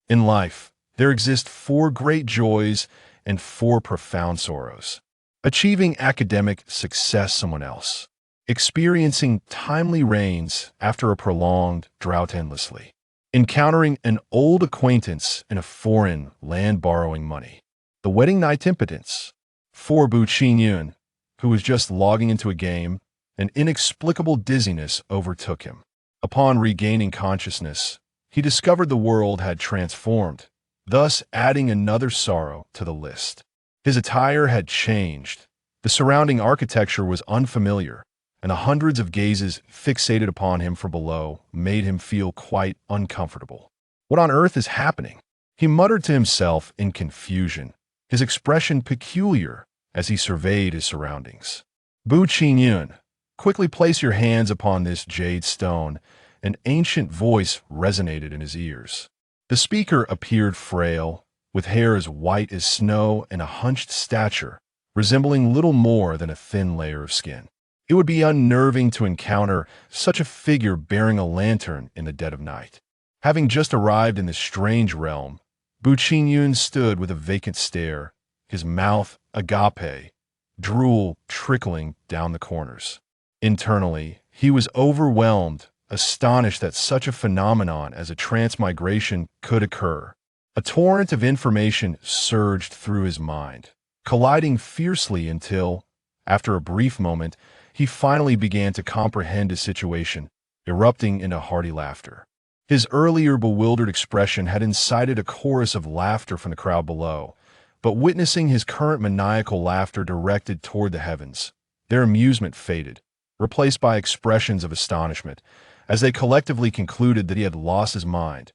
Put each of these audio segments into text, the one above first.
In life, there exist 4 great joys and 4 profound sorrows. Achieving academic success someone else. Experiencing timely rains after a prolonged drought endlessly. Encountering an old acquaintance in a foreign land borrowing money. The wedding night impotence. For Bu Qingyun, who was just logging into a game, an inexplicable dizziness overtook him. Upon regaining consciousness, he discovered the world had transformed, thus adding another sorrow to the list. His attire had changed. The surrounding architecture was unfamiliar, and the hundreds of gazes fixated upon him from below made him feel quite uncomfortable. What on earth is happening? He muttered to himself in confusion, his expression peculiar as he surveyed his surroundings. Bu Qingyun, quickly place your hands upon this jade stone. An ancient voice resonated in his ears. The speaker appeared frail, with hair as white as snow and a hunched stature, resembling little more than a thin layer of skin. It would be unnerving to encounter such a figure bearing a lantern in the dead of night. Having just arrived in this strange realm, Bu Qingyun stood with a vacant stare, his mouth agape, drool trickling down the corners. Internally, he was overwhelmed, astonished that such a phenomenon as a transmigration could occur. A torrent of information surged through his mind, colliding fiercely until, after a brief moment, he finally began to comprehend his situation, erupting into hearty laughter. His earlier bewildered expression had incited a chorus of laughter from the crowd below, but witnessing his current maniacal laughter directed toward the heavens, their amusement faded, replaced by expressions of astonishment, as they collectively concluded that he had lost his mind.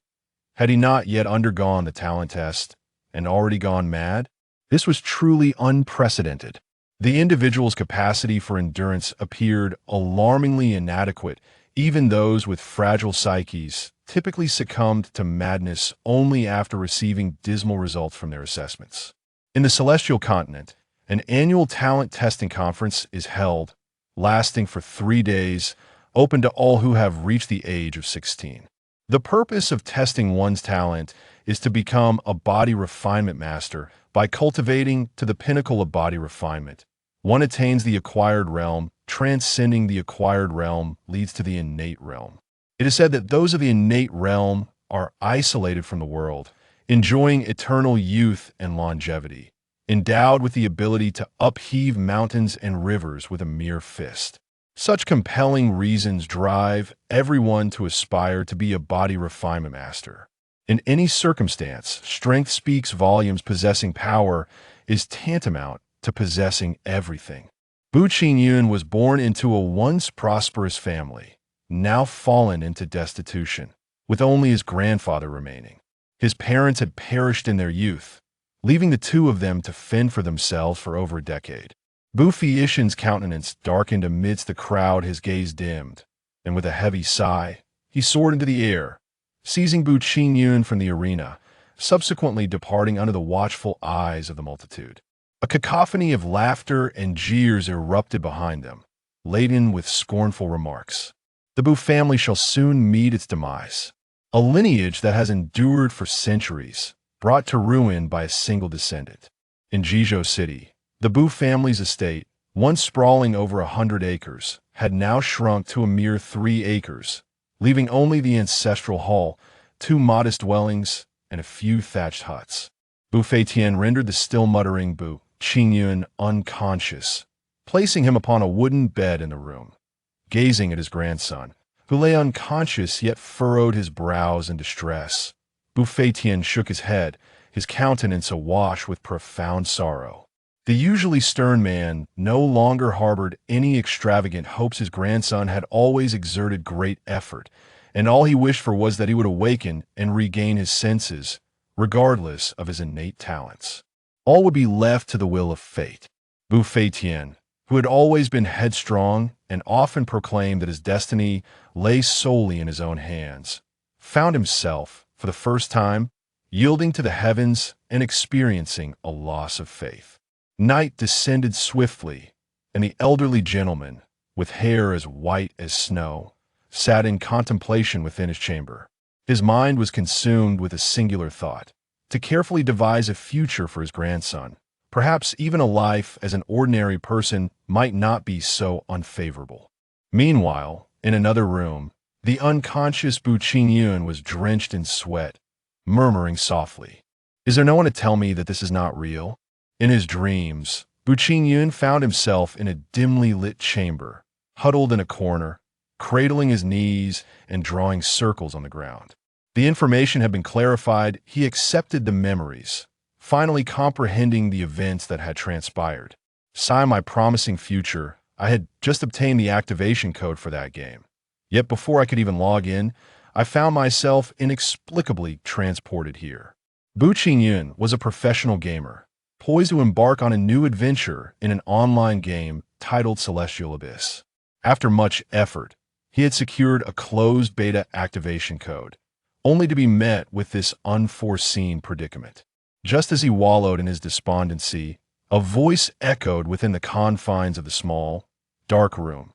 Had he not yet undergone the talent test and already gone mad? This was truly unprecedented. The individual's capacity for endurance appeared alarmingly inadequate. Even those with fragile psyches typically succumbed to madness only after receiving dismal results from their assessments. In the Celestial Continent, an annual talent testing conference is held, lasting for 3 days, open to all who have reached the age of 16. The purpose of testing one's talent is to become a body refinement master by cultivating to the pinnacle of body refinement. One attains the acquired realm. Transcending the acquired realm leads to the innate realm. It is said that those of the innate realm are isolated from the world, enjoying eternal youth and longevity, endowed with the ability to upheave mountains and rivers with a mere fist. Such compelling reasons drive everyone to aspire to be a body refinement master. In any circumstance, strength speaks volumes. Possessing power is tantamount to possessing everything. Bu Qingyun was born into a once prosperous family, now fallen into destitution, with only his grandfather remaining. His parents had perished in their youth, leaving the two of them to fend for themselves for over a decade. Bu Feishan's countenance darkened amidst the crowd. His gaze dimmed, and with a heavy sigh, he soared into the air, seizing Bu Qingyun from the arena, subsequently departing under the watchful eyes of the multitude. A cacophony of laughter and jeers erupted behind them, laden with scornful remarks. The Bu family shall soon meet its demise. A lineage that has endured for centuries, brought to ruin by a single descendant. In Jizhou City, the Bu family's estate, once sprawling over 100 acres, had now shrunk to a mere 3 acres, leaving only the ancestral hall, 2 modest dwellings, and a few thatched huts. Bu Feitian rendered the still muttering Bu Qingyun unconscious, placing him upon a wooden bed in the room. Gazing at his grandson, who lay unconscious yet furrowed his brows in distress, Bu Feitian shook his head, his countenance awash with profound sorrow. The usually stern man no longer harbored any extravagant hopes. His grandson had always exerted great effort, and all he wished for was that he would awaken and regain his senses, regardless of his innate talents. All would be left to the will of fate. Bu Feitian, who had always been headstrong and often proclaimed that his destiny lay solely in his own hands, found himself, for the first time, yielding to the heavens and experiencing a loss of faith. Night descended swiftly, and the elderly gentleman, with hair as white as snow, sat in contemplation within his chamber. His mind was consumed with a singular thought: to carefully devise a future for his grandson. Perhaps even a life as an ordinary person might not be so unfavorable. Meanwhile, in another room, the unconscious Bu Qingyun was drenched in sweat, murmuring softly, "Is there no one to tell me that this is not real?" In his dreams, Bu Qingyun found himself in a dimly lit chamber, huddled in a corner, cradling his knees and drawing circles on the ground. The information had been clarified. He accepted the memories, finally comprehending the events that had transpired. My promising future, I had just obtained the activation code for that game. Yet before I could even log in, I found myself inexplicably transported here. Bu Qingyun was a professional gamer, poised to embark on a new adventure in an online game titled Celestial Abyss. After much effort, he had secured a closed beta activation code, only to be met with this unforeseen predicament. Just as he wallowed in his despondency, a voice echoed within the confines of the small, dark room.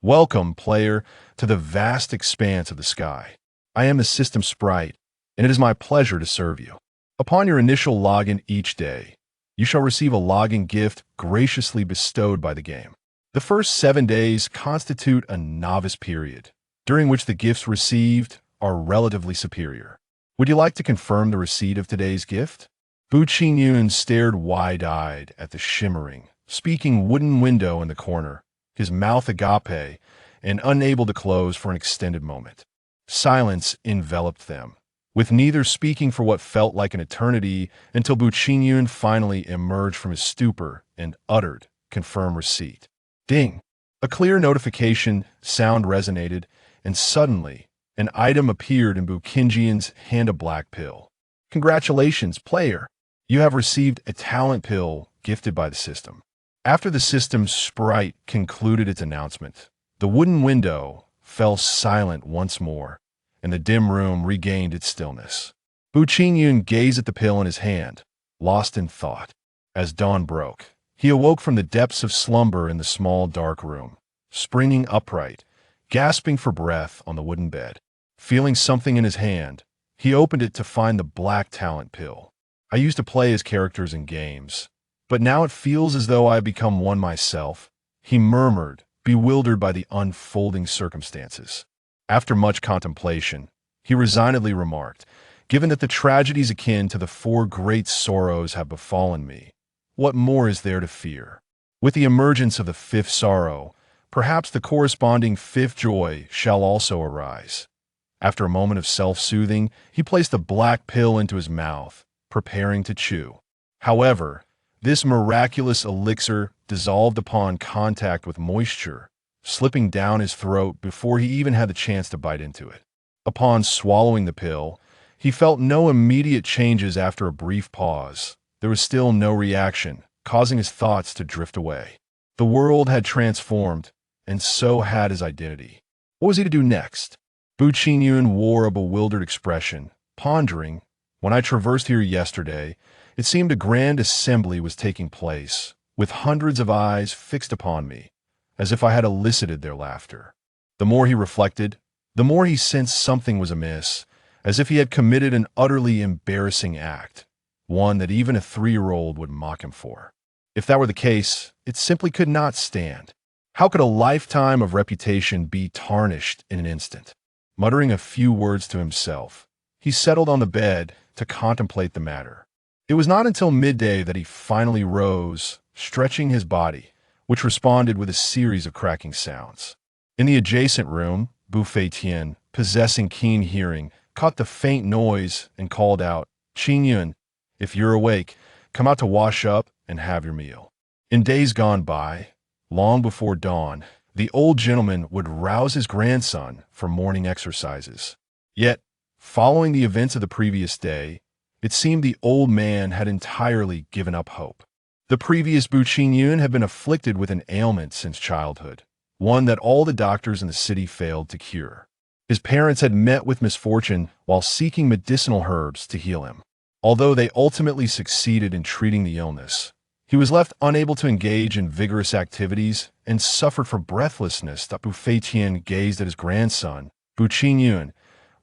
"Welcome, player, to the vast expanse of the sky. I am the system sprite, and it is my pleasure to serve you. Upon your initial login each day, you shall receive a login gift graciously bestowed by the game. The first 7 days constitute a novice period, during which the gifts received are relatively superior. Would you like to confirm the receipt of today's gift?" Bu Qingyun stared wide-eyed at the shimmering, speaking wooden window in the corner, his mouth agape and unable to close for an extended moment. Silence enveloped them, with neither speaking for what felt like an eternity until Bu Qingyun finally emerged from his stupor and uttered, "Confirm receipt." Ding! A clear notification sound resonated, and suddenly, an item appeared in Bu Qingyun's hand, a black pill. "Congratulations, player! You have received a talent pill gifted by the system." After the system's sprite concluded its announcement, the wooden window fell silent once more, and the dim room regained its stillness. Bu Qingyun gazed at the pill in his hand, lost in thought. As dawn broke, he awoke from the depths of slumber in the small dark room, springing upright, gasping for breath on the wooden bed. Feeling something in his hand, he opened it to find the black talent pill. "I used to play as characters in games, but now it feels as though I have become one myself," he murmured, bewildered by the unfolding circumstances. After much contemplation, he resignedly remarked, "Given that the tragedies akin to the 4 great sorrows have befallen me, what more is there to fear? With the emergence of the 5th sorrow, perhaps the corresponding 5th joy shall also arise." After a moment of self-soothing, he placed the black pill into his mouth, preparing to chew. However, this miraculous elixir dissolved upon contact with moisture, slipping down his throat before he even had the chance to bite into it. Upon swallowing the pill, he felt no immediate changes. After a brief pause, there was still no reaction, causing his thoughts to drift away. The world had transformed, and so had his identity. What was he to do next? Bu Qingyun wore a bewildered expression, pondering. "When I traversed here yesterday, it seemed a grand assembly was taking place, with hundreds of eyes fixed upon me, as if I had elicited their laughter." The more he reflected, the more he sensed something was amiss, as if he had committed an utterly embarrassing act, one that even a 3-year-old would mock him for. If that were the case, it simply could not stand. How could a lifetime of reputation be tarnished in an instant? Muttering a few words to himself, he settled on the bed to contemplate the matter. It was not until midday that he finally rose, stretching his body, which responded with a series of cracking sounds. In the adjacent room, Bu Feitian, possessing keen hearing, caught the faint noise and called out, "Qingyun, if you're awake, come out to wash up and have your meal." In days gone by, long before dawn, the old gentleman would rouse his grandson for morning exercises. Yet, following the events of the previous day, it seemed the old man had entirely given up hope. The previous Bu Qingyun had been afflicted with an ailment since childhood, one that all the doctors in the city failed to cure. His parents had met with misfortune while seeking medicinal herbs to heal him. Although they ultimately succeeded in treating the illness, he was left unable to engage in vigorous activities and suffered from breathlessness. Bu Feitian gazed at his grandson, Bu Qingyun,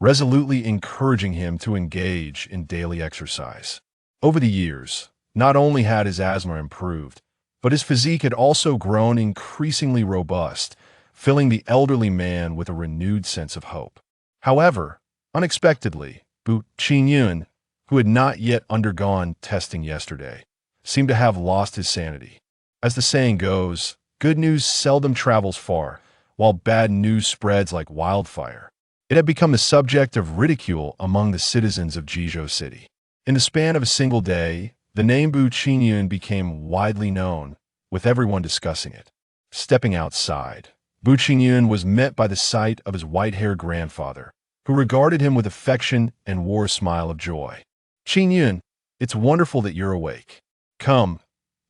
resolutely encouraging him to engage in daily exercise. Over the years, not only had his asthma improved, but his physique had also grown increasingly robust, filling the elderly man with a renewed sense of hope. However, unexpectedly, Bu Qingyun, who had not yet undergone testing yesterday, seemed to have lost his sanity. As the saying goes, good news seldom travels far, while bad news spreads like wildfire. It had become the subject of ridicule among the citizens of Jizhou City. In the span of a single day, the name Bu Qingyun became widely known, with everyone discussing it. Stepping outside, Bu Qingyun was met by the sight of his white-haired grandfather, who regarded him with affection and wore a smile of joy. "Qingyun, it's wonderful that you're awake. Come,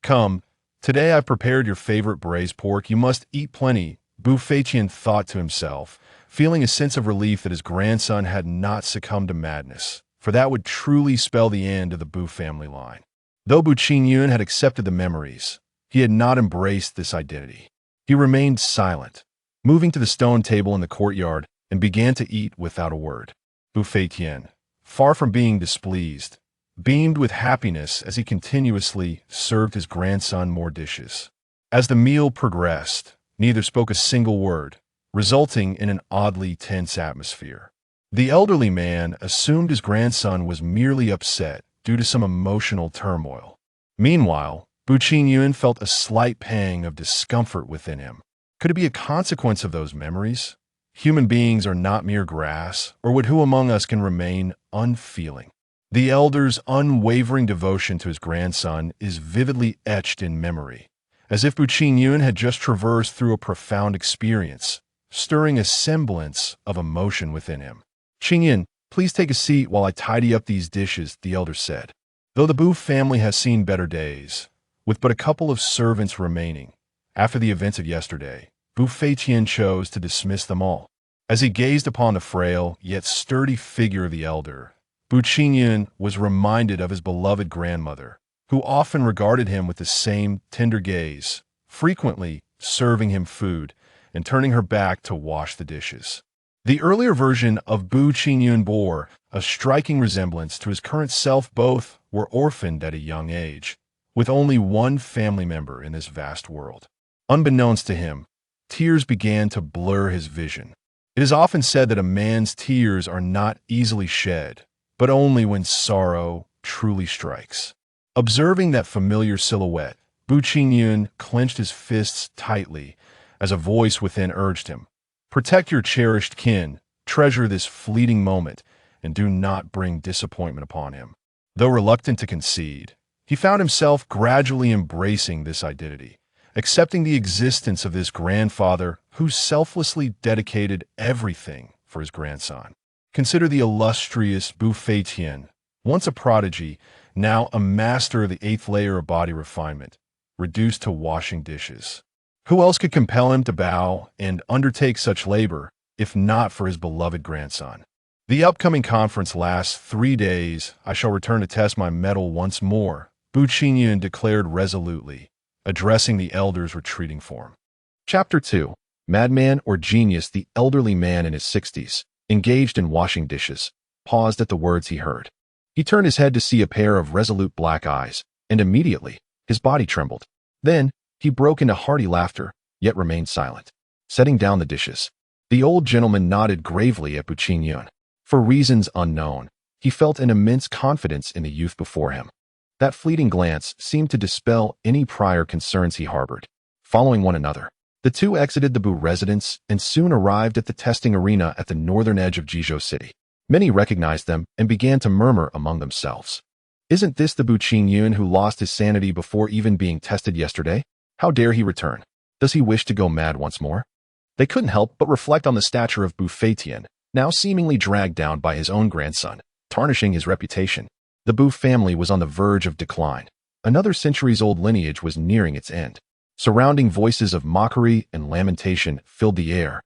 come, today I've prepared your favorite braised pork. You must eat plenty," Bu Feiqian thought to himself, feeling a sense of relief that his grandson had not succumbed to madness, for that would truly spell the end of the Bu family line. Though Bu Qingyun had accepted the memories, he had not embraced this identity. He remained silent, moving to the stone table in the courtyard and began to eat without a word. Bu Feiqian, far from being displeased, beamed with happiness as he continuously served his grandson more dishes. As the meal progressed, neither spoke a single word, resulting in an oddly tense atmosphere. The elderly man assumed his grandson was merely upset due to some emotional turmoil. Meanwhile, Bu Qingyun felt a slight pang of discomfort within him. Could it be a consequence of those memories? Human beings are not mere grass, or would who among us can remain unfeeling? The elder's unwavering devotion to his grandson is vividly etched in memory, as if Bu Qingyun had just traversed through a profound experience, stirring a semblance of emotion within him. "Qingyun, please take a seat while I tidy up these dishes," the elder said. Though the Bu family has seen better days, with but a couple of servants remaining, after the events of yesterday, Bu Feiqian chose to dismiss them all. As he gazed upon the frail yet sturdy figure of the elder, Bu Qingyun was reminded of his beloved grandmother, who often regarded him with the same tender gaze, frequently serving him food and turning her back to wash the dishes. The earlier version of Bu Qingyun bore a striking resemblance to his current self. Both were orphaned at a young age, with only one family member in this vast world. Unbeknownst to him, tears began to blur his vision. It is often said that a man's tears are not easily shed, but only when sorrow truly strikes. Observing that familiar silhouette, Bu Qingyun clenched his fists tightly as a voice within urged him, "Protect your cherished kin, treasure this fleeting moment, and do not bring disappointment upon him." Though reluctant to concede, he found himself gradually embracing this identity, accepting the existence of this grandfather who selflessly dedicated everything for his grandson. Consider the illustrious Bu Feiqian, once a prodigy, now a master of the 8th layer of body refinement, reduced to washing dishes. Who else could compel him to bow and undertake such labor, if not for his beloved grandson? "The upcoming conference lasts 3 days. I shall return to test my mettle once more," Bu Qingyun declared resolutely, addressing the elder's retreating form. Chapter 2. Madman or genius? The elderly man in his 60s, engaged in washing dishes, paused at the words he heard. He turned his head to see a pair of resolute black eyes, and immediately, his body trembled. Then, he broke into hearty laughter, yet remained silent. Setting down the dishes, the old gentleman nodded gravely at Bu Qingyun. For reasons unknown, he felt an immense confidence in the youth before him. That fleeting glance seemed to dispel any prior concerns he harbored. Following one another, the two exited the Bu residence and soon arrived at the testing arena at the northern edge of Jizhou City. Many recognized them and began to murmur among themselves. "Isn't this the Bu Qingyun who lost his sanity before even being tested yesterday? How dare he return? Does he wish to go mad once more?" They couldn't help but reflect on the stature of Bu Feiqian, now seemingly dragged down by his own grandson, tarnishing his reputation. The Bu family was on the verge of decline. Another centuries-old lineage was nearing its end. Surrounding voices of mockery and lamentation filled the air.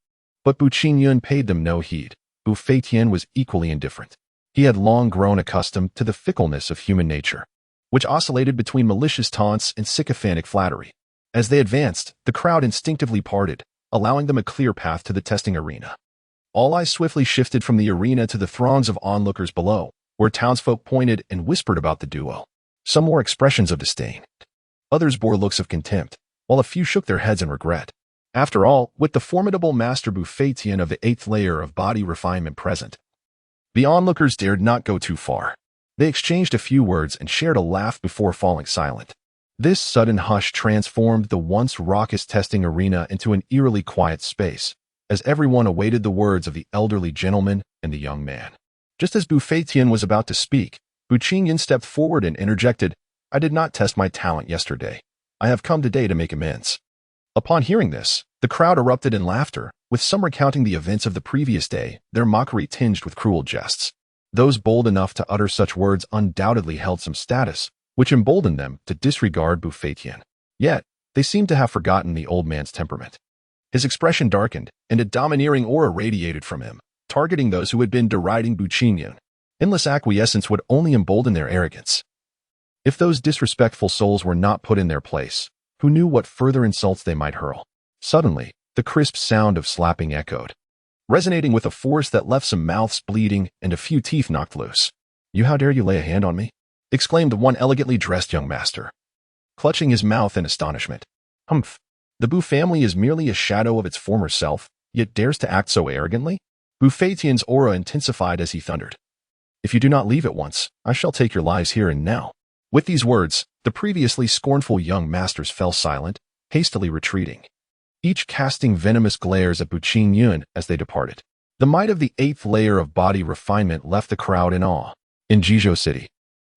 But Bu Qingyun paid them no heed. Bu Feiqian was equally indifferent. He had long grown accustomed to the fickleness of human nature, which oscillated between malicious taunts and sycophantic flattery. As they advanced, the crowd instinctively parted, allowing them a clear path to the testing arena. All eyes swiftly shifted from the arena to the throngs of onlookers below, where townsfolk pointed and whispered about the duo. Some wore expressions of disdain. Others bore looks of contempt, while a few shook their heads in regret. After all, with the formidable Master Buffetian of the 8th layer of body refinement present, the onlookers dared not go too far. They exchanged a few words and shared a laugh before falling silent. This sudden hush transformed the once raucous testing arena into an eerily quiet space, as everyone awaited the words of the elderly gentleman and the young man. Just as Buffetian was about to speak, Buqingyan stepped forward and interjected, "I did not test my talent yesterday. I have come today to make amends." Upon hearing this, the crowd erupted in laughter, with some recounting the events of the previous day, their mockery tinged with cruel jests. Those bold enough to utter such words undoubtedly held some status, which emboldened them to disregard Buffetian. Yet, they seemed to have forgotten the old man's temperament. His expression darkened, and a domineering aura radiated from him, targeting those who had been deriding Buqingyan. Endless acquiescence would only embolden their arrogance. If those disrespectful souls were not put in their place, who knew what further insults they might hurl? Suddenly, the crisp sound of slapping echoed, resonating with a force that left some mouths bleeding and a few teeth knocked loose. How dare you lay a hand on me?" exclaimed one elegantly dressed young master, clutching his mouth in astonishment. "Humph! The Bu family is merely a shadow of its former self, yet dares to act so arrogantly?" Buffetian's aura intensified as he thundered, "If you do not leave at once, I shall take your lives here and now." With these words, the previously scornful young masters fell silent, hastily retreating, each casting venomous glares at Buqingyan as they departed. The might of the 8th layer of body refinement left the crowd in awe. In Jizhou City,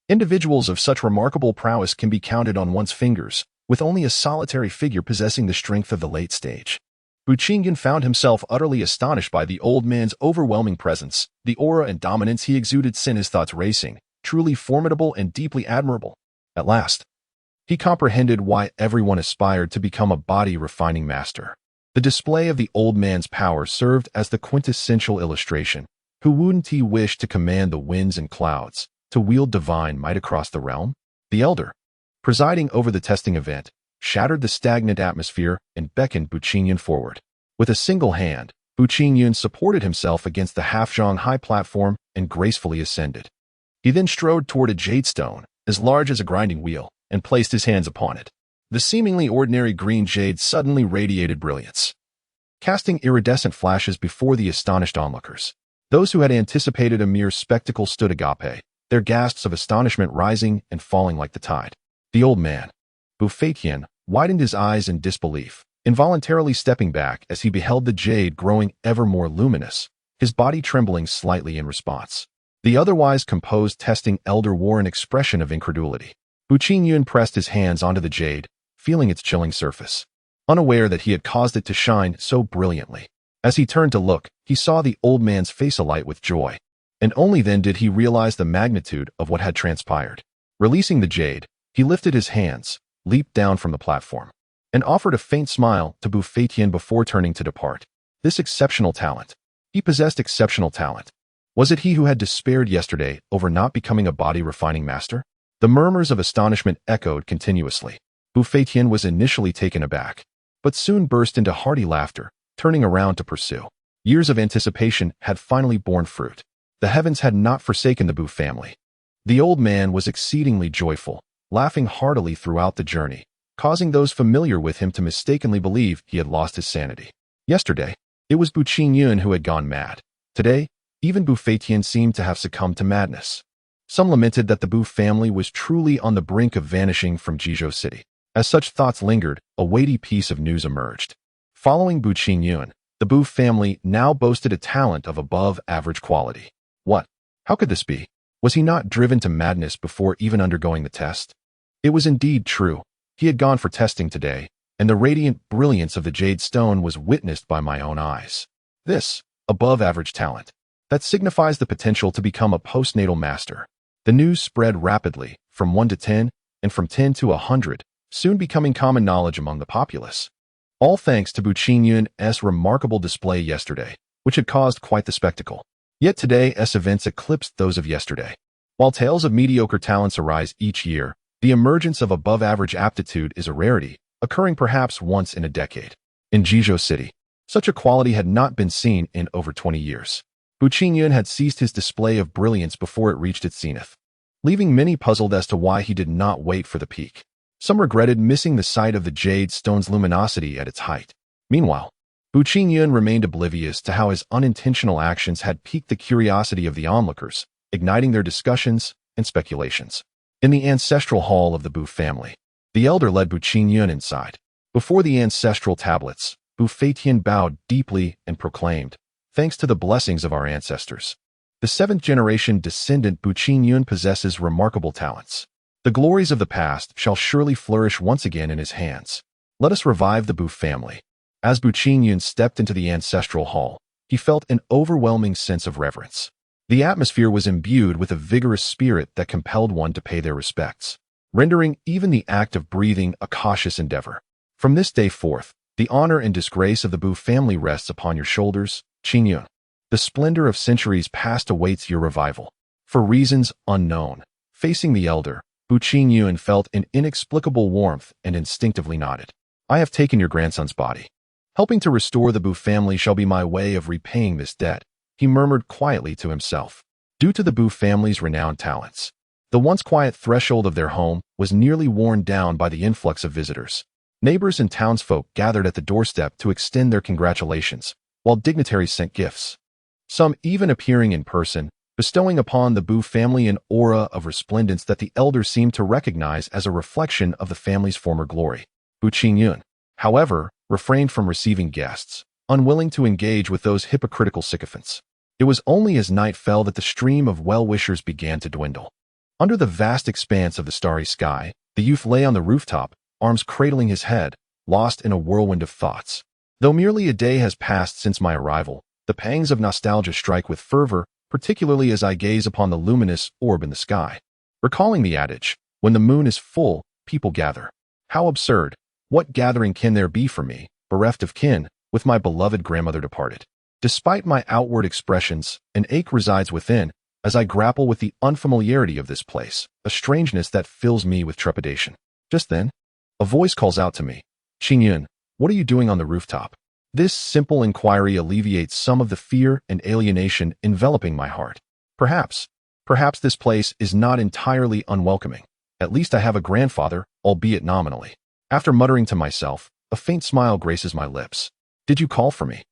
individuals of such remarkable prowess can be counted on one's fingers, with only a solitary figure possessing the strength of the late stage. Buqingyan found himself utterly astonished by the old man's overwhelming presence. The aura and dominance he exuded sent his thoughts racing, truly formidable and deeply admirable. At last, he comprehended why everyone aspired to become a body-refining master. The display of the old man's power served as the quintessential illustration. Who wouldn't he wish to command the winds and clouds, to wield divine might across the realm? The elder, presiding over the testing event, shattered the stagnant atmosphere and beckoned Buqingyan forward. With a single hand, Buqingyan supported himself against the half-zhong high platform and gracefully ascended. He then strode toward a jade stone, as large as a grinding wheel, and placed his hands upon it. The seemingly ordinary green jade suddenly radiated brilliance, casting iridescent flashes before the astonished onlookers. Those who had anticipated a mere spectacle stood agape, their gasps of astonishment rising and falling like the tide. The old man, Buffetian, widened his eyes in disbelief, involuntarily stepping back as he beheld the jade growing ever more luminous, his body trembling slightly in response. The otherwise composed testing elder wore an expression of incredulity. Buqingyan pressed his hands onto the jade, feeling its chilling surface, unaware that he had caused it to shine so brilliantly. As he turned to look, he saw the old man's face alight with joy, and only then did he realize the magnitude of what had transpired. Releasing the jade, he lifted his hands, leaped down from the platform, and offered a faint smile to Buffetian before turning to depart. This exceptional talent. He possessed exceptional talent. Was it he who had despaired yesterday over not becoming a body-refining master? The murmurs of astonishment echoed continuously. Buffetian was initially taken aback, but soon burst into hearty laughter, turning around to pursue. Years of anticipation had finally borne fruit. The heavens had not forsaken the Bu family. The old man was exceedingly joyful, laughing heartily throughout the journey, causing those familiar with him to mistakenly believe he had lost his sanity. Yesterday, it was Buqingyan who had gone mad. Today, even Buffetian seemed to have succumbed to madness. Some lamented that the Bu family was truly on the brink of vanishing from Jizhou City. As such thoughts lingered, a weighty piece of news emerged. Following Buqingyan, the Bu family now boasted a talent of above-average quality. What? How could this be? Was he not driven to madness before even undergoing the test? It was indeed true. He had gone for testing today, and the radiant brilliance of the jade stone was witnessed by my own eyes. This, above-average talent, that signifies the potential to become a postnatal master. The news spread rapidly, from 1 to 10, and from 10 to 100, soon becoming common knowledge among the populace. All thanks to Buqingyan's remarkable display yesterday, which had caused quite the spectacle. Yet today's events eclipsed those of yesterday. While tales of mediocre talents arise each year, the emergence of above-average aptitude is a rarity, occurring perhaps once in a decade. In Jizhou City, Such a quality had not been seen in over 20 years. Bu Qingyun had ceased his display of brilliance before it reached its zenith, leaving many puzzled as to why he did not wait for the peak. Some regretted missing the sight of the jade stone's luminosity at its height. Meanwhile, Bu Qingyun remained oblivious to how his unintentional actions had piqued the curiosity of the onlookers, igniting their discussions and speculations. In the ancestral hall of the Bu family, the elder led Bu Qingyun inside. Before the ancestral tablets, Bu Feitian bowed deeply and proclaimed, "Thanks to the blessings of our ancestors, the seventh-generation descendant Bu Qingyun possesses remarkable talents. The glories of the past shall surely flourish once again in his hands. Let us revive the Bu family." As Bu Qingyun stepped into the ancestral hall, he felt an overwhelming sense of reverence. The atmosphere was imbued with a vigorous spirit that compelled one to pay their respects, rendering even the act of breathing a cautious endeavor. From this day forth, the honor and disgrace of the Bu family rests upon your shoulders, Qingyun. The splendor of centuries past awaits your revival. For reasons unknown, facing the elder, Bu Qingyun felt an inexplicable warmth and instinctively nodded. "I have taken your grandson's body. Helping to restore the Bu family shall be my way of repaying this debt," he murmured quietly to himself. Due to the Bu family's renowned talents, the once quiet threshold of their home was nearly worn down by the influx of visitors. Neighbors and townsfolk gathered at the doorstep to extend their congratulations, while dignitaries sent gifts, some even appearing in person, bestowing upon the Bu family an aura of resplendence that the elder seemed to recognize as a reflection of the family's former glory. Bu Qingyun, however, refrained from receiving guests, unwilling to engage with those hypocritical sycophants. It was only as night fell that the stream of well-wishers began to dwindle. Under the vast expanse of the starry sky, the youth lay on the rooftop, arms cradling his head, lost in a whirlwind of thoughts. Though merely a day has passed since my arrival, the pangs of nostalgia strike with fervor, particularly as I gaze upon the luminous orb in the sky. Recalling the adage, "When the moon is full, people gather." How absurd! What gathering can there be for me, bereft of kin, with my beloved grandmother departed? Despite my outward expressions, an ache resides within, as I grapple with the unfamiliarity of this place, a strangeness that fills me with trepidation. Just then, a voice calls out to me, "Qingyun, what are you doing on the rooftop?" This simple inquiry alleviates some of the fear and alienation enveloping my heart. Perhaps this place is not entirely unwelcoming. At least I have a grandfather, albeit nominally. After muttering to myself, a faint smile graces my lips. "Did you call for me,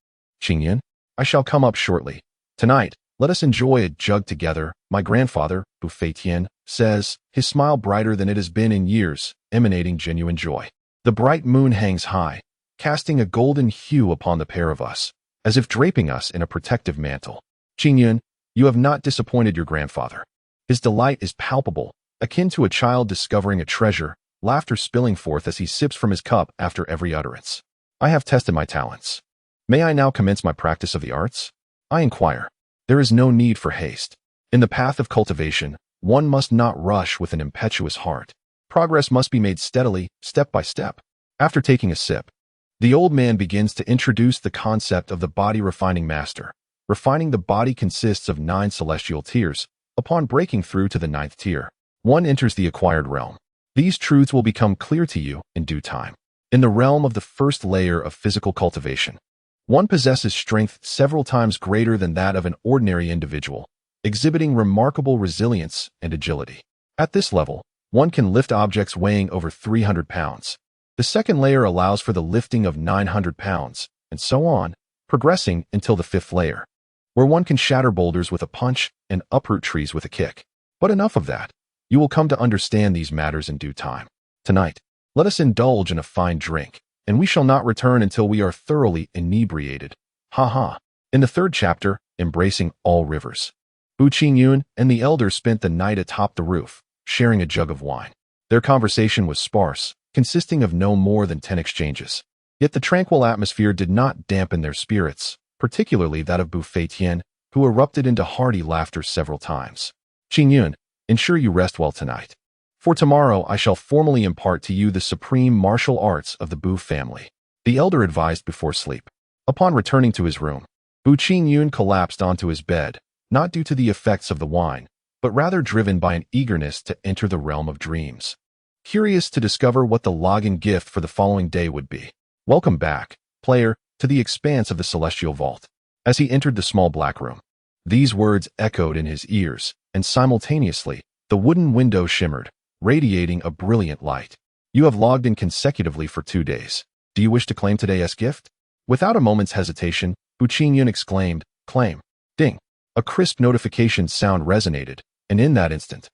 Qingyun? I shall come up shortly. Tonight, let us enjoy a jug together," my grandfather, Bu Feitian, says, his smile brighter than it has been in years, emanating genuine joy. The bright moon hangs high, casting a golden hue upon the pair of us, as if draping us in a protective mantle. "Qingyun, you have not disappointed your grandfather. His delight is palpable, akin to a child discovering a treasure, laughter spilling forth as he sips from his cup after every utterance. "I have tested my talents. May I now commence my practice of the arts?" I inquire. There is no need for haste. In the path of cultivation, one must not rush with an impetuous heart. Progress must be made steadily, step by step. After taking a sip, the old man begins to introduce the concept of the body refining master. Refining the body consists of 9 celestial tiers. Upon breaking through to the 9th tier, one enters the acquired realm. These truths will become clear to you in due time. In the realm of the first layer of physical cultivation, one possesses strength several times greater than that of an ordinary individual, exhibiting remarkable resilience and agility. At this level, one can lift objects weighing over 300 pounds. The second layer allows for the lifting of 900 pounds, and so on, progressing until the 5th layer, where one can shatter boulders with a punch and uproot trees with a kick. But enough of that. You will come to understand these matters in due time. Tonight, let us indulge in a fine drink, and we shall not return until we are thoroughly inebriated. Ha ha. In the 3rd chapter, Embracing All Rivers, Bu Qingyun and the elder spent the night atop the roof, sharing a jug of wine. Their conversation was sparse, consisting of no more than 10 exchanges. Yet the tranquil atmosphere did not dampen their spirits, particularly that of Bu Feitian, who erupted into hearty laughter several times. "Qingyun, ensure you rest well tonight. For tomorrow I shall formally impart to you the supreme martial arts of the Bu family," the elder advised before sleep. Upon returning to his room, Bu Qingyun collapsed onto his bed, not due to the effects of the wine, but rather driven by an eagerness to enter the realm of dreams. Curious to discover what the login gift for the following day would be. Welcome back, player. to the expanse of the celestial vault. As he entered the small black room, these words echoed in his ears, and simultaneously, the wooden window shimmered, radiating a brilliant light. You have logged in consecutively for 2 days. Do you wish to claim today's gift? Without a moment's hesitation, Bu Qingyun exclaimed, "Claim." Ding. A crisp notification sound resonated, and in that instant,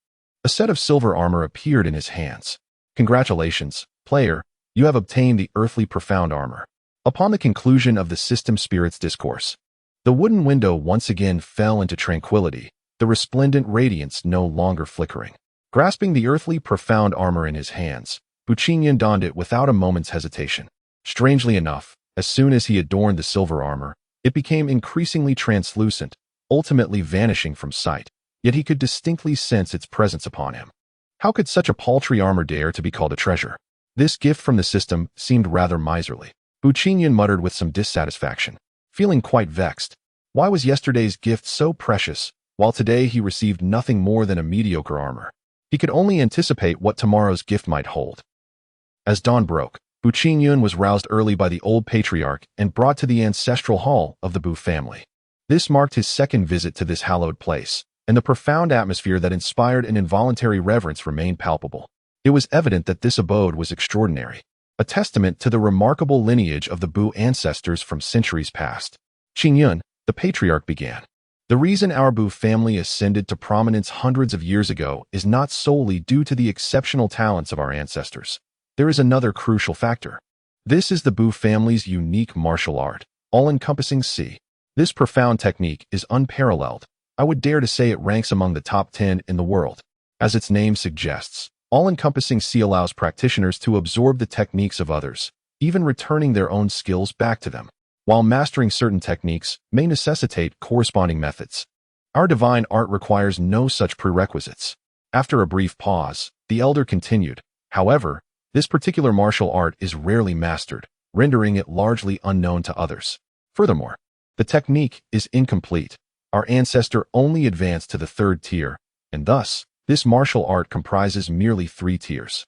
a set of silver armor appeared in his hands. Congratulations, player, you have obtained the earthly profound armor. Upon the conclusion of the system spirit's discourse, the wooden window once again fell into tranquility, the resplendent radiance no longer flickering. Grasping the earthly profound armor in his hands, Bu Qingyun donned it without a moment's hesitation. Strangely enough, as soon as he adorned the silver armor, it became increasingly translucent, ultimately vanishing from sight, yet he could distinctly sense its presence upon him. How could such a paltry armor dare to be called a treasure? This gift from the system seemed rather miserly. Bu Qingyun muttered with some dissatisfaction, feeling quite vexed. Why was yesterday's gift so precious, while today he received nothing more than a mediocre armor? He could only anticipate what tomorrow's gift might hold. As dawn broke, Bu Qingyun was roused early by the old patriarch and brought to the ancestral hall of the Bu family. This marked his second visit to this hallowed place, and the profound atmosphere that inspired an involuntary reverence remained palpable. It was evident that this abode was extraordinary, a testament to the remarkable lineage of the Bu ancestors from centuries past. Qingyun, the patriarch began. The reason our Bu family ascended to prominence hundreds of years ago is not solely due to the exceptional talents of our ancestors. There is another crucial factor. This is the Bu family's unique martial art, all-encompassing Si. This profound technique is unparalleled. I would dare to say it ranks among the top 10 in the world. As its name suggests, all-encompassing Si allows practitioners to absorb the techniques of others, even returning their own skills back to them, while mastering certain techniques may necessitate corresponding methods. Our divine art requires no such prerequisites. After a brief pause, the elder continued, however, this particular martial art is rarely mastered, rendering it largely unknown to others. Furthermore, the technique is incomplete. Our ancestor only advanced to the 3rd tier, and thus, this martial art comprises merely 3 tiers.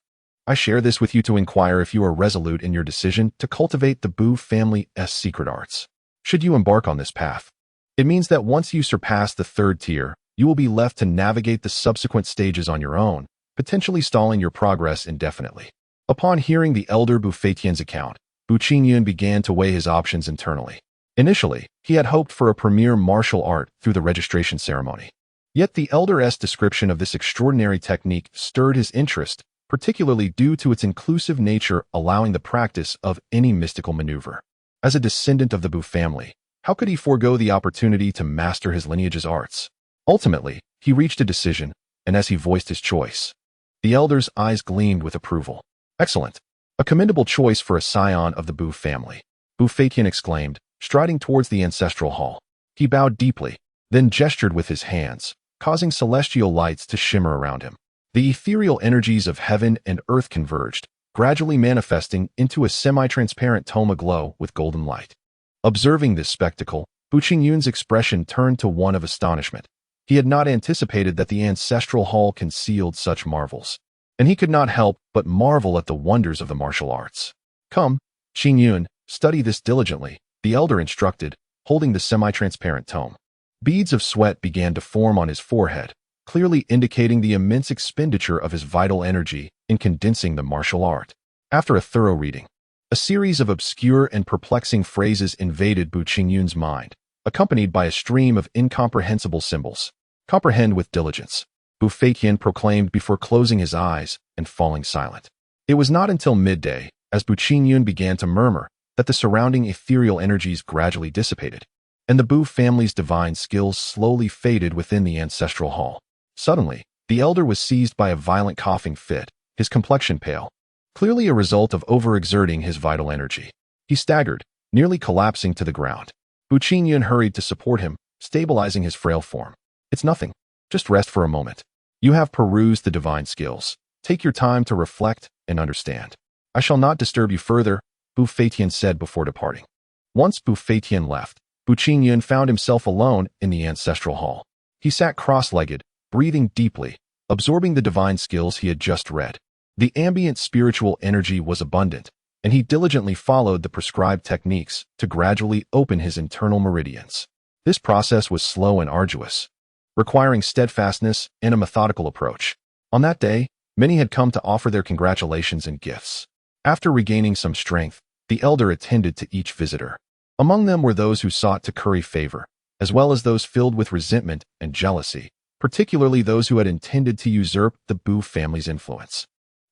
I share this with you to inquire if you are resolute in your decision to cultivate the Bu family's secret arts. Should you embark on this path, it means that once you surpass the 3rd tier, you will be left to navigate the subsequent stages on your own, potentially stalling your progress indefinitely. Upon hearing the elder Bu Feitian's account, Bu Qingyun began to weigh his options internally. Initially, he had hoped for a premier martial art through the registration ceremony. Yet the elder's description of this extraordinary technique stirred his interest, particularly due to its inclusive nature allowing the practice of any mystical maneuver. As a descendant of the Bu family, how could he forego the opportunity to master his lineage's arts? Ultimately, he reached a decision, and as he voiced his choice, the elder's eyes gleamed with approval. Excellent. A commendable choice for a scion of the Bu family, Bu Feitian exclaimed, striding towards the ancestral hall. He bowed deeply, then gestured with his hands, causing celestial lights to shimmer around him. The ethereal energies of heaven and earth converged, gradually manifesting into a semi-transparent tome aglow with golden light. Observing this spectacle, Bu Qingyun's expression turned to one of astonishment. He had not anticipated that the ancestral hall concealed such marvels, and he could not help but marvel at the wonders of the martial arts. Come, Qingyun, study this diligently, the elder instructed, holding the semi-transparent tome. Beads of sweat began to form on his forehead, clearly indicating the immense expenditure of his vital energy in condensing the martial art. After a thorough reading, a series of obscure and perplexing phrases invaded Bu Qingyun's mind, accompanied by a stream of incomprehensible symbols. Comprehend with diligence, Bu Feitian proclaimed before closing his eyes and falling silent. It was not until midday, as Bu Qingyun began to murmur, that the surrounding ethereal energies gradually dissipated, and the Bu family's divine skills slowly faded within the ancestral hall. Suddenly, the elder was seized by a violent coughing fit, his complexion pale, clearly a result of overexerting his vital energy. He staggered, nearly collapsing to the ground. Bu Qingyun hurried to support him, stabilizing his frail form. It's nothing. Just rest for a moment. You have perused the divine skills. Take your time to reflect and understand. I shall not disturb you further, Bu Feitian said before departing. Once Bu Feitian left, Bu Qingyun found himself alone in the ancestral hall. He sat cross-legged, breathing deeply, absorbing the divine skills he had just read. The ambient spiritual energy was abundant, and he diligently followed the prescribed techniques to gradually open his internal meridians. This process was slow and arduous, requiring steadfastness and a methodical approach. On that day, many had come to offer their congratulations and gifts. After regaining some strength, the elder attended to each visitor. Among them were those who sought to curry favor, as well as those filled with resentment and jealousy, particularly those who had intended to usurp the Bu family's influence.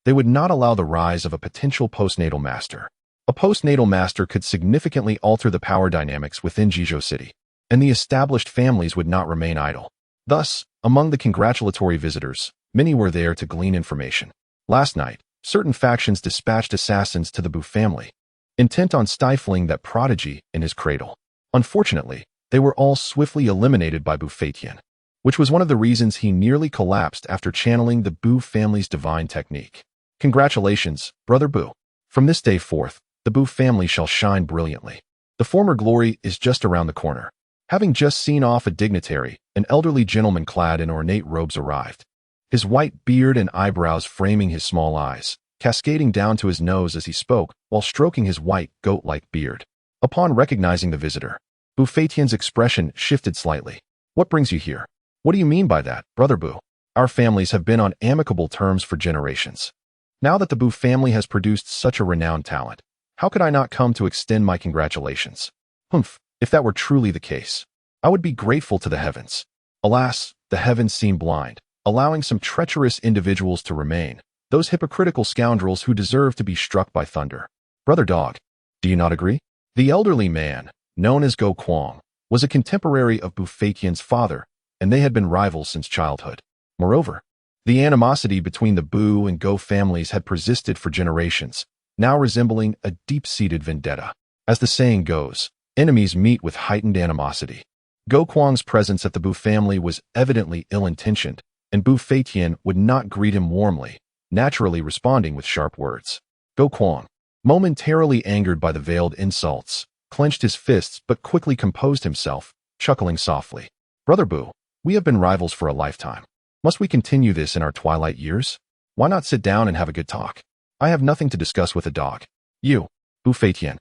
They would not allow the rise of a potential postnatal master. A postnatal master could significantly alter the power dynamics within Jizhou City, and the established families would not remain idle. Thus, among the congratulatory visitors, many were there to glean information. Last night, certain factions dispatched assassins to the Bu family, intent on stifling that prodigy in his cradle. Unfortunately, they were all swiftly eliminated by Bu Feitian, which was one of the reasons he nearly collapsed after channeling the Bu family's divine technique. Congratulations, Brother Bu. From this day forth, the Bu family shall shine brilliantly. The former glory is just around the corner. Having just seen off a dignitary, an elderly gentleman clad in ornate robes arrived, his white beard and eyebrows framing his small eyes, cascading down to his nose as he spoke while stroking his white, goat-like beard. Upon recognizing the visitor, Bu Feitian's expression shifted slightly. What brings you here? What do you mean by that, Brother Bu? Our families have been on amicable terms for generations. Now that the Bu family has produced such a renowned talent, how could I not come to extend my congratulations? Humph, if that were truly the case, I would be grateful to the heavens. Alas, the heavens seem blind, allowing some treacherous individuals to remain, those hypocritical scoundrels who deserve to be struck by thunder. Brother Dog, do you not agree? The elderly man, known as Go Kwang, was a contemporary of Bu Feitian's father, and they had been rivals since childhood. Moreover, the animosity between the Bu and Go families had persisted for generations, now resembling a deep-seated vendetta. As the saying goes, enemies meet with heightened animosity. Go Kwang's presence at the Bu family was evidently ill-intentioned, and Bu Feitian would not greet him warmly, naturally responding with sharp words. Go Kwang, momentarily angered by the veiled insults, clenched his fists but quickly composed himself, chuckling softly. Brother Bu, we have been rivals for a lifetime. Must we continue this in our twilight years? Why not sit down and have a good talk? I have nothing to discuss with a dog. You, Bu Feitian,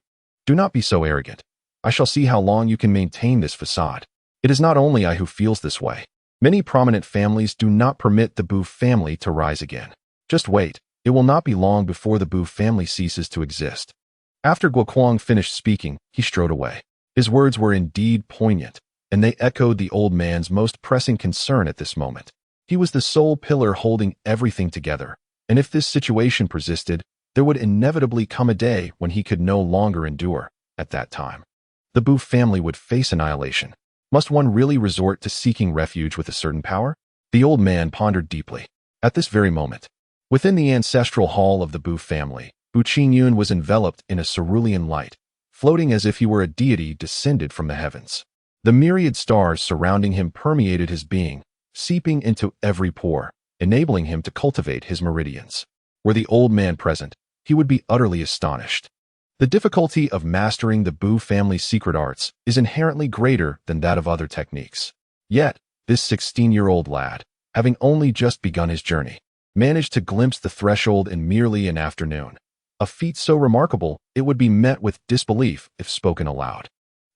do not be so arrogant. I shall see how long you can maintain this facade. It is not only I who feels this way. Many prominent families do not permit the Bu family to rise again. Just wait, it will not be long before the Bu family ceases to exist. After Guo Kwang finished speaking, he strode away. His words were indeed poignant, and they echoed the old man's most pressing concern at this moment. He was the sole pillar holding everything together, and if this situation persisted, there would inevitably come a day when he could no longer endure. At that time, the Bu family would face annihilation. Must one really resort to seeking refuge with a certain power? The old man pondered deeply. At this very moment, within the ancestral hall of the Bu family, Bu Qingyun was enveloped in a cerulean light, floating as if he were a deity descended from the heavens. The myriad stars surrounding him permeated his being, seeping into every pore, enabling him to cultivate his meridians. Were the old man present, he would be utterly astonished. The difficulty of mastering the Bu family's secret arts is inherently greater than that of other techniques. Yet, this 16-year-old lad, having only just begun his journey, managed to glimpse the threshold in merely an afternoon. A feat so remarkable, it would be met with disbelief if spoken aloud.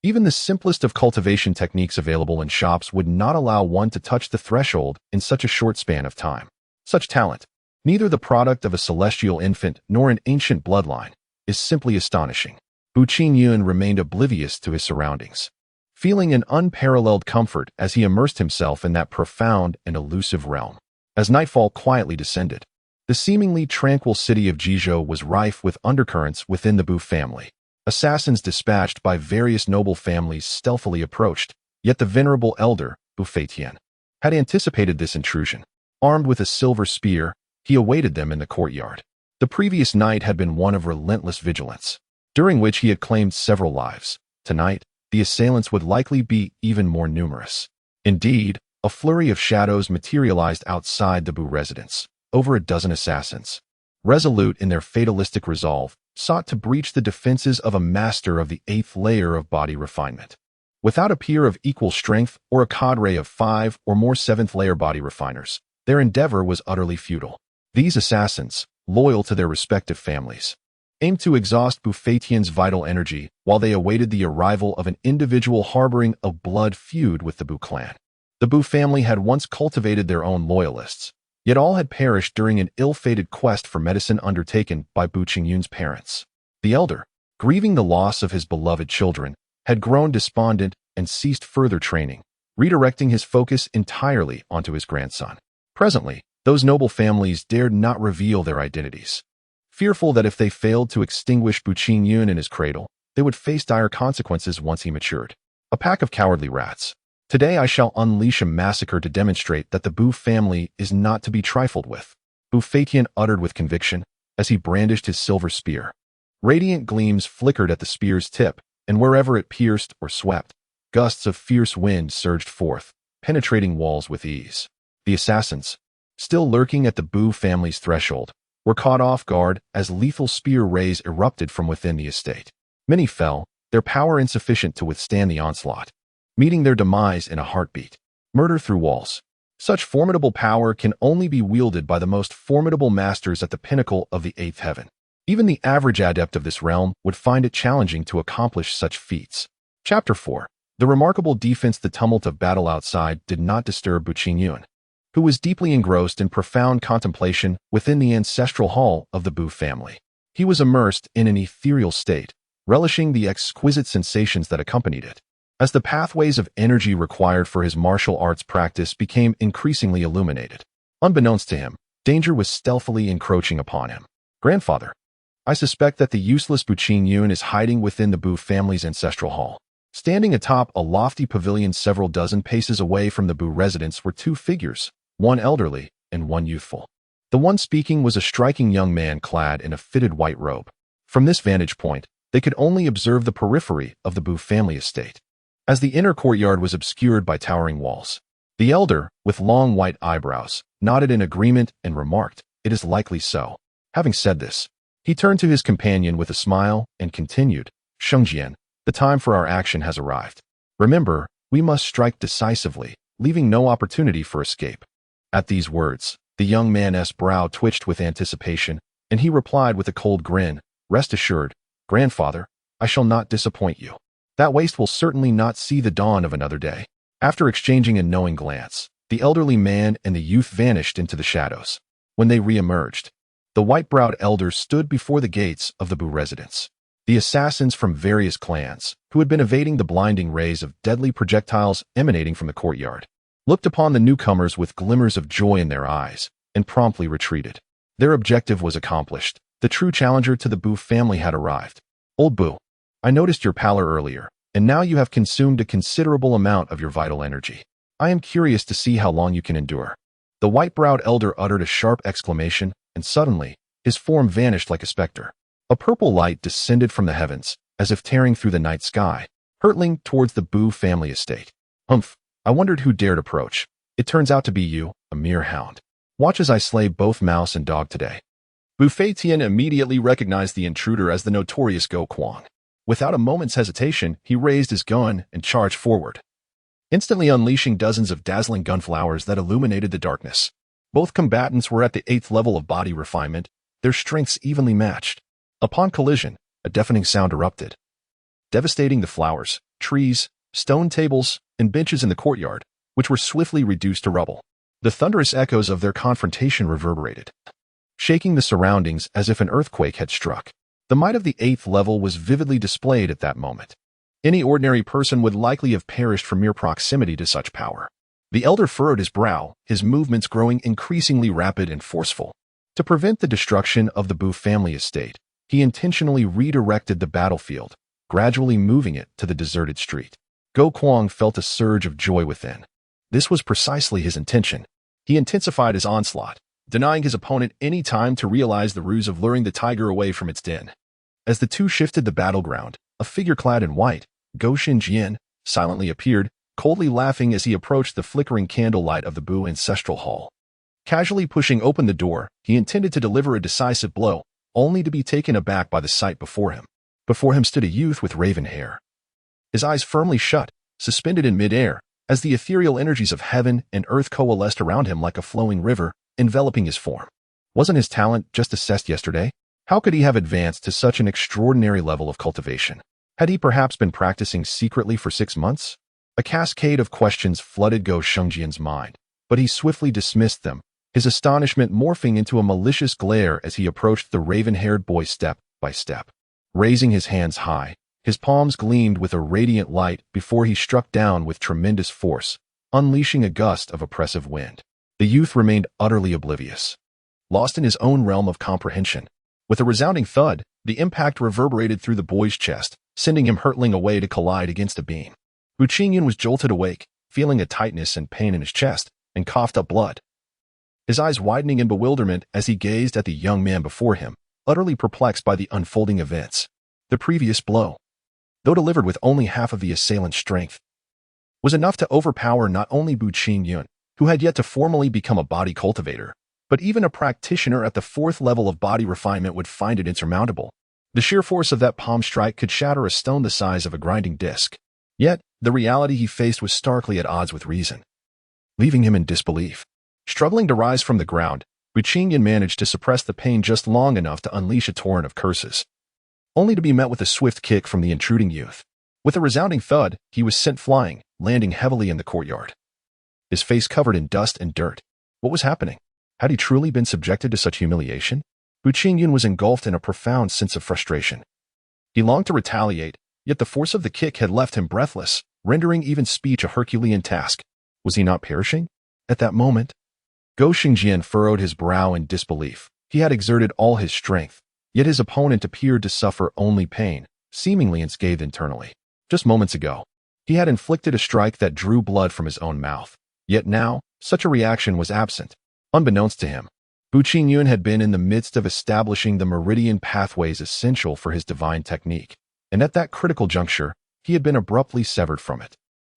Even the simplest of cultivation techniques available in shops would not allow one to touch the threshold in such a short span of time. Such talent, neither the product of a celestial infant nor an ancient bloodline, is simply astonishing. Bu Qingyun remained oblivious to his surroundings, feeling an unparalleled comfort as he immersed himself in that profound and elusive realm. As nightfall quietly descended, the seemingly tranquil city of Jizhou was rife with undercurrents within the Bu family. Assassins dispatched by various noble families stealthily approached, yet the venerable elder, Bu Feitian, had anticipated this intrusion. Armed with a silver spear, he awaited them in the courtyard. The previous night had been one of relentless vigilance, during which he had claimed several lives. Tonight, the assailants would likely be even more numerous. Indeed, a flurry of shadows materialized outside the Bu residence. Over a dozen assassins, resolute in their fatalistic resolve, sought to breach the defenses of a master of the 8th layer of body refinement. Without a peer of equal strength or a cadre of 5 or more 7th layer body refiners, their endeavor was utterly futile. These assassins, loyal to their respective families, aimed to exhaust Buffetian's vital energy while they awaited the arrival of an individual harboring a blood feud with the Bu clan. The Bu family had once cultivated their own loyalists, yet all had perished during an ill-fated quest for medicine undertaken by Bu Qingyun's parents. The elder, grieving the loss of his beloved children, had grown despondent and ceased further training, redirecting his focus entirely onto his grandson. Presently, those noble families dared not reveal their identities, fearful that if they failed to extinguish Bu Qingyun in his cradle, they would face dire consequences once he matured. A pack of cowardly rats. Today I shall unleash a massacre to demonstrate that the Bu family is not to be trifled with, Buffetian uttered with conviction as he brandished his silver spear. Radiant gleams flickered at the spear's tip, and wherever it pierced or swept, gusts of fierce wind surged forth, penetrating walls with ease. The assassins, still lurking at the Bu family's threshold, were caught off guard as lethal spear rays erupted from within the estate. Many fell, their power insufficient to withstand the onslaught, meeting their demise in a heartbeat. Murder through walls. Such formidable power can only be wielded by the most formidable masters at the pinnacle of the eighth heaven. Even the average adept of this realm would find it challenging to accomplish such feats. Chapter 4. The remarkable defense. The tumult of battle outside did not disturb Bu Qingyun, who was deeply engrossed in profound contemplation within the ancestral hall of the Bu family. He was immersed in an ethereal state, relishing the exquisite sensations that accompanied it. As the pathways of energy required for his martial arts practice became increasingly illuminated, unbeknownst to him, danger was stealthily encroaching upon him. Grandfather, I suspect that the useless Bu Qingyun is hiding within the Bu family's ancestral hall. Standing atop a lofty pavilion several dozen paces away from the Bu residence were two figures, one elderly and one youthful. The one speaking was a striking young man clad in a fitted white robe. From this vantage point, they could only observe the periphery of the Bu family estate, as the inner courtyard was obscured by towering walls. The elder, with long white eyebrows, nodded in agreement and remarked, "It is likely so." Having said this, he turned to his companion with a smile and continued, "Shengjian, the time for our action has arrived. Remember, we must strike decisively, leaving no opportunity for escape." At these words, the young man's brow twitched with anticipation, and he replied with a cold grin, "Rest assured, grandfather, I shall not disappoint you. That waste will certainly not see the dawn of another day." After exchanging a knowing glance, the elderly man and the youth vanished into the shadows. When they re-emerged, the white-browed elder stood before the gates of the Bu residence. The assassins from various clans, who had been evading the blinding rays of deadly projectiles emanating from the courtyard, looked upon the newcomers with glimmers of joy in their eyes and promptly retreated. Their objective was accomplished. The true challenger to the Bu family had arrived. "Old Bu, I noticed your pallor earlier, and now you have consumed a considerable amount of your vital energy. I am curious to see how long you can endure." The white-browed elder uttered a sharp exclamation, and suddenly, his form vanished like a specter. A purple light descended from the heavens, as if tearing through the night sky, hurtling towards the Bu family estate. "Humph, I wondered who dared approach. It turns out to be you, a mere hound. Watch as I slay both mouse and dog today." Buffetian immediately recognized the intruder as the notorious Go Kwang. Without a moment's hesitation, he raised his gun and charged forward, instantly unleashing dozens of dazzling gunflowers that illuminated the darkness. Both combatants were at the 8th level of body refinement, their strengths evenly matched. Upon collision, a deafening sound erupted, devastating the flowers, trees, stone tables, and benches in the courtyard, which were swiftly reduced to rubble. The thunderous echoes of their confrontation reverberated, shaking the surroundings as if an earthquake had struck. The might of the 8th level was vividly displayed at that moment. Any ordinary person would likely have perished from mere proximity to such power. The elder furrowed his brow, his movements growing increasingly rapid and forceful. To prevent the destruction of the Bu family estate, he intentionally redirected the battlefield, gradually moving it to the deserted street. Go Kwang felt a surge of joy within. This was precisely his intention. He intensified his onslaught, denying his opponent any time to realize the ruse of luring the tiger away from its den. As the two shifted the battleground, a figure clad in white, Go Xinjian, silently appeared, coldly laughing as he approached the flickering candlelight of the Bu ancestral hall. Casually pushing open the door, he intended to deliver a decisive blow, only to be taken aback by the sight before him. Before him stood a youth with raven hair, his eyes firmly shut, suspended in midair, as the ethereal energies of heaven and earth coalesced around him like a flowing river, enveloping his form. Wasn't his talent just assessed yesterday? How could he have advanced to such an extraordinary level of cultivation? Had he perhaps been practicing secretly for 6 months? A cascade of questions flooded Go Shengjian's mind, but he swiftly dismissed them, his astonishment morphing into a malicious glare as he approached the raven-haired boy step by step. Raising his hands high, his palms gleamed with a radiant light before he struck down with tremendous force, unleashing a gust of oppressive wind. The youth remained utterly oblivious, lost in his own realm of comprehension. With a resounding thud, the impact reverberated through the boy's chest, sending him hurtling away to collide against a beam. Bu Qingyun was jolted awake, feeling a tightness and pain in his chest, and coughed up blood. His eyes widening in bewilderment as he gazed at the young man before him, utterly perplexed by the unfolding events. The previous blow, though delivered with only half of the assailant's strength, was enough to overpower not only Bu Qingyun, who had yet to formally become a body cultivator, but even a practitioner at the 4th level of body refinement would find it insurmountable. The sheer force of that palm strike could shatter a stone the size of a grinding disc. Yet, the reality he faced was starkly at odds with reason, leaving him in disbelief. Struggling to rise from the ground, Bu Qingyun managed to suppress the pain just long enough to unleash a torrent of curses, only to be met with a swift kick from the intruding youth. With a resounding thud, he was sent flying, landing heavily in the courtyard, his face covered in dust and dirt. What was happening? Had he truly been subjected to such humiliation? Bu Qingyun was engulfed in a profound sense of frustration. He longed to retaliate, yet the force of the kick had left him breathless, rendering even speech a Herculean task. Was he not perishing? At that moment, Go Shengjian furrowed his brow in disbelief. He had exerted all his strength, yet his opponent appeared to suffer only pain, seemingly unscathed internally. Just moments ago, he had inflicted a strike that drew blood from his own mouth. Yet now, such a reaction was absent. Unbeknownst to him, Bu Qingyun had been in the midst of establishing the meridian pathways essential for his divine technique, and at that critical juncture, he had been abruptly severed from it.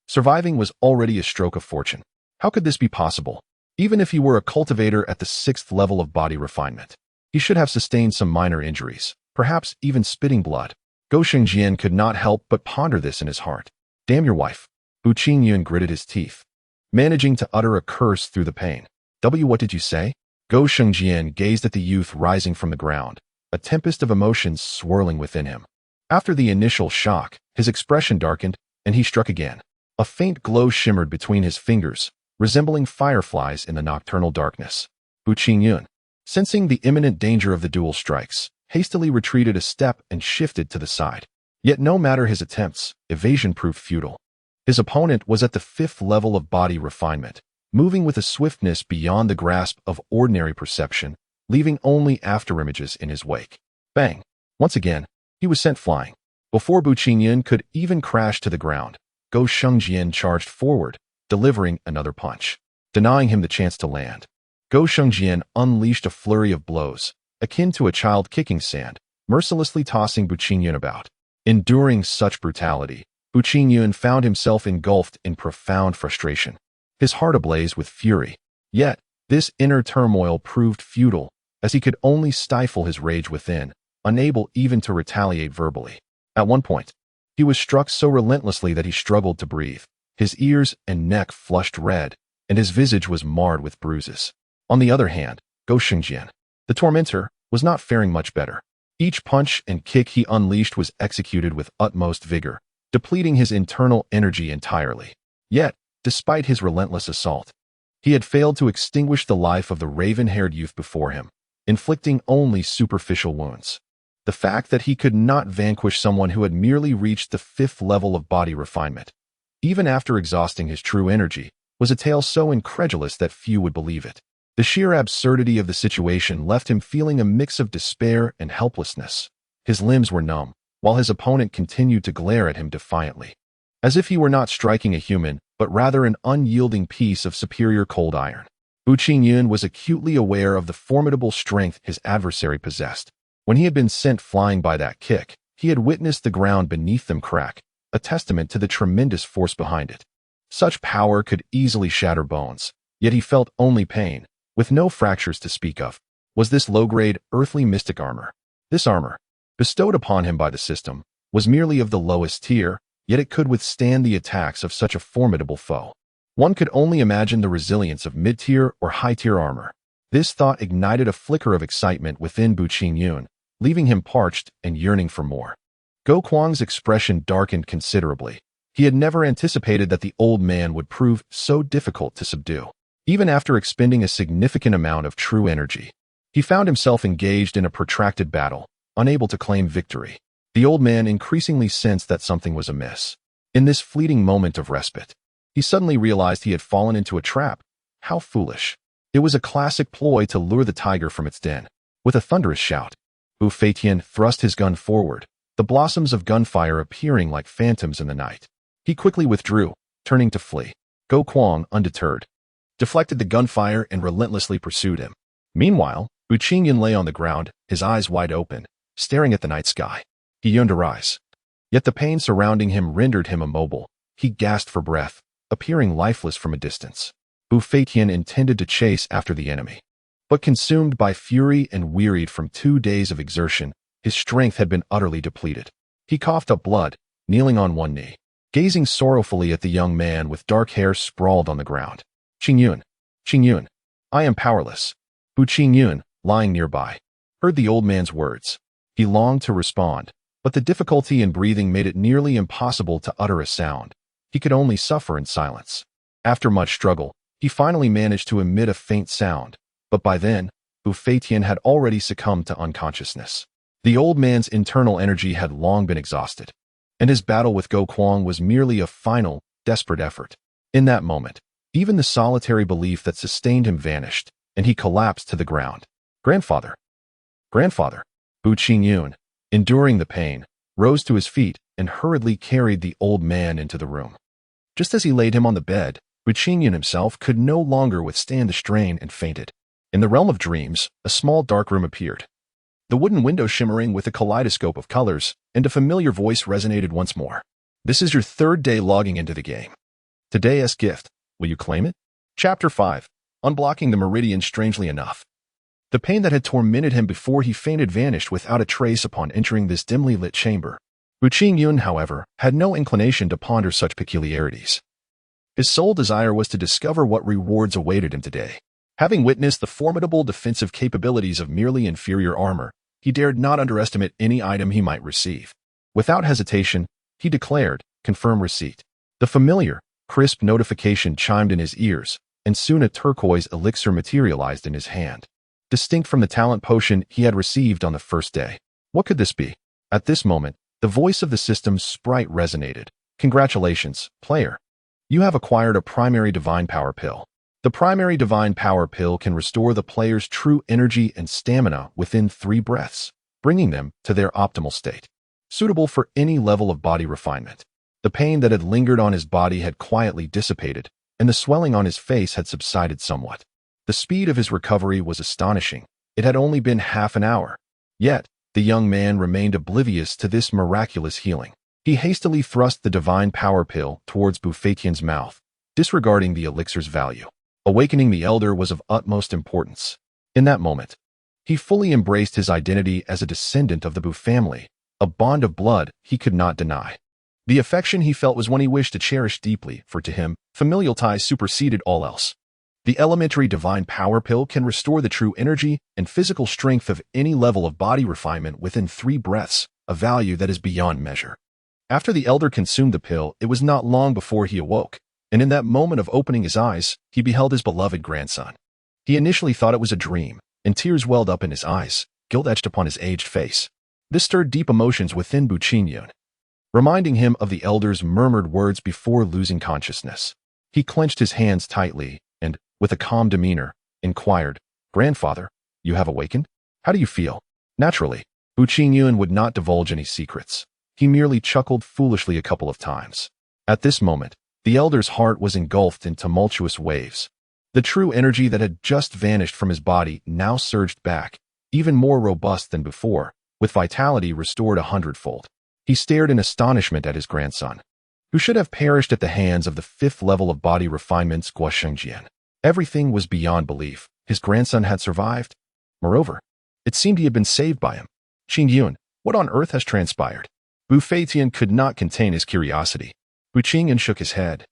Surviving was already a stroke of fortune. How could this be possible? Even if he were a cultivator at the 6th level of body refinement, he should have sustained some minor injuries, perhaps even spitting blood. Go Shengjian could not help but ponder this in his heart. Damn your wife. Bu Qingyun gritted his teeth, managing to utter a curse through the pain. What did you say? Go Shengjian gazed at the youth rising from the ground, a tempest of emotions swirling within him. After the initial shock, his expression darkened, and he struck again. A faint glow shimmered between his fingers, resembling fireflies in the nocturnal darkness. Bu Qingyun, sensing the imminent danger of the dual strikes, hastily retreated a step and shifted to the side. Yet no matter his attempts, evasion proved futile. His opponent was at the 5th level of body refinement, moving with a swiftness beyond the grasp of ordinary perception, leaving only afterimages in his wake. Bang! Once again, he was sent flying. Before Bu Qingyun could even crash to the ground, Go Shengjian charged forward, delivering another punch, denying him the chance to land. Go Shengjian unleashed a flurry of blows, akin to a child kicking sand, mercilessly tossing Bu Qingyun about. Enduring such brutality, Bu Qingyun found himself engulfed in profound frustration, his heart ablaze with fury. Yet, this inner turmoil proved futile, as he could only stifle his rage within, unable even to retaliate verbally. At one point, he was struck so relentlessly that he struggled to breathe. His ears and neck flushed red, and his visage was marred with bruises. On the other hand, Go Shengjian, the tormentor, was not faring much better. Each punch and kick he unleashed was executed with utmost vigor, depleting his internal energy entirely. Yet, despite his relentless assault, he had failed to extinguish the life of the raven-haired youth before him, inflicting only superficial wounds. The fact that he could not vanquish someone who had merely reached the 5th level of body refinement, even after exhausting his true energy, was a tale so incredulous that few would believe it. The sheer absurdity of the situation left him feeling a mix of despair and helplessness. His limbs were numb, while his opponent continued to glare at him defiantly, as if he were not striking a human, but rather an unyielding piece of superior cold iron. Bu Qingyun was acutely aware of the formidable strength his adversary possessed. When he had been sent flying by that kick, he had witnessed the ground beneath them crack, a testament to the tremendous force behind it. Such power could easily shatter bones, yet he felt only pain, with no fractures to speak of. Was this low-grade, earthly mystic armor? This armor, bestowed upon him by the system, was merely of the lowest tier, yet it could withstand the attacks of such a formidable foe. One could only imagine the resilience of mid-tier or high-tier armor. This thought ignited a flicker of excitement within Bu Qingyun, leaving him parched and yearning for more. Go Kwang's expression darkened considerably. He had never anticipated that the old man would prove so difficult to subdue. Even after expending a significant amount of true energy, he found himself engaged in a protracted battle, unable to claim victory. The old man increasingly sensed that something was amiss. In this fleeting moment of respite, he suddenly realized he had fallen into a trap. How foolish. It was a classic ploy to lure the tiger from its den. With a thunderous shout, Bu Feitian thrust his gun forward, the blossoms of gunfire appearing like phantoms in the night. He quickly withdrew, turning to flee. Go Kwang, undeterred, deflected the gunfire and relentlessly pursued him. Meanwhile, Bu Qingyan lay on the ground, his eyes wide open, staring at the night sky. He yearned to rise. Yet the pain surrounding him rendered him immobile. He gasped for breath, appearing lifeless from a distance. Bu Feitian intended to chase after the enemy, but consumed by fury and wearied from 2 days of exertion, his strength had been utterly depleted. He coughed up blood, kneeling on one knee, gazing sorrowfully at the young man with dark hair sprawled on the ground. Qingyun, I am powerless. Bu Qingyun, lying nearby, heard the old man's words. He longed to respond, but the difficulty in breathing made it nearly impossible to utter a sound. He could only suffer in silence. After much struggle, he finally managed to emit a faint sound, but by then, Bu Feitian had already succumbed to unconsciousness. The old man's internal energy had long been exhausted, and his battle with Go Kwang was merely a final, desperate effort. In that moment, even the solitary belief that sustained him vanished, and he collapsed to the ground. Grandfather! Bu Qingyun, enduring the pain, rose to his feet and hurriedly carried the old man into the room. Just as he laid him on the bed, Bu Qingyun himself could no longer withstand the strain and fainted. In the realm of dreams, a small dark room appeared, the wooden window shimmering with a kaleidoscope of colors, and a familiar voice resonated once more. This is your 3rd day logging into the game. Today's gift. Will you claim it? Chapter 5. Unblocking the Meridian. Strangely enough, the pain that had tormented him before he fainted vanished without a trace upon entering this dimly lit chamber. Bu Qingyun, however, had no inclination to ponder such peculiarities. His sole desire was to discover what rewards awaited him today. Having witnessed the formidable defensive capabilities of merely inferior armor, he dared not underestimate any item he might receive. Without hesitation, he declared, "Confirm receipt." The familiar, crisp notification chimed in his ears, and soon a turquoise elixir materialized in his hand, distinct from the talent potion he had received on the first day. What could this be? At this moment, the voice of the system's sprite resonated. Congratulations, player. You have acquired a primary divine power pill. The primary divine power pill can restore the player's true energy and stamina within 3 breaths, bringing them to their optimal state. Suitable for any level of body refinement. The pain that had lingered on his body had quietly dissipated, and the swelling on his face had subsided somewhat. The speed of his recovery was astonishing. It had only been half an hour. Yet, the young man remained oblivious to this miraculous healing. He hastily thrust the divine power pill towards Bu Feitian's mouth, disregarding the elixir's value. Awakening the elder was of utmost importance. In that moment, he fully embraced his identity as a descendant of the Bu family, a bond of blood he could not deny. The affection he felt was one he wished to cherish deeply, for to him, familial ties superseded all else. The elementary divine power pill can restore the true energy and physical strength of any level of body refinement within 3 breaths, a value that is beyond measure. After the elder consumed the pill, it was not long before he awoke, and in that moment of opening his eyes, he beheld his beloved grandson. He initially thought it was a dream, and tears welled up in his eyes, guilt etched upon his aged face. This stirred deep emotions within Bu Qingyun, reminding him of the elder's murmured words before losing consciousness. He clenched his hands tightly and, with a calm demeanor, inquired, "Grandfather, you have awakened? How do you feel?" Naturally, Bu Qingyun would not divulge any secrets. He merely chuckled foolishly a couple of times. At this moment, the elder's heart was engulfed in tumultuous waves. The true energy that had just vanished from his body now surged back, even more robust than before, with vitality restored 100-fold. He stared in astonishment at his grandson, who should have perished at the hands of the 5th level of body refinement's Guoshengjian. Everything was beyond belief. His grandson had survived. Moreover, it seemed he had been saved by him. Qingyun, what on earth has transpired? Bu Feitian could not contain his curiosity. Bu Qingyun shook his head,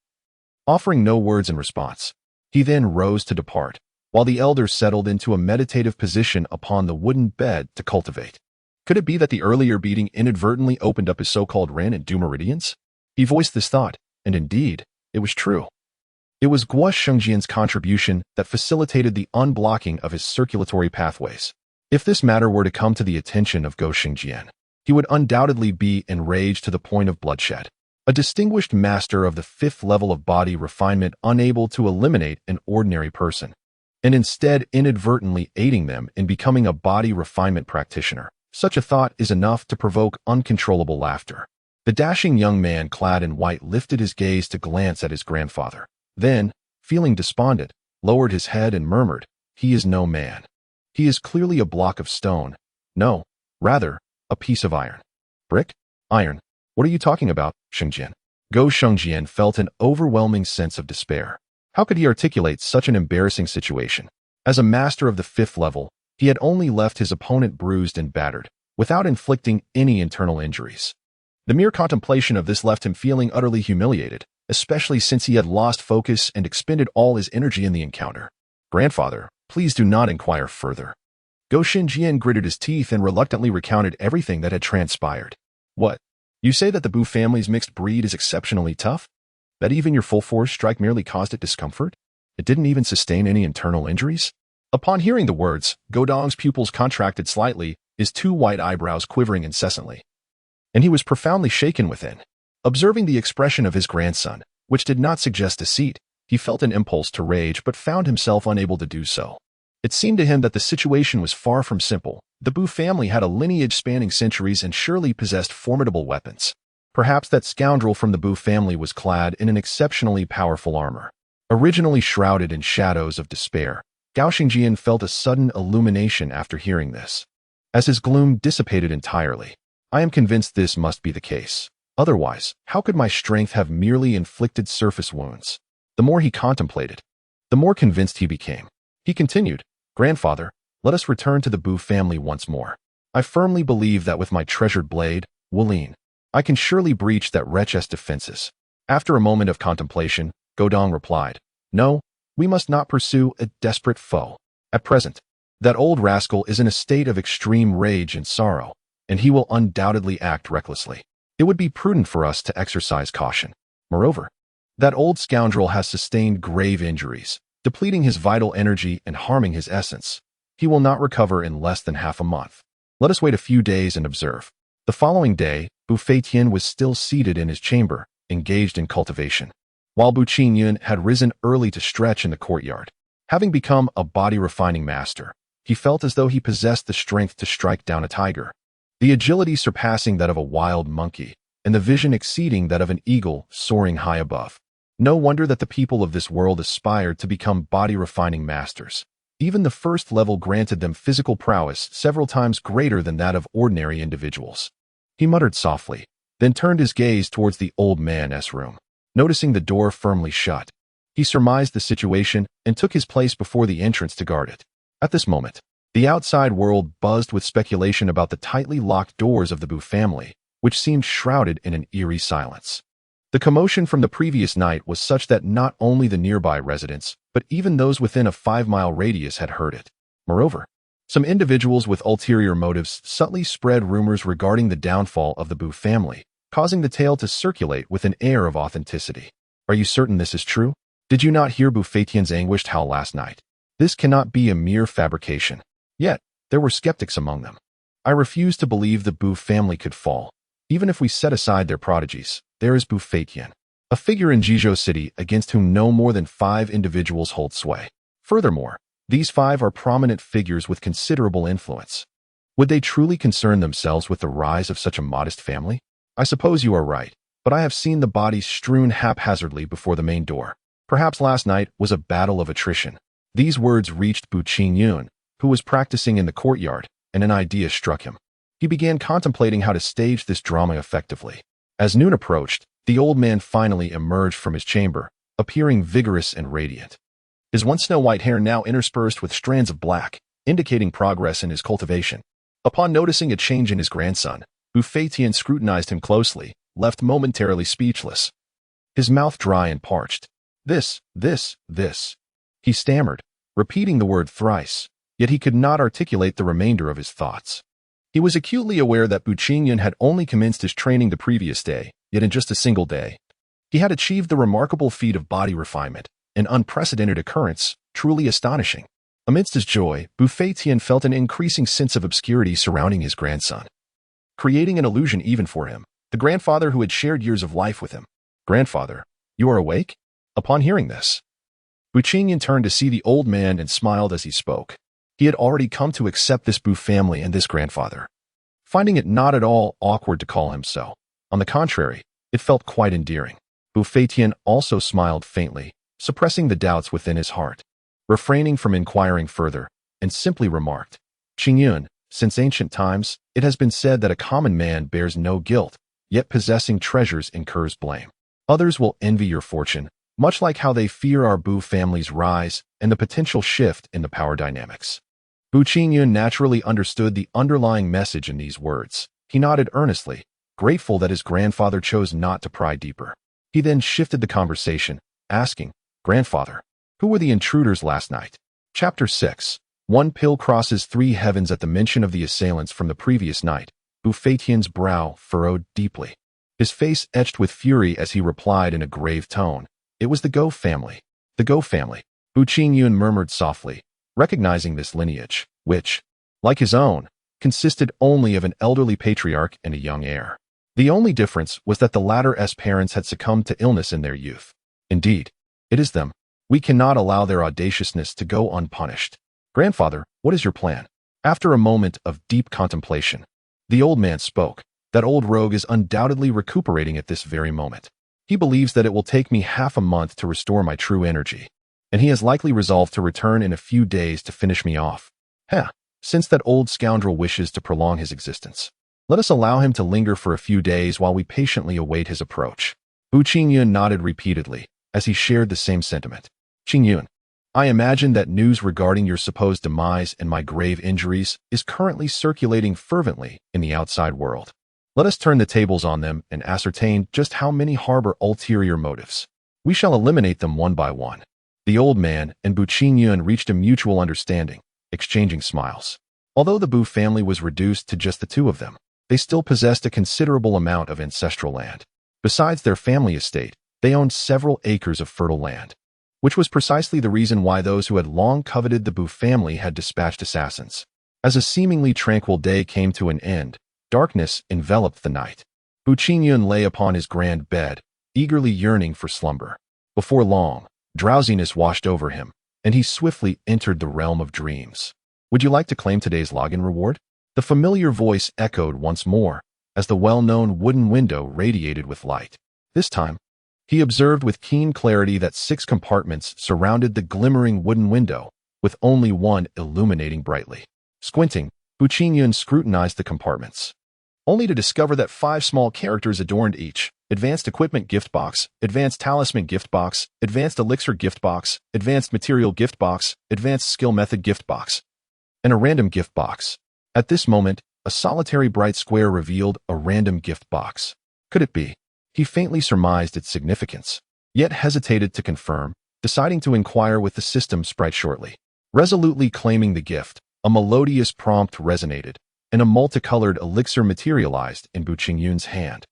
offering no words in response. He then rose to depart, while the elder settled into a meditative position upon the wooden bed to cultivate. Could it be that the earlier beating inadvertently opened up his so-called Ren and Du meridians? He voiced this thought, and indeed, it was true. It was Guo Shengjian's contribution that facilitated the unblocking of his circulatory pathways. If this matter were to come to the attention of Guo Shengjian, he would undoubtedly be enraged to the point of bloodshed. A distinguished master of the 5th level of body refinement unable to eliminate an ordinary person, and instead inadvertently aiding them in becoming a body refinement practitioner. Such a thought is enough to provoke uncontrollable laughter. The dashing young man clad in white lifted his gaze to glance at his grandfather. Then, feeling despondent, lowered his head and murmured, "He is no man. He is clearly a block of stone. No, rather, a piece of iron." "Brick? Iron? What are you talking about, Shengjian?" Guo Shengjian felt an overwhelming sense of despair. How could he articulate such an embarrassing situation? As a master of the 5th level, he had only left his opponent bruised and battered, without inflicting any internal injuries. The mere contemplation of this left him feeling utterly humiliated, especially since he had lost focus and expended all his energy in the encounter. "Grandfather, please do not inquire further." Guo Shengjian gritted his teeth and reluctantly recounted everything that had transpired. "What? You say that the Bu family's mixed breed is exceptionally tough? That even your full force strike merely caused it discomfort? It didn't even sustain any internal injuries?" Upon hearing the words, Godong's pupils contracted slightly, his 2 white eyebrows quivering incessantly. And he was profoundly shaken within. Observing the expression of his grandson, which did not suggest deceit, he felt an impulse to rage but found himself unable to do so. It seemed to him that the situation was far from simple. The Bu family had a lineage spanning centuries and surely possessed formidable weapons. Perhaps that scoundrel from the Bu family was clad in an exceptionally powerful armor. Originally shrouded in shadows of despair, Guo Shengjian felt a sudden illumination after hearing this. As his gloom dissipated entirely, "I am convinced this must be the case. Otherwise, how could my strength have merely inflicted surface wounds?" The more he contemplated, the more convinced he became. He continued, "Grandfather, let us return to the Bu family once more. I firmly believe that with my treasured blade, Wulin, I can surely breach that wretch's defenses." After a moment of contemplation, Godong replied, "No, we must not pursue a desperate foe. At present, that old rascal is in a state of extreme rage and sorrow, and he will undoubtedly act recklessly. It would be prudent for us to exercise caution. Moreover, that old scoundrel has sustained grave injuries, depleting his vital energy and harming his essence. He will not recover in less than half a month. Let us wait a few days and observe." The following day, Bu Feitian was still seated in his chamber, engaged in cultivation, while Bu Qingyun had risen early to stretch in the courtyard. Having become a body-refining master, he felt as though he possessed the strength to strike down a tiger, the agility surpassing that of a wild monkey, and the vision exceeding that of an eagle soaring high above. No wonder that the people of this world aspired to become body-refining masters. Even the 1st level granted them physical prowess several times greater than that of ordinary individuals. He muttered softly, then turned his gaze towards the old man's room. Noticing the door firmly shut, he surmised the situation and took his place before the entrance to guard it. At this moment, the outside world buzzed with speculation about the tightly locked doors of the Bu family, which seemed shrouded in an eerie silence. The commotion from the previous night was such that not only the nearby residents, but even those within a 5-mile radius had heard it. Moreover, some individuals with ulterior motives subtly spread rumors regarding the downfall of the Bu family, causing the tale to circulate with an air of authenticity. "Are you certain this is true? Did you not hear Bu Feitian's anguished howl last night? This cannot be a mere fabrication." Yet, there were skeptics among them. "I refuse to believe the Bu family could fall. Even if we set aside their prodigies, there is Bu Feitian, a figure in Jizhou City against whom no more than 5 individuals hold sway. Furthermore, these 5 are prominent figures with considerable influence. Would they truly concern themselves with the rise of such a modest family? I suppose you are right, but I have seen the bodies strewn haphazardly before the main door. Perhaps last night was a battle of attrition." These words reached Bu Qingyun, who was practicing in the courtyard, and an idea struck him. He began contemplating how to stage this drama effectively. As noon approached, the old man finally emerged from his chamber, appearing vigorous and radiant. His once snow-white hair now interspersed with strands of black, indicating progress in his cultivation. Upon noticing a change in his grandson, Bu Feitian scrutinized him closely, left momentarily speechless. His mouth dry and parched. This. He stammered, repeating the word thrice, yet he could not articulate the remainder of his thoughts. He was acutely aware that Bu Qingyun had only commenced his training the previous day, yet in just a single day, he had achieved the remarkable feat of body refinement, an unprecedented occurrence, truly astonishing. Amidst his joy, Bu Feitian felt an increasing sense of obscurity surrounding his grandson, creating an illusion even for him, the grandfather who had shared years of life with him. "Grandfather, you are awake?" Upon hearing this, Bu Qingyun turned to see the old man and smiled as he spoke. He had already come to accept this Bu family and this grandfather, finding it not at all awkward to call him so. On the contrary, it felt quite endearing. Bu Feitian also smiled faintly, suppressing the doubts within his heart, refraining from inquiring further, and simply remarked, "Qingyun, since ancient times, it has been said that a common man bears no guilt, yet possessing treasures incurs blame. Others will envy your fortune, much like how they fear our Bu family's rise and the potential shift in the power dynamics." Bu Qingyun naturally understood the underlying message in these words. He nodded earnestly, grateful that his grandfather chose not to pry deeper. He then shifted the conversation, asking, "Grandfather, who were the intruders last night?" Chapter 6. One pill crosses three heavens. At the mention of the assailants from the previous night, Bu Feitian's brow furrowed deeply. His face etched with fury as he replied in a grave tone, "It was the Go family." "The Go family," Bu Qingyun murmured softly, recognizing this lineage, which, like his own, consisted only of an elderly patriarch and a young heir. The only difference was that the latter's parents had succumbed to illness in their youth. "Indeed, it is them. We cannot allow their audaciousness to go unpunished. Grandfather, what is your plan?" After a moment of deep contemplation, the old man spoke. "That old rogue is undoubtedly recuperating at this very moment. He believes that it will take me half a month to restore my true energy, and he has likely resolved to return in a few days to finish me off. Since that old scoundrel wishes to prolong his existence, let us allow him to linger for a few days while we patiently await his approach." Bu Qingyun nodded repeatedly, as he shared the same sentiment. "Qingyun, I imagine that news regarding your supposed demise and my grave injuries is currently circulating fervently in the outside world. Let us turn the tables on them and ascertain just how many harbor ulterior motives. We shall eliminate them one by one." The old man and Bu Qingyun reached a mutual understanding, exchanging smiles. Although the Bu family was reduced to just the two of them, they still possessed a considerable amount of ancestral land. Besides their family estate, they owned several acres of fertile land, which was precisely the reason why those who had long coveted the Bu family had dispatched assassins. As a seemingly tranquil day came to an end, darkness enveloped the night. Bu Qingyun lay upon his grand bed, eagerly yearning for slumber. Before long, drowsiness washed over him, and he swiftly entered the realm of dreams. "Would you like to claim today's login reward?" The familiar voice echoed once more, as the well-known wooden window radiated with light. This time, he observed with keen clarity that 6 compartments surrounded the glimmering wooden window, with only one illuminating brightly. Squinting, Bu Qingyun scrutinized the compartments, only to discover that 5 small characters adorned each: Advanced Equipment Gift Box, Advanced Talisman Gift Box, Advanced Elixir Gift Box, Advanced Material Gift Box, Advanced Skill Method Gift Box, and a Random Gift Box. At this moment, a solitary bright square revealed a random gift box. Could it be? He faintly surmised its significance, yet hesitated to confirm, deciding to inquire with the system sprite shortly. Resolutely claiming the gift, a melodious prompt resonated, and a multicolored elixir materialized in Bu Qingyun's hand,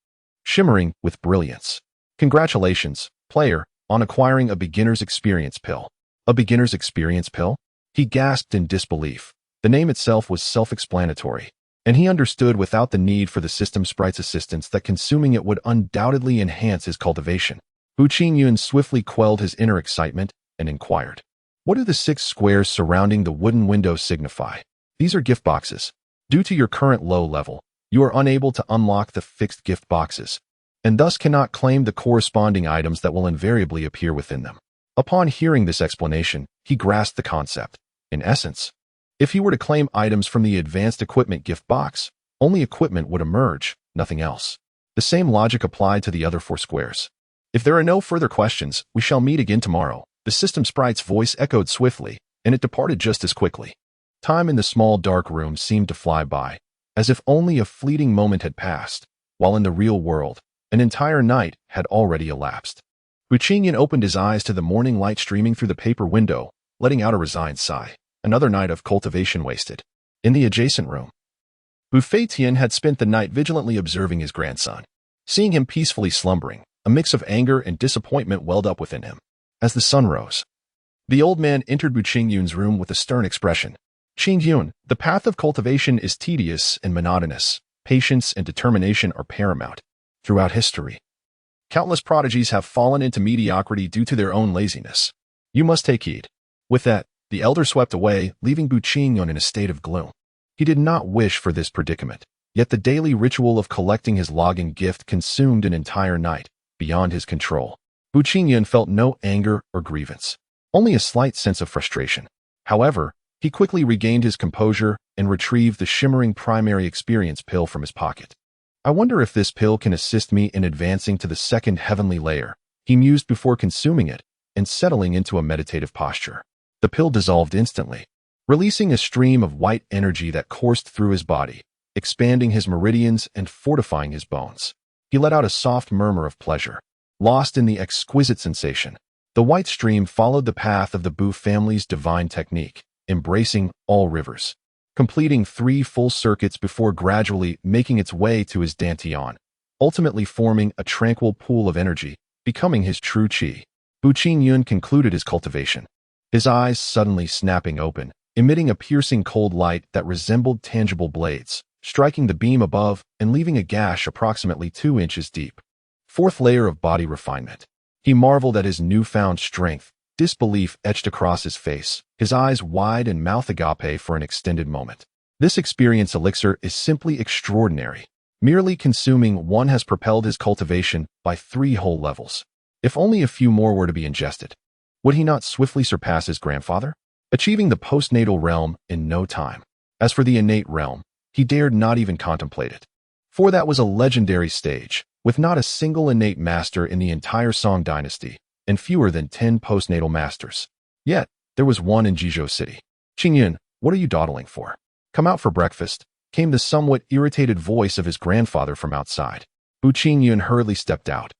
shimmering with brilliance. "Congratulations, player, on acquiring a beginner's experience pill." A beginner's experience pill? He gasped in disbelief. The name itself was self-explanatory, and he understood without the need for the system sprite's assistance that consuming it would undoubtedly enhance his cultivation. Bu Qingyun swiftly quelled his inner excitement and inquired, "What do the 6 squares surrounding the wooden window signify?" "These are gift boxes. Due to your current low level, you are unable to unlock the fixed gift boxes, and thus cannot claim the corresponding items that will invariably appear within them." Upon hearing this explanation, he grasped the concept. In essence, if he were to claim items from the Advanced Equipment Gift Box, only equipment would emerge, nothing else. The same logic applied to the other 4 squares. "If there are no further questions, we shall meet again tomorrow." The system sprite's voice echoed swiftly, and it departed just as quickly. Time in the small dark room seemed to fly by, as if only a fleeting moment had passed, while in the real world, an entire night had already elapsed. Bu Qingyun opened his eyes to the morning light streaming through the paper window, letting out a resigned sigh. Another night of cultivation wasted. In the adjacent room, Buffet Tian had spent the night vigilantly observing his grandson. Seeing him peacefully slumbering, a mix of anger and disappointment welled up within him. As the sun rose, the old man entered Bu Qingyun's room with a stern expression. Qingyun, the path of cultivation is tedious and monotonous. Patience and determination are paramount. Throughout history, countless prodigies have fallen into mediocrity due to their own laziness. You must take heed. With that, the elder swept away, leaving Bu Qingyun in a state of gloom. He did not wish for this predicament, yet the daily ritual of collecting his login gift consumed an entire night, beyond his control. Bu Qingyun felt no anger or grievance, only a slight sense of frustration. However, he quickly regained his composure and retrieved the shimmering primary experience pill from his pocket. I wonder if this pill can assist me in advancing to the second heavenly layer, he mused before consuming it and settling into a meditative posture. The pill dissolved instantly, releasing a stream of white energy that coursed through his body, expanding his meridians and fortifying his bones. He let out a soft murmur of pleasure, lost in the exquisite sensation. The white stream followed the path of the Bu family's divine technique, embracing all rivers, completing 3 full circuits before gradually making its way to his dantian, ultimately forming a tranquil pool of energy, becoming his true qi. Bu Qingyun concluded his cultivation, his eyes suddenly snapping open, emitting a piercing cold light that resembled tangible blades, striking the beam above and leaving a gash approximately 2 inches deep. 4th layer of body refinement. He marveled at his newfound strength, disbelief etched across his face, his eyes wide and mouth agape for an extended moment. This experience elixir is simply extraordinary. Merely consuming one has propelled his cultivation by 3 whole levels. If only a few more were to be ingested, would he not swiftly surpass his grandfather, achieving the postnatal realm in no time? As for the innate realm, he dared not even contemplate it, for that was a legendary stage, with not a single innate master in the entire Song dynasty, and fewer than 10 postnatal masters. Yet, there was one in Jizhou City. Qingyun, what are you dawdling for? Come out for breakfast, came the somewhat irritated voice of his grandfather from outside. Bu Qingyun hurriedly stepped out,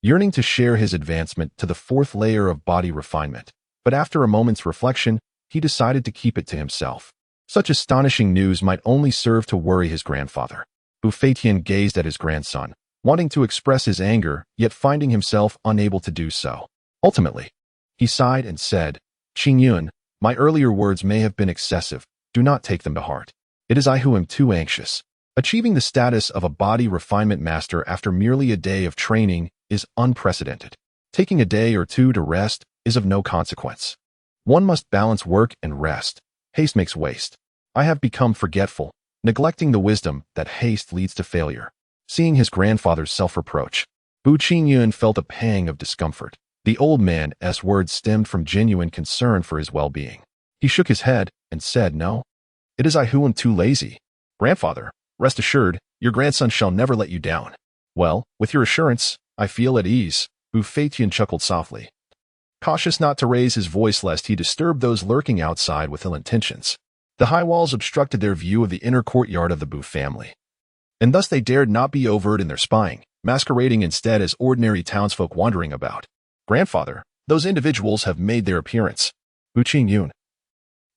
yearning to share his advancement to the 4th layer of body refinement, but after a moment's reflection, he decided to keep it to himself. Such astonishing news might only serve to worry his grandfather. Bu Feitian gazed at his grandson, wanting to express his anger, yet finding himself unable to do so. Ultimately, he sighed and said, Qingyun, my earlier words may have been excessive. Do not take them to heart. It is I who am too anxious. Achieving the status of a body refinement master after merely a day of training is unprecedented. Taking a day or 2 to rest is of no consequence. One must balance work and rest. Haste makes waste. I have become forgetful, neglecting the wisdom that haste leads to failure. Seeing his grandfather's self-reproach, Bu Qingyun felt a pang of discomfort. The old man's words stemmed from genuine concern for his well-being. He shook his head and said, No, it is I who am too lazy. Grandfather, rest assured, your grandson shall never let you down. Well, with your assurance, I feel at ease. Bu Feitian chuckled softly, cautious not to raise his voice lest he disturb those lurking outside with ill intentions. The high walls obstructed their view of the inner courtyard of the Bu family, and thus they dared not be overt in their spying, masquerading instead as ordinary townsfolk wandering about. Grandfather, those individuals have made their appearance. Bu Qingyun,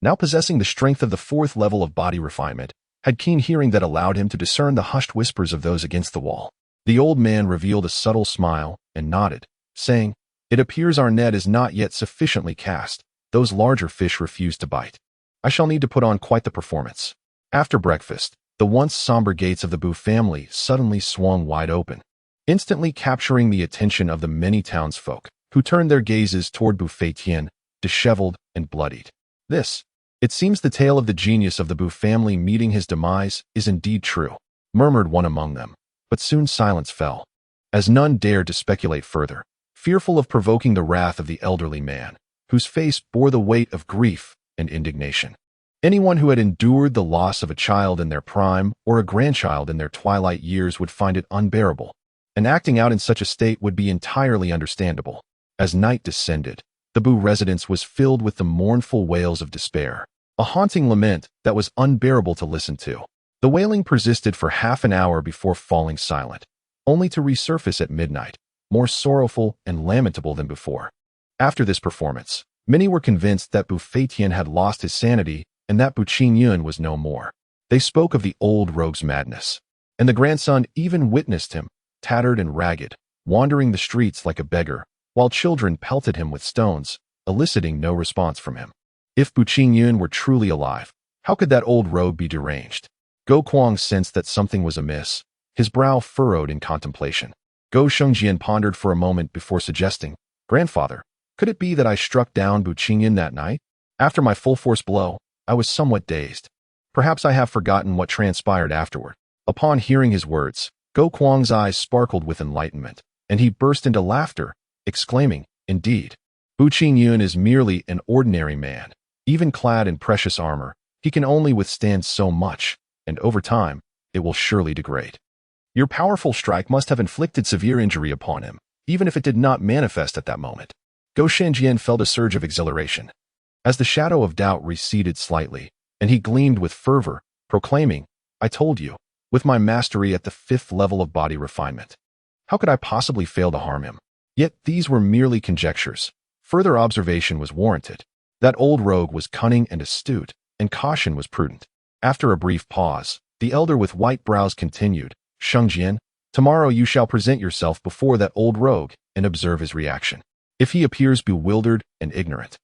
now possessing the strength of the 4th level of body refinement, had keen hearing that allowed him to discern the hushed whispers of those against the wall. The old man revealed a subtle smile and nodded, saying, It appears our net is not yet sufficiently cast. Those larger fish refuse to bite. I shall need to put on quite the performance. After breakfast, the once somber gates of the Bu family suddenly swung wide open, instantly capturing the attention of the many townsfolk, who turned their gazes toward Bu Feitian, disheveled and bloodied. This, it seems the tale of the genius of the Bu family meeting his demise is indeed true, murmured one among them, but soon silence fell, as none dared to speculate further, fearful of provoking the wrath of the elderly man, whose face bore the weight of grief and indignation. Anyone who had endured the loss of a child in their prime or a grandchild in their twilight years would find it unbearable, and acting out in such a state would be entirely understandable. As night descended, the Bu residence was filled with the mournful wails of despair, a haunting lament that was unbearable to listen to. The wailing persisted for half an hour before falling silent, only to resurface at midnight, more sorrowful and lamentable than before. After this performance, many were convinced that Bu Feitian had lost his sanity and that Bu Qingyun was no more. They spoke of the old rogue's madness, and the grandson even witnessed him, tattered and ragged, wandering the streets like a beggar, while children pelted him with stones, eliciting no response from him. If Bu Qingyun were truly alive, how could that old rogue be deranged? Go Kuang sensed that something was amiss, his brow furrowed in contemplation. Go Shengjian pondered for a moment before suggesting, "Grandfather, could it be that I struck down Bu Qingyun that night? After my full-force blow, I was somewhat dazed. Perhaps I have forgotten what transpired afterward." Upon hearing his words, Go Kuang's eyes sparkled with enlightenment, and he burst into laughter, exclaiming, "Indeed, Bu Qingyun is merely an ordinary man. Even clad in precious armor, he can only withstand so much, and over time, it will surely degrade. Your powerful strike must have inflicted severe injury upon him, even if it did not manifest at that moment." Go Shengjian felt a surge of exhilaration, as the shadow of doubt receded slightly, and he gleamed with fervor, proclaiming, "I told you, with my mastery at the 5th level of body refinement, how could I possibly fail to harm him?" Yet these were merely conjectures. Further observation was warranted. That old rogue was cunning and astute, and caution was prudent. After a brief pause, the elder with white brows continued, "Shengjian, tomorrow you shall present yourself before that old rogue and observe his reaction. If he appears bewildered and ignorant,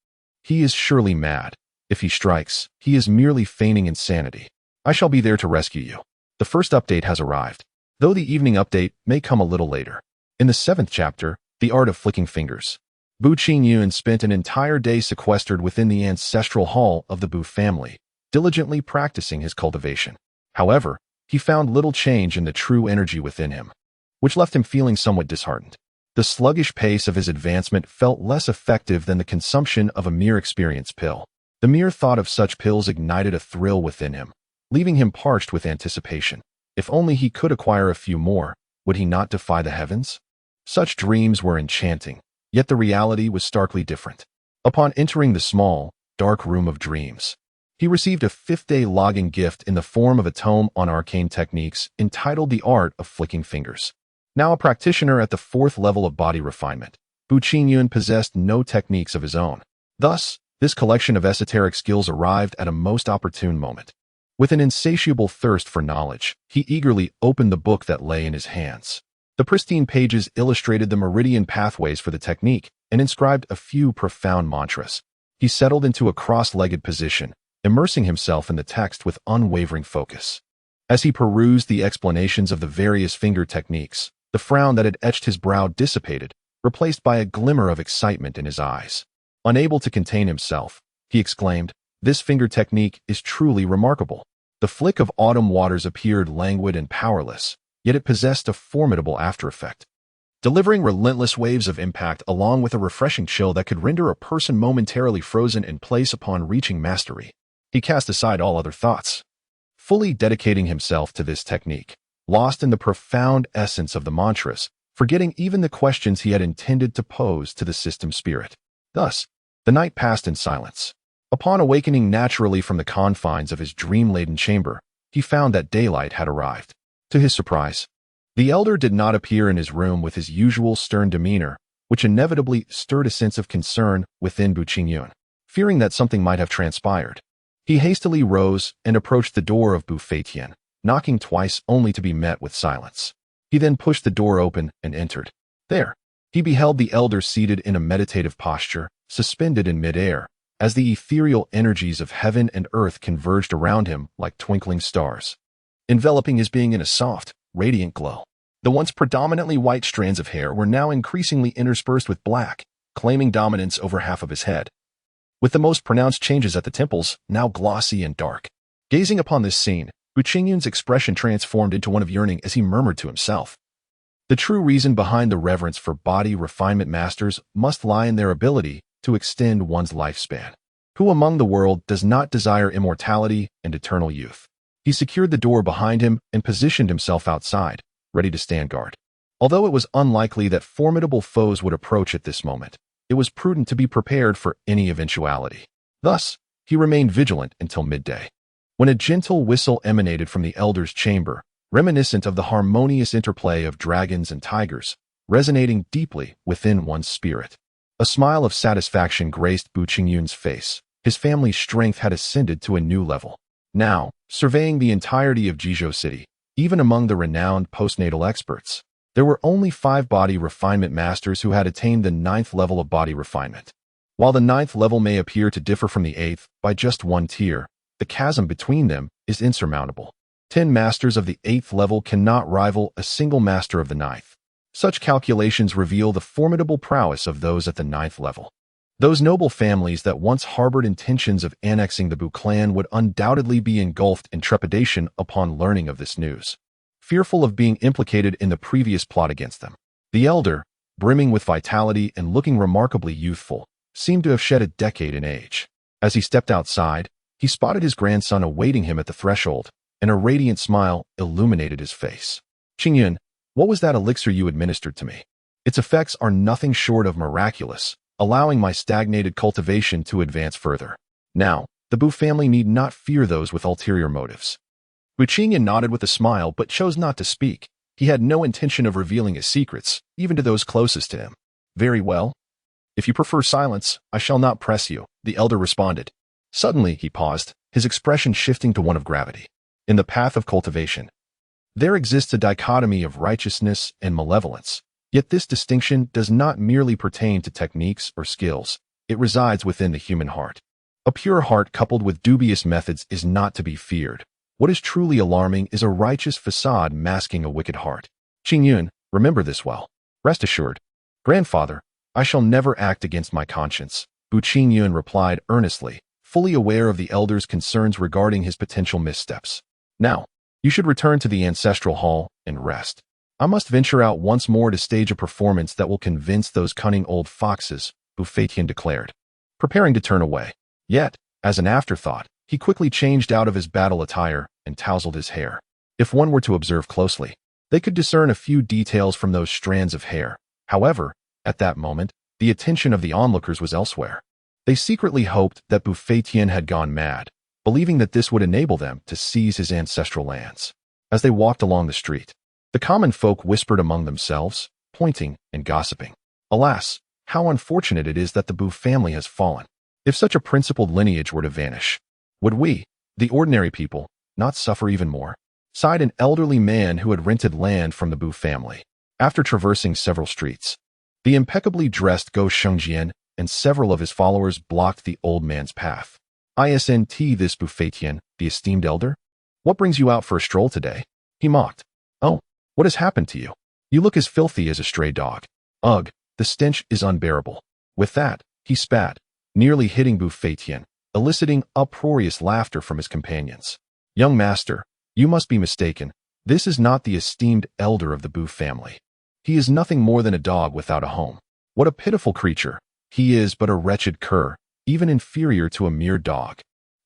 he is surely mad. If he strikes, he is merely feigning insanity. I shall be there to rescue you." The first update has arrived, though the evening update may come a little later. In the 7th chapter, The Art of Flicking Fingers, Bu Qingyun spent an entire day sequestered within the ancestral hall of the Bu family, diligently practicing his cultivation. However, he found little change in the true energy within him, which left him feeling somewhat disheartened. The sluggish pace of his advancement felt less effective than the consumption of a mere experience pill. The mere thought of such pills ignited a thrill within him, leaving him parched with anticipation. If only he could acquire a few more, would he not defy the heavens? Such dreams were enchanting, yet the reality was starkly different. Upon entering the small, dark room of dreams, he received a 5th-day logging gift in the form of a tome on arcane techniques entitled The Art of Flicking Fingers. Now a practitioner at the 4th level of body refinement, Bu Qingyun possessed no techniques of his own. Thus, this collection of esoteric skills arrived at a most opportune moment. With an insatiable thirst for knowledge, he eagerly opened the book that lay in his hands. The pristine pages illustrated the meridian pathways for the technique and inscribed a few profound mantras. He settled into a cross-legged position, immersing himself in the text with unwavering focus. As he perused the explanations of the various finger techniques, the frown that had etched his brow dissipated, replaced by a glimmer of excitement in his eyes. Unable to contain himself, he exclaimed, "This finger technique is truly remarkable." The flick of autumn waters appeared languid and powerless, yet it possessed a formidable after-effect, delivering relentless waves of impact along with a refreshing chill that could render a person momentarily frozen in place upon reaching mastery. He cast aside all other thoughts, fully dedicating himself to this technique, lost in the profound essence of the mantras, forgetting even the questions he had intended to pose to the system spirit. Thus, the night passed in silence. Upon awakening naturally from the confines of his dream-laden chamber, he found that daylight had arrived. To his surprise, the elder did not appear in his room with his usual stern demeanor, which inevitably stirred a sense of concern within Bu Qingyun. Fearing that something might have transpired, he hastily rose and approached the door of Bu Feitian, knocking twice only to be met with silence. He then pushed the door open and entered. There, he beheld the elder seated in a meditative posture, suspended in mid-air, as the ethereal energies of heaven and earth converged around him like twinkling stars, enveloping his being in a soft, radiant glow. The once predominantly white strands of hair were now increasingly interspersed with black, claiming dominance over half of his head, with the most pronounced changes at the temples, now glossy and dark. Gazing upon this scene, Bu Qingyun's expression transformed into one of yearning as he murmured to himself. The true reason behind the reverence for body refinement masters must lie in their ability to extend one's lifespan. Who among the world does not desire immortality and eternal youth? He secured the door behind him and positioned himself outside, ready to stand guard. Although it was unlikely that formidable foes would approach at this moment, it was prudent to be prepared for any eventuality. Thus, he remained vigilant until midday, when a gentle whistle emanated from the elder's chamber, reminiscent of the harmonious interplay of dragons and tigers, resonating deeply within one's spirit. A smile of satisfaction graced Bu Qingyun's face. His family's strength had ascended to a new level. Now, surveying the entirety of Jizhou City, even among the renowned postnatal experts, there were only 5 body refinement masters who had attained the 9th level of body refinement. While the 9th level may appear to differ from the 8th by just 1 tier, the chasm between them is insurmountable. 10 masters of the 8th level cannot rival a single master of the 9th. Such calculations reveal the formidable prowess of those at the 9th level. Those noble families that once harbored intentions of annexing the Bu clan would undoubtedly be engulfed in trepidation upon learning of this news, fearful of being implicated in the previous plot against them. The elder, brimming with vitality and looking remarkably youthful, seemed to have shed a decade in age. As he stepped outside, he spotted his grandson awaiting him at the threshold, and a radiant smile illuminated his face. "Qingyun, what was that elixir you administered to me? Its effects are nothing short of miraculous, allowing my stagnated cultivation to advance further. Now, the Bu family need not fear those with ulterior motives." Bu Qingyun nodded with a smile but chose not to speak. He had no intention of revealing his secrets, even to those closest to him. "Very well. If you prefer silence, I shall not press you," the elder responded. Suddenly, he paused, his expression shifting to one of gravity. "In the path of cultivation, there exists a dichotomy of righteousness and malevolence. Yet this distinction does not merely pertain to techniques or skills. It resides within the human heart. A pure heart coupled with dubious methods is not to be feared. What is truly alarming is a righteous facade masking a wicked heart. Qingyun, remember this well. Rest assured. Grandfather, I shall never act against my conscience," Bu Qingyun replied earnestly, fully aware of the elder's concerns regarding his potential missteps. "Now, you should return to the ancestral hall and rest. I must venture out once more to stage a performance that will convince those cunning old foxes," Bu Feitian declared, preparing to turn away. Yet, as an afterthought, he quickly changed out of his battle attire and tousled his hair. If one were to observe closely, they could discern a few details from those strands of hair. However, at that moment, the attention of the onlookers was elsewhere. They secretly hoped that Bu Feitian had gone mad, believing that this would enable them to seize his ancestral lands. As they walked along the street, the common folk whispered among themselves, pointing and gossiping. "Alas, how unfortunate it is that the Bu family has fallen. If such a principled lineage were to vanish, would we, the ordinary people, not suffer even more?" sighed an elderly man who had rented land from the Bu family. After traversing several streets, the impeccably dressed Go Shengjian and several of his followers blocked the old man's path. "Isn't this Bu Feitian, the esteemed elder? What brings you out for a stroll today?" he mocked. "Oh, what has happened to you? You look as filthy as a stray dog. Ugh, the stench is unbearable." With that, he spat, nearly hitting Bu Feitian, eliciting uproarious laughter from his companions. "Young master, you must be mistaken. This is not the esteemed elder of the Bu family. He is nothing more than a dog without a home. What a pitiful creature. He is but a wretched cur, even inferior to a mere dog."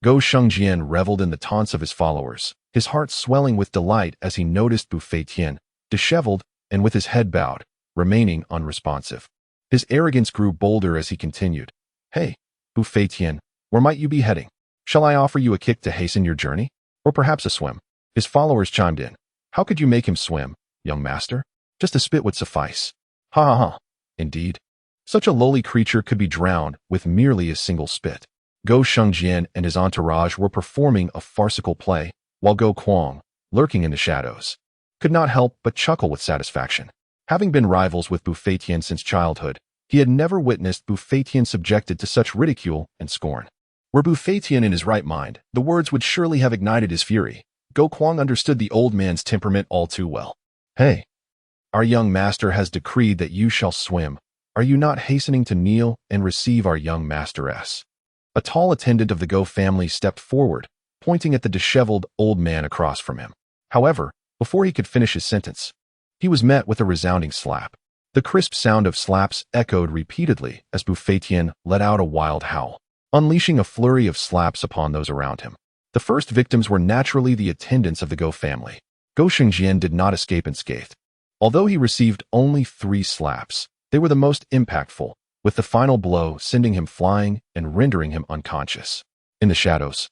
Go Shengjian reveled in the taunts of his followers, his heart swelling with delight as he noticed Bu Feitian, disheveled and with his head bowed, remaining unresponsive. His arrogance grew bolder as he continued. "Hey, Bu Feitian, where might you be heading? Shall I offer you a kick to hasten your journey? Or perhaps a swim?" His followers chimed in. "How could you make him swim, young master? Just a spit would suffice." "Ha ha ha. Indeed. Such a lowly creature could be drowned with merely a single spit." Go Shengjian and his entourage were performing a farcical play, while Go Kuang, lurking in the shadows, could not help but chuckle with satisfaction. Having been rivals with Bu Feitian since childhood, he had never witnessed Bu Feitian subjected to such ridicule and scorn. Were Bu Feitian in his right mind, the words would surely have ignited his fury. Go Kuang understood the old man's temperament all too well. "Hey, our young master has decreed that you shall swim. Are you not hastening to kneel and receive our young masteress?" A tall attendant of the Go family stepped forward, pointing at the disheveled old man across from him. However, before he could finish his sentence, he was met with a resounding slap. The crisp sound of slaps echoed repeatedly as Bu Feitian let out a wild howl, unleashing a flurry of slaps upon those around him. The first victims were naturally the attendants of the Go family. Go Shengjian did not escape unscathed. Although he received only 3 slaps, they were the most impactful, with the final blow sending him flying and rendering him unconscious. In the shadows,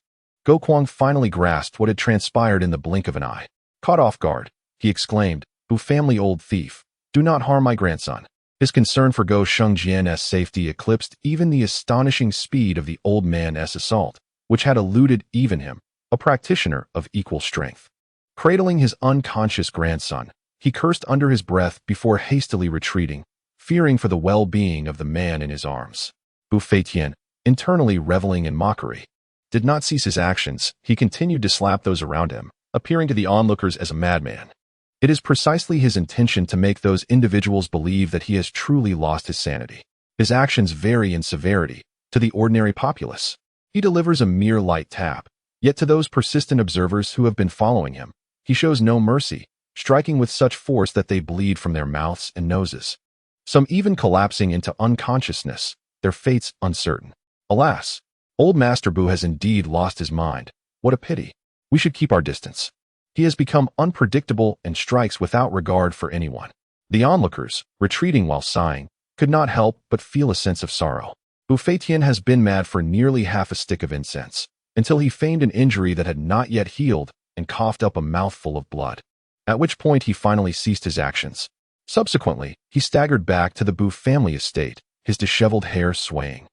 Go Kuang finally grasped what had transpired in the blink of an eye. Caught off guard, he exclaimed, "Bu family old thief, do not harm my grandson." His concern for Go Shengjian's safety eclipsed even the astonishing speed of the old man's assault, which had eluded even him. a practitioner of equal strength. Cradling his unconscious grandson, he cursed under his breath before hastily retreating, fearing for the well-being of the man in his arms. Buffetian, internally reveling in mockery, did not cease his actions. He continued to slap those around him, appearing to the onlookers as a madman. It is precisely his intention to make those individuals believe that he has truly lost his sanity. His actions vary in severity. To the ordinary populace, he delivers a mere light tap, yet to those persistent observers who have been following him, he shows no mercy, striking with such force that they bleed from their mouths and noses, some even collapsing into unconsciousness, their fates uncertain. Alas, old Master Bu has indeed lost his mind. What a pity. We should keep our distance. He has become unpredictable and strikes without regard for anyone. The onlookers, retreating while sighing, could not help but feel a sense of sorrow. Buffetian has been mad for nearly half a stick of incense, until he feigned an injury that had not yet healed and coughed up a mouthful of blood, at which point he finally ceased his actions. Subsequently, he staggered back to the Bu family estate, his disheveled hair swaying.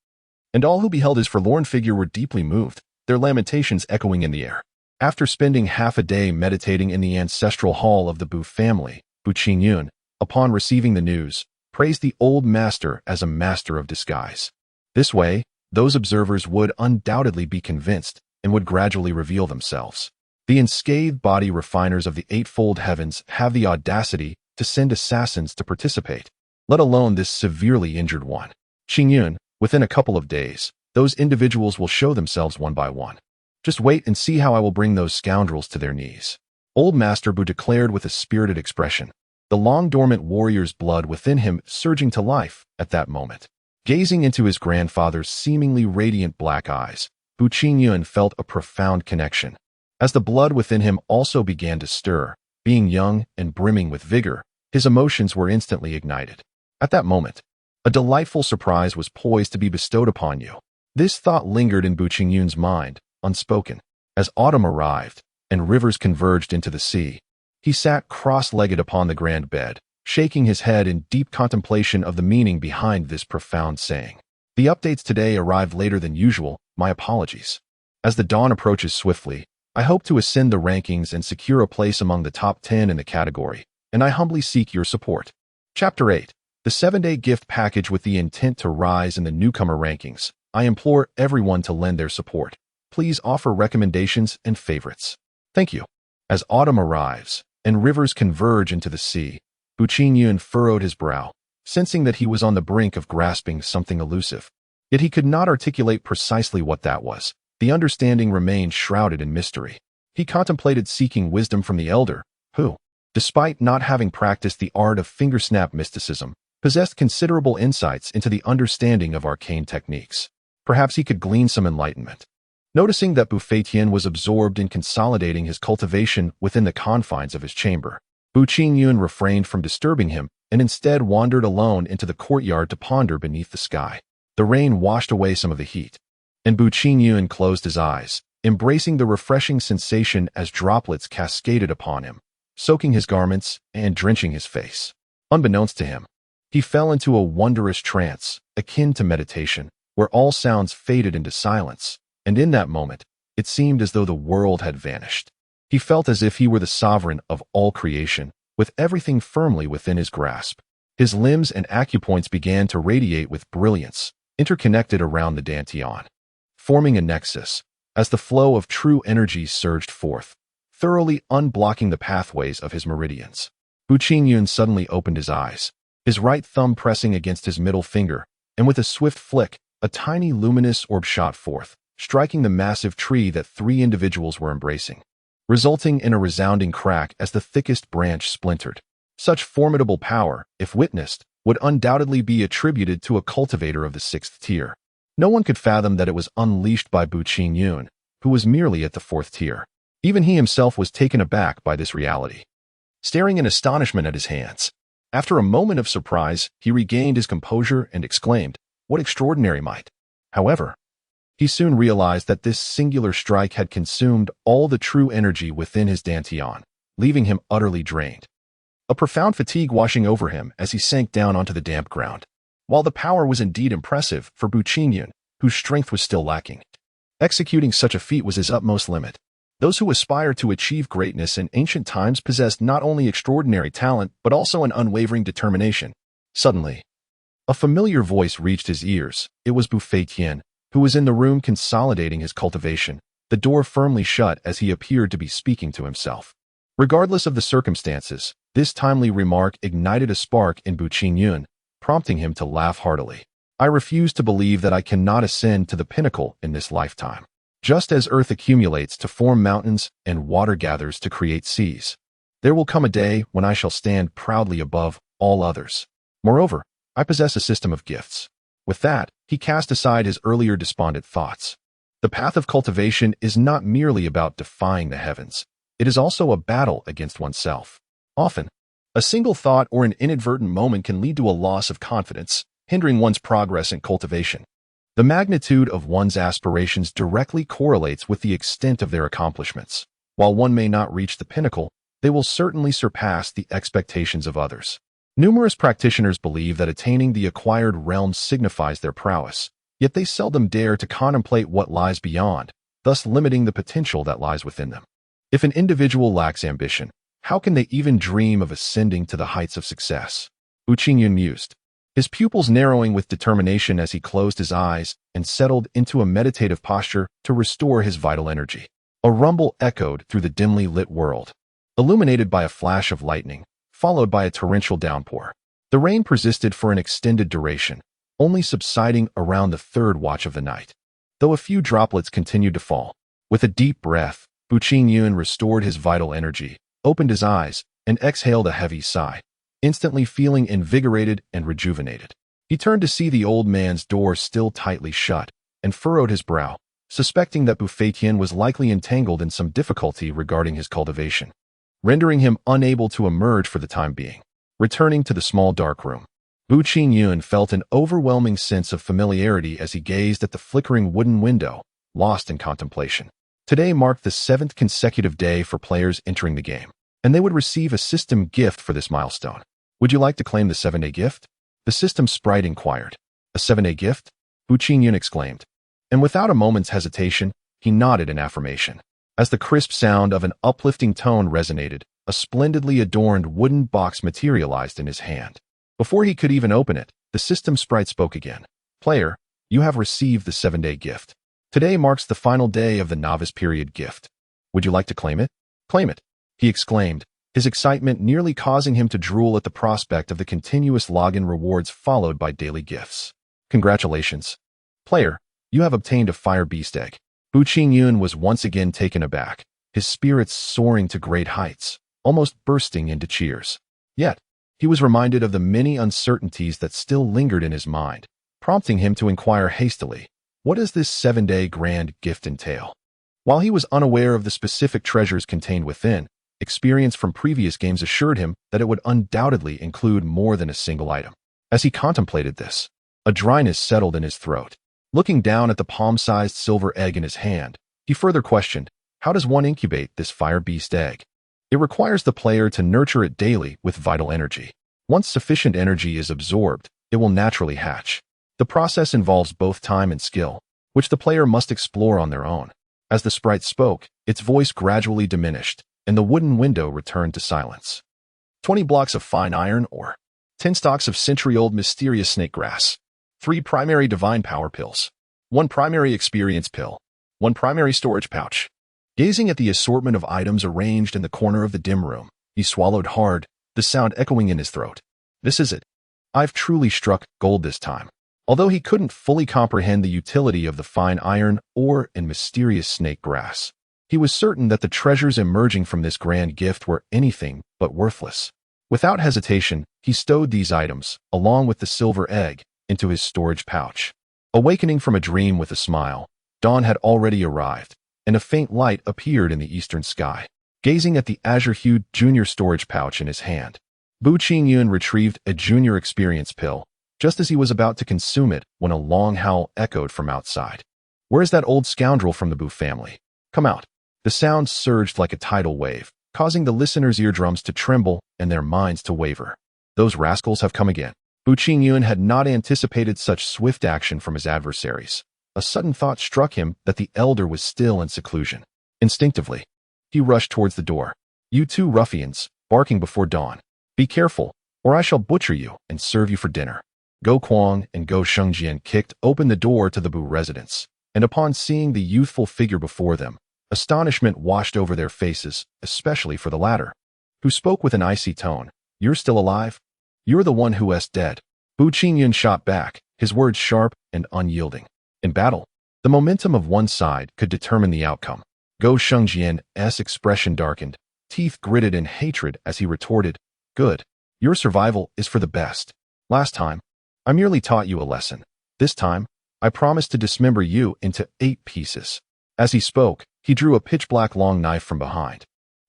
And all who beheld his forlorn figure were deeply moved, their lamentations echoing in the air. After spending half a day meditating in the ancestral hall of the Bu family, Bu Qingyun, upon receiving the news, praised the old master as a master of disguise. This way, those observers would undoubtedly be convinced and would gradually reveal themselves. The unscathed body refiners of the eightfold heavens have the audacity to send assassins to participate, let alone this severely injured one. Qingyun, within a couple of days, those individuals will show themselves one by one. Just wait and see how I will bring those scoundrels to their knees. Old Master Bu declared with a spirited expression, the long-dormant warrior's blood within him surging to life at that moment. Gazing into his grandfather's seemingly radiant black eyes, Bu Qingyun felt a profound connection. As the blood within him also began to stir, being young and brimming with vigor, his emotions were instantly ignited. At that moment, a delightful surprise was poised to be bestowed upon you. This thought lingered in Bu Qingyun's mind, unspoken. As autumn arrived, and rivers converged into the sea, he sat cross-legged upon the grand bed, shaking his head in deep contemplation of the meaning behind this profound saying. The updates today arrived later than usual, my apologies. As the dawn approaches swiftly, I hope to ascend the rankings and secure a place among the top 10 in the category, and I humbly seek your support. Chapter 8. The 7-day gift package with the intent to rise in the newcomer rankings. I implore everyone to lend their support. Please offer recommendations and favorites. Thank you. As autumn arrives, and rivers converge into the sea, Bu Qingyun furrowed his brow, sensing that he was on the brink of grasping something elusive. Yet he could not articulate precisely what that was. The understanding remained shrouded in mystery. He contemplated seeking wisdom from the elder, who, despite not having practiced the art of fingersnap mysticism, possessed considerable insights into the understanding of arcane techniques. Perhaps he could glean some enlightenment. Noticing that Buffetian was absorbed in consolidating his cultivation within the confines of his chamber, Bu Qingyun refrained from disturbing him and instead wandered alone into the courtyard to ponder beneath the sky. The rain washed away some of the heat, and Bu Qingyun closed his eyes, embracing the refreshing sensation as droplets cascaded upon him, soaking his garments and drenching his face. Unbeknownst to him, he fell into a wondrous trance, akin to meditation, where all sounds faded into silence, and in that moment, it seemed as though the world had vanished. He felt as if he were the sovereign of all creation, with everything firmly within his grasp. His limbs and acupoints began to radiate with brilliance, interconnected around the dantian, forming a nexus, as the flow of true energy surged forth, thoroughly unblocking the pathways of his meridians. Bu Qingyun suddenly opened his eyes, his right thumb pressing against his middle finger, and with a swift flick, a tiny luminous orb shot forth, striking the massive tree that 3 individuals were embracing, resulting in a resounding crack as the thickest branch splintered. Such formidable power, if witnessed, would undoubtedly be attributed to a cultivator of the 6th tier. No one could fathom that it was unleashed by Bu Qingyun, who was merely at the 4th tier. Even he himself was taken aback by this reality. Staring in astonishment at his hands, after a moment of surprise, he regained his composure and exclaimed, "What extraordinary might!" However, he soon realized that this singular strike had consumed all the true energy within his dantian, leaving him utterly drained. A profound fatigue washing over him as he sank down onto the damp ground. While the power was indeed impressive for Bu Qingyun, whose strength was still lacking, executing such a feat was his utmost limit. Those who aspire to achieve greatness in ancient times possessed not only extraordinary talent, but also an unwavering determination. Suddenly, a familiar voice reached his ears. It was Buffet Tian, who was in the room consolidating his cultivation, the door firmly shut as he appeared to be speaking to himself. Regardless of the circumstances, this timely remark ignited a spark in Bu Qingyun, prompting him to laugh heartily. I refuse to believe that I cannot ascend to the pinnacle in this lifetime. Just as earth accumulates to form mountains and water gathers to create seas, there will come a day when I shall stand proudly above all others. Moreover, I possess a system of gifts. With that, he cast aside his earlier despondent thoughts. The path of cultivation is not merely about defying the heavens. It is also a battle against oneself. Often, a single thought or an inadvertent moment can lead to a loss of confidence, hindering one's progress in cultivation. The magnitude of one's aspirations directly correlates with the extent of their accomplishments. While one may not reach the pinnacle, they will certainly surpass the expectations of others. Numerous practitioners believe that attaining the acquired realm signifies their prowess, yet they seldom dare to contemplate what lies beyond, thus limiting the potential that lies within them. If an individual lacks ambition, how can they even dream of ascending to the heights of success? Bu Qingyun mused, his pupils narrowing with determination as he closed his eyes and settled into a meditative posture to restore his vital energy. A rumble echoed through the dimly lit world, illuminated by a flash of lightning, followed by a torrential downpour. The rain persisted for an extended duration, only subsiding around the third watch of the night, though a few droplets continued to fall. With a deep breath, Bu Qingyun restored his vital energy, opened his eyes, and exhaled a heavy sigh, instantly feeling invigorated and rejuvenated. He turned to see the old man's door still tightly shut, and furrowed his brow, suspecting that Buffet Tian was likely entangled in some difficulty regarding his cultivation, rendering him unable to emerge for the time being. Returning to the small dark room, Bu Qingyun felt an overwhelming sense of familiarity as he gazed at the flickering wooden window, lost in contemplation. Today marked the 7th consecutive day for players entering the game, and they would receive a system gift for this milestone. Would you like to claim the 7-day gift? The system sprite inquired. A 7-day gift? Bu Qingyun exclaimed, and without a moment's hesitation, he nodded in affirmation. As the crisp sound of an uplifting tone resonated, a splendidly adorned wooden box materialized in his hand. Before he could even open it, the system sprite spoke again. Player, you have received the 7-day gift. Today marks the final day of the novice period gift. Would you like to claim it? Claim it, he exclaimed, his excitement nearly causing him to drool at the prospect of the continuous login rewards followed by daily gifts. Congratulations. Player, you have obtained a fire beast egg. Bu Qingyun was once again taken aback, his spirits soaring to great heights, almost bursting into cheers. Yet, he was reminded of the many uncertainties that still lingered in his mind, prompting him to inquire hastily, what does this 7-day grand gift entail? While he was unaware of the specific treasures contained within, experience from previous games assured him that it would undoubtedly include more than a single item. As he contemplated this, a dryness settled in his throat. Looking down at the palm-sized silver egg in his hand, he further questioned, how does one incubate this fire beast egg? It requires the player to nurture it daily with vital energy. Once sufficient energy is absorbed, it will naturally hatch. The process involves both time and skill, which the player must explore on their own. As the sprite spoke, its voice gradually diminished, and the wooden window returned to silence. 20 blocks of fine iron ore, 10 stalks of century-old mysterious snake grass, 3 primary divine power pills, 1 primary experience pill, 1 primary storage pouch. Gazing at the assortment of items arranged in the corner of the dim room, he swallowed hard, the sound echoing in his throat. This is it. I've truly struck gold this time. Although he couldn't fully comprehend the utility of the fine iron ore and mysterious snake grass, he was certain that the treasures emerging from this grand gift were anything but worthless. Without hesitation, he stowed these items, along with the silver egg, into his storage pouch. Awakening from a dream with a smile, dawn had already arrived, and a faint light appeared in the eastern sky. Gazing at the azure-hued junior storage pouch in his hand, Bu Qingyun retrieved a junior experience pill, just as he was about to consume it when a long howl echoed from outside. Where's that old scoundrel from the Bu family? Come out. The sound surged like a tidal wave, causing the listeners' eardrums to tremble and their minds to waver. Those rascals have come again. Bu Qingyun had not anticipated such swift action from his adversaries. A sudden thought struck him that the elder was still in seclusion. Instinctively, He rushed towards the door. "You two ruffians, barking before dawn. Be careful, or I shall butcher you and serve you for dinner." Go Kuang and Go Shengjian kicked open the door to the Bu residence, and upon seeing the youthful figure before them, astonishment washed over their faces, especially for the latter, who spoke with an icy tone. "You're still alive? You're the one who is dead." Bu Qingyun shot back, his words sharp and unyielding. In battle, the momentum of one side could determine the outcome. Go Shengjian's expression darkened, teeth gritted in hatred as he retorted, "Good. Your survival is for the best. Last time, I merely taught you a lesson. This time, I promise to dismember you into 8 pieces." As he spoke, he drew a pitch-black long knife from behind,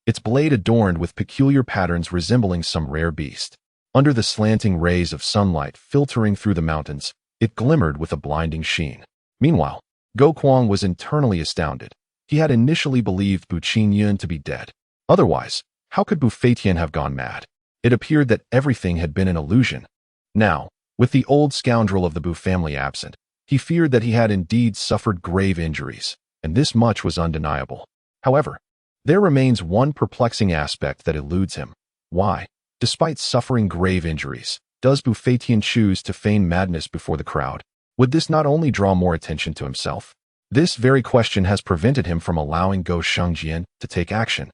its blade adorned with peculiar patterns resembling some rare beast. Under the slanting rays of sunlight filtering through the mountains, it glimmered with a blinding sheen. Meanwhile, Go Kuang was internally astounded. He had initially believed Bu Qingyun to be dead. Otherwise, how could Bu Feitian have gone mad? It appeared that everything had been an illusion. Now, with the old scoundrel of the Bu family absent, he feared that he had indeed suffered grave injuries, and this much was undeniable. However, there remains one perplexing aspect that eludes him. Why, despite suffering grave injuries, does Bu Feitian choose to feign madness before the crowd? Would this not only draw more attention to himself? This very question has prevented him from allowing Go Shengjian to take action,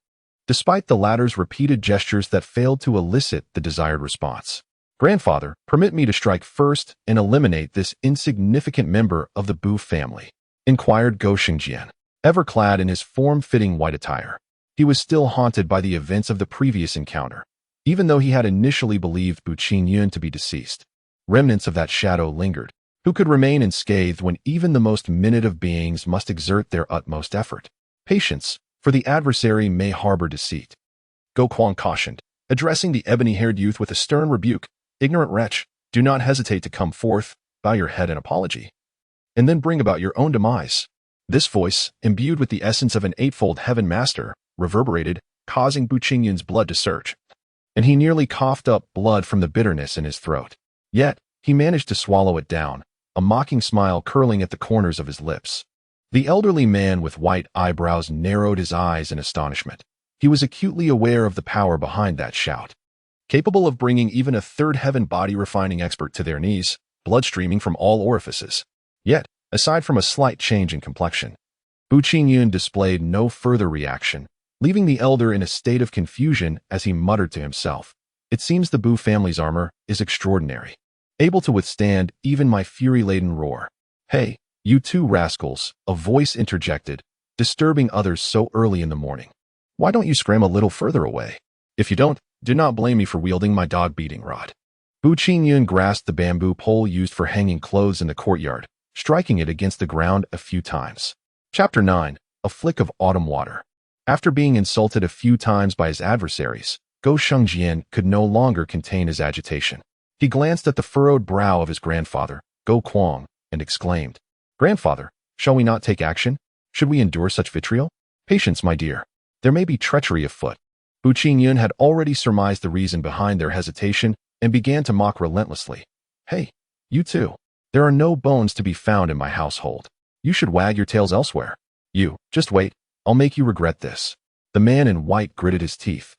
despite the latter's repeated gestures that failed to elicit the desired response. "Grandfather, permit me to strike first and eliminate this insignificant member of the Bu family," inquired Go Shengjian, ever clad in his form-fitting white attire. He was still haunted by the events of the previous encounter, even though he had initially believed Bu Qingyun to be deceased. Remnants of that shadow lingered. Who could remain unscathed when even the most minute of beings must exert their utmost effort? Patience, for the adversary may harbor deceit. Go Kuang cautioned, addressing the ebony-haired youth with a stern rebuke. "Ignorant wretch, do not hesitate to come forth, bow your head in apology, and then bring about your own demise." This voice, imbued with the essence of an eightfold heaven master, reverberated, causing Bu Qingyun's blood to surge, and he nearly coughed up blood from the bitterness in his throat. Yet, he managed to swallow it down, a mocking smile curling at the corners of his lips. The elderly man with white eyebrows narrowed his eyes in astonishment. He was acutely aware of the power behind that shout, capable of bringing even a third heaven body-refining expert to their knees, blood streaming from all orifices. Yet, aside from a slight change in complexion, Bu Qingyun displayed no further reaction, leaving the elder in a state of confusion as he muttered to himself, "It seems the Bu family's armor is extraordinary, able to withstand even my fury-laden roar." "Hey, you two rascals," a voice interjected, disturbing others so early in the morning. "Why don't you scram a little further away? If you don't, do not blame me for wielding my dog-beating rod." Bu Qingyun grasped the bamboo pole used for hanging clothes in the courtyard, striking it against the ground a few times. Chapter 9. A Flick of Autumn Water. After being insulted a few times by his adversaries, Go Shengjian could no longer contain his agitation. He glanced at the furrowed brow of his grandfather, Go Kuang, and exclaimed, "Grandfather, shall we not take action? Should we endure such vitriol? Patience, my dear. There may be treachery afoot." Bu Qingyun had already surmised the reason behind their hesitation and began to mock relentlessly. "Hey, you two. There are no bones to be found in my household. You should wag your tails elsewhere. You, just wait. I'll make you regret this." The man in white gritted his teeth,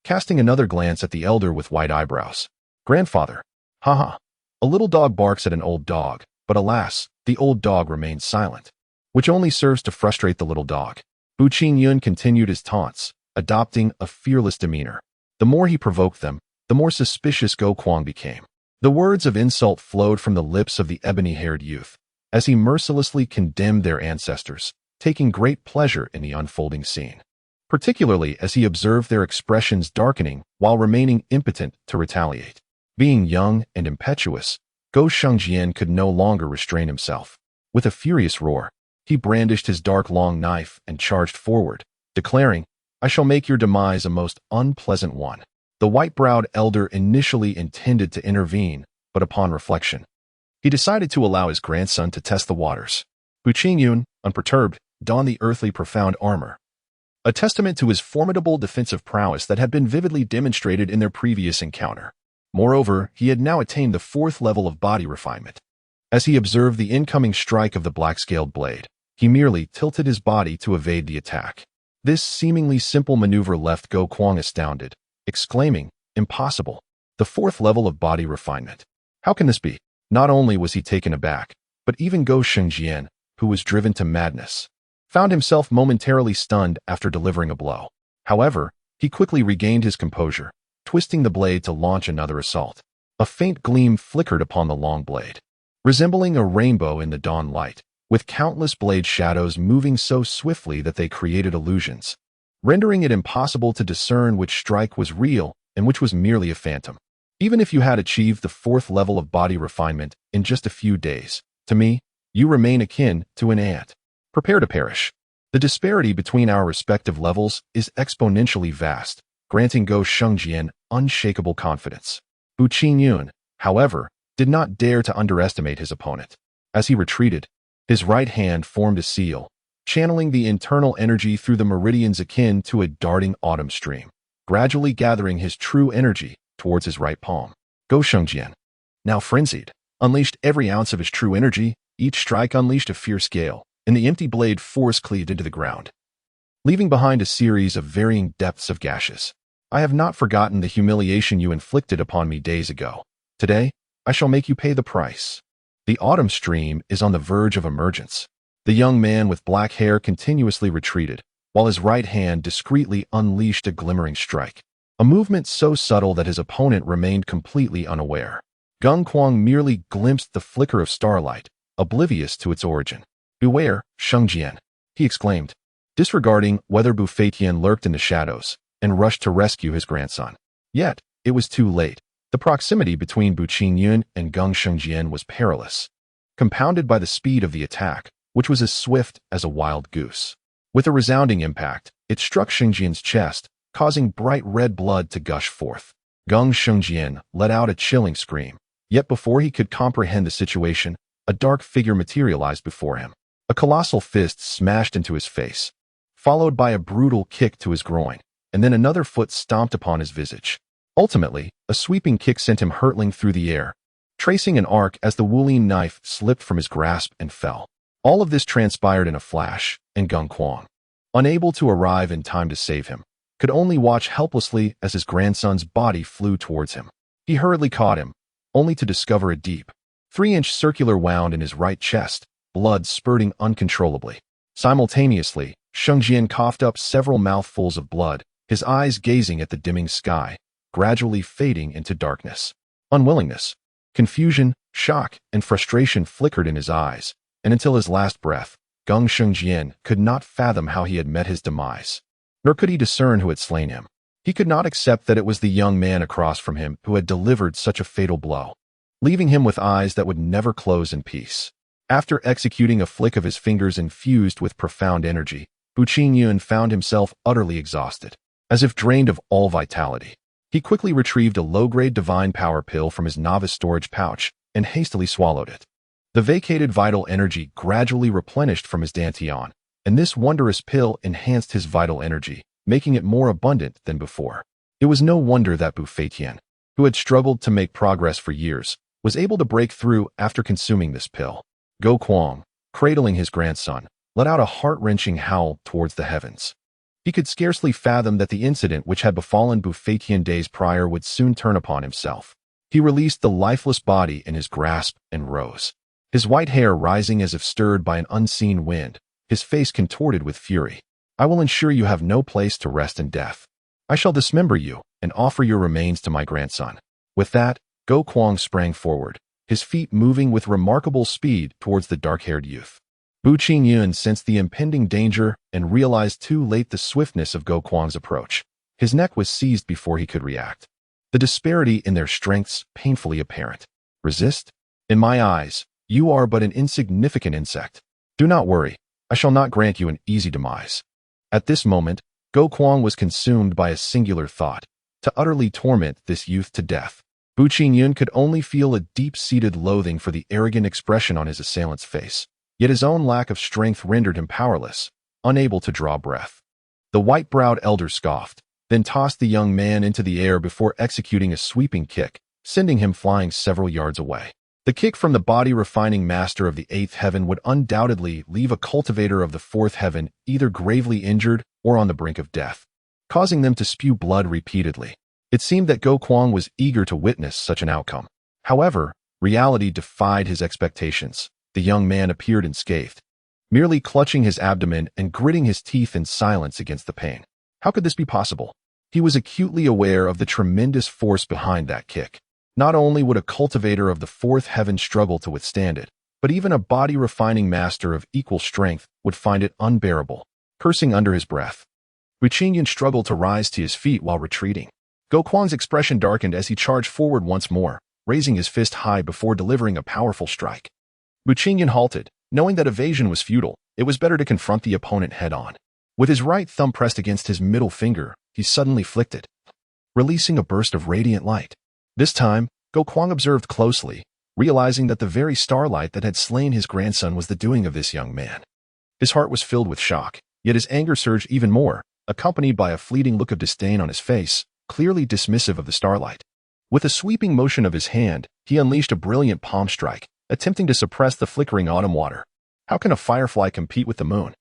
casting another glance at the elder with white eyebrows. "Grandfather. Haha. A little dog barks at an old dog, but alas, the old dog remains silent, which only serves to frustrate the little dog." Bu Qingyun continued his taunts, adopting a fearless demeanor. The more he provoked them, the more suspicious Go Kuang became. The words of insult flowed from the lips of the ebony-haired youth, as he mercilessly condemned their ancestors, taking great pleasure in the unfolding scene, particularly as he observed their expressions darkening while remaining impotent to retaliate. Being young and impetuous, Go Shengjian could no longer restrain himself. With a furious roar, he brandished his dark long knife and charged forward, declaring, "I shall make your demise a most unpleasant one." The white-browed elder initially intended to intervene, but upon reflection, he decided to allow his grandson to test the waters. Bu Qingyun, unperturbed, donned the earthly profound armor, a testament to his formidable defensive prowess that had been vividly demonstrated in their previous encounter. Moreover, he had now attained the 4th level of body refinement. As he observed the incoming strike of the black-scaled blade, he merely tilted his body to evade the attack. This seemingly simple maneuver left Go Kwang astounded, exclaiming, "Impossible! The fourth level of body refinement. How can this be?" Not only was he taken aback, but even Go Shengjian, who was driven to madness, found himself momentarily stunned after delivering a blow. However, he quickly regained his composure, twisting the blade to launch another assault. A faint gleam flickered upon the long blade, resembling a rainbow in the dawn light, with countless blade shadows moving so swiftly that they created illusions, rendering it impossible to discern which strike was real and which was merely a phantom. Even if you had achieved the fourth level of body refinement in just a few days, to me, you remain akin to an ant. Prepare to perish. The disparity between our respective levels is exponentially vast, granting Go Shengjian unshakable confidence. Bu Qingyun, however, did not dare to underestimate his opponent. As he retreated, his right hand formed a seal, channeling the internal energy through the meridians akin to a darting autumn stream, gradually gathering his true energy towards his right palm. Go Shengjian, now frenzied, unleashed every ounce of his true energy. Each strike unleashed a fierce gale, and the empty blade force cleaved into the ground, leaving behind a series of varying depths of gashes. I have not forgotten the humiliation you inflicted upon me days ago. Today, I shall make you pay the price. The autumn stream is on the verge of emergence. The young man with black hair continuously retreated, while his right hand discreetly unleashed a glimmering strike, a movement so subtle that his opponent remained completely unaware. Gung Kwang merely glimpsed the flicker of starlight, oblivious to its origin. "Beware, Shengjian," he exclaimed, disregarding whether Bu Feitian lurked in the shadows, and rushed to rescue his grandson. Yet, it was too late. The proximity between Bu Qingyun and Gung Shengjian was perilous, compounded by the speed of the attack, which was as swift as a wild goose. With a resounding impact, it struck Shengjian's chest, causing bright red blood to gush forth. Gung Shengjian let out a chilling scream, yet before he could comprehend the situation, a dark figure materialized before him. A colossal fist smashed into his face, followed by a brutal kick to his groin, and then another foot stomped upon his visage. Ultimately, a sweeping kick sent him hurtling through the air, tracing an arc as the Wulin knife slipped from his grasp and fell. All of this transpired in a flash, and Gung Kwang, unable to arrive in time to save him, could only watch helplessly as his grandson's body flew towards him. He hurriedly caught him, only to discover a deep, 3-inch circular wound in his right chest, blood spurting uncontrollably. Simultaneously, Shengjian coughed up several mouthfuls of blood, his eyes gazing at the dimming sky, gradually fading into darkness. Unwillingness, confusion, shock, and frustration flickered in his eyes, and until his last breath, Gung Shengjian could not fathom how he had met his demise. Nor could he discern who had slain him. He could not accept that it was the young man across from him who had delivered such a fatal blow, leaving him with eyes that would never close in peace. After executing a flick of his fingers infused with profound energy, Bu Qingyun found himself utterly exhausted, as if drained of all vitality. He quickly retrieved a low-grade divine power pill from his novice storage pouch and hastily swallowed it. The vacated vital energy gradually replenished from his dantian, and this wondrous pill enhanced his vital energy, making it more abundant than before. It was no wonder that Bu Feitian, who had struggled to make progress for years, was able to break through after consuming this pill. Go Kwang, cradling his grandson, let out a heart-wrenching howl towards the heavens. He could scarcely fathom that the incident which had befallen Bu Feitian days prior would soon turn upon himself. He released the lifeless body in his grasp and rose, his white hair rising as if stirred by an unseen wind, his face contorted with fury. "I will ensure you have no place to rest in death. I shall dismember you and offer your remains to my grandson." With that, Go Kwang sprang forward, his feet moving with remarkable speed towards the dark-haired youth. Bu Qingyun sensed the impending danger and realized too late the swiftness of Go Kwang's approach. His neck was seized before he could react, the disparity in their strengths painfully apparent. "Resist? In my eyes, you are but an insignificant insect. Do not worry, I shall not grant you an easy demise." At this moment, Go Kwang was consumed by a singular thought: to utterly torment this youth to death. Bu Qingyun could only feel a deep-seated loathing for the arrogant expression on his assailant's face, yet his own lack of strength rendered him powerless, unable to draw breath. The white-browed elder scoffed, then tossed the young man into the air before executing a sweeping kick, sending him flying several yards away. The kick from the body-refining master of the 8th heaven would undoubtedly leave a cultivator of the 4th heaven either gravely injured or on the brink of death, causing them to spew blood repeatedly. It seemed that Go Kwang was eager to witness such an outcome. However, reality defied his expectations. The young man appeared unscathed, merely clutching his abdomen and gritting his teeth in silence against the pain. How could this be possible? He was acutely aware of the tremendous force behind that kick. Not only would a cultivator of the fourth heaven struggle to withstand it, but even a body-refining master of equal strength would find it unbearable. Cursing under his breath, Buqingyan struggled to rise to his feet while retreating. Go Kwang's expression darkened as he charged forward once more, raising his fist high before delivering a powerful strike. Buqingyan halted. Knowing that evasion was futile, it was better to confront the opponent head-on. With his right thumb pressed against his middle finger, he suddenly flicked it, releasing a burst of radiant light. This time, Go Kwang observed closely, realizing that the very starlight that had slain his grandson was the doing of this young man. His heart was filled with shock, yet his anger surged even more, accompanied by a fleeting look of disdain on his face, clearly dismissive of the starlight. With a sweeping motion of his hand, he unleashed a brilliant palm strike, attempting to suppress the flickering autumn water. How can a firefly compete with the moon?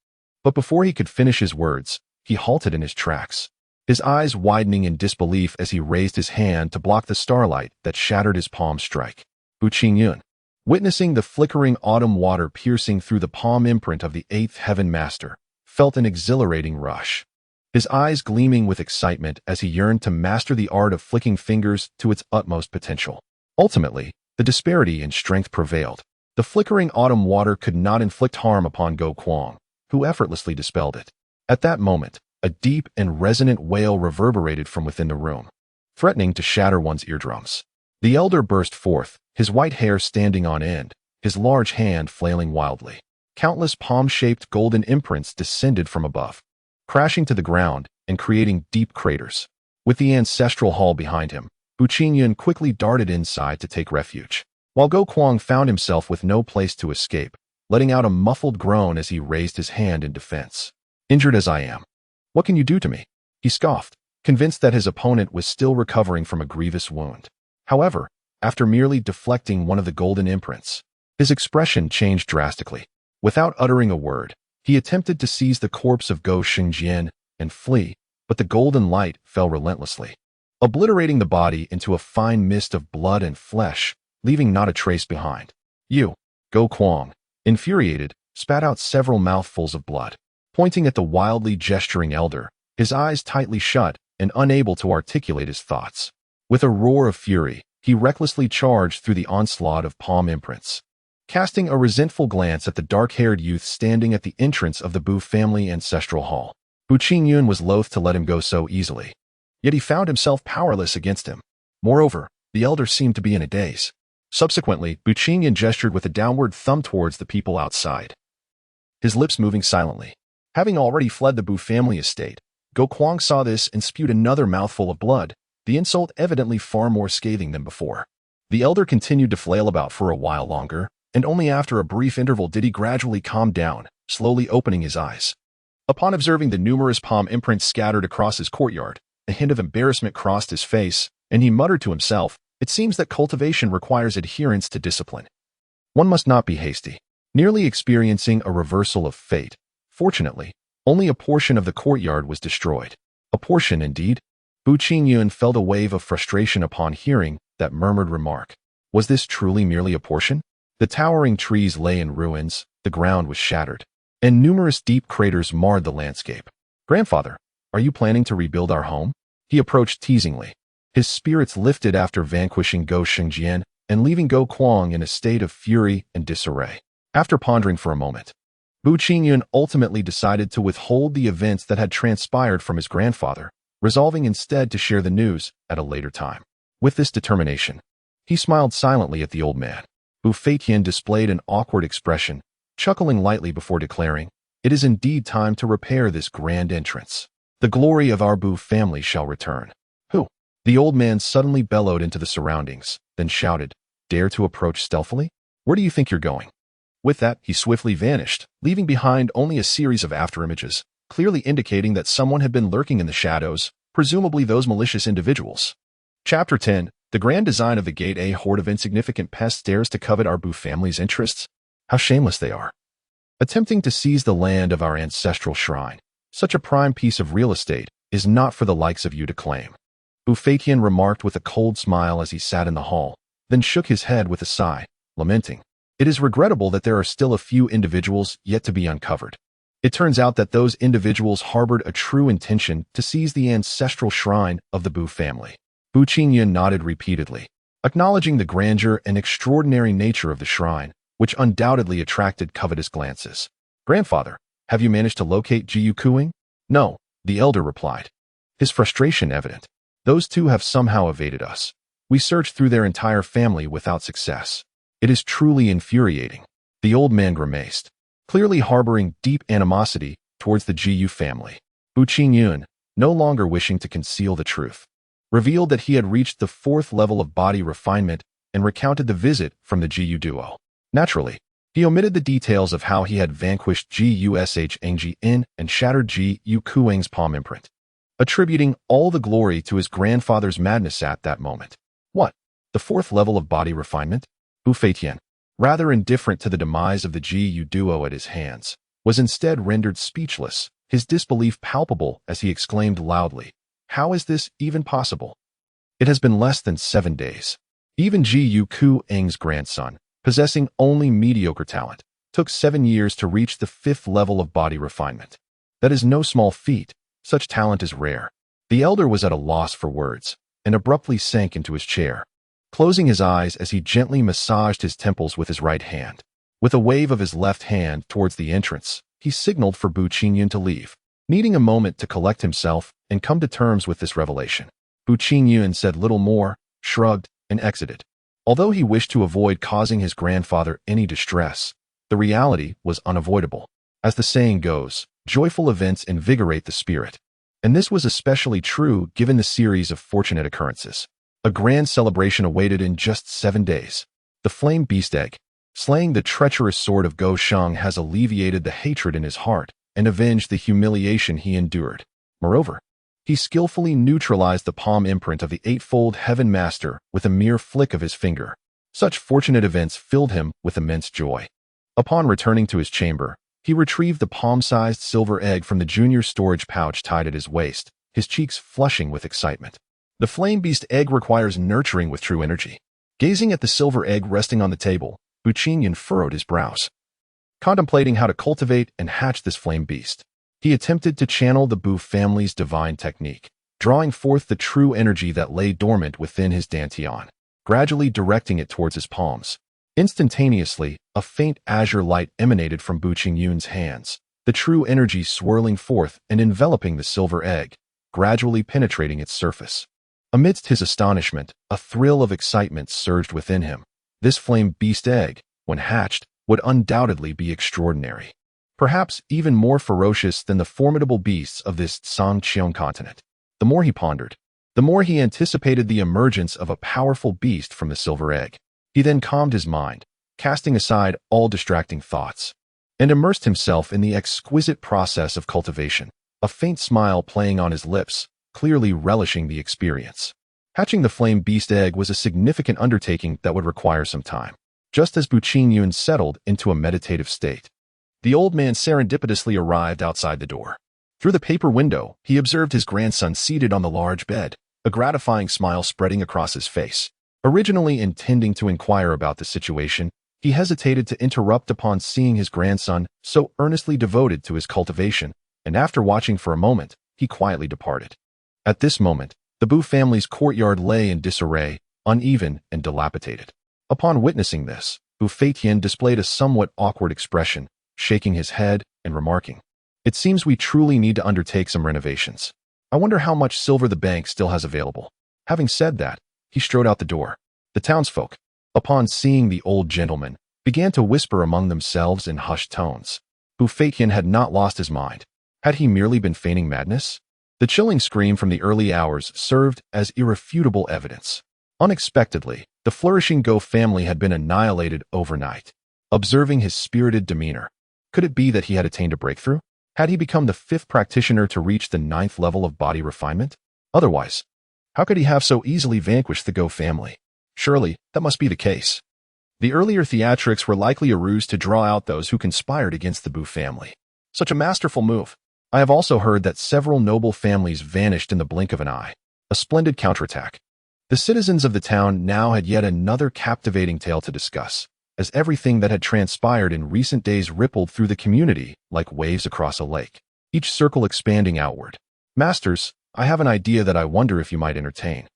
But before he could finish his words, he halted in his tracks, his eyes widening in disbelief as he raised his hand to block the starlight that shattered his palm strike. Buqingyan, witnessing the flickering autumn water piercing through the palm imprint of the eighth heaven master, felt an exhilarating rush. His eyes gleaming with excitement as he yearned to master the art of flicking fingers to its utmost potential. Ultimately, the disparity in strength prevailed. The flickering autumn water could not inflict harm upon Go Kwang, who effortlessly dispelled it. At that moment, a deep and resonant wail reverberated from within the room, threatening to shatter one's eardrums. The elder burst forth, his white hair standing on end, his large hand flailing wildly. Countless palm-shaped golden imprints descended from above, crashing to the ground and creating deep craters. With the ancestral hall behind him, Buqingyan quickly darted inside to take refuge, while Go Kwang found himself with no place to escape, letting out a muffled groan as he raised his hand in defense. Injured as I am, what can you do to me? He scoffed, convinced that his opponent was still recovering from a grievous wound. However, after merely deflecting one of the golden imprints, his expression changed drastically. Without uttering a word, he attempted to seize the corpse of Go Xingjian and flee, but the golden light fell relentlessly, obliterating the body into a fine mist of blood and flesh, leaving not a trace behind. You, Go Kwang, infuriated, spat out several mouthfuls of blood. Pointing at the wildly gesturing elder, his eyes tightly shut and unable to articulate his thoughts. With a roar of fury, he recklessly charged through the onslaught of palm imprints. Casting a resentful glance at the dark-haired youth standing at the entrance of the Bu family ancestral hall, Buqingyan was loath to let him go so easily. Yet he found himself powerless against him. Moreover, the elder seemed to be in a daze. Subsequently, Buqingyan gestured with a downward thumb towards the people outside, his lips moving silently. Having already fled the Bu family estate, Go Kwang saw this and spewed another mouthful of blood, the insult evidently far more scathing than before. The elder continued to flail about for a while longer, and only after a brief interval did he gradually calm down, slowly opening his eyes. Upon observing the numerous palm imprints scattered across his courtyard, a hint of embarrassment crossed his face, and he muttered to himself, "It seems that cultivation requires adherence to discipline. One must not be hasty." Nearly experiencing a reversal of fate, fortunately, only a portion of the courtyard was destroyed. A portion, indeed. Buqingyan felt a wave of frustration upon hearing that murmured remark. Was this truly merely a portion? The towering trees lay in ruins, the ground was shattered, and numerous deep craters marred the landscape. "Grandfather, are you planning to rebuild our home?" He approached teasingly. His spirits lifted after vanquishing Go Xingjian and leaving Go Kwang in a state of fury and disarray. After pondering for a moment, Buqingyan ultimately decided to withhold the events that had transpired from his grandfather, resolving instead to share the news at a later time. With this determination, he smiled silently at the old man. Bu Feitian displayed an awkward expression, chuckling lightly before declaring, "It is indeed time to repair this grand entrance. The glory of our Bu family shall return." "Who?" The old man suddenly bellowed into the surroundings, then shouted, "Dare to approach stealthily? Where do you think you're going?" With that, he swiftly vanished, leaving behind only a series of afterimages, clearly indicating that someone had been lurking in the shadows, presumably those malicious individuals. Chapter 10. The grand design of the gate. A horde of insignificant pests dares to covet our Bu family's interests. How shameless they are. Attempting to seize the land of our ancestral shrine, Such a prime piece of real estate is not for the likes of you to claim. Buffetian remarked with a cold smile as he sat in the hall, then shook his head with a sigh, lamenting. It is regrettable that there are still a few individuals yet to be uncovered. It turns out that those individuals harbored a true intention to seize the ancestral shrine of the Bu family. Bu Qingyun nodded repeatedly, acknowledging the grandeur and extraordinary nature of the shrine, which undoubtedly attracted covetous glances. Grandfather, have you managed to locate Jiyu Kuing? No, the elder replied, his frustration evident. Those two have somehow evaded us. We searched through their entire family without success. It is truly infuriating. The old man grimaced, clearly harboring deep animosity towards the Jiyu family. Bu Qingyun, no longer wishing to conceal the truth, revealed that he had reached the 4th level of body refinement and recounted the visit from the Jiyu duo. Naturally, he omitted the details of how he had vanquished Xianxia and shattered Jiyu Kuing's palm imprint, attributing all the glory to his grandfather's madness at that moment. What? The 4th level of body refinement? Buffetian, rather indifferent to the demise of the Jiyu duo at his hands, was instead rendered speechless, his disbelief palpable as he exclaimed loudly, "How is this even possible? It has been less than 7 days. Even Jiyu Kuing's grandson, possessing only mediocre talent, took 7 years to reach the 5th level of body refinement. That is no small feat. Such talent is rare." The elder was at a loss for words and abruptly sank into his chair, closing his eyes as he gently massaged his temples with his right hand. With a wave of his left hand towards the entrance, he signaled for Bu Qingyun to leave, needing a moment to collect himself and come to terms with this revelation. Bu Qingyun said little more, shrugged, and exited. Although he wished to avoid causing his grandfather any distress, the reality was unavoidable. As the saying goes, joyful events invigorate the spirit. And this was especially true given the series of fortunate occurrences. A grand celebration awaited in just 7 days. The flame beast egg, slaying the treacherous sword of Go Sheng, has alleviated the hatred in his heart and avenged the humiliation he endured. Moreover, he skillfully neutralized the palm imprint of the 8-fold Heaven Master with a mere flick of his finger. Such fortunate events filled him with immense joy. Upon returning to his chamber, he retrieved the palm-sized silver egg from the junior storage pouch tied at his waist, his cheeks flushing with excitement. The flame beast egg requires nurturing with true energy. Gazing at the silver egg resting on the table, Bu Qingyun furrowed his brows. Contemplating how to cultivate and hatch this flame beast, he attempted to channel the Bu family's divine technique, drawing forth the true energy that lay dormant within his dantian, gradually directing it towards his palms. Instantaneously, a faint azure light emanated from Bu Qingyun's hands, the true energy swirling forth and enveloping the silver egg, gradually penetrating its surface. Amidst his astonishment, a thrill of excitement surged within him. This flame beast egg, when hatched, would undoubtedly be extraordinary. Perhaps even more ferocious than the formidable beasts of this Xianxia continent. The more he pondered, the more he anticipated the emergence of a powerful beast from the silver egg. He then calmed his mind, casting aside all distracting thoughts, and immersed himself in the exquisite process of cultivation, a faint smile playing on his lips, clearly relishing the experience. Hatching the flame beast egg was a significant undertaking that would require some time. Just as Bu Qingyun settled into a meditative state, the old man serendipitously arrived outside the door. Through the paper window, he observed his grandson seated on the large bed, a gratifying smile spreading across his face. Originally intending to inquire about the situation, he hesitated to interrupt upon seeing his grandson so earnestly devoted to his cultivation, and after watching for a moment, he quietly departed. At this moment, the Bu family's courtyard lay in disarray, uneven and dilapidated. Upon witnessing this, Buffetian displayed a somewhat awkward expression, shaking his head and remarking, "It seems we truly need to undertake some renovations. I wonder how much silver the bank still has available." Having said that, he strode out the door. The townsfolk, upon seeing the old gentleman, began to whisper among themselves in hushed tones. Buffetian had not lost his mind. Had he merely been feigning madness? The chilling scream from the early hours served as irrefutable evidence. Unexpectedly, the flourishing Go family had been annihilated overnight. Observing his spirited demeanor, could it be that he had attained a breakthrough? Had he become the 5th practitioner to reach the 9th level of body refinement? Otherwise, how could he have so easily vanquished the Go family? Surely, that must be the case. The earlier theatrics were likely a ruse to draw out those who conspired against the Bu family. Such a masterful move. I have also heard that several noble families vanished in the blink of an eye. A splendid counterattack. The citizens of the town now had yet another captivating tale to discuss, as everything that had transpired in recent days rippled through the community like waves across a lake, each circle expanding outward. Masters, I have an idea that I wonder if you might entertain.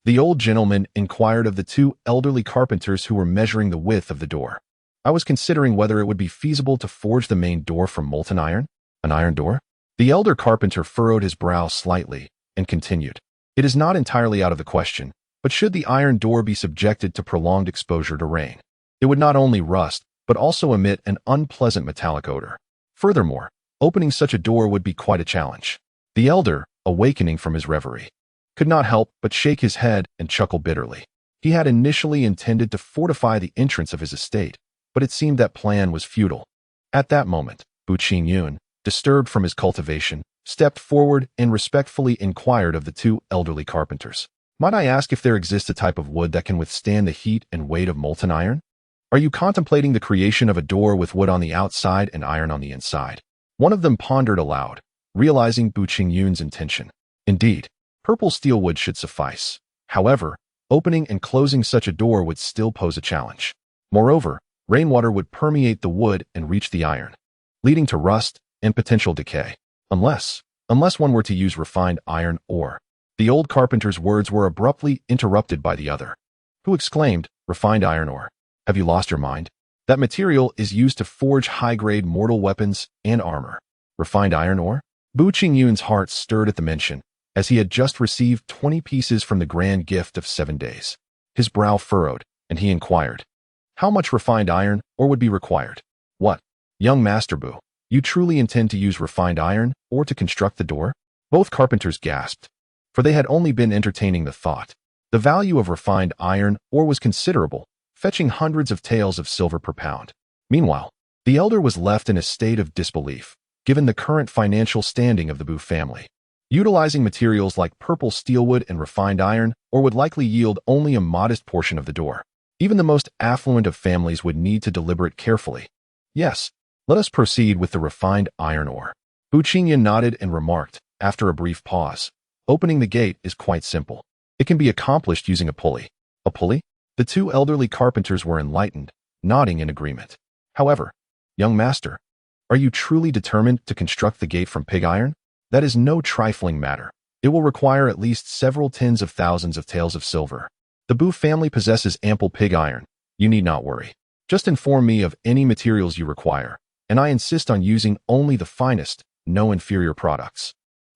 The old gentleman inquired of the two elderly carpenters who were measuring the width of the door. I was considering whether it would be feasible to forge the main door from molten iron. An iron door? The elder carpenter furrowed his brow slightly and continued. It is not entirely out of the question, but should the iron door be subjected to prolonged exposure to rain, it would not only rust, but also emit an unpleasant metallic odor. Furthermore, opening such a door would be quite a challenge. The elder, awakening from his reverie, could not help but shake his head and chuckle bitterly. He had initially intended to fortify the entrance of his estate, but it seemed that plan was futile. At that moment, Bu Qingyun, disturbed from his cultivation, stepped forward and respectfully inquired of the two elderly carpenters. Might I ask if there exists a type of wood that can withstand the heat and weight of molten iron? Are you contemplating the creation of a door with wood on the outside and iron on the inside? One of them pondered aloud, realizing Bu Qingyun's intention. Indeed, purple steel wood should suffice. However, opening and closing such a door would still pose a challenge. Moreover, rainwater would permeate the wood and reach the iron, leading to rust and potential decay. Unless one were to use refined iron ore. The old carpenter's words were abruptly interrupted by the other, who exclaimed, "Refined iron ore? Have you lost your mind? That material is used to forge high-grade mortal weapons and armor." Refined iron ore? Bu Qingyun's heart stirred at the mention, as he had just received 20 pieces from the grand gift of 7 days. His brow furrowed, and he inquired, "How much refined iron ore would be required?" "What? Young Master Bu, you truly intend to use refined iron ore to construct the door?" Both carpenters gasped, for they had only been entertaining the thought. The value of refined iron ore was considerable, fetching hundreds of taels of silver per pound. Meanwhile, the elder was left in a state of disbelief, given the current financial standing of the Bu family. Utilizing materials like purple steelwood and refined iron ore would likely yield only a modest portion of the door. Even the most affluent of families would need to deliberate carefully. "Yes, let us proceed with the refined iron ore." Bu Qingyun nodded and remarked, after a brief pause, "Opening the gate is quite simple. It can be accomplished using a pulley." "A pulley?" The two elderly carpenters were enlightened, nodding in agreement. "However, young master, are you truly determined to construct the gate from pig iron? That is no trifling matter. It will require at least several tens of thousands of taels of silver. The Bu family possesses ample pig iron. You need not worry. Just inform me of any materials you require, and I insist on using only the finest, no inferior products."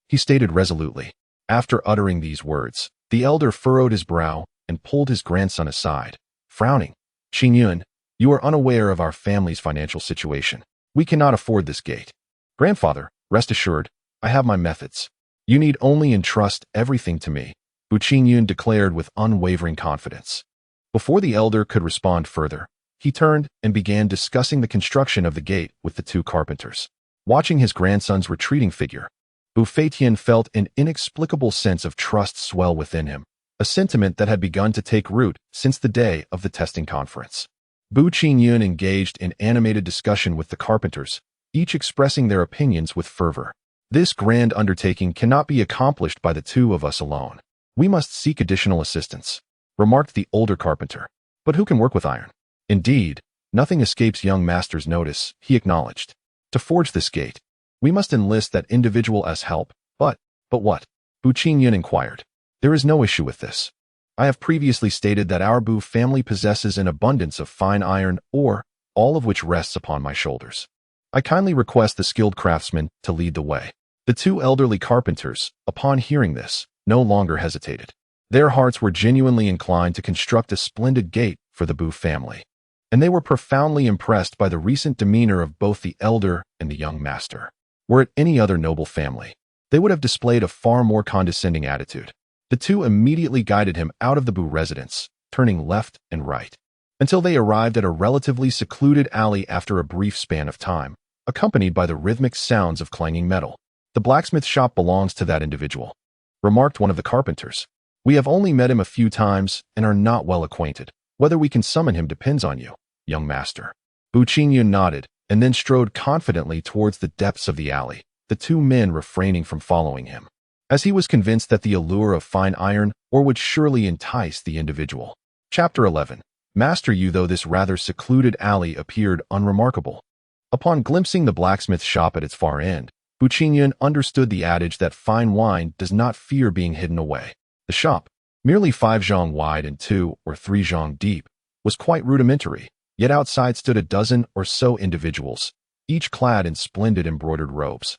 He stated resolutely. After uttering these words, the elder furrowed his brow and pulled his grandson aside, frowning. "Qingyun, you are unaware of our family's financial situation. We cannot afford this gate." "Grandfather, rest assured, I have my methods. You need only entrust everything to me," Bu Qingyun declared with unwavering confidence. Before the elder could respond further, he turned and began discussing the construction of the gate with the two carpenters. Watching his grandson's retreating figure, Bu Feitian felt an inexplicable sense of trust swell within him, a sentiment that had begun to take root since the day of the testing conference. Bu Qingyun engaged in animated discussion with the carpenters, each expressing their opinions with fervor. "This grand undertaking cannot be accomplished by the two of us alone. We must seek additional assistance," remarked the older carpenter. "But who can work with iron?" "Indeed, nothing escapes young master's notice," he acknowledged. "To forge this gate, we must enlist that individual as help." But what?" Bu Qingyun inquired. "There is no issue with this. I have previously stated that our Bu family possesses an abundance of fine iron ore, all of which rests upon my shoulders. I kindly request the skilled craftsman to lead the way." The two elderly carpenters, upon hearing this, no longer hesitated. Their hearts were genuinely inclined to construct a splendid gate for the Bu family, and they were profoundly impressed by the recent demeanor of both the elder and the young master. Were it any other noble family, they would have displayed a far more condescending attitude. The two immediately guided him out of the Bu residence, turning left and right, until they arrived at a relatively secluded alley after a brief span of time, accompanied by the rhythmic sounds of clanging metal. "The blacksmith shop belongs to that individual," remarked one of the carpenters. "We have only met him a few times and are not well acquainted. Whether we can summon him depends on you, young master." Bu Qingyun nodded and then strode confidently towards the depths of the alley, the two men refraining from following him, as he was convinced that the allure of fine iron ore would surely entice the individual. Chapter 11. Master Yu. Though this rather secluded alley appeared unremarkable, upon glimpsing the blacksmith shop at its far end, Bu Qingyun understood the adage that fine wine does not fear being hidden away. The shop, merely 5 zhang wide and 2 or 3 zhang deep, was quite rudimentary, yet outside stood a dozen or so individuals, each clad in splendid embroidered robes,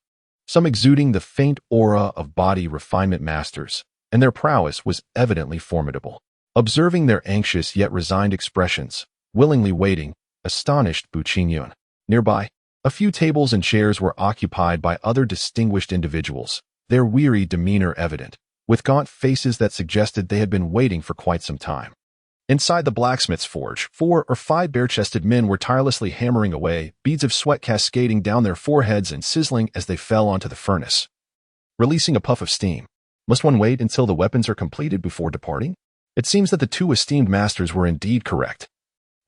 some exuding the faint aura of body refinement masters, and their prowess was evidently formidable. Observing their anxious yet resigned expressions, willingly waiting, astonished Bu Qingyun. Nearby, a few tables and chairs were occupied by other distinguished individuals, their weary demeanor evident, with gaunt faces that suggested they had been waiting for quite some time. Inside the blacksmith's forge, 4 or 5 bare-chested men were tirelessly hammering away, beads of sweat cascading down their foreheads and sizzling as they fell onto the furnace, releasing a puff of steam. Must one wait until the weapons are completed before departing? It seems that the two esteemed masters were indeed correct.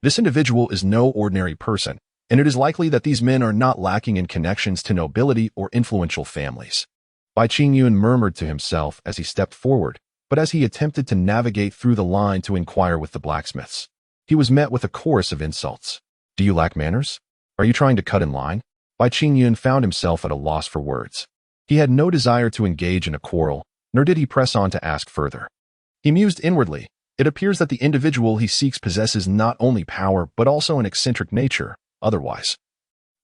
This individual is no ordinary person, and it is likely that these men are not lacking in connections to nobility or influential families. Bai Qingyun murmured to himself as he stepped forward, but as he attempted to navigate through the line to inquire with the blacksmiths, he was met with a chorus of insults. Do you lack manners? Are you trying to cut in line? Bai Qingyun found himself at a loss for words. He had no desire to engage in a quarrel, nor did he press on to ask further. He mused inwardly. It appears that the individual he seeks possesses not only power but also an eccentric nature. Otherwise,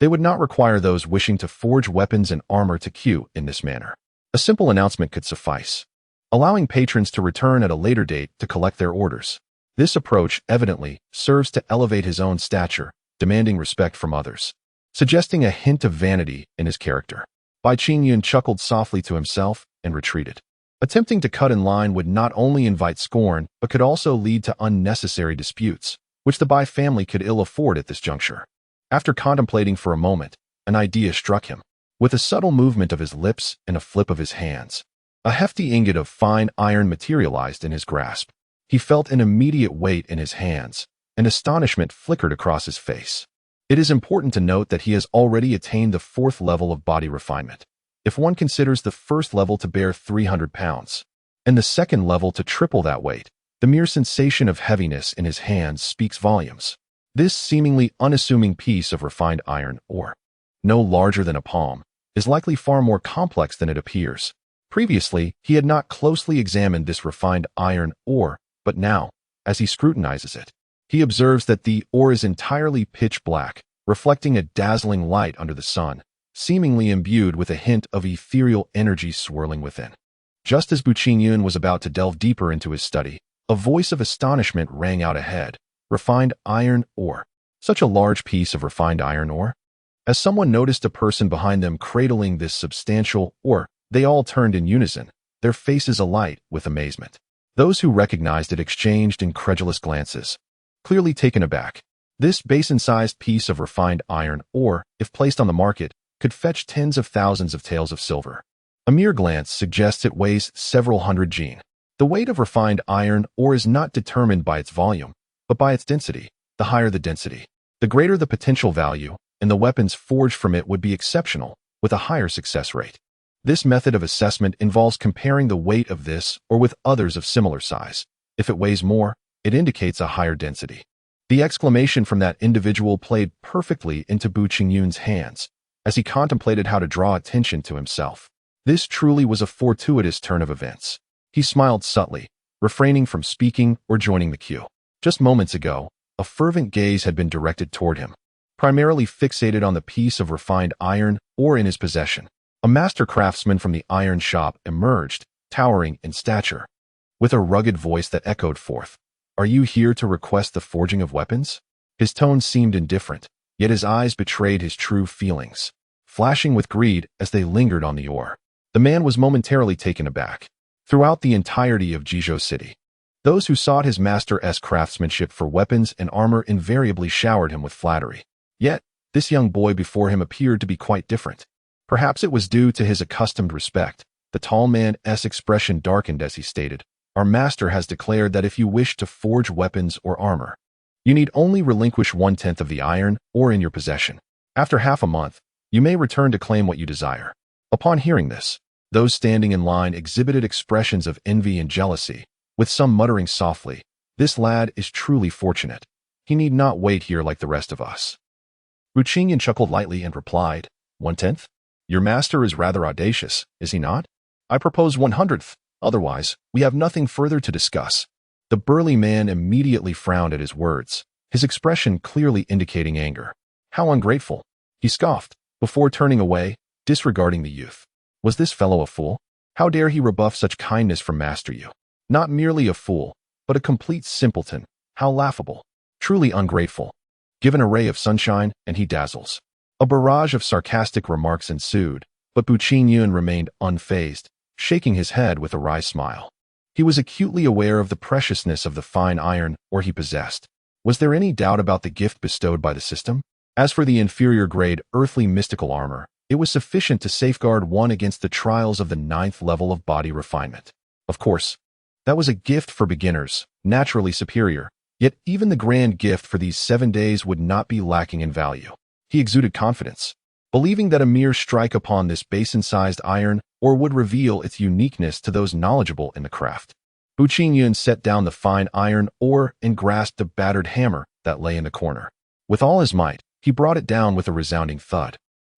they would not require those wishing to forge weapons and armor to queue in this manner. A simple announcement could suffice, allowing patrons to return at a later date to collect their orders. This approach evidently serves to elevate his own stature, demanding respect from others, suggesting a hint of vanity in his character. Bai Qingyun chuckled softly to himself and retreated. Attempting to cut in line would not only invite scorn but could also lead to unnecessary disputes, which the Bai family could ill afford at this juncture. After contemplating for a moment, an idea struck him. With a subtle movement of his lips and a flip of his hands, a hefty ingot of fine iron materialized in his grasp. He felt an immediate weight in his hands, and astonishment flickered across his face. It is important to note that he has already attained the 4th level of body refinement. If one considers the first level to bear 300 pounds, and the second level to triple that weight, the mere sensation of heaviness in his hands speaks volumes. This seemingly unassuming piece of refined iron ore, no larger than a palm, is likely far more complex than it appears. Previously, he had not closely examined this refined iron ore, but now, as he scrutinizes it, he observes that the ore is entirely pitch black, reflecting a dazzling light under the sun, seemingly imbued with a hint of ethereal energy swirling within. Just as Bu Qingyun was about to delve deeper into his study, a voice of astonishment rang out ahead. Refined iron ore. Such a large piece of refined iron ore? As someone noticed a person behind them cradling this substantial ore, they all turned in unison, their faces alight with amazement. Those who recognized it exchanged incredulous glances, clearly taken aback. This basin-sized piece of refined iron ore, if placed on the market, could fetch tens of thousands of taels of silver. A mere glance suggests it weighs several hundred jin. The weight of refined iron ore is not determined by its volume, but by its density. The higher the density, the greater the potential value, and the weapons forged from it would be exceptional, with a higher success rate. This method of assessment involves comparing the weight of this or with others of similar size. If it weighs more, it indicates a higher density. The exclamation from that individual played perfectly into Bu Qingyun's hands, as he contemplated how to draw attention to himself. This truly was a fortuitous turn of events. He smiled subtly, refraining from speaking or joining the queue. Just moments ago, a fervent gaze had been directed toward him, primarily fixated on the piece of refined iron ore in his possession. A master craftsman from the iron shop emerged, towering in stature, with a rugged voice that echoed forth, "Are you here to request the forging of weapons?" His tone seemed indifferent, yet his eyes betrayed his true feelings, flashing with greed as they lingered on the ore. The man was momentarily taken aback. Throughout the entirety of Jizhou City, those who sought his master's craftsmanship for weapons and armor invariably showered him with flattery. Yet, this young boy before him appeared to be quite different. Perhaps it was due to his accustomed respect. The tall man's expression darkened as he stated, "Our master has declared that if you wish to forge weapons or armor, you need only relinquish 1/10 of the iron ore in your possession. After half a month, you may return to claim what you desire." Upon hearing this, those standing in line exhibited expressions of envy and jealousy, with some muttering softly, "This lad is truly fortunate. He need not wait here like the rest of us." Bu Qingyan chuckled lightly and replied, "1/10? Your master is rather audacious, is he not? I propose 1/100th, otherwise we have nothing further to discuss." The burly man immediately frowned at his words, his expression clearly indicating anger. "How ungrateful!" he scoffed, before turning away, disregarding the youth. Was this fellow a fool? How dare he rebuff such kindness from Master Yu? Not merely a fool, but a complete simpleton. How laughable. Truly ungrateful. Given a ray of sunshine, and he dazzles. A barrage of sarcastic remarks ensued, but Bu Qingyan remained unfazed, shaking his head with a wry smile. He was acutely aware of the preciousness of the fine iron ore he possessed. Was there any doubt about the gift bestowed by the system? As for the inferior-grade earthly mystical armor, it was sufficient to safeguard one against the trials of the 9th level of body refinement. Of course, that was a gift for beginners, naturally superior, yet even the grand gift for these 7 days would not be lacking in value. He exuded confidence, believing that a mere strike upon this basin-sized iron ore would reveal its uniqueness to those knowledgeable in the craft. Bu Qingyan set down the fine iron ore and grasped a battered hammer that lay in the corner. With all his might, he brought it down with a resounding thud.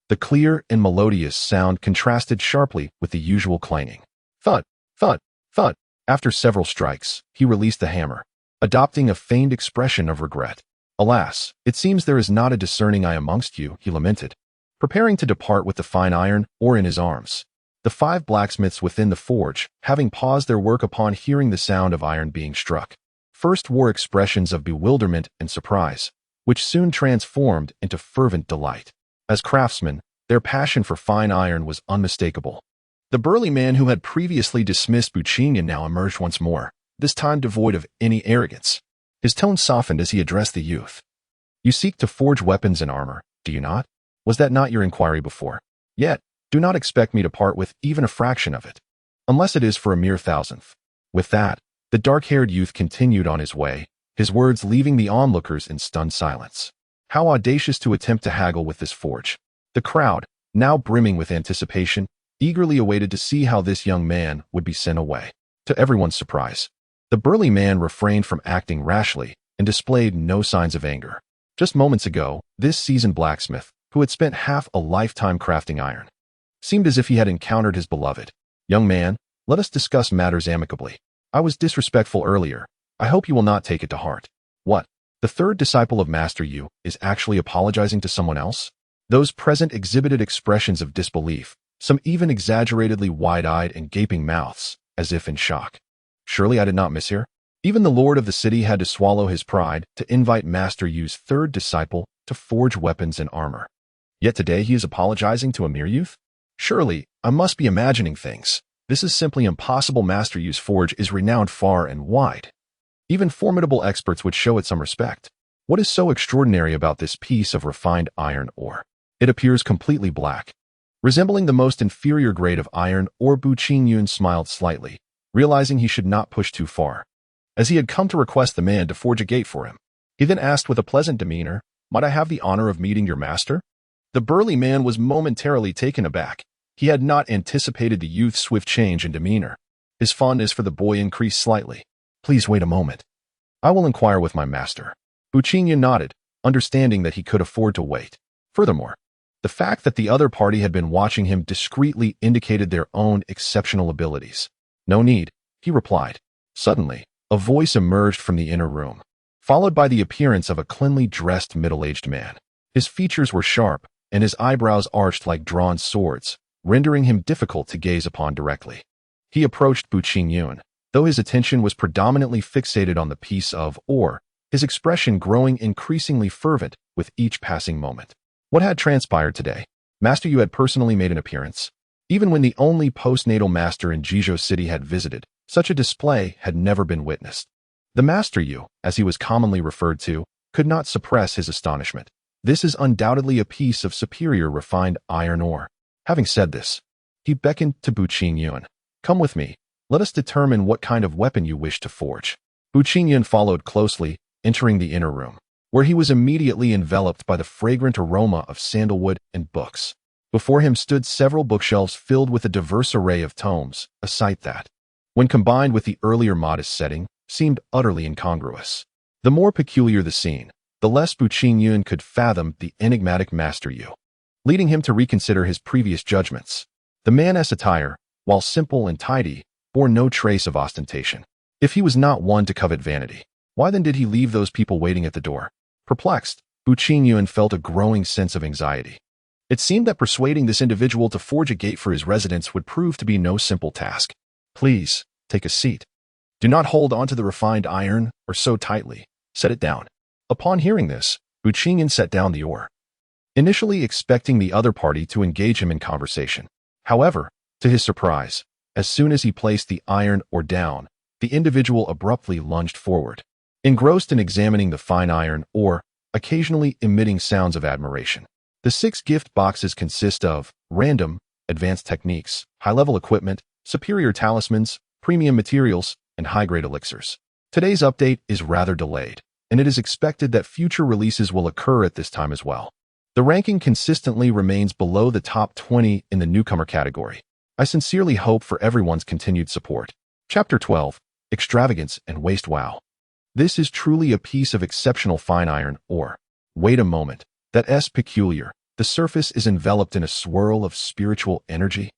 The clear and melodious sound contrasted sharply with the usual clanging. Thud, thud, thud. After several strikes, he released the hammer, adopting a feigned expression of regret. "Alas, it seems there is not a discerning eye amongst you," he lamented, preparing to depart with the fine iron ore in his arms. The 5 blacksmiths within the forge, having paused their work upon hearing the sound of iron being struck, first wore expressions of bewilderment and surprise, which soon transformed into fervent delight. As craftsmen, their passion for fine iron was unmistakable. The burly man who had previously dismissed Bu Qingyan now emerged once more, this time devoid of any arrogance. His tone softened as he addressed the youth. "You seek to forge weapons and armor, do you not? Was that not your inquiry before? Yet, do not expect me to part with even a fraction of it, unless it is for a mere 1,000th. With that, the dark-haired youth continued on his way, his words leaving the onlookers in stunned silence. How audacious to attempt to haggle with this forge. The crowd, now brimming with anticipation, eagerly awaited to see how this young man would be sent away. To everyone's surprise, the burly man refrained from acting rashly and displayed no signs of anger. Just moments ago, this seasoned blacksmith, who had spent half a lifetime crafting iron, seemed as if he had encountered his beloved. "Young man, let us discuss matters amicably. I was disrespectful earlier. I hope you will not take it to heart." "What? The 3rd disciple of Master Yu is actually apologizing to someone else?" Those present exhibited expressions of disbelief, some even exaggeratedly wide-eyed and gaping mouths, as if in shock. "Surely I did not mishear?" Even the lord of the city had to swallow his pride to invite Master Yu's 3rd disciple to forge weapons and armor. Yet today he is apologizing to a mere youth? Surely, I must be imagining things. This is simply impossible. Master Yu's forge is renowned far and wide. Even formidable experts would show it some respect. What is so extraordinary about this piece of refined iron ore? It appears completely black, resembling the most inferior grade of iron ore. Bu Qingyan smiled slightly, realizing he should not push too far, as he had come to request the man to forge a gate for him. He then asked with a pleasant demeanor, "Might I have the honor of meeting your master?" The burly man was momentarily taken aback. He had not anticipated the youth's swift change in demeanor. His fondness for the boy increased slightly. "Please wait a moment. I will inquire with my master." Bu Qingyan nodded, understanding that he could afford to wait. Furthermore, the fact that the other party had been watching him discreetly indicated their own exceptional abilities. "No need," he replied. Suddenly, a voice emerged from the inner room, followed by the appearance of a cleanly dressed middle-aged man. His features were sharp, and his eyebrows arched like drawn swords, rendering him difficult to gaze upon directly. He approached Bu Qingyan, though his attention was predominantly fixated on the piece of ore, his expression growing increasingly fervent with each passing moment. What had transpired today? Master Yu had personally made an appearance. Even when the only postnatal master in Jizhou City had visited, such a display had never been witnessed. The Master Yu, as he was commonly referred to, could not suppress his astonishment. This is undoubtedly a piece of superior refined iron ore. Having said this, he beckoned to Bu Qingyan. "Come with me. Let us determine what kind of weapon you wish to forge." Bu Qingyan followed closely, entering the inner room, where he was immediately enveloped by the fragrant aroma of sandalwood and books. Before him stood several bookshelves filled with a diverse array of tomes, a sight that, when combined with the earlier modest setting, seemed utterly incongruous. The more peculiar the scene, the less Bu Qingyun could fathom the enigmatic Master Yu, leading him to reconsider his previous judgments. The man's attire, while simple and tidy, bore no trace of ostentation. If he was not one to covet vanity, why then did he leave those people waiting at the door? Perplexed, Bu Qingyun felt a growing sense of anxiety. It seemed that persuading this individual to forge a gate for his residence would prove to be no simple task. Please, take a seat. Do not hold onto the refined iron or so tightly. Set it down. Upon hearing this, Bu Qingyun set down the oar, initially expecting the other party to engage him in conversation. However, to his surprise, as soon as he placed the iron oar down, the individual abruptly lunged forward, engrossed in examining the fine iron ore, occasionally emitting sounds of admiration. The 6 gift boxes consist of random, advanced techniques, high-level equipment, superior talismans, premium materials, and high-grade elixirs. Today's update is rather delayed, and it is expected that future releases will occur at this time as well. The ranking consistently remains below the top 20 in the newcomer category. I sincerely hope for everyone's continued support. Chapter 12, Extravagance and Waste. Wow. This is truly a piece of exceptional fine iron ore. Wait a moment. That's peculiar. The surface is enveloped in a swirl of spiritual energy.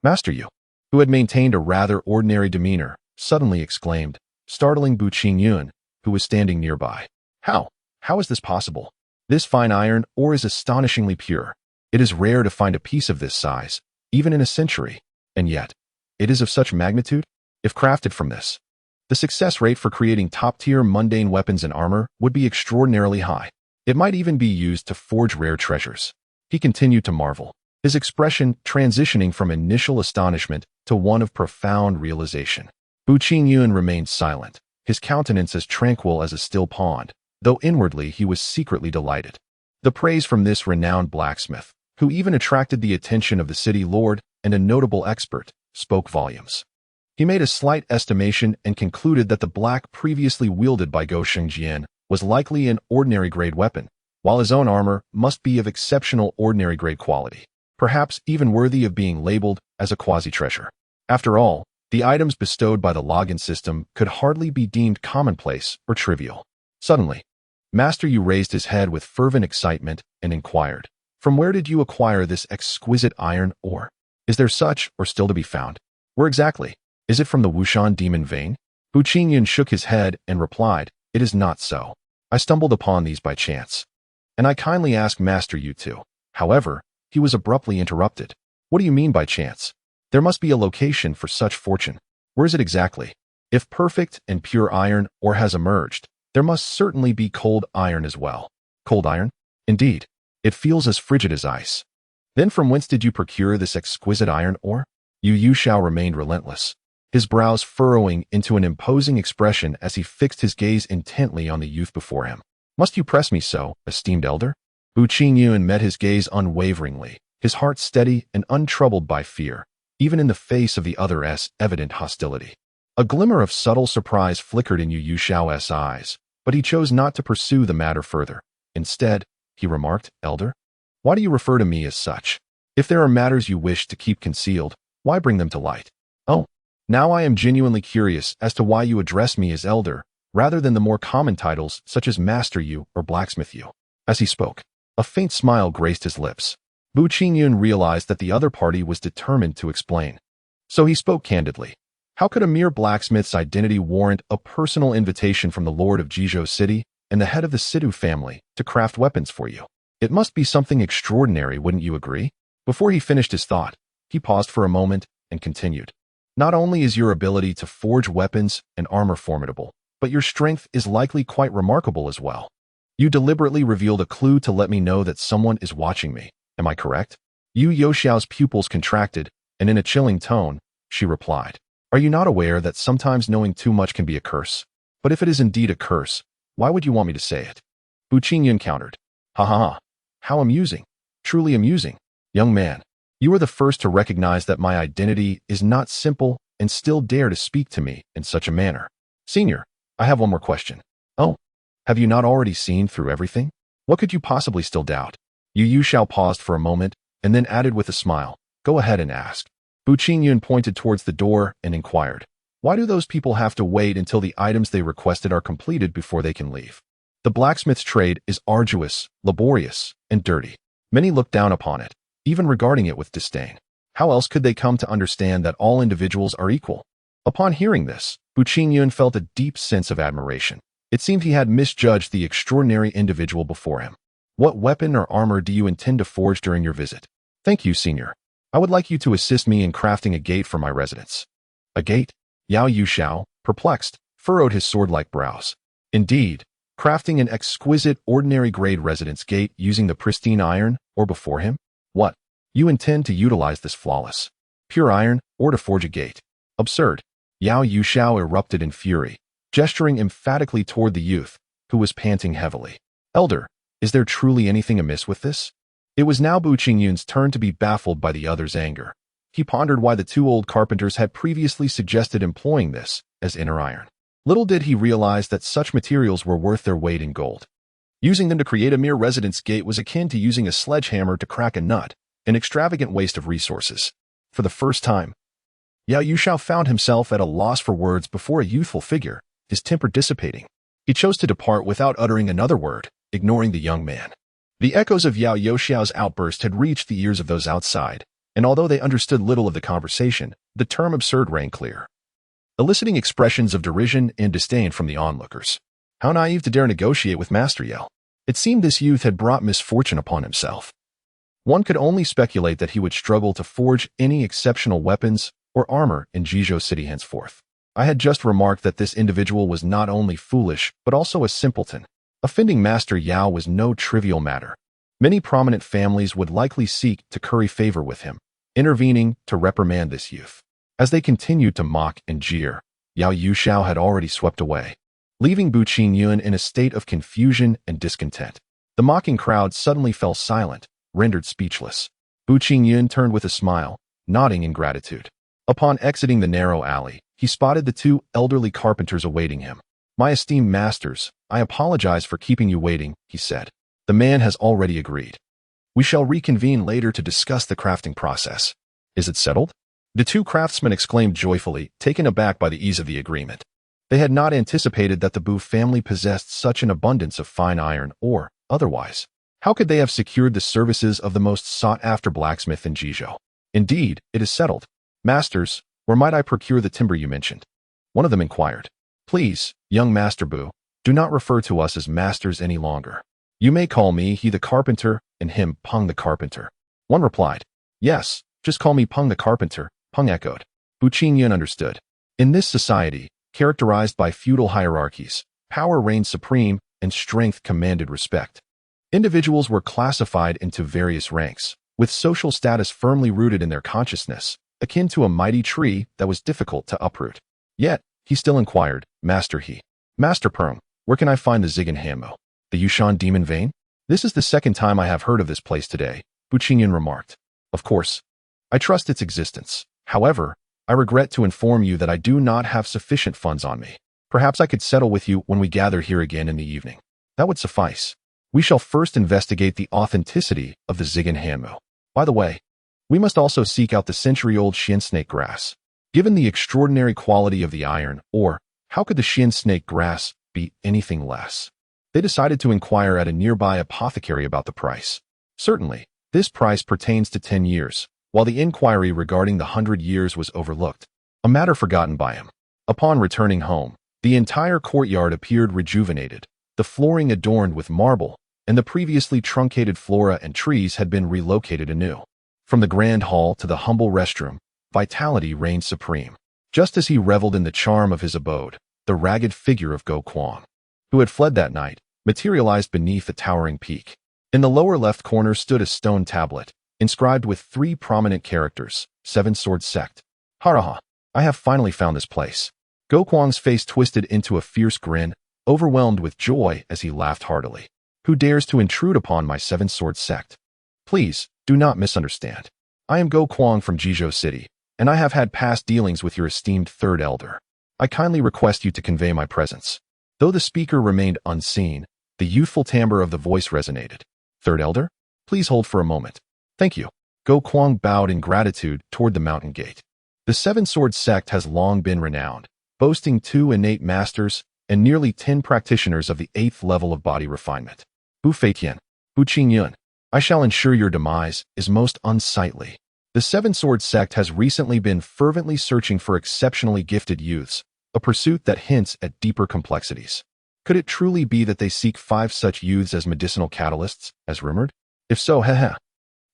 Master Yu, who had maintained a rather ordinary demeanor, suddenly exclaimed, startling Bu Qingyun, who was standing nearby. How is this possible? This fine iron ore is astonishingly pure. It is rare to find a piece of this size, even in a century, and yet, it is of such magnitude. If crafted from this, the success rate for creating top-tier mundane weapons and armor would be extraordinarily high. It might even be used to forge rare treasures. He continued to marvel, his expression transitioning from initial astonishment to one of profound realization. Bu Qingyun remained silent, his countenance as tranquil as a still pond, though inwardly he was secretly delighted. The praise from this renowned blacksmith, who even attracted the attention of the city lord and a notable expert, spoke volumes. He made a slight estimation and concluded that the black previously wielded by Guo Shengjian was likely an ordinary-grade weapon, while his own armor must be of exceptional ordinary-grade quality, perhaps even worthy of being labeled as a quasi-treasure. After all, the items bestowed by the login system could hardly be deemed commonplace or trivial. Suddenly, Master Yu raised his head with fervent excitement and inquired, "From where did you acquire this exquisite iron ore? Is there such or still to be found? Where exactly? Is it from the Wushan demon vein?" Bu Qingyun shook his head and replied, "It is not so. I stumbled upon these by chance, and I kindly ask Master Yu to." However, he was abruptly interrupted. "What do you mean by chance? There must be a location for such fortune. Where is it exactly? If perfect and pure iron ore has emerged, there must certainly be cold iron as well." "Cold iron? Indeed. It feels as frigid as ice. Then from whence did you procure this exquisite iron ore?" Yu Yuxiao remained relentless, his brows furrowing into an imposing expression as he fixed his gaze intently on the youth before him. "Must you press me so, esteemed elder?" Bu Qingyun met his gaze unwaveringly, his heart steady and untroubled by fear, even in the face of the other's evident hostility. A glimmer of subtle surprise flickered in Yu Yuxiao's eyes, but he chose not to pursue the matter further. Instead, he remarked, "Elder, why do you refer to me as such? If there are matters you wish to keep concealed, why bring them to light? Oh, now I am genuinely curious as to why you address me as elder, rather than the more common titles such as Master Yu or Blacksmith Yu." As he spoke, a faint smile graced his lips. Bu Qingyun realized that the other party was determined to explain. So he spoke candidly. "How could a mere blacksmith's identity warrant a personal invitation from the Lord of Jizhou City and the head of the Sidu family to craft weapons for you? It must be something extraordinary, wouldn't you agree?" Before he finished his thought, he paused for a moment and continued. "Not only is your ability to forge weapons and armor formidable, but your strength is likely quite remarkable as well. You deliberately revealed a clue to let me know that someone is watching me. Am I correct?" Yu Yuxiao's pupils contracted, and in a chilling tone, she replied, "Are you not aware that sometimes knowing too much can be a curse? But if it is indeed a curse, why would you want me to say it?" Bu Qingyun countered. "Ha ha ha. How amusing. Truly amusing. Young man, you are the first to recognize that my identity is not simple and still dare to speak to me in such a manner. Senior, I have one more question." "Oh, have you not already seen through everything? What could you possibly still doubt?" Yu Yuxiao paused for a moment, and then added with a smile, "Go ahead and ask." Bu Qingyun pointed towards the door and inquired, "Why do those people have to wait until the items they requested are completed before they can leave? The blacksmith's trade is arduous, laborious, and dirty. Many look down upon it, even regarding it with disdain. How else could they come to understand that all individuals are equal?" Upon hearing this, Bu Qingyun felt a deep sense of admiration. It seemed he had misjudged the extraordinary individual before him. "What weapon or armor do you intend to forge during your visit?" "Thank you, Senior. I would like you to assist me in crafting a gate for my residence." "A gate?" Yao Yuxiao, perplexed, furrowed his sword-like brows. "Indeed, crafting an exquisite ordinary-grade residence gate using the pristine iron, or before him? What? You intend to utilize this flawless, pure iron, or to forge a gate? Absurd." Yao Yuxiao erupted in fury, gesturing emphatically toward the youth, who was panting heavily. "Elder, is there truly anything amiss with this?" It was now Bu Qingyun's turn to be baffled by the other's anger. He pondered why the two old carpenters had previously suggested employing this as inner iron. Little did he realize that such materials were worth their weight in gold. Using them to create a mere residence gate was akin to using a sledgehammer to crack a nut, an extravagant waste of resources. For the first time, Yao Yuxiao found himself at a loss for words before a youthful figure, his temper dissipating. He chose to depart without uttering another word, ignoring the young man. The echoes of Yao Yuxiao's outburst had reached the ears of those outside, and although they understood little of the conversation, the term absurd rang clear, eliciting expressions of derision and disdain from the onlookers. How naive to dare negotiate with Master Yao. It seemed this youth had brought misfortune upon himself. One could only speculate that he would struggle to forge any exceptional weapons or armor in Jizhou City henceforth. I had just remarked that this individual was not only foolish, but also a simpleton. Offending Master Yao was no trivial matter. Many prominent families would likely seek to curry favor with him, intervening to reprimand this youth. As they continued to mock and jeer, Yao Yuxiao had already swept away, leaving Bu Qingyun in a state of confusion and discontent. The mocking crowd suddenly fell silent, rendered speechless. Bu Qingyun turned with a smile, nodding in gratitude. Upon exiting the narrow alley, he spotted the two elderly carpenters awaiting him. "My esteemed masters, I apologize for keeping you waiting," he said. "The man has already agreed. We shall reconvene later to discuss the crafting process." "Is it settled?" The two craftsmen exclaimed joyfully, taken aback by the ease of the agreement. They had not anticipated that the Bu family possessed such an abundance of fine iron or, otherwise. How could they have secured the services of the most sought-after blacksmith in Jizhou? "Indeed, it is settled. Masters, where might I procure the timber you mentioned?" One of them inquired. "Please, young Master Bu, do not refer to us as masters any longer. You may call me he the carpenter and him Peng the carpenter." One replied. "Yes, just call me Peng the carpenter," Peng echoed. Bu Qingyun understood. In this society, characterized by feudal hierarchies, power reigned supreme and strength commanded respect. Individuals were classified into various ranks, with social status firmly rooted in their consciousness, akin to a mighty tree that was difficult to uproot. Yet, he still inquired, "Master he. Master Peng, where can I find the xianxia? The Yushan demon vein? This is the second time I have heard of this place today," Bu Qingyun remarked. "Of course, I trust its existence. However, I regret to inform you that I do not have sufficient funds on me. Perhaps I could settle with you when we gather here again in the evening." "That would suffice. We shall first investigate the authenticity of the xianxia. By the way, we must also seek out the century-old xian snake grass. Given the extraordinary quality of the iron, or how could the xian snake grass be anything less?" They decided to inquire at a nearby apothecary about the price. "Certainly, this price pertains to 10 years, while the inquiry regarding the 100 years was overlooked, a matter forgotten by him." Upon returning home, the entire courtyard appeared rejuvenated, the flooring adorned with marble, and the previously truncated flora and trees had been relocated anew. From the grand hall to the humble restroom, vitality reigned supreme. Just as he reveled in the charm of his abode, the ragged figure of Go Kwang, who had fled that night, materialized beneath a towering peak. In the lower left corner stood a stone tablet, inscribed with 3 prominent characters, Seven Sword Sect. "Haraha, I have finally found this place." Go Kwang's face twisted into a fierce grin, overwhelmed with joy as he laughed heartily. "Who dares to intrude upon my Seven Sword Sect? Please, do not misunderstand. I am Go Kwang from Jizhou City, and I have had past dealings with your esteemed third elder. I kindly request you to convey my presence." Though the speaker remained unseen, the youthful timbre of the voice resonated. "Third elder? Please hold for a moment." "Thank you." Go Kuang bowed in gratitude toward the mountain gate. The Seven Sword sect has long been renowned, boasting 2 innate masters and nearly 10 practitioners of the 8th level of body refinement. Bu Feitian, Bu Qingyun, I shall ensure your demise is most unsightly. The Seven Sword sect has recently been fervently searching for exceptionally gifted youths, a pursuit that hints at deeper complexities. Could it truly be that they seek 5 such youths as medicinal catalysts, as rumored? If so, heh.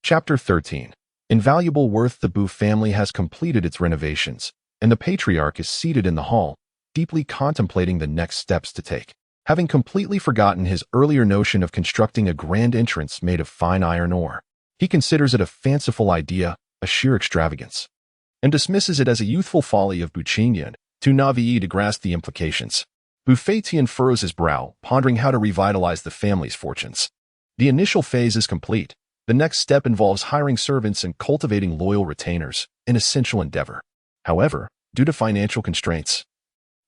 Chapter 13. Invaluable worth. The Bu family has completed its renovations, and the patriarch is seated in the hall, deeply contemplating the next steps to take. Having completely forgotten his earlier notion of constructing a grand entrance made of fine iron ore, he considers it a fanciful idea, a sheer extravagance, and dismisses it as a youthful folly of Bu Qingyun, too naive to grasp the implications. Bu Feitian furrows his brow, pondering how to revitalize the family's fortunes. The initial phase is complete. The next step involves hiring servants and cultivating loyal retainers, an essential endeavor. However, due to financial constraints,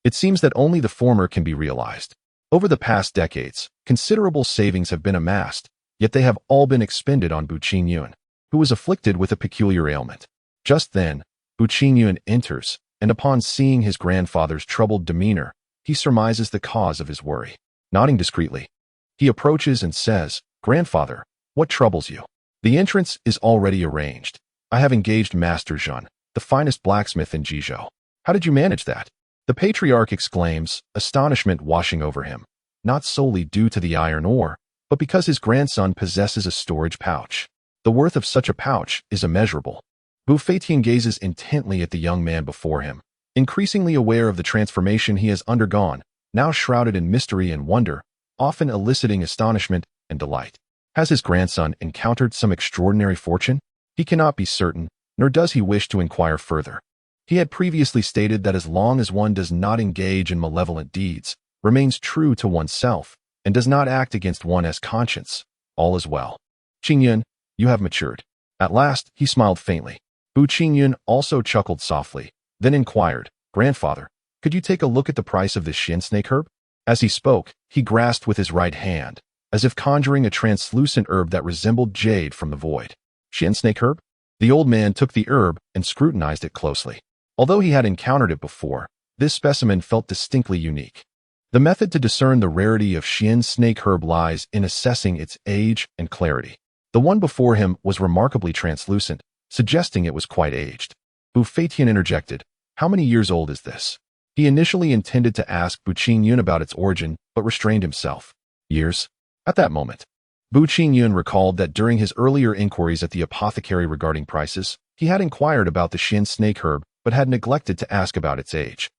it seems that only the former can be realized. Over the past decades, considerable savings have been amassed, yet they have all been expended on Bu Qingyun, who was afflicted with a peculiar ailment. Just then, Bu Qingyun enters, and upon seeing his grandfather's troubled demeanor, he surmises the cause of his worry. Nodding discreetly, he approaches and says, "Grandfather, what troubles you?" The entrance is already arranged. I have engaged Master Zhan, the finest blacksmith in Jizhou. How did you manage that? The patriarch exclaims, astonishment washing over him, not solely due to the iron ore, but because his grandson possesses a storage pouch. The worth of such a pouch is immeasurable. Bu Feitian gazes intently at the young man before him, increasingly aware of the transformation he has undergone, now shrouded in mystery and wonder, often eliciting astonishment and delight. Has his grandson encountered some extraordinary fortune? He cannot be certain, nor does he wish to inquire further. He had previously stated that as long as one does not engage in malevolent deeds, remains true to oneself, and does not act against one's conscience, all is well. Qingyun, you have matured. At last, he smiled faintly. Bu Qingyun also chuckled softly, then inquired, Grandfather, could you take a look at the price of this Xian snake herb? As he spoke, he grasped with his right hand, as if conjuring a translucent herb that resembled jade from the void. Xian snake herb? The old man took the herb and scrutinized it closely. Although he had encountered it before, this specimen felt distinctly unique. The method to discern the rarity of Xian snake herb lies in assessing its age and clarity. The one before him was remarkably translucent, suggesting it was quite aged. Bu Feitian interjected, how many years old is this? He initially intended to ask Bu Qingyun about its origin, but restrained himself. Years? At that moment, Bu Qingyun recalled that during his earlier inquiries at the apothecary regarding prices, he had inquired about the Xian snake herb, but had neglected to ask about its age.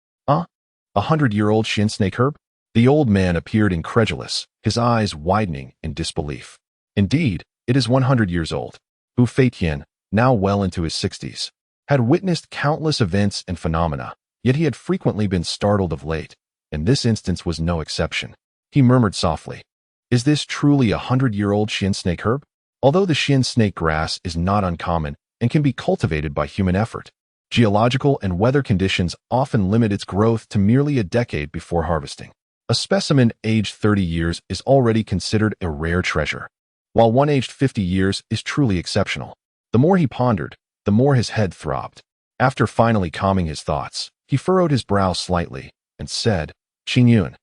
100-year-old Xian snake herb? The old man appeared incredulous, his eyes widening in disbelief. Indeed, it is 100 years old. Bu Feitian, now well into his 60s, had witnessed countless events and phenomena, yet he had frequently been startled of late, and this instance was no exception. He murmured softly, is this truly a 100-year-old Xian snake herb? Although the Xian snake grass is not uncommon and can be cultivated by human effort, geological and weather conditions often limit its growth to merely a decade before harvesting. A specimen aged 30 years is already considered a rare treasure, while one aged 50 years is truly exceptional. The more he pondered, the more his head throbbed. After finally calming his thoughts, he furrowed his brow slightly and said, Qingyun,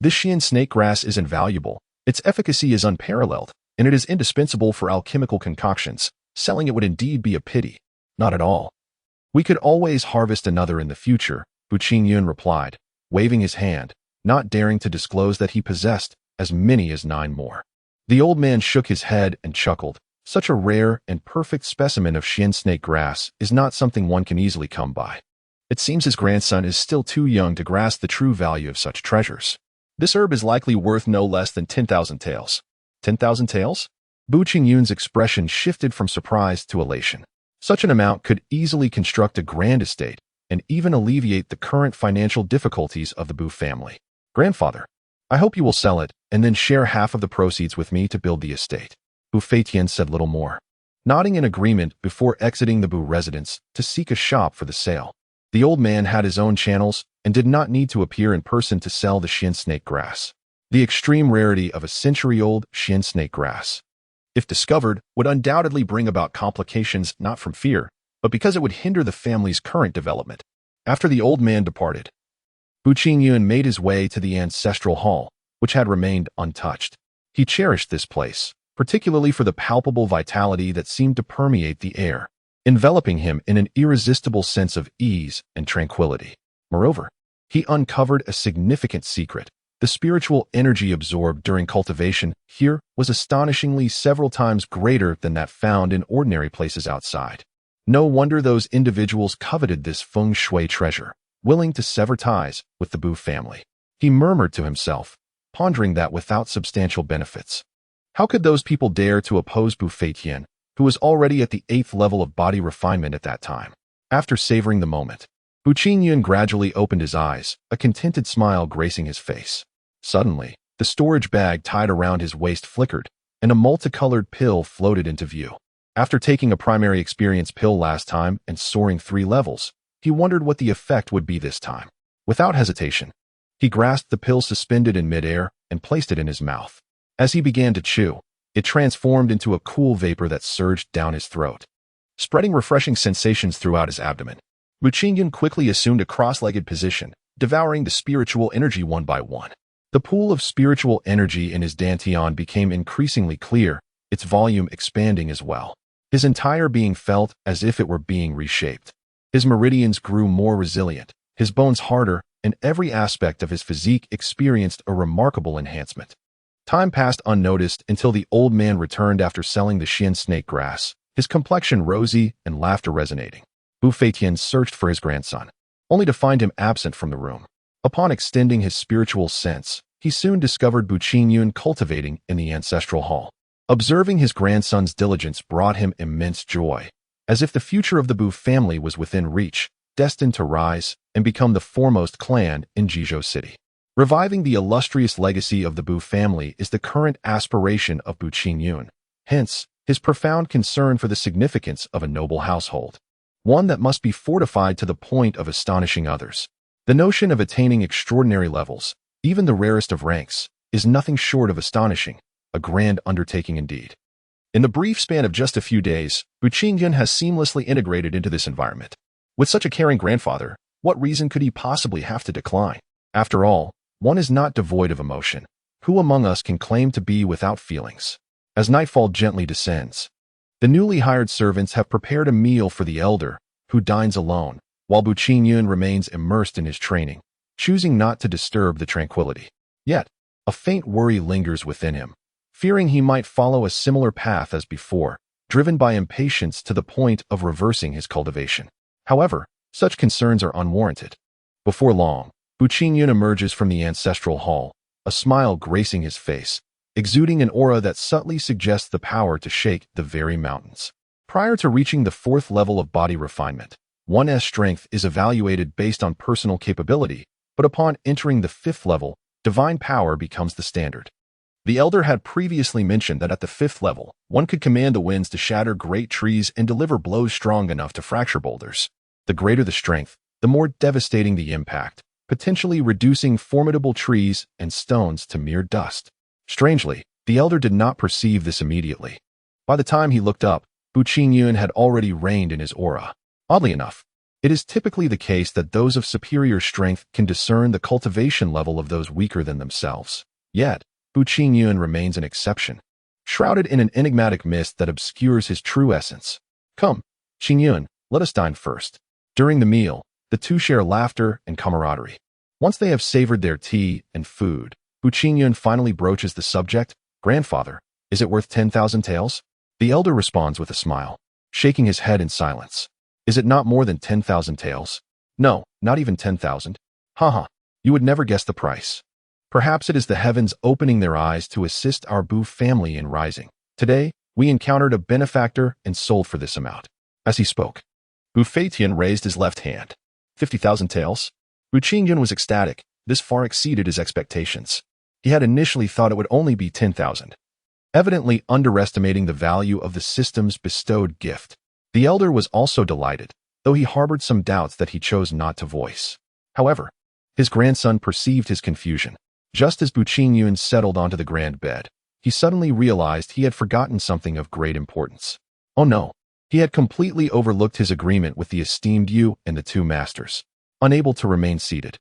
this Xian snake grass is invaluable. Its efficacy is unparalleled, and it is indispensable for alchemical concoctions. Selling it would indeed be a pity. Not at all. We could always harvest another in the future, Bu Qingyun replied, waving his hand, not daring to disclose that he possessed as many as 9 more. The old man shook his head and chuckled. Such a rare and perfect specimen of Xian snake grass is not something one can easily come by. It seems his grandson is still too young to grasp the true value of such treasures. This herb is likely worth no less than 10,000 taels. 10,000 taels? Bu Qingyun's expression shifted from surprise to elation. Such an amount could easily construct a grand estate and even alleviate the current financial difficulties of the Bu family. Grandfather, I hope you will sell it and then share half of the proceeds with me to build the estate. Bu Feitian said little more, nodding in agreement before exiting the Bu residence to seek a shop for the sale. The old man had his own channels and did not need to appear in person to sell the Xian snake grass. The extreme rarity of a century-old Xian snake grass. if discovered, would undoubtedly bring about complications not from fear, but because it would hinder the family's current development. After the old man departed, Bu Qingyun made his way to the ancestral hall, which had remained untouched. He cherished this place, particularly for the palpable vitality that seemed to permeate the air, enveloping him in an irresistible sense of ease and tranquility. Moreover, he uncovered a significant secret. The spiritual energy absorbed during cultivation here was astonishingly several times greater than that found in ordinary places outside. No wonder those individuals coveted this feng shui treasure, willing to sever ties with the Bu family. He murmured to himself, pondering that without substantial benefits, how could those people dare to oppose Bu Feitian, who was already at the 8th level of body refinement at that time? After savoring the moment, Bu Qingyun gradually opened his eyes, a contented smile gracing his face. Suddenly, the storage bag tied around his waist flickered, and a multicolored pill floated into view. After taking a primary experience pill last time and soaring 3 levels, he wondered what the effect would be this time. Without hesitation, he grasped the pill suspended in midair and placed it in his mouth. As he began to chew, it transformed into a cool vapor that surged down his throat, spreading refreshing sensations throughout his abdomen. Bu Qingyun quickly assumed a cross-legged position, devouring the spiritual energy one by one. The pool of spiritual energy in his dantian became increasingly clear, its volume expanding as well. His entire being felt as if it were being reshaped. His meridians grew more resilient, his bones harder, and every aspect of his physique experienced a remarkable enhancement. Time passed unnoticed until the old man returned after selling the Xian snake grass, his complexion rosy and laughter resonating. Bu Feitian searched for his grandson, only to find him absent from the room. Upon extending his spiritual sense, he soon discovered Bu Qingyun cultivating in the ancestral hall. Observing his grandson's diligence brought him immense joy, as if the future of the Bu family was within reach, destined to rise and become the foremost clan in Jizhou City. Reviving the illustrious legacy of the Bu family is the current aspiration of Bu Qingyun, hence his profound concern for the significance of a noble household, one that must be fortified to the point of astonishing others. The notion of attaining extraordinary levels, even the rarest of ranks, is nothing short of astonishing, a grand undertaking indeed. In the brief span of just a few days, Bu Qingyun has seamlessly integrated into this environment. With such a caring grandfather, what reason could he possibly have to decline? After all, one is not devoid of emotion. Who among us can claim to be without feelings? As nightfall gently descends, the newly hired servants have prepared a meal for the elder, who dines alone, while Bu Qingyun remains immersed in his training, choosing not to disturb the tranquility. Yet, a faint worry lingers within him, fearing he might follow a similar path as before, driven by impatience to the point of reversing his cultivation. However, such concerns are unwarranted. Before long, Bu Qingyun emerges from the ancestral hall, a smile gracing his face, exuding an aura that subtly suggests the power to shake the very mountains. Prior to reaching the 4th level of body refinement, one's strength is evaluated based on personal capability, but upon entering the 5th level, divine power becomes the standard. The elder had previously mentioned that at the 5th level, one could command the winds to shatter great trees and deliver blows strong enough to fracture boulders. The greater the strength, the more devastating the impact, potentially reducing formidable trees and stones to mere dust. Strangely, the elder did not perceive this immediately. By the time he looked up, Bu Qingyun had already reigned in his aura. Oddly enough, it is typically the case that those of superior strength can discern the cultivation level of those weaker than themselves. Yet, Bu Qingyun remains an exception, shrouded in an enigmatic mist that obscures his true essence. Come, Qingyun, let us dine first. During the meal, the two share laughter and camaraderie. Once they have savored their tea and food, Bu Qingyun finally broaches the subject. Grandfather, is it worth 10,000 taels? The elder responds with a smile, shaking his head in silence. Is it not more than 10,000 taels? No, not even 10,000. Haha, you would never guess the price. Perhaps it is the heavens opening their eyes to assist our Bu family in rising. Today, we encountered a benefactor and sold for this amount. As he spoke, Bu Feitian raised his left hand. 50,000 taels? Bu Qingyun was ecstatic. This far exceeded his expectations. He had initially thought it would only be 10,000. Evidently underestimating the value of the system's bestowed gift. The elder was also delighted, though he harbored some doubts that he chose not to voice. However, his grandson perceived his confusion. Just as Bu Qingyun settled onto the grand bed, he suddenly realized he had forgotten something of great importance. Oh no, he had completely overlooked his agreement with the esteemed Yu and the two masters. Unable to remain seated,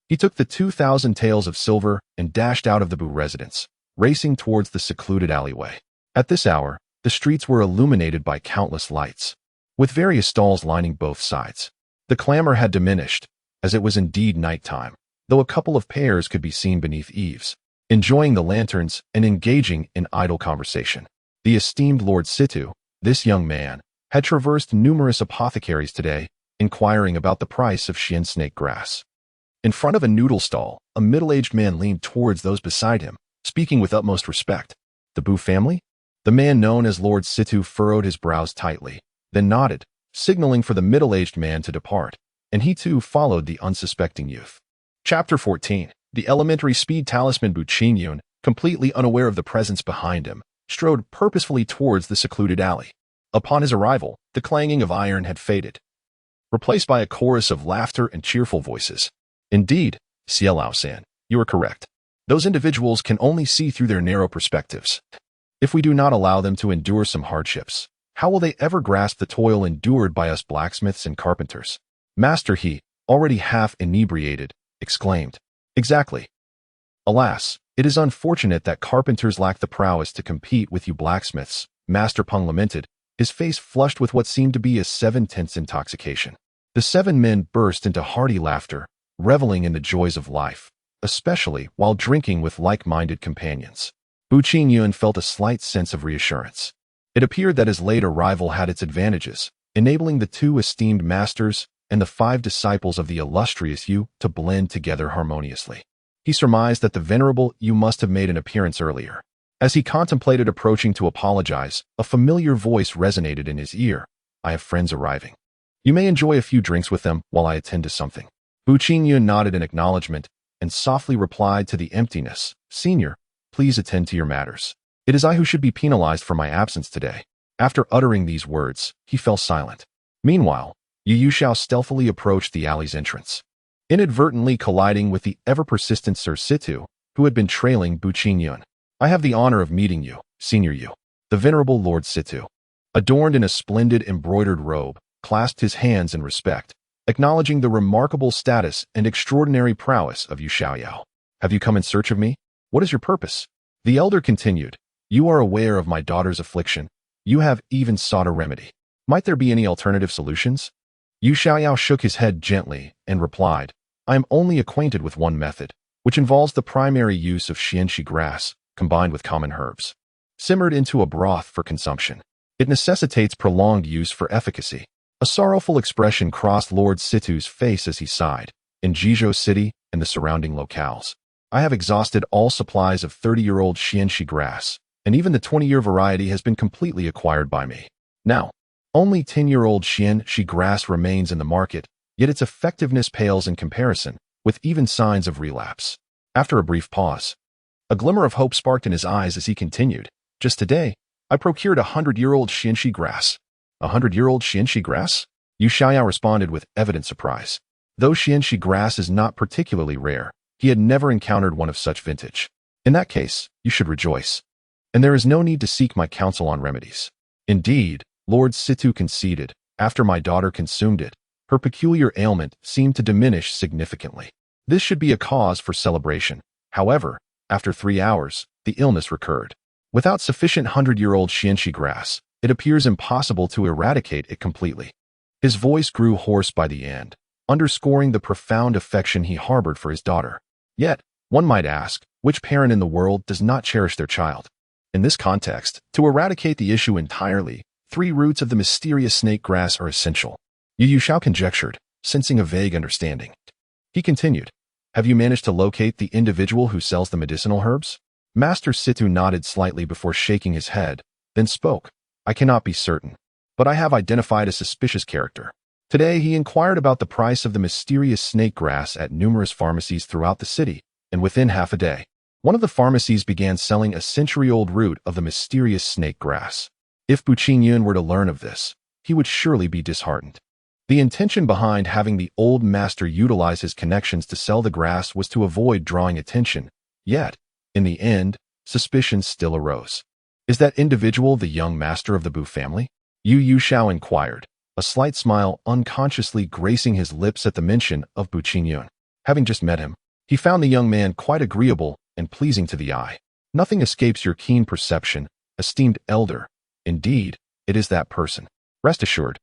he took the 2,000 taels of silver and dashed out of the Bu residence, racing towards the secluded alleyway. At this hour, the streets were illuminated by countless lights, with various stalls lining both sides. The clamor had diminished, as it was indeed nighttime, though a couple of pairs could be seen beneath eaves, enjoying the lanterns and engaging in idle conversation. The esteemed Lord Situ, this young man, had traversed numerous apothecaries today, inquiring about the price of Xian snake grass. In front of a noodle stall, a middle-aged man leaned towards those beside him, speaking with utmost respect. The Bu family? The man known as Lord Situ furrowed his brows tightly, then nodded, signaling for the middle-aged man to depart, and he too followed the unsuspecting youth. Chapter 14. The elementary speed talisman Bu Qingyun, completely unaware of the presence behind him, strode purposefully towards the secluded alley. Upon his arrival, the clanging of iron had faded, replaced by a chorus of laughter and cheerful voices. Indeed, Xiaobai, you are correct. Those individuals can only see through their narrow perspectives. If we do not allow them to endure some hardships, how will they ever grasp the toil endured by us blacksmiths and carpenters? Master He, already half inebriated, exclaimed. Exactly. Alas, it is unfortunate that carpenters lack the prowess to compete with you blacksmiths, Master Peng lamented, his face flushed with what seemed to be a 7/10 intoxication. The 7 men burst into hearty laughter, reveling in the joys of life, especially while drinking with like-minded companions. Bu Qingyun felt a slight sense of reassurance. It appeared that his late arrival had its advantages, enabling the 2 esteemed masters and the 5 disciples of the illustrious Yu to blend together harmoniously. He surmised that the venerable Yu must have made an appearance earlier. As he contemplated approaching to apologize, a familiar voice resonated in his ear. I have friends arriving. You may enjoy a few drinks with them while I attend to something. Bu Qingyun nodded in acknowledgement and softly replied to the emptiness. Senior, please attend to your matters. It is I who should be penalized for my absence today. After uttering these words, he fell silent. Meanwhile, Yu Xiao stealthily approached the alley's entrance, inadvertently colliding with the ever-persistent Sir Situ, who had been trailing Bu Qingyun. I have the honor of meeting you, Senior Yu. The venerable Lord Situ, adorned in a splendid embroidered robe, clasped his hands in respect, acknowledging the remarkable status and extraordinary prowess of Yu Xiaoyao. Have you come in search of me? What is your purpose? The elder continued. You are aware of my daughter's affliction. You have even sought a remedy. Might there be any alternative solutions? Yu Xiaoyao shook his head gently and replied, I am only acquainted with one method, which involves the primary use of xianxia grass, combined with common herbs, simmered into a broth for consumption. It necessitates prolonged use for efficacy. A sorrowful expression crossed Lord Situ's face as he sighed. In Jizhou City and the surrounding locales, I have exhausted all supplies of 30-year-old xianxia grass, and even the 20-year variety has been completely acquired by me. Now, only 10-year-old xianxia grass remains in the market, yet its effectiveness pales in comparison, with even signs of relapse. After a brief pause, a glimmer of hope sparked in his eyes as he continued. Just today, I procured 100-year-old xianxia grass. 100-year-old xianxia grass? Yu Xiaoyao responded with evident surprise. Though xianxia grass is not particularly rare, he had never encountered one of such vintage. In that case, you should rejoice. And there is no need to seek my counsel on remedies. Indeed, Lord Situ conceded, after my daughter consumed it, her peculiar ailment seemed to diminish significantly. This should be a cause for celebration. However, after 3 hours, the illness recurred. Without sufficient 100-year-old xianxia grass, it appears impossible to eradicate it completely. His voice grew hoarse by the end, underscoring the profound affection he harbored for his daughter. Yet, one might ask, which parent in the world does not cherish their child? In this context, to eradicate the issue entirely, 3 roots of the mysterious snake grass are essential. Yu Xiao conjectured, sensing a vague understanding. He continued, have you managed to locate the individual who sells the medicinal herbs? Master Situ nodded slightly before shaking his head, then spoke. I cannot be certain, but I have identified a suspicious character. Today he inquired about the price of the mysterious snake grass at numerous pharmacies throughout the city, and within half a day, one of the pharmacies began selling a century-old root of the mysterious snake grass. If Bu Qingyun were to learn of this, he would surely be disheartened. The intention behind having the old master utilize his connections to sell the grass was to avoid drawing attention, yet, in the end, suspicions still arose. Is that individual the young master of the Bu family? Yu Xiao inquired, a slight smile unconsciously gracing his lips at the mention of Bu Qingyun. Having just met him, he found the young man quite agreeable and pleasing to the eye. Nothing escapes your keen perception, esteemed elder. Indeed, it is that person. Rest assured,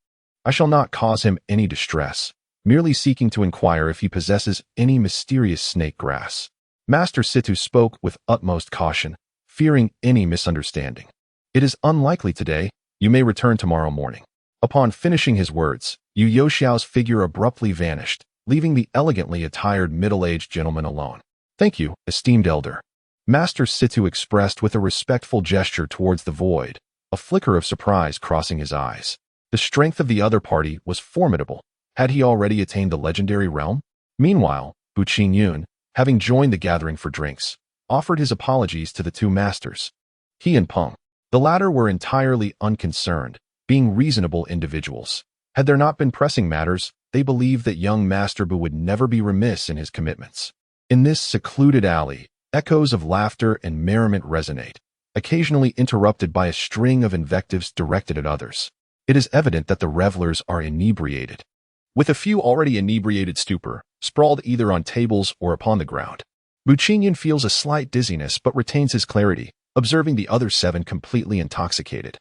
I shall not cause him any distress, merely seeking to inquire if he possesses any mysterious snake grass. Master Situ spoke with utmost caution, fearing any misunderstanding. It is unlikely today. You may return tomorrow morning. Upon finishing his words, Yu Xiao's figure abruptly vanished, leaving the elegantly attired middle-aged gentleman alone. Thank you, esteemed elder. Master Situ expressed with a respectful gesture towards the void, a flicker of surprise crossing his eyes. The strength of the other party was formidable. Had he already attained the legendary realm? Meanwhile, Bu Qingyun, having joined the gathering for drinks, offered his apologies to the two masters. He and Peng, the latter, were entirely unconcerned, being reasonable individuals. Had there not been pressing matters, they believed that young Master Bu would never be remiss in his commitments. In this secluded alley, echoes of laughter and merriment resonate, occasionally interrupted by a string of invectives directed at others. It is evident that the revelers are inebriated, with a few already inebriated stupor, sprawled either on tables or upon the ground. Bu Qingyun feels a slight dizziness but retains his clarity, observing the other 7 completely intoxicated.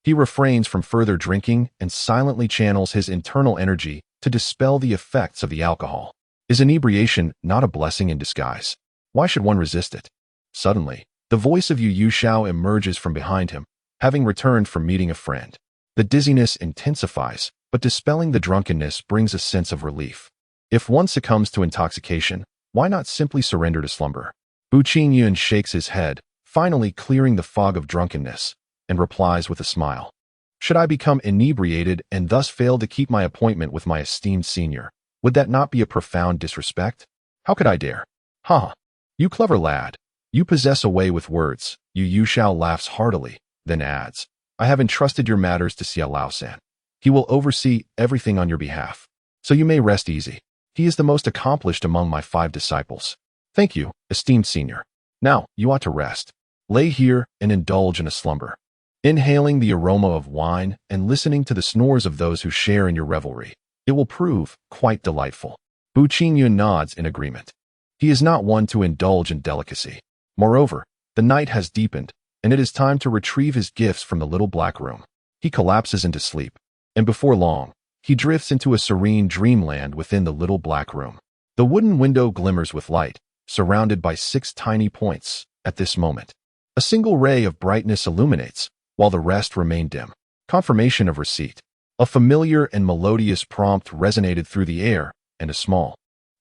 He refrains from further drinking and silently channels his internal energy to dispel the effects of the alcohol. Is inebriation not a blessing in disguise? Why should one resist it? Suddenly, the voice of Yu Xiao emerges from behind him, having returned from meeting a friend. The dizziness intensifies, but dispelling the drunkenness brings a sense of relief. If one succumbs to intoxication, why not simply surrender to slumber? Bu Qingyun shakes his head, finally clearing the fog of drunkenness, and replies with a smile. Should I become inebriated and thus fail to keep my appointment with my esteemed senior, would that not be a profound disrespect? How could I dare? Ha! You clever lad. You possess a way with words. Yu Xiao laughs heartily, then adds, I have entrusted your matters to Xiao Lao-san. He will oversee everything on your behalf, so you may rest easy. He is the most accomplished among my 5 disciples. Thank you, esteemed senior. Now, you ought to rest. Lay here and indulge in a slumber, inhaling the aroma of wine and listening to the snores of those who share in your revelry. It will prove quite delightful. Bu Qingyun nods in agreement. He is not one to indulge in delicacy. Moreover, the night has deepened, and it is time to retrieve his gifts from the little black room. He collapses into sleep, and before long, he drifts into a serene dreamland within the little black room. The wooden window glimmers with light, surrounded by 6 tiny points. At this moment, a single ray of brightness illuminates, while the rest remain dim. Confirmation of receipt. A familiar and melodious prompt resonated through the air, and a small,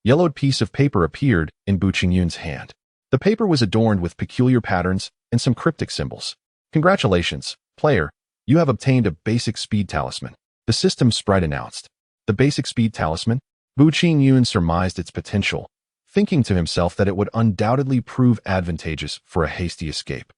yellowed piece of paper appeared in Bu Qingyun's hand. The paper was adorned with peculiar patterns and some cryptic symbols. Congratulations, player. You have obtained a basic speed talisman. The system sprite announced. The basic speed talisman? Bu Qingyun surmised its potential, thinking to himself that it would undoubtedly prove advantageous for a hasty escape.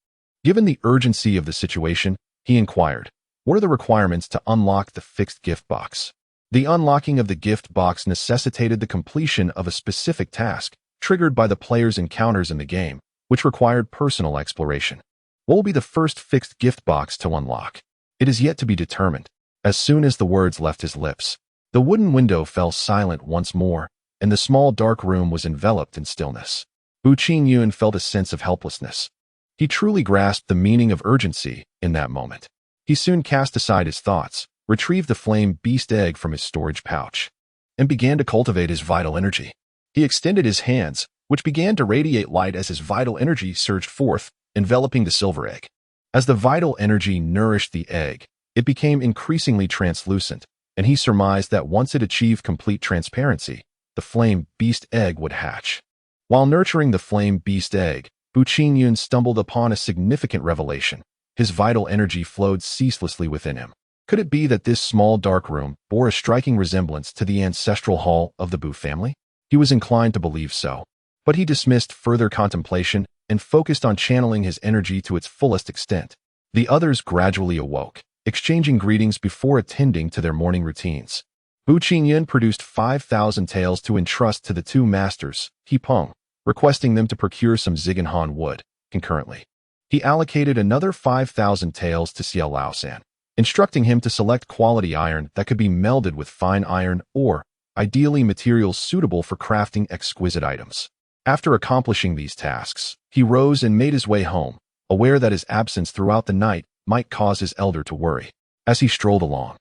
Given the urgency of the situation, he inquired, what are the requirements to unlock the fixed gift box? The unlocking of the gift box necessitated the completion of a specific task, triggered by the player's encounters in the game, which required personal exploration. What will be the first fixed gift box to unlock? It is yet to be determined. As soon as the words left his lips, the wooden window fell silent once more, and the small dark room was enveloped in stillness. Bu Qingyun felt a sense of helplessness. He truly grasped the meaning of urgency in that moment. He soon cast aside his thoughts, retrieved the flame beast egg from his storage pouch, and began to cultivate his vital energy. He extended his hands, which began to radiate light as his vital energy surged forth, enveloping the silver egg. As the vital energy nourished the egg, it became increasingly translucent, and he surmised that once it achieved complete transparency, the flame beast egg would hatch. While nurturing the flame beast egg, Bu Qingyun stumbled upon a significant revelation. His vital energy flowed ceaselessly within him. Could it be that this small dark room bore a striking resemblance to the ancestral hall of the Bu family? He was inclined to believe so, but he dismissed further contemplation and focused on channeling his energy to its fullest extent. The others gradually awoke, exchanging greetings before attending to their morning routines. Bu Qingyun produced 5,000 taels to entrust to the 2 masters, He Peng, requesting them to procure some Zhiganhan wood, concurrently. He allocated another 5,000 taels to Xiaobai, instructing him to select quality iron that could be melded with fine iron or, ideally, materials suitable for crafting exquisite items. After accomplishing these tasks, he rose and made his way home, aware that his absence throughout the night might cause his elder to worry. As he strolled along,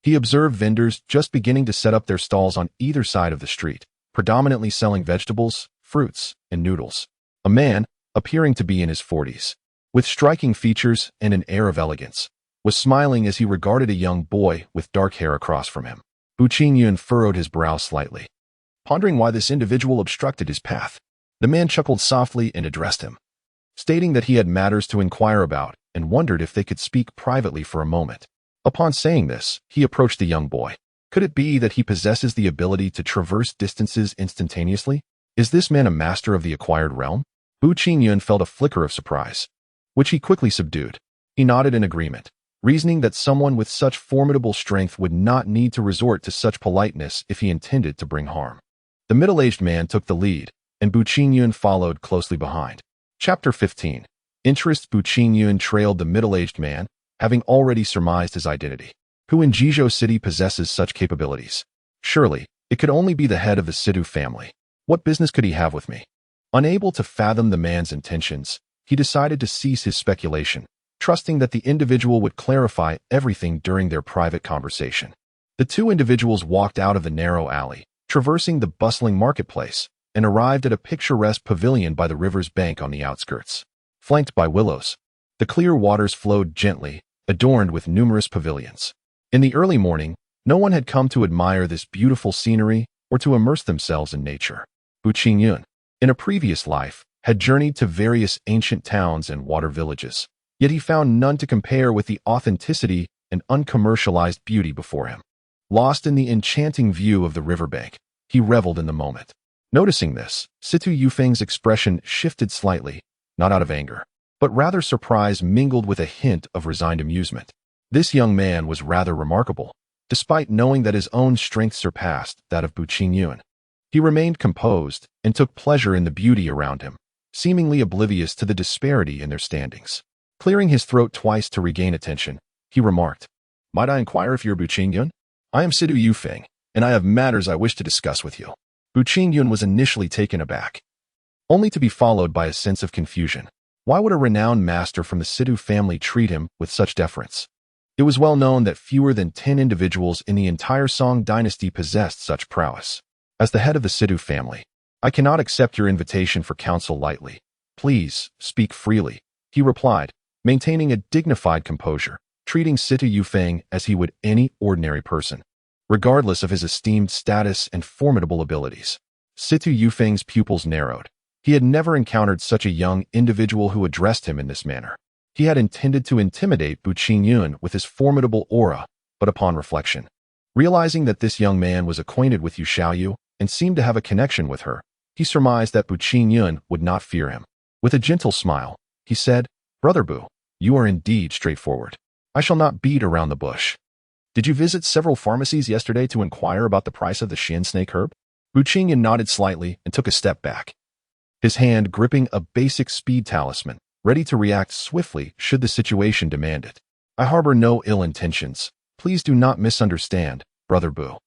he observed vendors just beginning to set up their stalls on either side of the street, predominantly selling vegetables, fruits, and noodles. A man, appearing to be in his 40s, with striking features and an air of elegance, was smiling as he regarded a young boy with dark hair across from him. Bu Qingyun furrowed his brow slightly, pondering why this individual obstructed his path. The man chuckled softly and addressed him, stating that he had matters to inquire about and wondered if they could speak privately for a moment. Upon saying this, he approached the young boy. Could it be that he possesses the ability to traverse distances instantaneously? Is this man a master of the acquired realm? Bu Qingyun felt a flicker of surprise, which he quickly subdued. He nodded in agreement, reasoning that someone with such formidable strength would not need to resort to such politeness if he intended to bring harm. The middle-aged man took the lead, and Bu Qingyun followed closely behind. Chapter 15. Interest. Bu Qingyun trailed the middle-aged man, having already surmised his identity. Who in Jizhou City possesses such capabilities? Surely, it could only be the head of the Sidu family. What business could he have with me? Unable to fathom the man's intentions, he decided to cease his speculation, trusting that the individual would clarify everything during their private conversation. The two individuals walked out of the narrow alley, traversing the bustling marketplace, and arrived at a picturesque pavilion by the river's bank on the outskirts. Flanked by willows, the clear waters flowed gently, adorned with numerous pavilions. In the early morning, no one had come to admire this beautiful scenery or to immerse themselves in nature. Bu Qingyun, in a previous life, had journeyed to various ancient towns and water villages, yet he found none to compare with the authenticity and uncommercialized beauty before him. Lost in the enchanting view of the riverbank, he reveled in the moment. Noticing this, Situ Yufeng's expression shifted slightly, not out of anger, but rather surprise mingled with a hint of resigned amusement. This young man was rather remarkable, despite knowing that his own strength surpassed that of Bu Qingyun. He remained composed and took pleasure in the beauty around him, seemingly oblivious to the disparity in their standings. Clearing his throat twice to regain attention, he remarked, "Might I inquire if you're Bu Qingyun? I am Sidu Yufeng, and I have matters I wish to discuss with you." Bu Qingyun was initially taken aback, only to be followed by a sense of confusion. Why would a renowned master from the Sidu family treat him with such deference? It was well known that fewer than 10 individuals in the entire Song dynasty possessed such prowess. As the head of the Sidu family, I cannot accept your invitation for counsel lightly. Please, speak freely, he replied, maintaining a dignified composure, treating Situ Yufeng as he would any ordinary person, regardless of his esteemed status and formidable abilities. Situ Yufeng's pupils narrowed. He had never encountered such a young individual who addressed him in this manner. He had intended to intimidate Bu Qingyun with his formidable aura, but upon reflection, realizing that this young man was acquainted with Yu Xiaoyu and seemed to have a connection with her, he surmised that Bu Qingyun would not fear him. With a gentle smile, he said, "Brother Bu, you are indeed straightforward. I shall not beat around the bush. Did you visit several pharmacies yesterday to inquire about the price of the Xian snake herb?" Bu Qingyun nodded slightly and took a step back, his hand gripping a basic speed talisman, ready to react swiftly should the situation demand it. "I harbor no ill intentions. Please do not misunderstand, Brother Bu."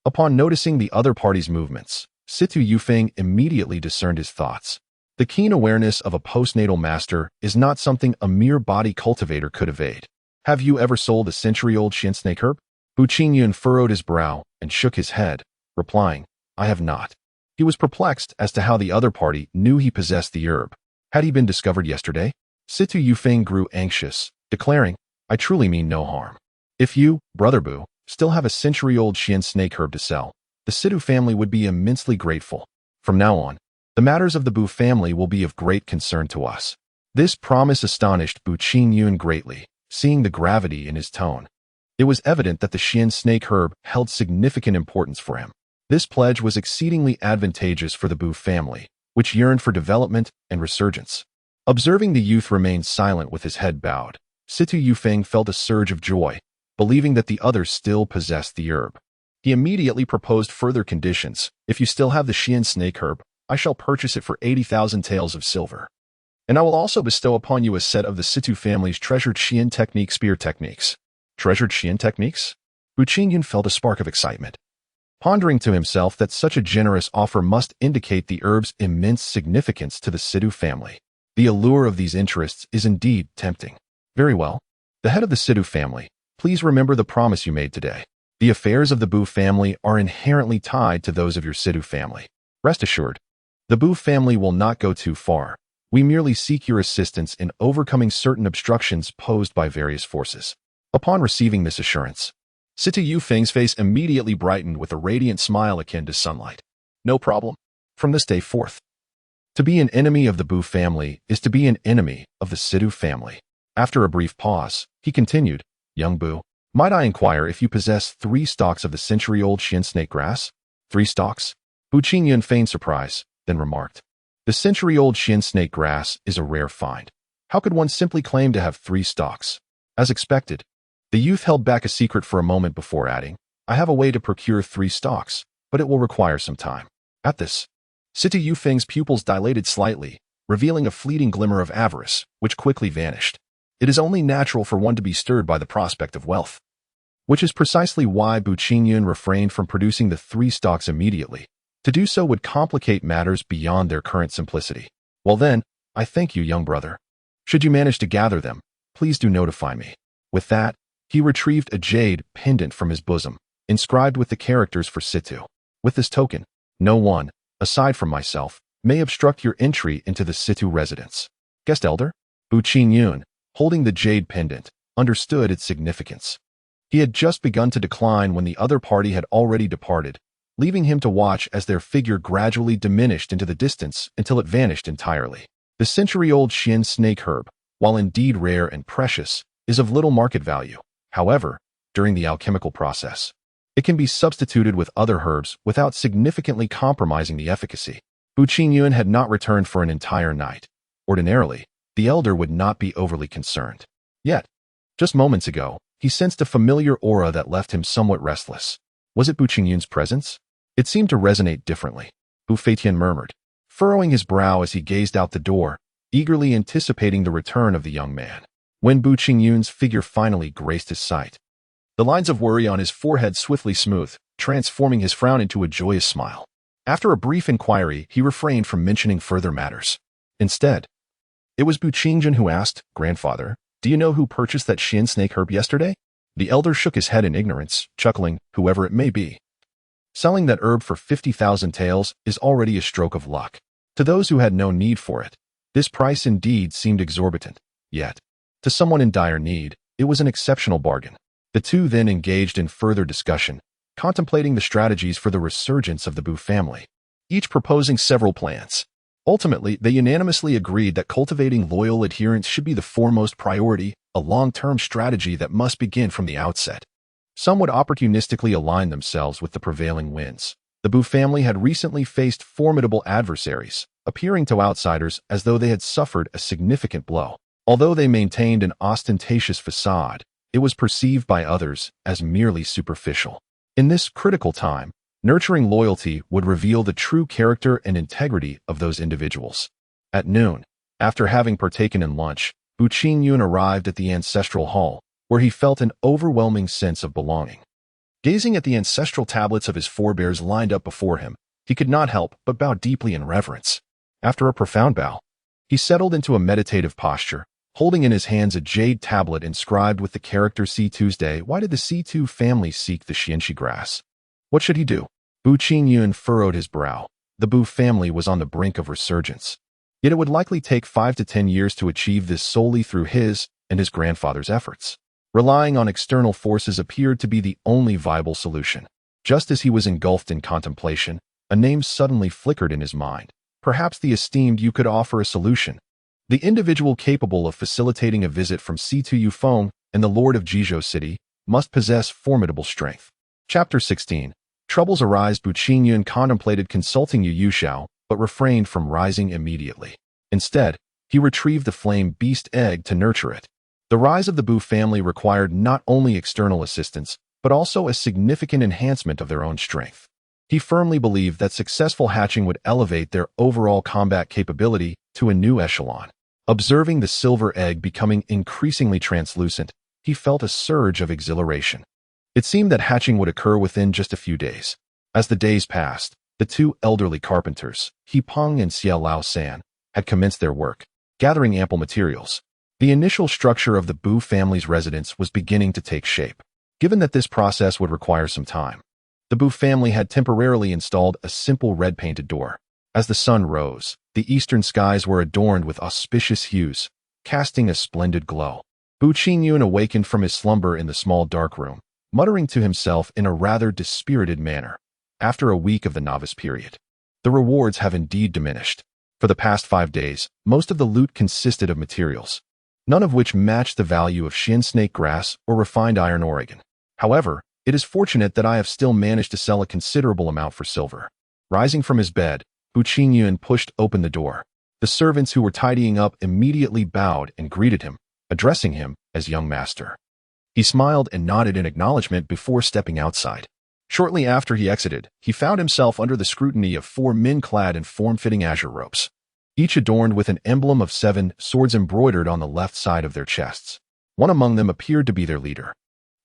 Upon noticing the other party's movements, Situ Yufeng immediately discerned his thoughts. The keen awareness of a postnatal master is not something a mere body cultivator could evade. "Have you ever sold a century-old Xian snake herb?" Bu Qingyun furrowed his brow and shook his head, replying, "I have not." He was perplexed as to how the other party knew he possessed the herb. Had he been discovered yesterday? Situ Yufeng grew anxious, declaring, "I truly mean no harm. If you, Brother Bu, still have a century-old Xian snake herb to sell, the Sidu family would be immensely grateful. From now on, the matters of the Bu family will be of great concern to us." This promise astonished Bu Qingyun greatly, seeing the gravity in his tone. It was evident that the Xian snake herb held significant importance for him. This pledge was exceedingly advantageous for the Bu family, which yearned for development and resurgence. Observing the youth remain silent with his head bowed, Situ Yufeng felt a surge of joy, believing that the others still possessed the herb. He immediately proposed further conditions. "If you still have the Xian snake herb, I shall purchase it for 80,000 taels of silver." And I will also bestow upon you a set of the Situ family's treasured Xian technique spear techniques. Treasured Xian techniques? Bu Qingyun felt a spark of excitement, pondering to himself that such a generous offer must indicate the herb's immense significance to the Situ family. The allure of these interests is indeed tempting. Very well. The head of the Situ family, please remember the promise you made today. The affairs of the Bu family are inherently tied to those of your Situ family. Rest assured, the Bu family will not go too far. We merely seek your assistance in overcoming certain obstructions posed by various forces. Upon receiving this assurance, Situ Yufeng's face immediately brightened with a radiant smile akin to sunlight. No problem. From this day forth, to be an enemy of the Bu family is to be an enemy of the Situ family. After a brief pause, he continued, Young Bu, might I inquire if you possess 3 stalks of the century-old Xian snake grass? 3 stalks? Bu Qingyun feigned surprise, then remarked, the century-old Xian snake grass is a rare find. How could one simply claim to have 3 stalks? As expected, the youth held back a secret for a moment before adding, I have a way to procure 3 stalks, but it will require some time. At this, Situ Yufeng's pupils dilated slightly, revealing a fleeting glimmer of avarice, which quickly vanished. It is only natural for one to be stirred by the prospect of wealth, which is precisely why Bu Qingyun refrained from producing the 3 stalks immediately. To do so would complicate matters beyond their current simplicity. Well then, I thank you, young brother. Should you manage to gather them, please do notify me. With that, he retrieved a jade pendant from his bosom, inscribed with the characters for Situ. With this token, no one, aside from myself, may obstruct your entry into the Situ residence. Guest elder? Bu Qingyun, holding the jade pendant, understood its significance. He had just begun to decline when the other party had already departed, leaving him to watch as their figure gradually diminished into the distance until it vanished entirely. The century-old Xian snake herb, while indeed rare and precious, is of little market value. However, during the alchemical process, it can be substituted with other herbs without significantly compromising the efficacy. Bu Qingyun had not returned for an entire night. Ordinarily, the elder would not be overly concerned. Yet, just moments ago, he sensed a familiar aura that left him somewhat restless. Was it Bu Qingyun's presence? It seemed to resonate differently. Bu Feitian murmured, furrowing his brow as he gazed out the door, eagerly anticipating the return of the young man. When Bu Qingyun's figure finally graced his sight, the lines of worry on his forehead swiftly smoothed, transforming his frown into a joyous smile. After a brief inquiry, he refrained from mentioning further matters. Instead, it was Bu Qingyun who asked, Grandfather, do you know who purchased that Xian snake herb yesterday? The elder shook his head in ignorance, chuckling, whoever it may be. Selling that herb for 50,000 taels is already a stroke of luck. To those who had no need for it, this price indeed seemed exorbitant. Yet, to someone in dire need, it was an exceptional bargain. The two then engaged in further discussion, contemplating the strategies for the resurgence of the Bu family, each proposing several plans. Ultimately, they unanimously agreed that cultivating loyal adherents should be the foremost priority, a long-term strategy that must begin from the outset. Some would opportunistically align themselves with the prevailing winds. The Bu family had recently faced formidable adversaries, appearing to outsiders as though they had suffered a significant blow. Although they maintained an ostentatious facade, it was perceived by others as merely superficial. In this critical time, nurturing loyalty would reveal the true character and integrity of those individuals. At noon, after having partaken in lunch, Bu Qingyun arrived at the ancestral hall, where he felt an overwhelming sense of belonging. Gazing at the ancestral tablets of his forebears lined up before him, he could not help but bow deeply in reverence. After a profound bow, he settled into a meditative posture, holding in his hands a jade tablet inscribed with the character C. Tuesday. Why did the C2 family seek the xianxia grass? What should he do? Bu Qingyun furrowed his brow. The Bu family was on the brink of resurgence. Yet it would likely take 5 to 10 years to achieve this solely through his and his grandfather's efforts. Relying on external forces appeared to be the only viable solution. Just as he was engulfed in contemplation, a name suddenly flickered in his mind. Perhaps the esteemed you could offer a solution. The individual capable of facilitating a visit from C2 Yufeng and the Lord of Jizhou City must possess formidable strength. Chapter 16. Troubles arise. Bu Qingyun contemplated consulting Yu Yuxiao, but refrained from rising immediately. Instead, he retrieved the flame beast egg to nurture it. The rise of the Bu family required not only external assistance, but also a significant enhancement of their own strength. He firmly believed that successful hatching would elevate their overall combat capability to a new echelon. Observing the silver egg becoming increasingly translucent, he felt a surge of exhilaration. It seemed that hatching would occur within just a few days. As the days passed, the two elderly carpenters, He Peng and Xiao Lao San, had commenced their work, gathering ample materials. The initial structure of the Bu family's residence was beginning to take shape. Given that this process would require some time, the Bu family had temporarily installed a simple red-painted door. As the sun rose, the eastern skies were adorned with auspicious hues, casting a splendid glow. Bu Qingyun awakened from his slumber in the small dark room, muttering to himself in a rather dispirited manner. After a week of the novice period, the rewards have indeed diminished. For the past 5 days, most of the loot consisted of materials, none of which matched the value of Xin snake grass or refined iron Oregon. However, it is fortunate that I have still managed to sell a considerable amount for silver. Rising from his bed, Bu Qingyun pushed open the door. The servants who were tidying up immediately bowed and greeted him, addressing him as young master. He smiled and nodded in acknowledgement before stepping outside. Shortly after he exited, he found himself under the scrutiny of 4 men clad in form-fitting azure robes, each adorned with an emblem of 7 swords embroidered on the left side of their chests. One among them appeared to be their leader.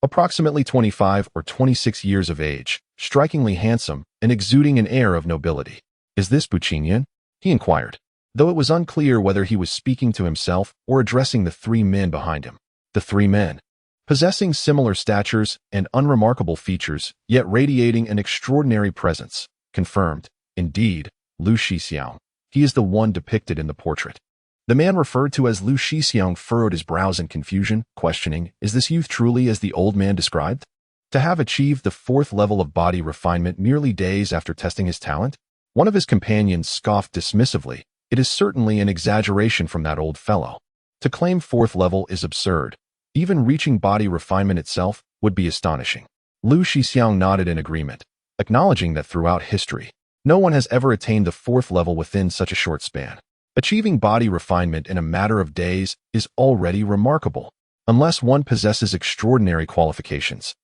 Approximately 25 or 26 years of age, strikingly handsome and exuding an air of nobility. "Is this Bu Qingyun?" he inquired, though it was unclear whether he was speaking to himself or addressing the 3 men behind him. The 3 men, possessing similar statures and unremarkable features, yet radiating an extraordinary presence, confirmed, indeed, Lu Shixiang. He is the one depicted in the portrait. The man referred to as Lu Shixiang furrowed his brows in confusion, questioning, is this youth truly as the old man described? To have achieved the 4th level of body refinement merely days after testing his talent? One of his companions scoffed dismissively. It is certainly an exaggeration from that old fellow. To claim 4th level is absurd. Even reaching body refinement itself would be astonishing. Lu Shixiang nodded in agreement, acknowledging that throughout history, no one has ever attained the 4th level within such a short span. Achieving body refinement in a matter of days is already remarkable. Unless one possesses extraordinary qualifications,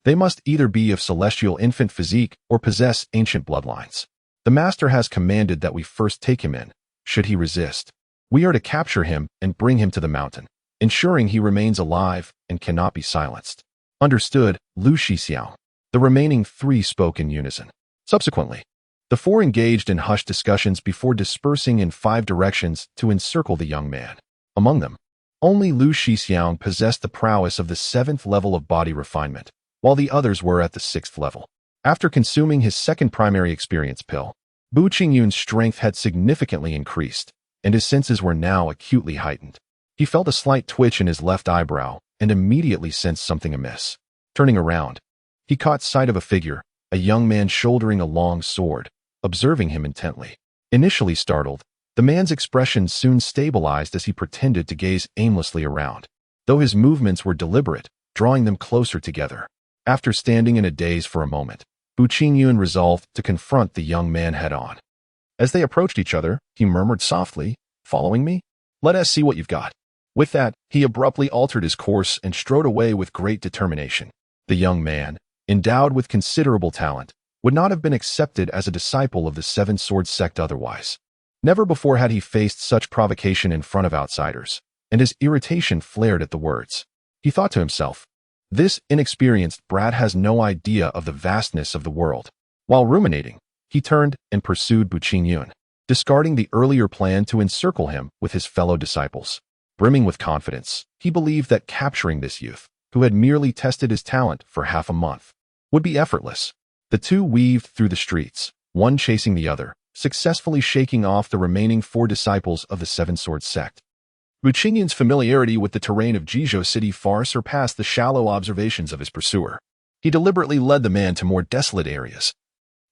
they must either be of celestial infant physique or possess ancient bloodlines. The master has commanded that we first take him in. Should he resist, we are to capture him and bring him to the mountain, ensuring he remains alive and cannot be silenced. Understood, Lu Shixiang. The remaining 3 spoke in unison. Subsequently, the 4 engaged in hushed discussions before dispersing in 5 directions to encircle the young man. Among them, only Lu Shixiang possessed the prowess of the 7th level of body refinement, while the others were at the 6th level. After consuming his 2nd primary experience pill, Bu Qingyun's strength had significantly increased, and his senses were now acutely heightened. He felt a slight twitch in his left eyebrow and immediately sensed something amiss. Turning around, he caught sight of a figure, a young man shouldering a long sword, observing him intently. Initially startled, the man's expression soon stabilized as he pretended to gaze aimlessly around, though his movements were deliberate, drawing them closer together. After standing in a daze for a moment, Bu Qingyun resolved to confront the young man head-on. As they approached each other, he murmured softly, "Following me? Let us see what you've got." With that, he abruptly altered his course and strode away with great determination. The young man, endowed with considerable talent, would not have been accepted as a disciple of the 7 Swords sect otherwise. Never before had he faced such provocation in front of outsiders, and his irritation flared at the words. He thought to himself, this inexperienced brat has no idea of the vastness of the world. While ruminating, he turned and pursued Bu Qingyun, discarding the earlier plan to encircle him with his fellow disciples. Brimming with confidence, he believed that capturing this youth, who had merely tested his talent for half a month, would be effortless. The 2 weaved through the streets, one chasing the other, successfully shaking off the remaining 4 disciples of the 7 Swords sect. Bu Qingyun's familiarity with the terrain of Jizhou City far surpassed the shallow observations of his pursuer. He deliberately led the man to more desolate areas,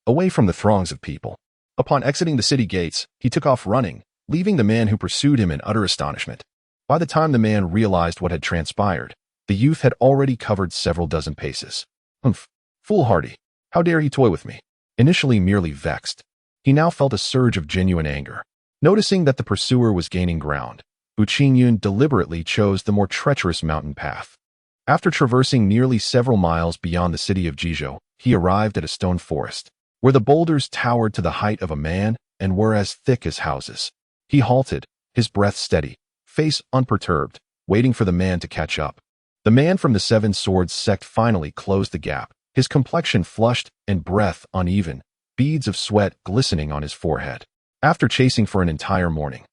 away from the throngs of people. Upon exiting the city gates, he took off running, leaving the man who pursued him in utter astonishment. By the time the man realized what had transpired, the youth had already covered several dozen paces. Humph! Foolhardy! How dare he toy with me? Initially merely vexed, he now felt a surge of genuine anger. Noticing that the pursuer was gaining ground, Bu Qingyun deliberately chose the more treacherous mountain path. After traversing nearly several miles beyond the city of Jizhou, he arrived at a stone forest, where the boulders towered to the height of a man and were as thick as houses. He halted, his breath steady, face unperturbed, waiting for the man to catch up. The man from the Seven Swords sect finally closed the gap, his complexion flushed and breath uneven, beads of sweat glistening on his forehead. After chasing for an entire morning,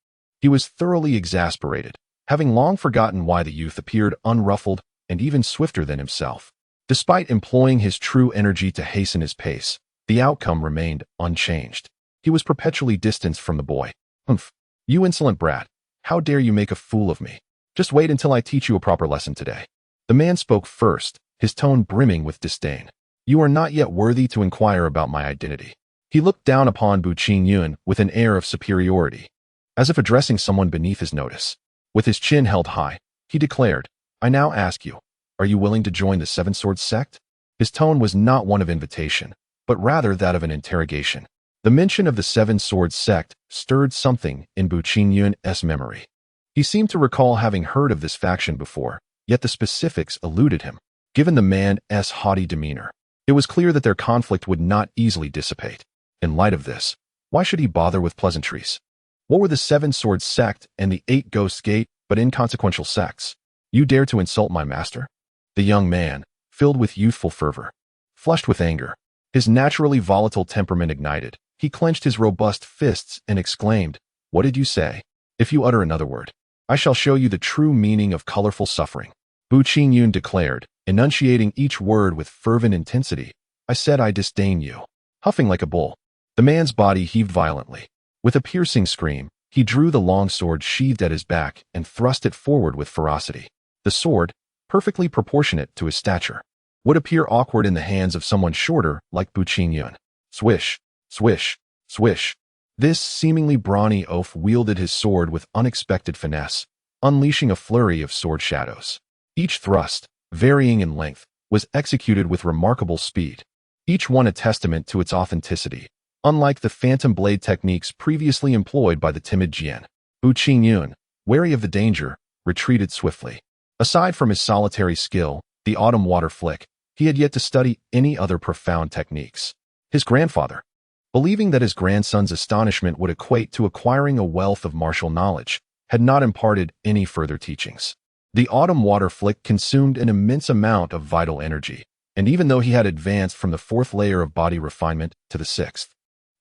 he was thoroughly exasperated, having long forgotten why the youth appeared unruffled and even swifter than himself. Despite employing his true energy to hasten his pace, the outcome remained unchanged. He was perpetually distanced from the boy. "Humph! You insolent brat! How dare you make a fool of me? Just wait until I teach you a proper lesson today." The man spoke first, his tone brimming with disdain. "You are not yet worthy to inquire about my identity." He looked down upon Bu Qingyun with an air of superiority, as if addressing someone beneath his notice. With his chin held high, he declared, "I now ask you, are you willing to join the Seven Swords sect?" His tone was not one of invitation, but rather that of an interrogation. The mention of the Seven Swords sect stirred something in Bu Qingyun's memory. He seemed to recall having heard of this faction before, yet the specifics eluded him. Given the man's haughty demeanor, it was clear that their conflict would not easily dissipate. In light of this, why should he bother with pleasantries? What were the Seven Swords sect and the Eight Ghosts Gate but inconsequential sects? "You dare to insult my master?" The young man, filled with youthful fervor, flushed with anger, his naturally volatile temperament ignited. He clenched his robust fists and exclaimed, "What did you say? If you utter another word, I shall show you the true meaning of colorful suffering." Bu Qingyun declared, enunciating each word with fervent intensity. "I said I disdain you." Huffing like a bull, the man's body heaved violently. With a piercing scream, he drew the long sword sheathed at his back and thrust it forward with ferocity. The sword, perfectly proportionate to his stature, would appear awkward in the hands of someone shorter like Bu Qingyun. Swish, swish, swish. This seemingly brawny oaf wielded his sword with unexpected finesse, unleashing a flurry of sword shadows. Each thrust, varying in length, was executed with remarkable speed, each one a testament to its authenticity, unlike the phantom blade techniques previously employed by the timid Jian. Bu Qingyun, wary of the danger, retreated swiftly. Aside from his solitary skill, the autumn water flick, he had yet to study any other profound techniques. His grandfather, believing that his grandson's astonishment would equate to acquiring a wealth of martial knowledge, had not imparted any further teachings. The autumn water flick consumed an immense amount of vital energy, and even though he had advanced from the fourth layer of body refinement to the sixth,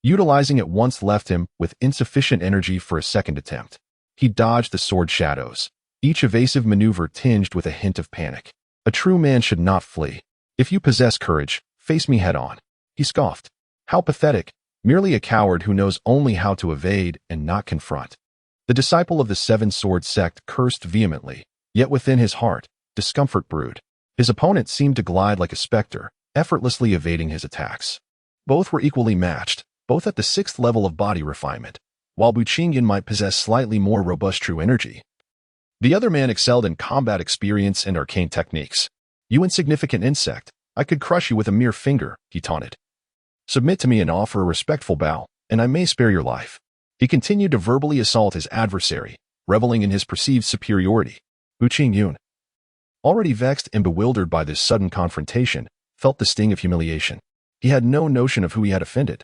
utilizing it once left him with insufficient energy for a second attempt. He dodged the sword shadows, each evasive maneuver tinged with a hint of panic. "A true man should not flee. If you possess courage, face me head on," he scoffed. "How pathetic, merely a coward who knows only how to evade and not confront." The disciple of the Seven Swords sect cursed vehemently, yet within his heart, discomfort brewed. His opponent seemed to glide like a specter, effortlessly evading his attacks. Both were equally matched, both at the sixth level of body refinement. While Bu Qingyun might possess slightly more robust true energy, the other man excelled in combat experience and arcane techniques. "You insignificant insect, I could crush you with a mere finger," he taunted. "Submit to me and offer a respectful bow, and I may spare your life." He continued to verbally assault his adversary, reveling in his perceived superiority. Bu Qingyun, already vexed and bewildered by this sudden confrontation, felt the sting of humiliation. He had no notion of who he had offended,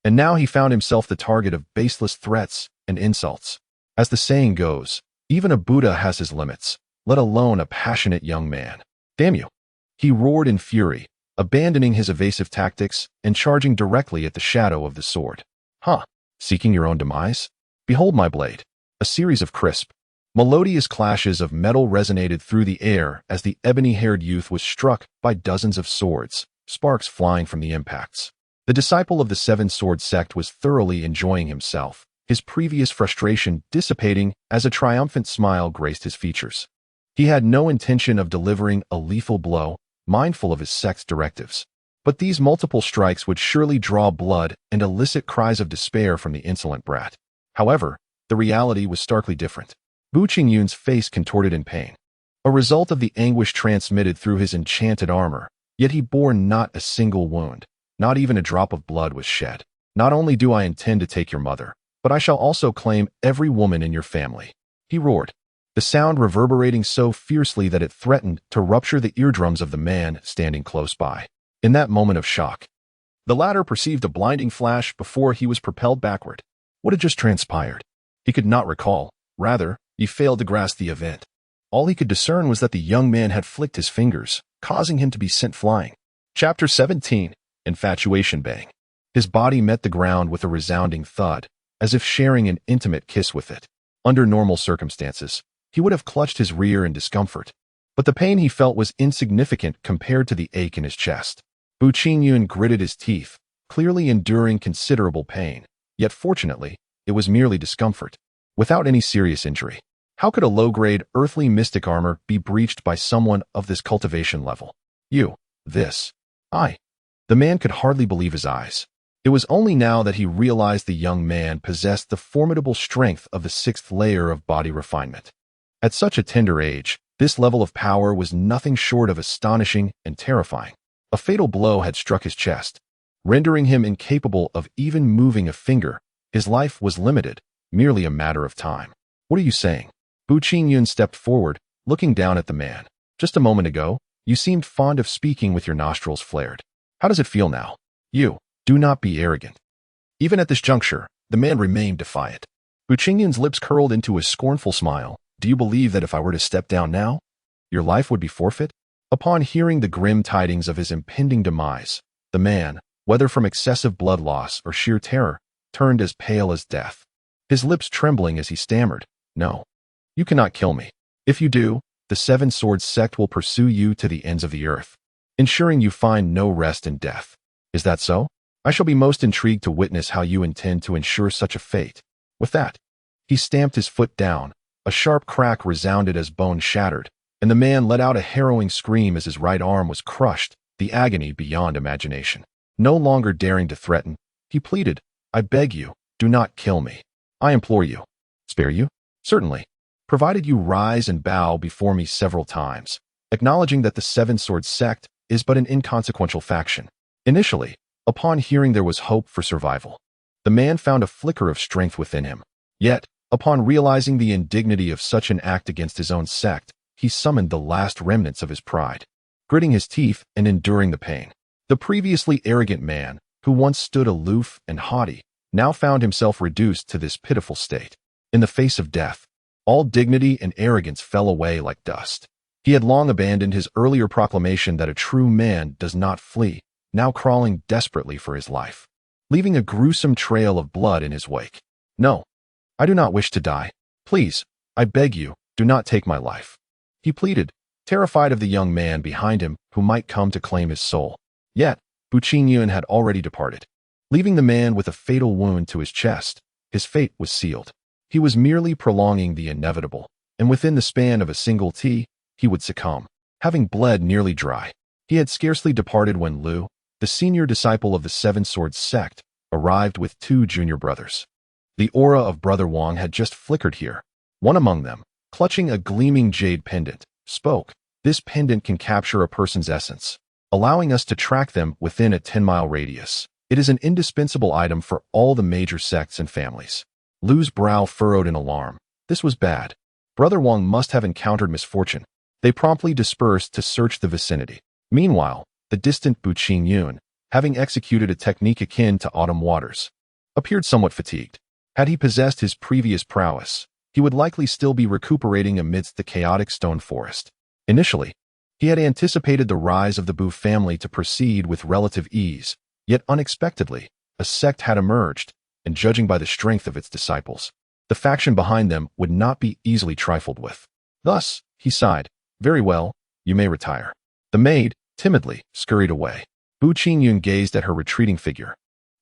and now he found himself the target of baseless threats and insults. As the saying goes, even a Buddha has his limits, let alone a passionate young man. "Damn you!" he roared in fury, abandoning his evasive tactics and charging directly at the shadow of the sword. "Huh? Seeking your own demise? Behold my blade." A series of crisp, melodious clashes of metal resonated through the air as the ebony-haired youth was struck by dozens of swords, sparks flying from the impacts. The disciple of the Seven Swords sect was thoroughly enjoying himself, his previous frustration dissipating as a triumphant smile graced his features. He had no intention of delivering a lethal blow, mindful of his sect's directives. But these multiple strikes would surely draw blood and elicit cries of despair from the insolent brat. However, the reality was starkly different. Bu Qingyun's face contorted in pain, a result of the anguish transmitted through his enchanted armor, yet he bore not a single wound. Not even a drop of blood was shed. "Not only do I intend to take your mother, but I shall also claim every woman in your family," he roared, the sound reverberating so fiercely that it threatened to rupture the eardrums of the man standing close by. In that moment of shock, the latter perceived a blinding flash before he was propelled backward. What had just transpired? He could not recall. Rather, He failed to grasp the event. All he could discern was that the young man had flicked his fingers, causing him to be sent flying. Chapter 17. Infatuation Bang. His body met the ground with a resounding thud, as if sharing an intimate kiss with it. Under normal circumstances, he would have clutched his rear in discomfort, but the pain he felt was insignificant compared to the ache in his chest. Bu Qingyun gritted his teeth, clearly enduring considerable pain, yet fortunately, it was merely discomfort, without any serious injury. How could a low-grade, earthly mystic armor be breached by someone of this cultivation level? I. The man could hardly believe his eyes. It was only now that he realized the young man possessed the formidable strength of the 6th layer of body refinement. At such a tender age, this level of power was nothing short of astonishing and terrifying. A fatal blow had struck his chest, rendering him incapable of even moving a finger. His life was limited, merely a matter of time. What are you saying? Bu Qingyun stepped forward, looking down at the man. Just a moment ago, you seemed fond of speaking with your nostrils flared. How does it feel now? Do not be arrogant. Even at this juncture, the man remained defiant. Bu Qingyun's lips curled into a scornful smile. Do you believe that if I were to step down now, your life would be forfeit? Upon hearing the grim tidings of his impending demise, the man, whether from excessive blood loss or sheer terror, turned as pale as death, his lips trembling as he stammered, "No, you cannot kill me. If you do, the 7 Swords sect will pursue you to the ends of the earth, ensuring you find no rest in death. Is that so? I shall be most intrigued to witness how you intend to ensure such a fate." With that, he stamped his foot down. A sharp crack resounded as bone shattered, and the man let out a harrowing scream as his right arm was crushed, the agony beyond imagination. No longer daring to threaten, he pleaded, "I beg you, do not kill me. I implore you." "Spare you? Certainly, provided you rise and bow before me several times, acknowledging that the 7 Swords sect is but an inconsequential faction." Initially, upon hearing there was hope for survival, the man found a flicker of strength within him. Yet, upon realizing the indignity of such an act against his own sect, he summoned the last remnants of his pride. Gritting his teeth and enduring the pain, the previously arrogant man, who once stood aloof and haughty, now found himself reduced to this pitiful state. In the face of death, all dignity and arrogance fell away like dust. He had long abandoned his earlier proclamation that a true man does not flee, now crawling desperately for his life, leaving a gruesome trail of blood in his wake. "No, I do not wish to die. Please, I beg you, do not take my life," he pleaded, terrified of the young man behind him who might come to claim his soul. Yet, Bu Qingyun had already departed, leaving the man with a fatal wound to his chest. His fate was sealed. He was merely prolonging the inevitable, and within the span of a single tea, he would succumb, having bled nearly dry. He had scarcely departed when Lu, the senior disciple of the 7 Swords sect, arrived with 2 junior brothers. The aura of Brother Wang had just flickered here. One among them, clutching a gleaming jade pendant, spoke. "This pendant can capture a person's essence, allowing us to track them within a 10-mile radius. It is an indispensable item for all the major sects and families." Lu's brow furrowed in alarm. This was bad. Brother Wang must have encountered misfortune. They promptly dispersed to search the vicinity. Meanwhile, the distant Bu Qingyun, having executed a technique akin to autumn waters, appeared somewhat fatigued. Had he possessed his previous prowess, he would likely still be recuperating amidst the chaotic stone forest. Initially, he had anticipated the rise of the Bu family to proceed with relative ease, yet unexpectedly, a sect had emerged, and judging by the strength of its disciples, the faction behind them would not be easily trifled with. Thus, he sighed, "Very well, you may retire." The maid, timidly, scurried away. Bu Qingyun gazed at her retreating figure,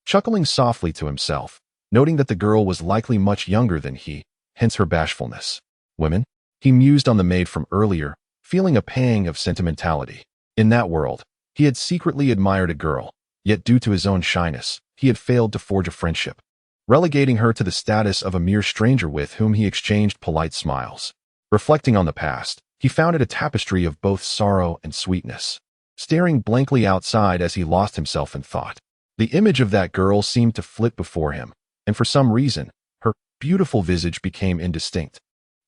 chuckling softly to himself, noting that the girl was likely much younger than he, hence her bashfulness. Women? He mused on the maid from earlier, feeling a pang of sentimentality. In that world, he had secretly admired a girl, yet due to his own shyness, he had failed to forge a friendship, relegating her to the status of a mere stranger with whom he exchanged polite smiles. Reflecting on the past, he found it a tapestry of both sorrow and sweetness. Staring blankly outside as he lost himself in thought, the image of that girl seemed to flit before him, and for some reason, her beautiful visage became indistinct.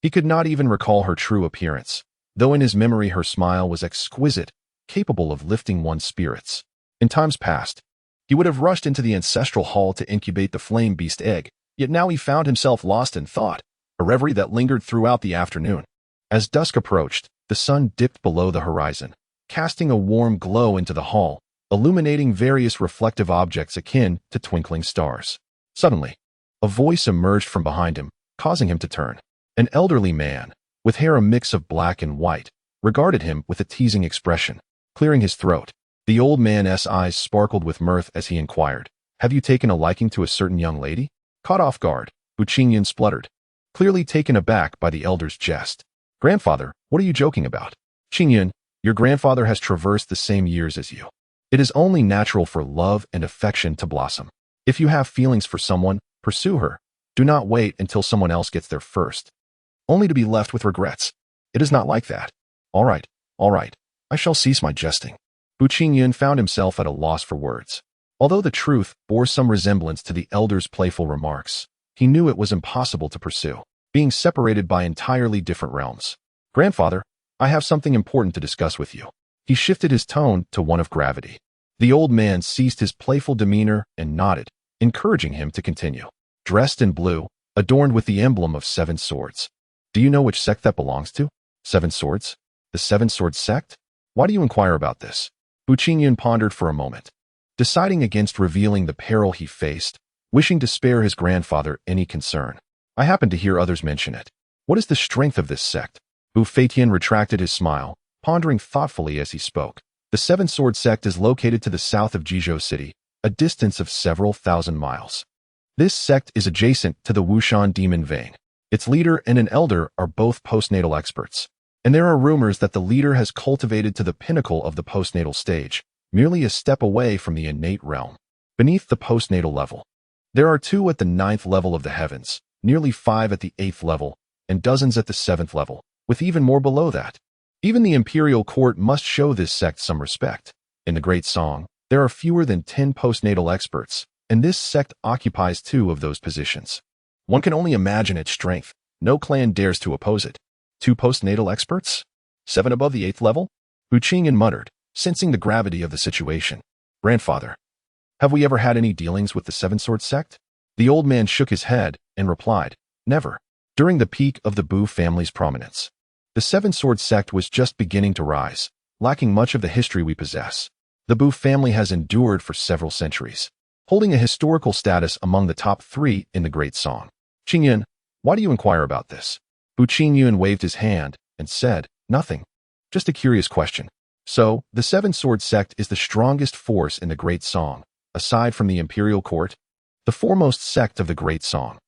He could not even recall her true appearance, though in his memory her smile was exquisite, capable of lifting one's spirits. In times past, he would have rushed into the ancestral hall to incubate the flame beast egg, yet now he found himself lost in thought, a reverie that lingered throughout the afternoon. As dusk approached, the sun dipped below the horizon, casting a warm glow into the hall, illuminating various reflective objects akin to twinkling stars. Suddenly, a voice emerged from behind him, causing him to turn. An elderly man, with hair a mix of black and white, regarded him with a teasing expression. Clearing his throat, the old man's eyes sparkled with mirth as he inquired, "Have you taken a liking to a certain young lady?" Caught off guard, Bu Qingyan spluttered, clearly taken aback by the elder's jest. "Grandfather, what are you joking about? Qingyan, your grandfather has traversed the same years as you. It is only natural for love and affection to blossom. If you have feelings for someone, pursue her. Do not wait until someone else gets there first, only to be left with regrets. It is not like that. All right, I shall cease my jesting." Bu Qingyan found himself at a loss for words. Although the truth bore some resemblance to the elder's playful remarks, he knew it was impossible to pursue, being separated by entirely different realms. "Grandfather, I have something important to discuss with you." He shifted his tone to one of gravity. The old man ceased his playful demeanor and nodded, encouraging him to continue. "Dressed in blue, adorned with the emblem of 7 swords. Do you know which sect that belongs to?" "7 swords? The 7 sword sect? Why do you inquire about this?" Bu Qingyan pondered for a moment, deciding against revealing the peril he faced, wishing to spare his grandfather any concern. "I happen to hear others mention it. What is the strength of this sect?" Bu Feitian retracted his smile, pondering thoughtfully as he spoke. "The 7 sword sect is located to the south of Jizhou City, a distance of several thousand miles. This sect is adjacent to the Wushan demon vein. Its leader and an elder are both postnatal experts, and there are rumors that the leader has cultivated to the pinnacle of the postnatal stage, merely a step away from the innate realm. Beneath the postnatal level, there are 2 at the 9th level of the heavens, nearly 5 at the 8th level, and dozens at the 7th level, with even more below that. Even the imperial court must show this sect some respect. In the Great Song, there are fewer than 10 postnatal experts, and this sect occupies 2 of those positions. One can only imagine its strength. No clan dares to oppose it. 2 postnatal experts? 7 above the 8th level?" Bu Qingyan muttered, sensing the gravity of the situation. "Grandfather, have we ever had any dealings with the 7 sword sect?" The old man shook his head and replied, "Never." During the peak of the Bu family's prominence, the 7 sword sect was just beginning to rise, lacking much of the history we possess. The Bu family has endured for several centuries, holding a historical status among the top 3 in the Great Song. "Qingyan, why do you inquire about this?" Bu Qingyan waved his hand and said, "Nothing. Just a curious question. So, the 7 sword sect is the strongest force in the Great Song, aside from the imperial court? The foremost sect of the Great Song."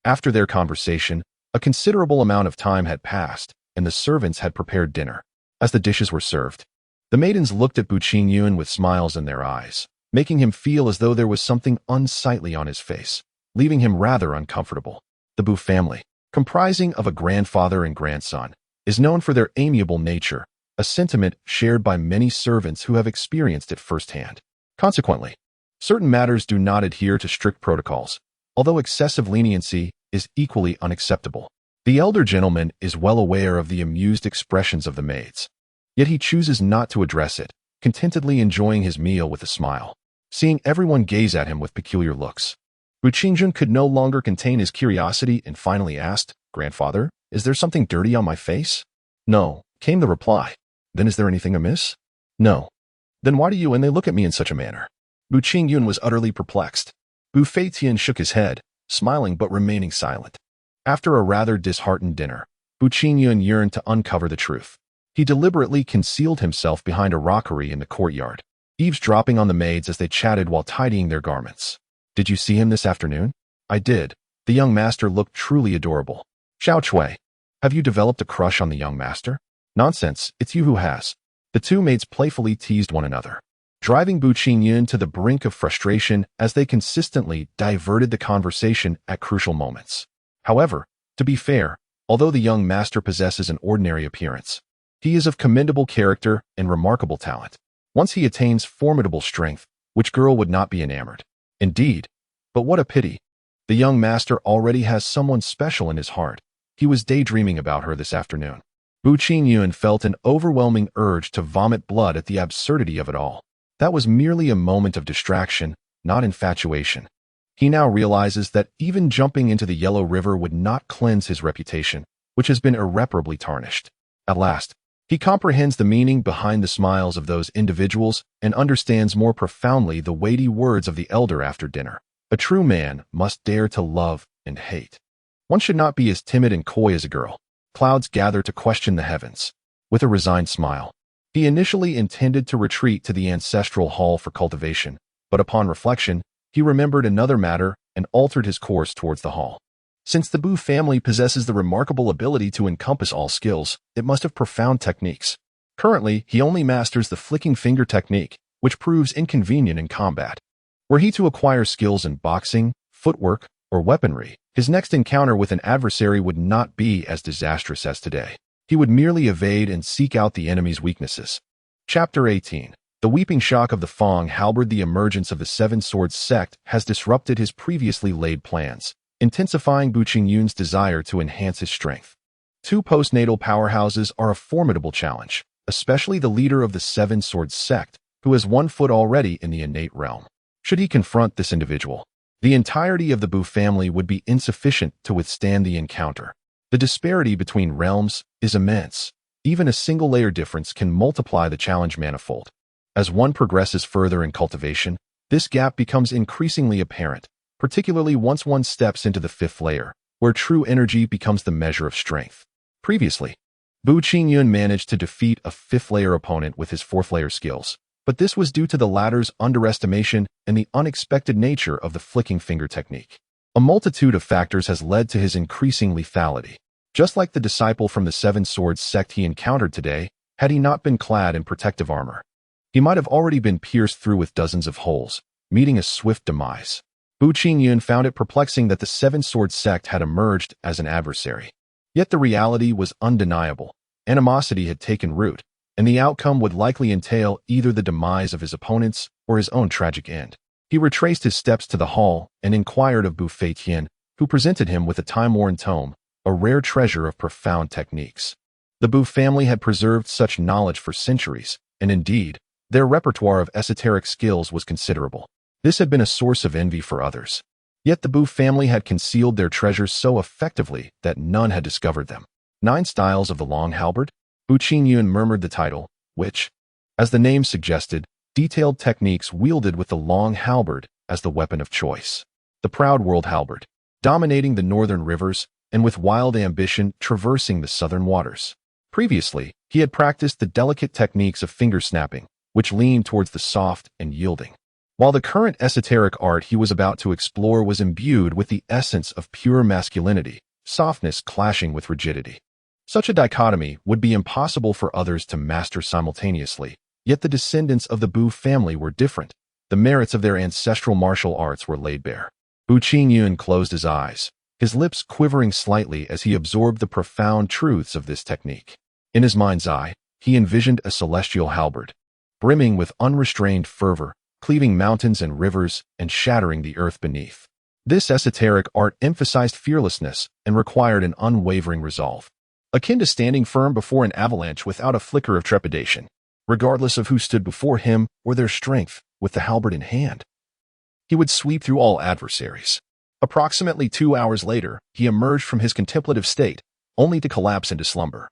After their conversation, a considerable amount of time had passed, and the servants had prepared dinner. As the dishes were served, the maidens looked at Bu Qingyan with smiles in their eyes, making him feel as though there was something unsightly on his face, leaving him rather uncomfortable. The Bu family, comprising of a grandfather and grandson, is known for their amiable nature, a sentiment shared by many servants who have experienced it firsthand. Consequently, certain matters do not adhere to strict protocols, although excessive leniency is equally unacceptable. The elder gentleman is well aware of the amused expressions of the maids, yet he chooses not to address it, contentedly enjoying his meal with a smile, seeing everyone gaze at him with peculiar looks. Bu Qingyan could no longer contain his curiosity and finally asked, "Grandfather, is there something dirty on my face?" "No," came the reply. "Then is there anything amiss?" "No." "Then why do you and they look at me in such a manner?" Bu Qingyan was utterly perplexed. Bu Feitian shook his head, smiling but remaining silent. After a rather disheartened dinner, Bu Qingyan yearned to uncover the truth. He deliberately concealed himself behind a rockery in the courtyard, eavesdropping on the maids as they chatted while tidying their garments. "Did you see him this afternoon?" "I did. The young master looked truly adorable." "Xiaobai, have you developed a crush on the young master?" "Nonsense, it's you who has." The 2 maids playfully teased one another, driving Bu Qingyan to the brink of frustration as they consistently diverted the conversation at crucial moments. However, to be fair, although the young master possesses an ordinary appearance, he is of commendable character and remarkable talent. Once he attains formidable strength, which girl would not be enamored? Indeed, but what a pity. The young master already has someone special in his heart. He was daydreaming about her this afternoon. Bu Qingyan felt an overwhelming urge to vomit blood at the absurdity of it all. That was merely a moment of distraction, not infatuation. He now realizes that even jumping into the Yellow River would not cleanse his reputation, which has been irreparably tarnished. At last, he comprehends the meaning behind the smiles of those individuals and understands more profoundly the weighty words of the elder after dinner. A true man must dare to love and hate. One should not be as timid and coy as a girl. Clouds gather to question the heavens. With a resigned smile, he initially intended to retreat to the ancestral hall for cultivation, but upon reflection, he remembered another matter and altered his course towards the hall. Since the Bu family possesses the remarkable ability to encompass all skills, it must have profound techniques. Currently, he only masters the flicking finger technique, which proves inconvenient in combat. Were he to acquire skills in boxing, footwork, or weaponry, his next encounter with an adversary would not be as disastrous as today. He would merely evade and seek out the enemy's weaknesses. Chapter 18. The weeping shock of the Fong halberd. The emergence of the Seven Swords sect has disrupted his previously laid plans, intensifying Bu Qingyun's desire to enhance his strength. Two postnatal powerhouses are a formidable challenge, especially the leader of the Seven Swords sect, who has 1 foot already in the innate realm. Should he confront this individual, the entirety of the Bu family would be insufficient to withstand the encounter. The disparity between realms is immense. Even a single layer difference can multiply the challenge manifold. As one progresses further in cultivation, this gap becomes increasingly apparent, particularly once one steps into the 5th layer, where true energy becomes the measure of strength. Previously, Bu Qingyun managed to defeat a 5th layer opponent with his 4th layer skills, but this was due to the latter's underestimation and the unexpected nature of the flicking finger technique. A multitude of factors has led to his increasing lethality. Just like the disciple from the Seven Swords sect he encountered today, had he not been clad in protective armor, he might have already been pierced through with dozens of holes, meeting a swift demise. Bu Qingyun found it perplexing that the Seven Swords sect had emerged as an adversary. Yet the reality was undeniable. Animosity had taken root, and the outcome would likely entail either the demise of his opponents or his own tragic end. He retraced his steps to the hall and inquired of Bu Feitian, who presented him with a time-worn tome, a rare treasure of profound techniques. The Bu family had preserved such knowledge for centuries, and indeed, their repertoire of esoteric skills was considerable. This had been a source of envy for others. Yet the Bu family had concealed their treasures so effectively that none had discovered them. 9 Styles of the Long Halberd? Bu Qingyun murmured the title, which, as the name suggested, detailed techniques wielded with the long halberd as the weapon of choice. The proud world halberd, dominating the northern rivers and with wild ambition traversing the southern waters. Previously, he had practiced the delicate techniques of finger snapping, which leaned towards the soft and yielding, while the current esoteric art he was about to explore was imbued with the essence of pure masculinity, softness clashing with rigidity. Such a dichotomy would be impossible for others to master simultaneously, yet the descendants of the Bu family were different. The merits of their ancestral martial arts were laid bare. Bu Qingyun closed his eyes, his lips quivering slightly as he absorbed the profound truths of this technique. In his mind's eye, he envisioned a celestial halberd, brimming with unrestrained fervor, cleaving mountains and rivers and shattering the earth beneath. This esoteric art emphasized fearlessness and required an unwavering resolve, akin to standing firm before an avalanche without a flicker of trepidation, regardless of who stood before him or their strength. With the halberd in hand, he would sweep through all adversaries. Approximately 2 hours later, he emerged from his contemplative state, only to collapse into slumber.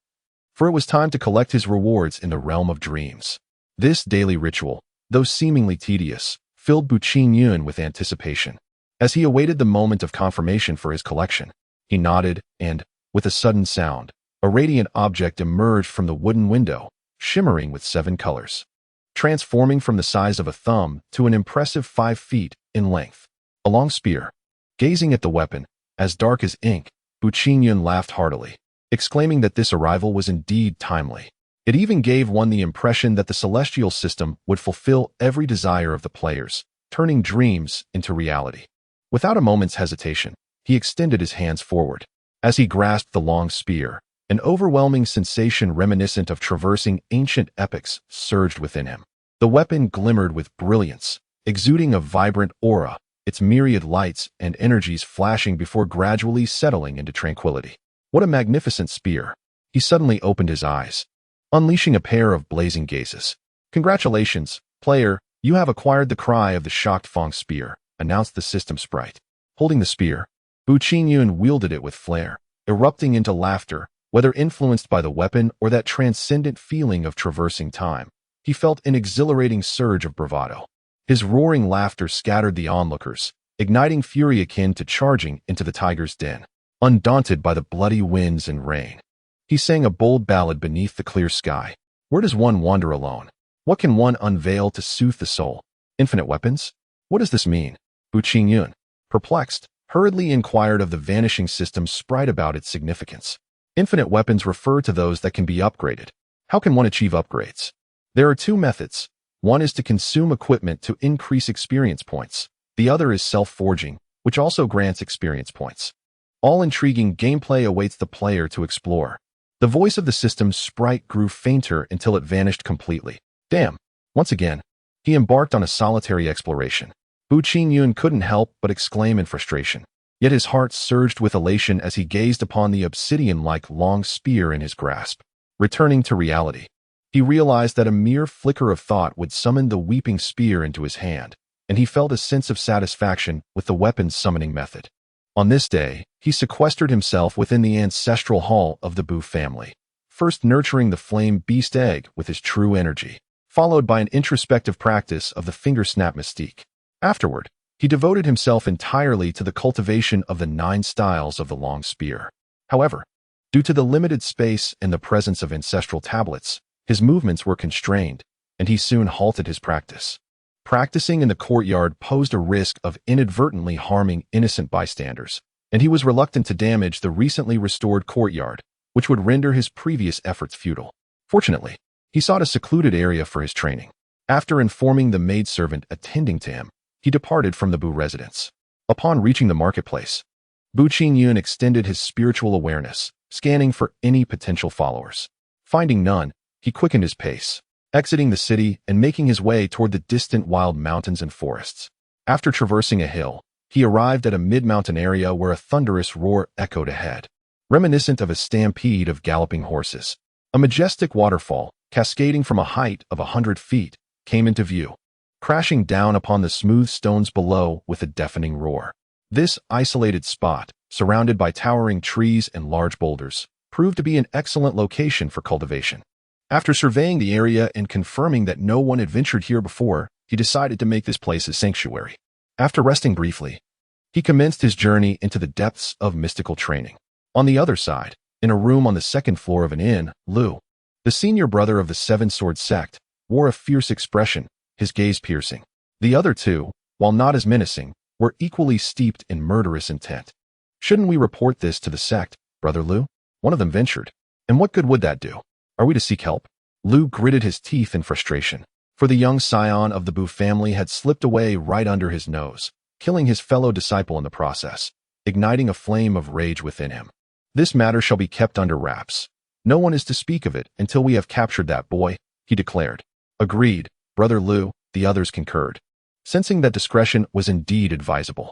For it was time to collect his rewards in the realm of dreams. This daily ritual, though seemingly tedious, filled Bu Qingyun with anticipation. As he awaited the moment of confirmation for his collection, he nodded and, with a sudden sound, a radiant object emerged from the wooden window, shimmering with 7 colors, transforming from the size of a thumb to an impressive 5 feet in length. A long spear. Gazing at the weapon, as dark as ink, Bu Qingyun laughed heartily, exclaiming that this arrival was indeed timely. It even gave one the impression that the celestial system would fulfill every desire of the players, turning dreams into reality. Without a moment's hesitation, he extended his hands forward. As he grasped the long spear, an overwhelming sensation reminiscent of traversing ancient epics surged within him. The weapon glimmered with brilliance, exuding a vibrant aura, its myriad lights and energies flashing before gradually settling into tranquility. What a magnificent spear! He suddenly opened his eyes, unleashing a pair of blazing gazes. Congratulations, player, you have acquired the cry of the shocked Fong spear. announced the system sprite. Holding the spear, Bu Qingyun wielded it with flair, erupting into laughter, whether influenced by the weapon or that transcendent feeling of traversing time. He felt an exhilarating surge of bravado. His roaring laughter scattered the onlookers, igniting fury akin to charging into the tiger's den. Undaunted by the bloody winds and rain, he sang a bold ballad beneath the clear sky. Where does one wander alone? What can one unveil to soothe the soul? Infinite weapons? What does this mean? Bu Qingyun, perplexed, hurriedly inquired of the vanishing system's sprite about its significance. Infinite weapons refer to those that can be upgraded. How can one achieve upgrades? There are two methods. One is to consume equipment to increase experience points. The other is self-forging, which also grants experience points. All intriguing gameplay awaits the player to explore. The voice of the system's sprite grew fainter until it vanished completely. Damn. Once again, he embarked on a solitary exploration. Bu Qingyun couldn't help but exclaim in frustration. Yet his heart surged with elation as he gazed upon the obsidian-like long spear in his grasp. Returning to reality, he realized that a mere flicker of thought would summon the weeping spear into his hand, and he felt a sense of satisfaction with the weapon's summoning method. On this day, he sequestered himself within the ancestral hall of the Bu family, first nurturing the flame beast egg with his true energy, followed by an introspective practice of the finger snap mystique. Afterward, he devoted himself entirely to the cultivation of the 9 styles of the long spear. However, due to the limited space and the presence of ancestral tablets, his movements were constrained, and he soon halted his practice. Practicing in the courtyard posed a risk of inadvertently harming innocent bystanders, and he was reluctant to damage the recently restored courtyard, which would render his previous efforts futile. Fortunately, he sought a secluded area for his training. After informing the maidservant attending to him, he departed from the Bu residence. Upon reaching the marketplace, Bu Qingyun extended his spiritual awareness, scanning for any potential followers. Finding none, he quickened his pace, exiting the city and making his way toward the distant wild mountains and forests. After traversing a hill, he arrived at a mid-mountain area where a thunderous roar echoed ahead, reminiscent of a stampede of galloping horses. A majestic waterfall, cascading from a height of 100 feet, came into view, crashing down upon the smooth stones below with a deafening roar. This isolated spot, surrounded by towering trees and large boulders, proved to be an excellent location for cultivation. After surveying the area and confirming that no one had ventured here before, he decided to make this place his sanctuary. After resting briefly, he commenced his journey into the depths of mystical training. On the other side, in a room on the second floor of an inn, Lu, the senior brother of the Seven Sword sect, wore a fierce expression, his gaze piercing. The other two, while not as menacing, were equally steeped in murderous intent. Shouldn't we report this to the sect, Brother Lu? One of them ventured. And what good would that do? Are we to seek help? Lu gritted his teeth in frustration, for the young scion of the Bu family had slipped away right under his nose, killing his fellow disciple in the process, igniting a flame of rage within him. This matter shall be kept under wraps. No one is to speak of it until we have captured that boy, he declared. Agreed, Brother Lu, the others concurred, sensing that discretion was indeed advisable.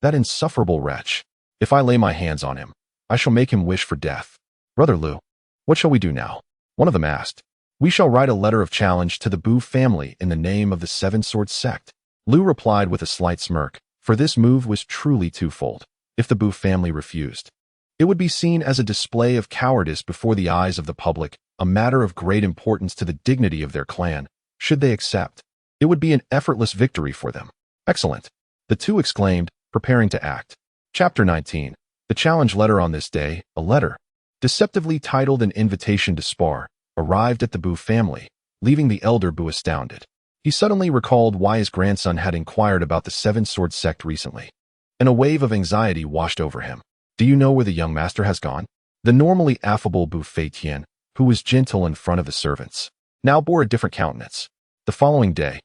That insufferable wretch. If I lay my hands on him, I shall make him wish for death. Brother Lu, what shall we do now? One of them asked. We shall write a letter of challenge to the Bu family in the name of the Seven Swords sect. Lu replied with a slight smirk, for this move was truly twofold. If the Bu family refused, it would be seen as a display of cowardice before the eyes of the public, a matter of great importance to the dignity of their clan. Should they accept, it would be an effortless victory for them. Excellent, the two exclaimed, preparing to act. Chapter 19. The challenge letter. On this day, a letter, deceptively titled An Invitation to Spar, arrived at the Bu family, leaving the elder Bu astounded. He suddenly recalled why his grandson had inquired about the Seven Sword sect recently, and a wave of anxiety washed over him. Do you know where the young master has gone? The normally affable Bu Feitian, who was gentle in front of the servants, now bore a different countenance. The following day,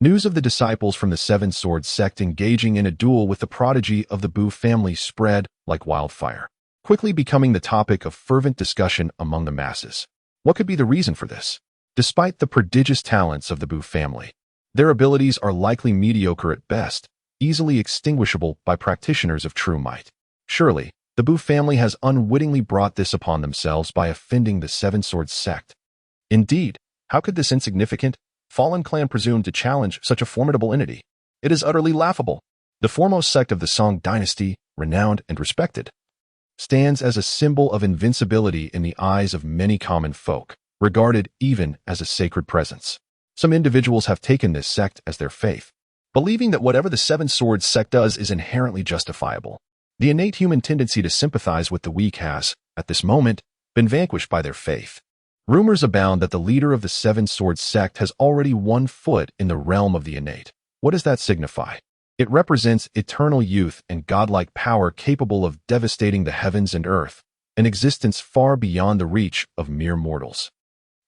news of the disciples from the Seven Sword sect engaging in a duel with the prodigy of the Bu family spread like wildfire, quickly becoming the topic of fervent discussion among the masses. What could be the reason for this? Despite the prodigious talents of the Bu family, their abilities are likely mediocre at best, easily extinguishable by practitioners of true might. Surely, the Bu family has unwittingly brought this upon themselves by offending the Seven Swords sect. Indeed, how could this insignificant, fallen clan presume to challenge such a formidable entity? It is utterly laughable. The foremost sect of the Song dynasty, renowned and respected, stands as a symbol of invincibility in the eyes of many common folk, regarded even as a sacred presence. Some individuals have taken this sect as their faith, believing that whatever the Seven Swords sect does is inherently justifiable. The innate human tendency to sympathize with the weak has, at this moment, been vanquished by their faith. Rumors abound that the leader of the Seven Swords sect has already 1 foot in the realm of the innate. What does that signify? It represents eternal youth and godlike power capable of devastating the heavens and earth, an existence far beyond the reach of mere mortals.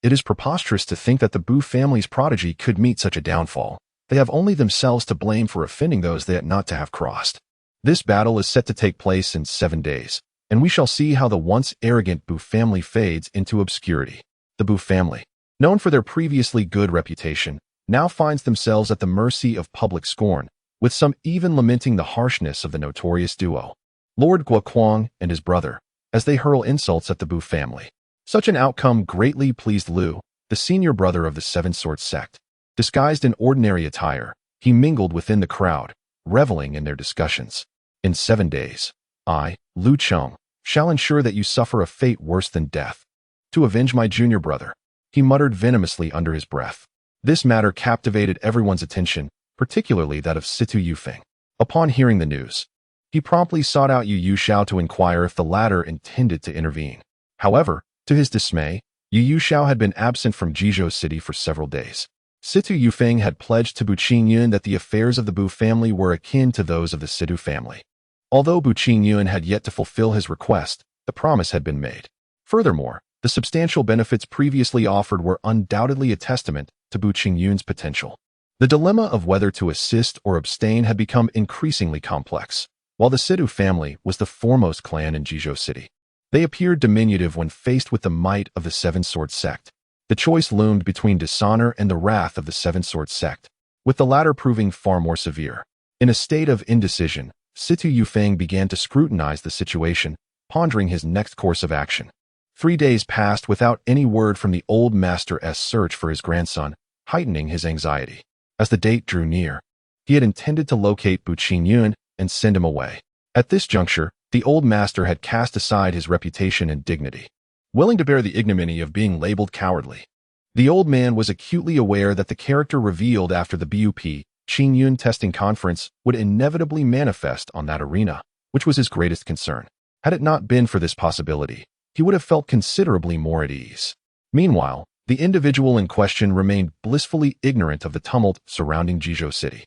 It is preposterous to think that the Bu family's prodigy could meet such a downfall. They have only themselves to blame for offending those they ought not to have crossed. This battle is set to take place in 7 days, and we shall see how the once arrogant Bu family fades into obscurity. The Bu family, known for their previously good reputation, now finds themselves at the mercy of public scorn, with some even lamenting the harshness of the notorious duo, Lord Guoquang and his brother, as they hurl insults at the Bu family. Such an outcome greatly pleased Liu, the senior brother of the Seven Swords sect. Disguised in ordinary attire, he mingled within the crowd, reveling in their discussions. In 7 days, I, Liu Cheng, shall ensure that you suffer a fate worse than death. To avenge my junior brother, he muttered venomously under his breath. This matter captivated everyone's attention, particularly that of Situ Yufeng. Upon hearing the news, he promptly sought out Yu Xiao to inquire if the latter intended to intervene. However, to his dismay, Yu Xiao had been absent from Jizhou City for several days. Situ Yufeng had pledged to Bu Qingyun that the affairs of the Bu family were akin to those of the Situ family. Although Bu Qingyun had yet to fulfill his request, the promise had been made. Furthermore, the substantial benefits previously offered were undoubtedly a testament to Bu Qingyun's potential. The dilemma of whether to assist or abstain had become increasingly complex. While the Situ family was the foremost clan in Jizhou City, they appeared diminutive when faced with the might of the Seven Swords sect. The choice loomed between dishonor and the wrath of the Seven Swords sect, with the latter proving far more severe. In a state of indecision, Situ Yufeng began to scrutinize the situation, pondering his next course of action. 3 days passed without any word from the old master's search for his grandson, heightening his anxiety. As the date drew near, he had intended to locate Bu Qingyun and send him away. At this juncture, the old master had cast aside his reputation and dignity, willing to bear the ignominy of being labeled cowardly. The old man was acutely aware that the character revealed after the BUP Qingyun testing conference would inevitably manifest on that arena, which was his greatest concern. Had it not been for this possibility, he would have felt considerably more at ease. Meanwhile, the individual in question remained blissfully ignorant of the tumult surrounding Jizhou City.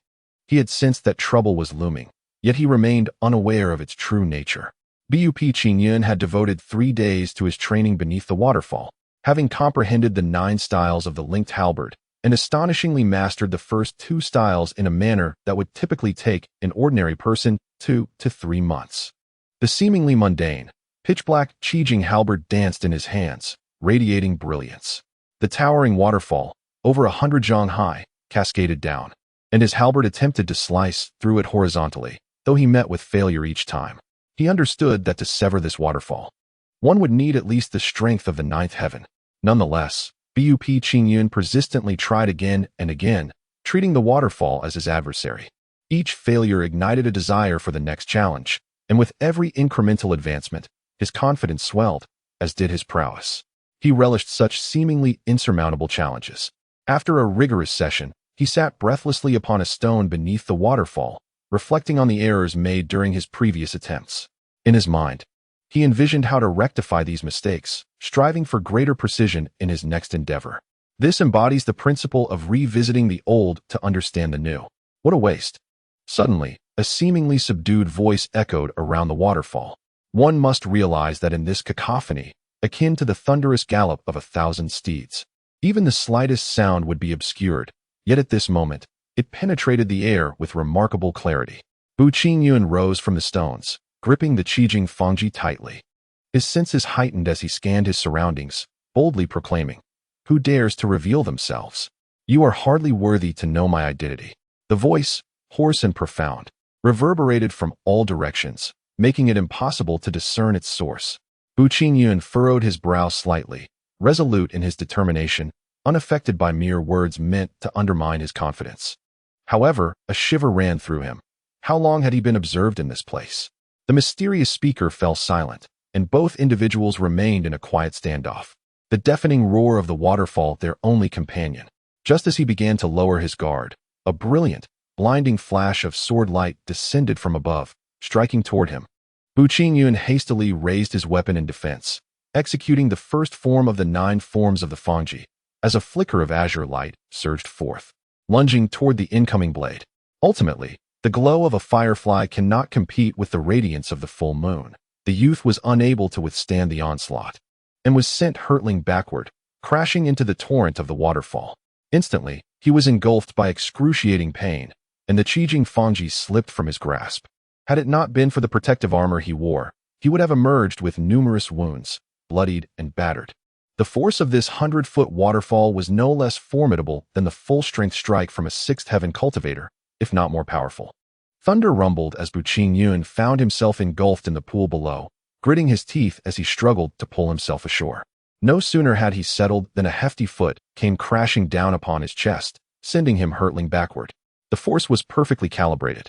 He had sensed that trouble was looming, yet he remained unaware of its true nature. BUP Qingyun had devoted 3 days to his training beneath the waterfall, having comprehended the 9 styles of the linked halberd, and astonishingly mastered the first 2 styles in a manner that would typically take an ordinary person 2 to 3 months. The seemingly mundane, pitch-black Qijing halberd danced in his hands, radiating brilliance. The towering waterfall, over 100 zhang high, cascaded down, and his halberd attempted to slice through it horizontally, though he met with failure each time. He understood that to sever this waterfall, one would need at least the strength of the 9th heaven. Nonetheless, BUP Qingyun persistently tried again and again, treating the waterfall as his adversary. Each failure ignited a desire for the next challenge, and with every incremental advancement, his confidence swelled, as did his prowess. He relished such seemingly insurmountable challenges. After a rigorous session, he sat breathlessly upon a stone beneath the waterfall, reflecting on the errors made during his previous attempts. In his mind, he envisioned how to rectify these mistakes, striving for greater precision in his next endeavor. This embodies the principle of revisiting the old to understand the new. What a waste! Suddenly, a seemingly subdued voice echoed around the waterfall. One must realize that in this cacophony, akin to the thunderous gallop of 1,000 steeds, even the slightest sound would be obscured, yet at this moment, it penetrated the air with remarkable clarity. Bu Qingyun rose from the stones, gripping the Qijing Fangji tightly. His senses heightened as he scanned his surroundings, boldly proclaiming, "Who dares to reveal themselves? You are hardly worthy to know my identity." The voice, hoarse and profound, reverberated from all directions, making it impossible to discern its source. Bu Qingyun furrowed his brow slightly, resolute in his determination, unaffected by mere words meant to undermine his confidence. However, a shiver ran through him. How long had he been observed in this place? The mysterious speaker fell silent, and both individuals remained in a quiet standoff. The deafening roar of the waterfall their only companion. Just as he began to lower his guard, a brilliant, blinding flash of sword light descended from above, striking toward him. Bu Qingyun hastily raised his weapon in defense, executing the first form of the 9 forms of the Fangji, as a flicker of azure light surged forth, lunging toward the incoming blade. Ultimately, the glow of a firefly cannot compete with the radiance of the full moon. The youth was unable to withstand the onslaught, and was sent hurtling backward, crashing into the torrent of the waterfall. Instantly, he was engulfed by excruciating pain, and the Qijing Fangji slipped from his grasp. Had it not been for the protective armor he wore, he would have emerged with numerous wounds, bloodied and battered. The force of this 100-foot waterfall was no less formidable than the full-strength strike from a 6th heaven cultivator, if not more powerful. Thunder rumbled as Bu Qingyun found himself engulfed in the pool below, gritting his teeth as he struggled to pull himself ashore. No sooner had he settled than a hefty foot came crashing down upon his chest, sending him hurtling backward. The force was perfectly calibrated,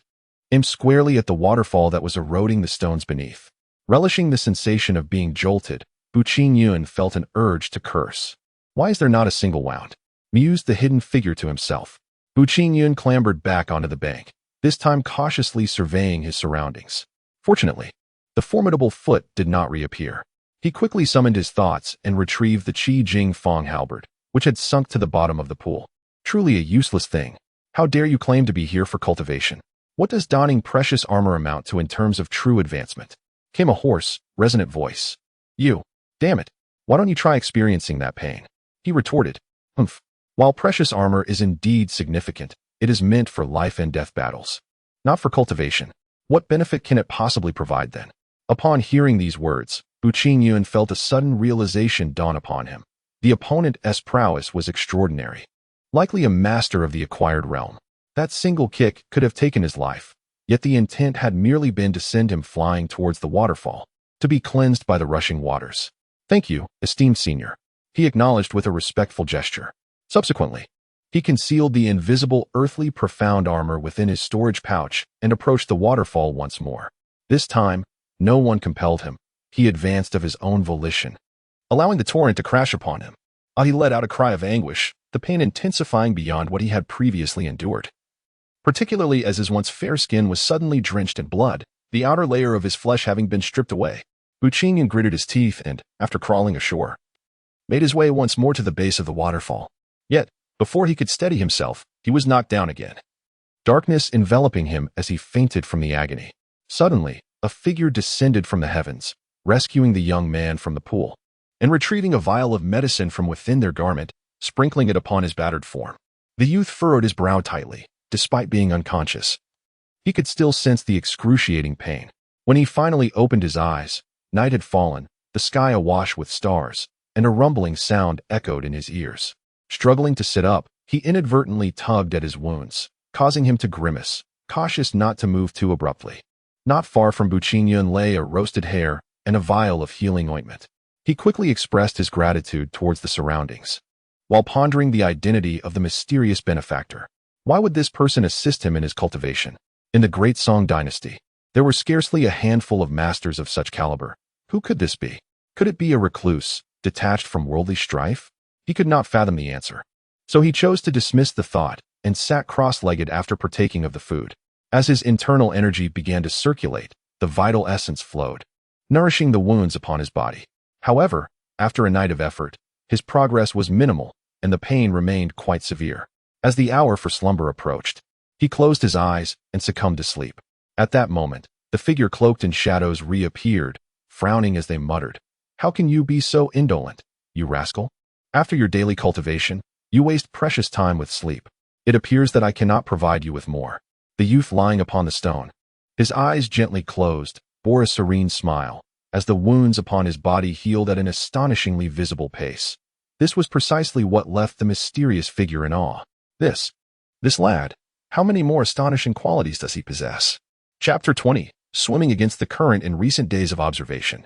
aimed squarely at the waterfall that was eroding the stones beneath. Relishing the sensation of being jolted, Bu Qingyun felt an urge to curse. Why is there not a single wound? Mused the hidden figure to himself. Bu Qingyun clambered back onto the bank, this time cautiously surveying his surroundings. Fortunately, the formidable foot did not reappear. He quickly summoned his thoughts and retrieved the Qi Jing Fong halberd, which had sunk to the bottom of the pool. Truly a useless thing. How dare you claim to be here for cultivation? What does donning precious armor amount to in terms of true advancement? Came a hoarse, resonant voice. You. Damn it. Why don't you try experiencing that pain? He retorted. Humph. While precious armor is indeed significant, it is meant for life and death battles, not for cultivation. What benefit can it possibly provide then? Upon hearing these words, Bu Qingyun felt a sudden realization dawn upon him. The opponent's prowess was extraordinary. Likely a master of the acquired realm. That single kick could have taken his life, yet the intent had merely been to send him flying towards the waterfall, to be cleansed by the rushing waters. Thank you, esteemed senior, he acknowledged with a respectful gesture. Subsequently, he concealed the invisible earthly profound armor within his storage pouch and approached the waterfall once more. This time, no one compelled him. He advanced of his own volition, allowing the torrent to crash upon him. He let out a cry of anguish, the pain intensifying beyond what he had previously endured. Particularly as his once fair skin was suddenly drenched in blood, the outer layer of his flesh having been stripped away. Bu Qingyun gritted his teeth and, after crawling ashore, made his way once more to the base of the waterfall. Yet, before he could steady himself, he was knocked down again, darkness enveloping him as he fainted from the agony. Suddenly, a figure descended from the heavens, rescuing the young man from the pool, and retrieving a vial of medicine from within their garment, sprinkling it upon his battered form. The youth furrowed his brow tightly, despite being unconscious. He could still sense the excruciating pain. When he finally opened his eyes, night had fallen, the sky awash with stars, and a rumbling sound echoed in his ears. Struggling to sit up, he inadvertently tugged at his wounds, causing him to grimace, cautious not to move too abruptly. Not far from Bu Qingyun lay a roasted hare and a vial of healing ointment. He quickly expressed his gratitude towards the surroundings, while pondering the identity of the mysterious benefactor. Why would this person assist him in his cultivation? In the Great Song dynasty, there were scarcely a handful of masters of such caliber. Who could this be? Could it be a recluse, detached from worldly strife? He could not fathom the answer. So he chose to dismiss the thought and sat cross-legged after partaking of the food. As his internal energy began to circulate, the vital essence flowed, nourishing the wounds upon his body. However, after a night of effort, his progress was minimal and the pain remained quite severe. As the hour for slumber approached, he closed his eyes and succumbed to sleep. At that moment, the figure cloaked in shadows reappeared, frowning as they muttered, "How can you be so indolent, you rascal? After your daily cultivation, you waste precious time with sleep. It appears that I cannot provide you with more." The youth lying upon the stone, his eyes gently closed, bore a serene smile, as the wounds upon his body healed at an astonishingly visible pace. This was precisely what left the mysterious figure in awe. This lad, how many more astonishing qualities does he possess? Chapter 20. Swimming against the current in recent days of observation.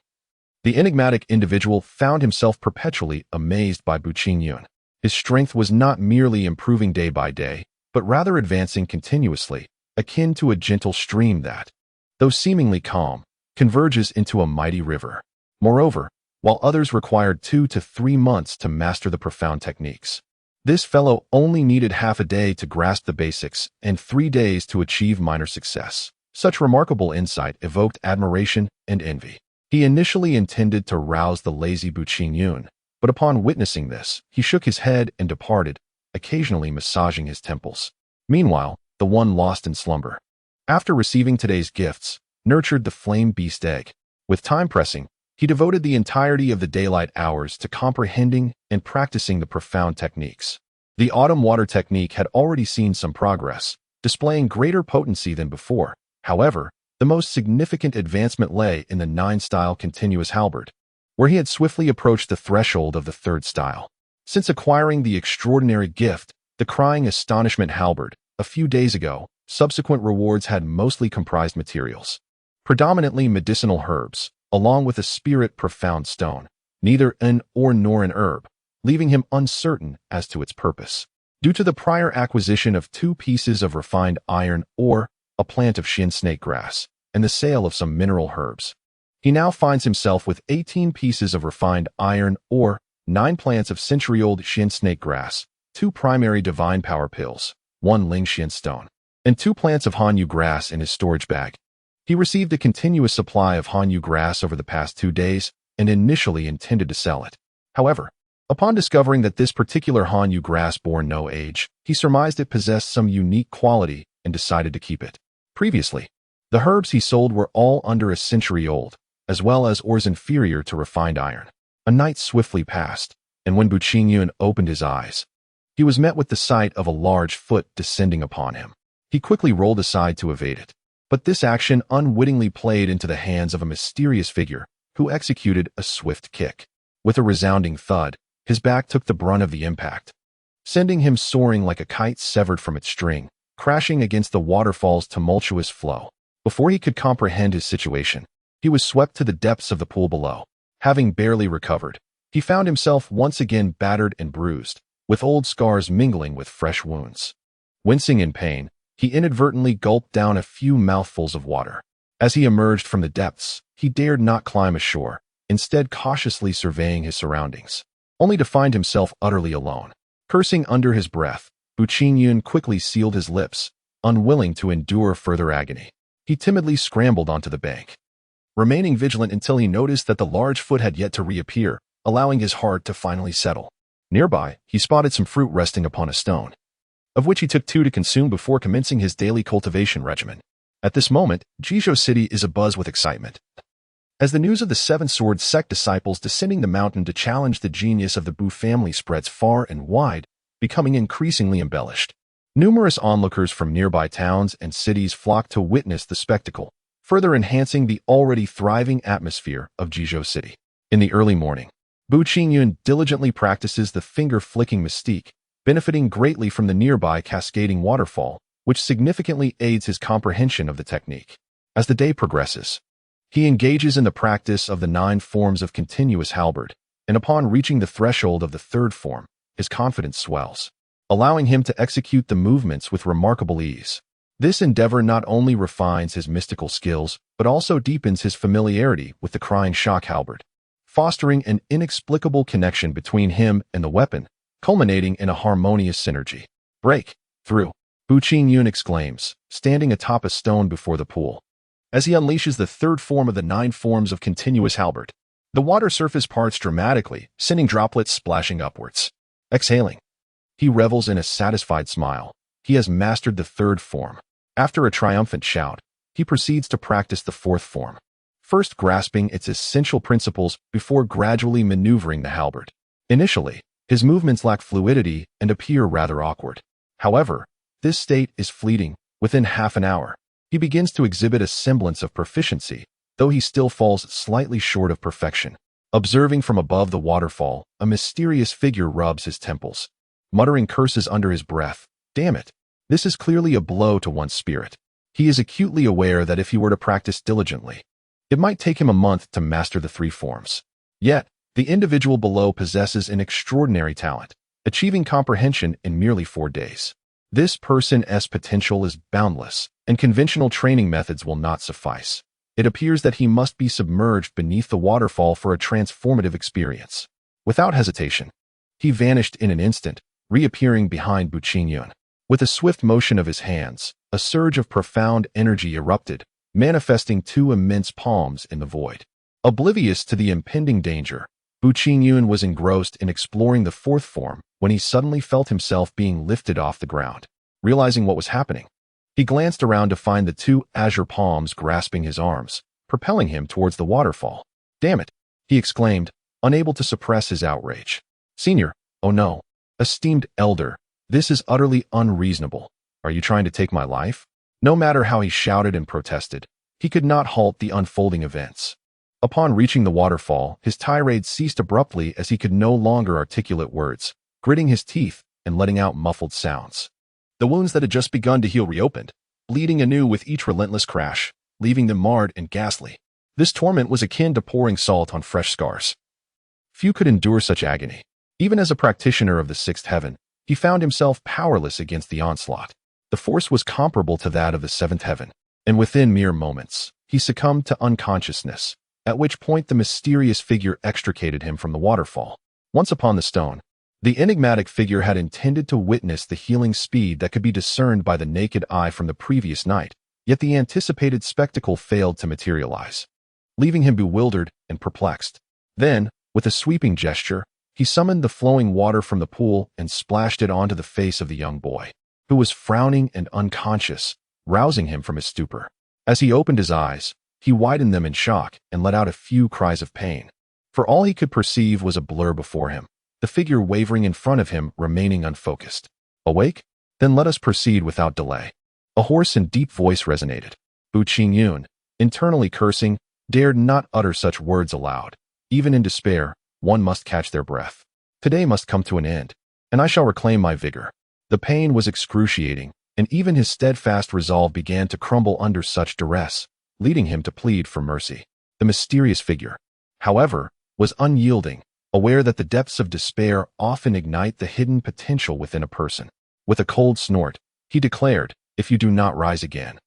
The enigmatic individual found himself perpetually amazed by Bu Qingyun. His strength was not merely improving day by day, but rather advancing continuously, akin to a gentle stream that, though seemingly calm, converges into a mighty river. Moreover, while others required 2 to 3 months to master the profound techniques, this fellow only needed half a day to grasp the basics and 3 days to achieve minor success. Such remarkable insight evoked admiration and envy. He initially intended to rouse the lazy Bu Qingyun, but upon witnessing this, he shook his head and departed, occasionally massaging his temples. Meanwhile, the one lost in slumber, after receiving today's gifts, nurtured the flame beast egg. With time pressing, he devoted the entirety of the daylight hours to comprehending and practicing the profound techniques. The autumn water technique had already seen some progress, displaying greater potency than before. However, the most significant advancement lay in the 9-style continuous halberd, where he had swiftly approached the threshold of the 3rd style. Since acquiring the extraordinary gift, the crying astonishment halberd, a few days ago, subsequent rewards had mostly comprised materials, predominantly medicinal herbs, along with a spirit profound stone, neither an or nor an herb, leaving him uncertain as to its purpose. Due to the prior acquisition of 2 pieces of refined iron ore, a plant of Xian snake grass, and the sale of some mineral herbs, he now finds himself with 18 pieces of refined iron ore, 9 plants of century-old Xian snake grass, 2 primary divine power pills, 1 Ling Xian stone, and 2 plants of Hanyu grass in his storage bag. He received a continuous supply of Hanyu grass over the past 2 days and initially intended to sell it. However, upon discovering that this particular Hanyu grass bore no age, he surmised it possessed some unique quality and decided to keep it. Previously, the herbs he sold were all under a century old, as well as ores inferior to refined iron. A night swiftly passed, and when Bu Qingyun opened his eyes, he was met with the sight of a large foot descending upon him. He quickly rolled aside to evade it, but this action unwittingly played into the hands of a mysterious figure who executed a swift kick. With a resounding thud, his back took the brunt of the impact, sending him soaring like a kite severed from its string, crashing against the waterfall's tumultuous flow. Before he could comprehend his situation, he was swept to the depths of the pool below. Having barely recovered, he found himself once again battered and bruised, with old scars mingling with fresh wounds. Wincing in pain, he inadvertently gulped down a few mouthfuls of water. As he emerged from the depths, he dared not climb ashore, instead cautiously surveying his surroundings, only to find himself utterly alone. Cursing under his breath, Bu Qingyun quickly sealed his lips, unwilling to endure further agony. He timidly scrambled onto the bank, remaining vigilant until he noticed that the large foot had yet to reappear, allowing his heart to finally settle. Nearby, he spotted some fruit resting upon a stone, of which he took 2 to consume before commencing his daily cultivation regimen. At this moment, Jizhou City is abuzz with excitement, as the news of the 7 Sword sect disciples descending the mountain to challenge the genius of the Bu family spreads far and wide, becoming increasingly embellished. Numerous onlookers from nearby towns and cities flock to witness the spectacle, further enhancing the already thriving atmosphere of Jizhou City. In the early morning, Bu Qingyun diligently practices the finger-flicking mystique, benefiting greatly from the nearby cascading waterfall, which significantly aids his comprehension of the technique. As the day progresses, he engages in the practice of the 9 forms of continuous halberd, and upon reaching the threshold of the 3rd form, his confidence swells, allowing him to execute the movements with remarkable ease. This endeavor not only refines his mystical skills, but also deepens his familiarity with the crying shock halberd, fostering an inexplicable connection between him and the weapon, culminating in a harmonious synergy. Break through, Bu Qingyun exclaims, standing atop a stone before the pool. As he unleashes the 3rd form of the 9 forms of continuous halberd, the water surface parts dramatically, sending droplets splashing upwards. Exhaling, he revels in a satisfied smile. He has mastered the 3rd form. After a triumphant shout, he proceeds to practice the 4th form, first grasping its essential principles before gradually maneuvering the halberd. Initially, his movements lack fluidity and appear rather awkward. However, this state is fleeting. Within half an hour, he begins to exhibit a semblance of proficiency, though he still falls slightly short of perfection. Observing from above the waterfall, a mysterious figure rubs his temples, muttering curses under his breath. Damn it! This is clearly a blow to one's spirit. He is acutely aware that if he were to practice diligently, it might take him a month to master the 3 forms. Yet, the individual below possesses an extraordinary talent, achieving comprehension in merely 4 days. This person's potential is boundless, and conventional training methods will not suffice. It appears that he must be submerged beneath the waterfall for a transformative experience. Without hesitation, he vanished in an instant, reappearing behind Bu Qingyun. With a swift motion of his hands, a surge of profound energy erupted, manifesting two immense palms in the void. Oblivious to the impending danger, Bu Qingyun was engrossed in exploring the fourth form when he suddenly felt himself being lifted off the ground. Realizing what was happening, he glanced around to find the two azure palms grasping his arms, propelling him towards the waterfall. "Damn it!" he exclaimed, unable to suppress his outrage. "Senior, oh no. Esteemed elder, this is utterly unreasonable. Are you trying to take my life?" No matter how he shouted and protested, he could not halt the unfolding events. Upon reaching the waterfall, his tirade ceased abruptly as he could no longer articulate words, gritting his teeth and letting out muffled sounds. The wounds that had just begun to heal reopened, bleeding anew with each relentless crash, leaving them marred and ghastly. This torment was akin to pouring salt on fresh scars. Few could endure such agony. Even as a practitioner of the sixth heaven, he found himself powerless against the onslaught. The force was comparable to that of the seventh heaven, and within mere moments, he succumbed to unconsciousness, at which point the mysterious figure extricated him from the waterfall. Once upon the stone, the enigmatic figure had intended to witness the healing speed that could be discerned by the naked eye from the previous night, yet the anticipated spectacle failed to materialize, leaving him bewildered and perplexed. Then, with a sweeping gesture, he summoned the flowing water from the pool and splashed it onto the face of the young boy, who was frowning and unconscious, rousing him from his stupor. As he opened his eyes, he widened them in shock and let out a few cries of pain. For all he could perceive was a blur before him, the figure wavering in front of him remaining unfocused. "Awake? Then let us proceed without delay." A hoarse and deep voice resonated. Bu Qingyun, internally cursing, dared not utter such words aloud. Even in despair, one must catch their breath. Today must come to an end, and I shall reclaim my vigor. The pain was excruciating, and even his steadfast resolve began to crumble under such duress, leading him to plead for mercy. The mysterious figure, however, was unyielding, aware that the depths of despair often ignite the hidden potential within a person. With a cold snort, he declared, "If you do not rise again,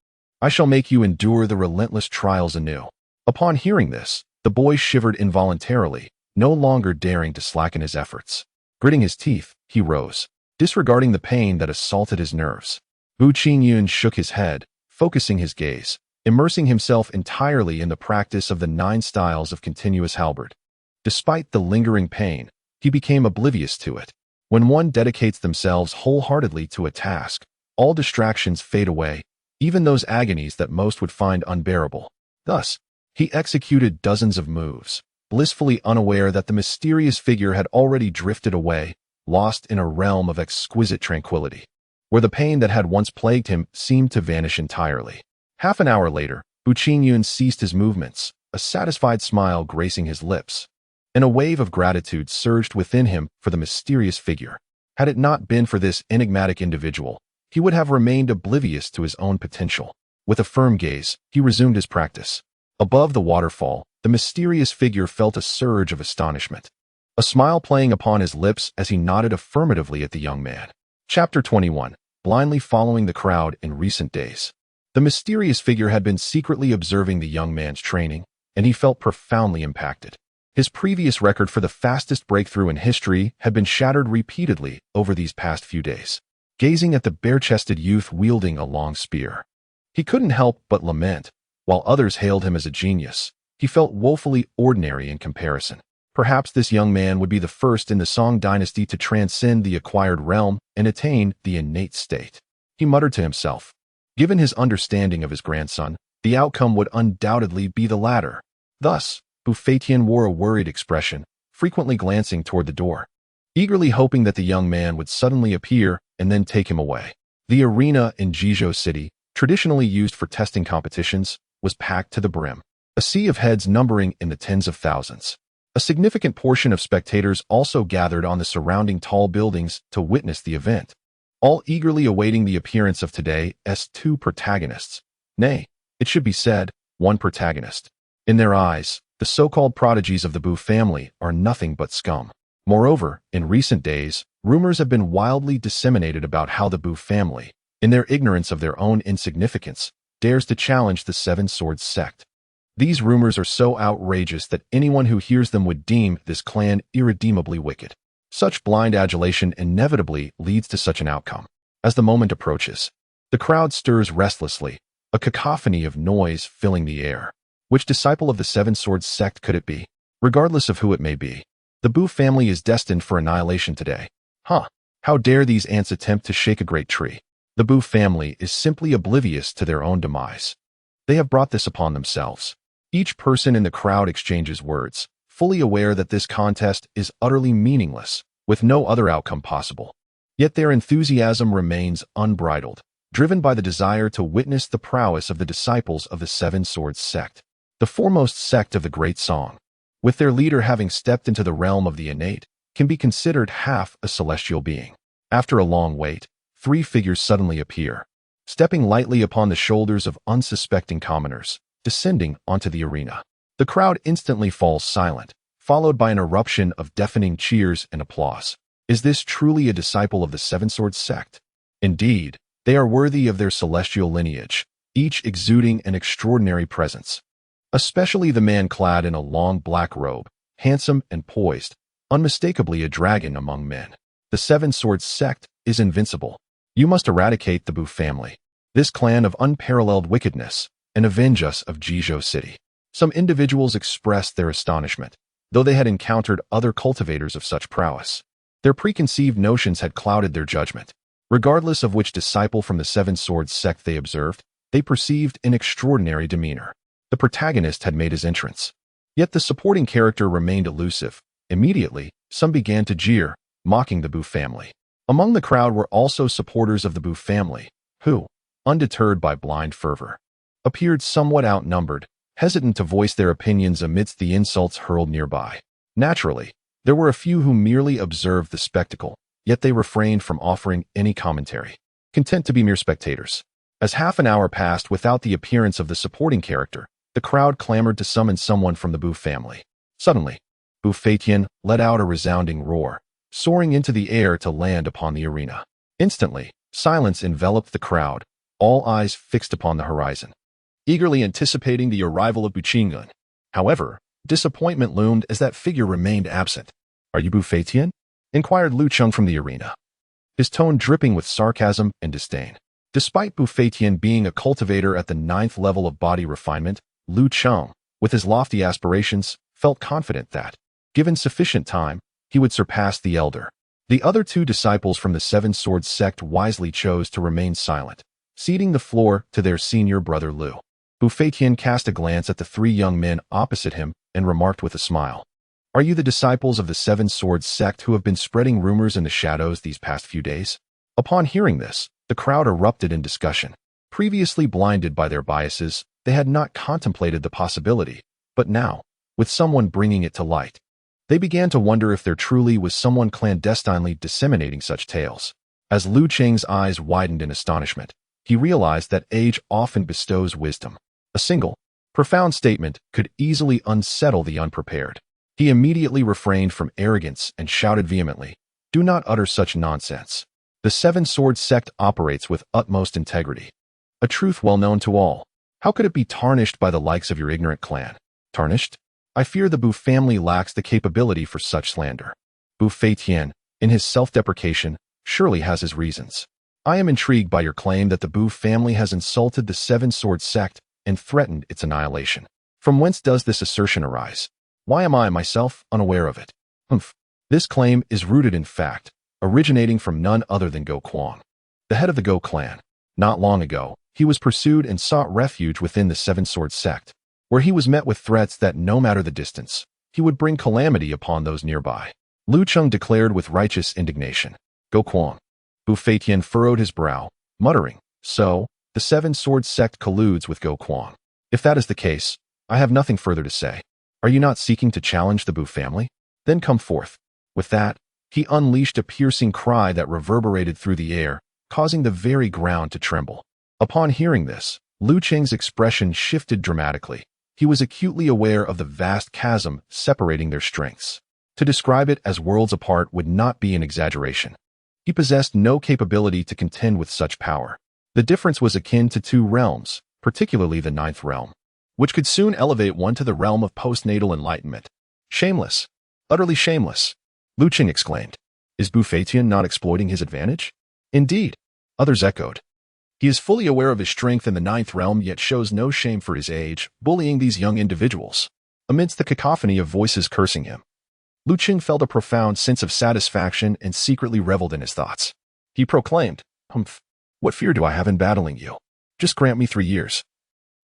I shall make you endure the relentless trials anew." Upon hearing this, the boy shivered involuntarily, no longer daring to slacken his efforts. Gritting his teeth, he rose, disregarding the pain that assaulted his nerves. Bu Qingyun shook his head, focusing his gaze, immersing himself entirely in the practice of the 9 styles of continuous halberd. Despite the lingering pain, he became oblivious to it. When one dedicates themselves wholeheartedly to a task, all distractions fade away, even those agonies that most would find unbearable. Thus, he executed dozens of moves, blissfully unaware that the mysterious figure had already drifted away, lost in a realm of exquisite tranquility, where the pain that had once plagued him seemed to vanish entirely. Half an hour later, Bu Qingyun ceased his movements, a satisfied smile gracing his lips, and a wave of gratitude surged within him for the mysterious figure. Had it not been for this enigmatic individual, he would have remained oblivious to his own potential. With a firm gaze, he resumed his practice. Above the waterfall, the mysterious figure felt a surge of astonishment, a smile playing upon his lips as he nodded affirmatively at the young man. Chapter 21. Blindly following the crowd in recent days. The mysterious figure had been secretly observing the young man's training, and he felt profoundly impacted. His previous record for the fastest breakthrough in history had been shattered repeatedly over these past few days. Gazing at the bare-chested youth wielding a long spear, he couldn't help but lament. While others hailed him as a genius, he felt woefully ordinary in comparison. Perhaps this young man would be the first in the Song dynasty to transcend the acquired realm and attain the innate state. He muttered to himself. Given his understanding of his grandson, the outcome would undoubtedly be the latter. Thus, Bu Feitian wore a worried expression, frequently glancing toward the door, eagerly hoping that the young man would suddenly appear and then take him away. The arena in Jizhou City, traditionally used for testing competitions, was packed to the brim, a sea of heads numbering in the tens of thousands. A significant portion of spectators also gathered on the surrounding tall buildings to witness the event, all eagerly awaiting the appearance of today's 2 protagonists. Nay, it should be said, 1 protagonist. In their eyes, the so-called prodigies of the Bu family are nothing but scum. Moreover, in recent days, rumors have been wildly disseminated about how the Bu family, in their ignorance of their own insignificance, dares to challenge the Seven Swords sect. These rumors are so outrageous that anyone who hears them would deem this clan irredeemably wicked. Such blind adulation inevitably leads to such an outcome. As the moment approaches, the crowd stirs restlessly, a cacophony of noise filling the air. Which disciple of the Seven Swords sect could it be? Regardless of who it may be, the Bu family is destined for annihilation today. How dare these ants attempt to shake a great tree? The Bu family is simply oblivious to their own demise. They have brought this upon themselves. Each person in the crowd exchanges words, fully aware that this contest is utterly meaningless, with no other outcome possible. Yet their enthusiasm remains unbridled, driven by the desire to witness the prowess of the disciples of the Seven Swords sect, the foremost sect of the Great Song. With their leader having stepped into the realm of the innate, can be considered half a celestial being. After a long wait, three figures suddenly appear, stepping lightly upon the shoulders of unsuspecting commoners, descending onto the arena. The crowd instantly falls silent, followed by an eruption of deafening cheers and applause. Is this truly a disciple of the Seven Swords sect? Indeed, they are worthy of their celestial lineage, each exuding an extraordinary presence. Especially the man clad in a long black robe, handsome and poised, unmistakably a dragon among men. The Seven Swords sect is invincible. You must eradicate the Bu family, this clan of unparalleled wickedness, and avenge us of Jizhou City. Some individuals expressed their astonishment, though they had encountered other cultivators of such prowess. Their preconceived notions had clouded their judgment. Regardless of which disciple from the Seven Swords sect they observed, they perceived an extraordinary demeanor. The protagonist had made his entrance. Yet the supporting character remained elusive. Immediately, some began to jeer, mocking the Bu family. Among the crowd were also supporters of the Bu family, who, undeterred by blind fervor, appeared somewhat outnumbered, hesitant to voice their opinions amidst the insults hurled nearby. Naturally, there were a few who merely observed the spectacle, yet they refrained from offering any commentary, content to be mere spectators. As half an hour passed without the appearance of the supporting character, the crowd clamored to summon someone from the Bu family. Suddenly, Bu Feitian let out a resounding roar, soaring into the air to land upon the arena. Instantly, silence enveloped the crowd, all eyes fixed upon the horizon, eagerly anticipating the arrival of Bu Qingyun. However, disappointment loomed as that figure remained absent. "Are you Bu Feitian?" inquired Lu Cheng from the arena, his tone dripping with sarcasm and disdain. Despite Bu Feitian being a cultivator at the 9th level of body refinement, Lu Cheng, with his lofty aspirations, felt confident that, given sufficient time, he would surpass the elder. The other two disciples from the Seven Swords sect wisely chose to remain silent, ceding the floor to their senior brother Lu. Bu Feitian cast a glance at the three young men opposite him and remarked with a smile, "Are you the disciples of the Seven Swords sect who have been spreading rumors in the shadows these past few days?" Upon hearing this, the crowd erupted in discussion. Previously blinded by their biases, they had not contemplated the possibility, but now, with someone bringing it to light, they began to wonder if there truly was someone clandestinely disseminating such tales. As Lu Cheng's eyes widened in astonishment, he realized that age often bestows wisdom. A single, profound statement could easily unsettle the unprepared. He immediately refrained from arrogance and shouted vehemently, "Do not utter such nonsense. The Seven Swords sect operates with utmost integrity, a truth well known to all. How could it be tarnished by the likes of your ignorant clan?" "Tarnished? I fear the Bu family lacks the capability for such slander." Bu Feitian, in his self-deprecation, surely has his reasons. "I am intrigued by your claim that the Bu family has insulted the Seven Swords sect and threatened its annihilation. From whence does this assertion arise? Why am I myself unaware of it?" This claim is rooted in fact, originating from none other than Go Kwang, the head of the Go clan. Not long ago, he was pursued and sought refuge within the Seven Swords sect, where he was met with threats that no matter the distance, he would bring calamity upon those nearby. Lu Cheng declared with righteous indignation. "Go Kwang." Bu Feitian furrowed his brow, muttering, "So, the Seven Swords sect colludes with Go Kwang. If that is the case, I have nothing further to say. Are you not seeking to challenge the Bu family? Then come forth." With that, he unleashed a piercing cry that reverberated through the air, causing the very ground to tremble. Upon hearing this, Lu Cheng's expression shifted dramatically. He was acutely aware of the vast chasm separating their strengths. To describe it as worlds apart would not be an exaggeration. He possessed no capability to contend with such power. The difference was akin to two realms, particularly the ninth realm, which could soon elevate one to the realm of postnatal enlightenment. Shameless. Utterly shameless. Lu Qing exclaimed. Is Bufatian not exploiting his advantage? Indeed. Others echoed. He is fully aware of his strength in the ninth realm, yet shows no shame for his age, bullying these young individuals. Amidst the cacophony of voices cursing him, Lu Qing felt a profound sense of satisfaction and secretly reveled in his thoughts. He proclaimed, Humph, what fear do I have in battling you? Just grant me 3 years,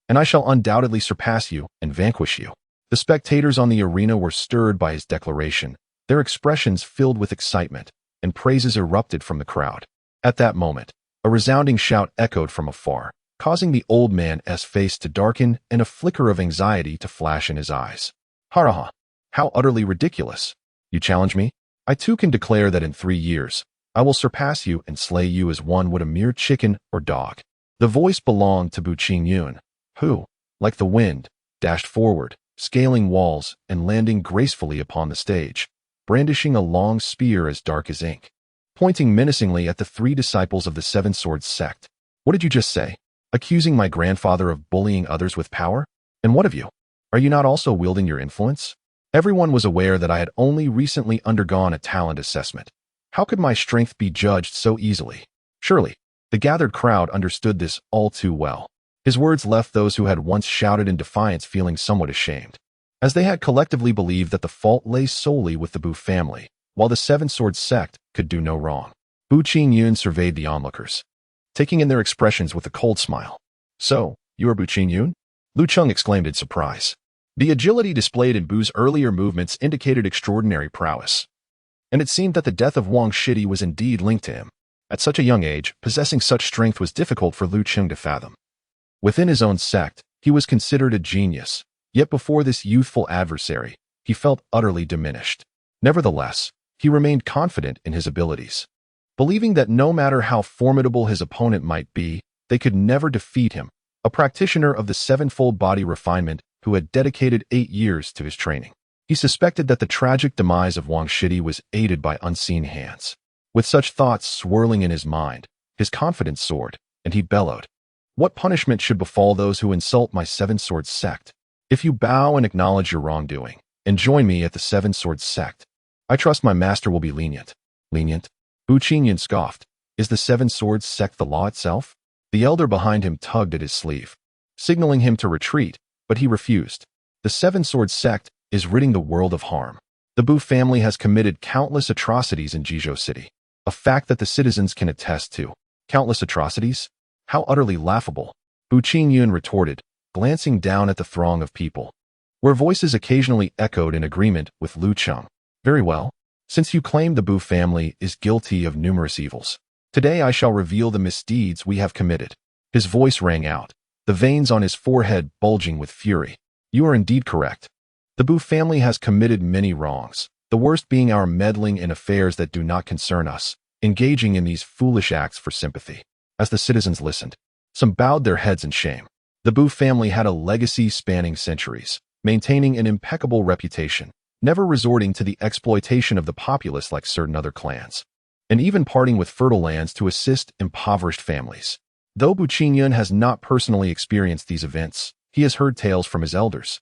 and I shall undoubtedly surpass you and vanquish you. The spectators on the arena were stirred by his declaration, their expressions filled with excitement, and praises erupted from the crowd. At that moment, a resounding shout echoed from afar, causing the old man's face to darken and a flicker of anxiety to flash in his eyes. Haraha! How utterly ridiculous! You challenge me? I too can declare that in 3 years, I will surpass you and slay you as one would a mere chicken or dog. The voice belonged to Bu Qingyun, who, like the wind, dashed forward, scaling walls and landing gracefully upon the stage, brandishing a long spear as dark as ink, pointing menacingly at the 3 disciples of the Seven Swords sect. What did you just say? Accusing my grandfather of bullying others with power? And what of you? Are you not also wielding your influence? Everyone was aware that I had only recently undergone a talent assessment. How could my strength be judged so easily? Surely, the gathered crowd understood this all too well. His words left those who had once shouted in defiance feeling somewhat ashamed, as they had collectively believed that the fault lay solely with the Bu family, while the Seven Swords sect could do no wrong. Bu Qingyun surveyed the onlookers, taking in their expressions with a cold smile. So, you are Bu Qingyun? Lu Cheng exclaimed in surprise. The agility displayed in Bu's earlier movements indicated extraordinary prowess, and it seemed that the death of Wang Shidi was indeed linked to him. At such a young age, possessing such strength was difficult for Lu Cheng to fathom. Within his own sect, he was considered a genius, yet before this youthful adversary, he felt utterly diminished. Nevertheless, he remained confident in his abilities, believing that no matter how formidable his opponent might be, they could never defeat him, a practitioner of the sevenfold body refinement who had dedicated 8 years to his training. He suspected that the tragic demise of Wang Shidi was aided by unseen hands. With such thoughts swirling in his mind, his confidence soared, and he bellowed, What punishment should befall those who insult my Seven Swords sect? If you bow and acknowledge your wrongdoing, and join me at the Seven Swords sect, I trust my master will be lenient. Lenient? Bu Qingyun scoffed. Is the Seven Swords sect the law itself? The elder behind him tugged at his sleeve, signaling him to retreat, but he refused. The Seven Swords sect is ridding the world of harm. The Bu family has committed countless atrocities in Jizhou City, a fact that the citizens can attest to. Countless atrocities? How utterly laughable! Bu Qingyun retorted, glancing down at the throng of people, where voices occasionally echoed in agreement with Lu Cheng. Very well. Since you claim the Bu family is guilty of numerous evils, today I shall reveal the misdeeds we have committed. His voice rang out, the veins on his forehead bulging with fury. You are indeed correct. The Bu family has committed many wrongs, the worst being our meddling in affairs that do not concern us, engaging in these foolish acts for sympathy. As the citizens listened, some bowed their heads in shame. The Bu family had a legacy spanning centuries, maintaining an impeccable reputation, never resorting to the exploitation of the populace like certain other clans, and even parting with fertile lands to assist impoverished families. Though Bu Qingyun has not personally experienced these events, he has heard tales from his elders,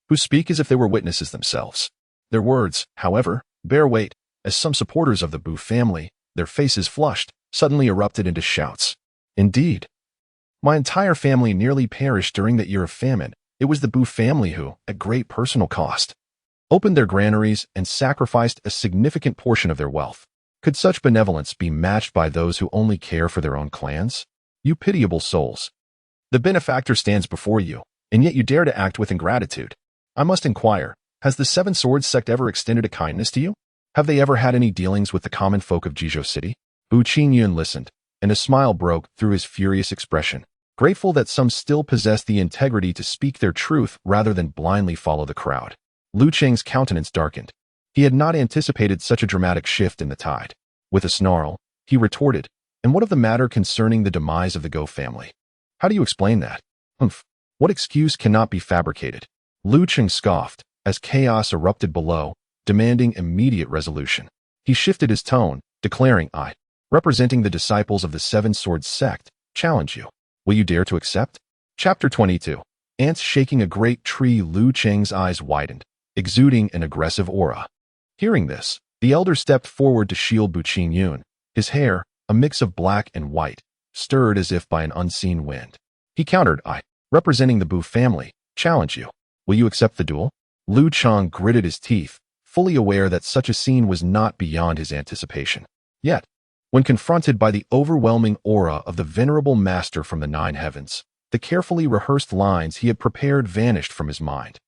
who speak as if they were witnesses themselves. Their words, however, bear weight, as some supporters of the Bu family, their faces flushed, suddenly erupted into shouts. Indeed, my entire family nearly perished during that year of famine. It was the Bu family who, at great personal cost, opened their granaries and sacrificed a significant portion of their wealth. Could such benevolence be matched by those who only care for their own clans? You pitiable souls. The benefactor stands before you, and yet you dare to act with ingratitude. I must inquire, has the Seven Swords sect ever extended a kindness to you? Have they ever had any dealings with the common folk of Jizhou City? Bu Qingyun listened, and a smile broke through his furious expression, grateful that some still possessed the integrity to speak their truth rather than blindly follow the crowd. Lu Cheng's countenance darkened. He had not anticipated such a dramatic shift in the tide. With a snarl, he retorted, And what of the matter concerning the demise of the Go family? How do you explain that? Humph. What excuse cannot be fabricated? Lu Cheng scoffed, as chaos erupted below, demanding immediate resolution. He shifted his tone, declaring, "I, representing the disciples of the Seven Swords sect, challenge you. Will you dare to accept?" Chapter 22. Ants shaking a great tree. Lu Cheng's eyes widened, exuding an aggressive aura. Hearing this, the elder stepped forward to shield Bu Qingyun. His hair, a mix of black and white, stirred as if by an unseen wind. He countered, "I, representing the Bu family, challenge you. Will you accept the duel?" Lu Cheng gritted his teeth, fully aware that such a scene was not beyond his anticipation. Yet, when confronted by the overwhelming aura of the venerable master from the nine heavens, the carefully rehearsed lines he had prepared vanished from his mind,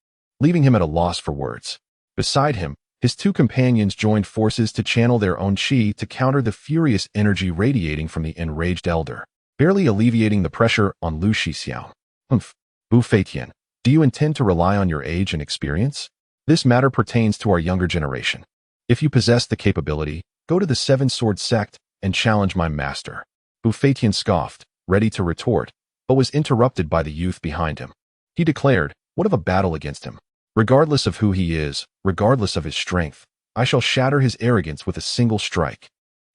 leaving him at a loss for words. Beside him, his two companions joined forces to channel their own qi to counter the furious energy radiating from the enraged elder, barely alleviating the pressure on Lu Shixiao. "Humph, Bu Feitian, do you intend to rely on your age and experience? This matter pertains to our younger generation. If you possess the capability, go to the Seven Sword sect and challenge my master." Bu Feitian scoffed, ready to retort, but was interrupted by the youth behind him. He declared, "What of a battle against him? Regardless of who he is, regardless of his strength, I shall shatter his arrogance with a single strike.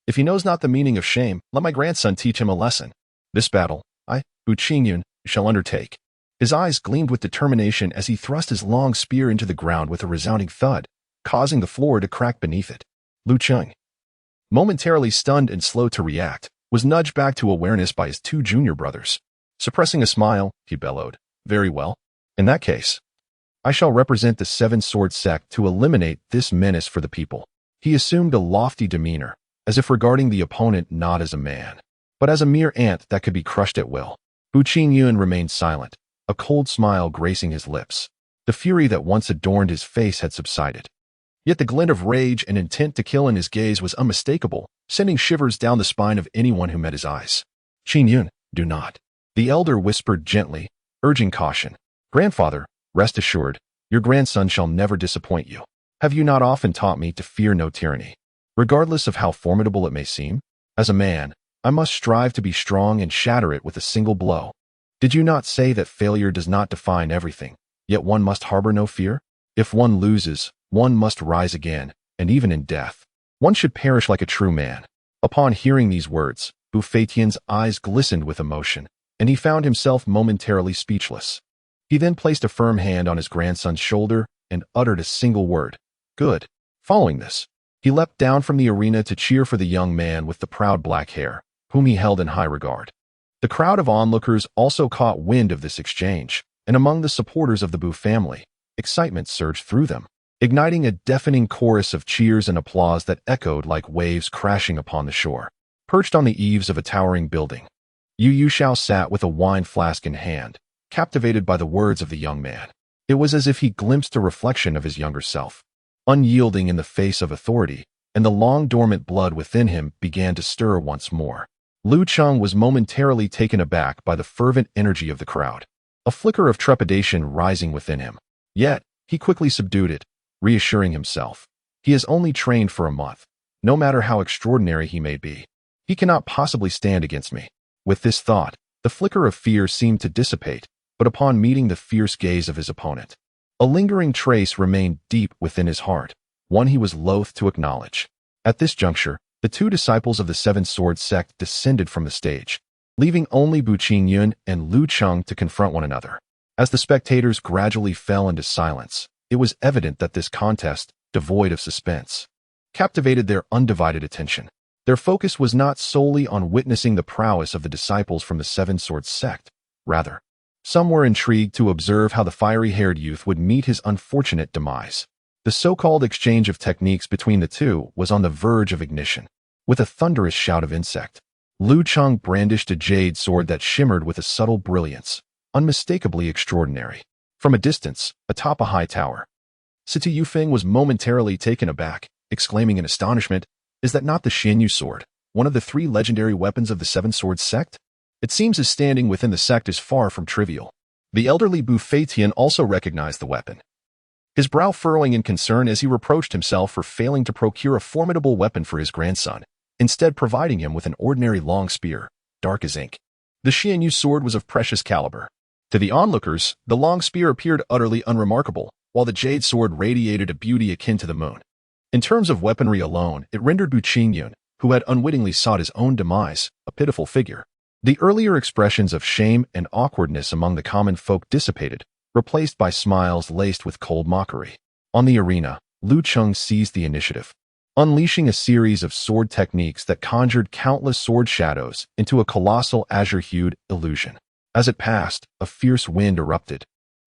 If he knows not the meaning of shame, let my grandson teach him a lesson. This battle, I, Bu Qingyun, shall undertake." His eyes gleamed with determination as he thrust his long spear into the ground with a resounding thud, causing the floor to crack beneath it. Lu Cheng, momentarily stunned and slow to react, was nudged back to awareness by his two junior brothers. Suppressing a smile, he bellowed, "Very well. In that case, I shall represent the Seven Sword sect to eliminate this menace for the people." He assumed a lofty demeanor, as if regarding the opponent not as a man, but as a mere ant that could be crushed at will. Bu Qingyun remained silent, a cold smile gracing his lips. The fury that once adorned his face had subsided. Yet the glint of rage and intent to kill in his gaze was unmistakable, sending shivers down the spine of anyone who met his eyes. "Qingyun, do not." The elder whispered gently, urging caution. "Grandfather, rest assured, your grandson shall never disappoint you. Have you not often taught me to fear no tyranny, regardless of how formidable it may seem? As a man, I must strive to be strong and shatter it with a single blow. Did you not say that failure does not define everything, yet one must harbor no fear? If one loses, one must rise again, and even in death, one should perish like a true man." Upon hearing these words, Bu Feitian's eyes glistened with emotion, and he found himself momentarily speechless. He then placed a firm hand on his grandson's shoulder and uttered a single word, "Good." Following this, he leapt down from the arena to cheer for the young man with the proud black hair, whom he held in high regard. The crowd of onlookers also caught wind of this exchange, and among the supporters of the Bu family, excitement surged through them, igniting a deafening chorus of cheers and applause that echoed like waves crashing upon the shore. Perched on the eaves of a towering building, Yu Yuxiao sat with a wine flask in hand, captivated by the words of the young man. It was as if he glimpsed a reflection of his younger self, unyielding in the face of authority, and the long-dormant blood within him began to stir once more. Lu Cheng was momentarily taken aback by the fervent energy of the crowd, a flicker of trepidation rising within him. Yet, he quickly subdued it, reassuring himself. He has only trained for a month. No matter how extraordinary he may be, he cannot possibly stand against me. With this thought, the flicker of fear seemed to dissipate, but upon meeting the fierce gaze of his opponent, a lingering trace remained deep within his heart, one he was loath to acknowledge. At this juncture, the two disciples of the Seven Sword sect descended from the stage, leaving only Bu Qingyun and Lu Cheng to confront one another. As the spectators gradually fell into silence, it was evident that this contest, devoid of suspense, captivated their undivided attention. Their focus was not solely on witnessing the prowess of the disciples from the Seven Swords sect. Rather, some were intrigued to observe how the fiery-haired youth would meet his unfortunate demise. The so-called exchange of techniques between the two was on the verge of ignition. With a thunderous shout of insect, Lu Cheng brandished a jade sword that shimmered with a subtle brilliance, unmistakably extraordinary. From a distance, atop a high tower, Siti Yufeng was momentarily taken aback, exclaiming in astonishment, "Is that not the Xianxia sword, one of the three legendary weapons of the Seven Swords sect? It seems his standing within the sect is far from trivial." The elderly Bu Feitian also recognized the weapon, his brow furrowing in concern as he reproached himself for failing to procure a formidable weapon for his grandson, instead providing him with an ordinary long spear, dark as ink. The Xianxia sword was of precious caliber. To the onlookers, the long spear appeared utterly unremarkable, while the jade sword radiated a beauty akin to the moon. In terms of weaponry alone, it rendered Bu Qingyun, who had unwittingly sought his own demise, a pitiful figure. The earlier expressions of shame and awkwardness among the common folk dissipated, replaced by smiles laced with cold mockery. On the arena, Lu Cheng seized the initiative, unleashing a series of sword techniques that conjured countless sword shadows into a colossal azure-hued illusion. As it passed, a fierce wind erupted,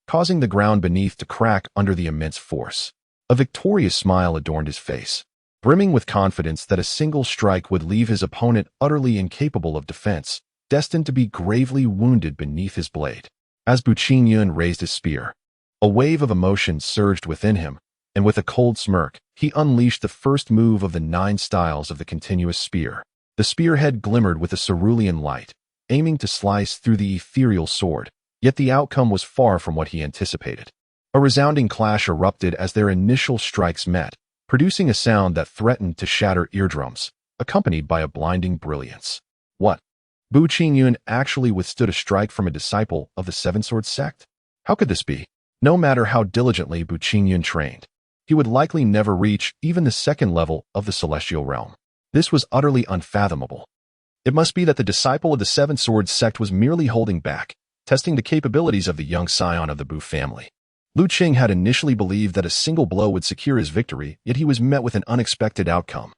causing the ground beneath to crack under the immense force. A victorious smile adorned his face, brimming with confidence that a single strike would leave his opponent utterly incapable of defense, destined to be gravely wounded beneath his blade. As Bu Qingyun raised his spear, a wave of emotion surged within him, and with a cold smirk, he unleashed the first move of the 9 styles of the continuous spear. The spearhead glimmered with a cerulean light, aiming to slice through the ethereal sword, yet the outcome was far from what he anticipated. A resounding clash erupted as their initial strikes met, producing a sound that threatened to shatter eardrums, accompanied by a blinding brilliance. What? Bu Qingyun actually withstood a strike from a disciple of the Seven Swords sect? How could this be? No matter how diligently Bu Qingyun trained, he would likely never reach even the second level of the celestial realm. This was utterly unfathomable. It must be that the disciple of the Seven Swords sect was merely holding back, testing the capabilities of the young scion of the Bu family. Lu Qing had initially believed that a single blow would secure his victory, yet he was met with an unexpected outcome.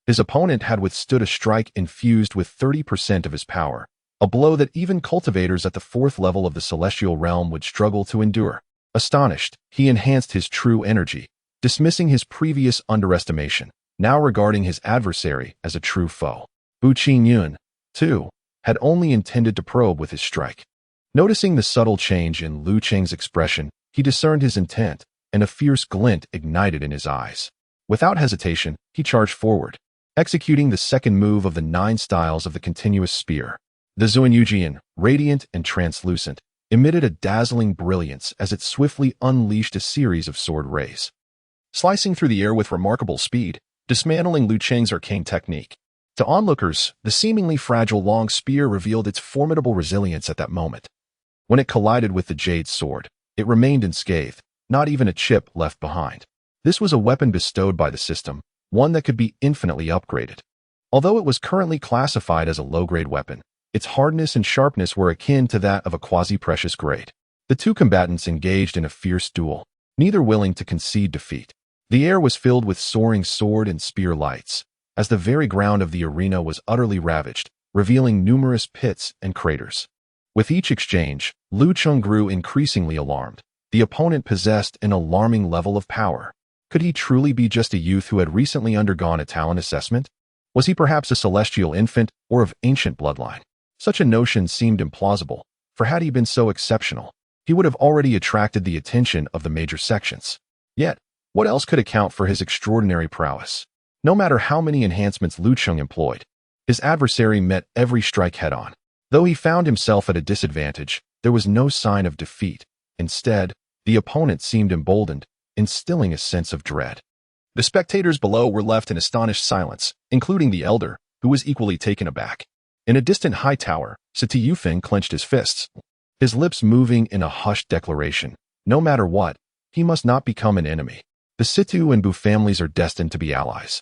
His opponent had withstood a strike infused with 30% of his power, a blow that even cultivators at the 4th level of the celestial realm would struggle to endure. Astonished, he enhanced his true energy, dismissing his previous underestimation, now regarding his adversary as a true foe. Bu Qingyun, too, had only intended to probe with his strike. Noticing the subtle change in Lu Qing's expression, he discerned his intent, and a fierce glint ignited in his eyes. Without hesitation, he charged forward, executing the second move of the 9 styles of the continuous spear. The Zuanyujian, radiant and translucent, emitted a dazzling brilliance as it swiftly unleashed a series of sword rays, slicing through the air with remarkable speed, dismantling Lu Qing's arcane technique. To onlookers, the seemingly fragile long spear revealed its formidable resilience at that moment. When it collided with the jade sword, it remained unscathed, not even a chip left behind. This was a weapon bestowed by the system, one that could be infinitely upgraded. Although it was currently classified as a low-grade weapon, its hardness and sharpness were akin to that of a quasi-precious grade. The two combatants engaged in a fierce duel, neither willing to concede defeat. The air was filled with soaring sword and spear lights, as the very ground of the arena was utterly ravaged, revealing numerous pits and craters. With each exchange, Lu Cheng grew increasingly alarmed. The opponent possessed an alarming level of power. Could he truly be just a youth who had recently undergone a talent assessment? Was he perhaps a celestial infant or of ancient bloodline? Such a notion seemed implausible, for had he been so exceptional, he would have already attracted the attention of the major sections. Yet, what else could account for his extraordinary prowess? No matter how many enhancements Lu Cheng employed, his adversary met every strike head-on. Though he found himself at a disadvantage, there was no sign of defeat. Instead, the opponent seemed emboldened, instilling a sense of dread. The spectators below were left in astonished silence, including the elder, who was equally taken aback. In a distant high tower, Siti Yufeng clenched his fists, his lips moving in a hushed declaration. No matter what, he must not become an enemy. The Situ and Bu families are destined to be allies,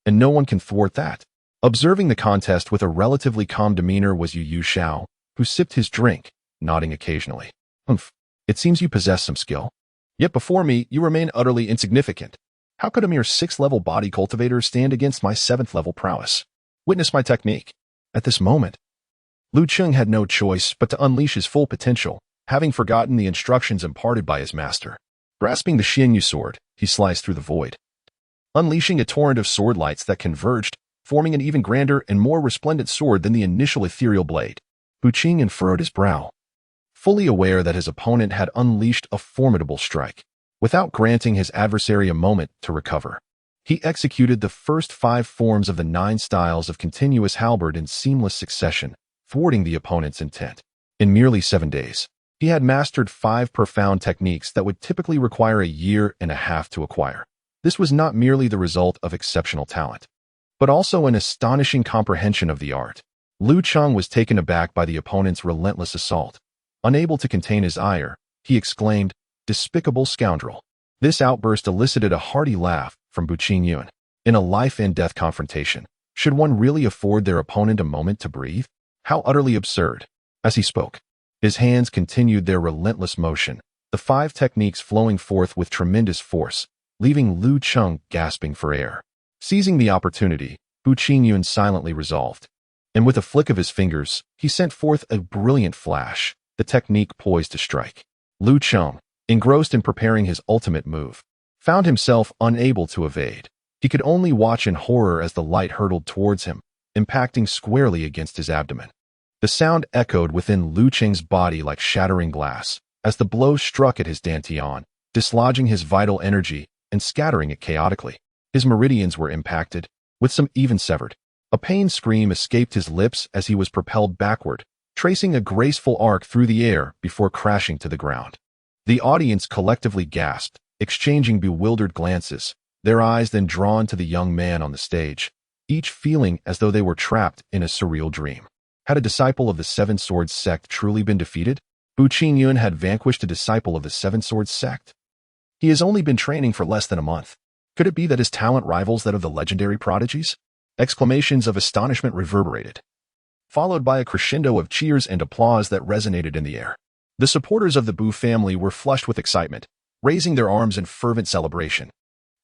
and no one can thwart that. Observing the contest with a relatively calm demeanor was Yu Xiao, who sipped his drink, nodding occasionally. Humph, it seems you possess some skill. Yet before me, you remain utterly insignificant. How could a mere 6th-level body cultivator stand against my 7th-level prowess? Witness my technique. At this moment, Lu Cheng had no choice but to unleash his full potential, having forgotten the instructions imparted by his master. Grasping the xianxia sword, he sliced through the void, unleashing a torrent of sword lights that converged, forming an even grander and more resplendent sword than the initial ethereal blade. Bu Qingyun furrowed his brow, fully aware that his opponent had unleashed a formidable strike. Without granting his adversary a moment to recover, he executed the first 5 forms of the 9 styles of continuous halberd in seamless succession, thwarting the opponent's intent. In merely 7 days, he had mastered 5 profound techniques that would typically require a year and a half to acquire. This was not merely the result of exceptional talent, but also an astonishing comprehension of the art. Lu Cheng was taken aback by the opponent's relentless assault. Unable to contain his ire, he exclaimed, "Despicable scoundrel." This outburst elicited a hearty laugh from Bu Qingyun. In a life-and-death confrontation, should one really afford their opponent a moment to breathe? How utterly absurd. As he spoke, his hands continued their relentless motion, the 5 techniques flowing forth with tremendous force, leaving Lu Cheng gasping for air. Seizing the opportunity, Bu Qingyun silently resolved. And with a flick of his fingers, he sent forth a brilliant flash, the technique poised to strike. Lu Cheng, engrossed in preparing his ultimate move, found himself unable to evade. He could only watch in horror as the light hurtled towards him, impacting squarely against his abdomen. The sound echoed within Lu Cheng's body like shattering glass, as the blow struck at his dantian, dislodging his vital energy and scattering it chaotically. His meridians were impacted, with some even severed. A pained scream escaped his lips as he was propelled backward, tracing a graceful arc through the air before crashing to the ground. The audience collectively gasped, exchanging bewildered glances, their eyes then drawn to the young man on the stage, each feeling as though they were trapped in a surreal dream. Had a disciple of the Seven Swords sect truly been defeated? Bu Qingyun had vanquished a disciple of the Seven Swords sect? He has only been training for less than a month. Could it be that his talent rivals that of the legendary prodigies? Exclamations of astonishment reverberated, followed by a crescendo of cheers and applause that resonated in the air. The supporters of the Bu family were flushed with excitement, raising their arms in fervent celebration.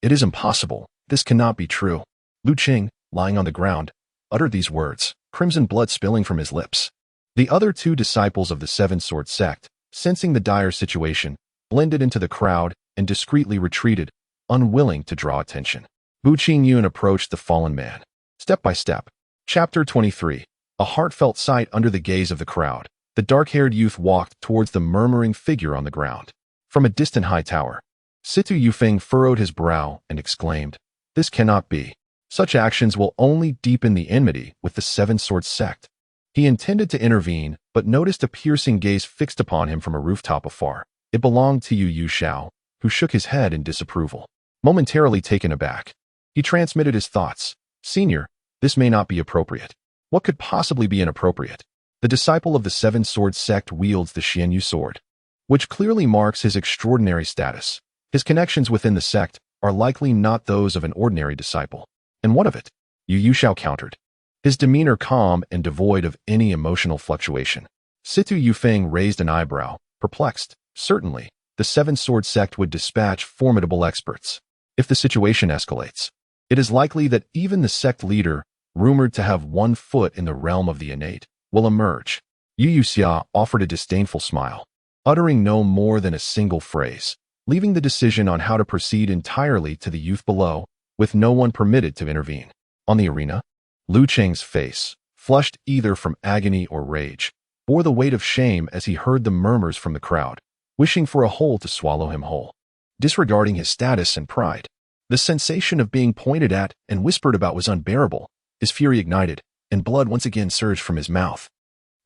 It is impossible. This cannot be true. Lu Cheng, lying on the ground, uttered these words, crimson blood spilling from his lips. The other 2 disciples of the Seven Swords sect, sensing the dire situation, blended into the crowd and discreetly retreated, unwilling to draw attention. Bu Qingyun approached the fallen man. Step by step. Chapter 23. A heartfelt sight under the gaze of the crowd. The dark-haired youth walked towards the murmuring figure on the ground. From a distant high tower, Situ Yufeng furrowed his brow and exclaimed, "This cannot be. Such actions will only deepen the enmity with the Seven Swords sect." He intended to intervene, but noticed a piercing gaze fixed upon him from a rooftop afar. It belonged to Yu Xiao, who shook his head in disapproval. Momentarily taken aback, he transmitted his thoughts. "Senior, this may not be appropriate." What could possibly be inappropriate? The disciple of the Seven Swords sect wields the xianxia sword, which clearly marks his extraordinary status. His connections within the sect are likely not those of an ordinary disciple. And what of it? Yu Xiao countered, his demeanor calm and devoid of any emotional fluctuation. Situ Yufeng raised an eyebrow, perplexed. Certainly, the Seven Swords sect would dispatch formidable experts. If the situation escalates, it is likely that even the sect leader, rumored to have 1 foot in the realm of the innate, will emerge. Yu Xia offered a disdainful smile, uttering no more than a single phrase, leaving the decision on how to proceed entirely to the youth below, with no one permitted to intervene. On the arena, Lu Cheng's face, flushed either from agony or rage, bore the weight of shame as he heard the murmurs from the crowd, wishing for a hole to swallow him whole. Disregarding his status and pride, the sensation of being pointed at and whispered about was unbearable. His fury ignited, and blood once again surged from his mouth.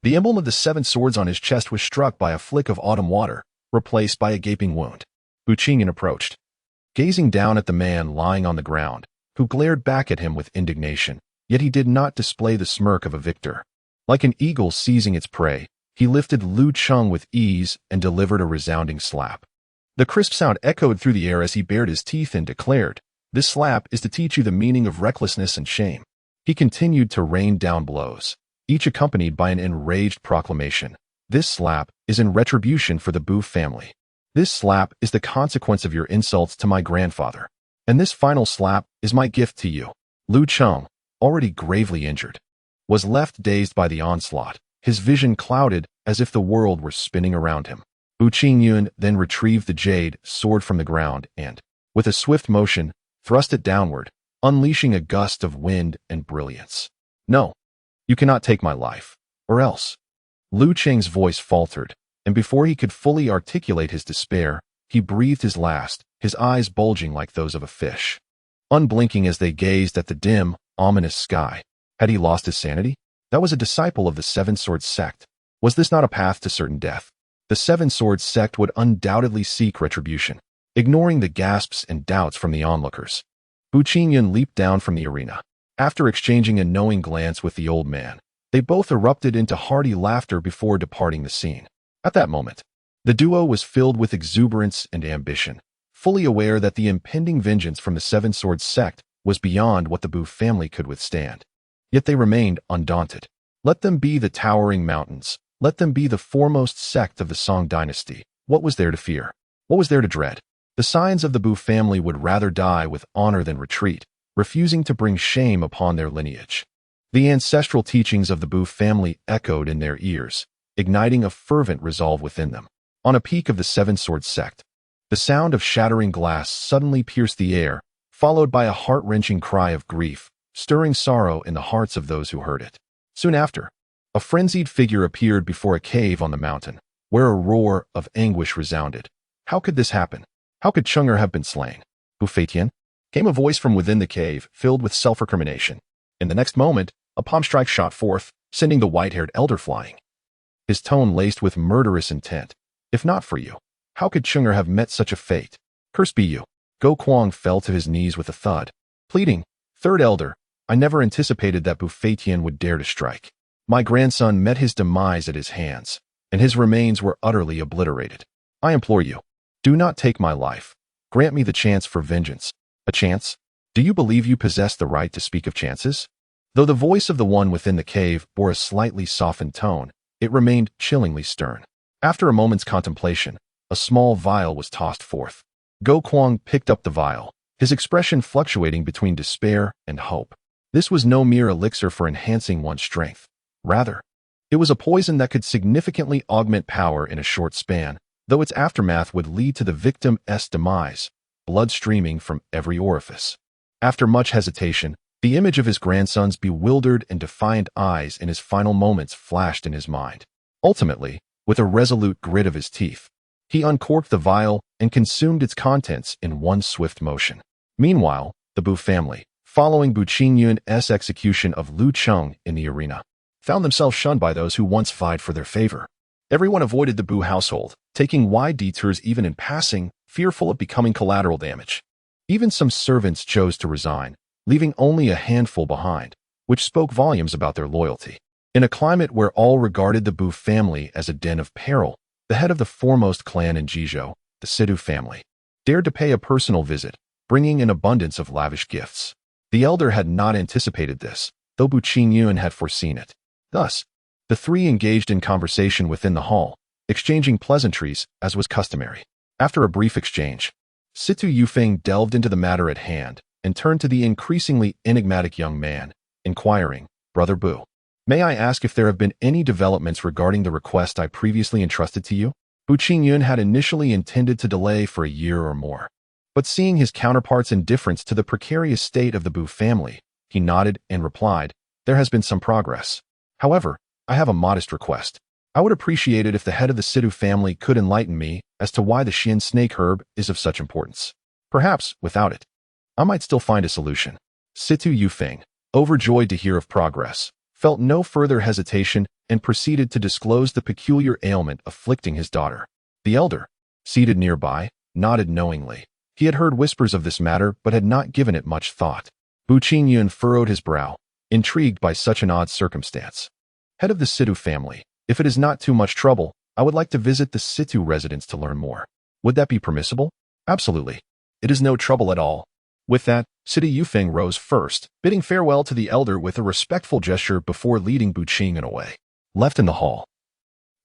The emblem of the 7 swords on his chest was struck by a flick of autumn water, replaced by a gaping wound. Bu Qingyun approached, gazing down at the man lying on the ground, who glared back at him with indignation, yet he did not display the smirk of a victor. Like an eagle seizing its prey, he lifted Lu Cheng with ease and delivered a resounding slap. The crisp sound echoed through the air as he bared his teeth and declared, "This slap is to teach you the meaning of recklessness and shame." He continued to rain down blows, each accompanied by an enraged proclamation. "This slap is in retribution for the Bu family. This slap is the consequence of your insults to my grandfather. And this final slap is my gift to you." Lu Cheng, already gravely injured, was left dazed by the onslaught, his vision clouded as if the world were spinning around him. Bu Qingyun then retrieved the jade sword from the ground and, with a swift motion, thrust it downward, unleashing a gust of wind and brilliance. "No, you cannot take my life, or else." Lu Cheng's voice faltered, and before he could fully articulate his despair, he breathed his last, his eyes bulging like those of a fish, unblinking as they gazed at the dim, ominous sky. Had he lost his sanity? That was a disciple of the Seven Swords sect. Was this not a path to certain death? The Seven Swords sect would undoubtedly seek retribution. Ignoring the gasps and doubts from the onlookers, Bu Qingyun leaped down from the arena. After exchanging a knowing glance with the old man, they both erupted into hearty laughter before departing the scene. At that moment, the duo was filled with exuberance and ambition, fully aware that the impending vengeance from the Seven Swords sect was beyond what the Bu family could withstand. Yet they remained undaunted. Let them be the towering mountains. Let them be the foremost sect of the Song dynasty. What was there to fear? What was there to dread? The scions of the Bu family would rather die with honor than retreat, refusing to bring shame upon their lineage. The ancestral teachings of the Bu family echoed in their ears, igniting a fervent resolve within them. On a peak of the Seven Swords sect, the sound of shattering glass suddenly pierced the air, followed by a heart-wrenching cry of grief, stirring sorrow in the hearts of those who heard it. Soon after, a frenzied figure appeared before a cave on the mountain, where a roar of anguish resounded. How could this happen? How could Chang'er have been slain? Bufetian? Came a voice from within the cave, filled with self-recrimination. In the next moment, a palm strike shot forth, sending the white-haired elder flying. His tone laced with murderous intent. If not for you, how could Chang'er have met such a fate? Cursed be you. Go Kuang fell to his knees with a thud, pleading, Third Elder, I never anticipated that Bufetian would dare to strike. My grandson met his demise at his hands, and his remains were utterly obliterated. I implore you, do not take my life. Grant me the chance for vengeance. A chance? Do you believe you possess the right to speak of chances? Though the voice of the one within the cave bore a slightly softened tone, it remained chillingly stern. After a moment's contemplation, a small vial was tossed forth. Go Kuang picked up the vial, his expression fluctuating between despair and hope. This was no mere elixir for enhancing one's strength. Rather, it was a poison that could significantly augment power in a short span, though its aftermath would lead to the victim's demise, blood streaming from every orifice. After much hesitation, the image of his grandson's bewildered and defiant eyes in his final moments flashed in his mind. Ultimately, with a resolute grit of his teeth, he uncorked the vial and consumed its contents in one swift motion. Meanwhile, the Bu family, following Bu Qingyun's execution of Lu Cheng in the arena, found themselves shunned by those who once vied for their favor. Everyone avoided the Bu household, taking wide detours even in passing, fearful of becoming collateral damage. Even some servants chose to resign, leaving only a handful behind, which spoke volumes about their loyalty. In a climate where all regarded the Bu family as a den of peril, the head of the foremost clan in Jizhou, the Sidu family, dared to pay a personal visit, bringing an abundance of lavish gifts. The elder had not anticipated this, though Bu Qingyun had foreseen it. Thus, the three engaged in conversation within the hall, exchanging pleasantries as was customary. After a brief exchange, Situ Yufeng delved into the matter at hand and turned to the increasingly enigmatic young man, inquiring, Brother Bu, may I ask if there have been any developments regarding the request I previously entrusted to you? Bu Qingyun had initially intended to delay for a year or more, but seeing his counterpart's indifference to the precarious state of the Bu family, he nodded and replied, there has been some progress. However, I have a modest request. I would appreciate it if the head of the Sidu family could enlighten me as to why the Xian snake herb is of such importance. Perhaps, without it, I might still find a solution. Situ Yufeng, overjoyed to hear of progress, felt no further hesitation and proceeded to disclose the peculiar ailment afflicting his daughter. The elder, seated nearby, nodded knowingly. He had heard whispers of this matter but had not given it much thought. Bu Qingyun furrowed his brow, intrigued by such an odd circumstance. Head of the Situ family, if it is not too much trouble, I would like to visit the Situ residence to learn more. Would that be permissible? Absolutely. It is no trouble at all. With that, Situ Yufeng rose first, bidding farewell to the elder with a respectful gesture before leading Bu Qingyun away. Left in the hall,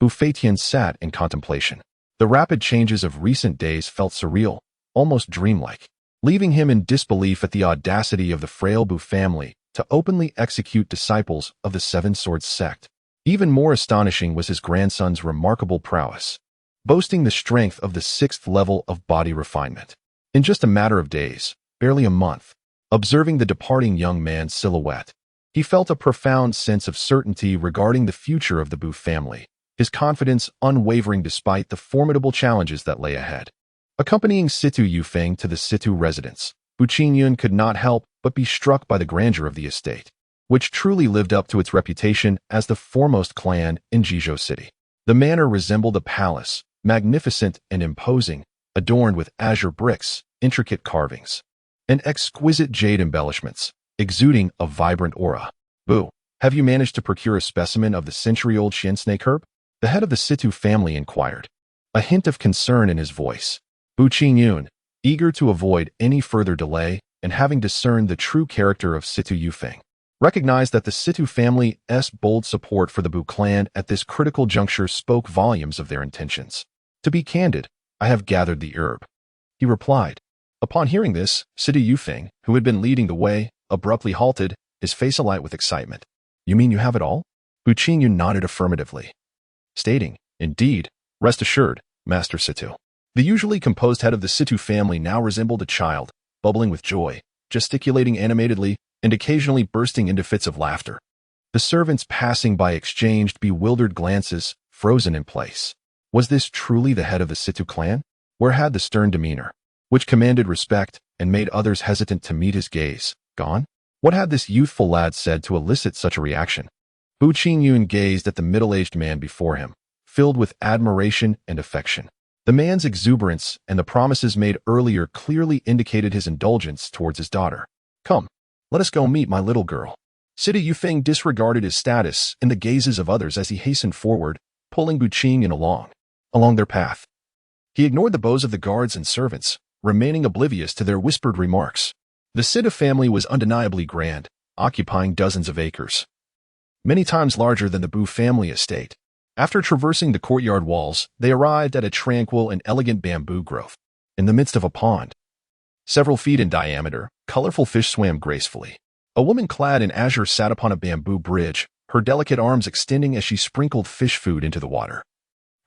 Bufetian sat in contemplation. The rapid changes of recent days felt surreal, almost dreamlike, leaving him in disbelief at the audacity of the frail Bu family to openly execute disciples of the Seven Swords sect. Even more astonishing was his grandson's remarkable prowess, boasting the strength of the 6th level of body refinement. In just a matter of days, barely a month, observing the departing young man's silhouette, he felt a profound sense of certainty regarding the future of the Bu family, his confidence unwavering despite the formidable challenges that lay ahead. Accompanying Situ Yufeng to the Situ residence, Bu Qingyun could not help but be struck by the grandeur of the estate, which truly lived up to its reputation as the foremost clan in Jizhou City. The manor resembled a palace, magnificent and imposing, adorned with azure bricks, intricate carvings, and exquisite jade embellishments, exuding a vibrant aura. Bu, have you managed to procure a specimen of the century-old Xian snake herb? The head of the Situ family inquired, a hint of concern in his voice. Bu Qingyun, eager to avoid any further delay and having discerned the true character of Situ Yufeng, recognized that the Situ family's bold support for the Bu clan at this critical juncture spoke volumes of their intentions. To be candid, I have gathered the herb, he replied. Upon hearing this, Situ Yufeng, who had been leading the way, abruptly halted, his face alight with excitement. You mean you have it all? Bu Qingyu nodded affirmatively, stating, Indeed, rest assured, Master Situ. The usually composed head of the Situ family now resembled a child, bubbling with joy, gesticulating animatedly, and occasionally bursting into fits of laughter. The servants passing by exchanged bewildered glances, frozen in place. Was this truly the head of the Situ clan? Where had the stern demeanor, which commanded respect and made others hesitant to meet his gaze, gone? What had this youthful lad said to elicit such a reaction? Bu Qingyu gazed at the middle-aged man before him, filled with admiration and affection. The man's exuberance and the promises made earlier clearly indicated his indulgence towards his daughter. Come, let us go meet my little girl. Situ Yufeng disregarded his status and the gazes of others as he hastened forward, pulling Bu Qingyu along their path. He ignored the bows of the guards and servants, remaining oblivious to their whispered remarks. The Situ family was undeniably grand, occupying dozens of acres, many times larger than the Bu family estate. After traversing the courtyard walls, they arrived at a tranquil and elegant bamboo grove. In the midst of a pond, several feet in diameter, colorful fish swam gracefully. A woman clad in azure sat upon a bamboo bridge, her delicate arms extending as she sprinkled fish food into the water,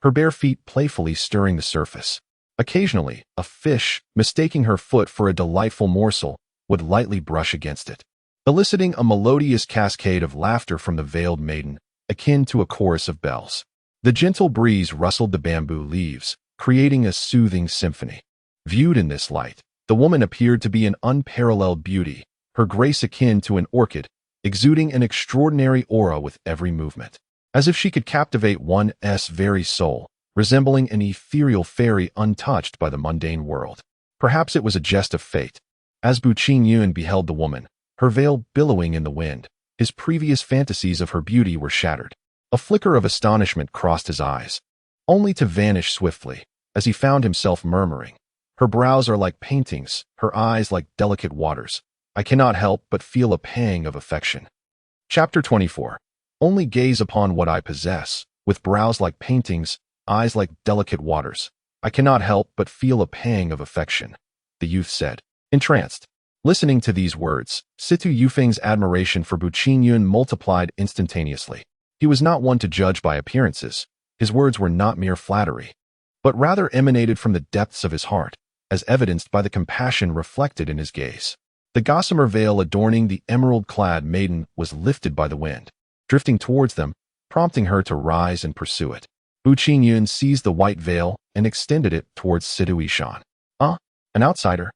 her bare feet playfully stirring the surface. Occasionally, a fish, mistaking her foot for a delightful morsel, would lightly brush against it, eliciting a melodious cascade of laughter from the veiled maiden, akin to a chorus of bells. The gentle breeze rustled the bamboo leaves, creating a soothing symphony. Viewed in this light, the woman appeared to be an unparalleled beauty, her grace akin to an orchid, exuding an extraordinary aura with every movement, as if she could captivate one's very soul, resembling an ethereal fairy untouched by the mundane world. Perhaps it was a jest of fate. As Bu Qingyu beheld the woman, her veil billowing in the wind, his previous fantasies of her beauty were shattered. A flicker of astonishment crossed his eyes, only to vanish swiftly, as he found himself murmuring, Her brows are like paintings, her eyes like delicate waters. I cannot help but feel a pang of affection. Chapter 24. Only gaze upon what I possess, with brows like paintings, eyes like delicate waters. I cannot help but feel a pang of affection, the youth said, entranced. Listening to these words, Situ Yufeng's admiration for Bu Qingyun multiplied instantaneously. He was not one to judge by appearances. His words were not mere flattery, but rather emanated from the depths of his heart, as evidenced by the compassion reflected in his gaze. The gossamer veil adorning the emerald-clad maiden was lifted by the wind, drifting towards them, prompting her to rise and pursue it. Bu Qingyun seized the white veil and extended it towards Situ Yishan. An outsider?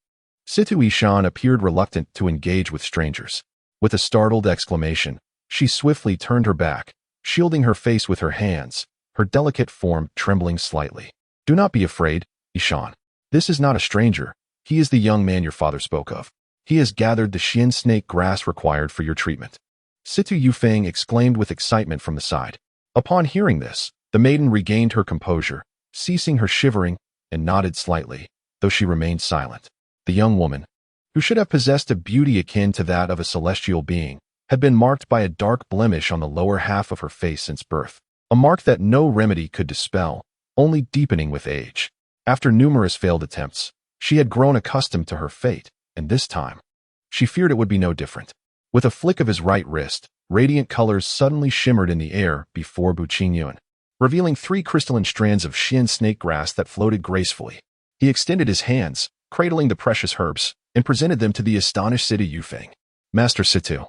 Situ Yishan appeared reluctant to engage with strangers. With a startled exclamation, she swiftly turned her back, shielding her face with her hands, her delicate form trembling slightly. Do not be afraid, Yishan. This is not a stranger. He is the young man your father spoke of. He has gathered the xian snake grass required for your treatment. Situ Yufeng exclaimed with excitement from the side. Upon hearing this, the maiden regained her composure, ceasing her shivering, and nodded slightly, though she remained silent. The young woman, who should have possessed a beauty akin to that of a celestial being, had been marked by a dark blemish on the lower half of her face since birth, a mark that no remedy could dispel, only deepening with age. After numerous failed attempts, she had grown accustomed to her fate, and this time, she feared it would be no different. With a flick of his right wrist, radiant colors suddenly shimmered in the air before Bu Qingyun, revealing 3 crystalline strands of xian snake grass that floated gracefully. He extended his hands, cradling the precious herbs, and presented them to the astonished Situ Yufeng. Master Situ,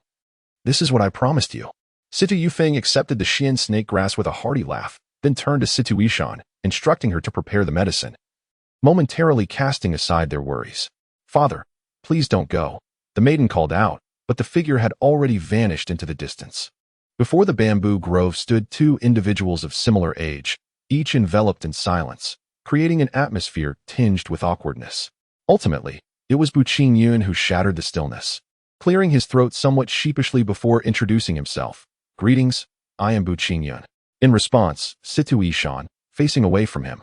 this is what I promised you. Situ Yufeng accepted the xian snake grass with a hearty laugh, then turned to Situ Yishan, instructing her to prepare the medicine, momentarily casting aside their worries. Father, please don't go, the maiden called out, but the figure had already vanished into the distance. Before the bamboo grove stood 2 individuals of similar age, each enveloped in silence, creating an atmosphere tinged with awkwardness. Ultimately, it was Bu Qingyun who shattered the stillness, clearing his throat somewhat sheepishly before introducing himself. Greetings, I am Bu Qingyun. In response, Situ Yishan, facing away from him,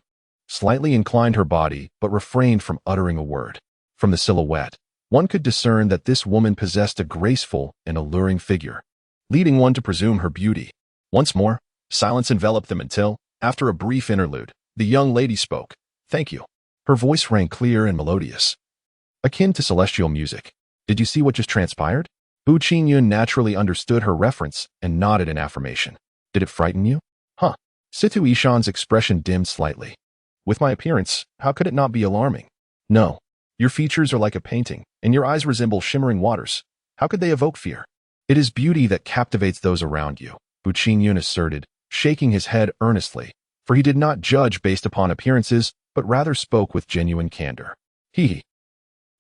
slightly inclined her body but refrained from uttering a word. From the silhouette, one could discern that this woman possessed a graceful and alluring figure, leading one to presume her beauty. Once more, silence enveloped them until, after a brief interlude, the young lady spoke. "Thank you." Her voice rang clear and melodious, akin to celestial music. "Did you see what just transpired?" Bu Qingyun naturally understood her reference and nodded in affirmation. "Did it frighten you?" "Huh." Situ Ishan's expression dimmed slightly. "With my appearance, how could it not be alarming?" "No. Your features are like a painting, and your eyes resemble shimmering waters. How could they evoke fear?" "It is beauty that captivates those around you," Bu Qingyun asserted, shaking his head earnestly, for he did not judge based upon appearances, but rather spoke with genuine candor. Hee.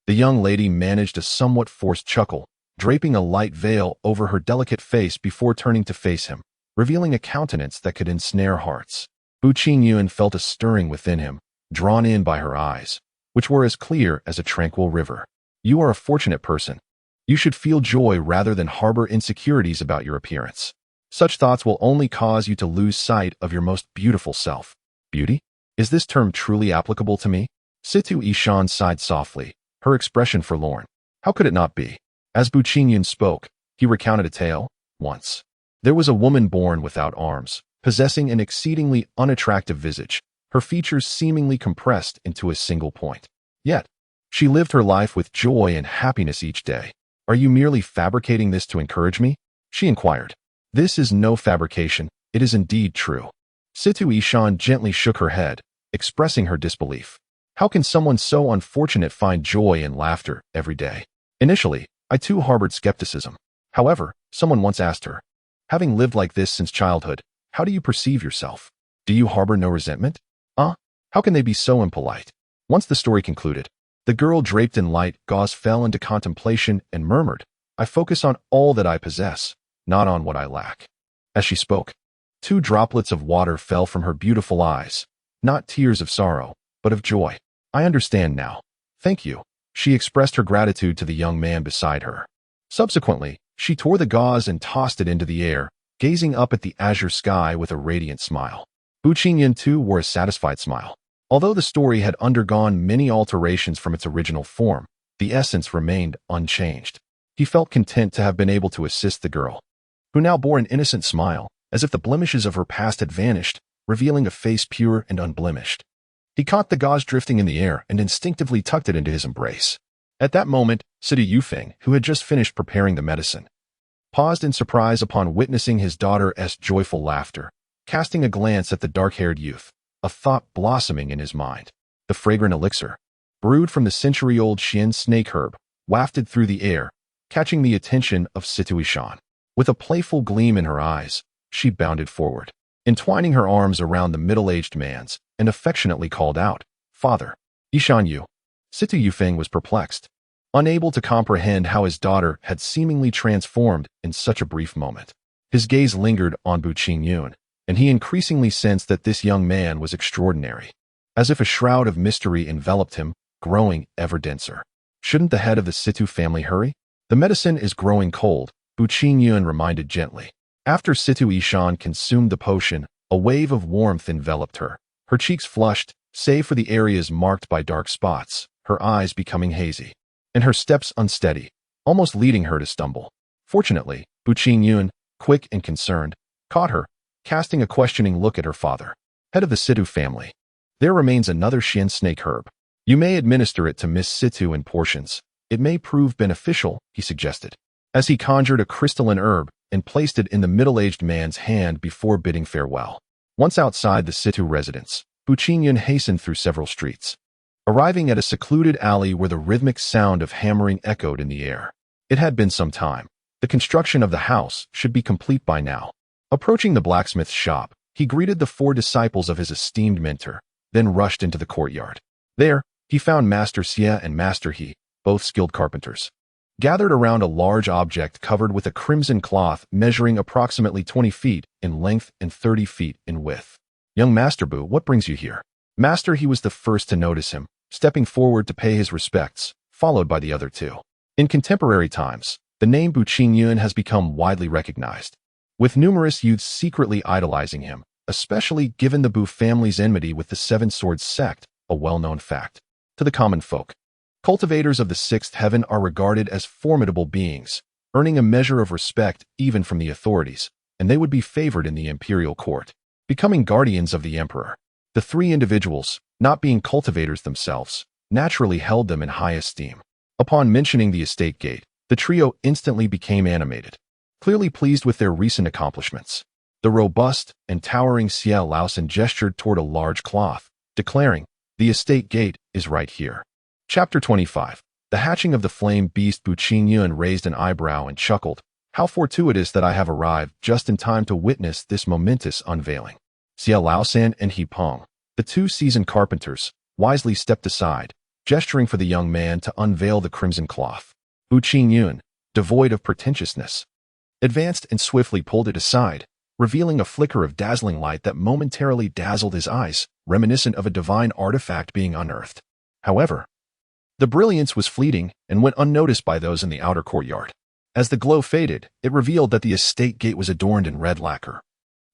The young lady managed a somewhat forced chuckle, draping a light veil over her delicate face before turning to face him, revealing a countenance that could ensnare hearts. Bu Qingyun felt a stirring within him, drawn in by her eyes, which were as clear as a tranquil river. "You are a fortunate person. You should feel joy rather than harbor insecurities about your appearance. Such thoughts will only cause you to lose sight of your most beautiful self." "Beauty? Is this term truly applicable to me?" Situ Ishan sighed softly, her expression forlorn. How could it not be? As Bu Qingyun spoke, he recounted a tale. Once, there was a woman born without arms, possessing an exceedingly unattractive visage, her features seemingly compressed into a single point. Yet, she lived her life with joy and happiness each day. "Are you merely fabricating this to encourage me?" she inquired. "This is no fabrication, it is indeed true." Situ Ishan gently shook her head, expressing her disbelief. How can someone so unfortunate find joy and laughter every day? Initially, I too harbored skepticism. However, someone once asked her, "Having lived like this since childhood, how do you perceive yourself? Do you harbor no resentment?" How can they be so impolite? Once the story concluded, the girl draped in light gauze fell into contemplation and murmured, "I focus on all that I possess, not on what I lack." As she spoke, 2 droplets of water fell from her beautiful eyes, not tears of sorrow, but of joy. "I understand now. Thank you." She expressed her gratitude to the young man beside her. Subsequently, she tore the gauze and tossed it into the air, gazing up at the azure sky with a radiant smile. Bu Qingyun too wore a satisfied smile. Although the story had undergone many alterations from its original form, the essence remained unchanged. He felt content to have been able to assist the girl, who now bore an innocent smile, as if the blemishes of her past had vanished, revealing a face pure and unblemished. He caught the gauze drifting in the air and instinctively tucked it into his embrace. At that moment, Sidi Yufeng, who had just finished preparing the medicine, paused in surprise upon witnessing his daughter's joyful laughter, casting a glance at the dark-haired youth, a thought blossoming in his mind. The fragrant elixir, brewed from the century-old Xian snake herb, wafted through the air, catching the attention of Situ Ishan. With a playful gleam in her eyes, she bounded forward, entwining her arms around the middle-aged man's, and affectionately called out, "Father." "Ishan Yu." Situ Yufeng was perplexed, unable to comprehend how his daughter had seemingly transformed in such a brief moment. His gaze lingered on Bu Qingyun, and he increasingly sensed that this young man was extraordinary. As if a shroud of mystery enveloped him, growing ever denser. "Shouldn't the head of the Situ family hurry? The medicine is growing cold," Bu Qingyun reminded gently. After Situ Ishan consumed the potion, a wave of warmth enveloped her. Her cheeks flushed, save for the areas marked by dark spots, her eyes becoming hazy, and her steps unsteady, almost leading her to stumble. Fortunately, Bu Qingyun, quick and concerned, caught her, casting a questioning look at her father. "Head of the Situ family. There remains another Xian snake herb. You may administer it to Miss Situ in portions. It may prove beneficial," he suggested, as he conjured a crystalline herb and placed it in the middle-aged man's hand before bidding farewell. Once outside the Situ residence, Bu Qingyun hastened through several streets, arriving at a secluded alley where the rhythmic sound of hammering echoed in the air. It had been some time. The construction of the house should be complete by now. Approaching the blacksmith's shop, he greeted the 4 disciples of his esteemed mentor, then rushed into the courtyard. There, he found Master Xie and Master He, both skilled carpenters, gathered around a large object covered with a crimson cloth measuring approximately 20 feet in length and 30 feet in width. "Young Master Bu, what brings you here?" Master He was the first to notice him, stepping forward to pay his respects, followed by the other 2. In contemporary times, the name Bu Qingyun has become widely recognized, with numerous youths secretly idolizing him, especially given the Bu family's enmity with the Seven Swords sect, a well-known fact. To the common folk, cultivators of the sixth heaven are regarded as formidable beings, earning a measure of respect even from the authorities, and they would be favored in the imperial court, becoming guardians of the emperor. The three individuals, not being cultivators themselves, naturally held them in high esteem. Upon mentioning the estate gate, the trio instantly became animated, clearly pleased with their recent accomplishments. The robust and towering Xiaobai gestured toward a large cloth, declaring, "The estate gate is right here." Chapter 25. The hatching of the flame beast. Bu Qingyun raised an eyebrow and chuckled. How fortuitous that I have arrived just in time to witness this momentous unveiling. Xiaobai and He Peng, the two seasoned carpenters, wisely stepped aside, gesturing for the young man to unveil the crimson cloth. Bu Qingyun, devoid of pretentiousness, advanced and swiftly pulled it aside, revealing a flicker of dazzling light that momentarily dazzled his eyes, reminiscent of a divine artifact being unearthed. However, the brilliance was fleeting and went unnoticed by those in the outer courtyard. As the glow faded, it revealed that the estate gate was adorned in red lacquer,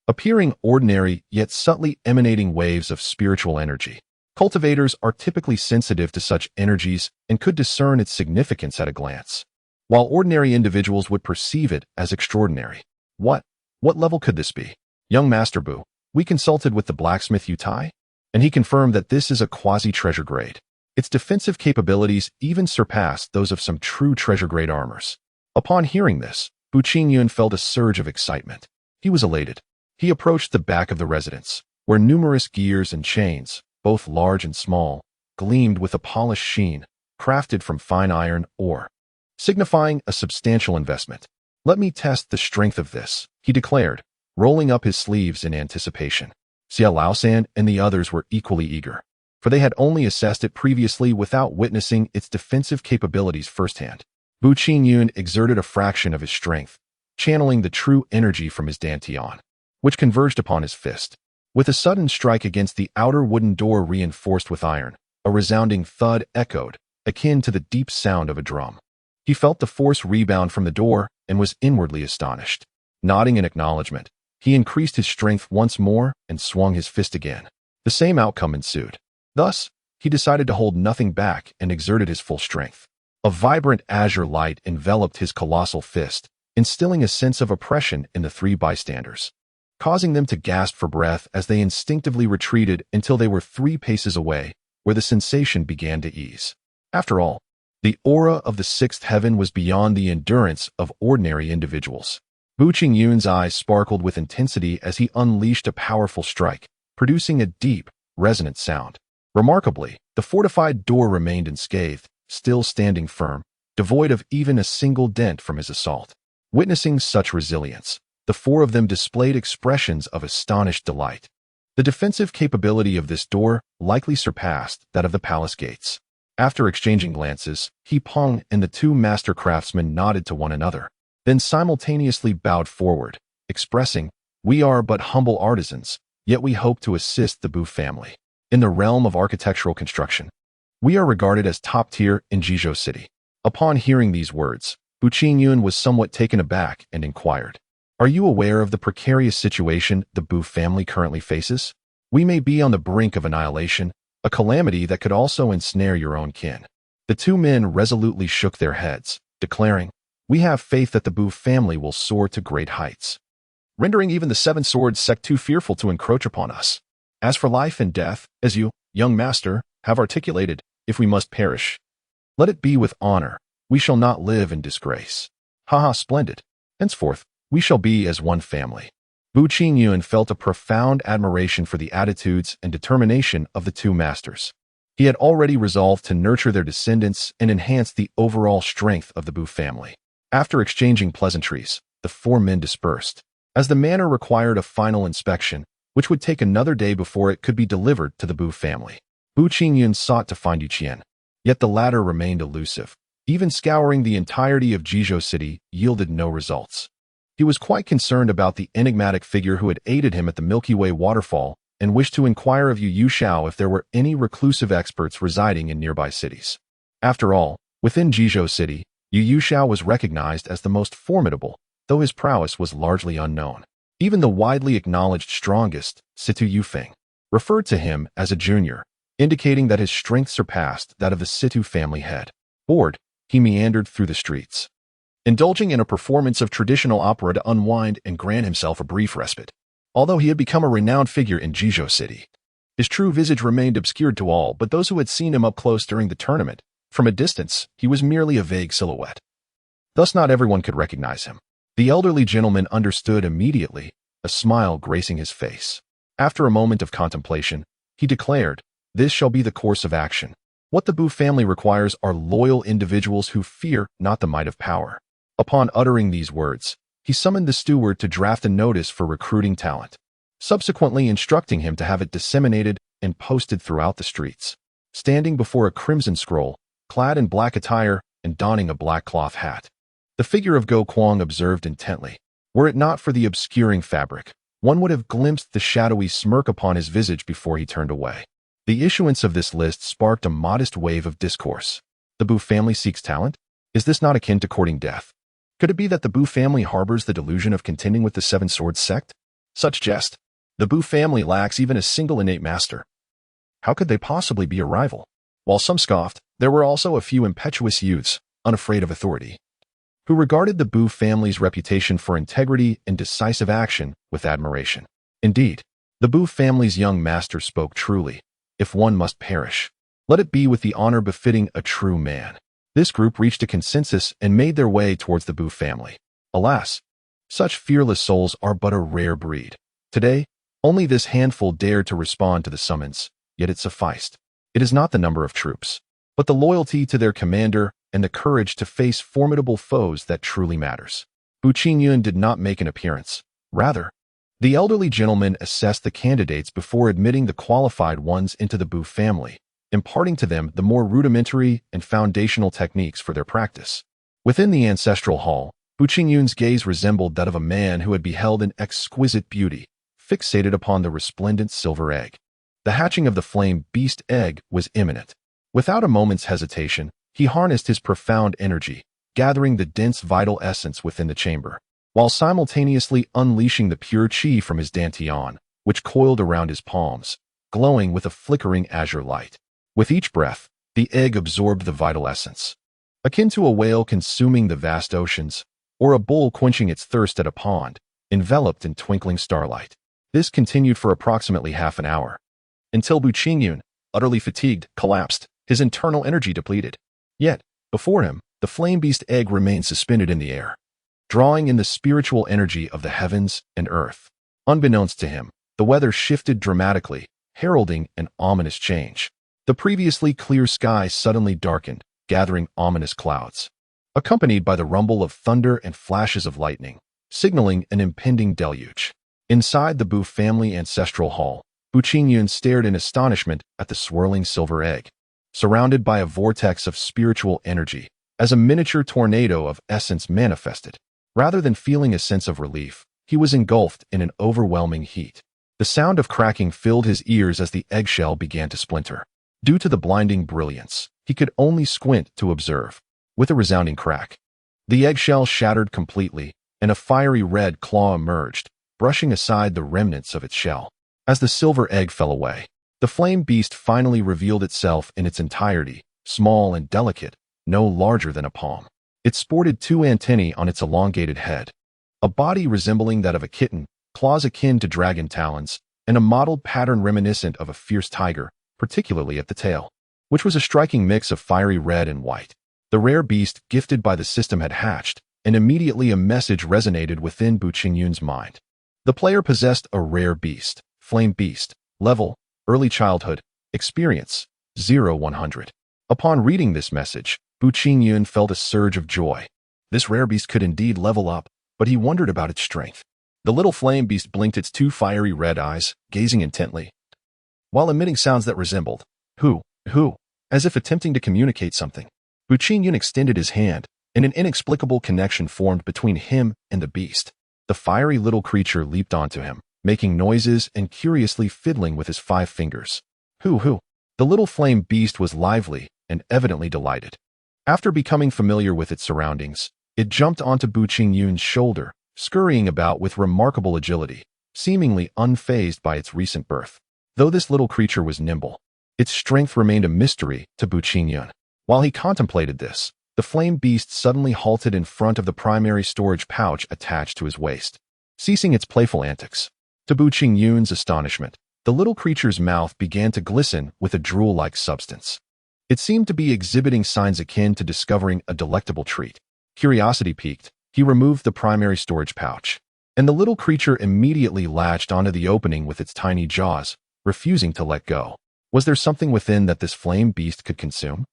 appearing ordinary yet subtly emanating waves of spiritual energy. Cultivators are typically sensitive to such energies and could discern its significance at a glance, while ordinary individuals would perceive it as extraordinary. What level could this be? Young Master Bu, we consulted with the blacksmith Xiaobai, and he confirmed that this is a quasi-treasure grade. Its defensive capabilities even surpassed those of some true treasure-grade armors. Upon hearing this, Bu Qingyun felt a surge of excitement. He was elated. He approached the back of the residence, where numerous gears and chains, both large and small, gleamed with a polished sheen, crafted from fine iron ore, signifying a substantial investment. "Let me test the strength of this," he declared, rolling up his sleeves in anticipation. Xiaobai and the others were equally eager, for they had only assessed it previously without witnessing its defensive capabilities firsthand. Bu Qingyun exerted a fraction of his strength, channeling the true energy from his dantian, which converged upon his fist. With a sudden strike against the outer wooden door reinforced with iron, a resounding thud echoed, akin to the deep sound of a drum. He felt the force rebound from the door and was inwardly astonished. Nodding in acknowledgement, he increased his strength once more and swung his fist again. The same outcome ensued. Thus, he decided to hold nothing back and exerted his full strength. A vibrant azure light enveloped his colossal fist, instilling a sense of oppression in the three bystanders, causing them to gasp for breath as they instinctively retreated until they were 3 paces away, where the sensation began to ease. After all, the aura of the sixth heaven was beyond the endurance of ordinary individuals. Bu Qingyun's eyes sparkled with intensity as he unleashed a powerful strike, producing a deep, resonant sound. Remarkably, the fortified door remained unscathed, still standing firm, devoid of even a single dent from his assault. Witnessing such resilience, the 4 of them displayed expressions of astonished delight. The defensive capability of this door likely surpassed that of the palace gates. After exchanging glances, He Peng and the 2 master craftsmen nodded to one another, then simultaneously bowed forward, expressing, "We are but humble artisans, yet we hope to assist the Bu family. In the realm of architectural construction, we are regarded as top tier in Jizhou City." Upon hearing these words, Bu Qingyun was somewhat taken aback and inquired, "Are you aware of the precarious situation the Bu family currently faces? We may be on the brink of annihilation, a calamity that could also ensnare your own kin." The 2 men resolutely shook their heads, declaring, "We have faith that the Bu family will soar to great heights, rendering even the Seven Swords sect too fearful to encroach upon us. As for life and death, as you, young master, have articulated, if we must perish, let it be with honor. We shall not live in disgrace. Haha, splendid. Henceforth, we shall be as one family." Bu Qingyun felt a profound admiration for the attitudes and determination of the 2 masters. He had already resolved to nurture their descendants and enhance the overall strength of the Bu family. After exchanging pleasantries, the 4 men dispersed, as the manor required a final inspection, which would take another day before it could be delivered to the Bu family. Bu Qingyun sought to find Yu Qian, yet the latter remained elusive. Even scouring the entirety of Jizhou City yielded no results. He was quite concerned about the enigmatic figure who had aided him at the Milky Way waterfall and wished to inquire of Yu Xiao if there were any reclusive experts residing in nearby cities. After all, within Jizhou City, Yu Xiao was recognized as the most formidable, though his prowess was largely unknown. Even the widely acknowledged strongest, Situ Yufeng, referred to him as a junior, indicating that his strength surpassed that of the Situ family head. Bored, he meandered through the streets, indulging in a performance of traditional opera to unwind and grant himself a brief respite. Although he had become a renowned figure in Jizhou City, his true visage remained obscured to all but those who had seen him up close during the tournament. From a distance, he was merely a vague silhouette. Thus not everyone could recognize him. The elderly gentleman understood immediately, a smile gracing his face. After a moment of contemplation, he declared, "This shall be the course of action. What the Bu family requires are loyal individuals who fear not the might of power." Upon uttering these words, he summoned the steward to draft a notice for recruiting talent, subsequently instructing him to have it disseminated and posted throughout the streets. Standing before a crimson scroll, clad in black attire and donning a black cloth hat, the figure of Go Kwang observed intently. Were it not for the obscuring fabric, one would have glimpsed the shadowy smirk upon his visage before he turned away. The issuance of this list sparked a modest wave of discourse. The Bu family seeks talent? Is this not akin to courting death? Could it be that the Bu family harbors the delusion of contending with the Seven Swords sect? Such jest. The Bu family lacks even a single innate master. How could they possibly be a rival? While some scoffed, there were also a few impetuous youths, unafraid of authority, who regarded the Bu family's reputation for integrity and decisive action with admiration. Indeed, the Bu family's young master spoke truly. If one must perish, let it be with the honor befitting a true man. This group reached a consensus and made their way towards the Bu family. Alas, such fearless souls are but a rare breed. Today, only this handful dared to respond to the summons, yet it sufficed. It is not the number of troops, but the loyalty to their commander and the courage to face formidable foes that truly matters. Bu Qingyun did not make an appearance. Rather, the elderly gentleman assessed the candidates before admitting the qualified ones into the Bu family, imparting to them the more rudimentary and foundational techniques for their practice. Within the ancestral hall, Bu Qingyun's gaze resembled that of a man who had beheld an exquisite beauty, fixated upon the resplendent silver egg. The hatching of the flame beast egg was imminent. Without a moment's hesitation, he harnessed his profound energy, gathering the dense vital essence within the chamber, while simultaneously unleashing the pure qi from his dantian, which coiled around his palms, glowing with a flickering azure light. With each breath, the egg absorbed the vital essence. Akin to a whale consuming the vast oceans, or a bull quenching its thirst at a pond, enveloped in twinkling starlight. This continued for approximately half an hour, until Bu Qingyun, utterly fatigued, collapsed, his internal energy depleted. Yet, before him, the flame beast egg remained suspended in the air, drawing in the spiritual energy of the heavens and earth. Unbeknownst to him, the weather shifted dramatically, heralding an ominous change. The previously clear sky suddenly darkened, gathering ominous clouds, accompanied by the rumble of thunder and flashes of lightning, signaling an impending deluge. Inside the Bu family ancestral hall, Bu Qingyun stared in astonishment at the swirling silver egg, surrounded by a vortex of spiritual energy, as a miniature tornado of essence manifested. Rather than feeling a sense of relief, he was engulfed in an overwhelming heat. The sound of cracking filled his ears as the eggshell began to splinter. Due to the blinding brilliance, he could only squint to observe. With a resounding crack, the eggshell shattered completely, and a fiery red claw emerged, brushing aside the remnants of its shell. As the silver egg fell away, the flame beast finally revealed itself in its entirety, small and delicate, no larger than a palm. It sported 2 antennae on its elongated head, a body resembling that of a kitten, claws akin to dragon talons, and a mottled pattern reminiscent of a fierce tiger, particularly at the tail, which was a striking mix of fiery red and white. The rare beast gifted by the system had hatched, and immediately a message resonated within Bu Qingyun's mind. The player possessed a rare beast, flame beast, level, early childhood, experience, 0-100. Upon reading this message, Bu Qingyun felt a surge of joy. This rare beast could indeed level up, but he wondered about its strength. The little flame beast blinked its 2 fiery red eyes, gazing intently, while emitting sounds that resembled, who, as if attempting to communicate something. Bu Qingyun extended his hand, and an inexplicable connection formed between him and the beast. The fiery little creature leaped onto him, making noises and curiously fiddling with his 5 fingers. Who? The little flame beast was lively and evidently delighted. After becoming familiar with its surroundings, it jumped onto Bu Qingyun's shoulder, scurrying about with remarkable agility, seemingly unfazed by its recent birth. Though this little creature was nimble, its strength remained a mystery to Bu Qingyun. While he contemplated this, the flame beast suddenly halted in front of the primary storage pouch attached to his waist, ceasing its playful antics. To Bu Qingyun's astonishment, the little creature's mouth began to glisten with a drool-like substance. It seemed to be exhibiting signs akin to discovering a delectable treat. Curiosity piqued, he removed the primary storage pouch, and the little creature immediately latched onto the opening with its tiny jaws, refusing to let go. Was there something within that this flame beast could consume?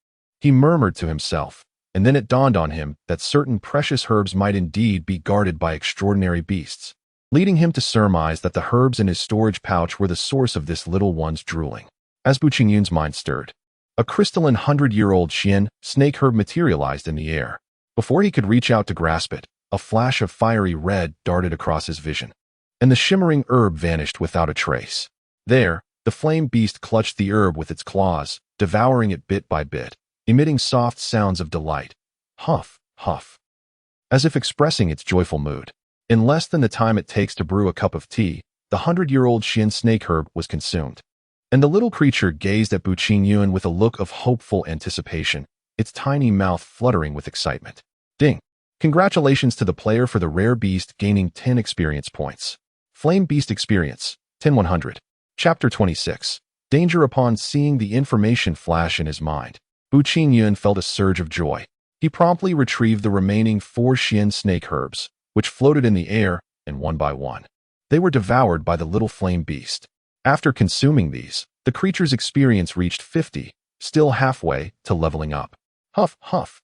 He murmured to himself, and then it dawned on him that certain precious herbs might indeed be guarded by extraordinary beasts, leading him to surmise that the herbs in his storage pouch were the source of this little one's drooling. As Bu Qingyun's mind stirred, a crystalline 100-year-old xian snake herb materialized in the air. Before he could reach out to grasp it, a flash of fiery red darted across his vision, and the shimmering herb vanished without a trace. There, the flame beast clutched the herb with its claws, devouring it bit by bit, emitting soft sounds of delight. Huff, huff, as if expressing its joyful mood. In less than the time it takes to brew a cup of tea, the 100-year-old xian snake herb was consumed, and the little creature gazed at Bu Qingyun with a look of hopeful anticipation, its tiny mouth fluttering with excitement. Ding! Congratulations to the player for the rare beast gaining 10 experience points. Flame Beast Experience, 10-100. Chapter 26. Danger. Upon seeing the information flash in his mind, Bu Qingyun felt a surge of joy. He promptly retrieved the remaining 4 xian snake herbs, which floated in the air, and one by one, they were devoured by the little flame beast. After consuming these, the creature's experience reached 50, still halfway to leveling up. Huff, huff.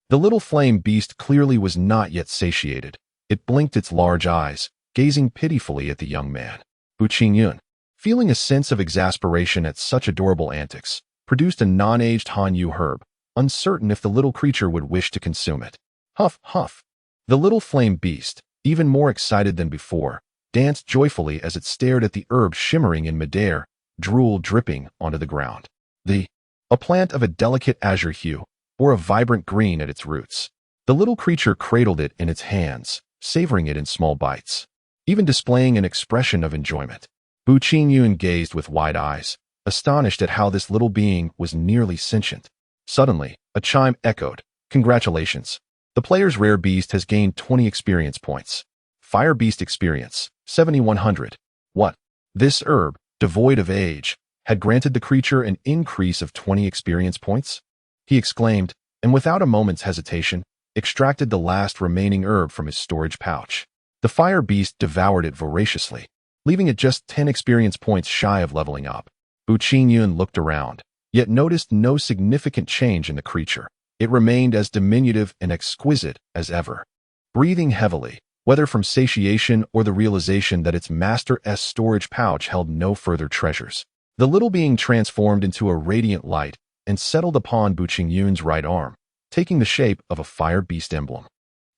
The little flame beast clearly was not yet satiated. It blinked its large eyes, gazing pitifully at the young man. Bu Qingyun, feeling a sense of exasperation at such adorable antics, produced a non-aged Hanyu herb, uncertain if the little creature would wish to consume it. Huff, huff. The little flame beast, even more excited than before, danced joyfully as it stared at the herb shimmering in midair, drool dripping onto the ground. A plant of a delicate azure hue, bore a vibrant green at its roots. The little creature cradled it in its hands, savoring it in small bites, even displaying an expression of enjoyment. Bu Qingyun gazed with wide eyes, astonished at how this little being was nearly sentient. Suddenly, a chime echoed. Congratulations. The player's rare beast has gained 20 experience points. Fire Beast Experience, 7100. What? This herb, devoid of age, had granted the creature an increase of 20 experience points? He exclaimed, and without a moment's hesitation, extracted the last remaining herb from his storage pouch. The fire beast devoured it voraciously, leaving it just 10 experience points shy of leveling up. Bu Qingyun looked around, yet noticed no significant change in the creature. It remained as diminutive and exquisite as ever. Breathing heavily, whether from satiation or the realization that its master's storage pouch held no further treasures, the little being transformed into a radiant light and settled upon Bu Qingyun's right arm, taking the shape of a fire beast emblem.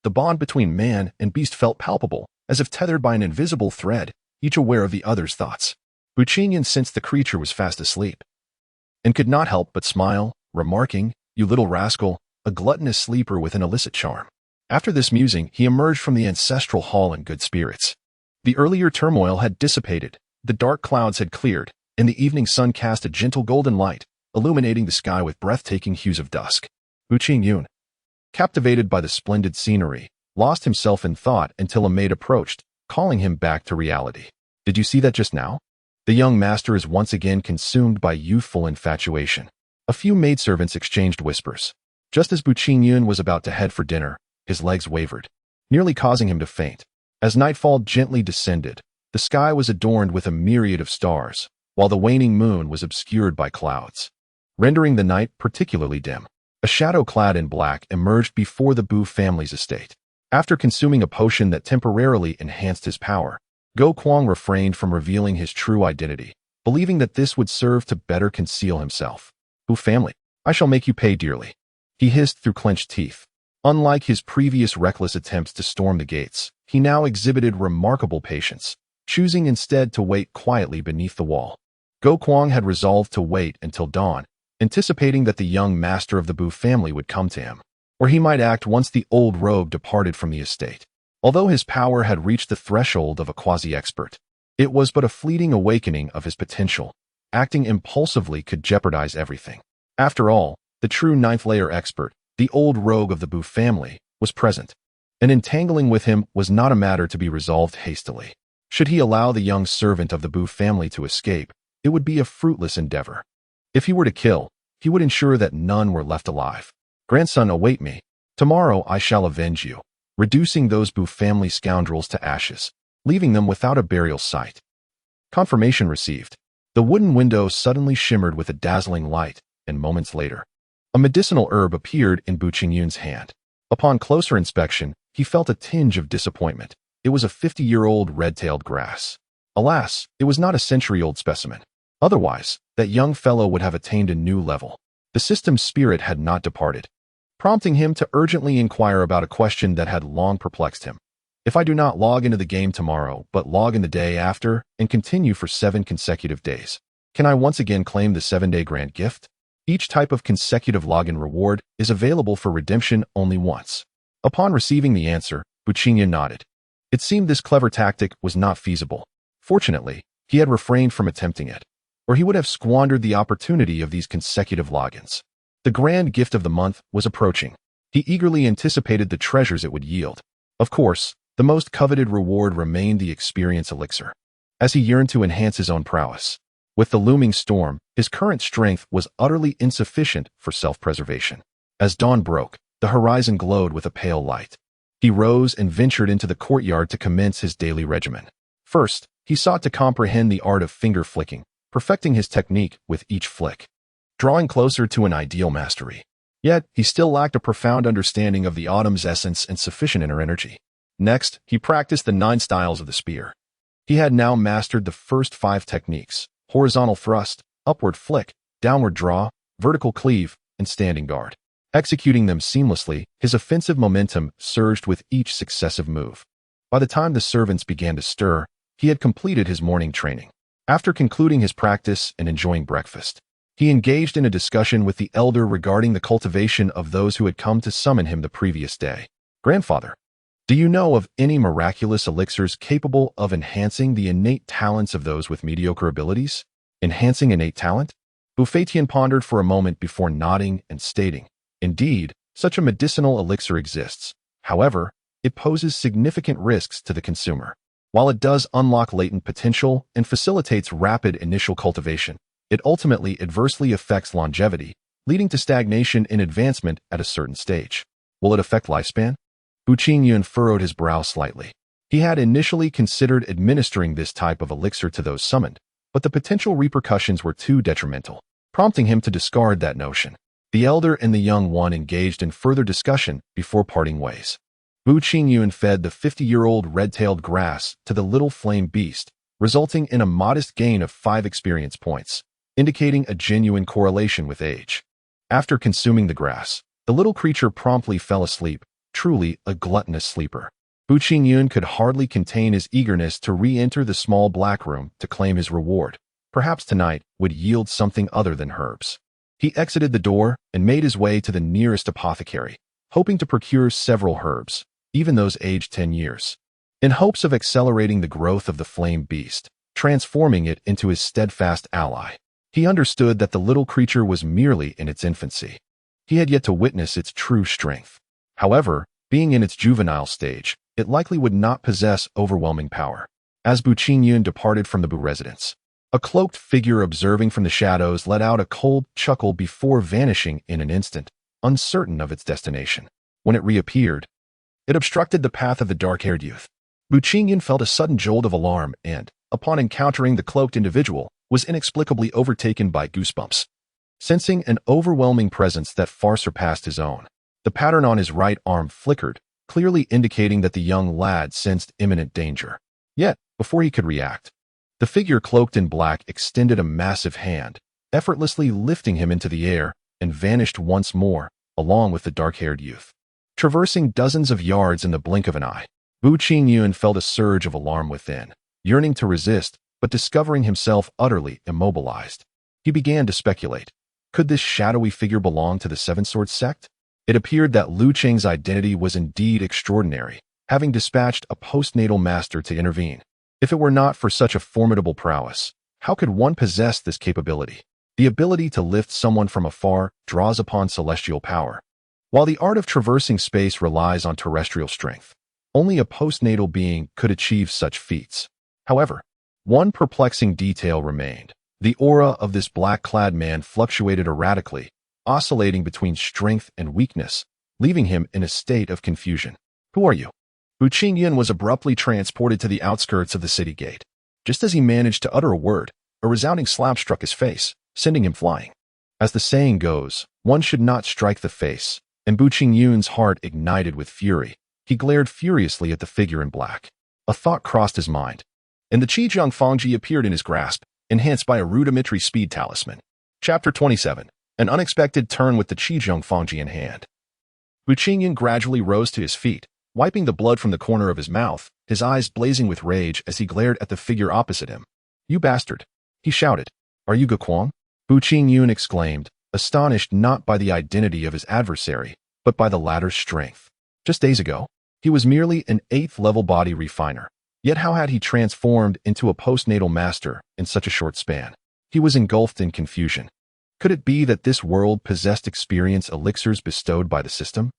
The bond between man and beast felt palpable, as if tethered by an invisible thread, each aware of the other's thoughts. Bu Qingyun sensed the creature was fast asleep, and could not help but smile, remarking, "You little rascal, a gluttonous sleeper with an illicit charm." After this musing, he emerged from the ancestral hall in good spirits. The earlier turmoil had dissipated, the dark clouds had cleared, and the evening sun cast a gentle golden light, illuminating the sky with breathtaking hues of dusk. Bu Qingyun, captivated by the splendid scenery, lost himself in thought until a maid approached, calling him back to reality. "Did you see that just now?" The young master is once again consumed by youthful infatuation. A few maidservants exchanged whispers. Just as Bu Qingyun was about to head for dinner, his legs wavered, nearly causing him to faint. As nightfall gently descended, the sky was adorned with a myriad of stars, while the waning moon was obscured by clouds, rendering the night particularly dim. A shadow clad in black emerged before the Bu family's estate. After consuming a potion that temporarily enhanced his power, Go Kwang refrained from revealing his true identity, believing that this would serve to better conceal himself. "Bu family, I shall make you pay dearly," he hissed through clenched teeth. Unlike his previous reckless attempts to storm the gates, he now exhibited remarkable patience, choosing instead to wait quietly beneath the wall. Go Kwang had resolved to wait until dawn, anticipating that the young master of the Bu family would come to him, or he might act once the old rogue departed from the estate. Although his power had reached the threshold of a quasi-expert, it was but a fleeting awakening of his potential. Acting impulsively could jeopardize everything. After all, the true ninth-layer expert, the old rogue of the Bu family, was present, and entangling with him was not a matter to be resolved hastily. Should he allow the young servant of the Bu family to escape, it would be a fruitless endeavor. If he were to kill, he would ensure that none were left alive. Grandson, await me. Tomorrow I shall avenge you, reducing those Bu family scoundrels to ashes, leaving them without a burial site. Confirmation received. The wooden window suddenly shimmered with a dazzling light, and moments later, a medicinal herb appeared in Bu Qingyun's hand. Upon closer inspection, he felt a tinge of disappointment. It was a 50-year-old red-tailed grass. Alas, it was not a century-old specimen. Otherwise, that young fellow would have attained a new level. The system's spirit had not departed, prompting him to urgently inquire about a question that had long perplexed him. If I do not log into the game tomorrow, but log in the day after, and continue for 7 consecutive days, can I once again claim the 7-day grand gift? Each type of consecutive login reward is available for redemption only once. Upon receiving the answer, Bu Qingyun nodded. It seemed this clever tactic was not feasible. Fortunately, he had refrained from attempting it, or he would have squandered the opportunity of these consecutive logins. The grand gift of the month was approaching. He eagerly anticipated the treasures it would yield. Of course, the most coveted reward remained the experience elixir. As he yearned to enhance his own prowess, with the looming storm, his current strength was utterly insufficient for self-preservation. As dawn broke, the horizon glowed with a pale light. He rose and ventured into the courtyard to commence his daily regimen. First, he sought to comprehend the art of finger flicking, perfecting his technique with each flick, drawing closer to an ideal mastery. Yet, he still lacked a profound understanding of the autumn's essence and sufficient inner energy. Next, he practiced the 9 styles of the spear. He had now mastered the first 5 techniques: horizontal thrust, upward flick, downward draw, vertical cleave, and standing guard. Executing them seamlessly, his offensive momentum surged with each successive move. By the time the servants began to stir, he had completed his morning training. After concluding his practice and enjoying breakfast, he engaged in a discussion with the elder regarding the cultivation of those who had come to summon him the previous day. Grandfather, do you know of any miraculous elixirs capable of enhancing the innate talents of those with mediocre abilities? Enhancing innate talent? Buffetian pondered for a moment before nodding and stating, indeed, such a medicinal elixir exists. However, it poses significant risks to the consumer. While it does unlock latent potential and facilitates rapid initial cultivation, it ultimately adversely affects longevity, leading to stagnation in advancement at a certain stage. Will it affect lifespan? Bu Qingyun furrowed his brow slightly. He had initially considered administering this type of elixir to those summoned, but the potential repercussions were too detrimental, prompting him to discard that notion. The elder and the young one engaged in further discussion before parting ways. Bu Qingyun fed the 50-year-old red-tailed grass to the little flame beast, resulting in a modest gain of 5 experience points, indicating a genuine correlation with age. After consuming the grass, the little creature promptly fell asleep, truly a gluttonous sleeper. Bu Qingyun could hardly contain his eagerness to re-enter the small black room to claim his reward. Perhaps tonight would yield something other than herbs. He exited the door and made his way to the nearest apothecary, hoping to procure several herbs, even those aged 10 years, in hopes of accelerating the growth of the flame beast, transforming it into his steadfast ally. He understood that the little creature was merely in its infancy. He had yet to witness its true strength. However, being in its juvenile stage, it likely would not possess overwhelming power. As Bu Qingyun departed from the Bu residence, a cloaked figure observing from the shadows let out a cold chuckle before vanishing in an instant, uncertain of its destination. When it reappeared, it obstructed the path of the dark-haired youth. Bu Qingyun felt a sudden jolt of alarm and, upon encountering the cloaked individual, was inexplicably overtaken by goosebumps. Sensing an overwhelming presence that far surpassed his own, the pattern on his right arm flickered, clearly indicating that the young lad sensed imminent danger. Yet, before he could react, the figure cloaked in black extended a massive hand, effortlessly lifting him into the air, and vanished once more, along with the dark-haired youth. Traversing dozens of yards in the blink of an eye, Bu Qingyun felt a surge of alarm within, yearning to resist, but discovering himself utterly immobilized. He began to speculate. Could this shadowy figure belong to the Seven Swords sect? It appeared that Lu Cheng's identity was indeed extraordinary, having dispatched a postnatal master to intervene. If it were not for such a formidable prowess, how could one possess this capability? The ability to lift someone from afar draws upon celestial power, while the art of traversing space relies on terrestrial strength. Only a postnatal being could achieve such feats. However, one perplexing detail remained. The aura of this black-clad man fluctuated erratically, oscillating between strength and weakness, leaving him in a state of confusion. "Who are you?" Bu Qingyun was abruptly transported to the outskirts of the city gate. Just as he managed to utter a word, a resounding slap struck his face, sending him flying. As the saying goes, one should not strike the face, and Bu Qingyun's heart ignited with fury. He glared furiously at the figure in black. A thought crossed his mind, and the Qizhong Fangji appeared in his grasp, enhanced by a rudimentary speed talisman. Chapter 27. An unexpected turn with the Qizhong Fangji in hand. Bu Qingyun gradually rose to his feet, wiping the blood from the corner of his mouth, his eyes blazing with rage as he glared at the figure opposite him. "You bastard!" he shouted. "Are you Guquang?" Bu Qingyun exclaimed, astonished not by the identity of his adversary, but by the latter's strength. Just days ago, he was merely an 8th-level body refiner. Yet how had he transformed into a postnatal master in such a short span? He was engulfed in confusion. Could it be that this world possessed experience elixirs bestowed by the system?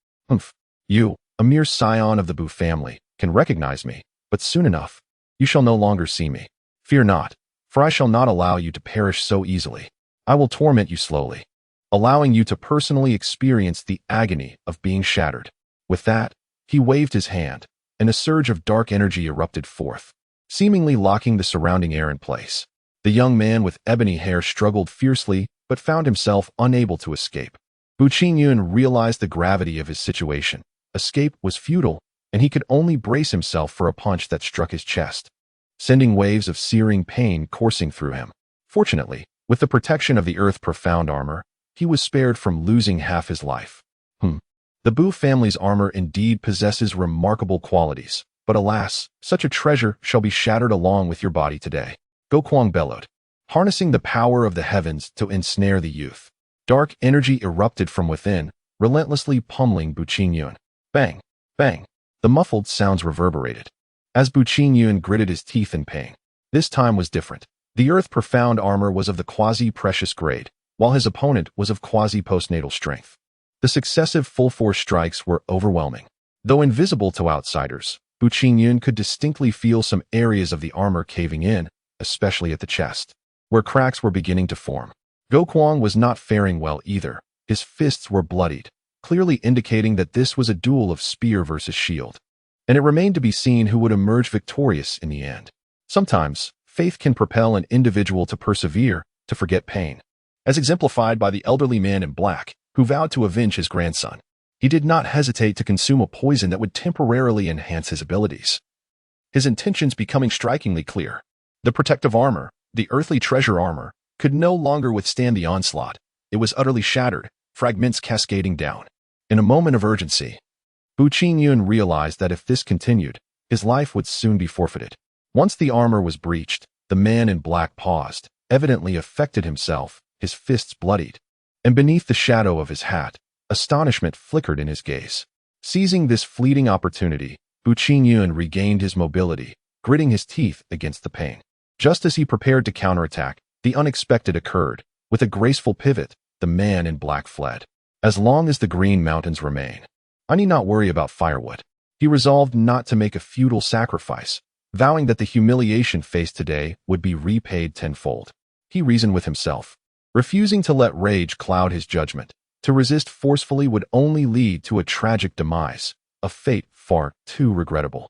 You, a mere scion of the Bu family, can recognize me, but soon enough, you shall no longer see me. Fear not, for I shall not allow you to perish so easily. I will torment you slowly, allowing you to personally experience the agony of being shattered." With that, he waved his hand, and a surge of dark energy erupted forth, seemingly locking the surrounding air in place. The young man with ebony hair struggled fiercely, but found himself unable to escape. Bu Qingyun realized the gravity of his situation. Escape was futile, and he could only brace himself for a punch that struck his chest, sending waves of searing pain coursing through him. Fortunately, with the protection of the Earth Profound armor, he was spared from losing half his life. The Bu family's armor indeed possesses remarkable qualities, but alas, such a treasure shall be shattered along with your body today. Guquang bellowed, harnessing the power of the heavens to ensnare the youth. Dark energy erupted from within, relentlessly pummeling Bu Qingyun. Bang! Bang! The muffled sounds reverberated, as Bu Qingyun gritted his teeth in pain. This time was different. The Earth Profound armor was of the quasi-precious grade, while his opponent was of quasi-postnatal strength. The successive full-force strikes were overwhelming. Though invisible to outsiders, Bu Qingyun could distinctly feel some areas of the armor caving in, especially at the chest, where cracks were beginning to form. Guquang was not faring well either. His fists were bloodied, clearly indicating that this was a duel of spear versus shield, and it remained to be seen who would emerge victorious in the end. Sometimes, faith can propel an individual to persevere, to forget pain, as exemplified by the elderly man in black, who vowed to avenge his grandson. He did not hesitate to consume a poison that would temporarily enhance his abilities, his intentions becoming strikingly clear. The protective armor, the earthly treasure armor, could no longer withstand the onslaught. It was utterly shattered, fragments cascading down. In a moment of urgency, Bu Qingyun realized that if this continued, his life would soon be forfeited. Once the armor was breached, the man in black paused, evidently affected himself, his fists bloodied, and beneath the shadow of his hat, astonishment flickered in his gaze. Seizing this fleeting opportunity, Bu Qingyun regained his mobility, gritting his teeth against the pain. Just as he prepared to counterattack, the unexpected occurred. With a graceful pivot, the man in black fled. As long as the Green Mountains remain, I need not worry about firewood. He resolved not to make a futile sacrifice, vowing that the humiliation faced today would be repaid tenfold. He reasoned with himself, refusing to let rage cloud his judgment. To resist forcefully would only lead to a tragic demise, a fate far too regrettable.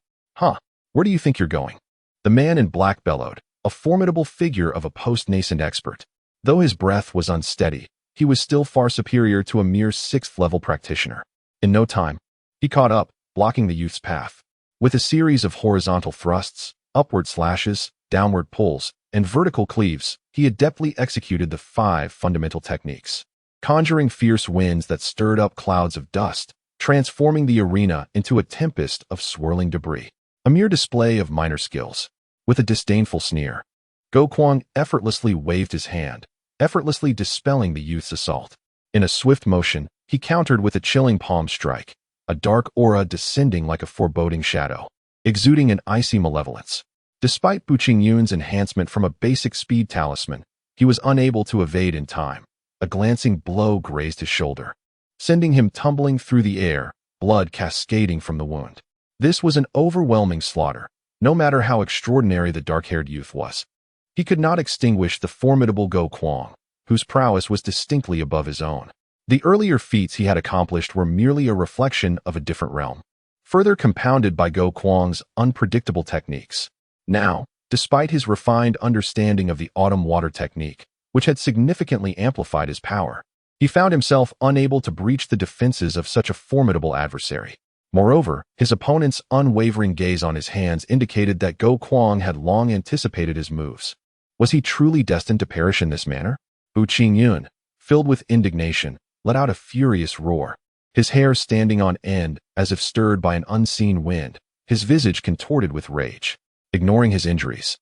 Where do you think you're going? The man in black bellowed, a formidable figure of a post-nascent expert. Though his breath was unsteady, he was still far superior to a mere 6th-level practitioner. In no time, he caught up, blocking the youth's path. With a series of horizontal thrusts, upward slashes, downward pulls, and vertical cleaves, he adeptly executed the 5 fundamental techniques, conjuring fierce winds that stirred up clouds of dust, transforming the arena into a tempest of swirling debris. A mere display of minor skills. With a disdainful sneer, Guquang effortlessly waved his hand, effortlessly dispelling the youth's assault. In a swift motion, he countered with a chilling palm strike, a dark aura descending like a foreboding shadow, exuding an icy malevolence. Despite Bu Qingyun's enhancement from a basic speed talisman, he was unable to evade in time. A glancing blow grazed his shoulder, sending him tumbling through the air, blood cascading from the wound. This was an overwhelming slaughter, no matter how extraordinary the dark-haired youth was. He could not extinguish the formidable Go Kuang, whose prowess was distinctly above his own. The earlier feats he had accomplished were merely a reflection of a different realm, further compounded by Go Kuang's unpredictable techniques. Now, despite his refined understanding of the autumn water technique, which had significantly amplified his power, he found himself unable to breach the defenses of such a formidable adversary. Moreover, his opponent's unwavering gaze on his hands indicated that Go Kuang had long anticipated his moves. Was he truly destined to perish in this manner? Bu Qingyun, filled with indignation, let out a furious roar, his hair standing on end as if stirred by an unseen wind, his visage contorted with rage. Ignoring his injuries,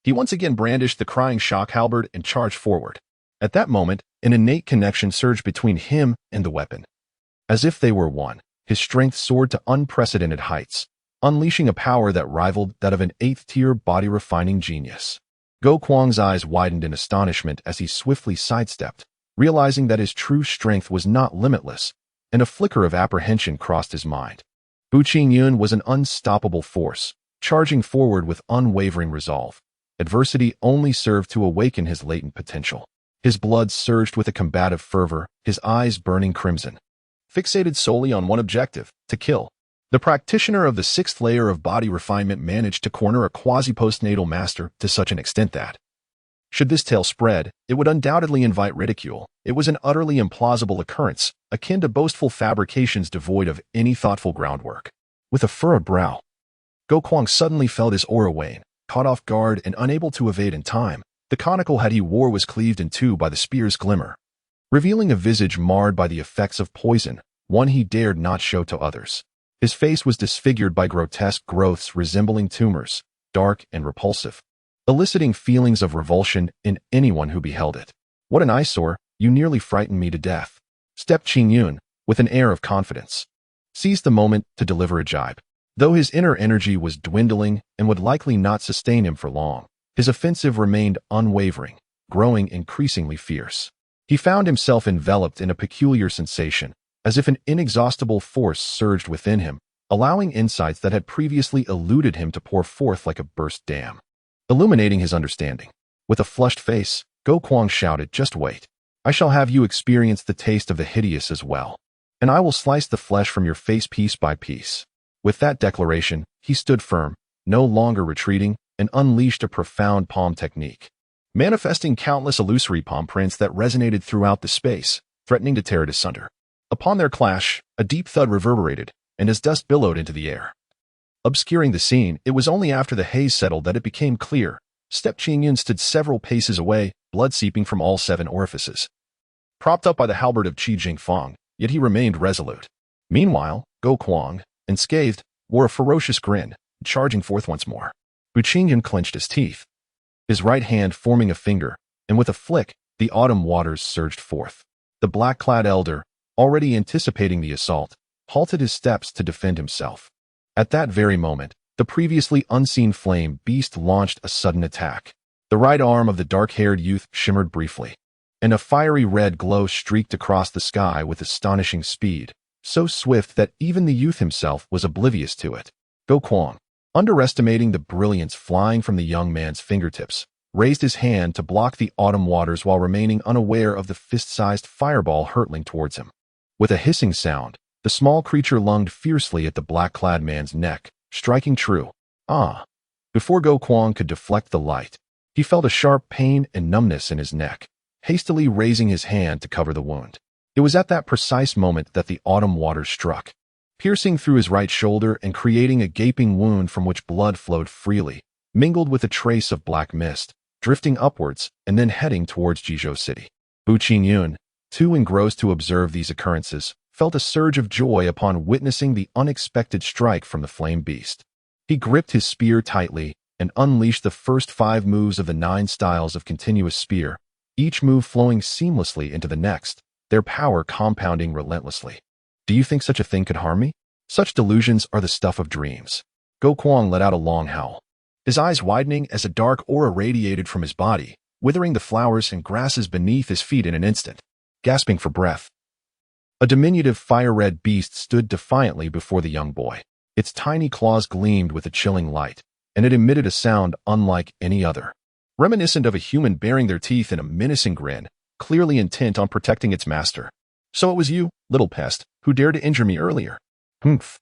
he once again brandished the crying shock halberd and charged forward. At that moment, an innate connection surged between him and the weapon. As if they were one, his strength soared to unprecedented heights, unleashing a power that rivaled that of an 8th-tier body-refining genius. Go Kuang's eyes widened in astonishment as he swiftly sidestepped, realizing that his true strength was not limitless, and a flicker of apprehension crossed his mind. Bu Qingyun was an unstoppable force, charging forward with unwavering resolve. Adversity only served to awaken his latent potential. His blood surged with a combative fervor, his eyes burning crimson. Fixated solely on one objective, to kill. The practitioner of the 6th layer of body refinement managed to corner a quasi-postnatal master to such an extent that, should this tale spread, it would undoubtedly invite ridicule. It was an utterly implausible occurrence, akin to boastful fabrications devoid of any thoughtful groundwork. With a furrowed brow, Go Kuang suddenly felt his aura wane, caught off guard and unable to evade in time. The conical head he wore was cleaved in two by the spear's glimmer, revealing a visage marred by the effects of poison, one he dared not show to others. His face was disfigured by grotesque growths resembling tumors, dark and repulsive, eliciting feelings of revulsion in anyone who beheld it. What an eyesore, you nearly frightened me to death. Stepped Qingyun, with an air of confidence, seized the moment to deliver a jibe. Though his inner energy was dwindling and would likely not sustain him for long, his offensive remained unwavering, growing increasingly fierce. He found himself enveloped in a peculiar sensation, as if an inexhaustible force surged within him, allowing insights that had previously eluded him to pour forth like a burst dam, illuminating his understanding. With a flushed face, Go Kuang shouted, "Just wait. I shall have you experience the taste of the hideous as well, and I will slice the flesh from your face piece by piece." With that declaration, he stood firm, no longer retreating, and unleashed a profound palm technique, manifesting countless illusory palm prints that resonated throughout the space, threatening to tear it asunder. Upon their clash, a deep thud reverberated, and as dust billowed into the air, obscuring the scene, it was only after the haze settled that it became clear. Step Qingyun stood several paces away, blood seeping from all 7 orifices, propped up by the halberd of Qi Jingfang, yet he remained resolute. Meanwhile, Go Kuang, unscathed, wore a ferocious grin, charging forth once more. Bu Qingyun clenched his teeth, his right hand forming a finger, and with a flick, the autumn waters surged forth. The black-clad elder, already anticipating the assault, halted his steps to defend himself. At that very moment, the previously unseen flame beast launched a sudden attack. The right arm of the dark-haired youth shimmered briefly, and a fiery red glow streaked across the sky with astonishing speed, so swift that even the youth himself was oblivious to it. Go Kuang, underestimating the brilliance flying from the young man's fingertips, raised his hand to block the autumn waters while remaining unaware of the fist-sized fireball hurtling towards him. With a hissing sound, the small creature lunged fiercely at the black-clad man's neck, striking true. Before Go Kuang could deflect the light, he felt a sharp pain and numbness in his neck, hastily raising his hand to cover the wound. It was at that precise moment that the autumn waters struck, piercing through his right shoulder and creating a gaping wound from which blood flowed freely, mingled with a trace of black mist, drifting upwards and then heading towards Jizhou City. Bu Qingyun, too engrossed to observe these occurrences, felt a surge of joy upon witnessing the unexpected strike from the flame beast. He gripped his spear tightly and unleashed the first 5 moves of the 9 styles of continuous spear, each move flowing seamlessly into the next, their power compounding relentlessly. Do you think such a thing could harm me? Such delusions are the stuff of dreams. Go Kwang let out a long howl, his eyes widening as a dark aura radiated from his body, withering the flowers and grasses beneath his feet in an instant. Gasping for breath, a diminutive fire-red beast stood defiantly before the young boy. Its tiny claws gleamed with a chilling light, and it emitted a sound unlike any other, reminiscent of a human baring their teeth in a menacing grin, clearly intent on protecting its master. So it was you, little pest, who dared to injure me earlier. Humph.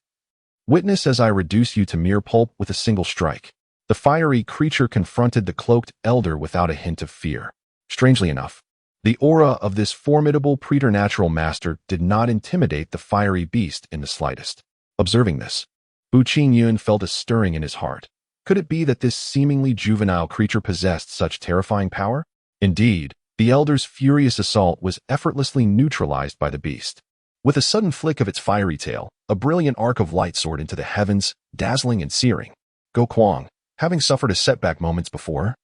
Witness as I reduce you to mere pulp with a single strike. The fiery creature confronted the cloaked elder without a hint of fear. Strangely enough, the aura of this formidable preternatural master did not intimidate the fiery beast in the slightest. Observing this, Bu Qingyun felt a stirring in his heart. Could it be that this seemingly juvenile creature possessed such terrifying power? Indeed, the elder's furious assault was effortlessly neutralized by the beast. With a sudden flick of its fiery tail, a brilliant arc of light soared into the heavens, dazzling and searing. Go Kwang, having suffered a setback moments before,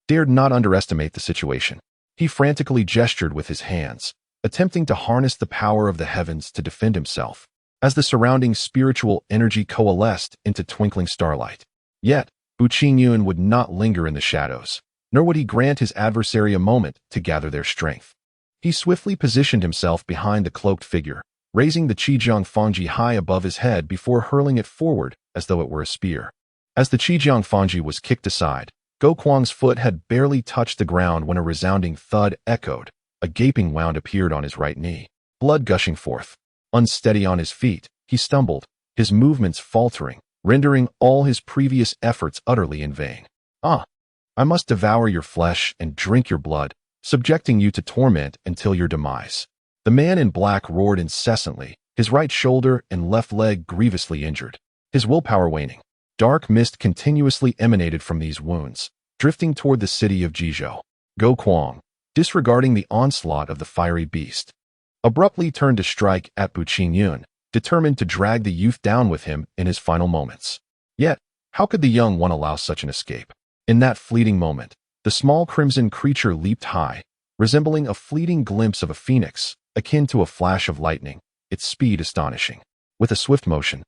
dared not underestimate the situation. He frantically gestured with his hands, attempting to harness the power of the heavens to defend himself, as the surrounding spiritual energy coalesced into twinkling starlight. Yet, Bu Qingyun would not linger in the shadows, nor would he grant his adversary a moment to gather their strength. He swiftly positioned himself behind the cloaked figure, raising the Qijiang Fangji high above his head before hurling it forward as though it were a spear. As the Qijiang Fangji was kicked aside, Go Kwang's foot had barely touched the ground when a resounding thud echoed. A gaping wound appeared on his right knee, blood gushing forth. Unsteady on his feet, he stumbled, his movements faltering, rendering all his previous efforts utterly in vain. Ah! I must devour your flesh and drink your blood, subjecting you to torment until your demise. The man in black roared incessantly, his right shoulder and left leg grievously injured, his willpower waning. Dark mist continuously emanated from these wounds, drifting toward the city of Jizhou. Go Kwang, disregarding the onslaught of the fiery beast, abruptly turned to strike at Bu Qingyun, determined to drag the youth down with him in his final moments. Yet, how could the young one allow such an escape? In that fleeting moment, the small crimson creature leaped high, resembling a fleeting glimpse of a phoenix, akin to a flash of lightning, its speed astonishing. With a swift motion,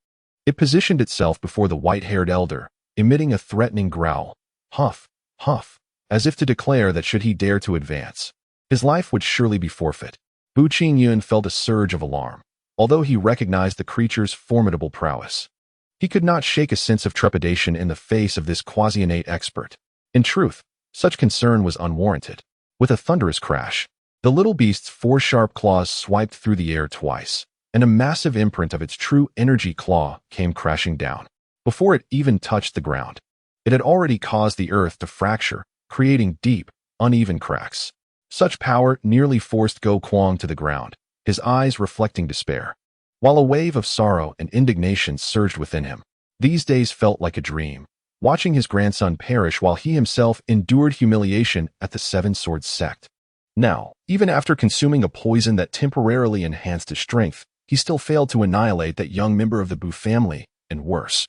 it positioned itself before the white-haired elder, emitting a threatening growl. Huff, huff, as if to declare that should he dare to advance, his life would surely be forfeit. Bu Qingyun felt a surge of alarm, although he recognized the creature's formidable prowess. He could not shake a sense of trepidation in the face of this quasi-innate expert. In truth, such concern was unwarranted. With a thunderous crash, the little beast's 4 sharp claws swiped through the air twice, and a massive imprint of its true energy claw came crashing down. Before it even touched the ground, it had already caused the earth to fracture, creating deep, uneven cracks. Such power nearly forced Go Kwang to the ground, his eyes reflecting despair, while a wave of sorrow and indignation surged within him. These days felt like a dream, watching his grandson perish while he himself endured humiliation at the Seven Swords sect. Now, even after consuming a poison that temporarily enhanced his strength, he still failed to annihilate that young member of the Bu family, and worse.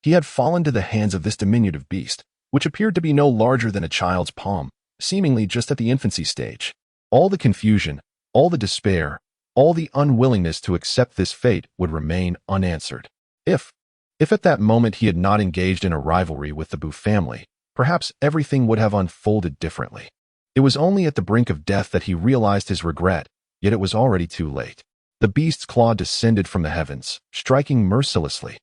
He had fallen to the hands of this diminutive beast, which appeared to be no larger than a child's palm, seemingly just at the infancy stage. All the confusion, all the despair, all the unwillingness to accept this fate would remain unanswered. If at that moment he had not engaged in a rivalry with the Bu family, perhaps everything would have unfolded differently. It was only at the brink of death that he realized his regret, yet it was already too late. The beast's claw descended from the heavens, striking mercilessly.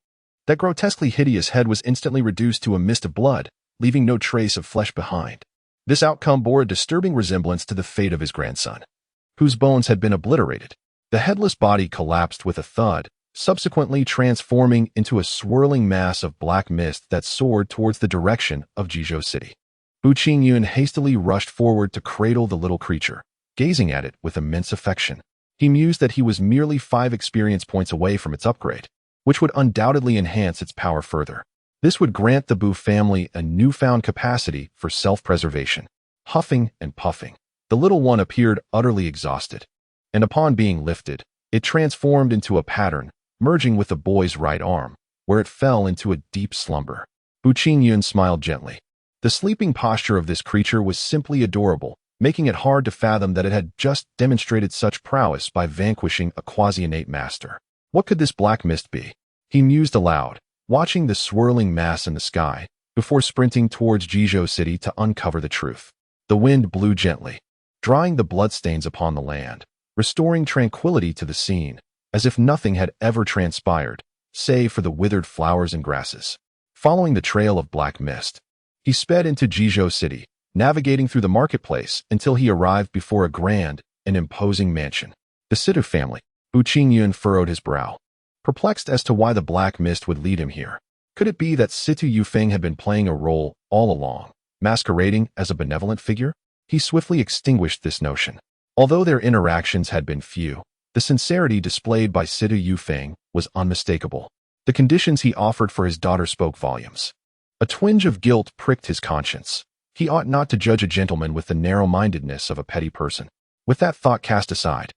That grotesquely hideous head was instantly reduced to a mist of blood, leaving no trace of flesh behind. This outcome bore a disturbing resemblance to the fate of his grandson, whose bones had been obliterated. The headless body collapsed with a thud, subsequently transforming into a swirling mass of black mist that soared towards the direction of Jizhou City. Bu Qingyun hastily rushed forward to cradle the little creature, gazing at it with immense affection. He mused that he was merely 5 experience points away from its upgrade, which would undoubtedly enhance its power further. This would grant the Bu family a newfound capacity for self-preservation. Huffing and puffing, the little one appeared utterly exhausted, and upon being lifted, it transformed into a pattern, merging with the boy's right arm, where it fell into a deep slumber. Bu Qingyun smiled gently. The sleeping posture of this creature was simply adorable, making it hard to fathom that it had just demonstrated such prowess by vanquishing a quasi-innate master. What could this black mist be? He mused aloud, watching the swirling mass in the sky, before sprinting towards Jizhou City to uncover the truth. The wind blew gently, drying the bloodstains upon the land, restoring tranquility to the scene, as if nothing had ever transpired, save for the withered flowers and grasses. Following the trail of black mist, he sped into Jizhou City, navigating through the marketplace until he arrived before a grand and imposing mansion. The Situ family. Bu Qingyun furrowed his brow, perplexed as to why the black mist would lead him here. Could it be that Situ Yufeng had been playing a role all along, masquerading as a benevolent figure? He swiftly extinguished this notion. Although their interactions had been few, the sincerity displayed by Situ Yufeng was unmistakable. The conditions he offered for his daughter spoke volumes. A twinge of guilt pricked his conscience. He ought not to judge a gentleman with the narrow-mindedness of a petty person. With that thought cast aside,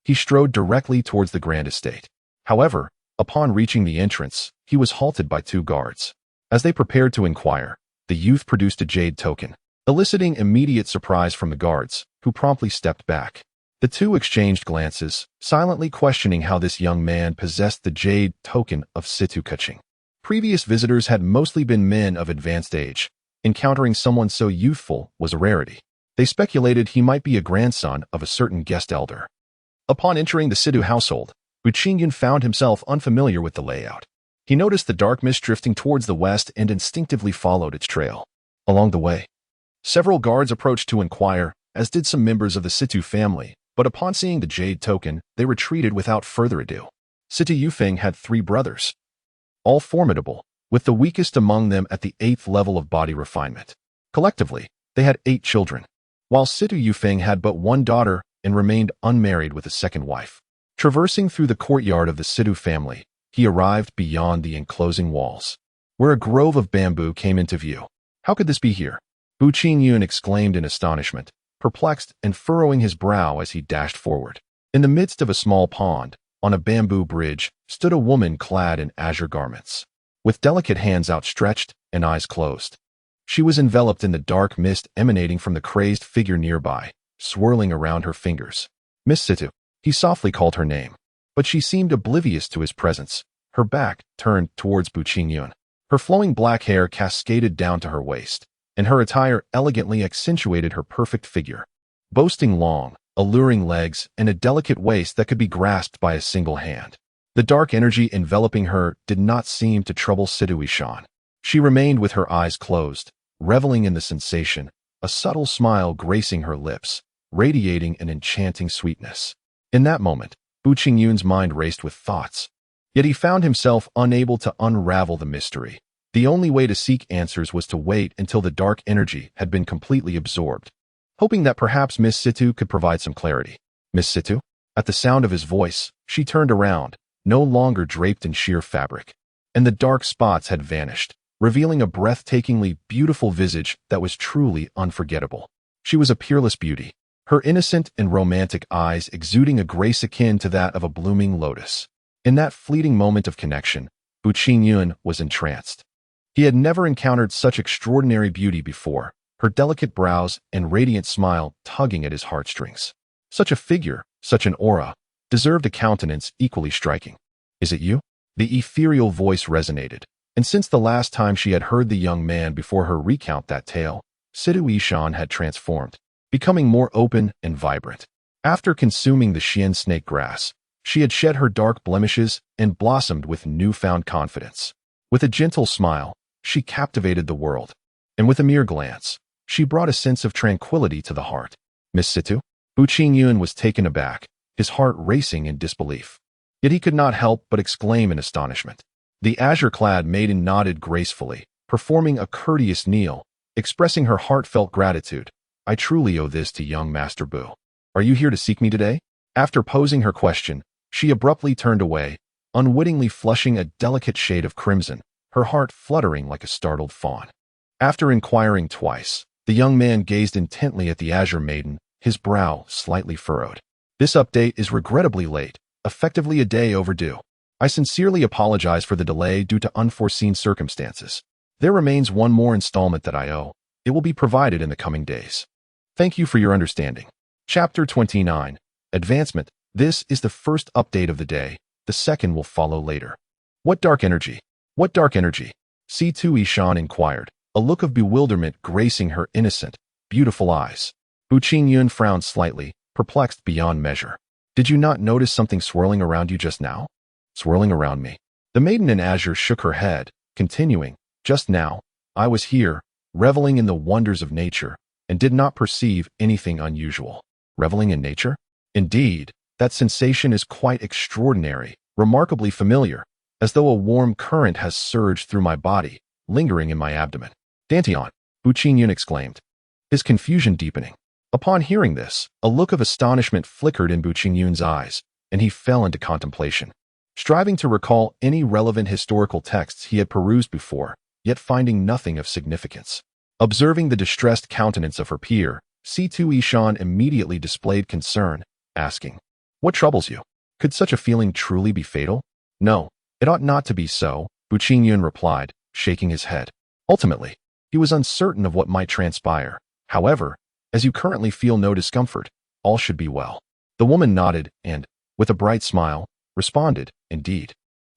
he strode directly towards the grand estate. However, upon reaching the entrance, he was halted by two guards. As they prepared to inquire, the youth produced a jade token, eliciting immediate surprise from the guards, who promptly stepped back. The two exchanged glances, silently questioning how this young man possessed the jade token of Situ Keqing. Previous visitors had mostly been men of advanced age. Encountering someone so youthful was a rarity. They speculated he might be a grandson of a certain guest elder. Upon entering the Situ household, Bu Qingyun found himself unfamiliar with the layout. He noticed the dark mist drifting towards the west and instinctively followed its trail. Along the way, several guards approached to inquire, as did some members of the Situ family, but upon seeing the jade token, they retreated without further ado. Situ Yufeng had 3 brothers, all formidable, with the weakest among them at the 8th level of body refinement. Collectively, they had 8 children, while Situ Yufeng had but 1 daughter and remained unmarried with a second wife. Traversing through the courtyard of the Situ family, he arrived beyond the enclosing walls, where a grove of bamboo came into view. How could this be here? Bu Qingyun exclaimed in astonishment, perplexed and furrowing his brow as he dashed forward. In the midst of a small pond, on a bamboo bridge, stood a woman clad in azure garments, with delicate hands outstretched and eyes closed. She was enveloped in the dark mist emanating from the crazed figure nearby, swirling around her fingers. Miss Situ. He softly called her name, but she seemed oblivious to his presence, her back turned towards Bu Qingyun. Her flowing black hair cascaded down to her waist, and her attire elegantly accentuated her perfect figure, boasting long, alluring legs and a delicate waist that could be grasped by a single hand. The dark energy enveloping her did not seem to trouble Situ Ishan. She remained with her eyes closed, reveling in the sensation, a subtle smile gracing her lips, radiating an enchanting sweetness. In that moment, Bu Qingyun's mind raced with thoughts. Yet he found himself unable to unravel the mystery. The only way to seek answers was to wait until the dark energy had been completely absorbed, hoping that perhaps Miss Situ could provide some clarity. Miss Situ? At the sound of his voice, she turned around, no longer draped in sheer fabric, and the dark spots had vanished, revealing a breathtakingly beautiful visage that was truly unforgettable. She was a peerless beauty, her innocent and romantic eyes exuding a grace akin to that of a blooming lotus. In that fleeting moment of connection, Bu Qingyun was entranced. He had never encountered such extraordinary beauty before, her delicate brows and radiant smile tugging at his heartstrings. Such a figure, such an aura, deserved a countenance equally striking. Is it you? The ethereal voice resonated, and since the last time she had heard the young man before her recount that tale, Situ Ishan had transformed, becoming more open and vibrant. After consuming the Xian snake grass, she had shed her dark blemishes and blossomed with newfound confidence. With a gentle smile, she captivated the world, and with a mere glance, she brought a sense of tranquility to the heart. Miss Situ? Bu Qingyun was taken aback, his heart racing in disbelief. Yet he could not help but exclaim in astonishment. The azure-clad maiden nodded gracefully, performing a courteous kneel, expressing her heartfelt gratitude. I truly owe this to young Master Bu. Are you here to seek me today? After posing her question, she abruptly turned away, unwittingly flushing a delicate shade of crimson, her heart fluttering like a startled fawn. After inquiring twice, the young man gazed intently at the azure maiden, his brow slightly furrowed. This update is regrettably late, effectively a day overdue. I sincerely apologize for the delay due to unforeseen circumstances. There remains one more installment that I owe. It will be provided in the coming days. Thank you for your understanding. Chapter 29. Advancement. This is the first update of the day. The second will follow later. What dark energy? What dark energy? C2 Ishan inquired, a look of bewilderment gracing her innocent, beautiful eyes. Bu Qingyun frowned slightly, perplexed beyond measure. Did you not notice something swirling around you just now? Swirling around me. The maiden in azure shook her head, continuing, just now, I was here, reveling in the wonders of nature, and did not perceive anything unusual. Reveling in nature? Indeed, that sensation is quite extraordinary, remarkably familiar, as though a warm current has surged through my body, lingering in my abdomen. Dantian, Bu Qingyun exclaimed, his confusion deepening. Upon hearing this, a look of astonishment flickered in Bu Qingyun's eyes, and he fell into contemplation. Striving to recall any relevant historical texts he had perused before, yet finding nothing of significance. Observing the distressed countenance of her peer, C2 Ishan immediately displayed concern, asking, what troubles you? Could such a feeling truly be fatal? No, it ought not to be so, Bu Qingyun replied, shaking his head. Ultimately, he was uncertain of what might transpire. However, as you currently feel no discomfort, all should be well. The woman nodded and, with a bright smile, responded, indeed.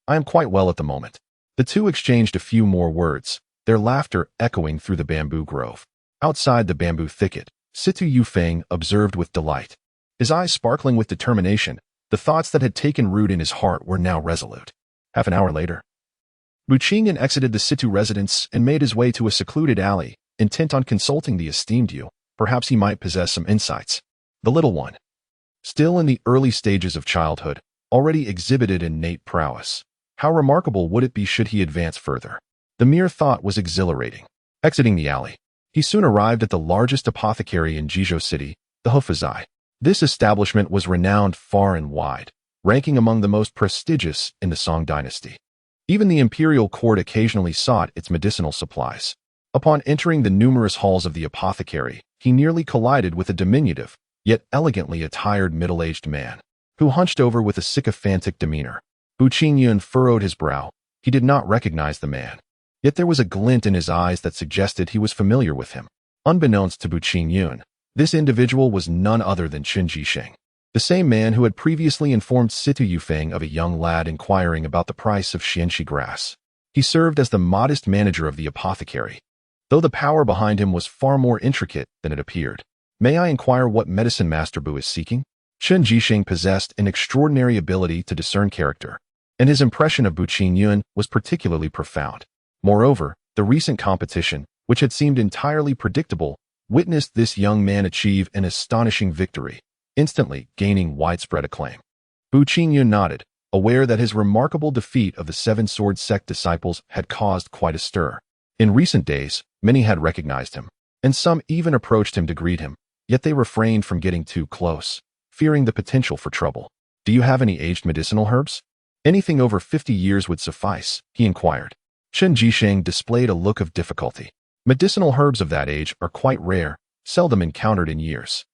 I am quite well at the moment. The two exchanged a few more words, their laughter echoing through the bamboo grove. Outside the bamboo thicket, Situ Yufeng observed with delight. His eyes sparkling with determination, the thoughts that had taken root in his heart were now resolute. Half an hour later, Bu Qingyun exited the Situ residence and made his way to a secluded alley, intent on consulting the esteemed Yu. Perhaps he might possess some insights. The little one, still in the early stages of childhood, already exhibited innate prowess. How remarkable would it be should he advance further? The mere thought was exhilarating. Exiting the alley, he soon arrived at the largest apothecary in Jizhou City, the Hufuzai. This establishment was renowned far and wide, ranking among the most prestigious in the Song dynasty. Even the imperial court occasionally sought its medicinal supplies. Upon entering the numerous halls of the apothecary, he nearly collided with a diminutive, yet elegantly attired middle-aged man, who hunched over with a sycophantic demeanor. Bu Qingyun furrowed his brow. He did not recognize the man. Yet there was a glint in his eyes that suggested he was familiar with him. Unbeknownst to Bu Qingyun, this individual was none other than Qin Jisheng, the same man who had previously informed Situ Yufeng of a young lad inquiring about the price of xianxia grass. He served as the modest manager of the apothecary, though the power behind him was far more intricate than it appeared. May I inquire what medicine Master Bu is seeking? Qin Jisheng possessed an extraordinary ability to discern character, and his impression of Bu Qingyun was particularly profound. Moreover, the recent competition, which had seemed entirely predictable, witnessed this young man achieve an astonishing victory, instantly gaining widespread acclaim. Bu Qingyun nodded, aware that his remarkable defeat of the Seven Sword Sect disciples had caused quite a stir. In recent days, many had recognized him, and some even approached him to greet him, yet they refrained from getting too close, fearing the potential for trouble. Do you have any aged medicinal herbs? Anything over 50 years would suffice, he inquired. Qin Jisheng displayed a look of difficulty. Medicinal herbs of that age are quite rare, seldom encountered in years.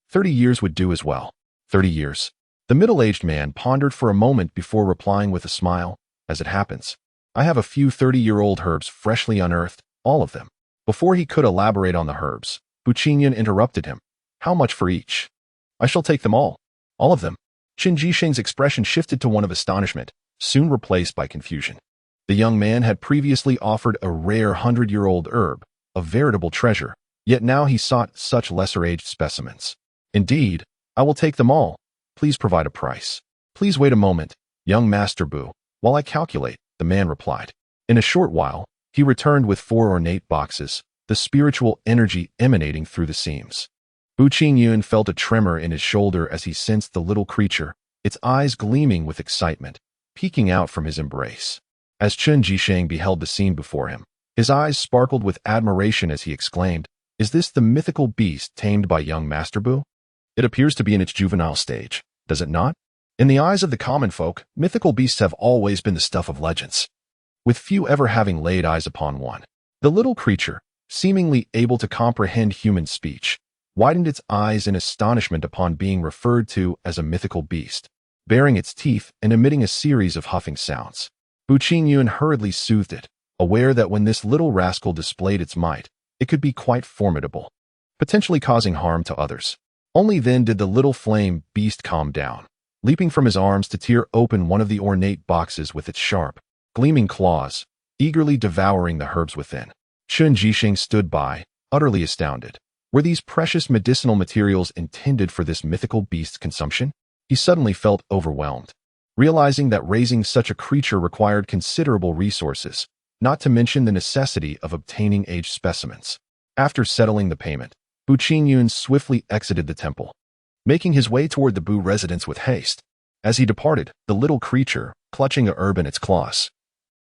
30 years would do as well. 30 years. The middle-aged man pondered for a moment before replying with a smile. As it happens, I have a few 30-year-old herbs freshly unearthed, all of them. Before he could elaborate on the herbs, Bu Qingyun interrupted him. How much for each? I shall take them all. All of them. Qin Jisheng's expression shifted to one of astonishment, soon replaced by confusion. The young man had previously offered a rare 100-year-old herb, a veritable treasure, yet now he sought such lesser-aged specimens. Indeed, I will take them all. Please provide a price. Please wait a moment, young Master Bu, while I calculate, the man replied. In a short while, he returned with 4 ornate boxes, the spiritual energy emanating through the seams. Bu Qingyun felt a tremor in his shoulder as he sensed the little creature, its eyes gleaming with excitement, peeking out from his embrace. As Qin Jisheng beheld the scene before him, his eyes sparkled with admiration as he exclaimed, "Is this the mythical beast tamed by young Master Bu? It appears to be in its juvenile stage, does it not? In the eyes of the common folk, mythical beasts have always been the stuff of legends, with few ever having laid eyes upon one." The little creature, seemingly able to comprehend human speech, widened its eyes in astonishment upon being referred to as a mythical beast, baring its teeth and emitting a series of huffing sounds. Bu Qingyun hurriedly soothed it, aware that when this little rascal displayed its might, it could be quite formidable, potentially causing harm to others. Only then did the little flame beast calm down, leaping from his arms to tear open one of the ornate boxes with its sharp, gleaming claws, eagerly devouring the herbs within. Shun Jixing stood by, utterly astounded. Were these precious medicinal materials intended for this mythical beast's consumption? He suddenly felt overwhelmed, realizing that raising such a creature required considerable resources, not to mention the necessity of obtaining aged specimens. After settling the payment, Bu Qingyun swiftly exited the temple, making his way toward the Bu residence with haste. As he departed, the little creature, clutching a herb in its claws,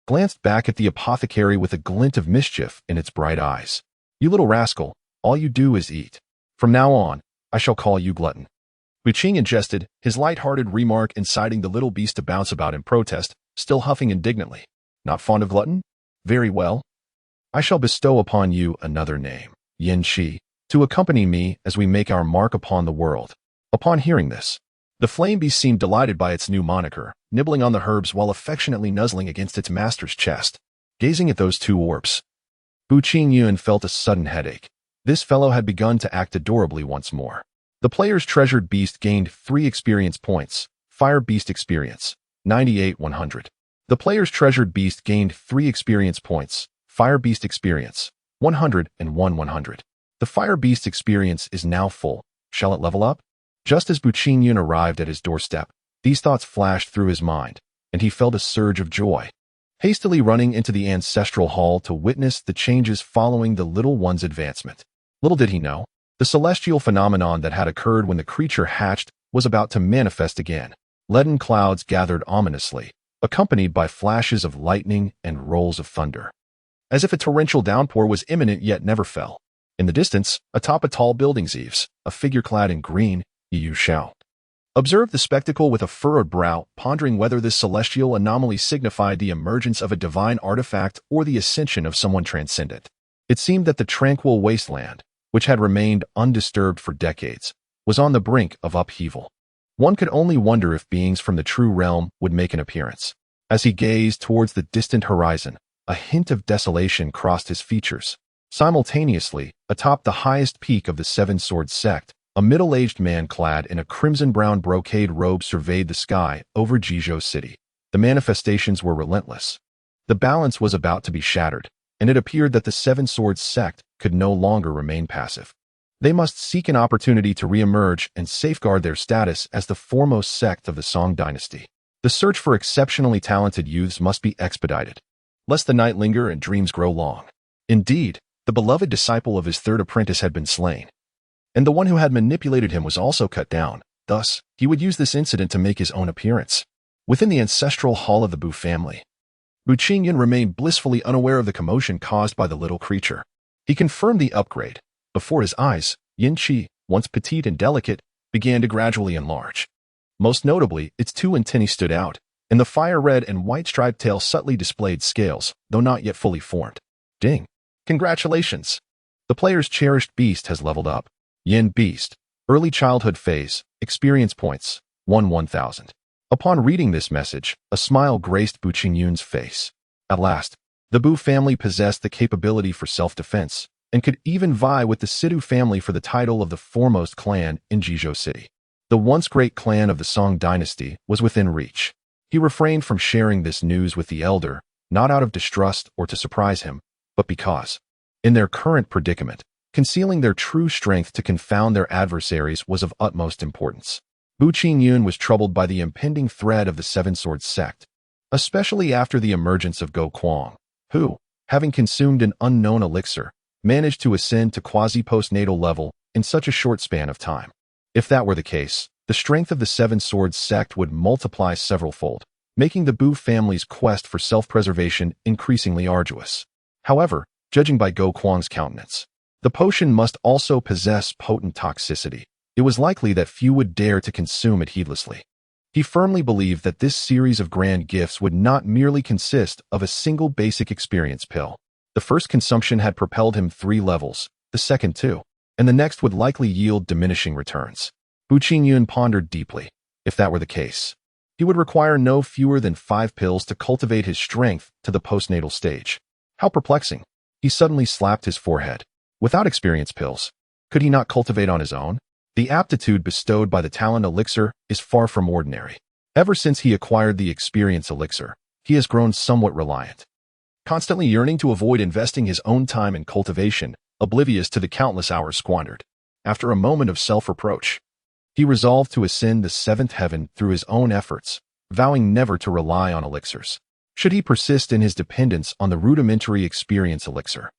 glanced back at the apothecary with a glint of mischief in its bright eyes. "You little rascal, all you do is eat. From now on, I shall call you Glutton." Bu Qingyun jested, his light-hearted remark inciting the little beast to bounce about in protest, still huffing indignantly. "Not fond of glutton? Very well. I shall bestow upon you another name, Xianxia, to accompany me as we make our mark upon the world." Upon hearing this, the flame beast seemed delighted by its new moniker, nibbling on the herbs while affectionately nuzzling against its master's chest. Gazing at those two orbs, Bu Qingyun felt a sudden headache. This fellow had begun to act adorably once more. The player's treasured beast gained 3 experience points. Fire Beast Experience, 98-100. The player's treasured beast gained 3 experience points. Fire Beast Experience, 101-100. The Fire Beast Experience is now full. Shall it level up? Just as Bu Qingyun arrived at his doorstep, these thoughts flashed through his mind, and he felt a surge of joy. Hastily running into the ancestral hall to witness the changes following the little one's advancement. Little did he know, the celestial phenomenon that had occurred when the creature hatched was about to manifest again. Leaden clouds gathered ominously, accompanied by flashes of lightning and rolls of thunder, as if a torrential downpour was imminent yet never fell. In the distance, atop a tall building's eaves, a figure clad in green, Yu Xiao, observed the spectacle with a furrowed brow, pondering whether this celestial anomaly signified the emergence of a divine artifact or the ascension of someone transcendent. It seemed that the tranquil wasteland, which had remained undisturbed for decades, was on the brink of upheaval. One could only wonder if beings from the true realm would make an appearance. As he gazed towards the distant horizon, a hint of desolation crossed his features. Simultaneously, atop the highest peak of the Seven Swords sect, a middle-aged man clad in a crimson-brown brocade robe surveyed the sky over Jizhou City. The manifestations were relentless. The balance was about to be shattered, and it appeared that the Seven Swords sect could no longer remain passive. They must seek an opportunity to re-emerge and safeguard their status as the foremost sect of the Song dynasty. The search for exceptionally talented youths must be expedited, lest the night linger and dreams grow long. Indeed, the beloved disciple of his third apprentice had been slain, and the one who had manipulated him was also cut down. Thus, he would use this incident to make his own appearance. Within the ancestral hall of the Bu family, Bu Qingyun remained blissfully unaware of the commotion caused by the little creature. He confirmed the upgrade. Before his eyes, Xianxia, once petite and delicate, began to gradually enlarge. Most notably, its 2 antennae stood out, and the fire-red and white-striped tail subtly displayed scales, though not yet fully formed. Ding! Congratulations! The player's cherished beast has leveled up. Yin Beast, Early Childhood Phase, Experience Points, 1-1000. Upon reading this message, a smile graced Bu Qingyun's face. At last, the Bu family possessed the capability for self-defense, and could even vie with the Sidhu family for the title of the foremost clan in Jizhou City. The once great clan of the Song dynasty was within reach. He refrained from sharing this news with the elder, not out of distrust or to surprise him, but because, in their current predicament, concealing their true strength to confound their adversaries was of utmost importance. Bu Qingyun was troubled by the impending threat of the Seven Swords sect, especially after the emergence of Go Kuang, who, having consumed an unknown elixir, managed to ascend to quasi-postnatal level in such a short span of time. If that were the case, the strength of the Seven Swords sect would multiply several-fold, making the Bu family's quest for self-preservation increasingly arduous. However, judging by Go Kuang's countenance, the potion must also possess potent toxicity. It was likely that few would dare to consume it heedlessly. He firmly believed that this series of grand gifts would not merely consist of a single basic experience pill. The first consumption had propelled him 3 levels, the second 2, and the next would likely yield diminishing returns. Bu Qingyun pondered deeply. If that were the case, he would require no fewer than 5 pills to cultivate his strength to the postnatal stage. How perplexing. He suddenly slapped his forehead. Without experience pills, could he not cultivate on his own? The aptitude bestowed by the talent elixir is far from ordinary. Ever since he acquired the experience elixir, he has grown somewhat reliant, constantly yearning to avoid investing his own time in cultivation, oblivious to the countless hours squandered. After a moment of self-reproach, he resolved to ascend the seventh heaven through his own efforts, vowing never to rely on elixirs. Should he persist in his dependence on the rudimentary experience elixir,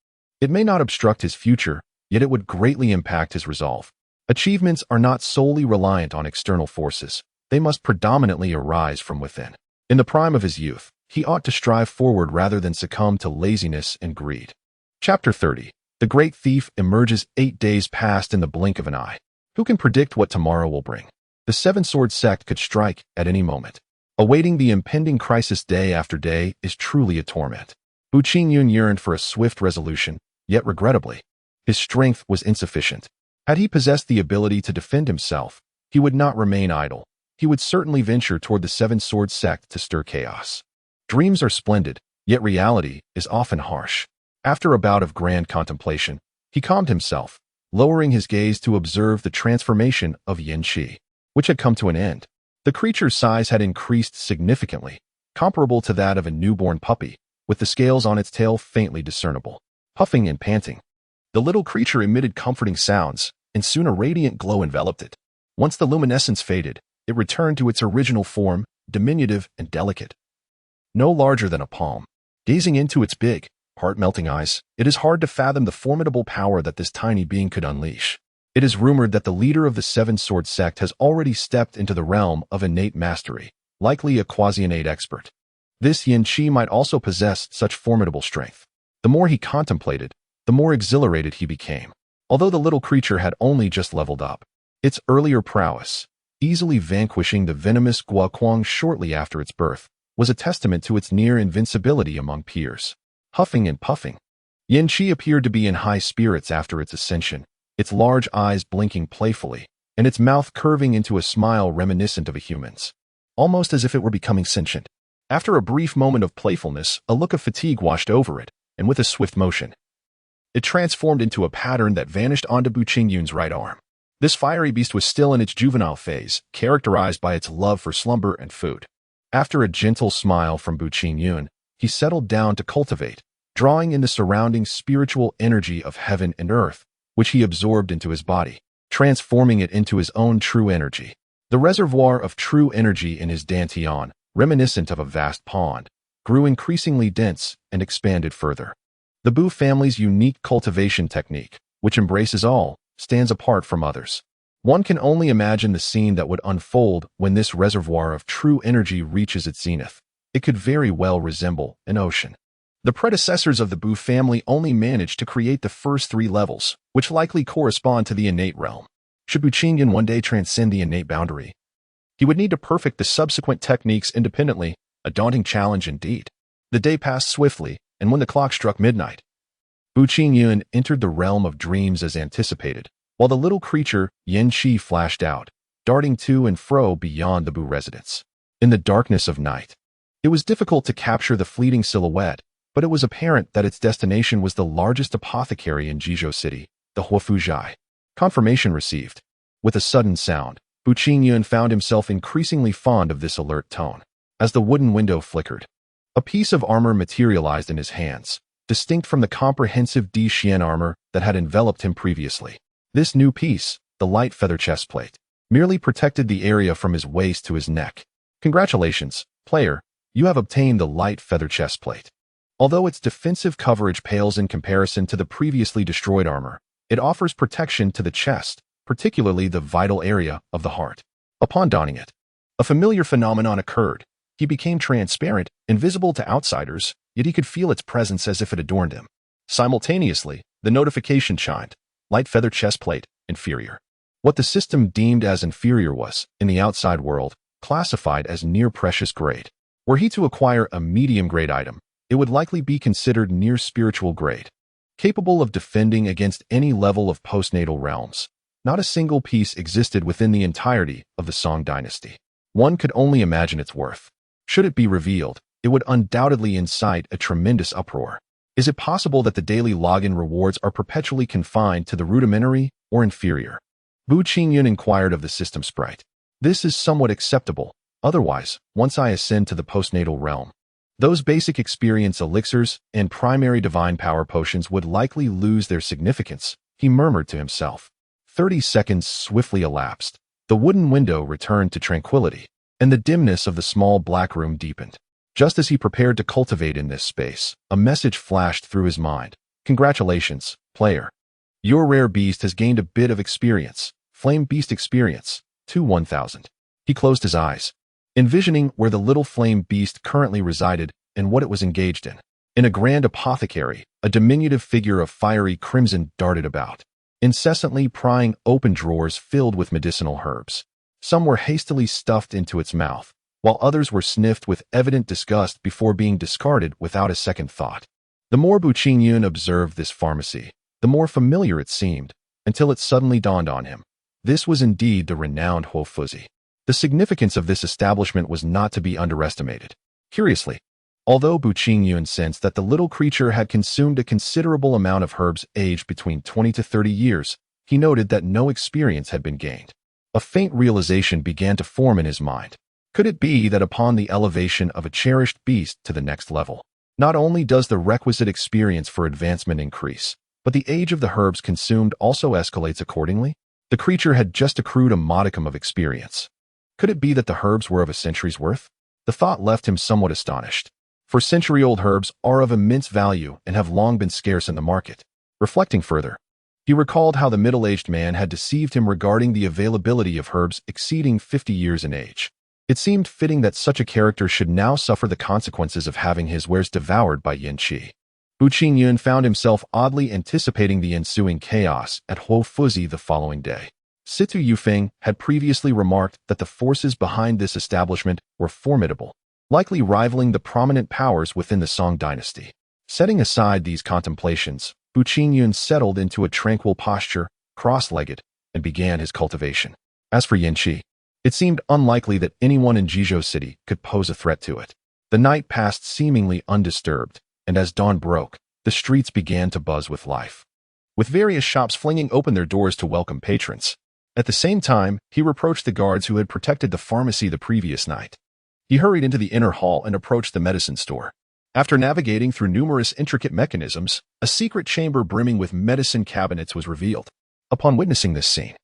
it may not obstruct his future, yet it would greatly impact his resolve. Achievements are not solely reliant on external forces. They must predominantly arise from within. In the prime of his youth, he ought to strive forward rather than succumb to laziness and greed. Chapter 30. The Great Thief emerges 8 days past in the blink of an eye. Who can predict what tomorrow will bring? The Seven-Sword Sect could strike at any moment. Awaiting the impending crisis day after day is truly a torment. Bu Qingyun yearned for a swift resolution, yet regrettably, his strength was insufficient. Had he possessed the ability to defend himself, he would not remain idle. He would certainly venture toward the Seven-Sword Sect to stir chaos. Dreams are splendid, yet reality is often harsh. After a bout of grand contemplation, he calmed himself, lowering his gaze to observe the transformation of xianxia, which had come to an end. The creature's size had increased significantly, comparable to that of a newborn puppy, with the scales on its tail faintly discernible. Puffing and panting, the little creature emitted comforting sounds, and soon a radiant glow enveloped it. Once the luminescence faded, it returned to its original form, diminutive and delicate, no larger than a palm. Gazing into its big, heart-melting eyes, it is hard to fathom the formidable power that this tiny being could unleash. It is rumored that the leader of the Seven-Sword Sect has already stepped into the realm of innate mastery, likely a quasi-innate expert. This xianxia might also possess such formidable strength. The more he contemplated, the more exhilarated he became. Although the little creature had only just leveled up, its earlier prowess, easily vanquishing the venomous Guaquang shortly after its birth, was a testament to its near invincibility among peers. Huffing and puffing, xianxia appeared to be in high spirits after its ascension, its large eyes blinking playfully, and its mouth curving into a smile reminiscent of a human's, almost as if it were becoming sentient. After a brief moment of playfulness, a look of fatigue washed over it, and with a swift motion, it transformed into a pattern that vanished onto Bu Qingyun's right arm. This fiery beast was still in its juvenile phase, characterized by its love for slumber and food. After a gentle smile from Bu Qingyun, he settled down to cultivate, drawing in the surrounding spiritual energy of heaven and earth, which he absorbed into his body, transforming it into his own true energy. The reservoir of true energy in his dantian, reminiscent of a vast pond, grew increasingly dense and expanded further. The Bu family's unique cultivation technique, which embraces all, stands apart from others. One can only imagine the scene that would unfold when this reservoir of true energy reaches its zenith. It could very well resemble an ocean. The predecessors of the Bu family only managed to create the first 3 levels, which likely correspond to the innate realm. Should Bu Qingyun one day transcend the innate boundary, he would need to perfect the subsequent techniques independently, a daunting challenge indeed. The day passed swiftly, and when the clock struck midnight, Bu Qingyun entered the realm of dreams as anticipated, while the little creature xianxia flashed out, darting to and fro beyond the Bu residence. In the darkness of night, it was difficult to capture the fleeting silhouette, but it was apparent that its destination was the largest apothecary in Jizhou City, the Huafuzhai. Confirmation received. With a sudden sound, Bu Qingyun found himself increasingly fond of this alert tone. As the wooden window flickered, a piece of armor materialized in his hands, distinct from the comprehensive Xian armor that had enveloped him previously. This new piece, the light feather chestplate, merely protected the area from his waist to his neck. Congratulations, player, you have obtained the light feather chestplate. Although its defensive coverage pales in comparison to the previously destroyed armor, it offers protection to the chest, particularly the vital area of the heart. Upon donning it, a familiar phenomenon occurred. He became transparent, invisible to outsiders, yet he could feel its presence as if it adorned him. Simultaneously, the notification chimed. Light feather chestplate, inferior. What the system deemed as inferior was, in the outside world, classified as near precious grade. Were he to acquire a medium-grade item, it would likely be considered near spiritual grade, capable of defending against any level of postnatal realms. Not a single piece existed within the entirety of the Song dynasty. One could only imagine its worth. Should it be revealed, it would undoubtedly incite a tremendous uproar. Is it possible that the daily login rewards are perpetually confined to the rudimentary or inferior? Bu Qingyun inquired of the system sprite. This is somewhat acceptable. Otherwise, once I ascend to the postnatal realm, Those basic experience elixirs and primary divine power potions would likely lose their significance, he murmured to himself. 30 seconds swiftly elapsed. The wooden window returned to tranquility, and the dimness of the small black room deepened. Just as he prepared to cultivate in this space, a message flashed through his mind. Congratulations, player. Your rare beast has gained a bit of experience. Flame Beast Experience, 1000. He closed his eyes, envisioning where the little flame beast currently resided and what it was engaged in. In a grand apothecary, a diminutive figure of fiery crimson darted about, incessantly prying open drawers filled with medicinal herbs. Some were hastily stuffed into its mouth, while others were sniffed with evident disgust before being discarded without a second thought. The more Bu Qingyun observed this pharmacy, the more familiar it seemed, until it suddenly dawned on him. This was indeed the renowned Huo Fuzi. The significance of this establishment was not to be underestimated. Curiously, although Bu Qingyun sensed that the little creature had consumed a considerable amount of herbs aged between 20 to 30 years, he noted that no experience had been gained. A faint realization began to form in his mind. Could it be that upon the elevation of a cherished beast to the next level, not only does the requisite experience for advancement increase, but the age of the herbs consumed also escalates accordingly? The creature had just accrued a modicum of experience. Could it be that the herbs were of a century's worth? The thought left him somewhat astonished, for century-old herbs are of immense value and have long been scarce in the market. Reflecting further, he recalled how the middle-aged man had deceived him regarding the availability of herbs exceeding 50 years in age. It seemed fitting that such a character should now suffer the consequences of having his wares devoured by Yanqi. Bu Qingyun found himself oddly anticipating the ensuing chaos at Huo Fuzi the following day. Situ Yufeng had previously remarked that the forces behind this establishment were formidable, likely rivaling the prominent powers within the Song dynasty. Setting aside these contemplations, Bu Qingyun settled into a tranquil posture, cross-legged, and began his cultivation. As for Yanqi, it seemed unlikely that anyone in Jizhou City could pose a threat to it. The night passed seemingly undisturbed, and as dawn broke, the streets began to buzz with life, with various shops flinging open their doors to welcome patrons. At the same time, he reproached the guards who had protected the pharmacy the previous night. He hurried into the inner hall and approached the medicine store. After navigating through numerous intricate mechanisms, a secret chamber brimming with medicine cabinets was revealed. Upon witnessing this scene,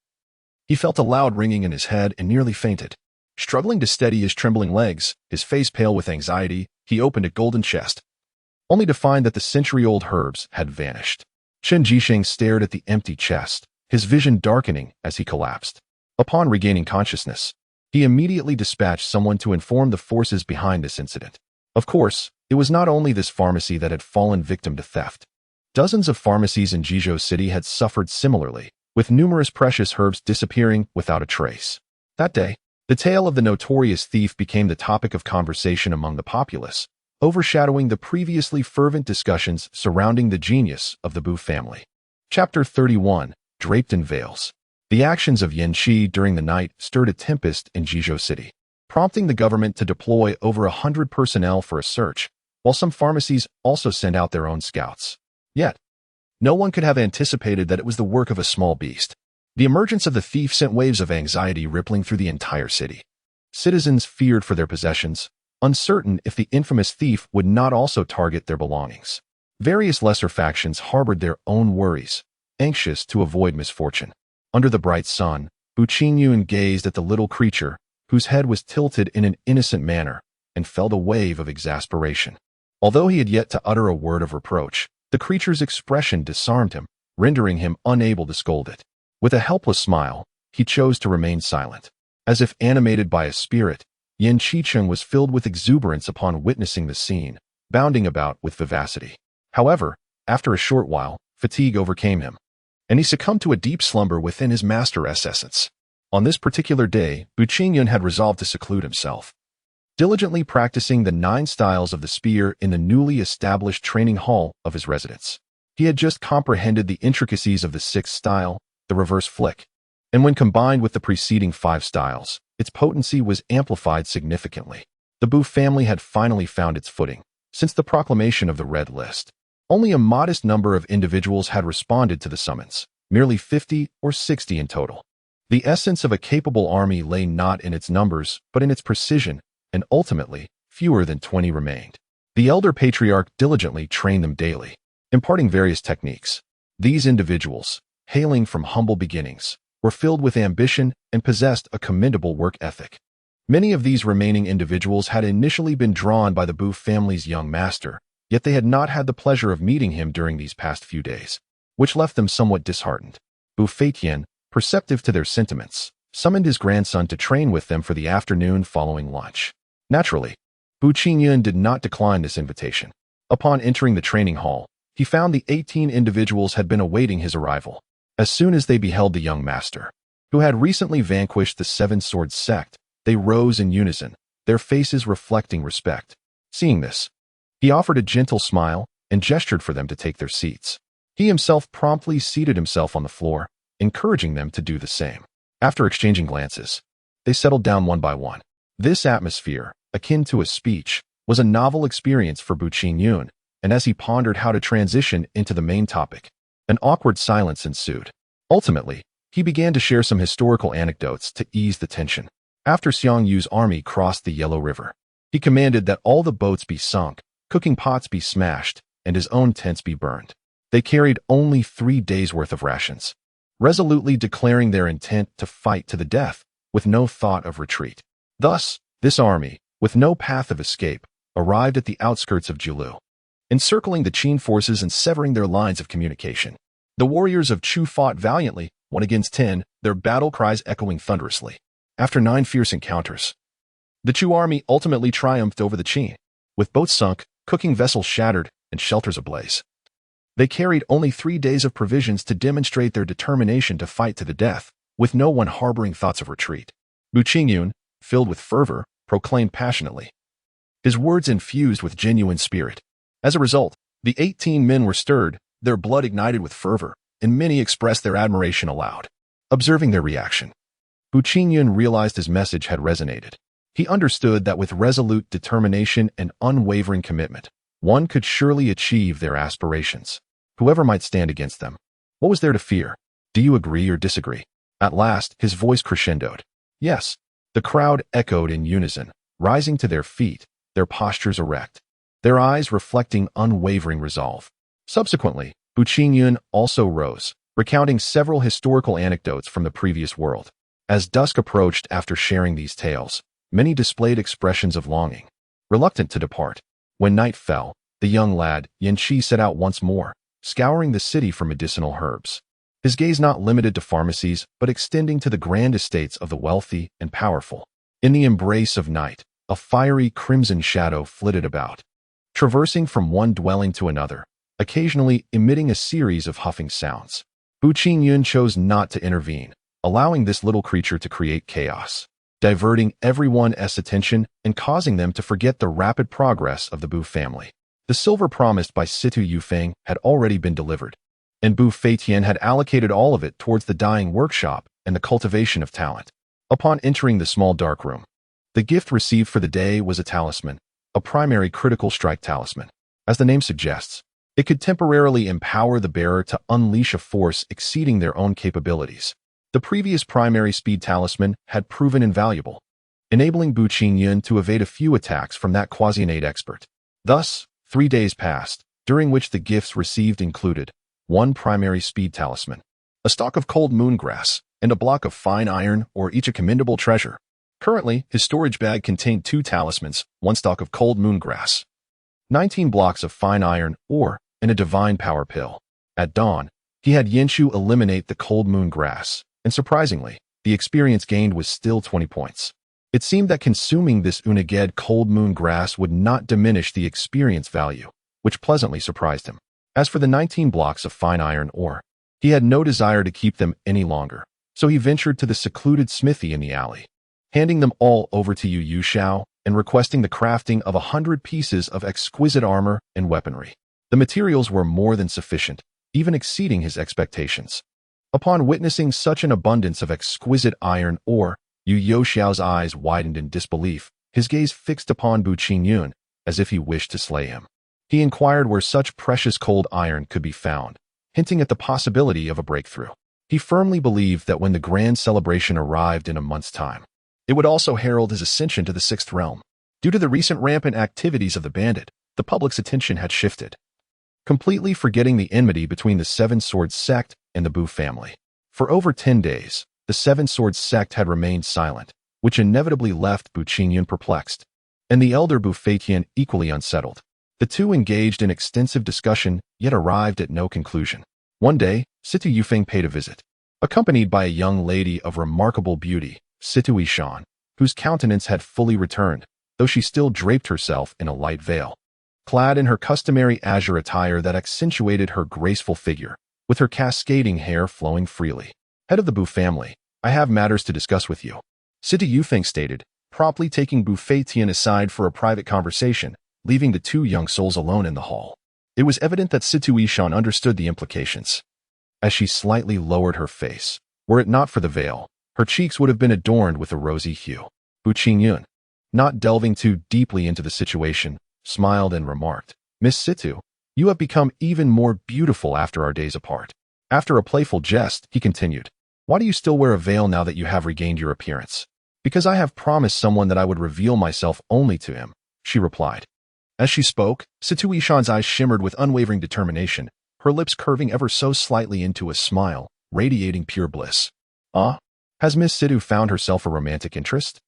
he felt a loud ringing in his head and nearly fainted. Struggling to steady his trembling legs, his face pale with anxiety, he opened a golden chest, only to find that the century-old herbs had vanished. Chen Jisheng stared at the empty chest, his vision darkening as he collapsed. Upon regaining consciousness, he immediately dispatched someone to inform the forces behind this incident. Of course, it was not only this pharmacy that had fallen victim to theft. Dozens of pharmacies in Jizhou City had suffered similarly, with numerous precious herbs disappearing without a trace. That day, the tale of the notorious thief became the topic of conversation among the populace, overshadowing the previously fervent discussions surrounding the genius of the Bu family. Chapter 31, Draped in Veils. The actions of Yanqi during the night stirred a tempest in Jizhou City, prompting the government to deploy over 100 personnel for a search, while some pharmacies also sent out their own scouts. Yet, no one could have anticipated that it was the work of a small beast. The emergence of the thief sent waves of anxiety rippling through the entire city. Citizens feared for their possessions, uncertain if the infamous thief would not also target their belongings. Various lesser factions harbored their own worries, anxious to avoid misfortune. Under the bright sun, Bu Qingyun gazed at the little creature, whose head was tilted in an innocent manner, and felt a wave of exasperation. Although he had yet to utter a word of reproach, the creature's expression disarmed him, rendering him unable to scold it. With a helpless smile, he chose to remain silent. As if animated by a spirit, Yan Qicheng was filled with exuberance upon witnessing the scene, bounding about with vivacity. However, after a short while, fatigue overcame him, and he succumbed to a deep slumber within his master-s essence. On this particular day, Bu Qingyun had resolved to seclude himself, diligently practicing the 9 styles of the spear in the newly established training hall of his residence. He had just comprehended the intricacies of the 6th style, the reverse flick, and when combined with the preceding 5 styles, its potency was amplified significantly. The Bu family had finally found its footing since the proclamation of the Red List. Only a modest number of individuals had responded to the summons, merely 50 or 60 in total. The essence of a capable army lay not in its numbers, but in its precision, and ultimately, fewer than 20 remained. The elder patriarch diligently trained them daily, imparting various techniques. These individuals, hailing from humble beginnings, were filled with ambition and possessed a commendable work ethic. Many of these remaining individuals had initially been drawn by the Bu family's young master, yet they had not had the pleasure of meeting him during these past few days, which left them somewhat disheartened. Bu Feitian, perceptive to their sentiments, summoned his grandson to train with them for the afternoon following lunch. Naturally, Bu Qingyun did not decline this invitation. Upon entering the training hall, he found the 18 individuals had been awaiting his arrival. As soon as they beheld the young master, who had recently vanquished the Seven Swords sect, they rose in unison, their faces reflecting respect. Seeing this, he offered a gentle smile and gestured for them to take their seats. He himself promptly seated himself on the floor, encouraging them to do the same. After exchanging glances, they settled down one by one. This atmosphere, akin to a speech, was a novel experience for Bu Qingyun, and as he pondered how to transition into the main topic, an awkward silence ensued. Ultimately, he began to share some historical anecdotes to ease the tension. After Xiang Yu's army crossed the Yellow River, he commanded that all the boats be sunk, cooking pots be smashed, and his own tents be burned. They carried only 3 days' worth of rations, resolutely declaring their intent to fight to the death, with no thought of retreat. Thus, this army, with no path of escape, arrived at the outskirts of Julu, encircling the Qin forces and severing their lines of communication. The warriors of Chu fought valiantly, 1 against 10, their battle cries echoing thunderously. After 9 fierce encounters, the Chu army ultimately triumphed over the Qin, with boats sunk, cooking vessels shattered, and shelters ablaze. They carried only 3 days of provisions to demonstrate their determination to fight to the death, with no one harboring thoughts of retreat. Bu Qingyun, filled with fervor, proclaimed passionately, his words infused with genuine spirit. As a result, the 18 men were stirred, their blood ignited with fervor, and many expressed their admiration aloud. Observing their reaction, Bu Qingyun realized his message had resonated. He understood that with resolute determination and unwavering commitment, one could surely achieve their aspirations, whoever might stand against them. What was there to fear? Do you agree or disagree? At last, his voice crescendoed. Yes. The crowd echoed in unison, rising to their feet, their postures erect, their eyes reflecting unwavering resolve. Subsequently, Bu Qingyun also rose, recounting several historical anecdotes from the previous world. As dusk approached after sharing these tales, many displayed expressions of longing, reluctant to depart. When night fell, the young lad, Xianxia, set out once more, scouring the city for medicinal herbs. His gaze not limited to pharmacies, but extending to the grand estates of the wealthy and powerful. In the embrace of night, a fiery crimson shadow flitted about, traversing from one dwelling to another, occasionally emitting a series of huffing sounds. Bu Qingyun chose not to intervene, allowing this little creature to create chaos, diverting everyone's attention and causing them to forget the rapid progress of the Bu family. The silver promised by Situ Yufeng had already been delivered, and Bu Feitian had allocated all of it towards the dyeing workshop and the cultivation of talent. Upon entering the small dark room, the gift received for the day was a talisman, a primary critical strike talisman. As the name suggests, it could temporarily empower the bearer to unleash a force exceeding their own capabilities. The previous primary speed talisman had proven invaluable, enabling Bu Qingyun to evade a few attacks from that quasi-innate expert. Thus, 3 days passed, during which the gifts received included 1 primary speed talisman, a stalk of cold moon grass, and a block of fine iron or each a commendable treasure. Currently, his storage bag contained 2 talismans, 1 stalk of cold moon grass, 19 blocks of fine iron ore, and a divine power pill. At dawn, he had Yenshu eliminate the cold moon grass, and surprisingly, the experience gained was still 20 points. It seemed that consuming this unaged cold moon grass would not diminish the experience value, which pleasantly surprised him. As for the 19 blocks of fine iron ore, he had no desire to keep them any longer, so he ventured to the secluded smithy in the alley, handing them all over to Yu Xiao and requesting the crafting of 100 pieces of exquisite armor and weaponry. The materials were more than sufficient, even exceeding his expectations. Upon witnessing such an abundance of exquisite iron ore, Yu Xiao's eyes widened in disbelief, his gaze fixed upon Bu Qingyun, as if he wished to slay him. He inquired where such precious cold iron could be found, hinting at the possibility of a breakthrough. He firmly believed that when the grand celebration arrived in a month's time, it would also herald his ascension to the 6th realm. Due to the recent rampant activities of the bandit, the public's attention had shifted, completely forgetting the enmity between the Seven Swords sect and the Bu family. For over 10 days, the Seven Swords sect had remained silent, which inevitably left Bu Qingyun perplexed, and the elder Bu Feitian equally unsettled. The two engaged in extensive discussion, yet arrived at no conclusion. One day, Situ Yufeng paid a visit, accompanied by a young lady of remarkable beauty, Situ Yishan, whose countenance had fully returned, though she still draped herself in a light veil. Clad in her customary azure attire that accentuated her graceful figure, with her cascading hair flowing freely. Head of the Bu family, I have matters to discuss with you, Situ Yufeng stated, promptly taking Bu Feitian aside for a private conversation, leaving the two young souls alone in the hall. It was evident that Situ Yishan understood the implications, as she slightly lowered her face. Were it not for the veil, her cheeks would have been adorned with a rosy hue. Bu Qingyun, not delving too deeply into the situation, smiled and remarked, Miss Situ, you have become even more beautiful after our days apart. After a playful jest, he continued, why do you still wear a veil now that you have regained your appearance? Because I have promised someone that I would reveal myself only to him, she replied. As she spoke, Situ Yishan's eyes shimmered with unwavering determination, her lips curving ever so slightly into a smile, radiating pure bliss. Has Miss Situ found herself a romantic interest?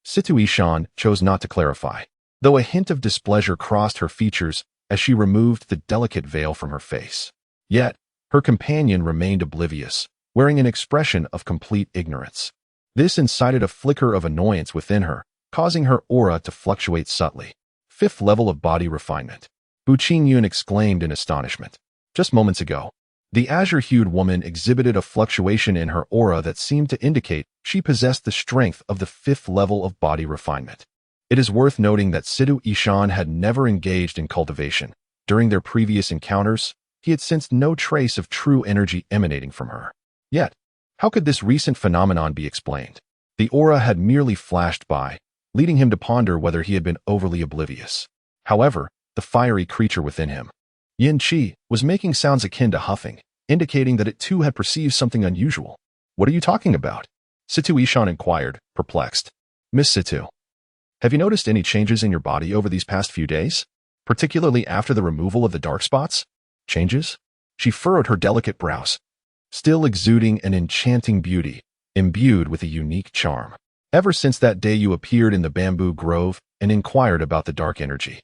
Situ Yishan chose not to clarify, though a hint of displeasure crossed her features as she removed the delicate veil from her face. Yet, her companion remained oblivious, wearing an expression of complete ignorance. This incited a flicker of annoyance within her, causing her aura to fluctuate subtly. 5th level of body refinement. Bu Qingyun exclaimed in astonishment. Just moments ago, the azure-hued woman exhibited a fluctuation in her aura that seemed to indicate she possessed the strength of the 5th level of body refinement. It is worth noting that Situ Yishan had never engaged in cultivation. During their previous encounters, he had sensed no trace of true energy emanating from her. Yet, how could this recent phenomenon be explained? The aura had merely flashed by, leading him to ponder whether he had been overly oblivious. However, the fiery creature within him, Yin Qi, was making sounds akin to huffing, indicating that it too had perceived something unusual. What are you talking about? Situ Yishan inquired, perplexed. Miss Situ, have you noticed any changes in your body over these past few days? Particularly after the removal of the dark spots? Changes? She furrowed her delicate brows, still exuding an enchanting beauty, imbued with a unique charm. Ever since that day you appeared in the bamboo grove and inquired about the dark energy,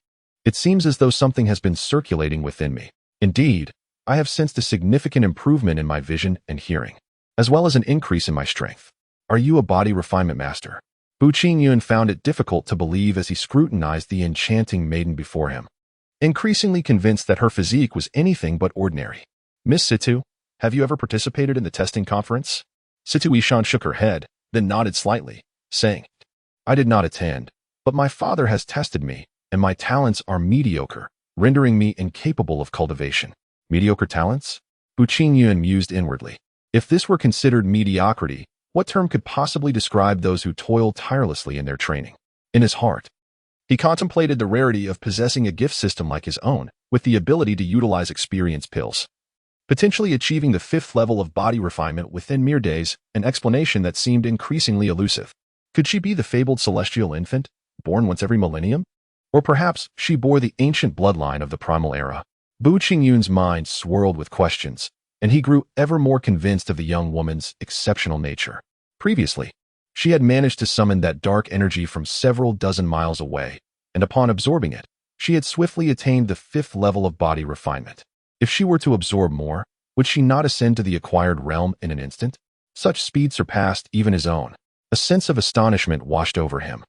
it seems as though something has been circulating within me. Indeed, I have sensed a significant improvement in my vision and hearing, as well as an increase in my strength. Are you a body refinement master? Bu Qingyun found it difficult to believe as he scrutinized the enchanting maiden before him, increasingly convinced that her physique was anything but ordinary. Miss Situ, have you ever participated in the testing conference? Situ Yishan shook her head, then nodded slightly, saying, I did not attend, but my father has tested me, and my talents are mediocre, rendering me incapable of cultivation. Mediocre talents? Bu Qingyun mused inwardly. If this were considered mediocrity, what term could possibly describe those who toil tirelessly in their training? In his heart, he contemplated the rarity of possessing a gift system like his own, with the ability to utilize experience pills, potentially achieving the 5th level of body refinement within mere days, an explanation that seemed increasingly elusive. Could she be the fabled celestial infant, born once every millennium? Or perhaps she bore the ancient bloodline of the primal era? Bu Qingyun's mind swirled with questions, and he grew ever more convinced of the young woman's exceptional nature. Previously, she had managed to summon that dark energy from several dozen miles away, and upon absorbing it, she had swiftly attained the 5th level of body refinement. If she were to absorb more, would she not ascend to the acquired realm in an instant? Such speed surpassed even his own. A sense of astonishment washed over him,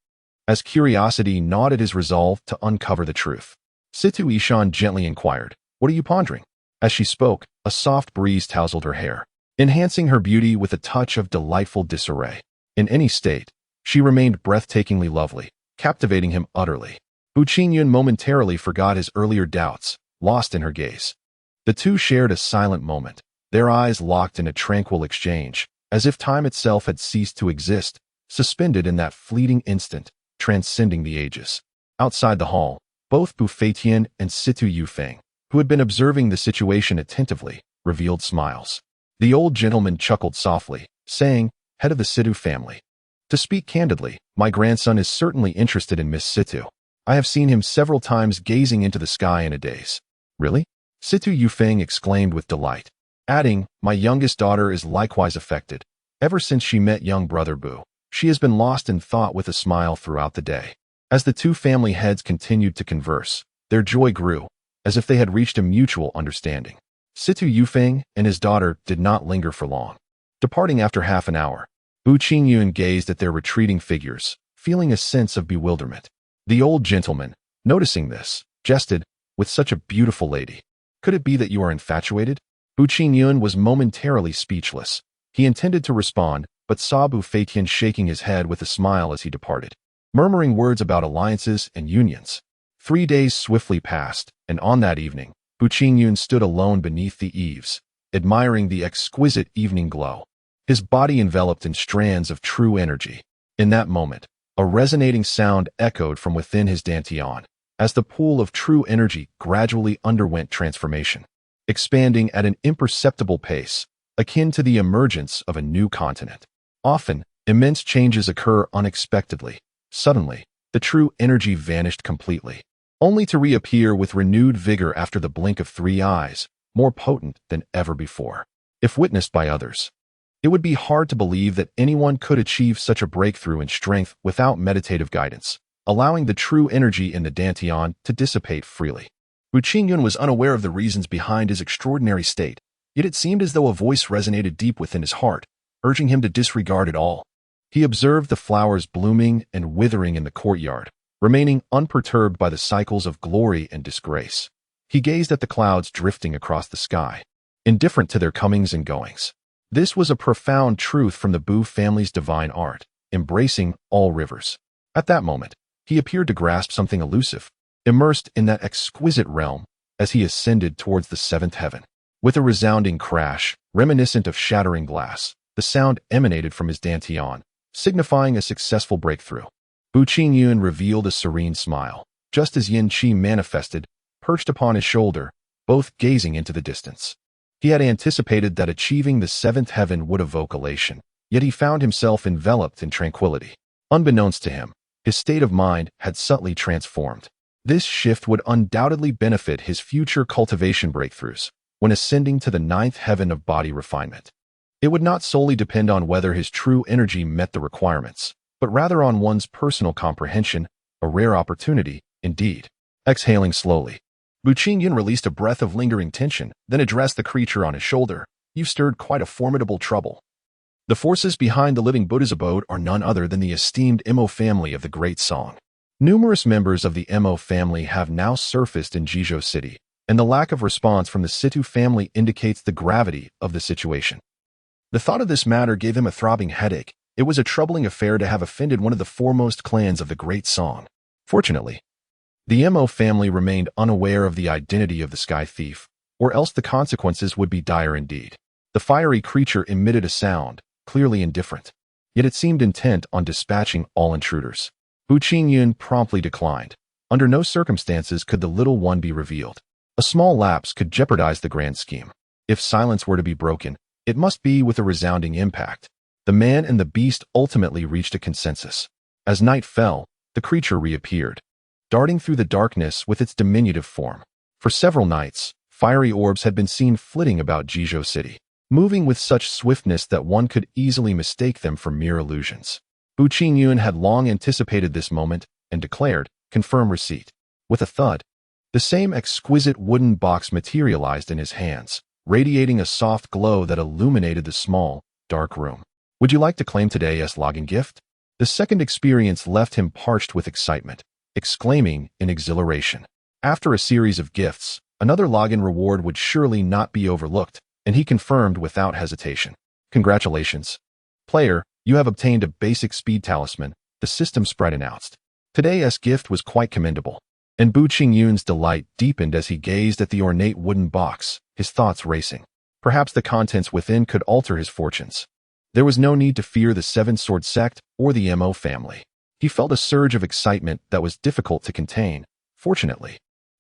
as curiosity gnawed at his resolve to uncover the truth. Situ Yishan gently inquired, what are you pondering? As she spoke, a soft breeze tousled her hair, enhancing her beauty with a touch of delightful disarray. In any state, she remained breathtakingly lovely, captivating him utterly. Bu Qingyun momentarily forgot his earlier doubts, lost in her gaze. The two shared a silent moment, their eyes locked in a tranquil exchange, as if time itself had ceased to exist, suspended in that fleeting instant, transcending the ages. Outside the hall, both Bu Feitian and Situ Yufeng, who had been observing the situation attentively, revealed smiles. The old gentleman chuckled softly, saying, head of the Situ family, to speak candidly, my grandson is certainly interested in Miss Situ. I have seen him several times gazing into the sky in a daze. Really? Situ Yufeng exclaimed with delight, adding, my youngest daughter is likewise affected. Ever since she met young brother Bu, she has been lost in thought with a smile throughout the day. As the two family heads continued to converse, their joy grew, as if they had reached a mutual understanding. Situ Yufeng and his daughter did not linger for long. Departing after half an hour, Bu Qingyun gazed at their retreating figures, feeling a sense of bewilderment. The old gentleman, noticing this, jested, with such a beautiful lady. Could it be that you are infatuated? Bu Qingyun was momentarily speechless. He intended to respond, but saw Bu Feitian shaking his head with a smile as he departed, murmuring words about alliances and unions. 3 days swiftly passed, and on that evening, Bu Qingyun stood alone beneath the eaves, admiring the exquisite evening glow, his body enveloped in strands of true energy. In that moment, a resonating sound echoed from within his dantian, as the pool of true energy gradually underwent transformation, expanding at an imperceptible pace, akin to the emergence of a new continent. Often, immense changes occur unexpectedly. Suddenly, the true energy vanished completely, only to reappear with renewed vigor after the blink of 3 eyes, more potent than ever before. If witnessed by others, it would be hard to believe that anyone could achieve such a breakthrough in strength without meditative guidance, allowing the true energy in the dantian to dissipate freely. Bu Qingyun was unaware of the reasons behind his extraordinary state, yet it seemed as though a voice resonated deep within his heart, urging him to disregard it all. He observed the flowers blooming and withering in the courtyard, remaining unperturbed by the cycles of glory and disgrace. He gazed at the clouds drifting across the sky, indifferent to their comings and goings. This was a profound truth from the Bu family's divine art, embracing all rivers. At that moment, he appeared to grasp something elusive, immersed in that exquisite realm as he ascended towards the 7th heaven. With a resounding crash, reminiscent of shattering glass, the sound emanated from his dantian, signifying a successful breakthrough. Bu Qingyun revealed a serene smile, just as Yin Qi manifested, perched upon his shoulder, both gazing into the distance. He had anticipated that achieving the 7th heaven would evoke elation, yet he found himself enveloped in tranquility. Unbeknownst to him, his state of mind had subtly transformed. This shift would undoubtedly benefit his future cultivation breakthroughs when ascending to the 9th heaven of body refinement. It would not solely depend on whether his true energy met the requirements, but rather on one's personal comprehension, a rare opportunity, indeed. Exhaling slowly, Bu Qingyun released a breath of lingering tension, then addressed the creature on his shoulder. You've stirred quite a formidable trouble. The forces behind the living Buddha's abode are none other than the esteemed Mo family of the Great Song. Numerous members of the Mo family have now surfaced in Jizhou City, and the lack of response from the Situ family indicates the gravity of the situation. The thought of this matter gave him a throbbing headache. It was a troubling affair to have offended one of the foremost clans of the Great Song. Fortunately, the Mo family remained unaware of the identity of the Sky Thief, or else the consequences would be dire indeed. The fiery creature emitted a sound, clearly indifferent, yet it seemed intent on dispatching all intruders. Bu Qingyun promptly declined. Under no circumstances could the little one be revealed. A small lapse could jeopardize the grand scheme. If silence were to be broken, it must be with a resounding impact. The man and the beast ultimately reached a consensus. As night fell, the creature reappeared, darting through the darkness with its diminutive form. For several nights, fiery orbs had been seen flitting about Jizhou City, moving with such swiftness that one could easily mistake them for mere illusions. Bu Qingyun had long anticipated this moment and declared, confirm receipt. With a thud, the same exquisite wooden box materialized in his hands, radiating a soft glow that illuminated the small, dark room. Would you like to claim today's login gift? The second experience left him parched with excitement, exclaiming in exhilaration. After a series of gifts, another login reward would surely not be overlooked, and he confirmed without hesitation. Congratulations. Player, you have obtained a basic speed talisman, the system sprite announced. Today's gift was quite commendable, and Bu Qingyun's delight deepened as he gazed at the ornate wooden box, his thoughts racing. Perhaps the contents within could alter his fortunes. There was no need to fear the Seven Sword Sect or the Mo family. He felt a surge of excitement that was difficult to contain. Fortunately,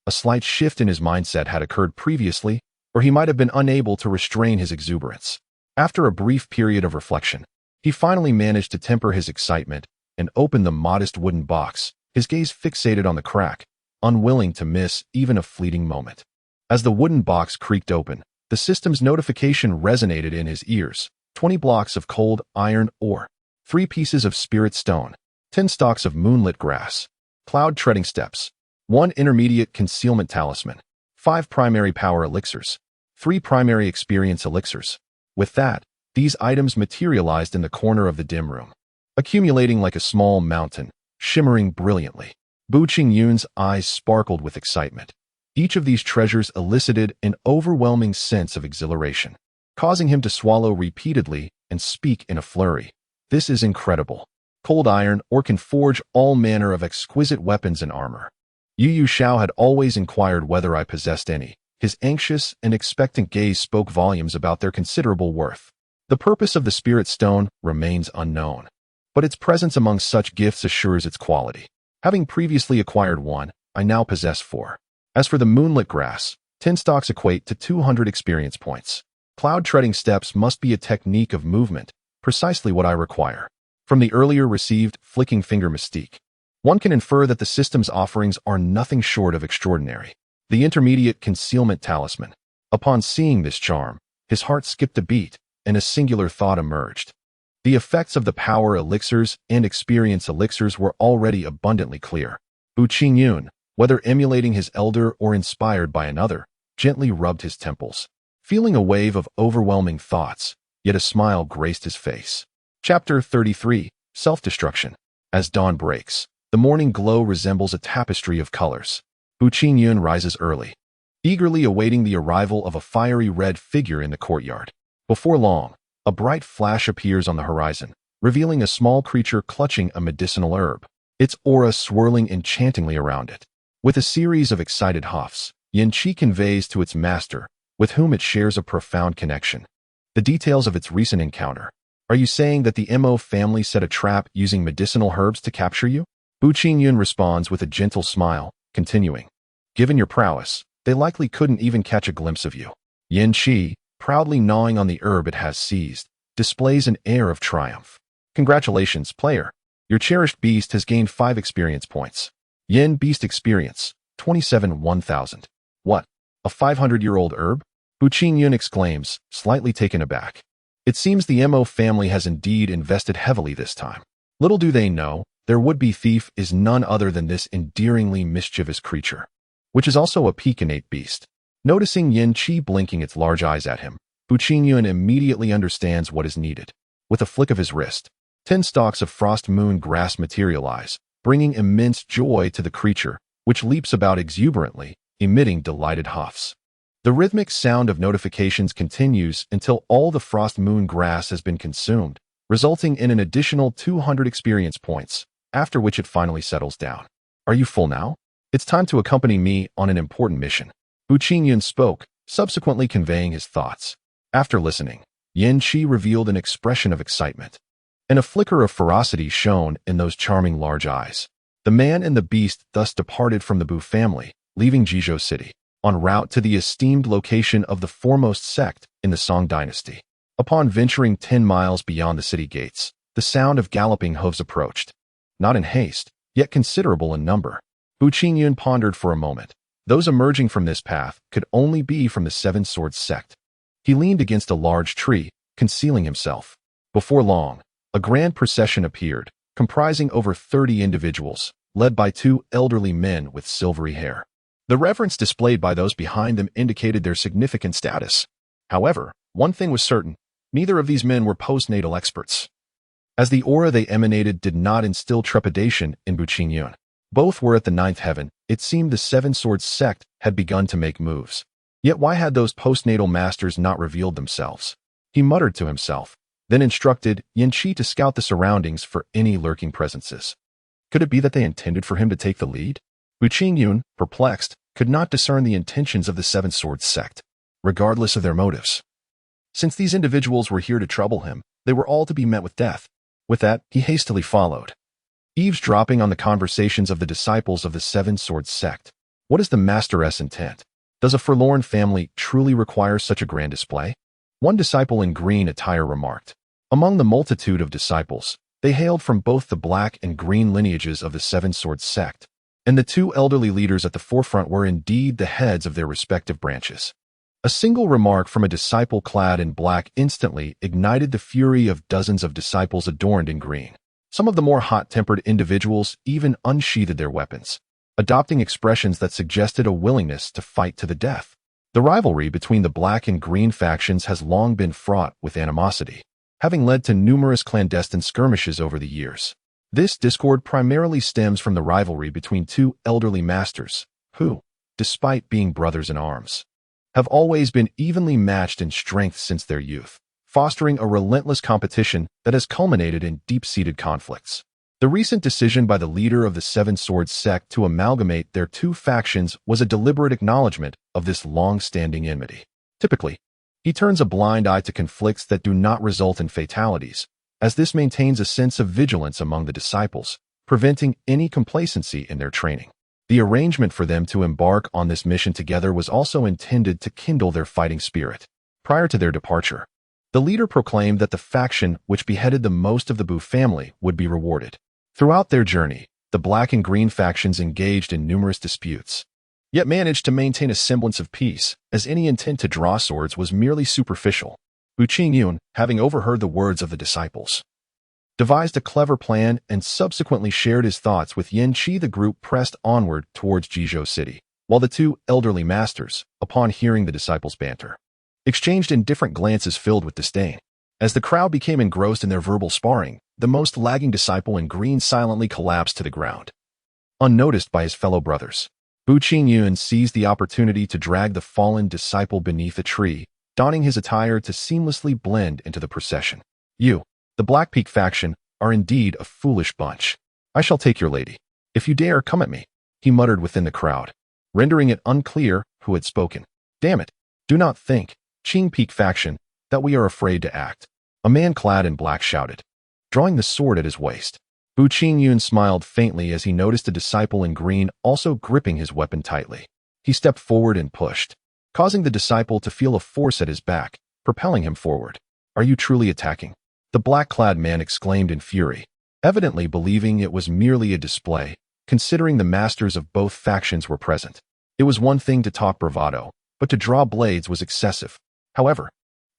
a slight shift in his mindset had occurred previously, or he might have been unable to restrain his exuberance. After a brief period of reflection, he finally managed to temper his excitement and opened the modest wooden box, his gaze fixated on the crack, unwilling to miss even a fleeting moment. As the wooden box creaked open, the system's notification resonated in his ears. 20 blocks of cold iron ore, 3 pieces of spirit stone, 10 stalks of moonlit grass, cloud treading steps, 1 intermediate concealment talisman, 5 primary power elixirs, 3 primary experience elixirs. With that, these items materialized in the corner of the dim room, accumulating like a small mountain, shimmering brilliantly. Bu Qingyun's eyes sparkled with excitement. Each of these treasures elicited an overwhelming sense of exhilaration, causing him to swallow repeatedly and speak in a flurry. This is incredible. Cold iron ore can forge all manner of exquisite weapons and armor. Yu Xiao had always inquired whether I possessed any. His anxious and expectant gaze spoke volumes about their considerable worth. The purpose of the spirit stone remains unknown, but its presence among such gifts assures its quality. Having previously acquired 1, I now possess 4. As for the moonlit grass, 10 stalks equate to 200 experience points. Cloud treading steps must be a technique of movement, precisely what I require. From the earlier received flicking finger mystique, one can infer that the system's offerings are nothing short of extraordinary. The intermediate concealment talisman. Upon seeing this charm, his heart skipped a beat, and a singular thought emerged. The effects of the power elixirs and experience elixirs were already abundantly clear. Bu Qingyun, whether emulating his elder or inspired by another, gently rubbed his temples, feeling a wave of overwhelming thoughts, yet a smile graced his face. Chapter 33, Self-Destruction. As dawn breaks, the morning glow resembles a tapestry of colors. Bu Qingyun rises early, eagerly awaiting the arrival of a fiery red figure in the courtyard. Before long, a bright flash appears on the horizon, revealing a small creature clutching a medicinal herb, its aura swirling enchantingly around it. With a series of excited huffs, Xianxia conveys to its master, with whom it shares a profound connection, the details of its recent encounter. Are you saying that the Mo family set a trap using medicinal herbs to capture you? Bu Qingyun responds with a gentle smile, continuing. Given your prowess, they likely couldn't even catch a glimpse of you. Xianxia, proudly gnawing on the herb it has seized, displays an air of triumph. Congratulations, player. Your cherished beast has gained 5 experience points. Yin Beast Experience, 27 1000. What? A 500-year-old herb? Bu Qingyun exclaims, slightly taken aback. It seems the Mo family has indeed invested heavily this time. Little do they know, their would-be thief is none other than this endearingly mischievous creature, which is also a peaconate beast. Noticing Xianxia blinking its large eyes at him, Bu Qingyun immediately understands what is needed. With a flick of his wrist, 10 stalks of frost moon grass materialize, bringing immense joy to the creature, which leaps about exuberantly, emitting delighted huffs. The rhythmic sound of notifications continues until all the frost moon grass has been consumed, resulting in an additional 200 experience points, after which it finally settles down. Are you full now? It's time to accompany me on an important mission. Bu Qingyun spoke, subsequently conveying his thoughts. After listening, Xianxia revealed an expression of excitement, and a flicker of ferocity shone in those charming large eyes. The man and the beast thus departed from the Bu family, leaving Jizhou City, en route to the esteemed location of the foremost sect in the Song dynasty. Upon venturing 10 miles beyond the city gates, the sound of galloping hooves approached. Not in haste, yet considerable in number. Bu Qingyun pondered for a moment. Those emerging from this path could only be from the Seven Swords sect. He leaned against a large tree, concealing himself. Before long, a grand procession appeared, comprising over 30 individuals, led by 2 elderly men with silvery hair. The reverence displayed by those behind them indicated their significant status. However, one thing was certain, neither of these men were postnatal experts. As the aura they emanated did not instill trepidation in Bu Qingyun. Both were at the 9th heaven. It seemed the Seven Swords sect had begun to make moves. Yet why had those postnatal masters not revealed themselves? He muttered to himself, then instructed Xianxia to scout the surroundings for any lurking presences. Could it be that they intended for him to take the lead? Bu Qingyun, perplexed, could not discern the intentions of the Seven Swords sect, regardless of their motives. Since these individuals were here to trouble him, they were all to be met with death. With that, he hastily followed, eavesdropping on the conversations of the disciples of the Seven Swords sect. What is the master's intent? Does a forlorn family truly require such a grand display? One disciple in green attire remarked. Among the multitude of disciples, They hailed from both the black and green lineages of the Seven Swords sect, and the two elderly leaders at the forefront were indeed the heads of their respective branches. A single remark from a disciple clad in black instantly ignited the fury of dozens of disciples adorned in green. Some of the more hot-tempered individuals even unsheathed their weapons, adopting expressions that suggested a willingness to fight to the death. The rivalry between the black and green factions has long been fraught with animosity, having led to numerous clandestine skirmishes over the years. This discord primarily stems from the rivalry between two elderly masters, who, despite being brothers in arms, have always been evenly matched in strength since their youth, fostering a relentless competition that has culminated in deep-seated conflicts. The recent decision by the leader of the Seven Swords sect to amalgamate their two factions was a deliberate acknowledgement of this long-standing enmity. Typically, he turns a blind eye to conflicts that do not result in fatalities, as this maintains a sense of vigilance among the disciples, preventing any complacency in their training. The arrangement for them to embark on this mission together was also intended to kindle their fighting spirit. Prior to their departure, the leader proclaimed that the faction which beheaded the most of the Bu family would be rewarded. Throughout their journey, the black and green factions engaged in numerous disputes, yet managed to maintain a semblance of peace, as any intent to draw swords was merely superficial. Bu Qingyun, having overheard the words of the disciples, devised a clever plan and subsequently shared his thoughts with Yanqi. The group pressed onward towards Jizhou City, while the two elderly masters, upon hearing the disciples' banter, exchanged indifferent glances filled with disdain. As the crowd became engrossed in their verbal sparring, the most lagging disciple in green silently collapsed to the ground. Unnoticed by his fellow brothers, Bu Qingyun seized the opportunity to drag the fallen disciple beneath a tree, donning his attire to seamlessly blend into the procession. "You, the Black Peak faction, are indeed a foolish bunch. I shall take your lady, if you dare come at me," he muttered within the crowd, rendering it unclear who had spoken. "Damn it, do not think, Qing Peak faction, that we are afraid to act," a man clad in black shouted, drawing the sword at his waist. Bu Qingyun smiled faintly as he noticed a disciple in green also gripping his weapon tightly. He stepped forward and pushed, causing the disciple to feel a force at his back, propelling him forward. "Are you truly attacking?" the black-clad man exclaimed in fury, evidently believing it was merely a display, considering the masters of both factions were present. It was one thing to talk bravado, but to draw blades was excessive. However,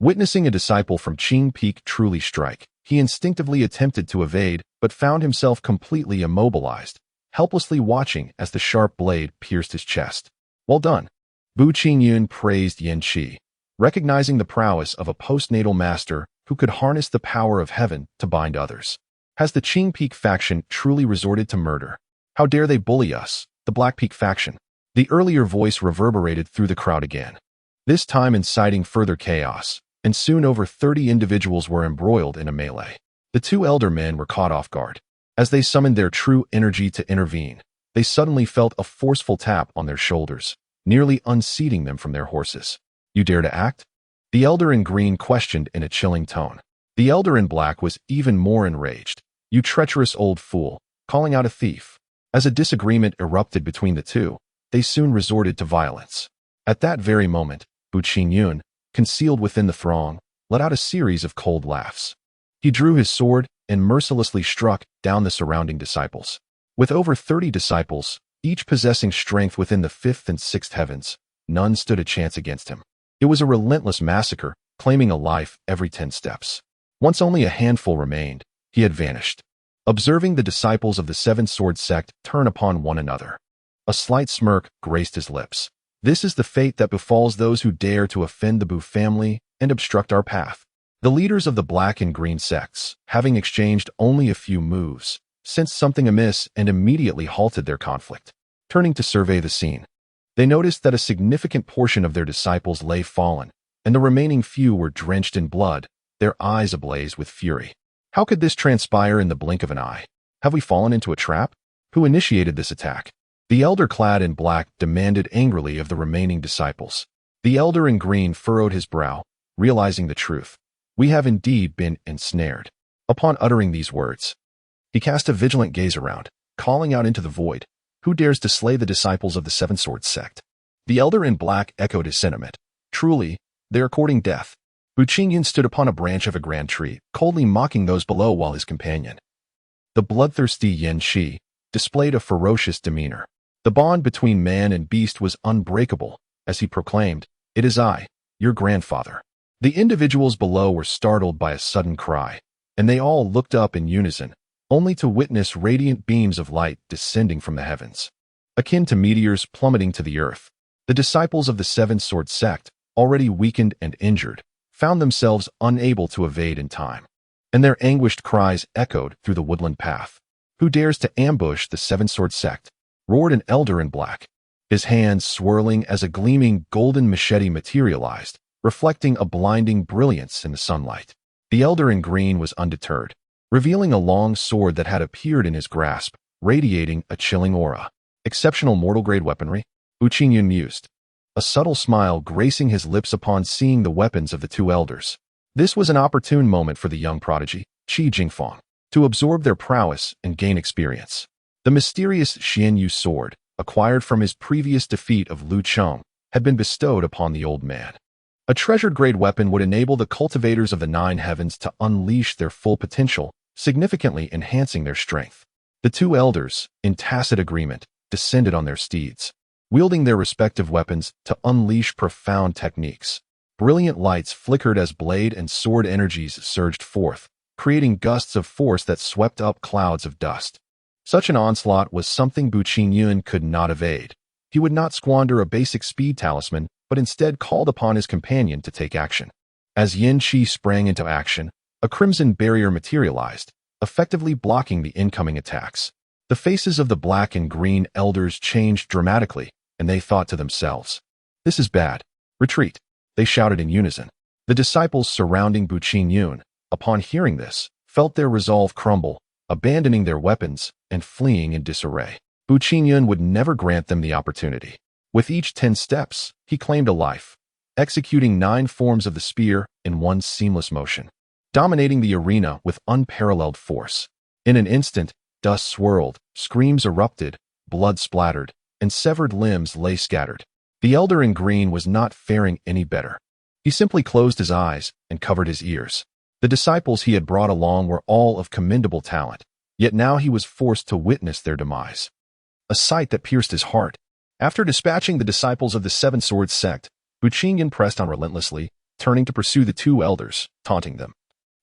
witnessing a disciple from Qing Peak truly strike, he instinctively attempted to evade, but found himself completely immobilized, helplessly watching as the sharp blade pierced his chest. "Well done." Bu Qingyun praised Yanqi, recognizing the prowess of a postnatal master who could harness the power of heaven to bind others. "Has the Qing Peak faction truly resorted to murder? How dare they bully us, the Black Peak faction?" The earlier voice reverberated through the crowd again, this time inciting further chaos, and soon over 30 individuals were embroiled in a melee. The two elder men were caught off guard. As they summoned their true energy to intervene, they suddenly felt a forceful tap on their shoulders, nearly unseating them from their horses. "You dare to act?" the elder in green questioned in a chilling tone. The elder in black was even more enraged. "You treacherous old fool," calling out a thief. As a disagreement erupted between the two, they soon resorted to violence. At that very moment, Bu Qingyun, concealed within the throng, let out a series of cold laughs. He drew his sword and mercilessly struck down the surrounding disciples. With over 30 disciples, each possessing strength within the 5th and 6th heavens, none stood a chance against him. It was a relentless massacre, claiming a life every 10 steps. Once only a handful remained, he had vanished. Observing the disciples of the Seven Sword sect turn upon one another, a slight smirk graced his lips. "This is the fate that befalls those who dare to offend the Bu family and obstruct our path." The leaders of the black and green sects, having exchanged only a few moves, sensed something amiss and immediately halted their conflict. Turning to survey the scene, they noticed that a significant portion of their disciples lay fallen, and the remaining few were drenched in blood, their eyes ablaze with fury. How could this transpire in the blink of an eye? Have we fallen into a trap? Who initiated this attack? The elder clad in black demanded angrily of the remaining disciples. The elder in green furrowed his brow, realizing the truth. "We have indeed been ensnared." Upon uttering these words, he cast a vigilant gaze around, calling out into the void, "Who dares to slay the disciples of the Seven Swords sect?" The elder in black echoed his sentiment. "Truly, they are courting death." Bu Qingyun stood upon a branch of a grand tree, coldly mocking those below while his companion, The bloodthirsty xianxia displayed a ferocious demeanor. The bond between man and beast was unbreakable, as he proclaimed, "It is I, your grandfather." The individuals below were startled by a sudden cry, and they all looked up in unison, only to witness radiant beams of light descending from the heavens, akin to meteors plummeting to the earth. The disciples of the Seven-Sword sect, already weakened and injured, found themselves unable to evade in time, and their anguished cries echoed through the woodland path. "Who dares to ambush the Seven-Sword sect?" roared an elder in black, his hands swirling as a gleaming golden machete materialized, reflecting a blinding brilliance in the sunlight. The elder in green was undeterred, revealing a long sword that had appeared in his grasp, radiating a chilling aura. "Exceptional mortal-grade weaponry?" Bu Qingyun mused, a subtle smile gracing his lips upon seeing the weapons of the two elders. This was an opportune moment for the young prodigy, Qi Jingfang, to absorb their prowess and gain experience. The mysterious Xianyu sword, acquired from his previous defeat of Lu Cheng, had been bestowed upon the old man. A treasured-grade weapon would enable the cultivators of the Nine Heavens to unleash their full potential, significantly enhancing their strength. The two elders, in tacit agreement, descended on their steeds, wielding their respective weapons to unleash profound techniques. Brilliant lights flickered as blade and sword energies surged forth, creating gusts of force that swept up clouds of dust. Such an onslaught was something Bu Qingyun could not evade. He would not squander a basic speed talisman, but instead called upon his companion to take action. As Yin Qi sprang into action, a crimson barrier materialized, effectively blocking the incoming attacks. The faces of the black and green elders changed dramatically, and they thought to themselves, "This is bad. Retreat," they shouted in unison. The disciples surrounding Bu Qingyun, upon hearing this, felt their resolve crumble, abandoning their weapons and fleeing in disarray. Bu Qingyun would never grant them the opportunity. With each 10 steps, he claimed a life, executing 9 forms of the spear in one seamless motion, dominating the arena with unparalleled force. In an instant, dust swirled, screams erupted, blood splattered, and severed limbs lay scattered. The elder in green was not faring any better. He simply closed his eyes and covered his ears. The disciples he had brought along were all of commendable talent, yet now he was forced to witness their demise. A sight that pierced his heart. After dispatching the disciples of the Seven-Sword sect, Bu Qingyun pressed on relentlessly, turning to pursue the two elders, taunting them.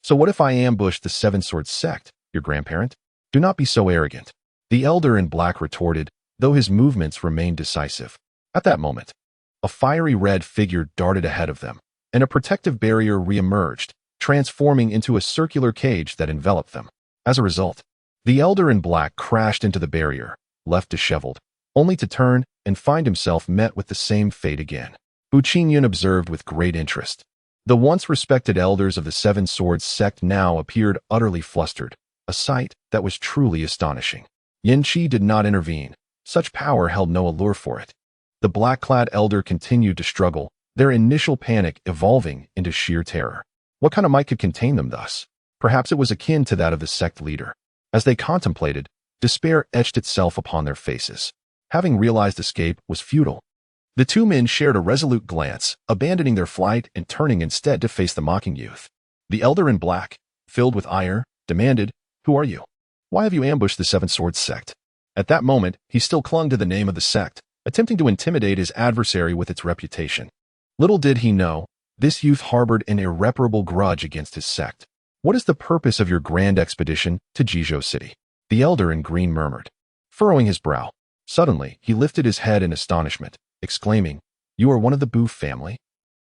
"So what if I ambush the Seven-Sword sect, your grandparent? Do not be so arrogant." The elder in black retorted, though his movements remained decisive. At that moment, a fiery red figure darted ahead of them, and a protective barrier re-emerged, transforming into a circular cage that enveloped them. As a result, the elder in black crashed into the barrier, left disheveled, only to turn and find himself met with the same fate again. Bu Qingyun observed with great interest. The once respected elders of the Seven Swords sect now appeared utterly flustered, a sight that was truly astonishing. Yin Qi did not intervene. Such power held no allure for it. The black-clad elder continued to struggle, their initial panic evolving into sheer terror. What kind of might could contain them thus? Perhaps it was akin to that of the sect leader. As they contemplated, despair etched itself upon their faces. Having realized escape was futile, the two men shared a resolute glance, abandoning their flight and turning instead to face the mocking youth. The elder in black, filled with ire, demanded, "Who are you? Why have you ambushed the Seven Swords sect?" At that moment, he still clung to the name of the sect, attempting to intimidate his adversary with its reputation. Little did he know, this youth harbored an irreparable grudge against his sect. "What is the purpose of your grand expedition to Jizhou City?" the elder in green murmured, furrowing his brow. Suddenly, he lifted his head in astonishment, exclaiming, "You are one of the Bu family?"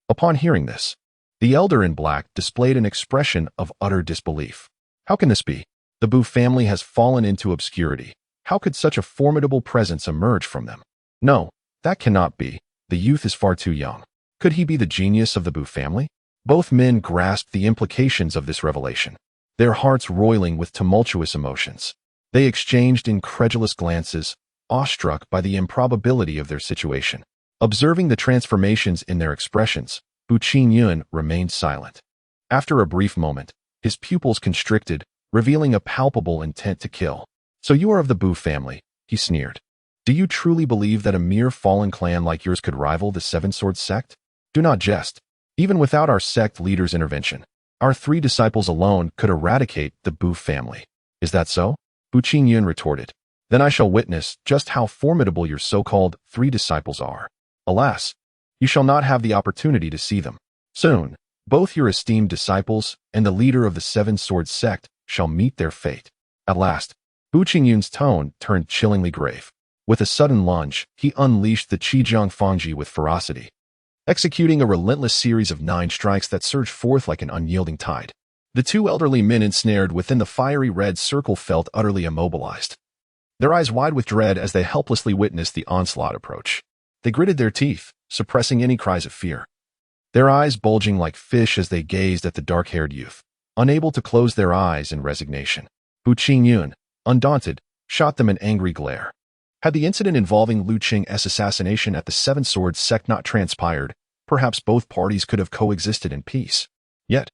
Upon hearing this, the elder in black displayed an expression of utter disbelief. "How can this be? The Bu family has fallen into obscurity. How could such a formidable presence emerge from them? No, that cannot be. The youth is far too young. Could he be the genius of the Bu family?" Both men grasped the implications of this revelation, their hearts roiling with tumultuous emotions. They exchanged incredulous glances, awestruck by the improbability of their situation. Observing the transformations in their expressions, Bu Qingyun remained silent. After a brief moment, his pupils constricted, revealing a palpable intent to kill. "So you are of the Bu family," he sneered. "Do you truly believe that a mere fallen clan like yours could rival the Seven Swords sect? Do not jest. Even without our sect leader's intervention, our 3 disciples alone could eradicate the Bu family. Is that so?" Bu Qingyun retorted. Then I shall witness just how formidable your so-called 3 disciples are. Alas, you shall not have the opportunity to see them. Soon, both your esteemed disciples and the leader of the 7-sword sect shall meet their fate. At last, Bu Qingyun's tone turned chillingly grave. With a sudden lunge, he unleashed the Qijiang Fangji with ferocity, executing a relentless series of 9 strikes that surged forth like an unyielding tide. The 2 elderly men ensnared within the fiery red circle felt utterly immobilized, their eyes wide with dread as they helplessly witnessed the onslaught approach. They gritted their teeth, suppressing any cries of fear, their eyes bulging like fish as they gazed at the dark-haired youth, unable to close their eyes in resignation. Bu Qingyun, undaunted, shot them an angry glare. Had the incident involving Lu Qing's assassination at the 7-sword sect not transpired, perhaps both parties could have coexisted in peace. Yet,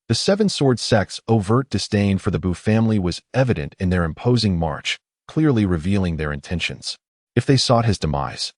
the 7-sword sect's overt disdain for the Bu family was evident in their imposing march, clearly revealing their intentions. If they sought his demise,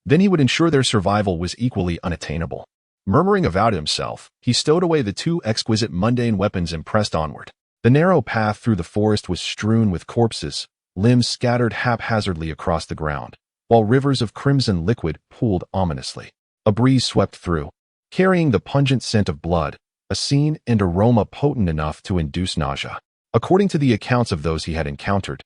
then he would ensure their survival was equally unattainable. Murmuring avow to himself, he stowed away the 2 exquisite mundane weapons and pressed onward. The narrow path through the forest was strewn with corpses, limbs scattered haphazardly across the ground, while rivers of crimson liquid pooled ominously. A breeze swept through, carrying the pungent scent of blood, a scene and aroma potent enough to induce nausea. According to the accounts of those he had encountered,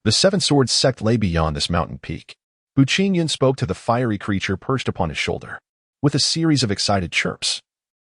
the 7-sword sect lay beyond this mountain peak. Bu Qingyun spoke to the fiery creature perched upon his shoulder, with a series of excited chirps.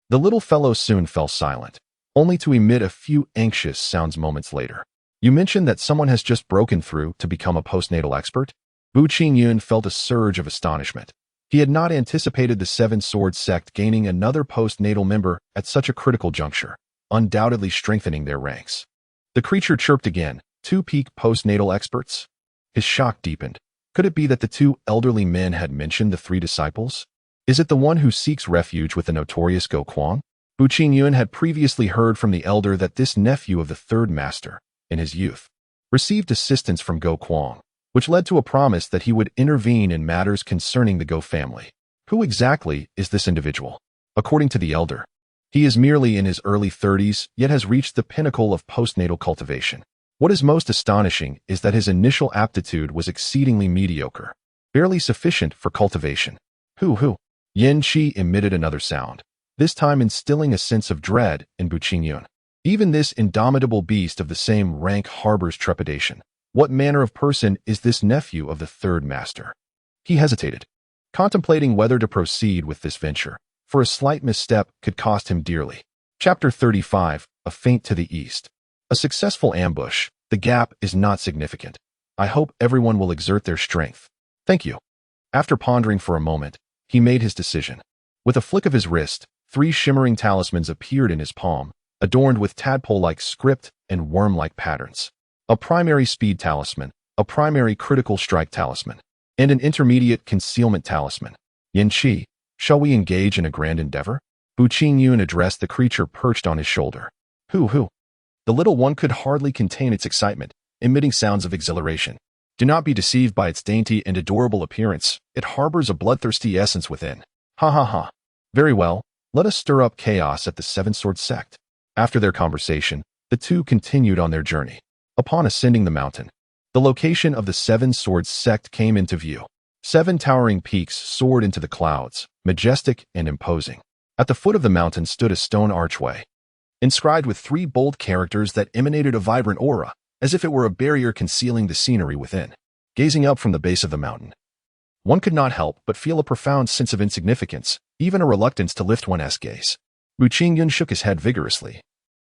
The little fellow soon fell silent, only to emit a few anxious sounds moments later. You mentioned that someone has just broken through to become a postnatal expert? Bu Qingyun felt a surge of astonishment. He had not anticipated the 7-sword sect gaining another postnatal member at such a critical juncture, undoubtedly strengthening their ranks. The creature chirped again. 2 peak postnatal experts? His shock deepened. Could it be that the 2 elderly men had mentioned the 3 disciples? Is it the one who seeks refuge with the notorious Go Kuang? Bu Qingyun had previously heard from the elder that this nephew of the 3rd master, in his youth, received assistance from Go Kuang, which led to a promise that he would intervene in matters concerning the Go family. Who exactly is this individual? According to the elder, he is merely in his early 30s, yet has reached the pinnacle of postnatal cultivation. What is most astonishing is that his initial aptitude was exceedingly mediocre, barely sufficient for cultivation. Who? Xianxia emitted another sound, this time instilling a sense of dread in Bu Qingyun. Even this indomitable beast of the same rank harbors trepidation. What manner of person is this nephew of the 3rd master? He hesitated, contemplating whether to proceed with this venture, for a slight misstep could cost him dearly. Chapter 35, A Feint to the East. A successful ambush. The gap is not significant. I hope everyone will exert their strength. Thank you. After pondering for a moment, he made his decision. With a flick of his wrist, 3 shimmering talismans appeared in his palm, adorned with tadpole-like script and worm-like patterns. A primary speed talisman, a primary critical strike talisman, and an intermediate concealment talisman. Xianxia, shall we engage in a grand endeavor? Bu Qingyun addressed the creature perched on his shoulder. Who? The little one could hardly contain its excitement, emitting sounds of exhilaration. Do not be deceived by its dainty and adorable appearance. It harbors a bloodthirsty essence within. Ha. Very well, let us stir up chaos at the 7-sword sect. After their conversation, the 2 continued on their journey. Upon ascending the mountain, the location of the 7-sword sect came into view. 7 towering peaks soared into the clouds, majestic and imposing. At the foot of the mountain stood a stone archway, inscribed with 3 bold characters that emanated a vibrant aura, as if it were a barrier concealing the scenery within. Gazing up from the base of the mountain, one could not help but feel a profound sense of insignificance, even a reluctance to lift one's gaze. Bu Qingyun shook his head vigorously,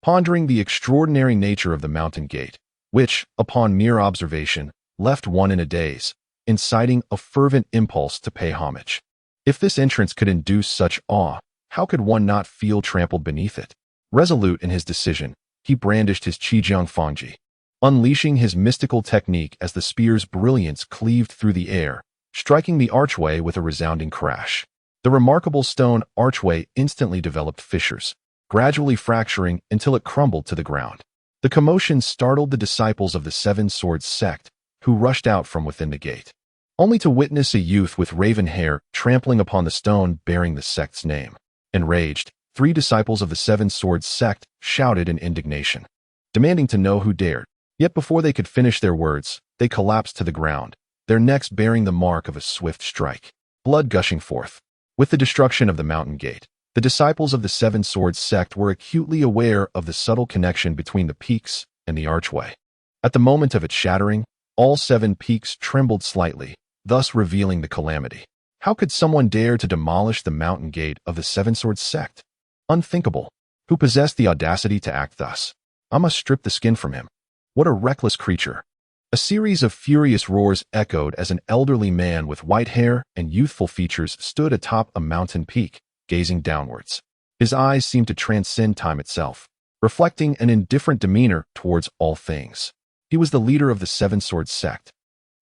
pondering the extraordinary nature of the mountain gate, which, upon mere observation, left one in a daze, inciting a fervent impulse to pay homage. If this entrance could induce such awe, how could one not feel trampled beneath it? Resolute in his decision, he brandished his Qijiang Fangji, unleashing his mystical technique as the spear's brilliance cleaved through the air, striking the archway with a resounding crash. The remarkable stone archway instantly developed fissures, gradually fracturing until it crumbled to the ground. The commotion startled the disciples of the 7-sword sect, who rushed out from within the gate, only to witness a youth with raven hair trampling upon the stone bearing the sect's name. Enraged, 3 disciples of the 7-sword sect shouted in indignation, demanding to know who dared Yet before they could finish their words, they collapsed to the ground, their necks bearing the mark of a swift strike, blood gushing forth. With the destruction of the mountain gate, the disciples of the Seven Swords sect were acutely aware of the subtle connection between the peaks and the archway. At the moment of its shattering, all 7 peaks trembled slightly, thus revealing the calamity. How could someone dare to demolish the mountain gate of the Seven Swords sect? Unthinkable. Who possessed the audacity to act thus? I must strip the skin from him. What a reckless creature. A series of furious roars echoed as an elderly man with white hair and youthful features stood atop a mountain peak, gazing downwards. His eyes seemed to transcend time itself, reflecting an indifferent demeanor towards all things. He was the leader of the Seven Swords sect.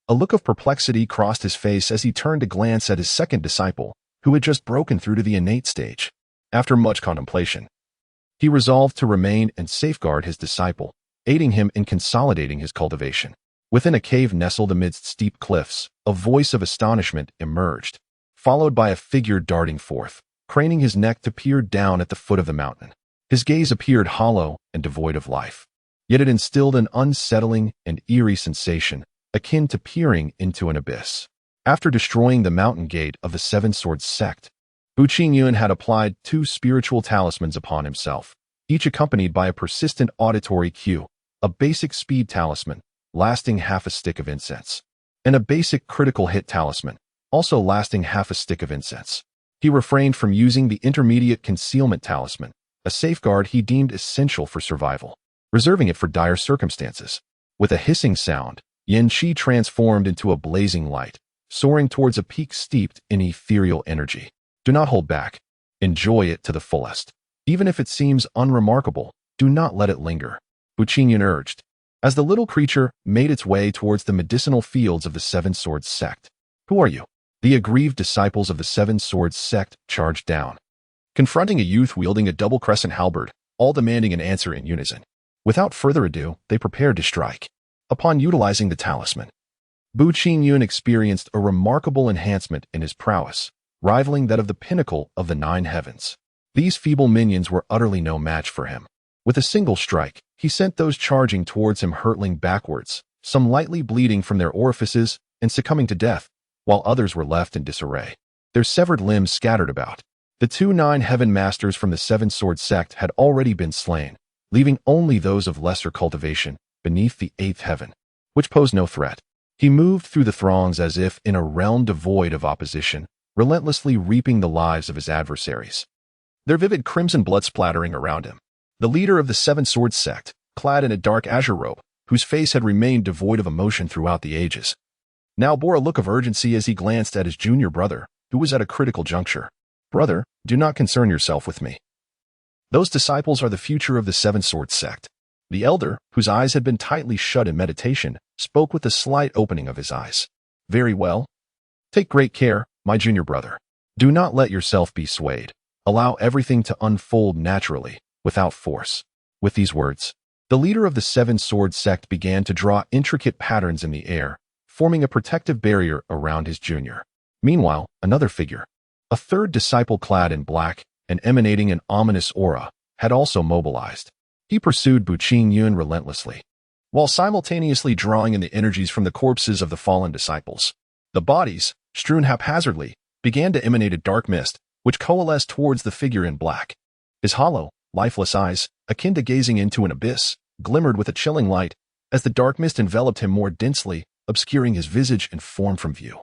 A look of perplexity crossed his face as he turned to glance at his second disciple, who had just broken through to the innate stage. After much contemplation, he resolved to remain and safeguard his disciple, aiding him in consolidating his cultivation. Within a cave nestled amidst steep cliffs, a voice of astonishment emerged, followed by a figure darting forth, craning his neck to peer down at the foot of the mountain. His gaze appeared hollow and devoid of life, yet it instilled an unsettling and eerie sensation, akin to peering into an abyss. After destroying the mountain gate of the Seven Swords sect, Bu Qingyun had applied 2 spiritual talismans upon himself, each accompanied by a persistent auditory cue, a basic speed talisman, lasting half a stick of incense, and a basic critical hit talisman, also lasting half a stick of incense. He refrained from using the intermediate concealment talisman, a safeguard he deemed essential for survival, reserving it for dire circumstances. With a hissing sound, Yin Qi transformed into a blazing light, soaring towards a peak steeped in ethereal energy. Do not hold back. Enjoy it to the fullest. Even if it seems unremarkable, do not let it linger, Bu Qingyun urged, as the little creature made its way towards the medicinal fields of the Seven Swords sect. Who are you? The aggrieved disciples of the Seven Swords sect charged down, confronting a youth wielding a double crescent halberd, all demanding an answer in unison. Without further ado, they prepared to strike. Upon utilizing the talisman, Bu Qingyun experienced a remarkable enhancement in his prowess, rivaling that of the pinnacle of the 9 heavens. These feeble minions were utterly no match for him. With a single strike, he sent those charging towards him hurtling backwards, some lightly bleeding from their orifices and succumbing to death, while others were left in disarray, their severed limbs scattered about. The 2 9 heaven masters from the Seven Sword sect had already been slain, leaving only those of lesser cultivation beneath the 8th heaven, which posed no threat. He moved through the throngs as if in a realm devoid of opposition, relentlessly reaping the lives of his adversaries, their vivid crimson blood splattering around him. The leader of the Seven Swords sect, clad in a dark azure robe, whose face had remained devoid of emotion throughout the ages, now bore a look of urgency as he glanced at his junior brother, who was at a critical juncture. Brother, do not concern yourself with me. Those disciples are the future of the Seven Swords sect. The elder, whose eyes had been tightly shut in meditation, spoke with a slight opening of his eyes. Very well. Take great care, my junior brother. Do not let yourself be swayed. Allow everything to unfold naturally, without force. With these words, the leader of the Seven Swords sect began to draw intricate patterns in the air, forming a protective barrier around his junior. Meanwhile, another figure, a third disciple clad in black and emanating an ominous aura, had also mobilized. He pursued Bu Qingyun relentlessly, while simultaneously drawing in the energies from the corpses of the fallen disciples. The bodies, strewn haphazardly, began to emanate a dark mist, which coalesced towards the figure in black. His hollow, lifeless eyes, akin to gazing into an abyss, glimmered with a chilling light as the dark mist enveloped him more densely, obscuring his visage and form from view.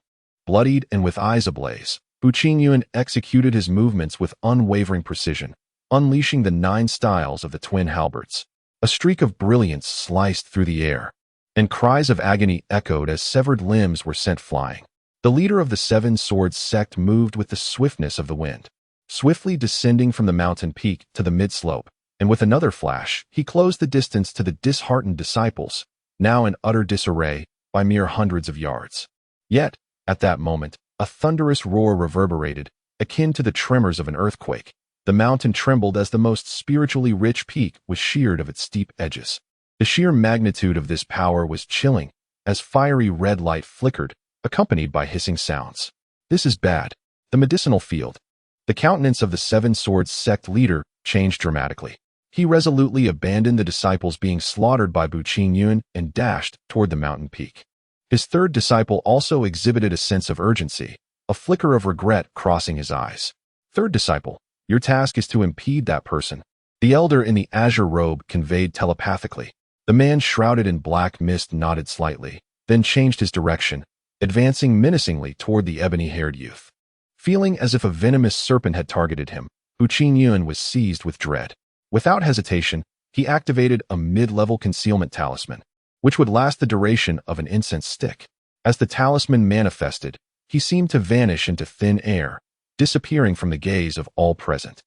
Bloodied and with eyes ablaze, Bu Qingyun executed his movements with unwavering precision, unleashing the 9 styles of the twin halberds. A streak of brilliance sliced through the air, and cries of agony echoed as severed limbs were sent flying. The leader of the Seven Swords sect moved with the swiftness of the wind, swiftly descending from the mountain peak to the mid-slope, and with another flash, he closed the distance to the disheartened disciples, now in utter disarray, by mere hundreds of yards. Yet, at that moment, a thunderous roar reverberated, akin to the tremors of an earthquake. The mountain trembled as the most spiritually rich peak was sheared of its steep edges. The sheer magnitude of this power was chilling, as fiery red light flickered, accompanied by hissing sounds. This is bad. The medicinal field. The countenance of the Seven Swords sect leader changed dramatically. He resolutely abandoned the disciples being slaughtered by Bu Qingyun and dashed toward the mountain peak. His third disciple also exhibited a sense of urgency, a flicker of regret crossing his eyes. Third disciple, your task is to impede that person. The elder in the azure robe conveyed telepathically. The man shrouded in black mist nodded slightly, then changed his direction, advancing menacingly toward the ebony-haired youth. Feeling as if a venomous serpent had targeted him, Bu Qingyun was seized with dread. Without hesitation, he activated a mid-level concealment talisman, which would last the duration of an incense stick. As the talisman manifested, he seemed to vanish into thin air, disappearing from the gaze of all present.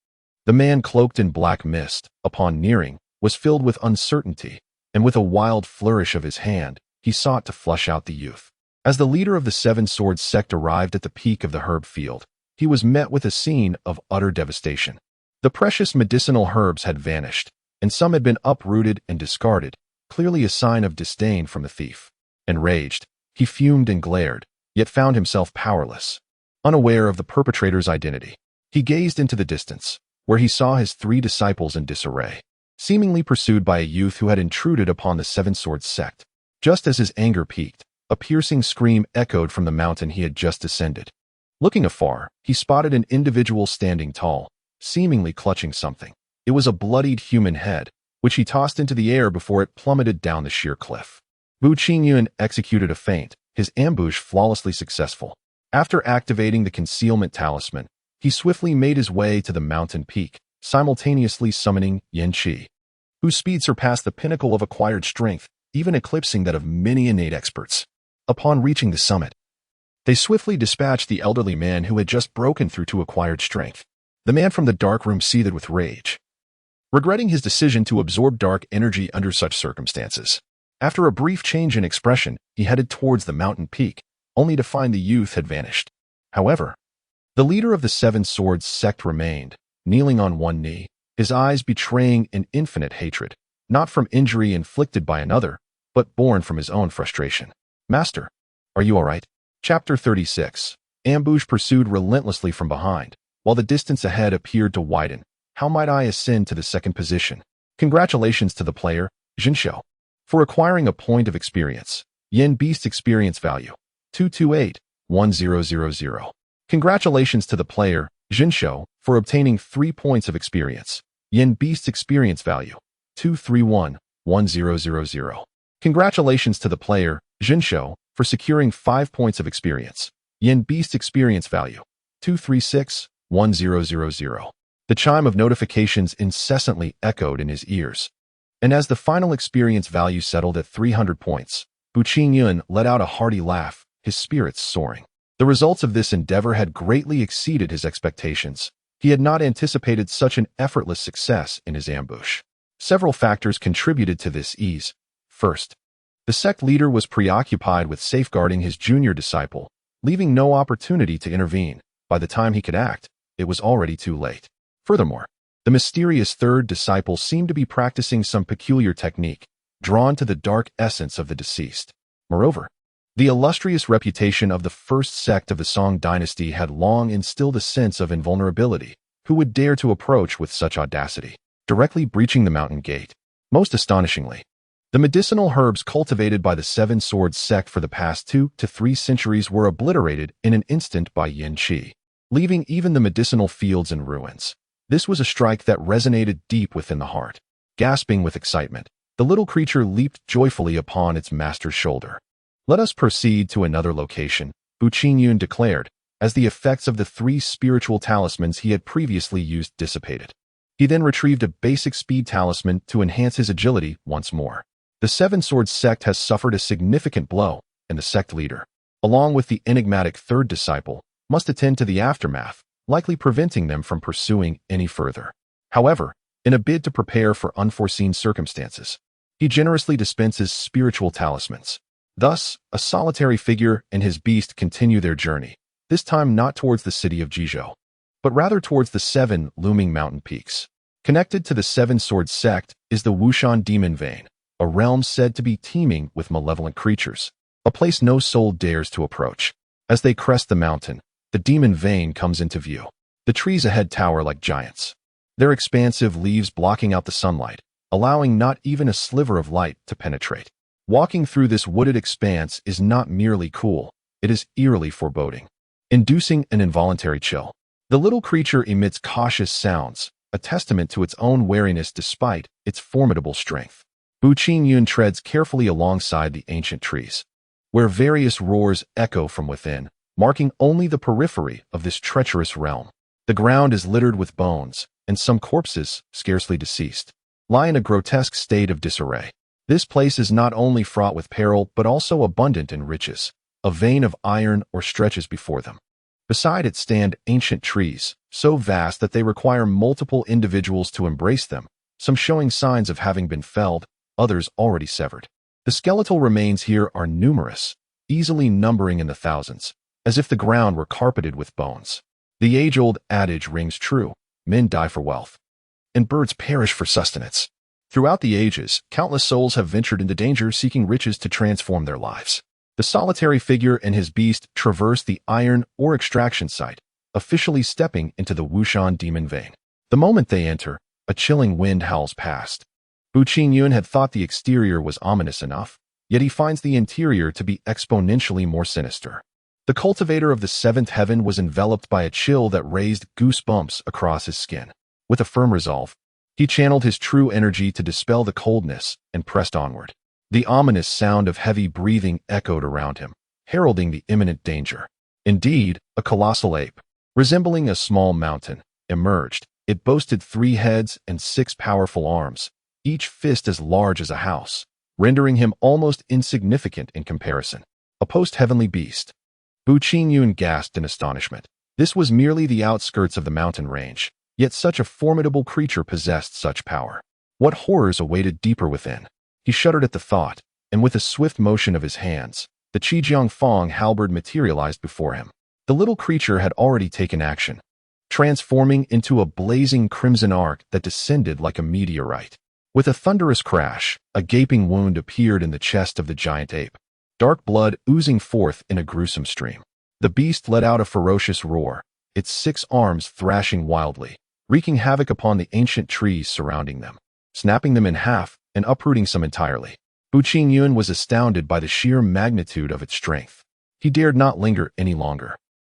The man cloaked in black mist, upon nearing, was filled with uncertainty, and with a wild flourish of his hand, he sought to flush out the youth. As the leader of the Seven Swords sect arrived at the peak of the herb field, he was met with a scene of utter devastation. The precious medicinal herbs had vanished, and some had been uprooted and discarded, clearly a sign of disdain from the thief. Enraged, he fumed and glared, yet found himself powerless. Unaware of the perpetrator's identity, he gazed into the distance, where he saw his three disciples in disarray, seemingly pursued by a youth who had intruded upon the Seven Swords sect. Just as his anger peaked, a piercing scream echoed from the mountain he had just descended. Looking afar, he spotted an individual standing tall, seemingly clutching something. It was a bloodied human head, which he tossed into the air before it plummeted down the sheer cliff. Bu Qingyun executed a feint, his ambush flawlessly successful. After activating the concealment talisman, he swiftly made his way to the mountain peak, simultaneously summoning Xianxia, whose speed surpassed the pinnacle of acquired strength, even eclipsing that of many innate experts. Upon reaching the summit, they swiftly dispatched the elderly man who had just broken through to acquired strength. The man from the dark room seethed with rage, regretting his decision to absorb dark energy under such circumstances. After a brief change in expression, he headed towards the mountain peak, only to find the youth had vanished. However, the leader of the Seven Swords sect remained, kneeling on one knee, his eyes betraying an infinite hatred, not from injury inflicted by another, but born from his own frustration. Master, are you all right? Chapter 36. Ambush pursued relentlessly from behind, while the distance ahead appeared to widen. How might I ascend to the second position? Congratulations to the player, Xianxia, for acquiring a point of experience. Yen Beast Experience Value, 228-1000. Congratulations to the player, Xianxia, for obtaining 3 points of experience. Yen Beast Experience Value, 231-1000. Congratulations to the player, Xianxia, for securing 5 points of experience. Yen Beast Experience Value, 236-1000. The chime of notifications incessantly echoed in his ears. And as the final experience value settled at 300 points, Bu Qingyun let out a hearty laugh, his spirits soaring. The results of this endeavor had greatly exceeded his expectations. He had not anticipated such an effortless success in his ambush. Several factors contributed to this ease. First, the sect leader was preoccupied with safeguarding his junior disciple, leaving no opportunity to intervene. By the time he could act, it was already too late. Furthermore, the mysterious third disciple seemed to be practicing some peculiar technique, drawn to the dark essence of the deceased. Moreover, the illustrious reputation of the first sect of the Song dynasty had long instilled a sense of invulnerability. Who would dare to approach with such audacity, directly breaching the mountain gate? Most astonishingly, the medicinal herbs cultivated by the Seven Swords sect for the past 2 to 3 centuries were obliterated in an instant by Xianxia, leaving even the medicinal fields in ruins. This was a strike that resonated deep within the heart. Gasping with excitement, the little creature leaped joyfully upon its master's shoulder. Let us proceed to another location, Bu Qingyun declared, as the effects of the 3 spiritual talismans he had previously used dissipated. He then retrieved a basic speed talisman to enhance his agility once more. The Seven Swords sect has suffered a significant blow, and the sect leader, along with the enigmatic third disciple, must attend to the aftermath, likely preventing them from pursuing any further. However, in a bid to prepare for unforeseen circumstances, he generously dispenses spiritual talismans. Thus, a solitary figure and his beast continue their journey, this time not towards the city of Jizhou, but rather towards the 7 looming mountain peaks. Connected to the Seven Swords sect is the Wushan Demon Vein, a realm said to be teeming with malevolent creatures, a place no soul dares to approach. As they crest the mountain, the demon vein comes into view. The trees ahead tower like giants, their expansive leaves blocking out the sunlight, allowing not even a sliver of light to penetrate. Walking through this wooded expanse is not merely cool, it is eerily foreboding, inducing an involuntary chill. The little creature emits cautious sounds, a testament to its own wariness despite its formidable strength. Bu Qingyun treads carefully alongside the ancient trees, where various roars echo from within, marking only the periphery of this treacherous realm. The ground is littered with bones, and some corpses, scarcely deceased, lie in a grotesque state of disarray. This place is not only fraught with peril but also abundant in riches. A vein of iron ore stretches before them. Beside it stand ancient trees, so vast that they require multiple individuals to embrace them, some showing signs of having been felled, others already severed. The skeletal remains here are numerous, easily numbering in the thousands, as if the ground were carpeted with bones. The age-old adage rings true: men die for wealth, and birds perish for sustenance. Throughout the ages, countless souls have ventured into danger seeking riches to transform their lives. The solitary figure and his beast traverse the iron ore extraction site, officially stepping into the Wushan demon vein. The moment they enter, a chilling wind howls past. Bu Qingyun had thought the exterior was ominous enough, yet he finds the interior to be exponentially more sinister. The cultivator of the seventh heaven was enveloped by a chill that raised goosebumps across his skin. With a firm resolve, he channeled his true energy to dispel the coldness and pressed onward. The ominous sound of heavy breathing echoed around him, heralding the imminent danger. Indeed, a colossal ape, resembling a small mountain, emerged. It boasted 3 heads and 6 powerful arms, each fist as large as a house, rendering him almost insignificant in comparison. A post-heavenly beast. Bu Qingyun gasped in astonishment. This was merely the outskirts of the mountain range, yet such a formidable creature possessed such power. What horrors awaited deeper within? He shuddered at the thought, and with a swift motion of his hands, the Fang halberd materialized before him. The little creature had already taken action, transforming into a blazing crimson arc that descended like a meteorite. With a thunderous crash, a gaping wound appeared in the chest of the giant ape, dark blood oozing forth in a gruesome stream. The beast let out a ferocious roar, its 6 arms thrashing wildly, wreaking havoc upon the ancient trees surrounding them, snapping them in half and uprooting some entirely. Bu Qingyun was astounded by the sheer magnitude of its strength. He dared not linger any longer,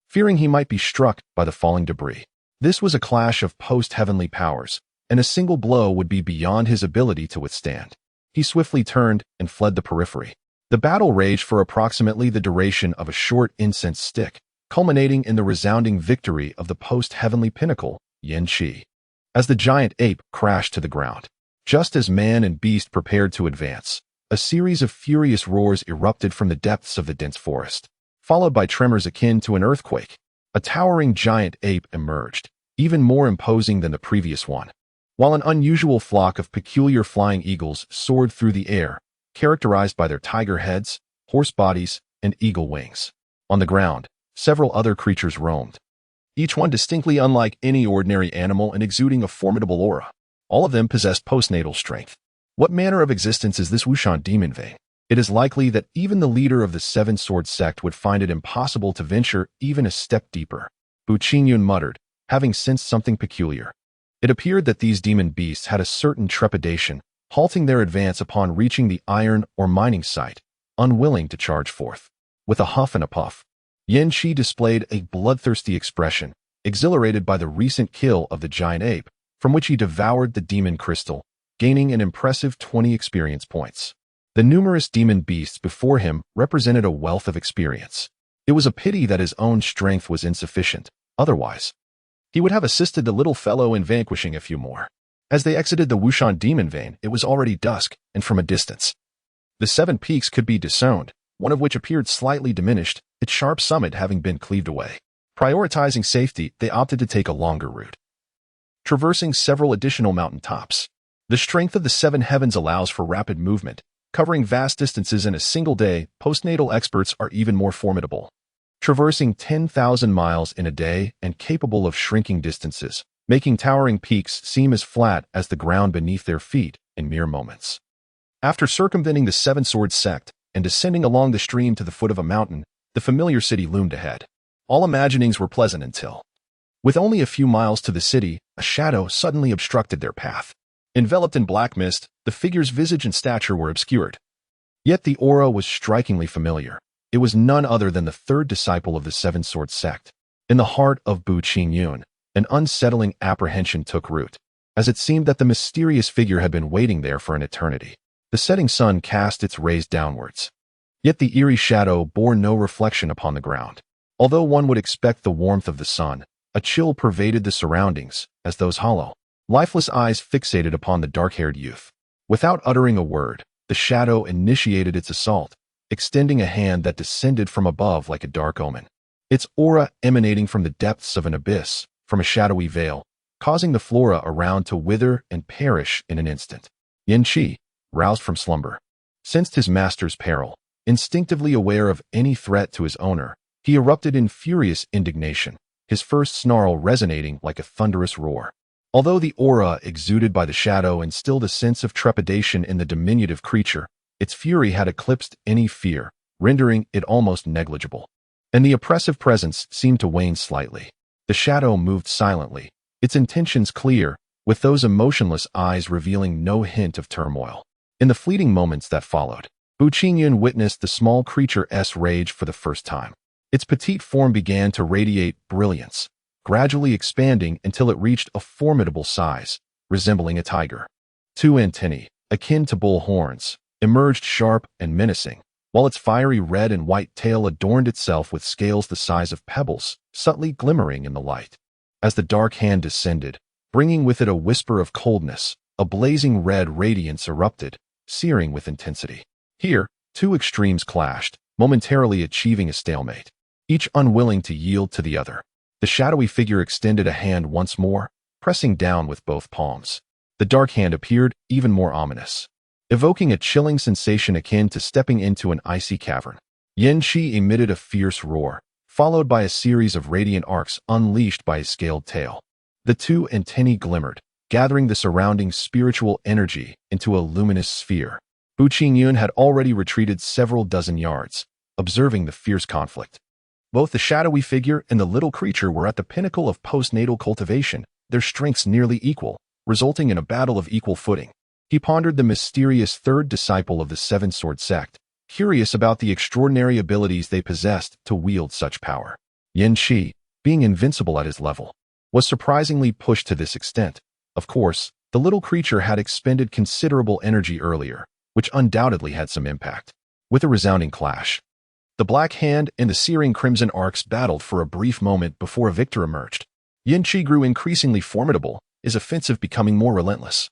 fearing he might be struck by the falling debris. This was a clash of post-heavenly powers, and a single blow would be beyond his ability to withstand. He swiftly turned and fled the periphery. The battle raged for approximately the duration of a short incense stick, culminating in the resounding victory of the post-heavenly pinnacle, xianxia, as the giant ape crashed to the ground. Just as man and beast prepared to advance, a series of furious roars erupted from the depths of the dense forest, followed by tremors akin to an earthquake. A towering giant ape emerged, even more imposing than the previous one, while an unusual flock of peculiar flying eagles soared through the air, characterized by their tiger heads, horse bodies, and eagle wings. On the ground, several other creatures roamed, each one distinctly unlike any ordinary animal and exuding a formidable aura. All of them possessed postnatal strength. What manner of existence is this Wushan demon vein? It is likely that even the leader of the Seven Sword sect would find it impossible to venture even a step deeper. Bu Qingyun muttered, having sensed something peculiar. It appeared that these demon beasts had a certain trepidation, halting their advance upon reaching the iron or mining site, unwilling to charge forth. With a huff and a puff, xianxia displayed a bloodthirsty expression, exhilarated by the recent kill of the giant ape, from which he devoured the demon crystal, gaining an impressive 20 experience points. The numerous demon beasts before him represented a wealth of experience. It was a pity that his own strength was insufficient, otherwise he would have assisted the little fellow in vanquishing a few more. As they exited the Wushan demon vein, it was already dusk, and from a distance, the 7 peaks could be discerned, one of which appeared slightly diminished, its sharp summit having been cleaved away. Prioritizing safety, they opted to take a longer route, traversing several additional mountain tops. The strength of the 7 heavens allows for rapid movement, covering vast distances in a single day. Postnatal experts are even more formidable, traversing 10,000 miles in a day and capable of shrinking distances, making towering peaks seem as flat as the ground beneath their feet in mere moments. After circumventing the 7 Sword sect and descending along the stream to the foot of a mountain, the familiar city loomed ahead. All imaginings were pleasant until, with only a few miles to the city, a shadow suddenly obstructed their path. Enveloped in black mist, the figure's visage and stature were obscured. Yet the aura was strikingly familiar. It was none other than the third disciple of the Seven Swords sect. In the heart of Bu Qingyun, an unsettling apprehension took root, as it seemed that the mysterious figure had been waiting there for an eternity. The setting sun cast its rays downwards. Yet the eerie shadow bore no reflection upon the ground. Although one would expect the warmth of the sun, a chill pervaded the surroundings, as those hollow, lifeless eyes fixated upon the dark-haired youth. Without uttering a word, the shadow initiated its assault, extending a hand that descended from above like a dark omen. Its aura emanating from the depths of an abyss, from a shadowy veil, causing the flora around to wither and perish in an instant. Yin Qi, roused from slumber, sensed his master's peril. Instinctively aware of any threat to his owner, he erupted in furious indignation, his first snarl resonating like a thunderous roar. Although the aura exuded by the shadow instilled a sense of trepidation in the diminutive creature, its fury had eclipsed any fear, rendering it almost negligible. And the oppressive presence seemed to wane slightly. The shadow moved silently, its intentions clear, with those emotionless eyes revealing no hint of turmoil. In the fleeting moments that followed, Bu Qingyun witnessed the small creature's rage for the first time. Its petite form began to radiate brilliance, gradually expanding until it reached a formidable size, resembling a tiger. Two antennae, akin to bull horns, emerged sharp and menacing, while its fiery red and white tail adorned itself with scales the size of pebbles, subtly glimmering in the light. As the dark hand descended, bringing with it a whisper of coldness, a blazing red radiance erupted, searing with intensity. Here, two extremes clashed, momentarily achieving a stalemate, each unwilling to yield to the other. The shadowy figure extended a hand once more, pressing down with both palms. The dark hand appeared even more ominous, evoking a chilling sensation akin to stepping into an icy cavern. Yin Qi emitted a fierce roar, followed by a series of radiant arcs unleashed by his scaled tail. The two antennae glimmered, gathering the surrounding spiritual energy into a luminous sphere. Bu Qingyun had already retreated several dozen yards, observing the fierce conflict. Both the shadowy figure and the little creature were at the pinnacle of postnatal cultivation, their strengths nearly equal, resulting in a battle of equal footing. He pondered the mysterious third disciple of the Seven Sword sect, curious about the extraordinary abilities they possessed to wield such power. Yin Qi, being invincible at his level, was surprisingly pushed to this extent. Of course, the little creature had expended considerable energy earlier, which undoubtedly had some impact. With a resounding clash, the black hand and the searing crimson arcs battled for a brief moment before a victor emerged. Yin Qi grew increasingly formidable, his offensive becoming more relentless.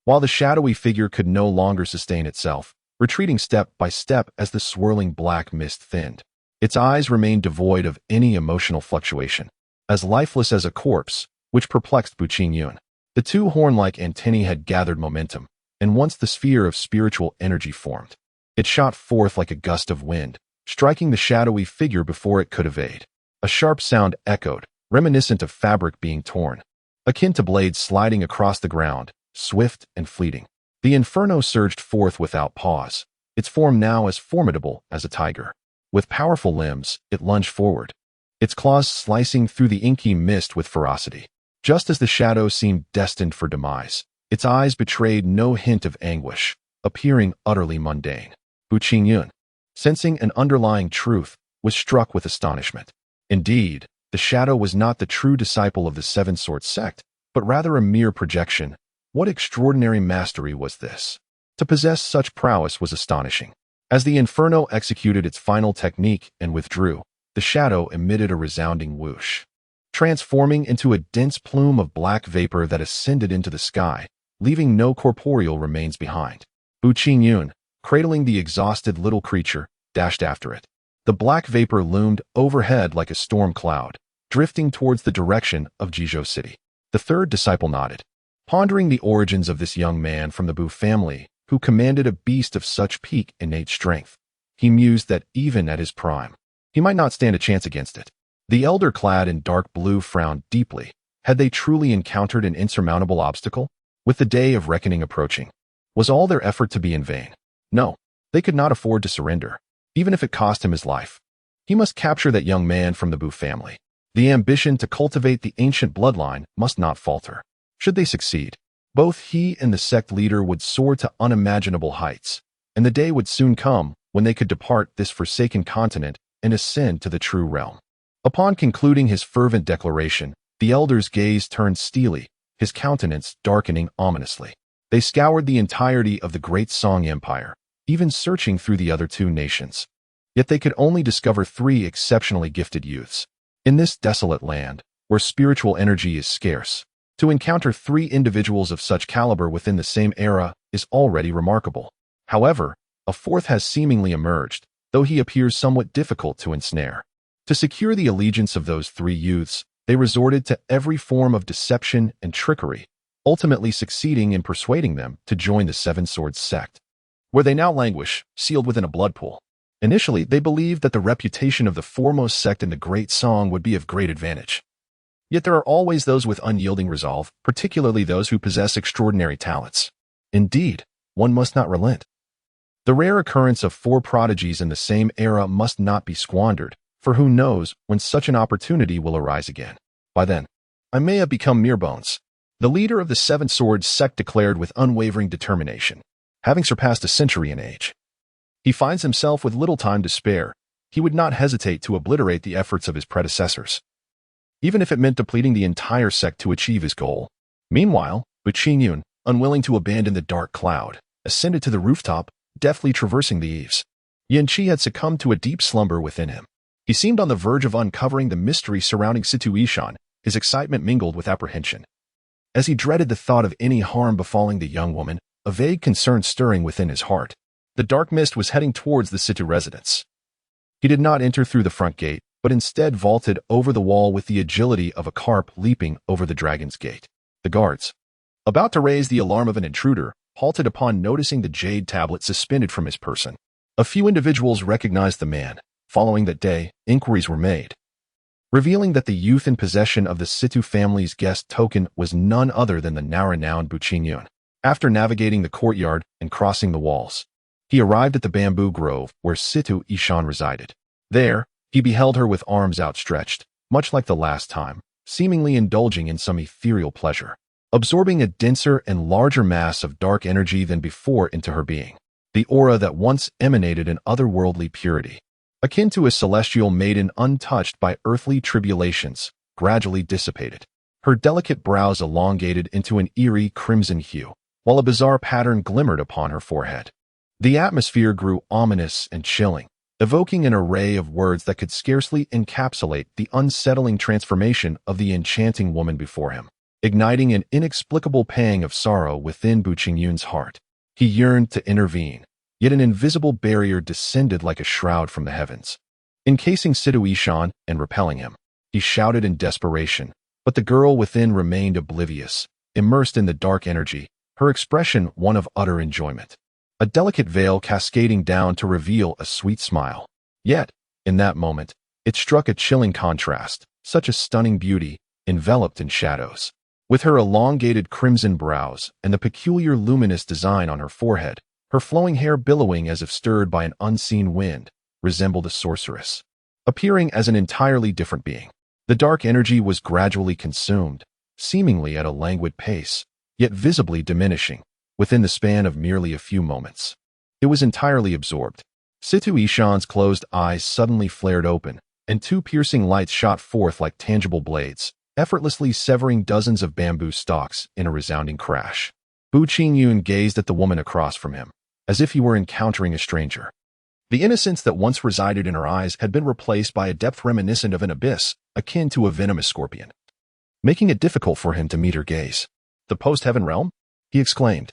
While the shadowy figure could no longer sustain itself, retreating step by step as the swirling black mist thinned, its eyes remained devoid of any emotional fluctuation, as lifeless as a corpse, which perplexed Bu Qingyun. The two horn-like antennae had gathered momentum, and once the sphere of spiritual energy formed, it shot forth like a gust of wind, striking the shadowy figure before it could evade. A sharp sound echoed, reminiscent of fabric being torn, akin to blades sliding across the ground, swift and fleeting. The inferno surged forth without pause, its form now as formidable as a tiger. With powerful limbs, it lunged forward, its claws slicing through the inky mist with ferocity. Just as the shadow seemed destined for demise, its eyes betrayed no hint of anguish, appearing utterly mundane. Bu Qingyun, sensing an underlying truth, was struck with astonishment. Indeed, the shadow was not the true disciple of the Seven Swords sect, but rather a mere projection. What extraordinary mastery was this? To possess such prowess was astonishing. As the inferno executed its final technique and withdrew, the shadow emitted a resounding whoosh, transforming into a dense plume of black vapor that ascended into the sky, leaving no corporeal remains behind. Bu Qingyun, cradling the exhausted little creature, dashed after it. The black vapor loomed overhead like a storm cloud, drifting towards the direction of Jizhou City. The third disciple nodded, pondering the origins of this young man from the Bu family, who commanded a beast of such peak innate strength. He mused that even at his prime, he might not stand a chance against it. The elder clad in dark blue frowned deeply. Had they truly encountered an insurmountable obstacle? With the day of reckoning approaching, was all their effort to be in vain? No, they could not afford to surrender, even if it cost him his life. He must capture that young man from the Bu family. The ambition to cultivate the ancient bloodline must not falter. Should they succeed, both he and the sect leader would soar to unimaginable heights, and the day would soon come when they could depart this forsaken continent and ascend to the true realm. Upon concluding his fervent declaration, the elder's gaze turned steely, his countenance darkening ominously. They scoured the entirety of the great Song Empire, even searching through the other two nations. Yet they could only discover 3 exceptionally gifted youths. In this desolate land, where spiritual energy is scarce, to encounter 3 individuals of such caliber within the same era is already remarkable. However, a 4th has seemingly emerged, though he appears somewhat difficult to ensnare. To secure the allegiance of those 3 youths, they resorted to every form of deception and trickery, ultimately succeeding in persuading them to join the Seven Swords sect, where they now languish, sealed within a blood pool. Initially, they believed that the reputation of the foremost sect in the Great Song would be of great advantage. Yet there are always those with unyielding resolve, particularly those who possess extraordinary talents. Indeed, one must not relent. The rare occurrence of 4 prodigies in the same era must not be squandered, for who knows when such an opportunity will arise again. By then, I may have become mere bones. The leader of the Seven Swords sect declared with unwavering determination, having surpassed a century in age. He finds himself with little time to spare. He would not hesitate to obliterate the efforts of his predecessors, even if it meant depleting the entire sect to achieve his goal. Meanwhile, Buqingyun, unwilling to abandon the dark cloud, ascended to the rooftop, deftly traversing the eaves. Xianxia had succumbed to a deep slumber within him. He seemed on the verge of uncovering the mystery surrounding Situation. His excitement mingled with apprehension. As he dreaded the thought of any harm befalling the young woman, a vague concern stirring within his heart. The dark mist was heading towards the Situ residence. He did not enter through the front gate, but instead vaulted over the wall with the agility of a carp leaping over the dragon's gate. The guards, about to raise the alarm of an intruder, halted upon noticing the jade tablet suspended from his person. A few individuals recognized the man. Following that day, inquiries were made, revealing that the youth in possession of the Situ family's guest token was none other than the now-renowned Buqingyun. After navigating the courtyard and crossing the walls, he arrived at the bamboo grove where Situation resided. There, he beheld her with arms outstretched, much like the last time, seemingly indulging in some ethereal pleasure, absorbing a denser and larger mass of dark energy than before into her being. The aura that once emanated an otherworldly purity, akin to a celestial maiden untouched by earthly tribulations, gradually dissipated. Her delicate brows elongated into an eerie crimson hue, while a bizarre pattern glimmered upon her forehead. The atmosphere grew ominous and chilling, evoking an array of words that could scarcely encapsulate the unsettling transformation of the enchanting woman before him, igniting an inexplicable pang of sorrow within Buqingyun's heart. He yearned to intervene, yet an invisible barrier descended like a shroud from the heavens, encasing Situation and repelling him. He shouted in desperation, but the girl within remained oblivious, immersed in the dark energy, her expression one of utter enjoyment, a delicate veil cascading down to reveal a sweet smile. Yet, in that moment, it struck a chilling contrast, such a stunning beauty, enveloped in shadows. With her elongated crimson brows and the peculiar luminous design on her forehead, her flowing hair billowing as if stirred by an unseen wind, resembled a sorceress, appearing as an entirely different being. The dark energy was gradually consumed, seemingly at a languid pace, yet visibly diminishing, within the span of merely a few moments. It was entirely absorbed. Situation's closed eyes suddenly flared open, and 2 piercing lights shot forth like tangible blades, effortlessly severing dozens of bamboo stalks in a resounding crash. Buqingyun gazed at the woman across from him, as if he were encountering a stranger. The innocence that once resided in her eyes had been replaced by a depth reminiscent of an abyss, akin to a venomous scorpion, making it difficult for him to meet her gaze. "The post-heaven realm?" he exclaimed,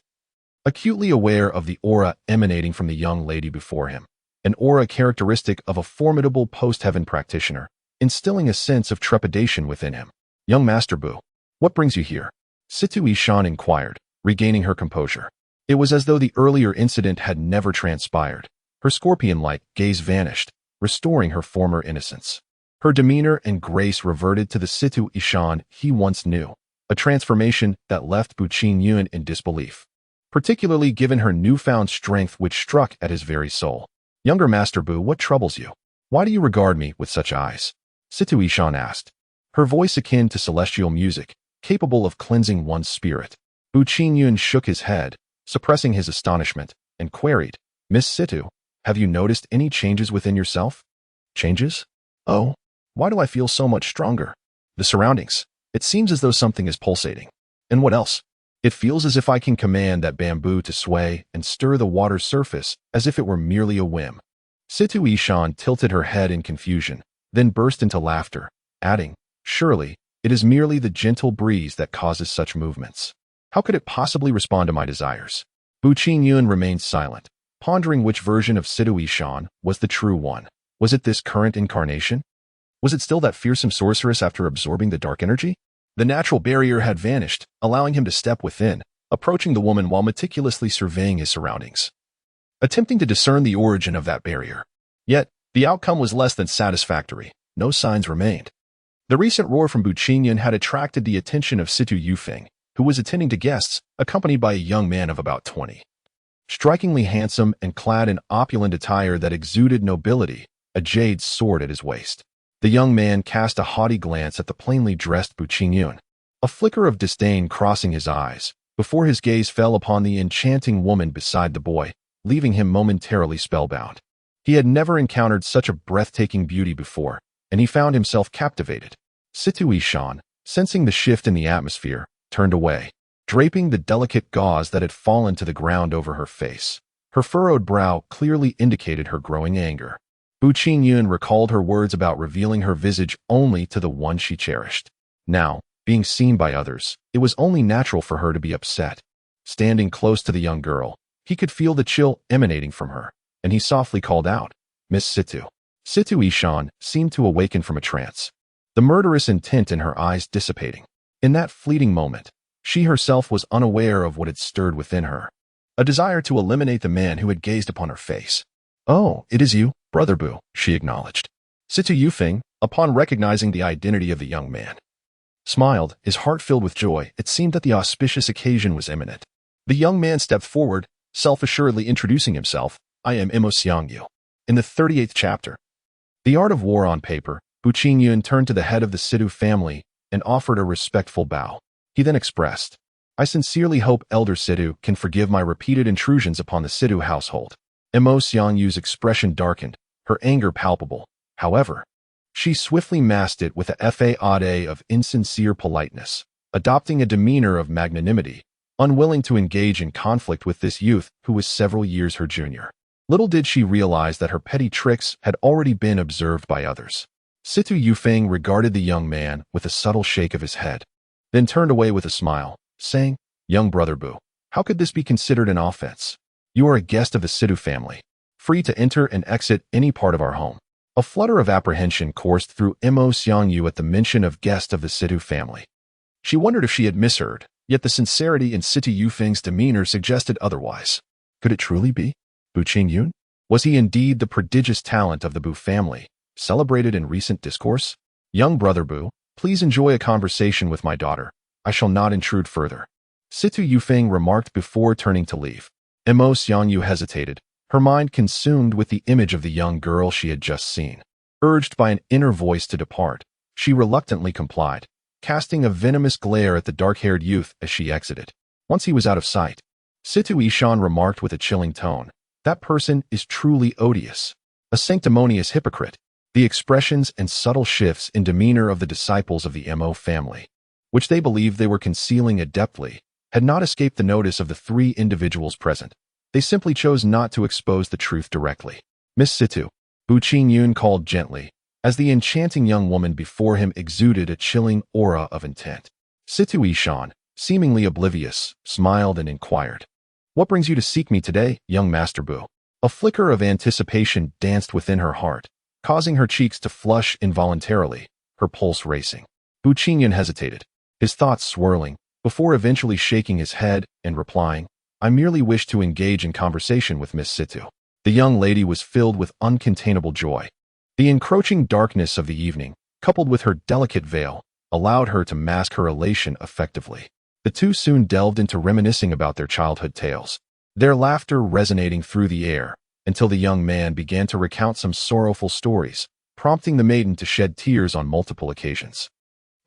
acutely aware of the aura emanating from the young lady before him, an aura characteristic of a formidable post-heaven practitioner, instilling a sense of trepidation within him. "Young Master Bu, what brings you here?" Situation inquired, regaining her composure. It was as though the earlier incident had never transpired. Her scorpion-like gaze vanished, restoring her former innocence. Her demeanor and grace reverted to the Situation he once knew, a transformation that left Buqingyun in disbelief, particularly given her newfound strength which struck at his very soul. "Younger Master Bu, what troubles you? Why do you regard me with such eyes?" Situation asked. her voice akin to celestial music, capable of cleansing one's spirit. Bu Qingyun shook his head, suppressing his astonishment, and queried, "Miss Situ, have you noticed any changes within yourself?" "Changes? Oh, why do I feel so much stronger?" "The surroundings. It seems as though something is pulsating." "And what else?" "It feels as if I can command that bamboo to sway and stir the water's surface as if it were merely a whim." Situ Ishan tilted her head in confusion, then burst into laughter, adding, "Surely, it is merely the gentle breeze that causes such movements. How could it possibly respond to my desires?" Bu Qingyun remained silent, pondering which version of Situ Ishan was the true one. Was it this current incarnation? Was it still that fearsome sorceress after absorbing the dark energy? The natural barrier had vanished, allowing him to step within, approaching the woman while meticulously surveying his surroundings, attempting to discern the origin of that barrier. Yet, the outcome was less than satisfactory. No signs remained. The recent roar from Bu Qingyun had attracted the attention of Situ Yufeng, who was attending to guests, accompanied by a young man of about 20. Strikingly handsome and clad in opulent attire that exuded nobility, a jade sword at his waist. The young man cast a haughty glance at the plainly dressed Bu Qingyun, a flicker of disdain crossing his eyes, before his gaze fell upon the enchanting woman beside the boy, leaving him momentarily spellbound. He had never encountered such a breathtaking beauty before, and he found himself captivated. Situ Ishan, sensing the shift in the atmosphere, turned away, draping the delicate gauze that had fallen to the ground over her face. Her furrowed brow clearly indicated her growing anger. Bu Qingyun recalled her words about revealing her visage only to the one she cherished. Now, being seen by others, it was only natural for her to be upset. Standing close to the young girl, he could feel the chill emanating from her, and he softly called out, "Miss Situ." Situ Ishan seemed to awaken from a trance, the murderous intent in her eyes dissipating. In that fleeting moment, she herself was unaware of what had stirred within her, a desire to eliminate the man who had gazed upon her face. "Oh, it is you, Brother Bu," she acknowledged. Situ Yufeng, upon recognizing the identity of the young man, smiled, his heart filled with joy. It seemed that the auspicious occasion was imminent. The young man stepped forward, self-assuredly introducing himself. "I am Imo Xiangyu." In the 38th chapter, The Art of War on Paper, Bu Qingyun turned to the head of the Situ family and offered a respectful bow. He then expressed, "I sincerely hope Elder Situ can forgive my repeated intrusions upon the Situ household." Imo Xiangyu's expression darkened, her anger palpable. However, she swiftly masked it with a facade of insincere politeness, adopting a demeanor of magnanimity, unwilling to engage in conflict with this youth who was several years her junior. Little did she realize that her petty tricks had already been observed by others. Situ Yufeng regarded the young man with a subtle shake of his head, then turned away with a smile, saying, "Young Brother Bu, how could this be considered an offense? You are a guest of the Situ family, free to enter and exit any part of our home." A flutter of apprehension coursed through Imo Xiangyu at the mention of guest of the Situ family. She wondered if she had misheard, yet the sincerity in Situ Yufeng's demeanor suggested otherwise. Could it truly be Bu Qingyun? Was he indeed the prodigious talent of the Bu family, celebrated in recent discourse? "Young Brother Bu, please enjoy a conversation with my daughter. I shall not intrude further," Situ Yufeng remarked before turning to leave. Imo Xiangyu hesitated, her mind consumed with the image of the young girl she had just seen. Urged by an inner voice to depart, she reluctantly complied, casting a venomous glare at the dark-haired youth as she exited. Once he was out of sight, Situ Ishan remarked with a chilling tone, "That person is truly odious, a sanctimonious hypocrite." The expressions and subtle shifts in demeanor of the disciples of the Mo family, which they believed they were concealing adeptly, had not escaped the notice of the three individuals present. They simply chose not to expose the truth directly. "Miss Situ," Bu Qingyun called gently, as the enchanting young woman before him exuded a chilling aura of intent. Situ Ishan, seemingly oblivious, smiled and inquired, "What brings you to seek me today, young Master Bu?" A flicker of anticipation danced within her heart, causing her cheeks to flush involuntarily, her pulse racing. Bu Qingyun hesitated, his thoughts swirling, before eventually shaking his head and replying, "I merely wish to engage in conversation with Miss Situ." The young lady was filled with uncontainable joy. The encroaching darkness of the evening, coupled with her delicate veil, allowed her to mask her elation effectively. The two soon delved into reminiscing about their childhood tales, their laughter resonating through the air, until the young man began to recount some sorrowful stories, prompting the maiden to shed tears on multiple occasions.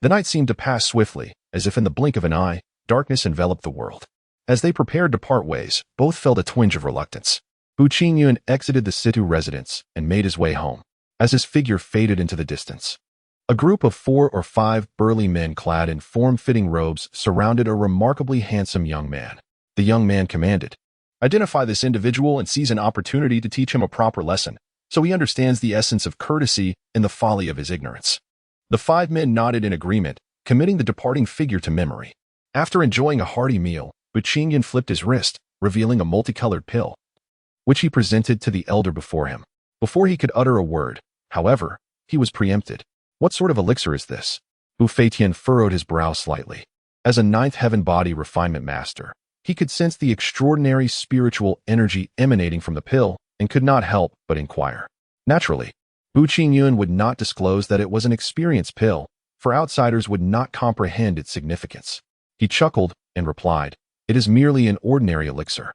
The night seemed to pass swiftly, as if in the blink of an eye, darkness enveloped the world. As they prepared to part ways, both felt a twinge of reluctance. Bu Qingyun exited the Situ residence and made his way home. As his figure faded into the distance, a group of 4 or 5 burly men clad in form-fitting robes surrounded a remarkably handsome young man. The young man commanded, "Identify this individual and seize an opportunity to teach him a proper lesson, so he understands the essence of courtesy and the folly of his ignorance." The 5 men nodded in agreement, committing the departing figure to memory. After enjoying a hearty meal, Bu Qingyun flipped his wrist, revealing a multicolored pill, which he presented to the elder before him. Before he could utter a word, however, he was preempted. "What sort of elixir is this?" Bu Feitian furrowed his brow slightly. As a ninth heaven body refinement master, he could sense the extraordinary spiritual energy emanating from the pill and could not help but inquire. Naturally, Bu Qingyun would not disclose that it was an experience pill, for outsiders would not comprehend its significance. He chuckled and replied, "It is merely an ordinary elixir,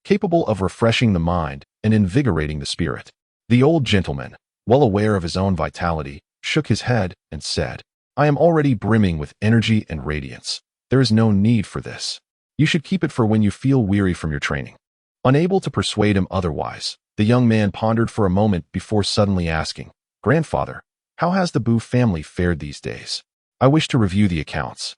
capable of refreshing the mind and invigorating the spirit." The old gentleman, well aware of his own vitality, shook his head and said, "I am already brimming with energy and radiance. There is no need for this. You should keep it for when you feel weary from your training." Unable to persuade him otherwise, the young man pondered for a moment before suddenly asking, "Grandfather, how has the Bu family fared these days? I wish to review the accounts."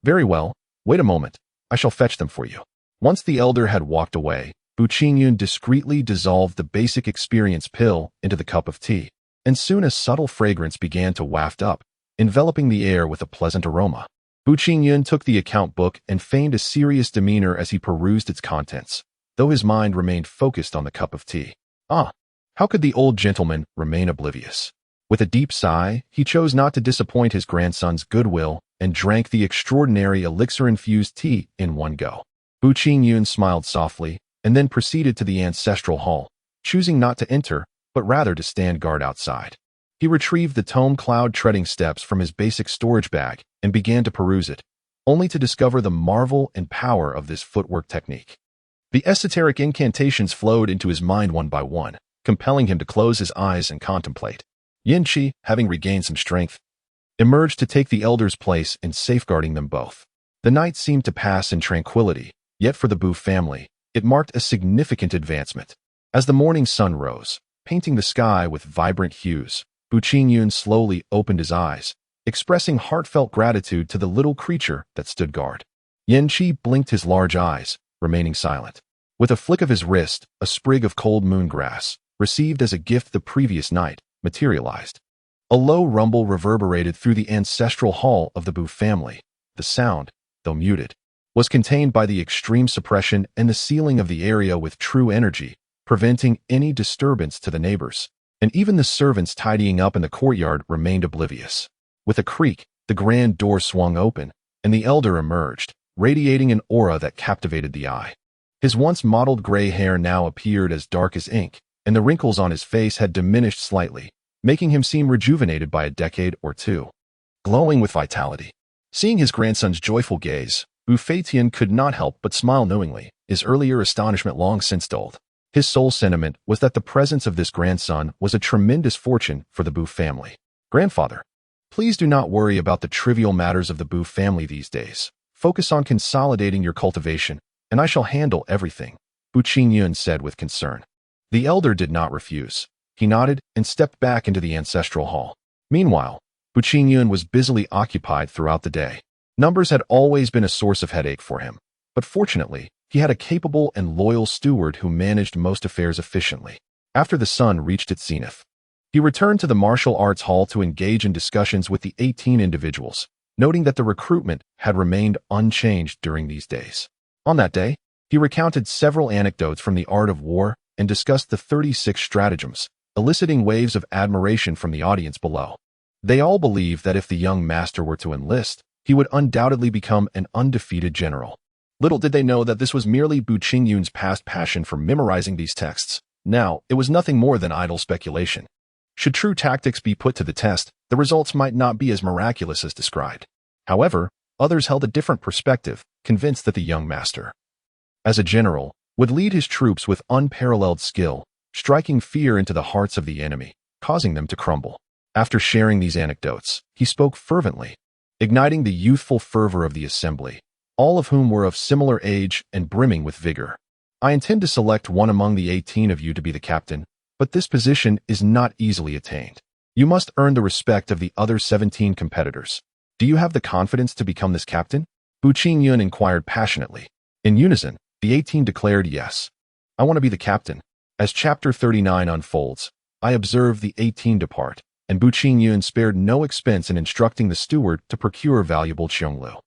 "Very well, wait a moment. I shall fetch them for you." Once the elder had walked away, Bu Qingyun discreetly dissolved the basic experience pill into the cup of tea, and soon a subtle fragrance began to waft up, enveloping the air with a pleasant aroma. Bu Qingyun took the account book and feigned a serious demeanor as he perused its contents, though his mind remained focused on the cup of tea. How could the old gentleman remain oblivious? With a deep sigh, he chose not to disappoint his grandson's goodwill and drank the extraordinary elixir-infused tea in one go. Bu Qingyun smiled softly and then proceeded to the ancestral hall, choosing not to enter, but rather to stand guard outside. He retrieved the tome cloud treading steps from his basic storage bag and began to peruse it, only to discover the marvel and power of this footwork technique. The esoteric incantations flowed into his mind one by one, compelling him to close his eyes and contemplate. Yin-Chi, having regained some strength, emerged to take the elder's place in safeguarding them both. The night seemed to pass in tranquility, yet for the Bu family, it marked a significant advancement. As the morning sun rose, painting the sky with vibrant hues, Bu Qingyun slowly opened his eyes, expressing heartfelt gratitude to the little creature that stood guard. Yin-Chi blinked his large eyes, remaining silent. With a flick of his wrist, a sprig of cold moon grass, received as a gift the previous night, materialized. A low rumble reverberated through the ancestral hall of the Bu family. The sound, though muted, was contained by the extreme suppression and the sealing of the area with true energy, preventing any disturbance to the neighbors, and even the servants tidying up in the courtyard remained oblivious. With a creak, the grand door swung open, and the elder emerged, radiating an aura that captivated the eye. His once mottled gray hair now appeared as dark as ink, and the wrinkles on his face had diminished slightly, making him seem rejuvenated by a decade or two. Glowing with vitality. Seeing his grandson's joyful gaze, Bu Feitian could not help but smile knowingly, his earlier astonishment long since dulled. His sole sentiment was that the presence of this grandson was a tremendous fortune for the Bu family. "Grandfather, please do not worry about the trivial matters of the Bu family these days. Focus on consolidating your cultivation, and I shall handle everything," Bu Qingyun said with concern. The elder did not refuse. He nodded and stepped back into the ancestral hall. Meanwhile, Bu Qingyun was busily occupied throughout the day. Numbers had always been a source of headache for him, but fortunately, he had a capable and loyal steward who managed most affairs efficiently. After the sun reached its zenith, he returned to the martial arts hall to engage in discussions with the 18 individuals, noting that the recruitment had remained unchanged during these days. On that day, he recounted several anecdotes from the art of war and discussed the 36 stratagems, eliciting waves of admiration from the audience below. They all believed that if the young master were to enlist, he would undoubtedly become an undefeated general. Little did they know that this was merely Bu Qingyun's past passion for memorizing these texts. Now, it was nothing more than idle speculation. Should true tactics be put to the test, the results might not be as miraculous as described. However, others held a different perspective, convinced that the young master, as a general, would lead his troops with unparalleled skill, striking fear into the hearts of the enemy, causing them to crumble. After sharing these anecdotes, he spoke fervently. igniting the youthful fervor of the assembly, all of whom were of similar age and brimming with vigor. I intend to select one among the 18 of you to be the captain, but this position is not easily attained. You must earn the respect of the other 17 competitors. Do you have the confidence to become this captain? Bu Qingyun inquired passionately. In unison, the 18 declared yes. I want to be the captain. As chapter 39 unfolds, I observe the 18 depart, and Bu Qingyun spared no expense in instructing the steward to procure valuable qionglu.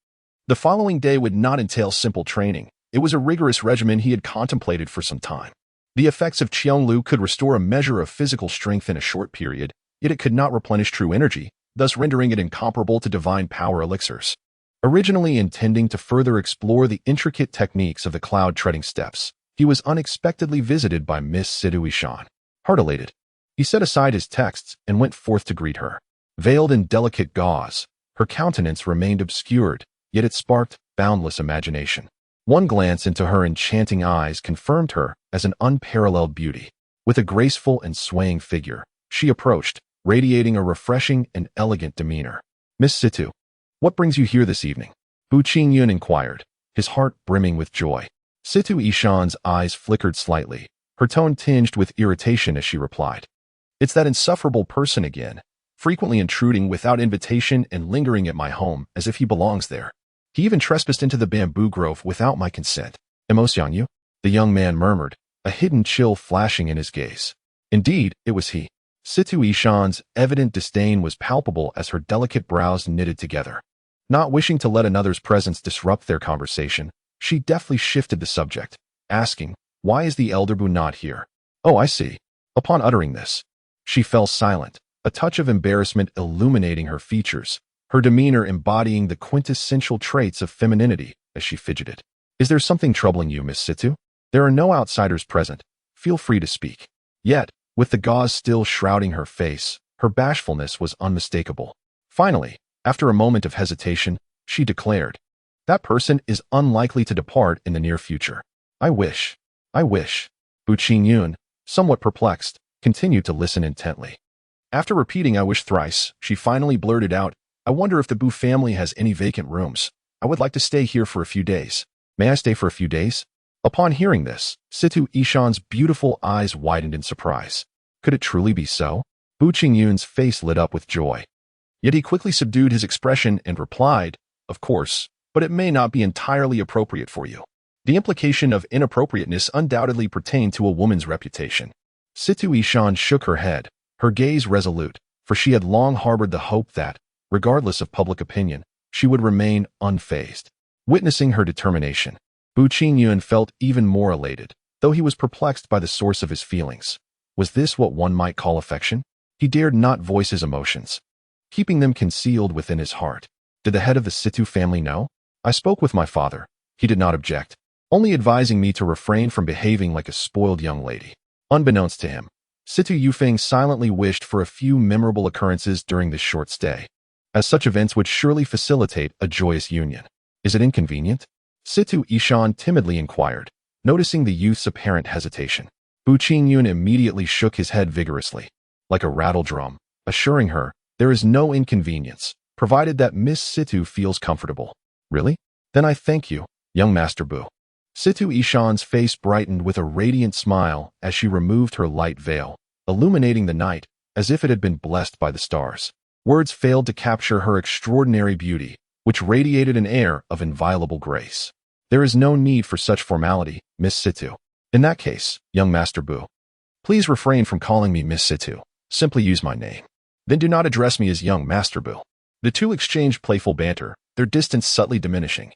The following day would not entail simple training. It was a rigorous regimen he had contemplated for some time. The effects of qionglu could restore a measure of physical strength in a short period, yet it could not replenish true energy, thus rendering it incomparable to divine power elixirs. Originally intending to further explore the intricate techniques of the cloud-treading steps, he was unexpectedly visited by Miss Situ Ishan. Heart elated, he set aside his texts and went forth to greet her. Veiled in delicate gauze, her countenance remained obscured, yet it sparked boundless imagination. One glance into her enchanting eyes confirmed her as an unparalleled beauty. With a graceful and swaying figure, she approached, radiating a refreshing and elegant demeanor. Miss Situ, what brings you here this evening? Bu Qingyun inquired, his heart brimming with joy. Situ Ishan's eyes flickered slightly, her tone tinged with irritation as she replied. It's that insufferable person again, frequently intruding without invitation and lingering at my home as if he belongs there. He even trespassed into the bamboo grove without my consent. Xianxia? The young man murmured, a hidden chill flashing in his gaze. Indeed, it was he. Situ Ishan's evident disdain was palpable as her delicate brows knitted together. Not wishing to let another's presence disrupt their conversation, she deftly shifted the subject, asking, why is the elder Bu not here? Oh, I see. Upon uttering this, she fell silent, a touch of embarrassment illuminating her features, her demeanor embodying the quintessential traits of femininity as she fidgeted. Is there something troubling you, Miss Situ? There are no outsiders present. Feel free to speak. Yet, with the gauze still shrouding her face, her bashfulness was unmistakable. Finally, after a moment of hesitation, she declared, that person is unlikely to depart in the near future. I wish. Bu Qingyun, somewhat perplexed, continued to listen intently. After repeating I wish thrice, she finally blurted out, I wonder if the Bu family has any vacant rooms. I would like to stay here for a few days. May I stay for a few days? Upon hearing this, Situ Ishan's beautiful eyes widened in surprise. Could it truly be so? Bu Qingyun's face lit up with joy. Yet he quickly subdued his expression and replied, of course, but it may not be entirely appropriate for you. The implication of inappropriateness undoubtedly pertained to a woman's reputation. Situ Ishan shook her head, her gaze resolute, for she had long harbored the hope that, regardless of public opinion, she would remain unfazed. Witnessing her determination, Bu Qingyun felt even more elated, though he was perplexed by the source of his feelings. Was this what one might call affection? He dared not voice his emotions, keeping them concealed within his heart. Did the head of the Situ family know? I spoke with my father. He did not object, only advising me to refrain from behaving like a spoiled young lady. Unbeknownst to him, Situ Yufeng silently wished for a few memorable occurrences during this short stay, as such events would surely facilitate a joyous union. Is it inconvenient? Situ Ishan timidly inquired, noticing the youth's apparent hesitation. Bu Qingyun immediately shook his head vigorously, like a rattle drum, assuring her, there is no inconvenience, provided that Miss Situ feels comfortable. Really? Then I thank you, young Master Bu. Situ Ishan's face brightened with a radiant smile as she removed her light veil, illuminating the night as if it had been blessed by the stars. Words failed to capture her extraordinary beauty, which radiated an air of inviolable grace. There is no need for such formality, Miss Situ. In that case, young Master Bu, please refrain from calling me Miss Situ. Simply use my name. Then do not address me as young Master Bu. The two exchanged playful banter, their distance subtly diminishing,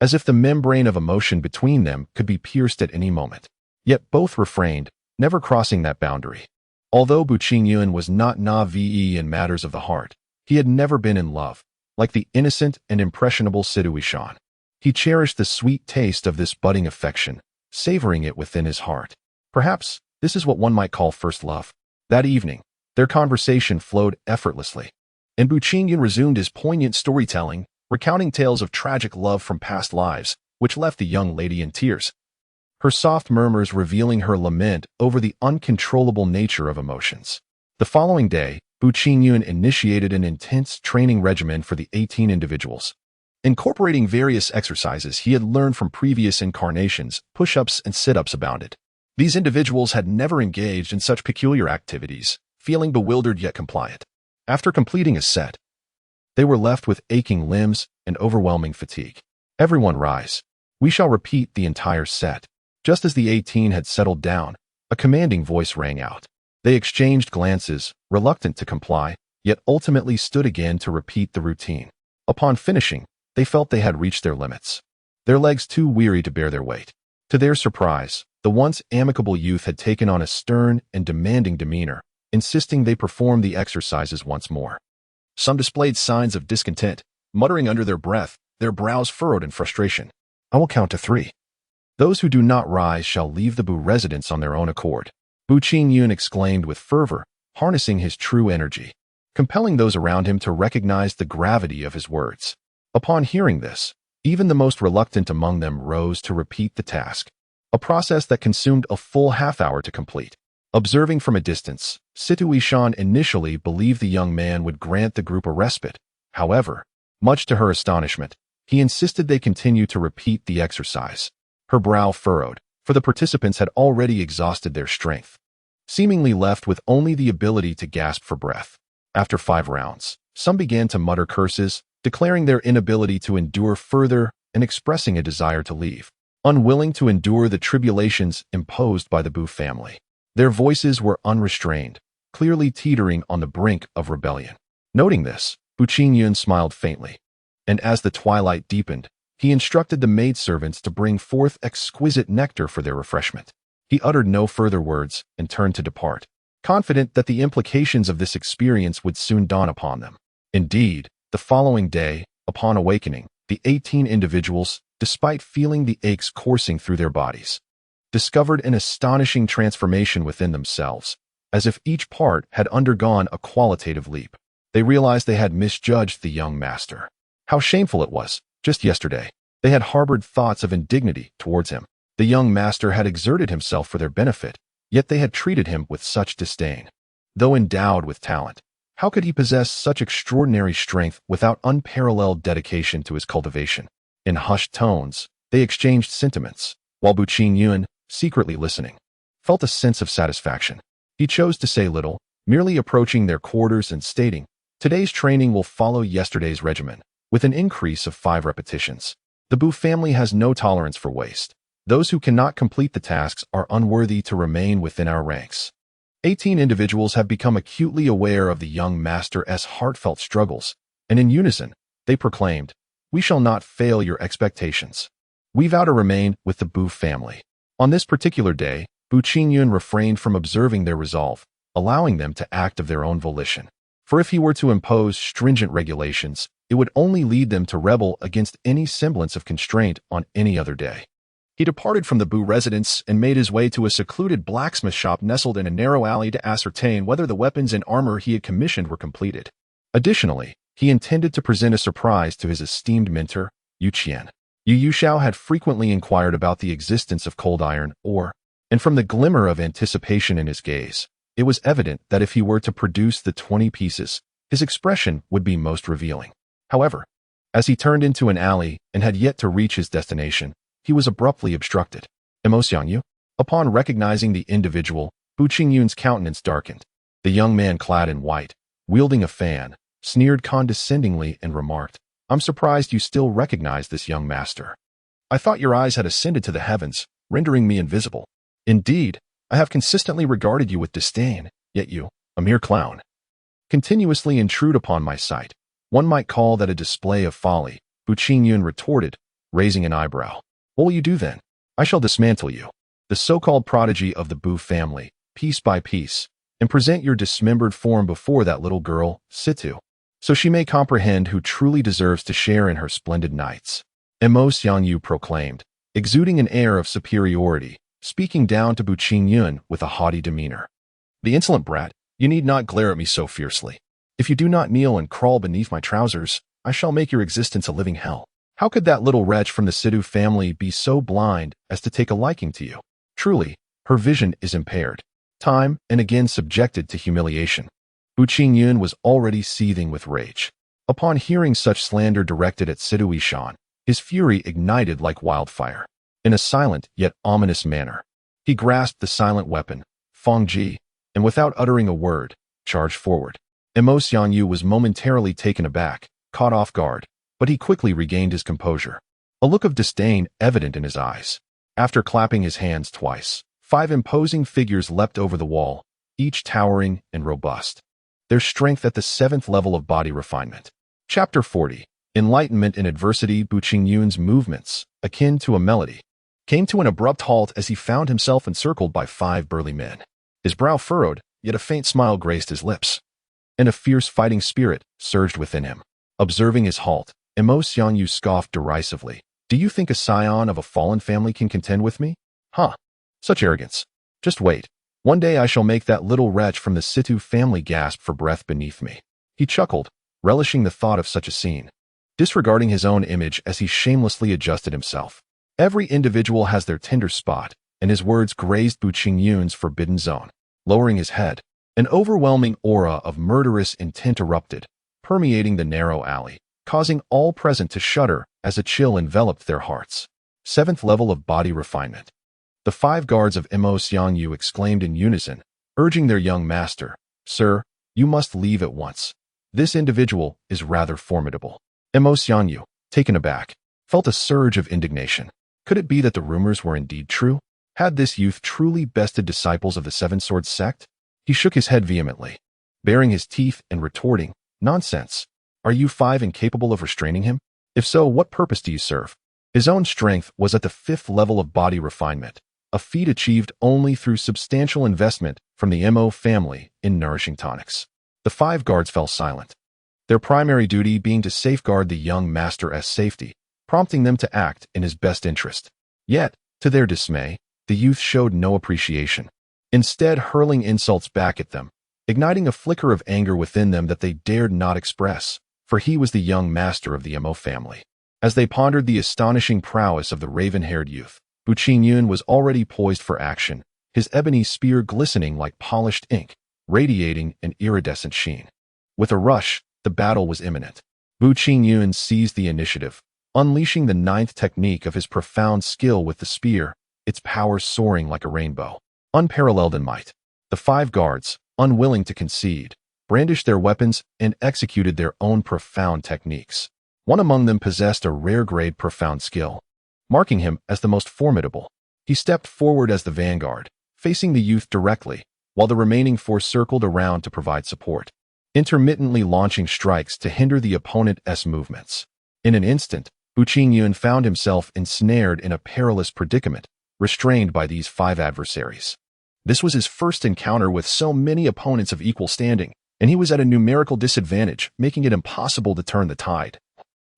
as if the membrane of emotion between them could be pierced at any moment. Yet both refrained, never crossing that boundary. Although Bu Qingyun was not na-ve in matters of the heart, he had never been in love, like the innocent and impressionable Situ Ishan. He cherished the sweet taste of this budding affection, savoring it within his heart. Perhaps this is what one might call first love. That evening, their conversation flowed effortlessly, and Bu Qingyun resumed his poignant storytelling, recounting tales of tragic love from past lives, which left the young lady in tears, her soft murmurs revealing her lament over the uncontrollable nature of emotions. The following day, Bu Qingyun initiated an intense training regimen for the 18 individuals. Incorporating various exercises he had learned from previous incarnations, push-ups and sit-ups abounded. These individuals had never engaged in such peculiar activities, feeling bewildered yet compliant. After completing a set, they were left with aching limbs and overwhelming fatigue. Everyone rise. We shall repeat the entire set. Just as the 18 had settled down, a commanding voice rang out. They exchanged glances, reluctant to comply, yet ultimately stood again to repeat the routine. Upon finishing, they felt they had reached their limits. Their legs too weary to bear their weight. To their surprise, the once amicable youth had taken on a stern and demanding demeanor, insisting they perform the exercises once more. Some displayed signs of discontent, muttering under their breath, their brows furrowed in frustration. I will count to 3. Those who do not rise shall leave the Bu residence on their own accord. Bu Qingyun exclaimed with fervor, harnessing his true energy, compelling those around him to recognize the gravity of his words. Upon hearing this, even the most reluctant among them rose to repeat the task, a process that consumed a full half-hour to complete. Observing from a distance, Situ Shan initially believed the young man would grant the group a respite. However, much to her astonishment, he insisted they continue to repeat the exercise. Her brow furrowed, for the participants had already exhausted their strength, seemingly left with only the ability to gasp for breath. After 5 rounds, some began to mutter curses, declaring their inability to endure further and expressing a desire to leave, unwilling to endure the tribulations imposed by the Bu family. Their voices were unrestrained, clearly teetering on the brink of rebellion. Noting this, Bu Qingyun smiled faintly, and as the twilight deepened, he instructed the maidservants to bring forth exquisite nectar for their refreshment. He uttered no further words and turned to depart, confident that the implications of this experience would soon dawn upon them. Indeed, the following day, upon awakening, the 18 individuals, despite feeling the aches coursing through their bodies, discovered an astonishing transformation within themselves, as if each part had undergone a qualitative leap. They realized they had misjudged the young master. How shameful it was! Just yesterday, they had harbored thoughts of indignity towards him. The young master had exerted himself for their benefit, yet they had treated him with such disdain. Though endowed with talent, how could he possess such extraordinary strength without unparalleled dedication to his cultivation? In hushed tones, they exchanged sentiments, while Bu Qingyun, secretly listening, felt a sense of satisfaction. He chose to say little, merely approaching their quarters and stating, "Today's training will follow yesterday's regimen, with an increase of 5 repetitions. The Bu family has no tolerance for waste. Those who cannot complete the tasks are unworthy to remain within our ranks." 18 individuals have become acutely aware of the young master's heartfelt struggles, and in unison, they proclaimed, "We shall not fail your expectations. We vow to remain with the Bu family." On this particular day, Bu Qingyun refrained from observing their resolve, allowing them to act of their own volition. For if he were to impose stringent regulations, it would only lead them to rebel against any semblance of constraint on any other day. He departed from the Bu residence and made his way to a secluded blacksmith shop nestled in a narrow alley to ascertain whether the weapons and armor he had commissioned were completed. Additionally, he intended to present a surprise to his esteemed mentor, Yu Qian. Yu Xiao had frequently inquired about the existence of cold iron ore, and from the glimmer of anticipation in his gaze, it was evident that if he were to produce the 20 pieces, his expression would be most revealing. However, as he turned into an alley and had yet to reach his destination, he was abruptly obstructed. "Xianxia?" Upon recognizing the individual, Bu Qingyun's countenance darkened. The young man clad in white, wielding a fan, sneered condescendingly and remarked, "I'm surprised you still recognize this young master. I thought your eyes had ascended to the heavens, rendering me invisible. Indeed, I have consistently regarded you with disdain, yet you, a mere clown, continuously intrude upon my sight. One might call that a display of folly," Bu Qingyun retorted, raising an eyebrow. "What will you do then? I shall dismantle you, the so-called prodigy of the Bu family, piece by piece, and present your dismembered form before that little girl, Situ, so she may comprehend who truly deserves to share in her splendid nights." Xianxia proclaimed, exuding an air of superiority, speaking down to Bu Qingyun with a haughty demeanor. "The insolent brat, you need not glare at me so fiercely. If you do not kneel and crawl beneath my trousers, I shall make your existence a living hell. How could that little wretch from the Situ family be so blind as to take a liking to you? Truly, her vision is impaired, time and again subjected to humiliation. Bu Qingyun was already seething with rage. Upon hearing such slander directed at Sidui Shan, his fury ignited like wildfire. In a silent yet ominous manner, he grasped the silent weapon, Fengji, and without uttering a word, charged forward. Mo Xianyu was momentarily taken aback, caught off guard, but he quickly regained his composure, a look of disdain evident in his eyes. After clapping his hands twice, 5 imposing figures leapt over the wall, each towering and robust, their strength at the 7th level of body refinement. Chapter 40. Enlightenment in Adversity. Bu Qingyun's movements, akin to a melody, came to an abrupt halt as he found himself encircled by 5 burly men. His brow furrowed, yet a faint smile graced his lips, and a fierce fighting spirit surged within him. Observing his halt, Mo Xianyu scoffed derisively. Do you think a scion of a fallen family can contend with me? Huh. Such arrogance. Just wait. One day I shall make that little wretch from the Situ family gasp for breath beneath me. He chuckled, relishing the thought of such a scene, disregarding his own image as he shamelessly adjusted himself. Every individual has their tender spot, and his words grazed Bu Qingyun's forbidden zone. Lowering his head, an overwhelming aura of murderous intent erupted, permeating the narrow alley, causing all present to shudder as a chill enveloped their hearts. 7th level of body refinement. The 5 guards of Mo Xianyu exclaimed in unison, urging their young master, Sir, you must leave at once. This individual is rather formidable. Mo Xianyu, taken aback, felt a surge of indignation. Could it be that the rumors were indeed true? Had this youth truly bested disciples of the Seven Swords sect? He shook his head vehemently, baring his teeth and retorting, Nonsense. Are you 5 incapable of restraining him? If so, what purpose do you serve? His own strength was at the 5th level of body refinement, a feat achieved only through substantial investment from the Mo family in nourishing tonics. The 5 guards fell silent, their primary duty being to safeguard the young master's safety, prompting them to act in his best interest. Yet, to their dismay, the youth showed no appreciation, instead hurling insults back at them, igniting a flicker of anger within them that they dared not express, for he was the young master of the Mo family. As they pondered the astonishing prowess of the raven-haired youth, Bu Qingyun was already poised for action, his ebony spear glistening like polished ink, radiating an iridescent sheen. With a rush, the battle was imminent. Bu Qingyun seized the initiative, unleashing the 9th technique of his profound skill with the spear, its power soaring like a rainbow. Unparalleled in might, the 5 guards, unwilling to concede, brandished their weapons and executed their own profound techniques. One among them possessed a rare-grade profound skill, marking him as the most formidable. He stepped forward as the vanguard, facing the youth directly, while the remaining 4 circled around to provide support, intermittently launching strikes to hinder the opponent's movements. In an instant, Bu Qingyun found himself ensnared in a perilous predicament, restrained by these 5 adversaries. This was his first encounter with so many opponents of equal standing, and he was at a numerical disadvantage, making it impossible to turn the tide.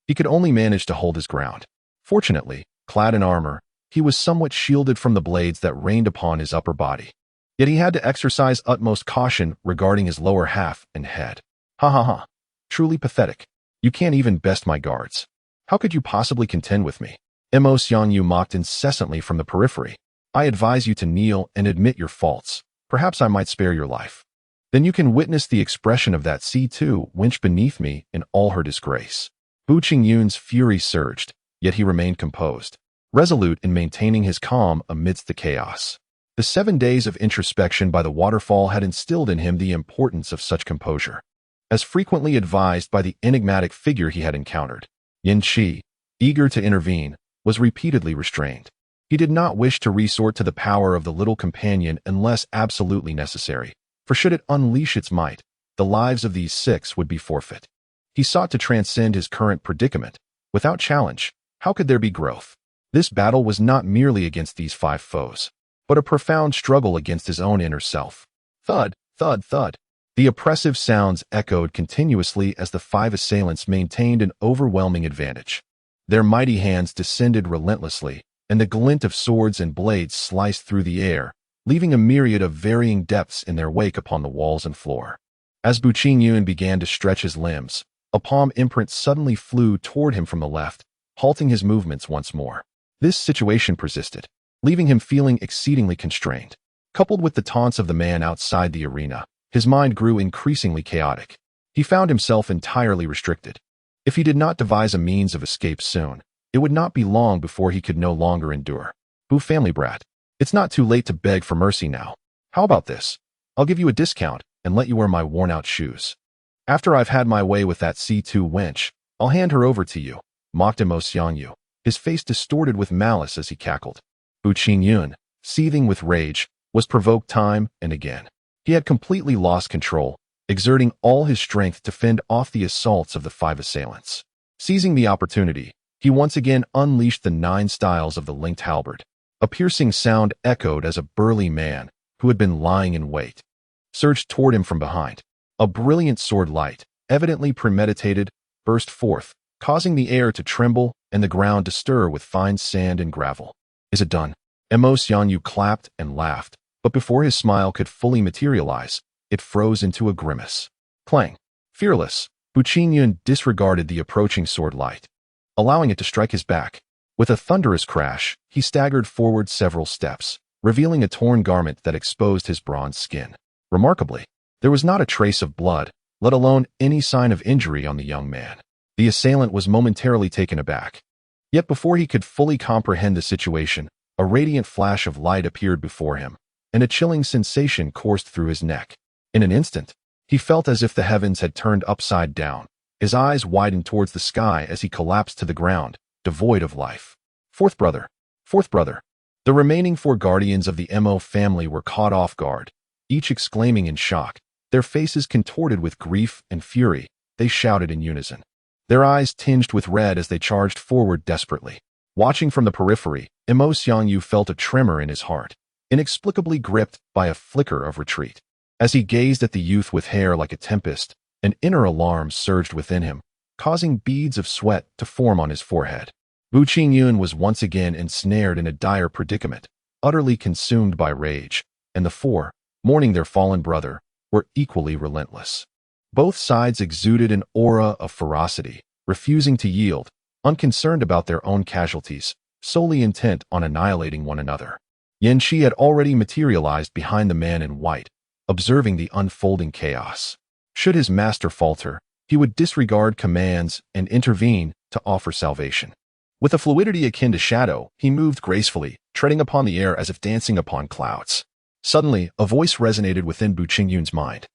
He could only manage to hold his ground. Fortunately, clad in armor, he was somewhat shielded from the blades that rained upon his upper body. Yet he had to exercise utmost caution regarding his lower half and head. Ha ha ha. Truly pathetic. You can't even best my guards. How could you possibly contend with me? Mo Xianyu mocked incessantly from the periphery. I advise you to kneel and admit your faults. Perhaps I might spare your life. Then you can witness the expression of that C2 wench beneath me in all her disgrace. Bu Qingyun's fury surged, yet he remained composed, resolute in maintaining his calm amidst the chaos. The 7 days of introspection by the waterfall had instilled in him the importance of such composure. As frequently advised by the enigmatic figure he had encountered, Yin Qi, eager to intervene, was repeatedly restrained. He did not wish to resort to the power of the little companion unless absolutely necessary, for should it unleash its might, the lives of these 6 would be forfeit. He sought to transcend his current predicament. Without challenge, how could there be growth? This battle was not merely against these 5 foes, but a profound struggle against his own inner self. Thud, thud, thud. The oppressive sounds echoed continuously as the 5 assailants maintained an overwhelming advantage. Their mighty hands descended relentlessly, and the glint of swords and blades sliced through the air, leaving a myriad of varying depths in their wake upon the walls and floor. As Bu Qingyun began to stretch his limbs, a palm imprint suddenly flew toward him from the left, halting his movements once more. This situation persisted, leaving him feeling exceedingly constrained. Coupled with the taunts of the man outside the arena, his mind grew increasingly chaotic. He found himself entirely restricted. If he did not devise a means of escape soon, it would not be long before he could no longer endure. Boo family brat. It's not too late to beg for mercy now. How about this? I'll give you a discount and let you wear my worn-out shoes. After I've had my way with that C2 wench, I'll hand her over to you, mocked Mo Xiangyu, his face distorted with malice as he cackled. Bu Qingyun, seething with rage, was provoked time and again. He had completely lost control, exerting all his strength to fend off the assaults of the 5 assailants. Seizing the opportunity, he once again unleashed the 9 styles of the linked halberd. A piercing sound echoed as a burly man, who had been lying in wait, surged toward him from behind. A brilliant sword light, evidently premeditated, burst forth, causing the air to tremble and the ground to stir with fine sand and gravel. Is it done? Mo Xiangyu clapped and laughed, but before his smile could fully materialize, it froze into a grimace. Clang. Fearless, Bu Qingyun disregarded the approaching sword light, allowing it to strike his back. With a thunderous crash, he staggered forward several steps, revealing a torn garment that exposed his bronze skin. Remarkably, there was not a trace of blood, let alone any sign of injury on the young man. The assailant was momentarily taken aback. Yet before he could fully comprehend the situation, a radiant flash of light appeared before him, and a chilling sensation coursed through his neck. In an instant, he felt as if the heavens had turned upside down. His eyes widened towards the sky as he collapsed to the ground, devoid of life. Fourth brother. The remaining 4 guardians of the Mo family were caught off guard, each exclaiming in shock. Their faces contorted with grief and fury, they shouted in unison. Their eyes tinged with red as they charged forward desperately. Watching from the periphery, Mo Xiangyu felt a tremor in his heart, inexplicably gripped by a flicker of retreat. As he gazed at the youth with hair like a tempest, an inner alarm surged within him, causing beads of sweat to form on his forehead. Bu Qingyun was once again ensnared in a dire predicament, utterly consumed by rage, and the 4, mourning their fallen brother, were equally relentless. Both sides exuded an aura of ferocity, refusing to yield, unconcerned about their own casualties, solely intent on annihilating one another. Xianxia had already materialized behind the man in white, observing the unfolding chaos. Should his master falter, he would disregard commands and intervene to offer salvation. With a fluidity akin to shadow, he moved gracefully, treading upon the air as if dancing upon clouds. Suddenly, a voice resonated within Bu Qingyun's mind.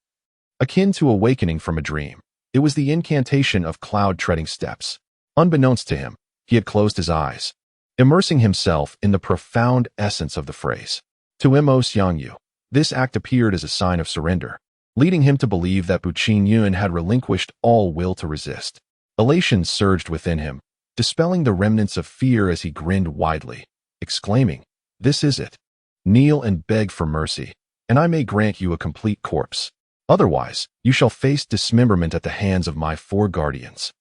Akin to awakening from a dream, it was the incantation of cloud-treading steps. Unbeknownst to him, he had closed his eyes, immersing himself in the profound essence of the phrase. To Mo Xiangyu, this act appeared as a sign of surrender, leading him to believe that Bu Qingyun had relinquished all will to resist. Elation surged within him, dispelling the remnants of fear as he grinned widely, exclaiming, "This is it. Kneel and beg for mercy, and I may grant you a complete corpse. Otherwise, you shall face dismemberment at the hands of my 4 guardians."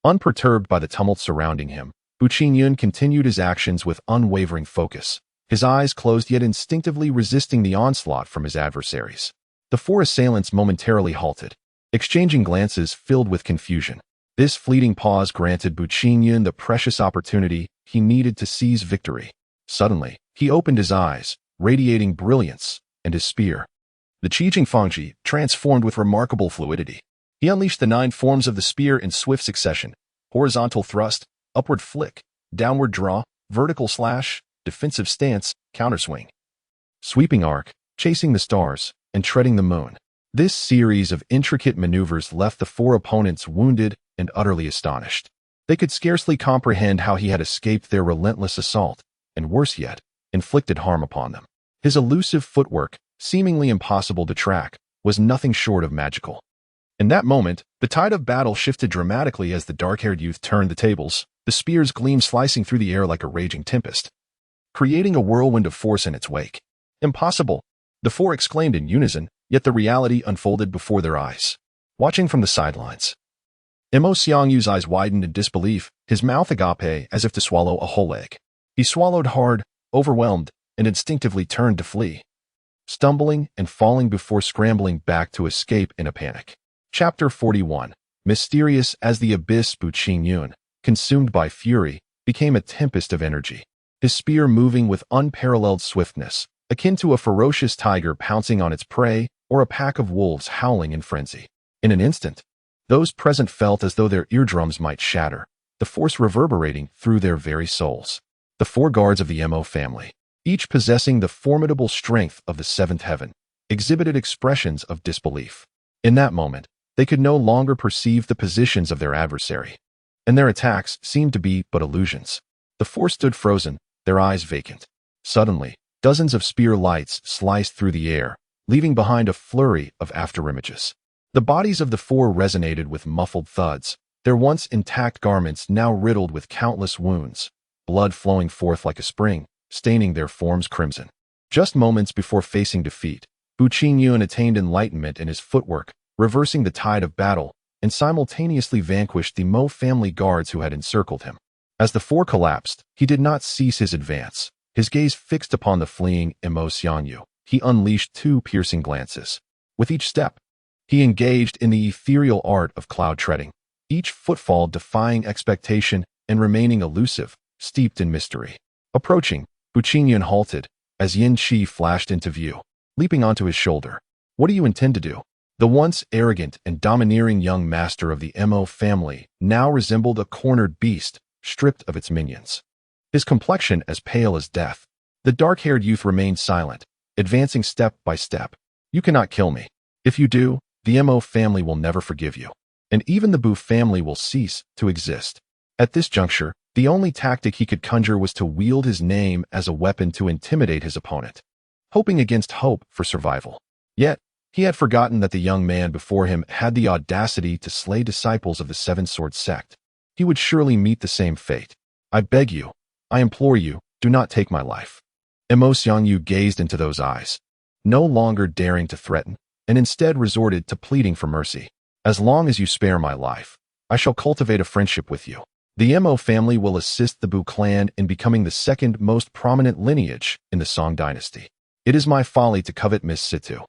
Unperturbed by the tumult surrounding him, Bu Qingyun continued his actions with unwavering focus, his eyes closed yet instinctively resisting the onslaught from his adversaries. The 4 assailants momentarily halted, exchanging glances filled with confusion. This fleeting pause granted Bu Qingyun the precious opportunity he needed to seize victory. Suddenly, he opened his eyes, radiating brilliance, and his spear, the Qijing Fangji, transformed with remarkable fluidity. He unleashed the 9 forms of the spear in swift succession: horizontal thrust, upward flick, downward draw, vertical slash, defensive stance, counterswing, sweeping arc, chasing the stars, and treading the moon. This series of intricate maneuvers left the 4 opponents wounded and utterly astonished. They could scarcely comprehend how he had escaped their relentless assault, and worse yet, inflicted harm upon them. His elusive footwork, seemingly impossible to track, was nothing short of magical. In that moment, the tide of battle shifted dramatically as the dark-haired youth turned the tables, the spear's gleam slicing through the air like a raging tempest, creating a whirlwind of force in its wake. "Impossible!" the 4 exclaimed in unison, yet the reality unfolded before their eyes. Watching from the sidelines, Mo Xiangyu's eyes widened in disbelief, his mouth agape as if to swallow a whole egg. He swallowed hard, overwhelmed, and instinctively turned to flee, stumbling and falling before scrambling back to escape in a panic. Chapter 41. Mysterious as the abyss, Bu Qingyun, consumed by fury, became a tempest of energy. His spear moving with unparalleled swiftness, akin to a ferocious tiger pouncing on its prey, or a pack of wolves howling in frenzy. In an instant, those present felt as though their eardrums might shatter, the force reverberating through their very souls. The 4 guards of the Mo family, each possessing the formidable strength of the 7th heaven, exhibited expressions of disbelief. In that moment, they could no longer perceive the positions of their adversary, and their attacks seemed to be but illusions. The 4 stood frozen, their eyes vacant. Suddenly, dozens of spear lights sliced through the air, leaving behind a flurry of afterimages. The bodies of the 4 resonated with muffled thuds, their once intact garments now riddled with countless wounds, blood flowing forth like a spring, staining their forms crimson. Just moments before facing defeat, Bu Qingyun attained enlightenment in his footwork, reversing the tide of battle, and simultaneously vanquished the Mo family guards who had encircled him. As the 4 collapsed, he did not cease his advance. His gaze fixed upon the fleeing Mo Xianyu, he unleashed 2 piercing glances. With each step, he engaged in the ethereal art of cloud treading, each footfall defying expectation and remaining elusive, steeped in mystery. Approaching, Bu Qingyun halted, as Yin Qi flashed into view, leaping onto his shoulder. "What do you intend to do?" The once arrogant and domineering young master of the Mo family now resembled a cornered beast, stripped of its minions. His complexion as pale as death. The dark-haired youth remained silent, advancing step by step. "You cannot kill me. If you do, the Mo family will never forgive you, and even the Bu family will cease to exist." At this juncture, the only tactic he could conjure was to wield his name as a weapon to intimidate his opponent, hoping against hope for survival. Yet, he had forgotten that the young man before him had the audacity to slay disciples of the 7-Sword sect. He would surely meet the same fate. "I beg you, I implore you, do not take my life." Mo Xiangyu gazed into those eyes, no longer daring to threaten, and instead resorted to pleading for mercy. "As long as you spare my life, I shall cultivate a friendship with you. The Mo family will assist the Bu clan in becoming the 2nd most prominent lineage in the Song dynasty. It is my folly to covet Miss Situ.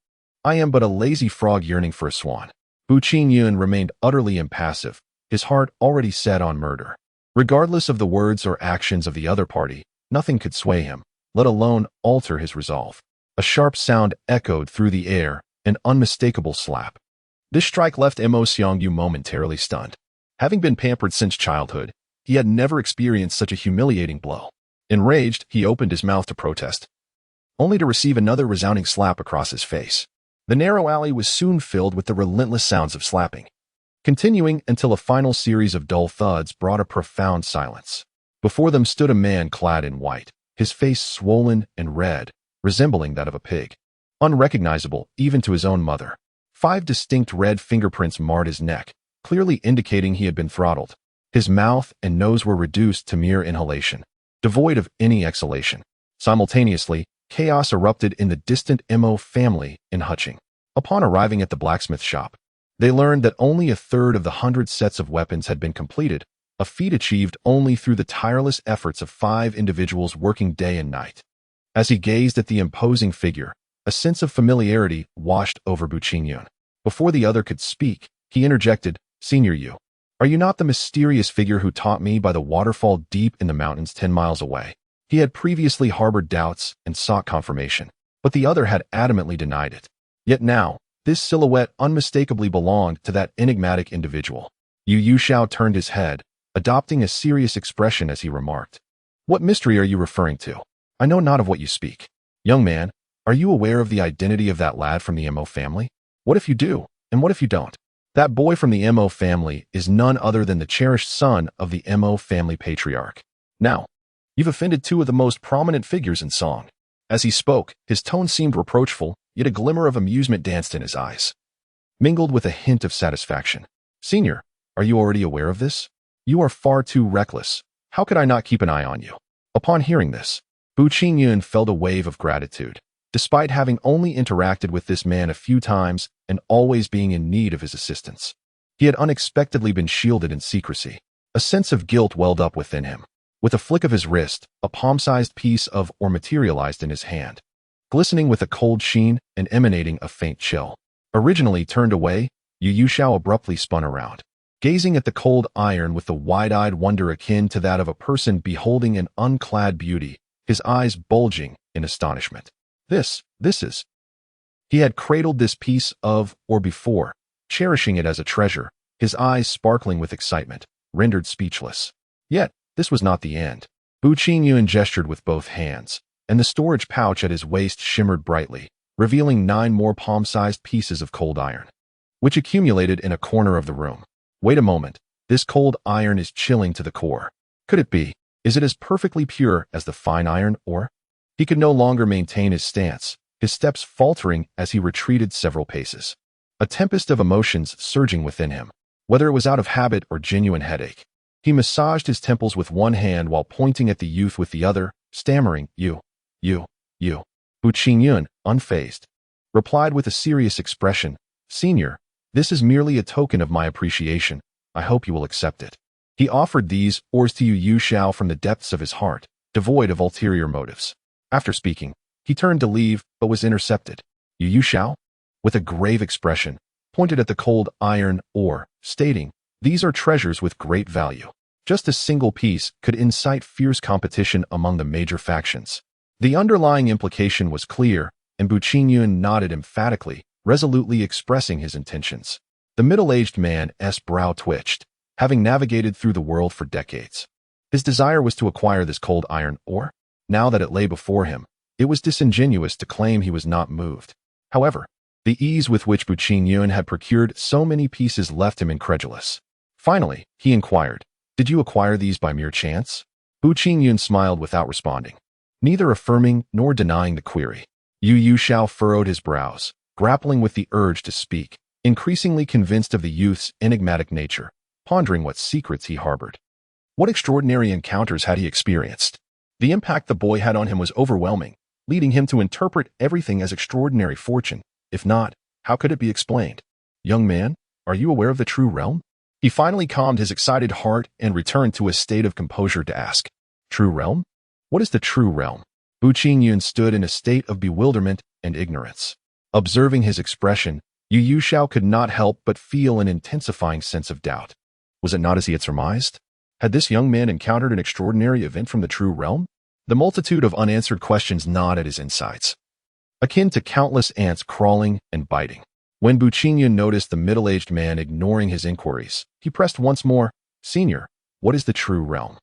I am but a lazy frog yearning for a swan." Bu Qingyun remained utterly impassive, his heart already set on murder. Regardless of the words or actions of the other party, nothing could sway him, let alone alter his resolve. A sharp sound echoed through the air, an unmistakable slap. This strike left Mo Xiangyu momentarily stunned. Having been pampered since childhood, he had never experienced such a humiliating blow. Enraged, he opened his mouth to protest, only to receive another resounding slap across his face. The narrow alley was soon filled with the relentless sounds of slapping, continuing until a final series of dull thuds brought a profound silence. Before them stood a man clad in white, his face swollen and red, resembling that of a pig. Unrecognizable even to his own mother. 5 distinct red fingerprints marred his neck, clearly indicating he had been throttled. His mouth and nose were reduced to mere inhalation, devoid of any exhalation. Simultaneously, chaos erupted in the distant Mo family in Huching. Upon arriving at the blacksmith shop, they learned that only a third of the 100 sets of weapons had been completed, a feat achieved only through the tireless efforts of 5 individuals working day and night. As he gazed at the imposing figure, a sense of familiarity washed over Bu Qingyun. Before the other could speak, he interjected, "Senior Yu, are you not the mysterious figure who taught me by the waterfall deep in the mountains 10 miles away?" He had previously harbored doubts and sought confirmation, but the other had adamantly denied it. Yet now, this silhouette unmistakably belonged to that enigmatic individual. Yu Yushao turned his head, adopting a serious expression as he remarked, "What mystery are you referring to? I know not of what you speak. Young man, are you aware of the identity of that lad from the Mo family? What if you do, and what if you don't? That boy from the Mo family is none other than the cherished son of the Mo family patriarch. Now, you've offended 2 of the most prominent figures in Song." As he spoke, his tone seemed reproachful, yet a glimmer of amusement danced in his eyes, mingled with a hint of satisfaction. "Senior, are you already aware of this? You are far too reckless. How could I not keep an eye on you?" Upon hearing this, Bu Qingyun felt a wave of gratitude. Despite having only interacted with this man a few times and always being in need of his assistance, he had unexpectedly been shielded in secrecy. A sense of guilt welled up within him. With a flick of his wrist, a palm-sized piece of ore materialized in his hand, glistening with a cold sheen and emanating a faint chill. Originally turned away, Yu Yushao abruptly spun around, gazing at the cold iron with the wide-eyed wonder akin to that of a person beholding an unclad beauty, his eyes bulging in astonishment. This is..." He had cradled this piece of, or before, cherishing it as a treasure, his eyes sparkling with excitement, rendered speechless. Yet, this was not the end. Bu Qingyun gestured with both hands, and the storage pouch at his waist shimmered brightly, revealing 9 more palm-sized pieces of cold iron, which accumulated in a corner of the room. Wait a moment, this cold iron is chilling to the core. Could it be? Is it as perfectly pure as the fine iron ore? He could no longer maintain his stance, his steps faltering as he retreated several paces. A tempest of emotions surging within him, whether it was out of habit or genuine headache. He massaged his temples with one hand while pointing at the youth with the other, stammering, you. Bu Qingyun, unfazed, replied with a serious expression, Senior, this is merely a token of my appreciation. I hope you will accept it. He offered these ores to Yu Xiao from the depths of his heart, devoid of ulterior motives. After speaking, he turned to leave, but was intercepted. Yu Xiao, with a grave expression, pointed at the cold iron ore, stating, These are treasures with great value. Just a single piece could incite fierce competition among the major factions. The underlying implication was clear, and Bu Qingyun nodded emphatically, resolutely expressing his intentions. The middle-aged man's brow twitched, having navigated through the world for decades. His desire was to acquire this cold iron ore. Now that it lay before him, it was disingenuous to claim he was not moved. However, the ease with which Bu Qingyun had procured so many pieces left him incredulous. Finally, he inquired, Did you acquire these by mere chance? Bu Qingyun smiled without responding, neither affirming nor denying the query. Yu Xiao furrowed his brows, grappling with the urge to speak, increasingly convinced of the youth's enigmatic nature, pondering what secrets he harbored. What extraordinary encounters had he experienced? The impact the boy had on him was overwhelming, leading him to interpret everything as extraordinary fortune. If not, how could it be explained? Young man, are you aware of the true realm? He finally calmed his excited heart and returned to a state of composure to ask, True realm? What is the true realm? Bu Qingyun stood in a state of bewilderment and ignorance. Observing his expression, Yu Xiao could not help but feel an intensifying sense of doubt. Was it not as he had surmised? Had this young man encountered an extraordinary event from the true realm? The multitude of unanswered questions gnawed at his insides, akin to countless ants crawling and biting. When Bu Qingyun noticed the middle-aged man ignoring his inquiries, he pressed once more, Senior, what is the true realm?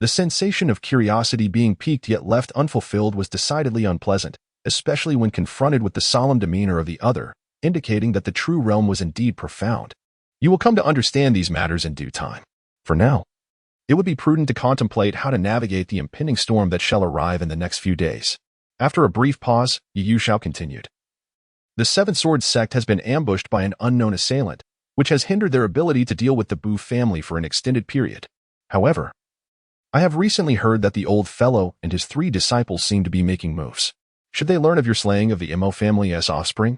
The sensation of curiosity being piqued yet left unfulfilled was decidedly unpleasant, especially when confronted with the solemn demeanor of the other, indicating that the true realm was indeed profound. You will come to understand these matters in due time. For now, it would be prudent to contemplate how to navigate the impending storm that shall arrive in the next few days. After a brief pause, Yu Xiao continued. The Seven Swords sect has been ambushed by an unknown assailant, which has hindered their ability to deal with the Bu family for an extended period. However, I have recently heard that the old fellow and his 3 disciples seem to be making moves. Should they learn of your slaying of the Mo family's offspring,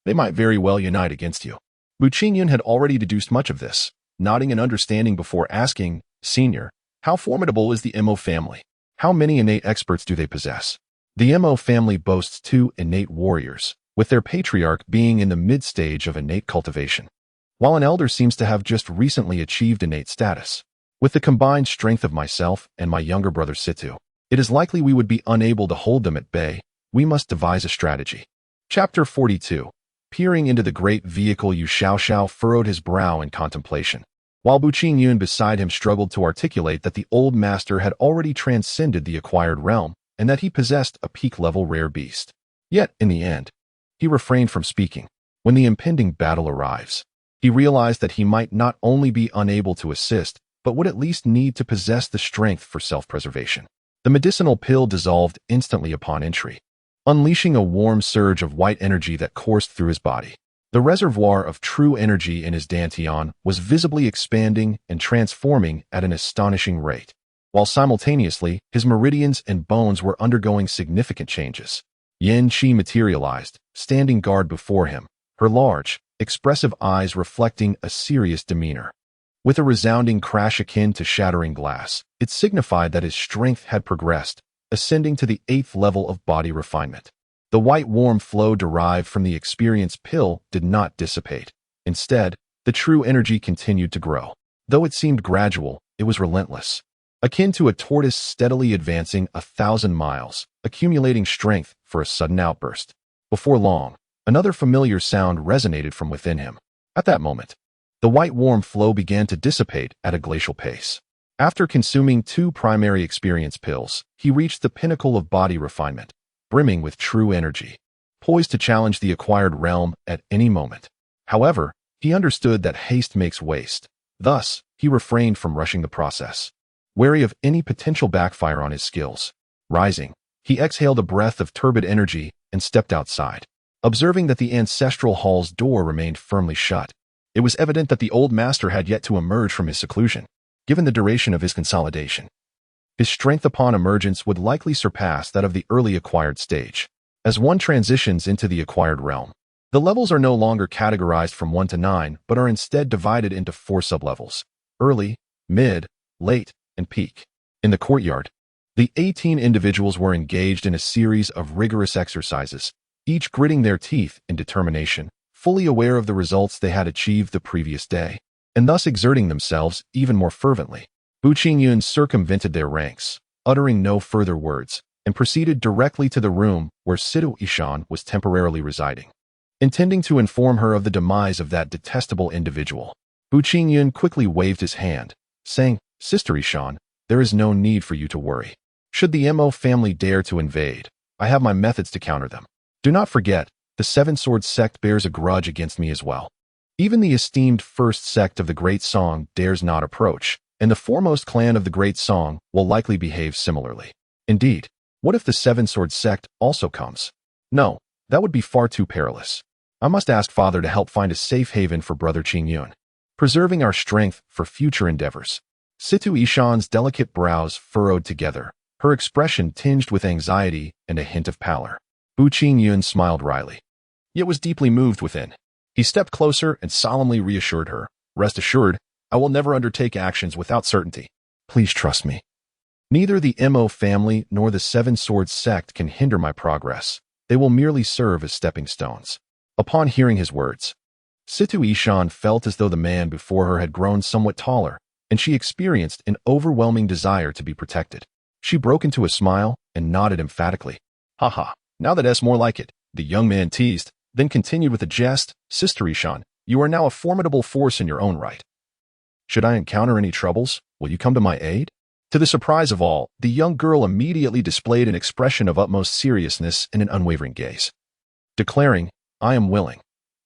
they might very well unite against you. Bu Qingyun had already deduced much of this, nodding in understanding before asking, Senior, how formidable is the Mo family? How many innate experts do they possess? The Mo family boasts 2 innate warriors, with their patriarch being in the mid-stage of innate cultivation, while an elder seems to have just recently achieved innate status. With the combined strength of myself and my younger brother Situ, it is likely we would be unable to hold them at bay. We must devise a strategy. Chapter 42. Peering into the great vehicle, Yu Xiao furrowed his brow in contemplation, while Bu Qingyun beside him struggled to articulate that the old master had already transcended the acquired realm and that he possessed a peak-level rare beast. Yet, in the end, he refrained from speaking. When the impending battle arrives, he realized that he might not only be unable to assist, but would at least need to possess the strength for self-preservation. The medicinal pill dissolved instantly upon entry, unleashing a warm surge of white energy that coursed through his body. The reservoir of true energy in his dantian was visibly expanding and transforming at an astonishing rate, while simultaneously his meridians and bones were undergoing significant changes. Yan Qi materialized, standing guard before him, her large, expressive eyes reflecting a serious demeanor. With a resounding crash akin to shattering glass, it signified that his strength had progressed, ascending to the 8th level of body refinement. The white warm flow derived from the experience pill did not dissipate. Instead, the true energy continued to grow. Though it seemed gradual, it was relentless, akin to a tortoise steadily advancing 1,000 miles, accumulating strength for a sudden outburst. Before long, Another familiar sound resonated from within him. At that moment, the white warm flow began to dissipate at a glacial pace. After consuming 2 primary experience pills, he reached the pinnacle of body refinement, brimming with true energy, poised to challenge the acquired realm at any moment. However, he understood that haste makes waste. Thus, he refrained from rushing the process, wary of any potential backfire on his skills. Rising, he exhaled a breath of turbid energy and stepped outside. Observing that the ancestral hall's door remained firmly shut, it was evident that the old master had yet to emerge from his seclusion. Given the duration of his consolidation, his strength upon emergence would likely surpass that of the early acquired stage. As one transitions into the acquired realm, the levels are no longer categorized from 1 to 9, but are instead divided into 4 sublevels: early, mid, late, and peak. In the courtyard, the 18 individuals were engaged in a series of rigorous exercises, each gritting their teeth in determination, fully aware of the results they had achieved the previous day, and thus exerting themselves even more fervently. Bu Qingyun circumvented their ranks, uttering no further words, and proceeded directly to the room where Situ Ishan was temporarily residing. Intending to inform her of the demise of that detestable individual, Bu Qingyun quickly waved his hand, saying, "Sister Ishan, there is no need for you to worry. Should the Mo family dare to invade, I have my methods to counter them. Do not forget, the Seven Swords sect bears a grudge against me as well. Even the esteemed first sect of the Great Song dares not approach, and the foremost clan of the Great Song will likely behave similarly. Indeed, what if the Seven Swords sect also comes? No, that would be far too perilous. I must ask Father to help find a safe haven for Brother Qingyun, preserving our strength for future endeavors." Situ Ishan's delicate brows furrowed together, her expression tinged with anxiety and a hint of pallor. Bu Qingyun smiled wryly, yet was deeply moved within. He stepped closer and solemnly reassured her, "Rest assured, I will never undertake actions without certainty. Please trust me. Neither the Mo family nor the Seven Swords sect can hinder my progress. They will merely serve as stepping stones." Upon hearing his words, Situ Ishan felt as though the man before her had grown somewhat taller, and she experienced an overwhelming desire to be protected. She broke into a smile and nodded emphatically. "Haha, now that's more like it," the young man teased, then continued with a jest, "Sister Ishan, you are now a formidable force in your own right. Should I encounter any troubles, will you come to my aid?" To the surprise of all, the young girl immediately displayed an expression of utmost seriousness and an unwavering gaze, declaring, "I am willing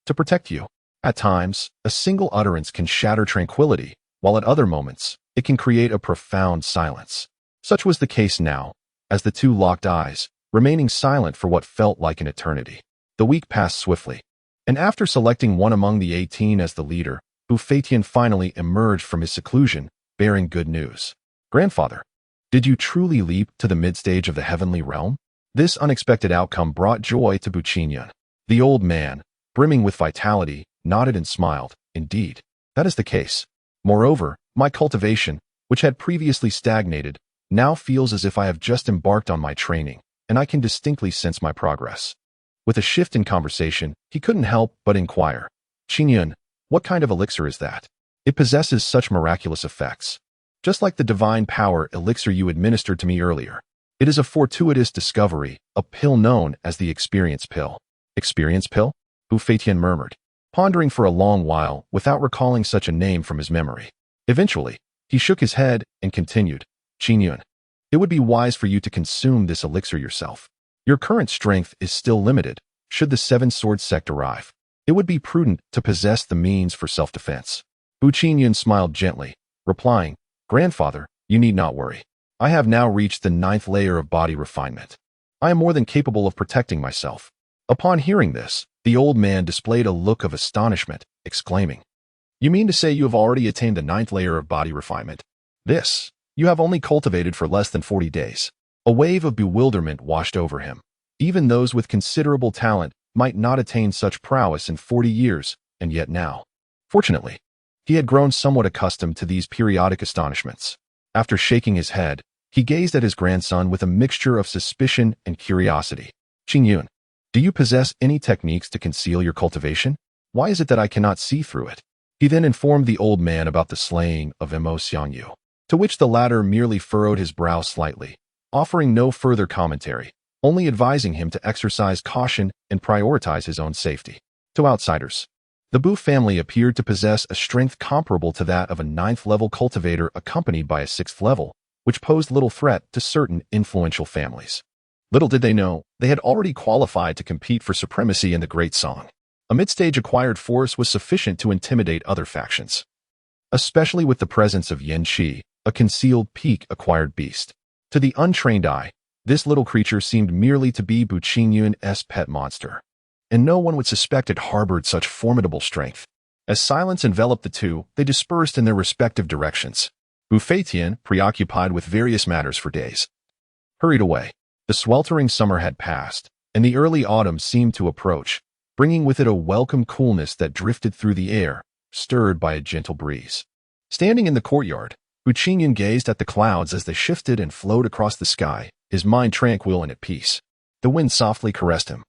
to protect you." At times, a single utterance can shatter tranquility, while at other moments, it can create a profound silence. Such was the case now, as the two locked eyes, remaining silent for what felt like an eternity. The week passed swiftly, and after selecting one among the 18 as the leader, Bu Feitian finally emerged from his seclusion, bearing good news. "Grandfather, did you truly leap to the mid-stage of the heavenly realm?" This unexpected outcome brought joy to Bu Qingyun. The old man, brimming with vitality, nodded and smiled. "Indeed, that is the case. Moreover, my cultivation, which had previously stagnated, now feels as if I have just embarked on my training, and I can distinctly sense my progress." With a shift in conversation, he couldn't help but inquire, "Qingyun, what kind of elixir is that? It possesses such miraculous effects. Just like the divine power elixir you administered to me earlier. It is a fortuitous discovery, a pill known as the experience pill." "Experience pill?" Bu Feitian murmured, pondering for a long while without recalling such a name from his memory. Eventually, he shook his head and continued, "Qingyun, it would be wise for you to consume this elixir yourself. Your current strength is still limited. Should the Seven Swords sect arrive, it would be prudent to possess the means for self-defense." Bu Qingyun smiled gently, replying, "Grandfather, you need not worry. I have now reached the 9th layer of body refinement. I am more than capable of protecting myself." Upon hearing this, the old man displayed a look of astonishment, exclaiming, "You mean to say you have already attained the 9th layer of body refinement? This, you have only cultivated for less than 40 days. A wave of bewilderment washed over him. Even those with considerable talent might not attain such prowess in 40 years, and yet now. Fortunately, he had grown somewhat accustomed to these periodic astonishments. After shaking his head, he gazed at his grandson with a mixture of suspicion and curiosity. "Qingyun, do you possess any techniques to conceal your cultivation? Why is it that I cannot see through it?" He then informed the old man about the slaying of Mo Xiangyu, to which the latter merely furrowed his brow slightly, offering no further commentary. only advising him to exercise caution and prioritize his own safety. To outsiders, the Bu family appeared to possess a strength comparable to that of a 9th-level cultivator accompanied by a 6th level, which posed little threat to certain influential families. Little did they know, they had already qualified to compete for supremacy in the Great Song. A mid-stage acquired force was sufficient to intimidate other factions, especially with the presence of xianxia, a concealed peak-acquired beast. To the untrained eye, this little creature seemed merely to be Bu Qingyun's pet monster, and no one would suspect it harbored such formidable strength. As silence enveloped the two, they dispersed in their respective directions. Bu Feitian, preoccupied with various matters for days, hurried away. The sweltering summer had passed, and the early autumn seemed to approach, bringing with it a welcome coolness that drifted through the air, stirred by a gentle breeze. Standing in the courtyard, Bu Qingyun gazed at the clouds as they shifted and flowed across the sky, his mind tranquil and at peace. The wind softly caressed him,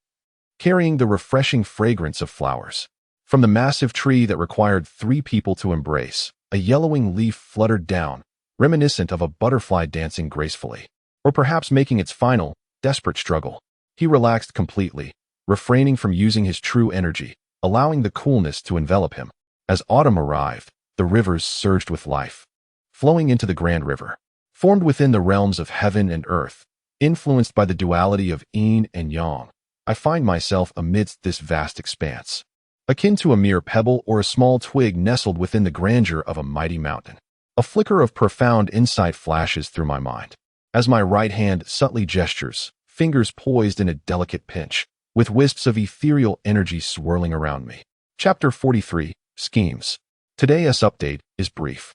carrying the refreshing fragrance of flowers. From the massive tree that required 3 people to embrace, a yellowing leaf fluttered down, reminiscent of a butterfly dancing gracefully, or perhaps making its final, desperate struggle. He relaxed completely, refraining from using his true energy, allowing the coolness to envelop him. As autumn arrived, the rivers surged with life, flowing into the Grand River, formed within the realms of heaven and earth, influenced by the duality of yin and yang. I find myself amidst this vast expanse, akin to a mere pebble or a small twig nestled within the grandeur of a mighty mountain. A flicker of profound insight flashes through my mind, as my right hand subtly gestures, fingers poised in a delicate pinch, with wisps of ethereal energy swirling around me. Chapter 43, Schemes. Today's update is brief.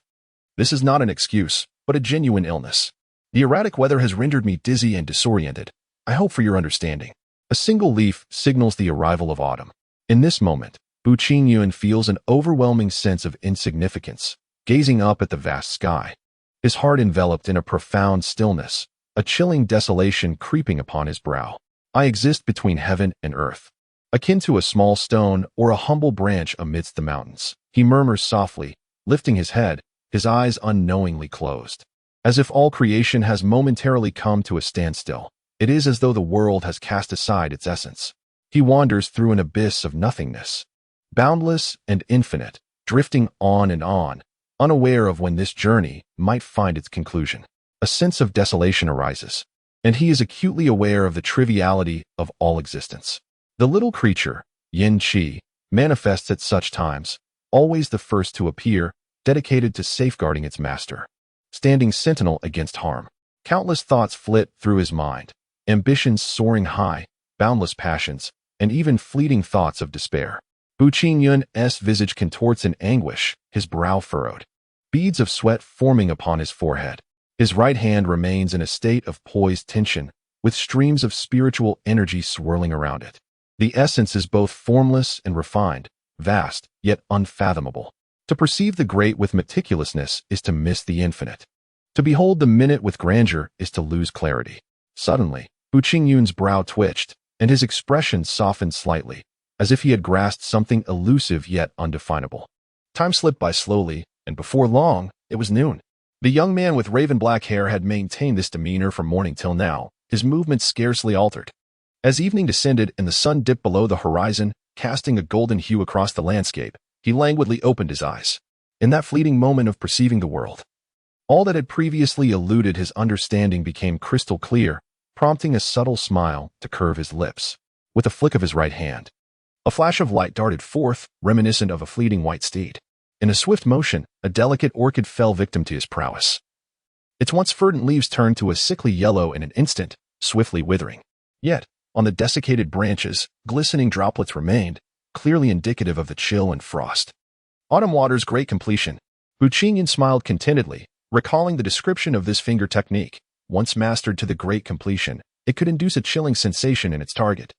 This is not an excuse, but a genuine illness. The erratic weather has rendered me dizzy and disoriented. I hope for your understanding. A single leaf signals the arrival of autumn. In this moment, Bu Qingyun feels an overwhelming sense of insignificance, gazing up at the vast sky, his heart enveloped in a profound stillness, a chilling desolation creeping upon his brow. I exist between heaven and earth, akin to a small stone or a humble branch amidst the mountains. He murmurs softly, lifting his head, his eyes unknowingly closed. As if all creation has momentarily come to a standstill, it is as though the world has cast aside its essence. He wanders through an abyss of nothingness, boundless and infinite, drifting on and on, unaware of when this journey might find its conclusion. A sense of desolation arises, and he is acutely aware of the triviality of all existence. The little creature, xianxia, manifests at such times, always the first to appear, dedicated to safeguarding its master, standing sentinel against harm. Countless thoughts flit through his mind, ambitions soaring high, boundless passions, and even fleeting thoughts of despair. Bu Qingyun's visage contorts in anguish, his brow furrowed, beads of sweat forming upon his forehead. His right hand remains in a state of poised tension, with streams of spiritual energy swirling around it. The essence is both formless and refined, vast, yet unfathomable. To perceive the great with meticulousness is to miss the infinite. To behold the minute with grandeur is to lose clarity. Suddenly, Bu Qingyun's brow twitched, and his expression softened slightly, as if he had grasped something elusive yet undefinable. Time slipped by slowly, and before long, it was noon. The young man with raven-black hair had maintained this demeanor from morning till now, his movements scarcely altered. As evening descended and the sun dipped below the horizon, casting a golden hue across the landscape, he languidly opened his eyes. In that fleeting moment of perceiving the world, all that had previously eluded his understanding became crystal clear, prompting a subtle smile to curve his lips. With a flick of his right hand, a flash of light darted forth, reminiscent of a fleeting white steed. In a swift motion, a delicate orchid fell victim to his prowess. Its once verdant leaves turned to a sickly yellow in an instant, swiftly withering. Yet, on the desiccated branches, glistening droplets remained, clearly indicative of the chill and frost. Autumn water's great completion. Bu Qingyun smiled contentedly, recalling the description of this finger technique. Once mastered to the great completion, it could induce a chilling sensation in its target,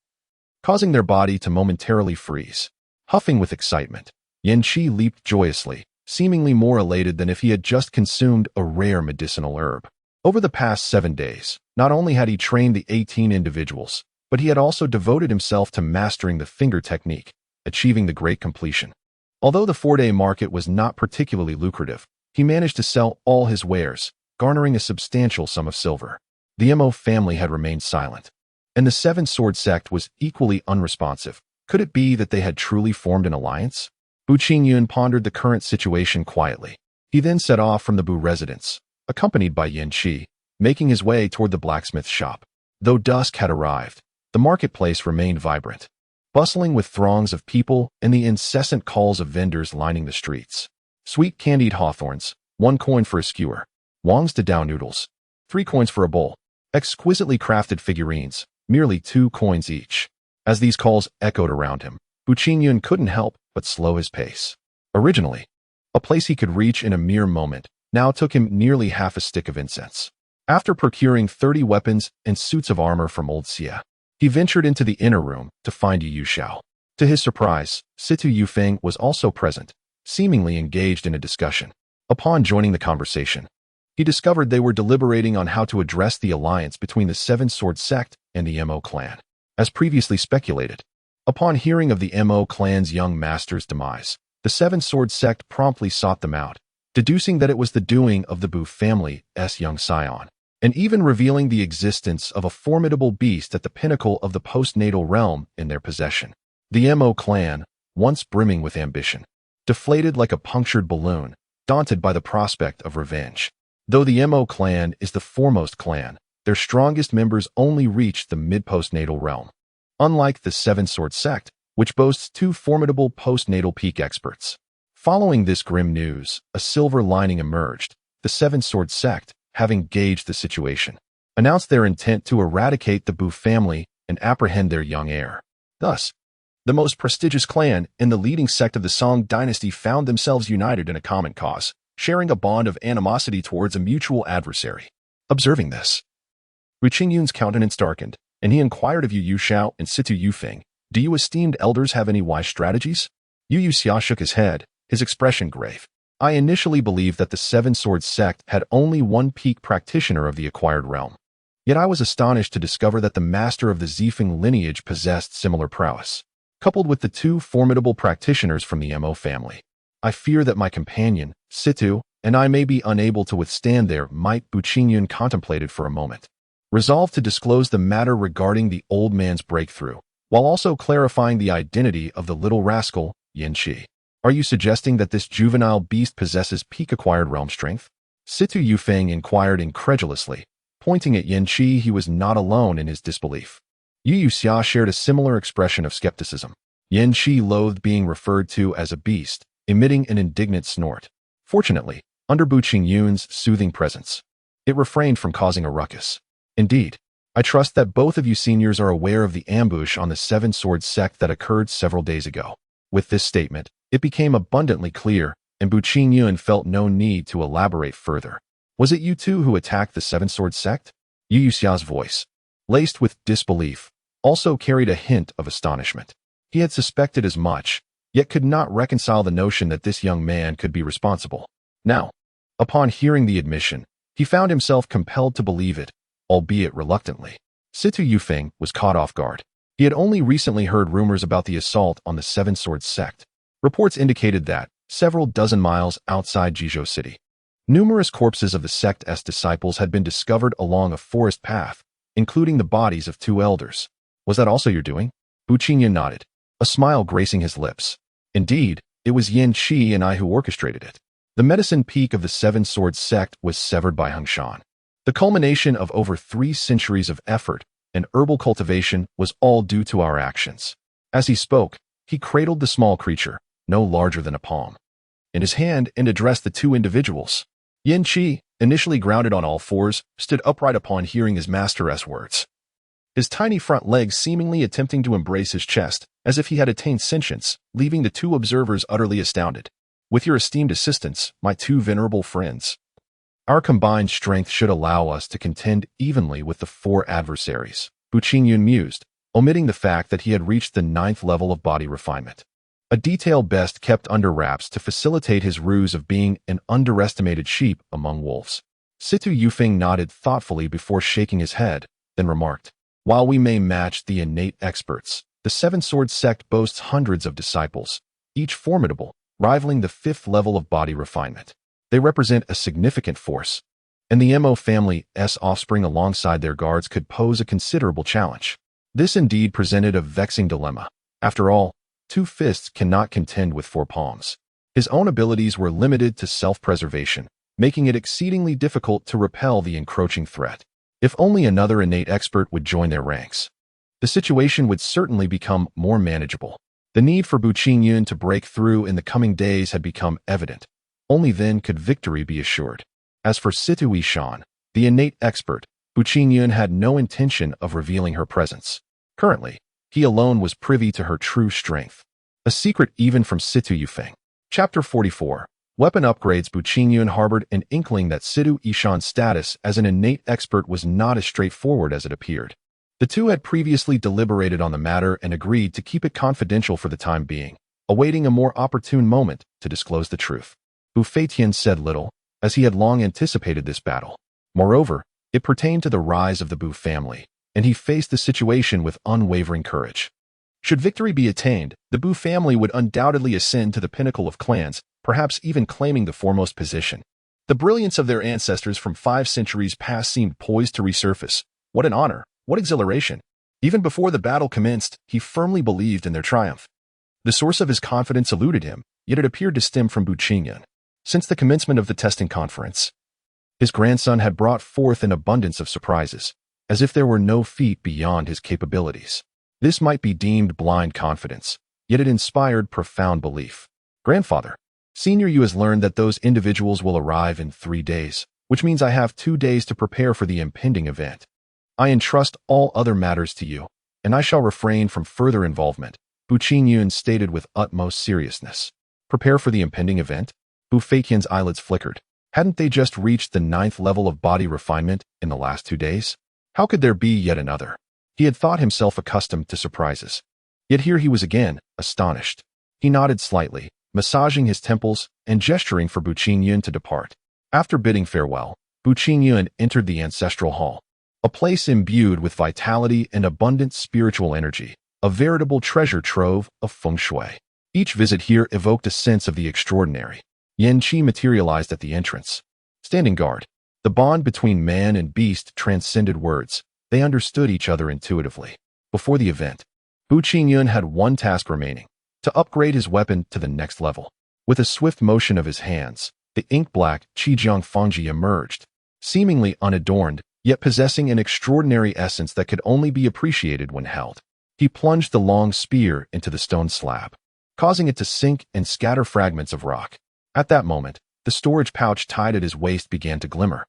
causing their body to momentarily freeze. Huffing with excitement, xianxia leaped joyously, seemingly more elated than if he had just consumed a rare medicinal herb. Over the past 7 days, not only had he trained the 18 individuals, but he had also devoted himself to mastering the finger technique, achieving the great completion. Although the 4-day market was not particularly lucrative, he managed to sell all his wares, garnering a substantial sum of silver. The Mo family had remained silent, and the Seven Sword Sect was equally unresponsive. Could it be that they had truly formed an alliance? Bu Qingyun pondered the current situation quietly. He then set off from the Bu residence, accompanied by Yin Qi, making his way toward the blacksmith shop. Though dusk had arrived, the marketplace remained vibrant, bustling with throngs of people and the incessant calls of vendors lining the streets. Sweet candied hawthorns, 1 coin for a skewer. Wang's Dadao noodles, 3 coins for a bowl. Exquisitely crafted figurines, merely 2 coins each. As these calls echoed around him, Bu Qingyun couldn't help but slow his pace. Originally, a place he could reach in a mere moment now took him nearly half a stick of incense. After procuring 30 weapons and suits of armor from old Xia, he ventured into the inner room to find Yu Xiao. To his surprise, Situ Yufeng was also present, seemingly engaged in a discussion. Upon joining the conversation, he discovered they were deliberating on how to address the alliance between the Seven Sword Sect and the Mo clan. As previously speculated, upon hearing of the Mo clan's young master's demise, the Seven Sword Sect promptly sought them out, deducing that it was the doing of the Bu family's young scion, and even revealing the existence of a formidable beast at the pinnacle of the postnatal realm in their possession. The Mo clan, once brimming with ambition, deflated like a punctured balloon, daunted by the prospect of revenge. Though the Mo clan is the foremost clan, their strongest members only reached the mid-postnatal realm. Unlike the Seven Sword Sect, which boasts 2 formidable postnatal peak experts. Following this grim news, a silver lining emerged. The Seven Sword Sect, having gauged the situation, announced their intent to eradicate the Bu family and apprehend their young heir. Thus, the most prestigious clan and the leading sect of the Song dynasty found themselves united in a common cause, sharing a bond of animosity towards a mutual adversary. Observing this, Bu Qingyun's countenance darkened, and he inquired of Yu Xiao and Situ Yufeng, "Do you esteemed elders have any wise strategies?" Yu Xia shook his head, his expression grave. "I initially believed that the Seven Sword Sect had only 1 peak practitioner of the acquired realm. Yet I was astonished to discover that the master of the Zifeng lineage possessed similar prowess. Coupled with the 2 formidable practitioners from the Mo family, I fear that my companion, Situ, and I may be unable to withstand their might." Bu Qingyun contemplated for a moment, resolved to disclose the matter regarding the old man's breakthrough, while also clarifying the identity of the little rascal, Yin Qi. "Are you suggesting that this juvenile beast possesses peak acquired realm strength?" Situ Yufeng inquired incredulously, pointing at Yin Qi. He was not alone in his disbelief. Yu Xia shared a similar expression of skepticism. Yin Qi loathed being referred to as a beast, emitting an indignant snort. Fortunately, under Bu Qingyun's soothing presence, it refrained from causing a ruckus. "Indeed, I trust that both of you seniors are aware of the ambush on the Seven Sword Sect that occurred several days ago." With this statement, it became abundantly clear, and Bu Qingyun felt no need to elaborate further. "Was it you 2 who attacked the Seven Sword Sect?" Yu Xia's voice, laced with disbelief, also carried a hint of astonishment. He had suspected as much, yet could not reconcile the notion that this young man could be responsible. Now, upon hearing the admission, he found himself compelled to believe it, albeit reluctantly. Situ Yufeng was caught off guard. He had only recently heard rumors about the assault on the Seven Sword Sect. Reports indicated that, several dozen miles outside Jizhou City, numerous corpses of the sect's disciples had been discovered along a forest path, including the bodies of 2 elders. "Was that also your doing?" Bu Qingyun nodded, a smile gracing his lips. "Indeed, it was Yin Qi and I who orchestrated it. The medicine peak of the Seven Sword Sect was severed by Hengshan. The culmination of over 3 centuries of effort and herbal cultivation was all due to our actions." As he spoke, he cradled the small creature, no larger than a palm, in his hand and addressed the 2 individuals. Yin Qi, initially grounded on all 4s, stood upright upon hearing his master's words, his tiny front legs seemingly attempting to embrace his chest, as if he had attained sentience, leaving the 2 observers utterly astounded. "With your esteemed assistance, my 2 venerable friends, our combined strength should allow us to contend evenly with the 4 adversaries," Bu Qingyun mused, omitting the fact that he had reached the 9th level of body refinement. A detail best kept under wraps to facilitate his ruse of being an underestimated sheep among wolves. Situ Yufeng nodded thoughtfully before shaking his head, then remarked, "While we may match the innate experts, the Seven Sword Sect boasts hundreds of disciples, each formidable, rivaling the 5th level of body refinement. They represent a significant force, and the Mo family's offspring alongside their guards could pose a considerable challenge." This indeed presented a vexing dilemma. After all, 2 fists cannot contend with 4 palms. His own abilities were limited to self-preservation, making it exceedingly difficult to repel the encroaching threat. If only another innate expert would join their ranks, the situation would certainly become more manageable. The need for Bu Qingyun to break through in the coming days had become evident. Only then could victory be assured. As for Situ Yishan, the innate expert, Bu Qingyun had no intention of revealing her presence. Currently, he alone was privy to her true strength. A secret even from Situ Yufeng. Chapter 44. Weapon upgrades. Bu Qingyun harbored an inkling that Situ Yishan's status as an innate expert was not as straightforward as it appeared. The two had previously deliberated on the matter and agreed to keep it confidential for the time being, awaiting a more opportune moment to disclose the truth. Bu Feitian said little, as he had long anticipated this battle. Moreover, it pertained to the rise of the Bu family, and he faced the situation with unwavering courage. Should victory be attained, the Bu family would undoubtedly ascend to the pinnacle of clans, perhaps even claiming the foremost position. The brilliance of their ancestors from 5 centuries past seemed poised to resurface. What an honor! What exhilaration! Even before the battle commenced, he firmly believed in their triumph. The source of his confidence eluded him, yet it appeared to stem from Bu Qingyun. Since the commencement of the testing conference, his grandson had brought forth an abundance of surprises, as if there were no feat beyond his capabilities. This might be deemed blind confidence, yet it inspired profound belief. Grandfather, Senior Yu has learned that those individuals will arrive in 3 days, which means I have 2 days to prepare for the impending event. I entrust all other matters to you, and I shall refrain from further involvement, Bu Qingyun stated with utmost seriousness. Prepare for the impending event? Bu Feiqian's eyelids flickered. Hadn't they just reached the 9th level of body refinement in the last 2 days? How could there be yet another? He had thought himself accustomed to surprises. Yet here he was again, astonished. He nodded slightly, massaging his temples and gesturing for Bu Qingyun to depart. After bidding farewell, Bu Qingyun entered the ancestral hall, a place imbued with vitality and abundant spiritual energy, a veritable treasure trove of feng shui. Each visit here evoked a sense of the extraordinary. Yan Qi materialized at the entrance, standing guard. The bond between man and beast transcended words. They understood each other intuitively. Before the event, Bu Qingyun had one task remaining: to upgrade his weapon to the next level. With a swift motion of his hands, the ink-black Qijiang Fangji emerged, seemingly unadorned, yet possessing an extraordinary essence that could only be appreciated when held. He plunged the long spear into the stone slab, causing it to sink and scatter fragments of rock. At that moment, the storage pouch tied at his waist began to glimmer,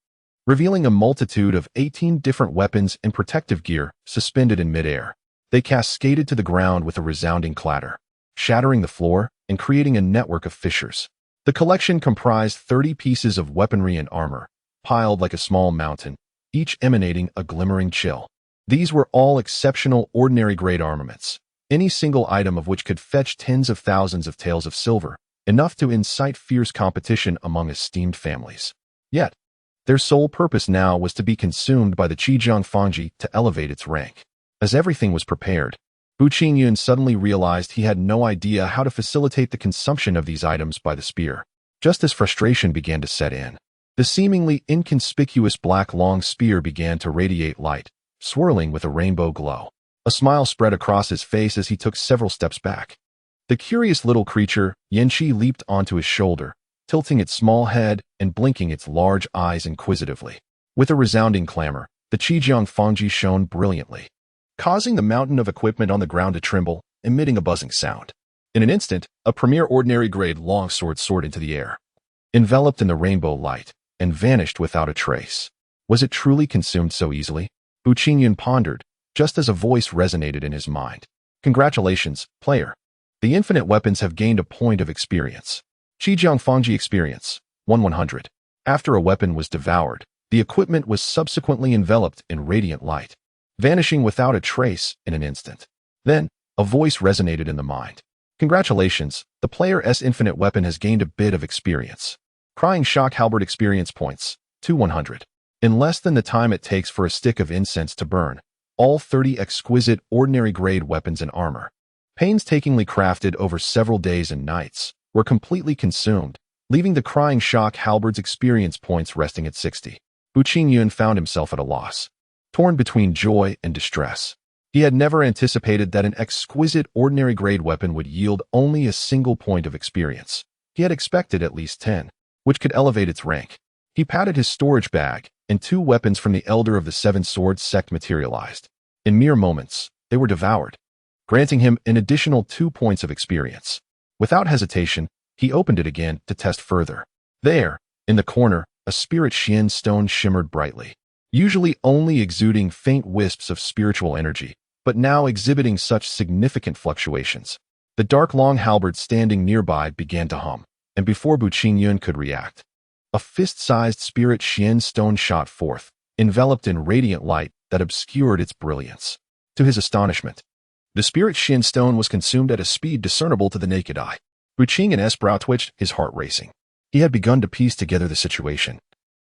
revealing a multitude of 18 different weapons and protective gear suspended in midair. They cascaded to the ground with a resounding clatter, shattering the floor and creating a network of fissures. The collection comprised 30 pieces of weaponry and armor, piled like a small mountain, each emanating a glimmering chill. These were all exceptional ordinary-grade armaments, any single item of which could fetch tens of thousands of taels of silver, enough to incite fierce competition among esteemed families. Yet, their sole purpose now was to be consumed by the Qijiang Fangji to elevate its rank. As everything was prepared, Bu Qingyun suddenly realized he had no idea how to facilitate the consumption of these items by the spear. Just as frustration began to set in, the seemingly inconspicuous black long spear began to radiate light, swirling with a rainbow glow. A smile spread across his face as he took several steps back. The curious little creature, Yanqi, leaped onto his shoulder, tilting its small head and blinking its large eyes inquisitively. With a resounding clamor, the Qijiang Fangji shone brilliantly, causing the mountain of equipment on the ground to tremble, emitting a buzzing sound. In an instant, a premier ordinary-grade longsword soared into the air, enveloped in the rainbow light, and vanished without a trace. Was it truly consumed so easily? Bu Qingyun pondered, just as a voice resonated in his mind. Congratulations, player. The infinite weapons have gained a point of experience. Qijiang Fangji experience, 100. After a weapon was devoured, the equipment was subsequently enveloped in radiant light, vanishing without a trace in an instant. Then, a voice resonated in the mind. Congratulations, the player's infinite weapon has gained a bit of experience. Crying shock halberd experience points, 100. In less than the time it takes for a stick of incense to burn, all 30 exquisite ordinary-grade weapons and armor, painstakingly crafted over several days and nights, were completely consumed, leaving the crying shock halberd's experience points resting at 60. Bu Qingyun found himself at a loss, torn between joy and distress. He had never anticipated that an exquisite ordinary-grade weapon would yield only a single point of experience. He had expected at least 10, which could elevate its rank. He patted his storage bag, and 2 weapons from the Elder of the Seven Swords sect materialized. In mere moments, they were devoured, granting him an additional 2 points of experience. Without hesitation, he opened it again to test further. There, in the corner, a spirit Xian stone shimmered brightly, usually only exuding faint wisps of spiritual energy, but now exhibiting such significant fluctuations. The dark long halberd standing nearby began to hum, and before Bu Qingyun could react, a fist-sized spirit Xian stone shot forth, enveloped in radiant light that obscured its brilliance. To his astonishment, the spirit Xian stone was consumed at a speed discernible to the naked eye. Bu Qingyun's brow twitched, his heart racing. He had begun to piece together the situation,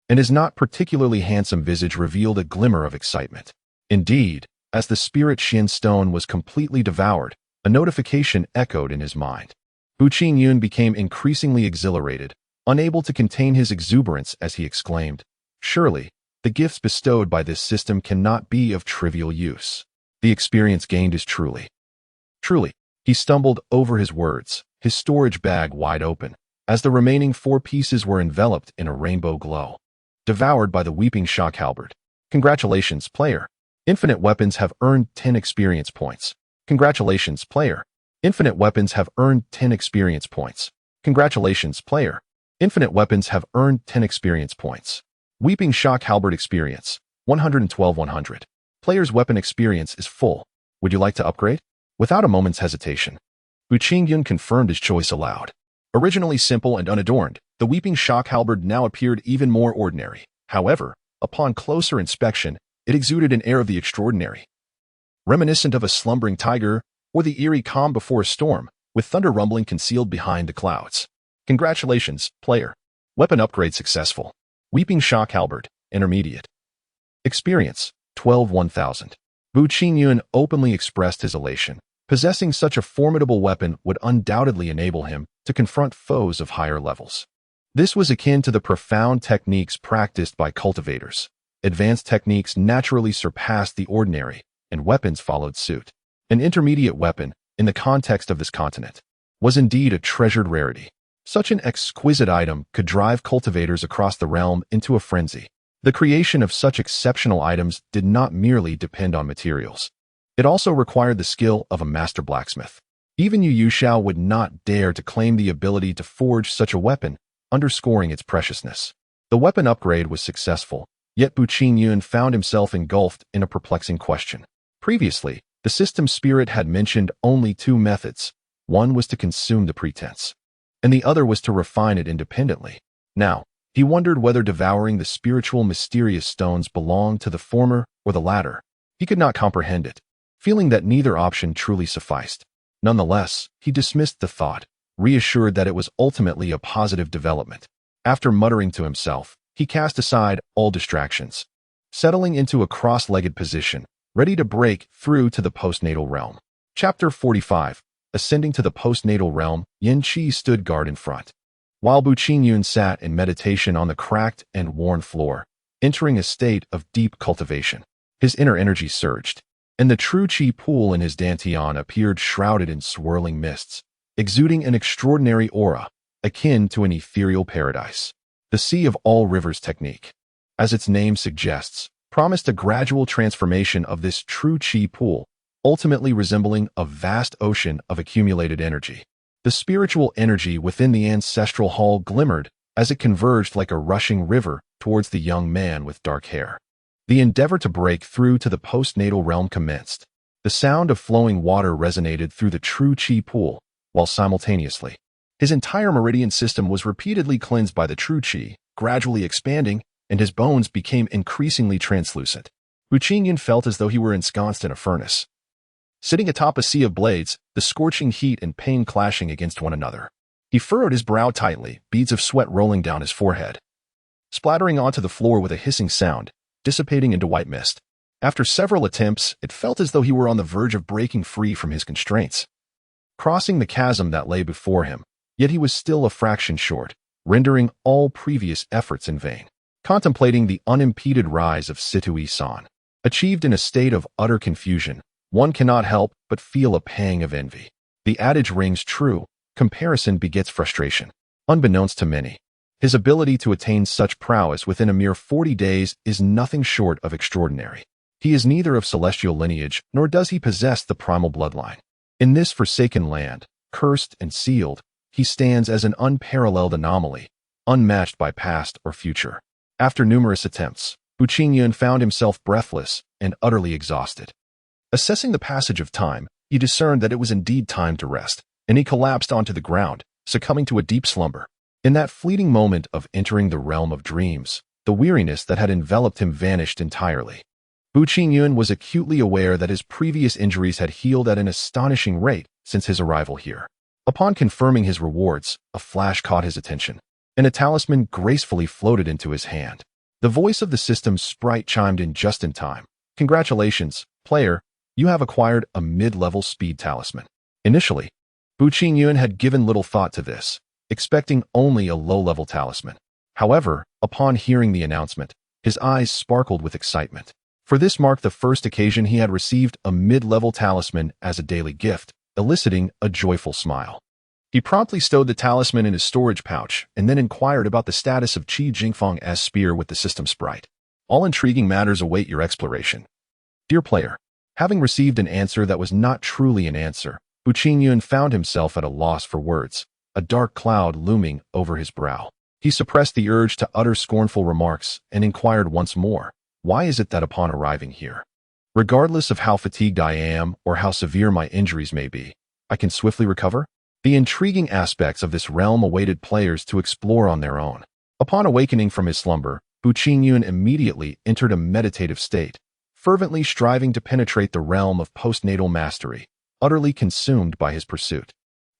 and his not particularly handsome visage revealed a glimmer of excitement. Indeed, as the spirit Xian stone was completely devoured, a notification echoed in his mind. Bu Qingyun became increasingly exhilarated, unable to contain his exuberance as he exclaimed, "Surely, the gifts bestowed by this system cannot be of trivial use. The experience gained is truly." He stumbled over his words, his storage bag wide open, as the remaining 4 pieces were enveloped in a rainbow glow. Devoured by the weeping shock halberd. Congratulations, player. Infinite weapons have earned 10 experience points. Congratulations, player. Infinite weapons have earned 10 experience points. Congratulations, player. Infinite weapons have earned 10 experience points. Weeping shock halberd experience, 112-100. Player's weapon experience is full. Would you like to upgrade? Without a moment's hesitation, Bu Qingyun confirmed his choice aloud. Originally simple and unadorned, the weeping shock halberd now appeared even more ordinary. However, upon closer inspection, it exuded an air of the extraordinary, reminiscent of a slumbering tiger or the eerie calm before a storm, with thunder rumbling concealed behind the clouds. Congratulations, player. Weapon upgrade successful. Weeping shock halberd, intermediate. Experience, 12-1000. Bu Qingyun openly expressed his elation. Possessing such a formidable weapon would undoubtedly enable him to confront foes of higher levels. This was akin to the profound techniques practiced by cultivators. Advanced techniques naturally surpassed the ordinary, and weapons followed suit. An intermediate weapon, in the context of this continent, was indeed a treasured rarity. Such an exquisite item could drive cultivators across the realm into a frenzy. The creation of such exceptional items did not merely depend on materials. It also required the skill of a master blacksmith. Even Yu Yuxiao would not dare to claim the ability to forge such a weapon, underscoring its preciousness. The weapon upgrade was successful, yet Bu Qingyun found himself engulfed in a perplexing question. Previously, the system spirit had mentioned only 2 methods. One was to consume the pretense, and the other was to refine it independently. Now, he wondered whether devouring the spiritual mysterious stones belonged to the former or the latter. He could not comprehend it, feeling that neither option truly sufficed. Nonetheless, he dismissed the thought, reassured that it was ultimately a positive development. After muttering to himself, he cast aside all distractions, settling into a cross-legged position, ready to break through to the postnatal realm. Chapter 45. Ascending to the postnatal realm, Yin Qi stood guard in front, while Bu Qingyun sat in meditation on the cracked and worn floor, entering a state of deep cultivation. His inner energy surged, and the true Qi pool in his dantian appeared shrouded in swirling mists, exuding an extraordinary aura, akin to an ethereal paradise. The Sea of All Rivers technique, as its name suggests, promised a gradual transformation of this true Qi pool, ultimately resembling a vast ocean of accumulated energy. The spiritual energy within the ancestral hall glimmered as it converged like a rushing river towards the young man with dark hair. The endeavor to break through to the postnatal realm commenced. The sound of flowing water resonated through the true Qi pool, while simultaneously, his entire meridian system was repeatedly cleansed by the true Qi, gradually expanding, and his bones became increasingly translucent. Bu Qingyun felt as though he were ensconced in a furnace, sitting atop a sea of blades, the scorching heat and pain clashing against one another. He furrowed his brow tightly, beads of sweat rolling down his forehead, splattering onto the floor with a hissing sound, dissipating into white mist. After several attempts, it felt as though he were on the verge of breaking free from his constraints, crossing the chasm that lay before him, yet he was still a fraction short, rendering all previous efforts in vain. Contemplating the unimpeded rise of Situi San, achieved in a state of utter confusion, one cannot help but feel a pang of envy. The adage rings true: comparison begets frustration. Unbeknownst to many, his ability to attain such prowess within a mere 40 days is nothing short of extraordinary. He is neither of celestial lineage, nor does he possess the primal bloodline. In this forsaken land, cursed and sealed, he stands as an unparalleled anomaly, unmatched by past or future. After numerous attempts, Bu Qingyun found himself breathless and utterly exhausted. Assessing the passage of time, he discerned that it was indeed time to rest, and he collapsed onto the ground, succumbing to a deep slumber. In that fleeting moment of entering the realm of dreams, the weariness that had enveloped him vanished entirely. Bu Qingyun was acutely aware that his previous injuries had healed at an astonishing rate since his arrival here. Upon confirming his rewards, a flash caught his attention, and a talisman gracefully floated into his hand. The voice of the system's sprite chimed in just in time. "Congratulations, player, you have acquired a mid-level speed talisman." Initially, Bu Qingyun had given little thought to this, expecting only a low-level talisman. However, upon hearing the announcement, his eyes sparkled with excitement. For this marked the first occasion he had received a mid-level talisman as a daily gift, eliciting a joyful smile. He promptly stowed the talisman in his storage pouch and then inquired about the status of Qi Jingfeng's spear with the system sprite. All intriguing matters await your exploration. Dear player, having received an answer that was not truly an answer, Bu Qingyun found himself at a loss for words, a dark cloud looming over his brow. He suppressed the urge to utter scornful remarks and inquired once more, "Why is it that upon arriving here, regardless of how fatigued I am or how severe my injuries may be, I can swiftly recover?" The intriguing aspects of this realm awaited players to explore on their own. Upon awakening from his slumber, Bu Qingyun immediately entered a meditative state, fervently striving to penetrate the realm of postnatal mastery, utterly consumed by his pursuit.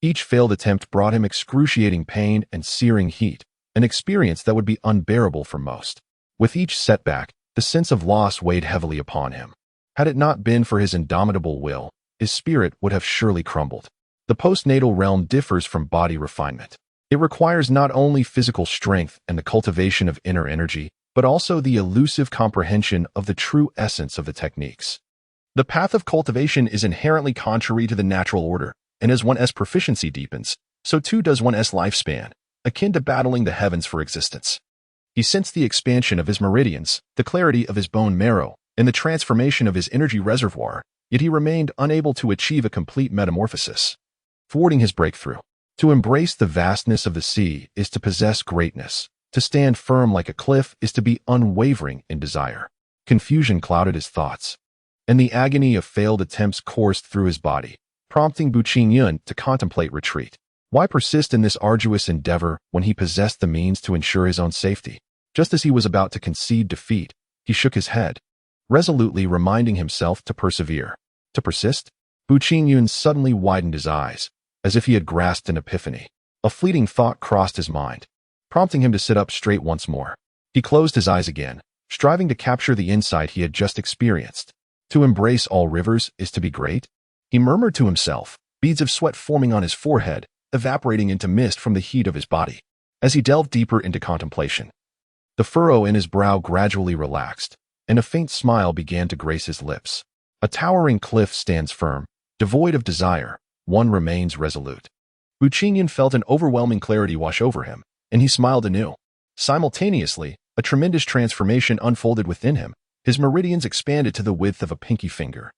Each failed attempt brought him excruciating pain and searing heat, an experience that would be unbearable for most. With each setback, the sense of loss weighed heavily upon him. Had it not been for his indomitable will, his spirit would have surely crumbled. The postnatal realm differs from body refinement. It requires not only physical strength and the cultivation of inner energy, but also the elusive comprehension of the true essence of the techniques. The path of cultivation is inherently contrary to the natural order, and as one's proficiency deepens, so too does one's lifespan, akin to battling the heavens for existence. He sensed the expansion of his meridians, the clarity of his bone marrow, and the transformation of his energy reservoir, yet he remained unable to achieve a complete metamorphosis. Thwarting his breakthrough. To embrace the vastness of the sea is to possess greatness. To stand firm like a cliff is to be unwavering in desire. Confusion clouded his thoughts, and the agony of failed attempts coursed through his body, prompting Bu Qingyun to contemplate retreat. Why persist in this arduous endeavor when he possessed the means to ensure his own safety? Just as he was about to concede defeat, he shook his head, resolutely reminding himself to persevere. To persist? Bu Qingyun suddenly widened his eyes, as if he had grasped an epiphany. A fleeting thought crossed his mind, prompting him to sit up straight once more. He closed his eyes again, striving to capture the insight he had just experienced. To embrace all rivers is to be great? He murmured to himself, beads of sweat forming on his forehead, evaporating into mist from the heat of his body. As he delved deeper into contemplation, the furrow in his brow gradually relaxed, and a faint smile began to grace his lips. A towering cliff stands firm, devoid of desire. One remains resolute. Bu Qingyun felt an overwhelming clarity wash over him, and he smiled anew. Simultaneously, a tremendous transformation unfolded within him. His meridians expanded to the width of a pinky finger,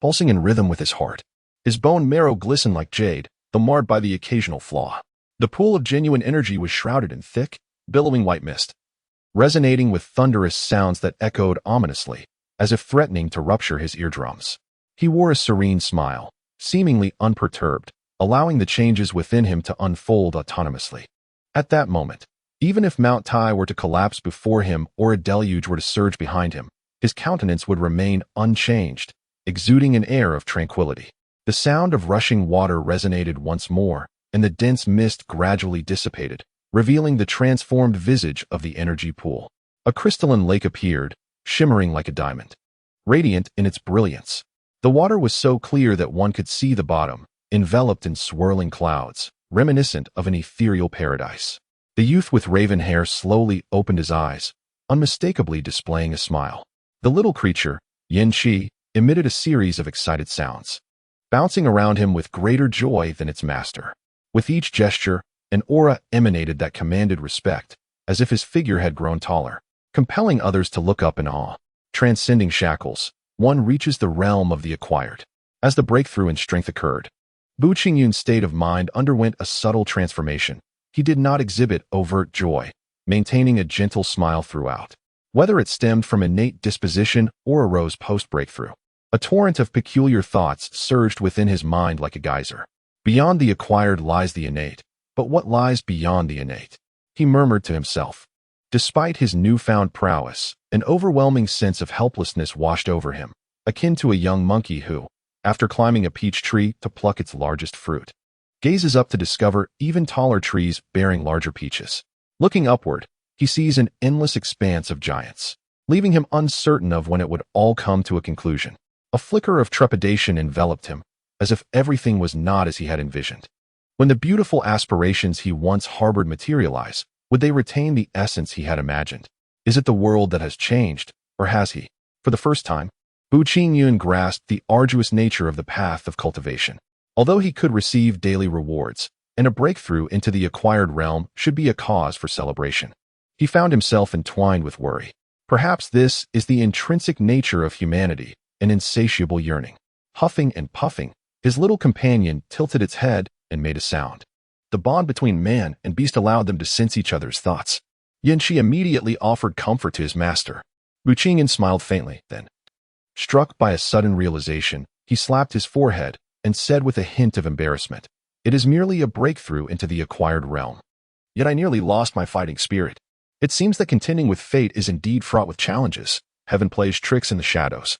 pulsing in rhythm with his heart. His bone marrow glistened like jade, though marred by the occasional flaw. The pool of genuine energy was shrouded in thick, billowing white mist, resonating with thunderous sounds that echoed ominously, as if threatening to rupture his eardrums. He wore a serene smile, seemingly unperturbed, allowing the changes within him to unfold autonomously. At that moment, even if Mount Tai were to collapse before him or a deluge were to surge behind him, his countenance would remain unchanged, exuding an air of tranquility. The sound of rushing water resonated once more, and the dense mist gradually dissipated, revealing the transformed visage of the energy pool. A crystalline lake appeared, shimmering like a diamond, radiant in its brilliance. The water was so clear that one could see the bottom, enveloped in swirling clouds, reminiscent of an ethereal paradise. The youth with raven hair slowly opened his eyes, unmistakably displaying a smile. The little creature, Yin Qi, emitted a series of excited sounds, bouncing around him with greater joy than its master. With each gesture, an aura emanated that commanded respect, as if his figure had grown taller, compelling others to look up in awe. Transcending shackles, one reaches the realm of the acquired. As the breakthrough in strength occurred, Bu Qingyun's state of mind underwent a subtle transformation. He did not exhibit overt joy, maintaining a gentle smile throughout. Whether it stemmed from innate disposition or arose post-breakthrough, a torrent of peculiar thoughts surged within his mind like a geyser. Beyond the acquired lies the innate, but what lies beyond the innate? He murmured to himself. Despite his newfound prowess, an overwhelming sense of helplessness washed over him, akin to a young monkey who, after climbing a peach tree to pluck its largest fruit, gazes up to discover even taller trees bearing larger peaches. Looking upward, he sees an endless expanse of giants, leaving him uncertain of when it would all come to a conclusion. A flicker of trepidation enveloped him, as if everything was not as he had envisioned. When the beautiful aspirations he once harbored materialize, would they retain the essence he had imagined? Is it the world that has changed, or has he? For the first time, Bu Qingyun grasped the arduous nature of the path of cultivation. Although he could receive daily rewards, and a breakthrough into the acquired realm should be a cause for celebration, he found himself entwined with worry. Perhaps this is the intrinsic nature of humanity, an insatiable yearning. Huffing and puffing, his little companion tilted its head and made a sound. The bond between man and beast allowed them to sense each other's thoughts. Xianxia immediately offered comfort to his master. Bu Qingyun smiled faintly, then, struck by a sudden realization, he slapped his forehead and said with a hint of embarrassment, "It is merely a breakthrough into the acquired realm. Yet I nearly lost my fighting spirit. It seems that contending with fate is indeed fraught with challenges. Heaven plays tricks in the shadows,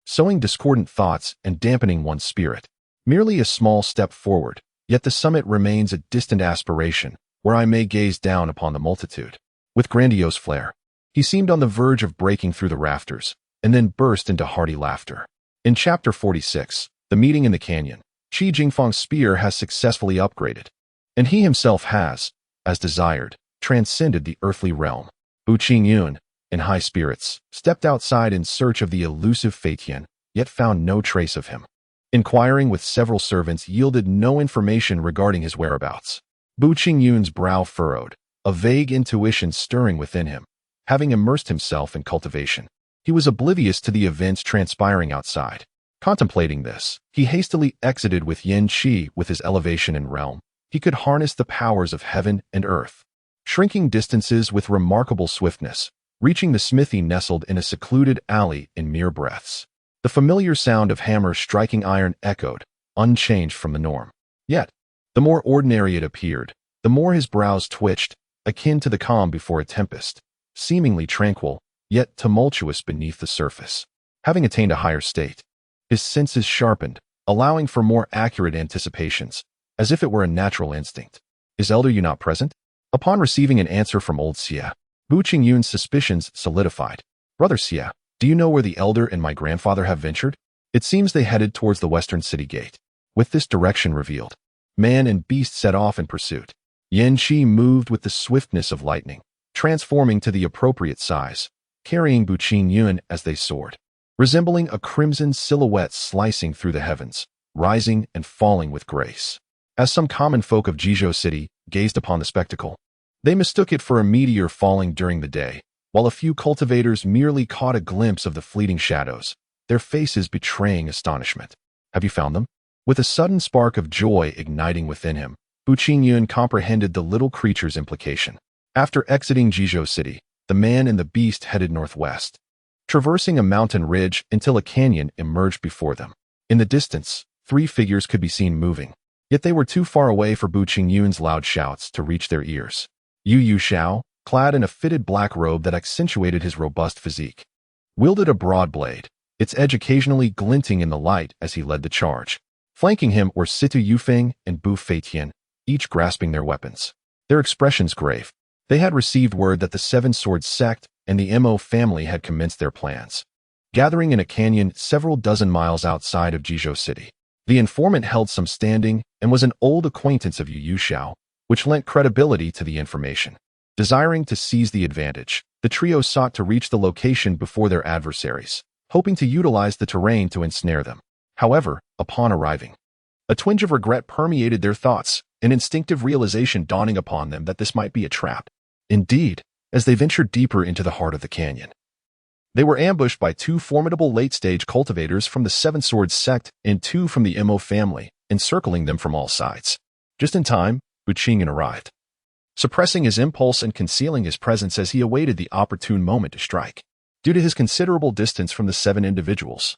sowing discordant thoughts and dampening one's spirit. Merely a small step forward, yet the summit remains a distant aspiration, where I may gaze down upon the multitude." With grandiose flair, he seemed on the verge of breaking through the rafters, and then burst into hearty laughter. In Chapter 46, The Meeting in the Canyon, Qi Jingfang's spear has successfully upgraded, and he himself has, as desired, transcended the earthly realm. Bu Qingyun, in high spirits, stepped outside in search of the elusive Feitian, yet found no trace of him. Inquiring with several servants yielded no information regarding his whereabouts. Bu Qingyun's brow furrowed, a vague intuition stirring within him. Having immersed himself in cultivation, he was oblivious to the events transpiring outside. Contemplating this, he hastily exited with Yen Qi. With his elevation in realm, he could harness the powers of heaven and earth, shrinking distances with remarkable swiftness, reaching the smithy nestled in a secluded alley in mere breaths. The familiar sound of hammers striking iron echoed, unchanged from the norm. Yet, the more ordinary it appeared, the more his brows twitched, akin to the calm before a tempest, seemingly tranquil, yet tumultuous beneath the surface. Having attained a higher state, his senses sharpened, allowing for more accurate anticipations, as if it were a natural instinct. "Is Elder Yu not present?" Upon receiving an answer from old Xia, Bu Qingyun's suspicions solidified. "Brother Xia, do you know where the Elder and my grandfather have ventured?" It seems they headed towards the western city gate. With this direction revealed, man and beast set off in pursuit. Yen Qi moved with the swiftness of lightning, transforming to the appropriate size, carrying Bu Qingyun as they soared, resembling a crimson silhouette slicing through the heavens, rising and falling with grace. As some common folk of Jizhou City gazed upon the spectacle, they mistook it for a meteor falling during the day, while a few cultivators merely caught a glimpse of the fleeting shadows, their faces betraying astonishment. "Have you found them?" With a sudden spark of joy igniting within him, Bu Qingyun comprehended the little creature's implication. After exiting Jizhou City, the man and the beast headed northwest, traversing a mountain ridge until a canyon emerged before them. In the distance, 3 figures could be seen moving, yet they were too far away for Bu Qingyun's loud shouts to reach their ears. Yu Xiao, clad in a fitted black robe that accentuated his robust physique, wielded a broad blade, its edge occasionally glinting in the light as he led the charge. Flanking him were Situ Yufeng and Bu Feitian, each grasping their weapons, their expressions grave. They had received word that the Seven Swords sect and the Mo family had commenced their plans, gathering in a canyon several dozen miles outside of Jizhou City. The informant held some standing and was an old acquaintance of Yu Xiao, which lent credibility to the information. Desiring to seize the advantage, the trio sought to reach the location before their adversaries, hoping to utilize the terrain to ensnare them. However, upon arriving, a twinge of regret permeated their thoughts, an instinctive realization dawning upon them that this might be a trap. Indeed, as they ventured deeper into the heart of the canyon, they were ambushed by two formidable late-stage cultivators from the Seven Swords sect and two from the Mo family, encircling them from all sides. Just in time, Buqingyan arrived, suppressing his impulse and concealing his presence as he awaited the opportune moment to strike. Due to his considerable distance from the seven individuals,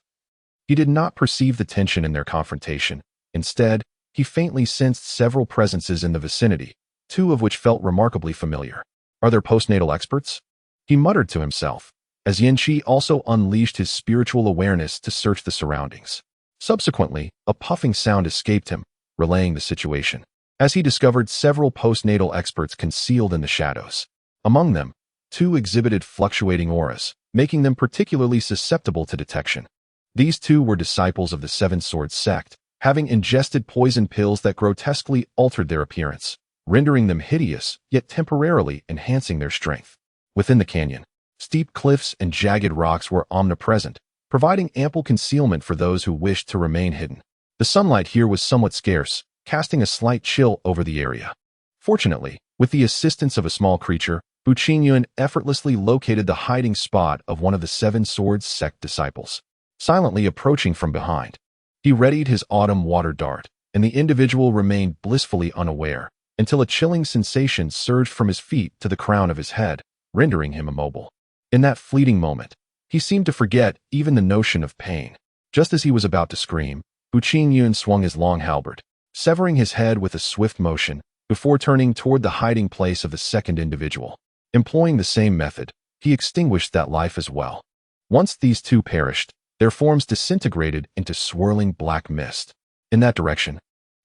he did not perceive the tension in their confrontation. Instead, he faintly sensed several presences in the vicinity, two of which felt remarkably familiar. Are there postnatal experts? He muttered to himself, as Xianxia also unleashed his spiritual awareness to search the surroundings. Subsequently, a puffing sound escaped him, relaying the situation, as he discovered several postnatal experts concealed in the shadows. Among them, two exhibited fluctuating auras, making them particularly susceptible to detection. These two were disciples of the Seven Swords sect, having ingested poison pills that grotesquely altered their appearance, rendering them hideous, yet temporarily enhancing their strength. Within the canyon, steep cliffs and jagged rocks were omnipresent, providing ample concealment for those who wished to remain hidden. The sunlight here was somewhat scarce, casting a slight chill over the area. Fortunately, with the assistance of a small creature, Buqingyan effortlessly located the hiding spot of one of the Seven Swords sect disciples. Silently approaching from behind, he readied his autumn water dart, and the individual remained blissfully unaware until a chilling sensation surged from his feet to the crown of his head, rendering him immobile. In that fleeting moment, he seemed to forget even the notion of pain. Just as he was about to scream, Buqingyan swung his long halberd, severing his head with a swift motion, before turning toward the hiding place of the second individual. Employing the same method, he extinguished that life as well. Once these two perished, their forms disintegrated into swirling black mist. In that direction,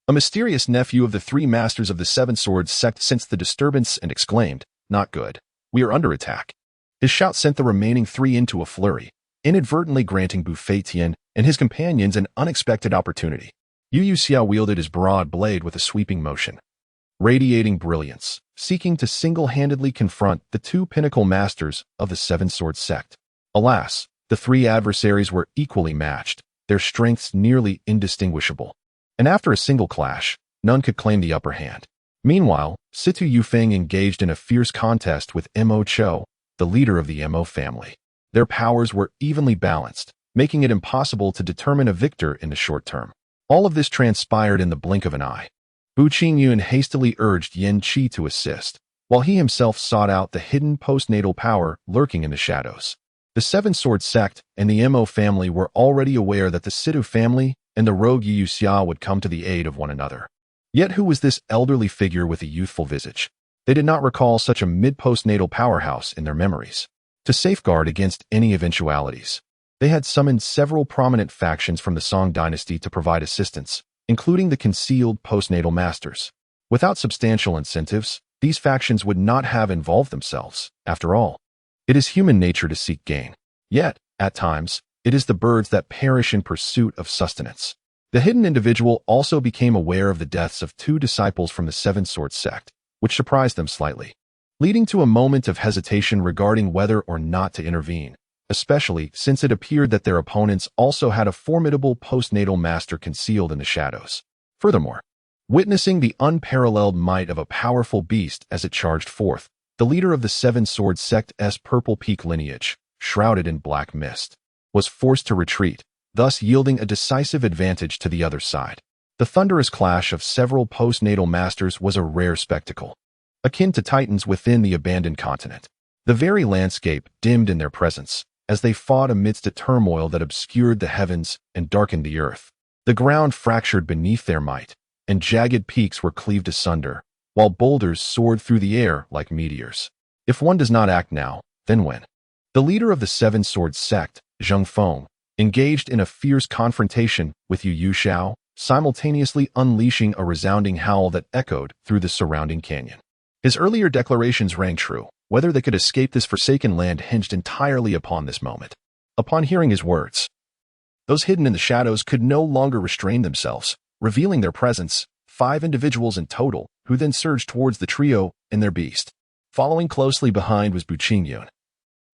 a mysterious nephew of the three masters of the Seven Swords sect sensed the disturbance and exclaimed, "Not good. We are under attack." His shout sent the remaining three into a flurry, inadvertently granting Buqingyan and his companions an unexpected opportunity. Yu Xiao wielded his broad blade with a sweeping motion, radiating brilliance, seeking to single-handedly confront the two pinnacle masters of the Seven Swords sect. Alas, the three adversaries were equally matched, their strengths nearly indistinguishable. And after a single clash, none could claim the upper hand. Meanwhile, Situ Yufeng engaged in a fierce contest with Mo Cho, the leader of the Mo family. Their powers were evenly balanced, making it impossible to determine a victor in the short term. All of this transpired in the blink of an eye. Buqingyan hastily urged Xianxia to assist, while he himself sought out the hidden postnatal power lurking in the shadows. The Seven Swords sect and the Mo family were already aware that the Situ family and the rogue Yu Xia would come to the aid of one another. Yet who was this elderly figure with a youthful visage? They did not recall such a mid-postnatal powerhouse in their memories. To safeguard against any eventualities, they had summoned several prominent factions from the Song dynasty to provide assistance, including the concealed postnatal masters. Without substantial incentives, these factions would not have involved themselves. After all, it is human nature to seek gain. Yet, at times, it is the birds that perish in pursuit of sustenance. The hidden individual also became aware of the deaths of two disciples from the Seven Swords sect, which surprised them slightly, leading to a moment of hesitation regarding whether or not to intervene, especially since it appeared that their opponents also had a formidable postnatal master concealed in the shadows. Furthermore, witnessing the unparalleled might of a powerful beast as it charged forth, the leader of the Seven Swords sect's Purple Peak lineage, shrouded in black mist, was forced to retreat, thus yielding a decisive advantage to the other side. The thunderous clash of several postnatal masters was a rare spectacle, akin to titans within the abandoned continent. The very landscape dimmed in their presence, as they fought amidst a turmoil that obscured the heavens and darkened the earth. The ground fractured beneath their might, and jagged peaks were cleaved asunder, while boulders soared through the air like meteors. If one does not act now, then when? The leader of the Seven Swords sect, Zheng Feng, engaged in a fierce confrontation with Yu Xiao, simultaneously unleashing a resounding howl that echoed through the surrounding canyon. His earlier declarations rang true. Whether they could escape this forsaken land hinged entirely upon this moment. Upon hearing his words, those hidden in the shadows could no longer restrain themselves, revealing their presence, 5 individuals in total, who then surged towards the trio and their beast. Following closely behind was Buqingyan,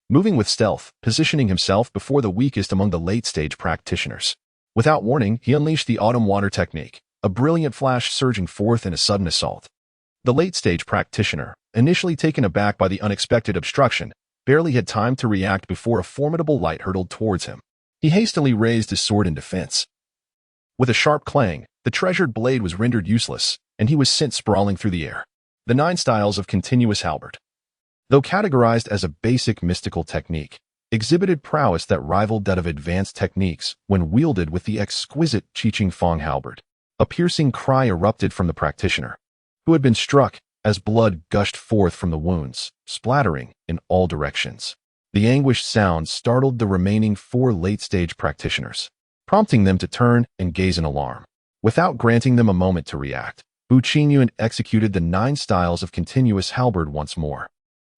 moving with stealth, positioning himself before the weakest among the late-stage practitioners. Without warning, he unleashed the autumn water technique, a brilliant flash surging forth in a sudden assault. The late-stage practitioner, initially taken aback by the unexpected obstruction, barely had time to react before a formidable light hurtled towards him. He hastily raised his sword in defense. With a sharp clang, the treasured blade was rendered useless, and he was sent sprawling through the air. The 9 styles of continuous halberd, though categorized as a basic mystical technique, exhibited prowess that rivaled that of advanced techniques when wielded with the exquisite Qiqing Fong halberd. A piercing cry erupted from the practitioner, who had been struck, as blood gushed forth from the wounds, splattering in all directions. The anguished sound startled the remaining 4 late-stage practitioners, prompting them to turn and gaze in alarm. Without granting them a moment to react, Bu Qingyun executed the 9 styles of continuous halberd once more,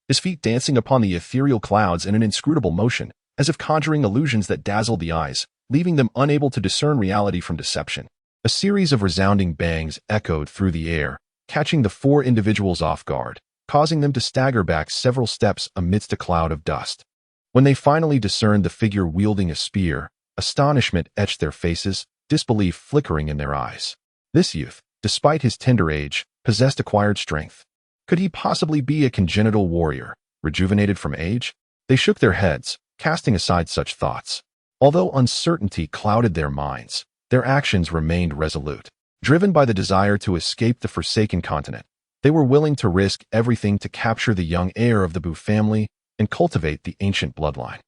his feet dancing upon the ethereal clouds in an inscrutable motion, as if conjuring illusions that dazzled the eyes, leaving them unable to discern reality from deception. A series of resounding bangs echoed through the air, catching the 4 individuals off guard, causing them to stagger back several steps amidst a cloud of dust. When they finally discerned the figure wielding a spear, astonishment etched their faces, disbelief flickering in their eyes. This youth, despite his tender age, possessed acquired strength. Could he possibly be a congenital warrior, rejuvenated from age? They shook their heads, casting aside such thoughts. Although uncertainty clouded their minds, their actions remained resolute. Driven by the desire to escape the Forsaken Continent, they were willing to risk everything to capture the young heir of the Bu family and cultivate the ancient bloodline.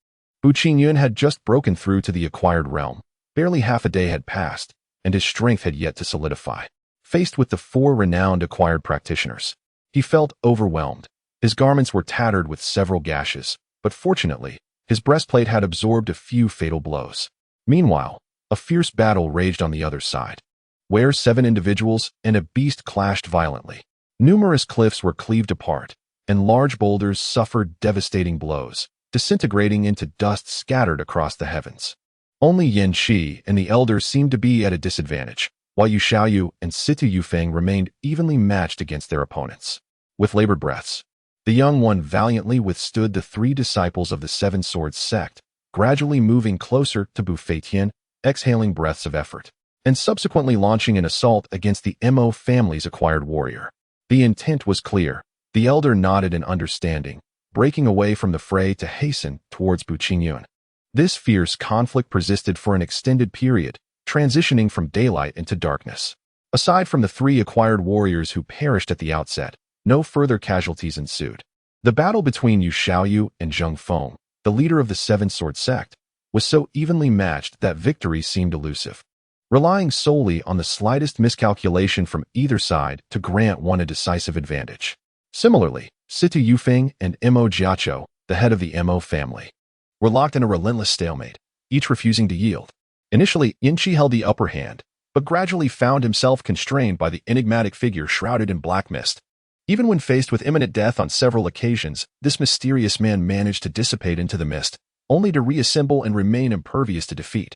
Bu Qingyun had just broken through to the acquired realm. Barely half a day had passed, and his strength had yet to solidify. Faced with the 4 renowned acquired practitioners, he felt overwhelmed. His garments were tattered with several gashes, but fortunately, his breastplate had absorbed a few fatal blows. Meanwhile, a fierce battle raged on the other side, where 7 individuals and a beast clashed violently. Numerous cliffs were cleaved apart, and large boulders suffered devastating blows, disintegrating into dust scattered across the heavens. Only Yan Shi and the elders seemed to be at a disadvantage, while Yu Xiaoyu and Situ Yufeng remained evenly matched against their opponents. With labored breaths, the young one valiantly withstood the 3 disciples of the 7 Swords sect, gradually moving closer to Bu Feitian, exhaling breaths of effort, and subsequently launching an assault against the Mo family's acquired warrior. The intent was clear. The elder nodded in understanding, breaking away from the fray to hasten towards Bu Qingyun. This fierce conflict persisted for an extended period, transitioning from daylight into darkness. Aside from the 3 acquired warriors who perished at the outset, no further casualties ensued. The battle between Yu Xiaoyu and Zheng Feng, the leader of the 7 Sword sect, was so evenly matched that victory seemed elusive, relying solely on the slightest miscalculation from either side to grant one a decisive advantage. Similarly, Situ Yufeng and Mo Jiacho, the head of the Mo family, were locked in a relentless stalemate, each refusing to yield. Initially, Yanqi held the upper hand, but gradually found himself constrained by the enigmatic figure shrouded in black mist. Even when faced with imminent death on several occasions, this mysterious man managed to dissipate into the mist, only to reassemble and remain impervious to defeat.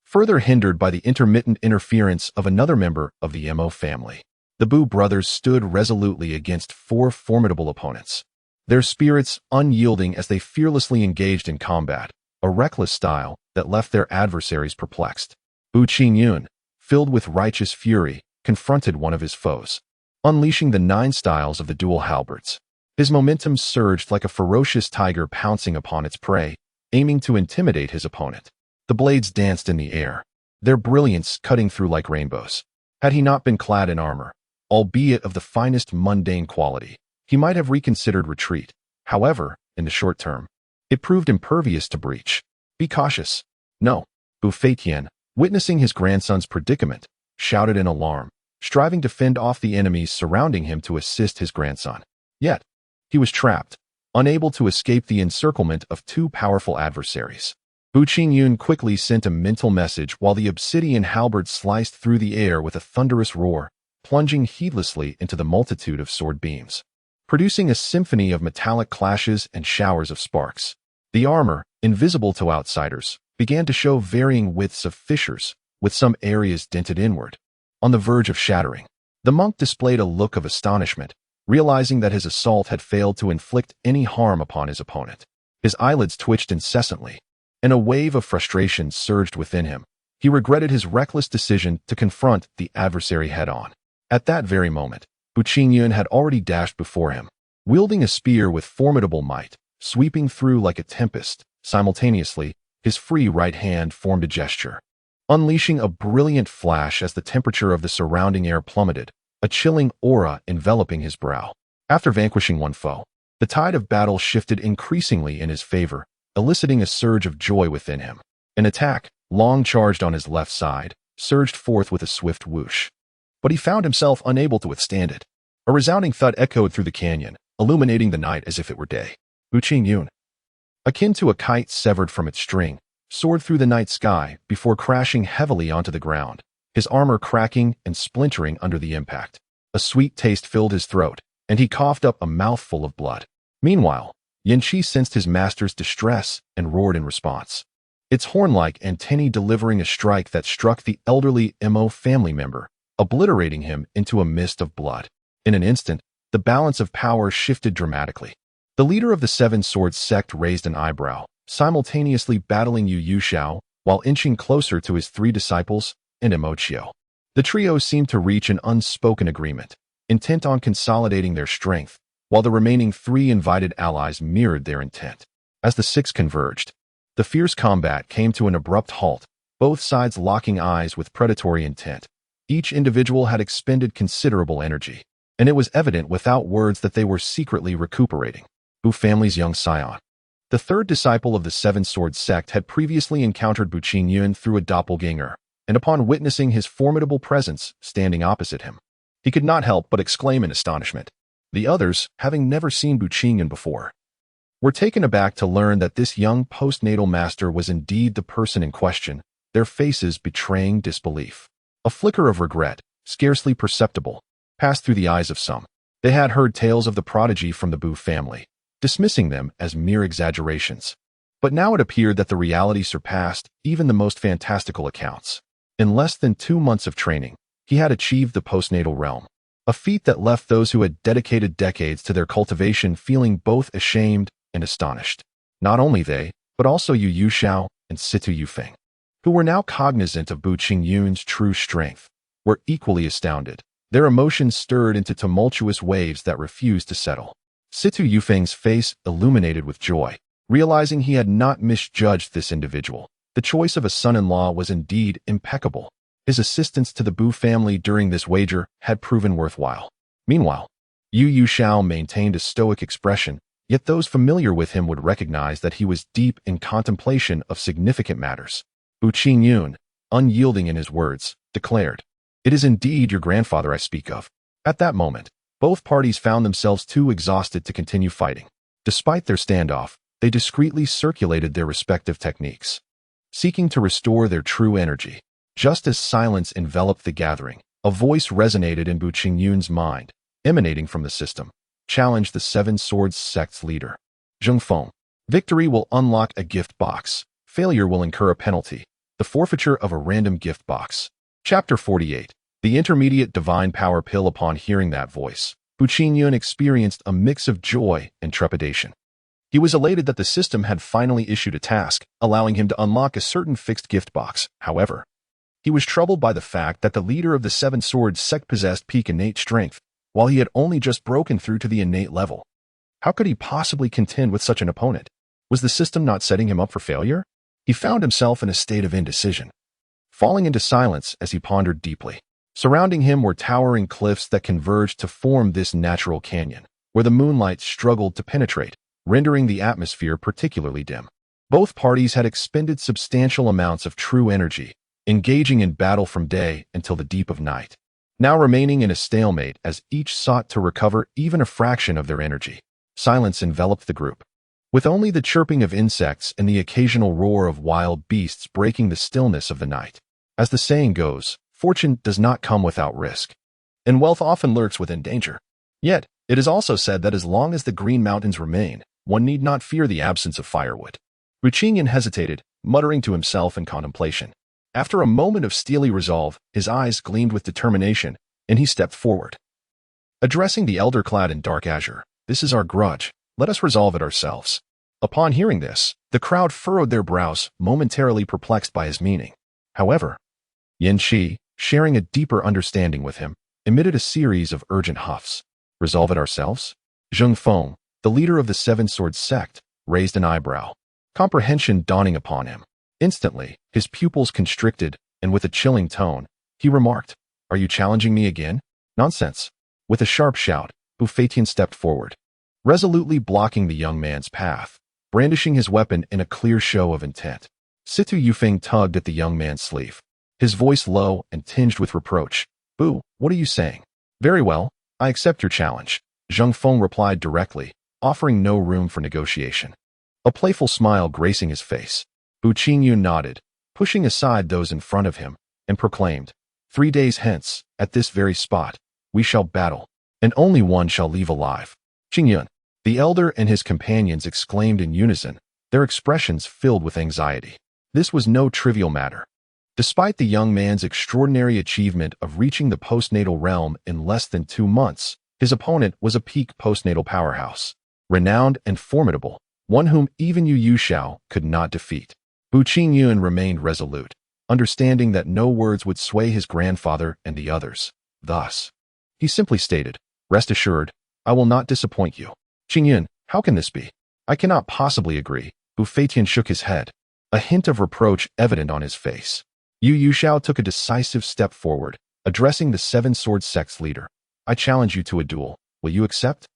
Further hindered by the intermittent interference of another member of the Mo family, the Bu brothers stood resolutely against 4 formidable opponents, their spirits unyielding as they fearlessly engaged in combat, a reckless style that left their adversaries perplexed. Bu Qingyun, filled with righteous fury, confronted one of his foes, unleashing the 9 styles of the dual halberds. His momentum surged like a ferocious tiger pouncing upon its prey, aiming to intimidate his opponent. The blades danced in the air, their brilliance cutting through like rainbows. Had he not been clad in armor, albeit of the finest mundane quality, he might have reconsidered retreat. However, in the short term, it proved impervious to breach. Be cautious. No. Bu Feitian, witnessing his grandson's predicament, shouted in alarm, striving to fend off the enemies surrounding him to assist his grandson. Yet, he was trapped, unable to escape the encirclement of 2 powerful adversaries. Bu Qingyun quickly sent a mental message while the obsidian halberd sliced through the air with a thunderous roar, plunging heedlessly into the multitude of sword beams, producing a symphony of metallic clashes and showers of sparks. The armor, invisible to outsiders, began to show varying widths of fissures, with some areas dented inward, on the verge of shattering. The monk displayed a look of astonishment, realizing that his assault had failed to inflict any harm upon his opponent. His eyelids twitched incessantly, and a wave of frustration surged within him. He regretted his reckless decision to confront the adversary head-on. At that very moment, Bu Qingyun had already dashed before him, wielding a spear with formidable might, sweeping through like a tempest. Simultaneously, his free right hand formed a gesture, unleashing a brilliant flash as the temperature of the surrounding air plummeted, a chilling aura enveloping his brow. After vanquishing one foe, the tide of battle shifted increasingly in his favor, eliciting a surge of joy within him. An attack, long charged on his left side, surged forth with a swift whoosh. But he found himself unable to withstand it. A resounding thud echoed through the canyon, illuminating the night as if it were day. Bu Qingyun, akin to a kite severed from its string, soared through the night sky before crashing heavily onto the ground, his armor cracking and splintering under the impact. A sweet taste filled his throat, and he coughed up a mouthful of blood. Meanwhile, Xianxia sensed his master's distress and roared in response, its horn-like antennae delivering a strike that struck the elderly Mo family member, obliterating him into a mist of blood. In an instant, the balance of power shifted dramatically. The leader of the Seven Swords sect raised an eyebrow, simultaneously battling Yu Xiao while inching closer to his three disciples and Emochio. The trio seemed to reach an unspoken agreement, intent on consolidating their strength, while the remaining three invited allies mirrored their intent. As the six converged, the fierce combat came to an abrupt halt, both sides locking eyes with predatory intent. Each individual had expended considerable energy, and it was evident without words that they were secretly recuperating. Bu family's young scion, the third disciple of the Seven Swords sect, had previously encountered Bu Qingyun through a doppelganger, and upon witnessing his formidable presence standing opposite him, he could not help but exclaim in astonishment. The others, having never seen Bu Qingyun before, were taken aback to learn that this young postnatal master was indeed the person in question, their faces betraying disbelief. A flicker of regret, scarcely perceptible, passed through the eyes of some. They had heard tales of the prodigy from the Bu family, dismissing them as mere exaggerations. But now it appeared that the reality surpassed even the most fantastical accounts. In less than 2 months of training, he had achieved the postnatal realm, a feat that left those who had dedicated decades to their cultivation feeling both ashamed and astonished. Not only they, but also Yu Xiao and Situ Yufeng, who were now cognizant of Bu Qingyun's true strength, were equally astounded. Their emotions stirred into tumultuous waves that refused to settle. Situ Yufeng's face illuminated with joy, realizing he had not misjudged this individual. The choice of a son-in-law was indeed impeccable. His assistance to the Bu family during this wager had proven worthwhile. Meanwhile, Yu Xiao maintained a stoic expression, yet those familiar with him would recognize that he was deep in contemplation of significant matters. Bu Qingyun, unyielding in his words, declared, "It is indeed your grandfather I speak of." At that moment, both parties found themselves too exhausted to continue fighting. Despite their standoff, they discreetly circulated their respective techniques, seeking to restore their true energy. Just as silence enveloped the gathering, a voice resonated in Bu Qingyun's mind, emanating from the system, challenged the Seven Swords sect's leader. Zhengfeng, victory will unlock a gift box. Failure will incur a penalty, the forfeiture of a random gift box. Chapter 48. The Intermediate Divine Power Pill. Upon hearing that voice, Bu Qingyun experienced a mix of joy and trepidation. He was elated that the system had finally issued a task, allowing him to unlock a certain fixed gift box. However, he was troubled by the fact that the leader of the Seven Swords sect possessed peak innate strength, while he had only just broken through to the innate level. How could he possibly contend with such an opponent? Was the system not setting him up for failure? He found himself in a state of indecision, falling into silence as he pondered deeply. Surrounding him were towering cliffs that converged to form this natural canyon, where the moonlight struggled to penetrate, rendering the atmosphere particularly dim. Both parties had expended substantial amounts of true energy, engaging in battle from day until the deep of night, now remaining in a stalemate as each sought to recover even a fraction of their energy. Silence enveloped the group, with only the chirping of insects and the occasional roar of wild beasts breaking the stillness of the night. As the saying goes, fortune does not come without risk, and wealth often lurks within danger. Yet, it is also said that as long as the Green Mountains remain, one need not fear the absence of firewood. Bu Qingyun hesitated, muttering to himself in contemplation. After a moment of steely resolve, his eyes gleamed with determination, and he stepped forward. Addressing the elder clad in dark azure, "This is our grudge. Let us resolve it ourselves." Upon hearing this, the crowd furrowed their brows, momentarily perplexed by his meaning. However, Yin Shi, sharing a deeper understanding with him, emitted a series of urgent huffs. Resolve it ourselves? Zheng Feng, the leader of the Seven Swords sect, raised an eyebrow, comprehension dawning upon him. Instantly, his pupils constricted, and with a chilling tone, he remarked, "Are you challenging me again? Nonsense." With a sharp shout, Buffetian stepped forward, resolutely blocking the young man's path, brandishing his weapon in a clear show of intent. Situ Yufeng tugged at the young man's sleeve, his voice low and tinged with reproach. "Bu, what are you saying?" "Very well, I accept your challenge," Zheng Feng replied directly, offering no room for negotiation. A playful smile gracing his face, Bu Qingyun nodded, pushing aside those in front of him, and proclaimed, 3 days hence, at this very spot, we shall battle, and only one shall leave alive." "Qingyun," the elder and his companions exclaimed in unison, their expressions filled with anxiety. This was no trivial matter. Despite the young man's extraordinary achievement of reaching the postnatal realm in less than 2 months, his opponent was a peak postnatal powerhouse, renowned and formidable, one whom even Yu Xiao could not defeat. Bu Qingyun remained resolute, understanding that no words would sway his grandfather and the others. Thus, he simply stated, "Rest assured, I will not disappoint you." "Qingyun, how can this be? I cannot possibly agree." Buffetian shook his head, a hint of reproach evident on his face. Yu Xiao took a decisive step forward, addressing the Seven Swords sect's leader. "I challenge you to a duel. Will you accept?"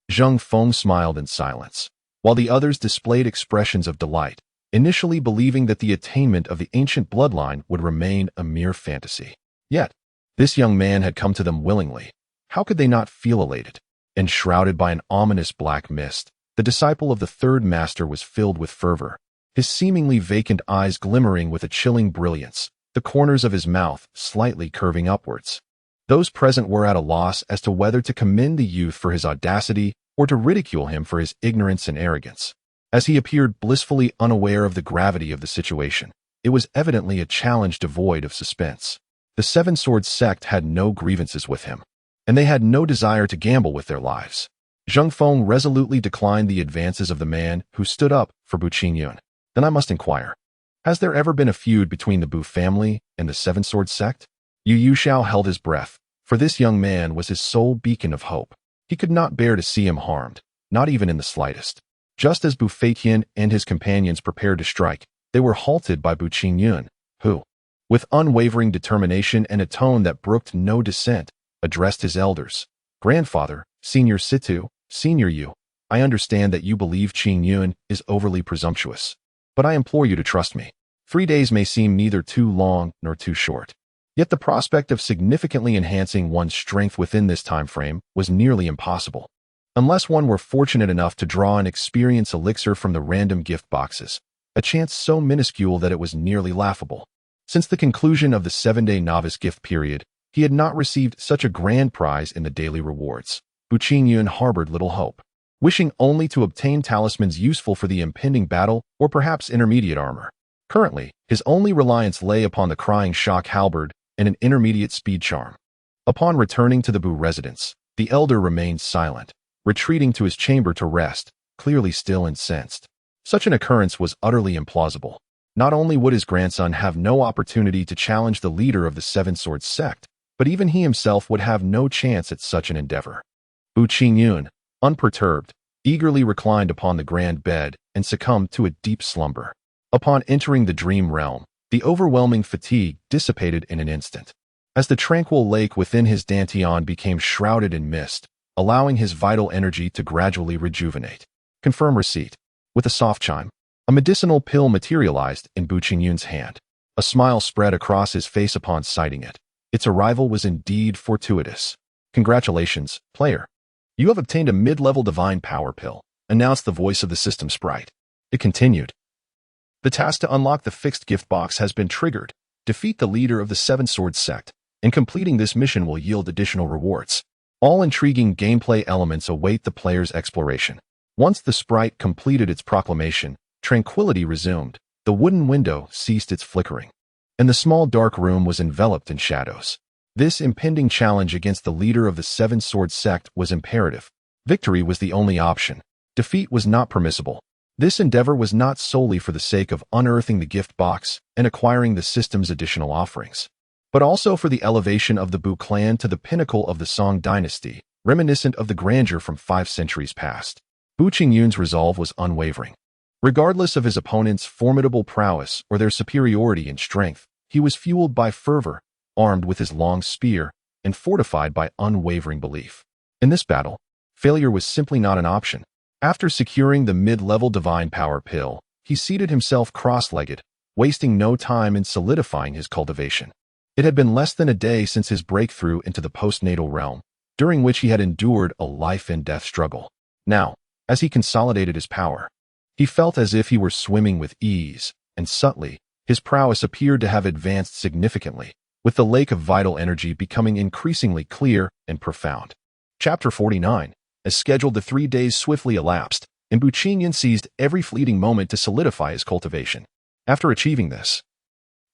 Zheng Feng smiled in silence, while the others displayed expressions of delight, initially believing that the attainment of the ancient bloodline would remain a mere fantasy. Yet, this young man had come to them willingly. How could they not feel elated? Enshrouded by an ominous black mist, the disciple of the third master was filled with fervor, his seemingly vacant eyes glimmering with a chilling brilliance, the corners of his mouth slightly curving upwards. Those present were at a loss as to whether to commend the youth for his audacity or to ridicule him for his ignorance and arrogance. As he appeared blissfully unaware of the gravity of the situation, it was evidently a challenge devoid of suspense. The Seven Swords sect had no grievances with him, and they had no desire to gamble with their lives. Zheng Feng resolutely declined the advances of the man who stood up for Bu Qingyun. "Then I must inquire, has there ever been a feud between the Bu family and the Seven Swords sect?" Yu Xiao held his breath, for this young man was his sole beacon of hope. He could not bear to see him harmed, not even in the slightest. Just as Buffetian and his companions prepared to strike, they were halted by Bu Qingyun, who, with unwavering determination and a tone that brooked no dissent, addressed his elders. "Grandfather, Senior Situ, Senior Yu, I understand that you believe Qingyun is overly presumptuous, but I implore you to trust me. 3 days may seem neither too long nor too short. Yet the prospect of significantly enhancing one's strength within this time frame was nearly impossible, unless one were fortunate enough to draw an experience elixir from the random gift boxes, a chance so minuscule that it was nearly laughable. Since the conclusion of the 7-day novice gift period, he had not received such a grand prize in the daily rewards. Bu Qingyun harbored little hope, wishing only to obtain talismans useful for the impending battle or perhaps intermediate armor. Currently, his only reliance lay upon the crying shock halberd and an intermediate speed charm. Upon returning to the Bu residence, the elder remained silent, retreating to his chamber to rest, clearly still incensed. Such an occurrence was utterly implausible. Not only would his grandson have no opportunity to challenge the leader of the Seven Swords sect, but even he himself would have no chance at such an endeavor. Bu Qingyun, unperturbed, eagerly reclined upon the grand bed and succumbed to a deep slumber. Upon entering the dream realm, the overwhelming fatigue dissipated in an instant, as the tranquil lake within his dantian became shrouded in mist, allowing his vital energy to gradually rejuvenate. Confirm receipt. With a soft chime, a medicinal pill materialized in Bu Qingyun's hand. A smile spread across his face upon sighting it. Its arrival was indeed fortuitous. "Congratulations, player. You have obtained a mid-level divine power pill," announced the voice of the system sprite. It continued, "The task to unlock the fixed gift box has been triggered. Defeat the leader of the Seven Swords sect, and completing this mission will yield additional rewards. All intriguing gameplay elements await the player's exploration." Once the sprite completed its proclamation, tranquility resumed, the wooden window ceased its flickering, and the small dark room was enveloped in shadows. This impending challenge against the leader of the Seven Swords sect was imperative. Victory was the only option. Defeat was not permissible. This endeavor was not solely for the sake of unearthing the gift box and acquiring the system's additional offerings, but also for the elevation of the Bu clan to the pinnacle of the Song dynasty, reminiscent of the grandeur from 5 centuries past. Bu Qingyun's resolve was unwavering. Regardless of his opponent's formidable prowess or their superiority in strength, he was fueled by fervor, armed with his long spear, and fortified by unwavering belief. In this battle, failure was simply not an option. After securing the mid-level divine power pill, he seated himself cross-legged, wasting no time in solidifying his cultivation. It had been less than a day since his breakthrough into the postnatal realm, during which he had endured a life-and-death struggle. Now, as he consolidated his power, he felt as if he were swimming with ease, and subtly, his prowess appeared to have advanced significantly, with the lake of vital energy becoming increasingly clear and profound. Chapter 49. As scheduled, the 3 days swiftly elapsed, and Bu Qingyun seized every fleeting moment to solidify his cultivation. After achieving this,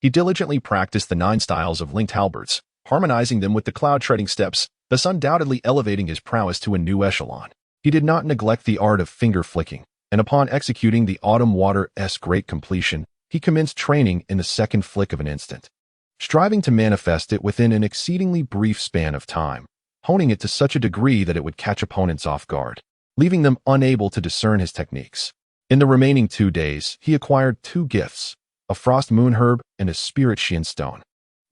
he diligently practiced the 9 styles of linked halberds, harmonizing them with the cloud-treading steps, thus undoubtedly elevating his prowess to a new echelon. He did not neglect the art of finger-flicking, and upon executing the autumn water's great completion, he commenced training in the second flick of an instant, striving to manifest it within an exceedingly brief span of time, honing it to such a degree that it would catch opponents off guard, leaving them unable to discern his techniques. In the remaining 2 days, he acquired 2 gifts, a frost moon herb and a spirit xian stone,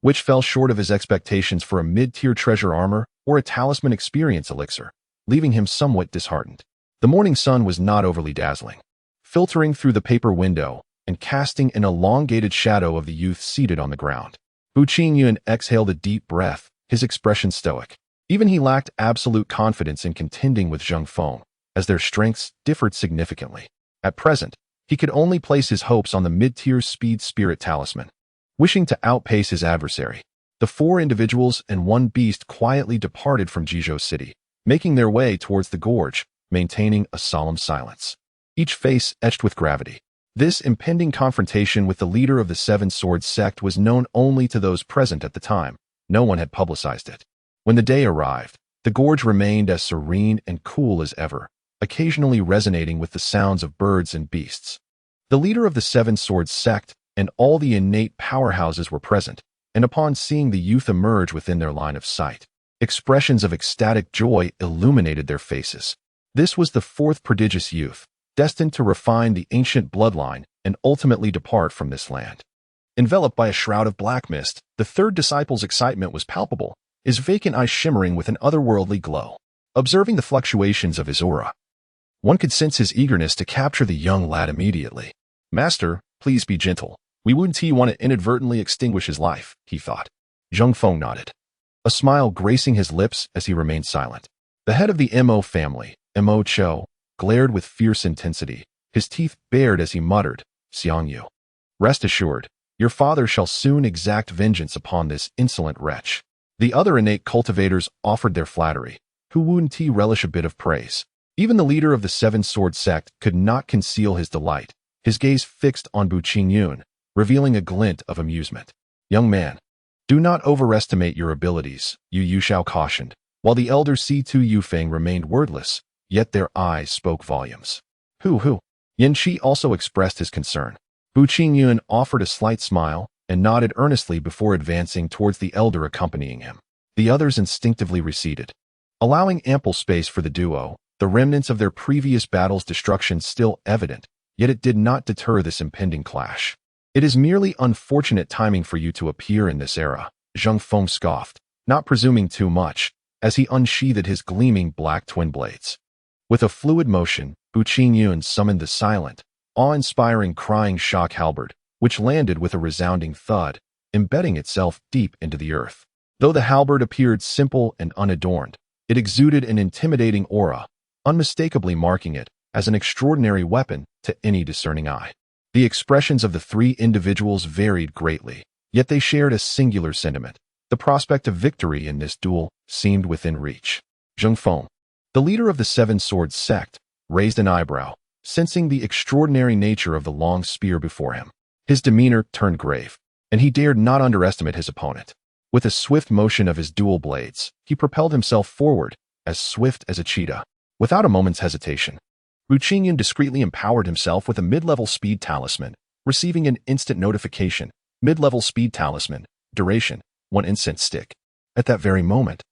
which fell short of his expectations for a mid-tier treasure armor or a talisman experience elixir, leaving him somewhat disheartened. The morning sun was not overly dazzling, filtering through the paper window and casting an elongated shadow of the youth seated on the ground. Bu Qingyun exhaled a deep breath, his expression stoic. Even he lacked absolute confidence in contending with Zheng Feng, as their strengths differed significantly. At present, he could only place his hopes on the mid-tier speed spirit talisman. Wishing to outpace his adversary, the 4 individuals and 1 beast quietly departed from Jizhou City, making their way towards the gorge, maintaining a solemn silence, each face etched with gravity. This impending confrontation with the leader of the 7 Swords sect was known only to those present at the time. No one had publicized it. When the day arrived, the gorge remained as serene and cool as ever, occasionally resonating with the sounds of birds and beasts. The leader of the 7 Swords sect and all the innate powerhouses were present, and upon seeing the youth emerge within their line of sight, expressions of ecstatic joy illuminated their faces. This was the 4th prodigious youth, destined to refine the ancient bloodline and ultimately depart from this land. Enveloped by a shroud of black mist, the 3rd disciple's excitement was palpable, his vacant eyes shimmering with an otherworldly glow. Observing the fluctuations of his aura, one could sense his eagerness to capture the young lad immediately. "Master, please be gentle. We wouldn't want to inadvertently extinguish his life," he thought. Zheng Feng nodded, a smile gracing his lips as he remained silent. The head of the Mo family, Mo Cho, glared with fierce intensity, his teeth bared as he muttered, "Xianxia. Rest assured, your father shall soon exact vengeance upon this insolent wretch." The other innate cultivators offered their flattery, who wouldn't relish a bit of praise. Even the leader of the 7 Sword sect could not conceal his delight, his gaze fixed on Bu Qingyun, revealing a glint of amusement. "Young man, do not overestimate your abilities," Yu Shao cautioned, while the elder C2 Yufeng remained wordless, yet their eyes spoke volumes. Who? Yan Shi also expressed his concern. Bu Qingyun offered a slight smile and nodded earnestly before advancing towards the elder accompanying him. The others instinctively receded, allowing ample space for the duo, the remnants of their previous battle's destruction still evident, yet it did not deter this impending clash. "It is merely unfortunate timing for you to appear in this era," Zheng Feng scoffed, not presuming too much, as he unsheathed his gleaming black twin blades. With a fluid motion, Bu Qingyun summoned the silent, awe-inspiring crying shock halberd, which landed with a resounding thud, embedding itself deep into the earth. Though the halberd appeared simple and unadorned, it exuded an intimidating aura, unmistakably marking it as an extraordinary weapon to any discerning eye. The expressions of the 3 individuals varied greatly, yet they shared a singular sentiment. The prospect of victory in this duel seemed within reach. Zheng Feng, the leader of the 7 Swords sect, raised an eyebrow, sensing the extraordinary nature of the long spear before him. His demeanor turned grave, and he dared not underestimate his opponent. With a swift motion of his dual blades, he propelled himself forward, as swift as a cheetah, without a moment's hesitation. Bu Qingyun discreetly empowered himself with a mid-level speed talisman, receiving an instant notification. Mid-level speed talisman. Duration, 1 instant stick. At that very moment,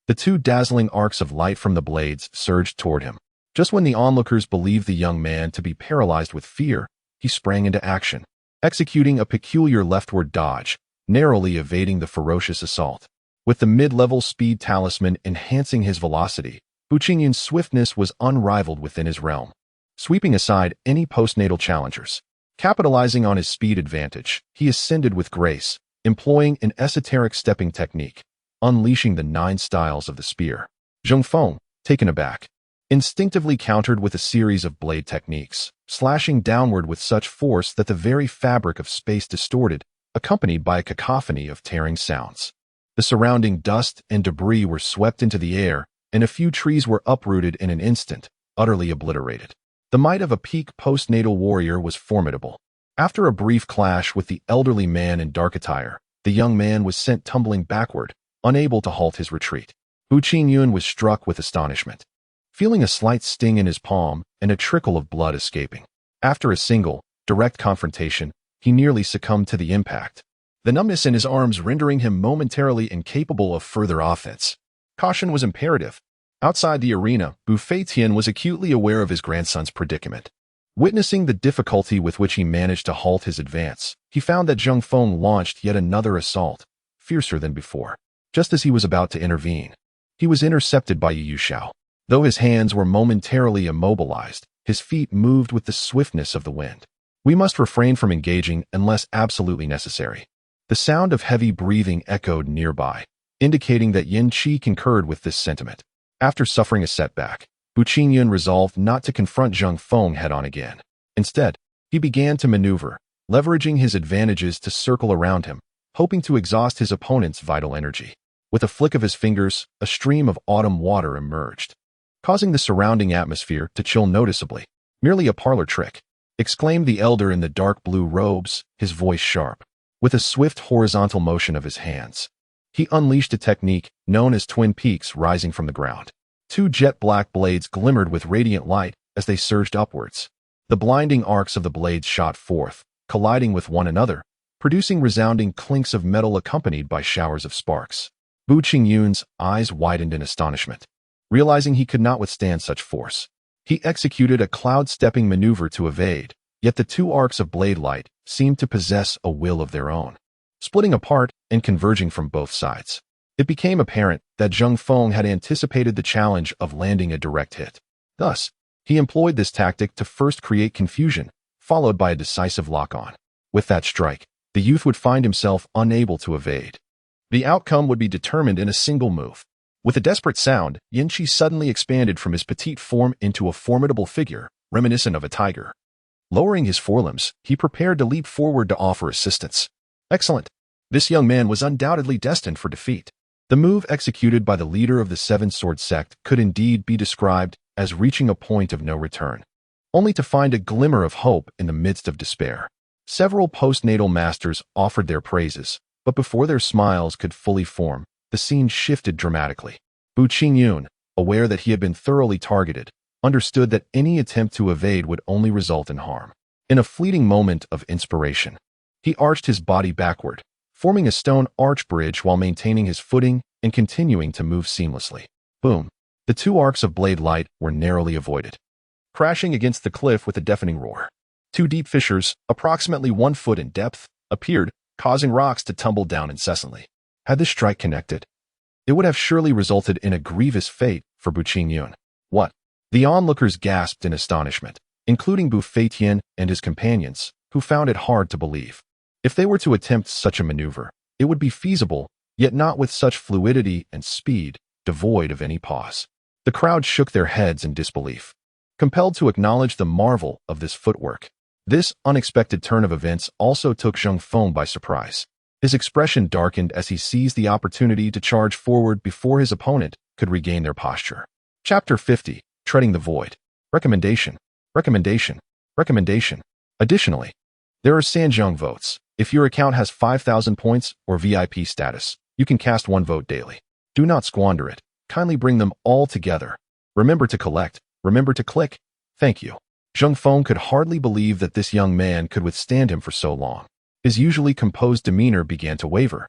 the two dazzling arcs of light from the blades surged toward him. Just when the onlookers believed the young man to be paralyzed with fear, he sprang into action, executing a peculiar leftward dodge, narrowly evading the ferocious assault. With the mid-level speed talisman enhancing his velocity, Bu Qingyun's swiftness was unrivaled within his realm, sweeping aside any postnatal challengers. Capitalizing on his speed advantage, he ascended with grace, employing an esoteric stepping technique, unleashing the 9 styles of the spear. Zheng Feng, taken aback, instinctively countered with a series of blade techniques, slashing downward with such force that the very fabric of space distorted, accompanied by a cacophony of tearing sounds. The surrounding dust and debris were swept into the air, and a few trees were uprooted in an instant, utterly obliterated. The might of a peak postnatal warrior was formidable. After a brief clash with the elderly man in dark attire, the young man was sent tumbling backward, unable to halt his retreat. Bu Qingyun was struck with astonishment, feeling a slight sting in his palm and a trickle of blood escaping. After a single, direct confrontation, he nearly succumbed to the impact, the numbness in his arms rendering him momentarily incapable of further offense. Caution was imperative. Outside the arena, Bu Feitian was acutely aware of his grandson's predicament. Witnessing the difficulty with which he managed to halt his advance, he found that Zheng Feng launched yet another assault, fiercer than before. Just as he was about to intervene, he was intercepted by Yu Xiao. Though his hands were momentarily immobilized, his feet moved with the swiftness of the wind. We must refrain from engaging unless absolutely necessary. The sound of heavy breathing echoed nearby, indicating that Yin Qi concurred with this sentiment. After suffering a setback, Bu Qingyun resolved not to confront Zheng Feng head-on again. Instead, he began to maneuver, leveraging his advantages to circle around him, hoping to exhaust his opponent's vital energy. With a flick of his fingers, a stream of autumn water emerged, causing the surrounding atmosphere to chill noticeably. "Merely a parlor trick," exclaimed the elder in the dark blue robes, his voice sharp. With a swift horizontal motion of his hands, he unleashed a technique known as twin peaks rising from the ground. 2 jet-black blades glimmered with radiant light as they surged upwards. The blinding arcs of the blades shot forth, colliding with one another, producing resounding clinks of metal accompanied by showers of sparks. Bu Qingyun's eyes widened in astonishment. Realizing he could not withstand such force, he executed a cloud-stepping maneuver to evade, yet the 2 arcs of blade light seemed to possess a will of their own, splitting apart and converging from both sides. It became apparent that Zheng Feng had anticipated the challenge of landing a direct hit. Thus, he employed this tactic to first create confusion, followed by a decisive lock-on. With that strike, the youth would find himself unable to evade. The outcome would be determined in a single move. With a desperate sound, Yin Qi suddenly expanded from his petite form into a formidable figure, reminiscent of a tiger. Lowering his forelimbs, he prepared to leap forward to offer assistance. Excellent. This young man was undoubtedly destined for defeat. The move executed by the leader of the Seven Sword sect could indeed be described as reaching a point of no return, only to find a glimmer of hope in the midst of despair. Several postnatal masters offered their praises, but before their smiles could fully form, the scene shifted dramatically. Bu Qingyun, aware that he had been thoroughly targeted, understood that any attempt to evade would only result in harm. In a fleeting moment of inspiration, he arched his body backward, forming a stone arch bridge while maintaining his footing and continuing to move seamlessly. Boom! The 2 arcs of blade light were narrowly avoided, crashing against the cliff with a deafening roar. 2 deep fissures, approximately 1 foot in depth, appeared, causing rocks to tumble down incessantly. Had this strike connected, it would have surely resulted in a grievous fate for Bu Qingyun. What? The onlookers gasped in astonishment, including Bu Feitian and his companions, who found it hard to believe. If they were to attempt such a maneuver, it would be feasible, yet not with such fluidity and speed, devoid of any pause. The crowd shook their heads in disbelief, compelled to acknowledge the marvel of this footwork. This unexpected turn of events also took Zheng Feng by surprise. His expression darkened as he seized the opportunity to charge forward before his opponent could regain their posture. Chapter 50, Treading the Void. Recommendation. Recommendation. Recommendation. Additionally, there are Sanjiang votes. If your account has 5,000 points or VIP status, you can cast 1 vote daily. Do not squander it. Kindly bring them all together. Remember to collect. Remember to click. Thank you. Zheng Feng could hardly believe that this young man could withstand him for so long. His usually composed demeanor began to waver,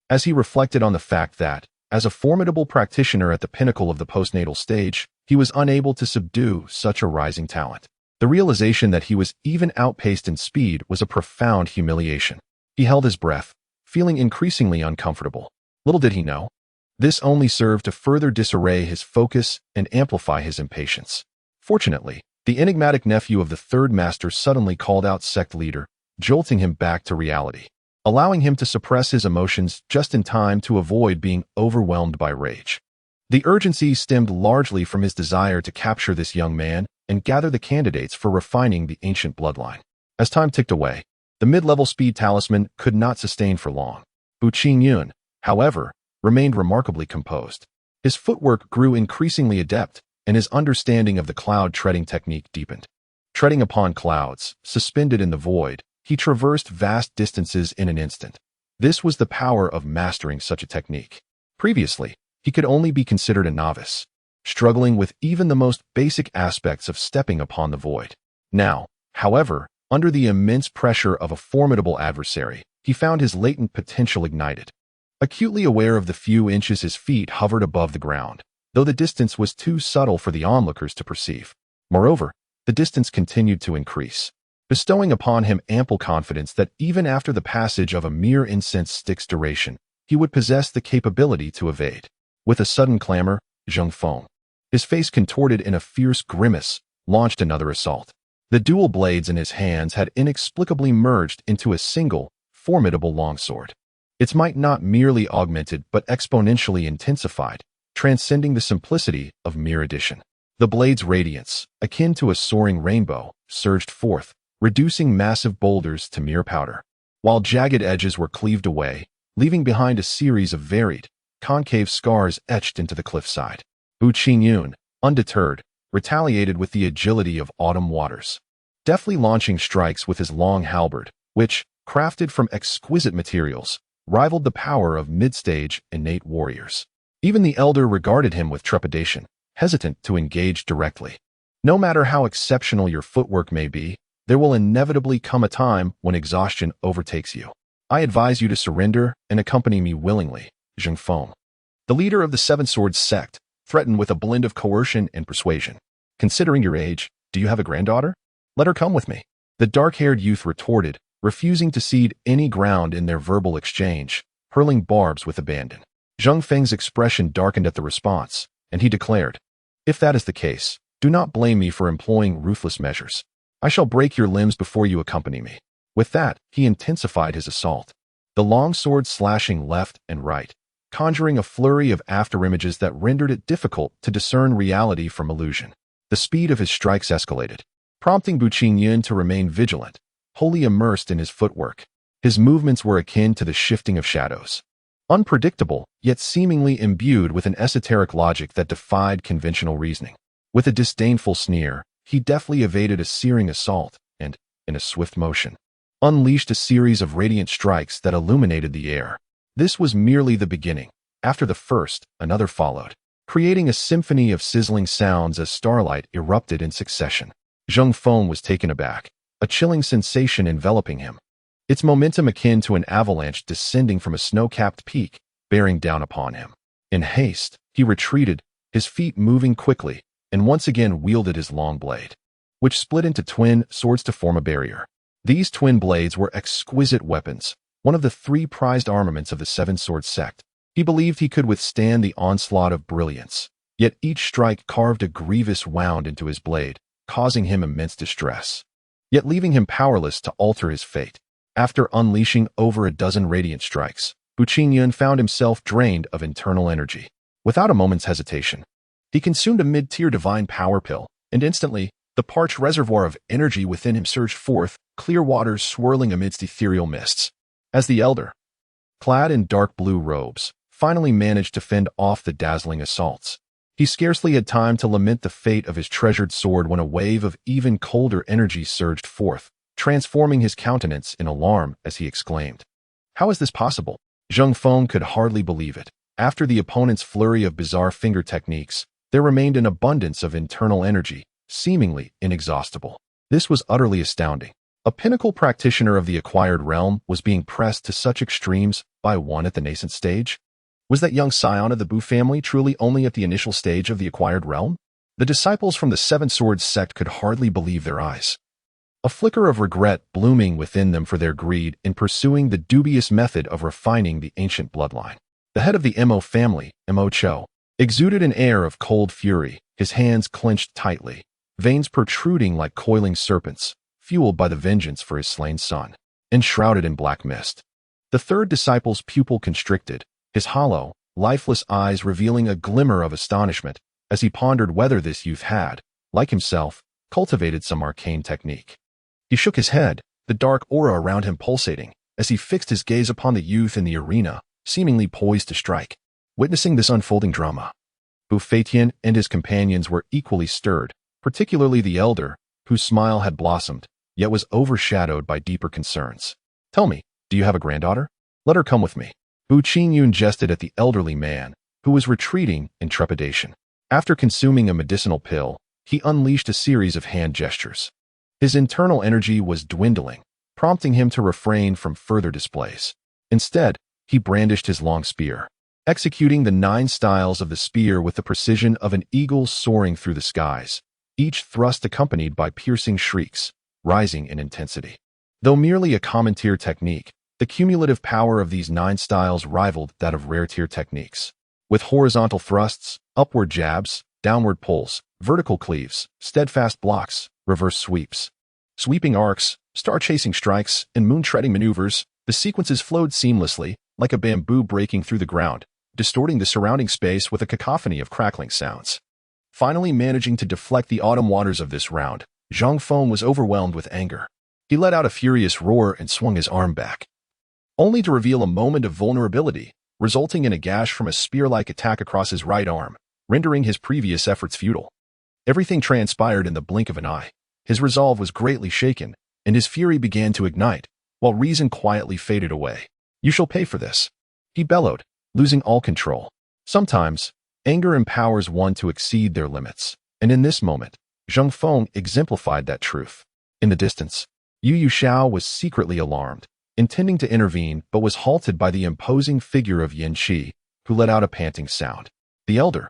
as he reflected on the fact that, as a formidable practitioner at the pinnacle of the postnatal stage, he was unable to subdue such a rising talent. The realization that he was even outpaced in speed was a profound humiliation. He held his breath, feeling increasingly uncomfortable. Little did he know, this only served to further disarray his focus and amplify his impatience. Fortunately, the enigmatic nephew of the third master suddenly called out sect leader, jolting him back to reality, allowing him to suppress his emotions just in time to avoid being overwhelmed by rage. The urgency stemmed largely from his desire to capture this young man and gather the candidates for refining the ancient bloodline. As time ticked away, the mid-level speed talisman could not sustain for long. Bu Qingyun, however, remained remarkably composed. His footwork grew increasingly adept, and his understanding of the cloud treading technique deepened. Treading upon clouds, suspended in the void, he traversed vast distances in an instant. This was the power of mastering such a technique. Previously, he could only be considered a novice, struggling with even the most basic aspects of stepping upon the void. Now, however, under the immense pressure of a formidable adversary, he found his latent potential ignited. Acutely aware of the few inches his feet hovered above the ground, though the distance was too subtle for the onlookers to perceive. Moreover, the distance continued to increase, bestowing upon him ample confidence that even after the passage of a mere incense stick's duration, he would possess the capability to evade. With a sudden clamor, Zheng Feng, his face contorted in a fierce grimace, launched another assault. The dual blades in his hands had inexplicably merged into a single, formidable longsword. Its might not merely augmented but exponentially intensified, transcending the simplicity of mere addition. The blade's radiance, akin to a soaring rainbow, surged forth, reducing massive boulders to mere powder, while jagged edges were cleaved away, leaving behind a series of varied, concave scars etched into the cliffside. Bu Qingyun, undeterred, retaliated with the agility of autumn waters, deftly launching strikes with his long halberd, which, crafted from exquisite materials, rivaled the power of mid-stage innate warriors. Even the elder regarded him with trepidation, hesitant to engage directly. No matter how exceptional your footwork may be, there will inevitably come a time when exhaustion overtakes you. I advise you to surrender and accompany me willingly, Zheng Feng. The leader of the Seven Swords sect threatened with a blend of coercion and persuasion. Considering your age, do you have a granddaughter? Let her come with me. The dark-haired youth retorted, refusing to cede any ground in their verbal exchange, hurling barbs with abandon. Zheng Feng's expression darkened at the response, and he declared, "If that is the case, do not blame me for employing ruthless measures. I shall break your limbs before you accompany me." With that, he intensified his assault, the long sword slashing left and right, conjuring a flurry of afterimages that rendered it difficult to discern reality from illusion. The speed of his strikes escalated, prompting Bu Qingyun to remain vigilant, wholly immersed in his footwork. His movements were akin to the shifting of shadows, unpredictable, yet seemingly imbued with an esoteric logic that defied conventional reasoning. With a disdainful sneer, he deftly evaded a searing assault and, in a swift motion, unleashed a series of radiant strikes that illuminated the air. This was merely the beginning. After the first, another followed, creating a symphony of sizzling sounds as starlight erupted in succession. Zheng Feng was taken aback, a chilling sensation enveloping him, its momentum akin to an avalanche descending from a snow-capped peak, bearing down upon him. In haste, he retreated, his feet moving quickly, and once again wielded his long blade, which split into twin swords to form a barrier. These twin blades were exquisite weapons, one of the three prized armaments of the Seven Swords sect. He believed he could withstand the onslaught of brilliance, yet each strike carved a grievous wound into his blade, causing him immense distress, yet leaving him powerless to alter his fate. After unleashing over a dozen radiant strikes, Bu Qingyun found himself drained of internal energy. Without a moment's hesitation, he consumed a mid-tier divine power pill, and instantly, the parched reservoir of energy within him surged forth, clear waters swirling amidst ethereal mists. As the elder, clad in dark blue robes, finally managed to fend off the dazzling assaults, he scarcely had time to lament the fate of his treasured sword when a wave of even colder energy surged forth, transforming his countenance in alarm as he exclaimed, "How is this possible?" Zheng Feng could hardly believe it. After the opponent's flurry of bizarre finger techniques, there remained an abundance of internal energy, seemingly inexhaustible. This was utterly astounding. A pinnacle practitioner of the acquired realm was being pressed to such extremes by one at the nascent stage? Was that young scion of the Bu family truly only at the initial stage of the acquired realm? The disciples from the Seven Swords sect could hardly believe their eyes. A flicker of regret blooming within them for their greed in pursuing the dubious method of refining the ancient bloodline. The head of the Mo family, Mo Cho, exuded an air of cold fury, his hands clenched tightly, veins protruding like coiling serpents, fueled by the vengeance for his slain son, enshrouded in black mist. The third disciple's pupil constricted, his hollow, lifeless eyes revealing a glimmer of astonishment as he pondered whether this youth had, like himself, cultivated some arcane technique. He shook his head, the dark aura around him pulsating, as he fixed his gaze upon the youth in the arena, seemingly poised to strike. Witnessing this unfolding drama, Buffetian and his companions were equally stirred, particularly the elder, whose smile had blossomed, yet was overshadowed by deeper concerns. "Tell me, do you have a granddaughter? Let her come with me." Bu Qingyun jested at the elderly man, who was retreating in trepidation. After consuming a medicinal pill, he unleashed a series of hand gestures. His internal energy was dwindling, prompting him to refrain from further displays. Instead, he brandished his long spear, executing the 9 styles of the spear with the precision of an eagle soaring through the skies, each thrust accompanied by piercing shrieks, rising in intensity. Though merely a common tier technique, the cumulative power of these 9 styles rivaled that of rare tier techniques. With horizontal thrusts, upward jabs, downward pulls, vertical cleaves, steadfast blocks, reverse sweeps, sweeping arcs, star-chasing strikes, and moon-treading maneuvers, the sequences flowed seamlessly, like a bamboo breaking through the ground, distorting the surrounding space with a cacophony of crackling sounds. Finally managing to deflect the autumn waters of this round, Zhang Feng was overwhelmed with anger. He let out a furious roar and swung his arm back, only to reveal a moment of vulnerability, resulting in a gash from a spear-like attack across his right arm, rendering his previous efforts futile. Everything transpired in the blink of an eye. His resolve was greatly shaken, and his fury began to ignite, while reason quietly faded away. "You shall pay for this," he bellowed, losing all control. Sometimes, anger empowers one to exceed their limits, and in this moment, Zhang Feng exemplified that truth. In the distance, Yu Yuxiao was secretly alarmed, intending to intervene but was halted by the imposing figure of Yin Qi, who let out a panting sound. The elder,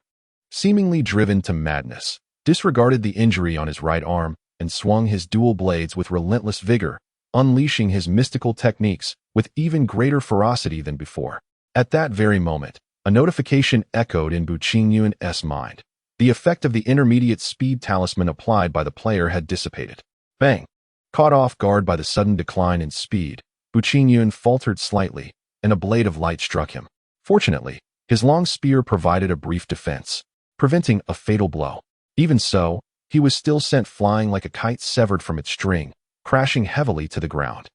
seemingly driven to madness, disregarded the injury on his right arm and swung his dual blades with relentless vigor, unleashing his mystical techniques with even greater ferocity than before. At that very moment, a notification echoed in Bu Qingyun's mind. The effect of the intermediate speed talisman applied by the player had dissipated. Bang! Caught off guard by the sudden decline in speed, Bu Qingyun faltered slightly, and a blade of light struck him. Fortunately, his long spear provided a brief defense, preventing a fatal blow. Even so, he was still sent flying like a kite severed from its string, crashing heavily to the ground.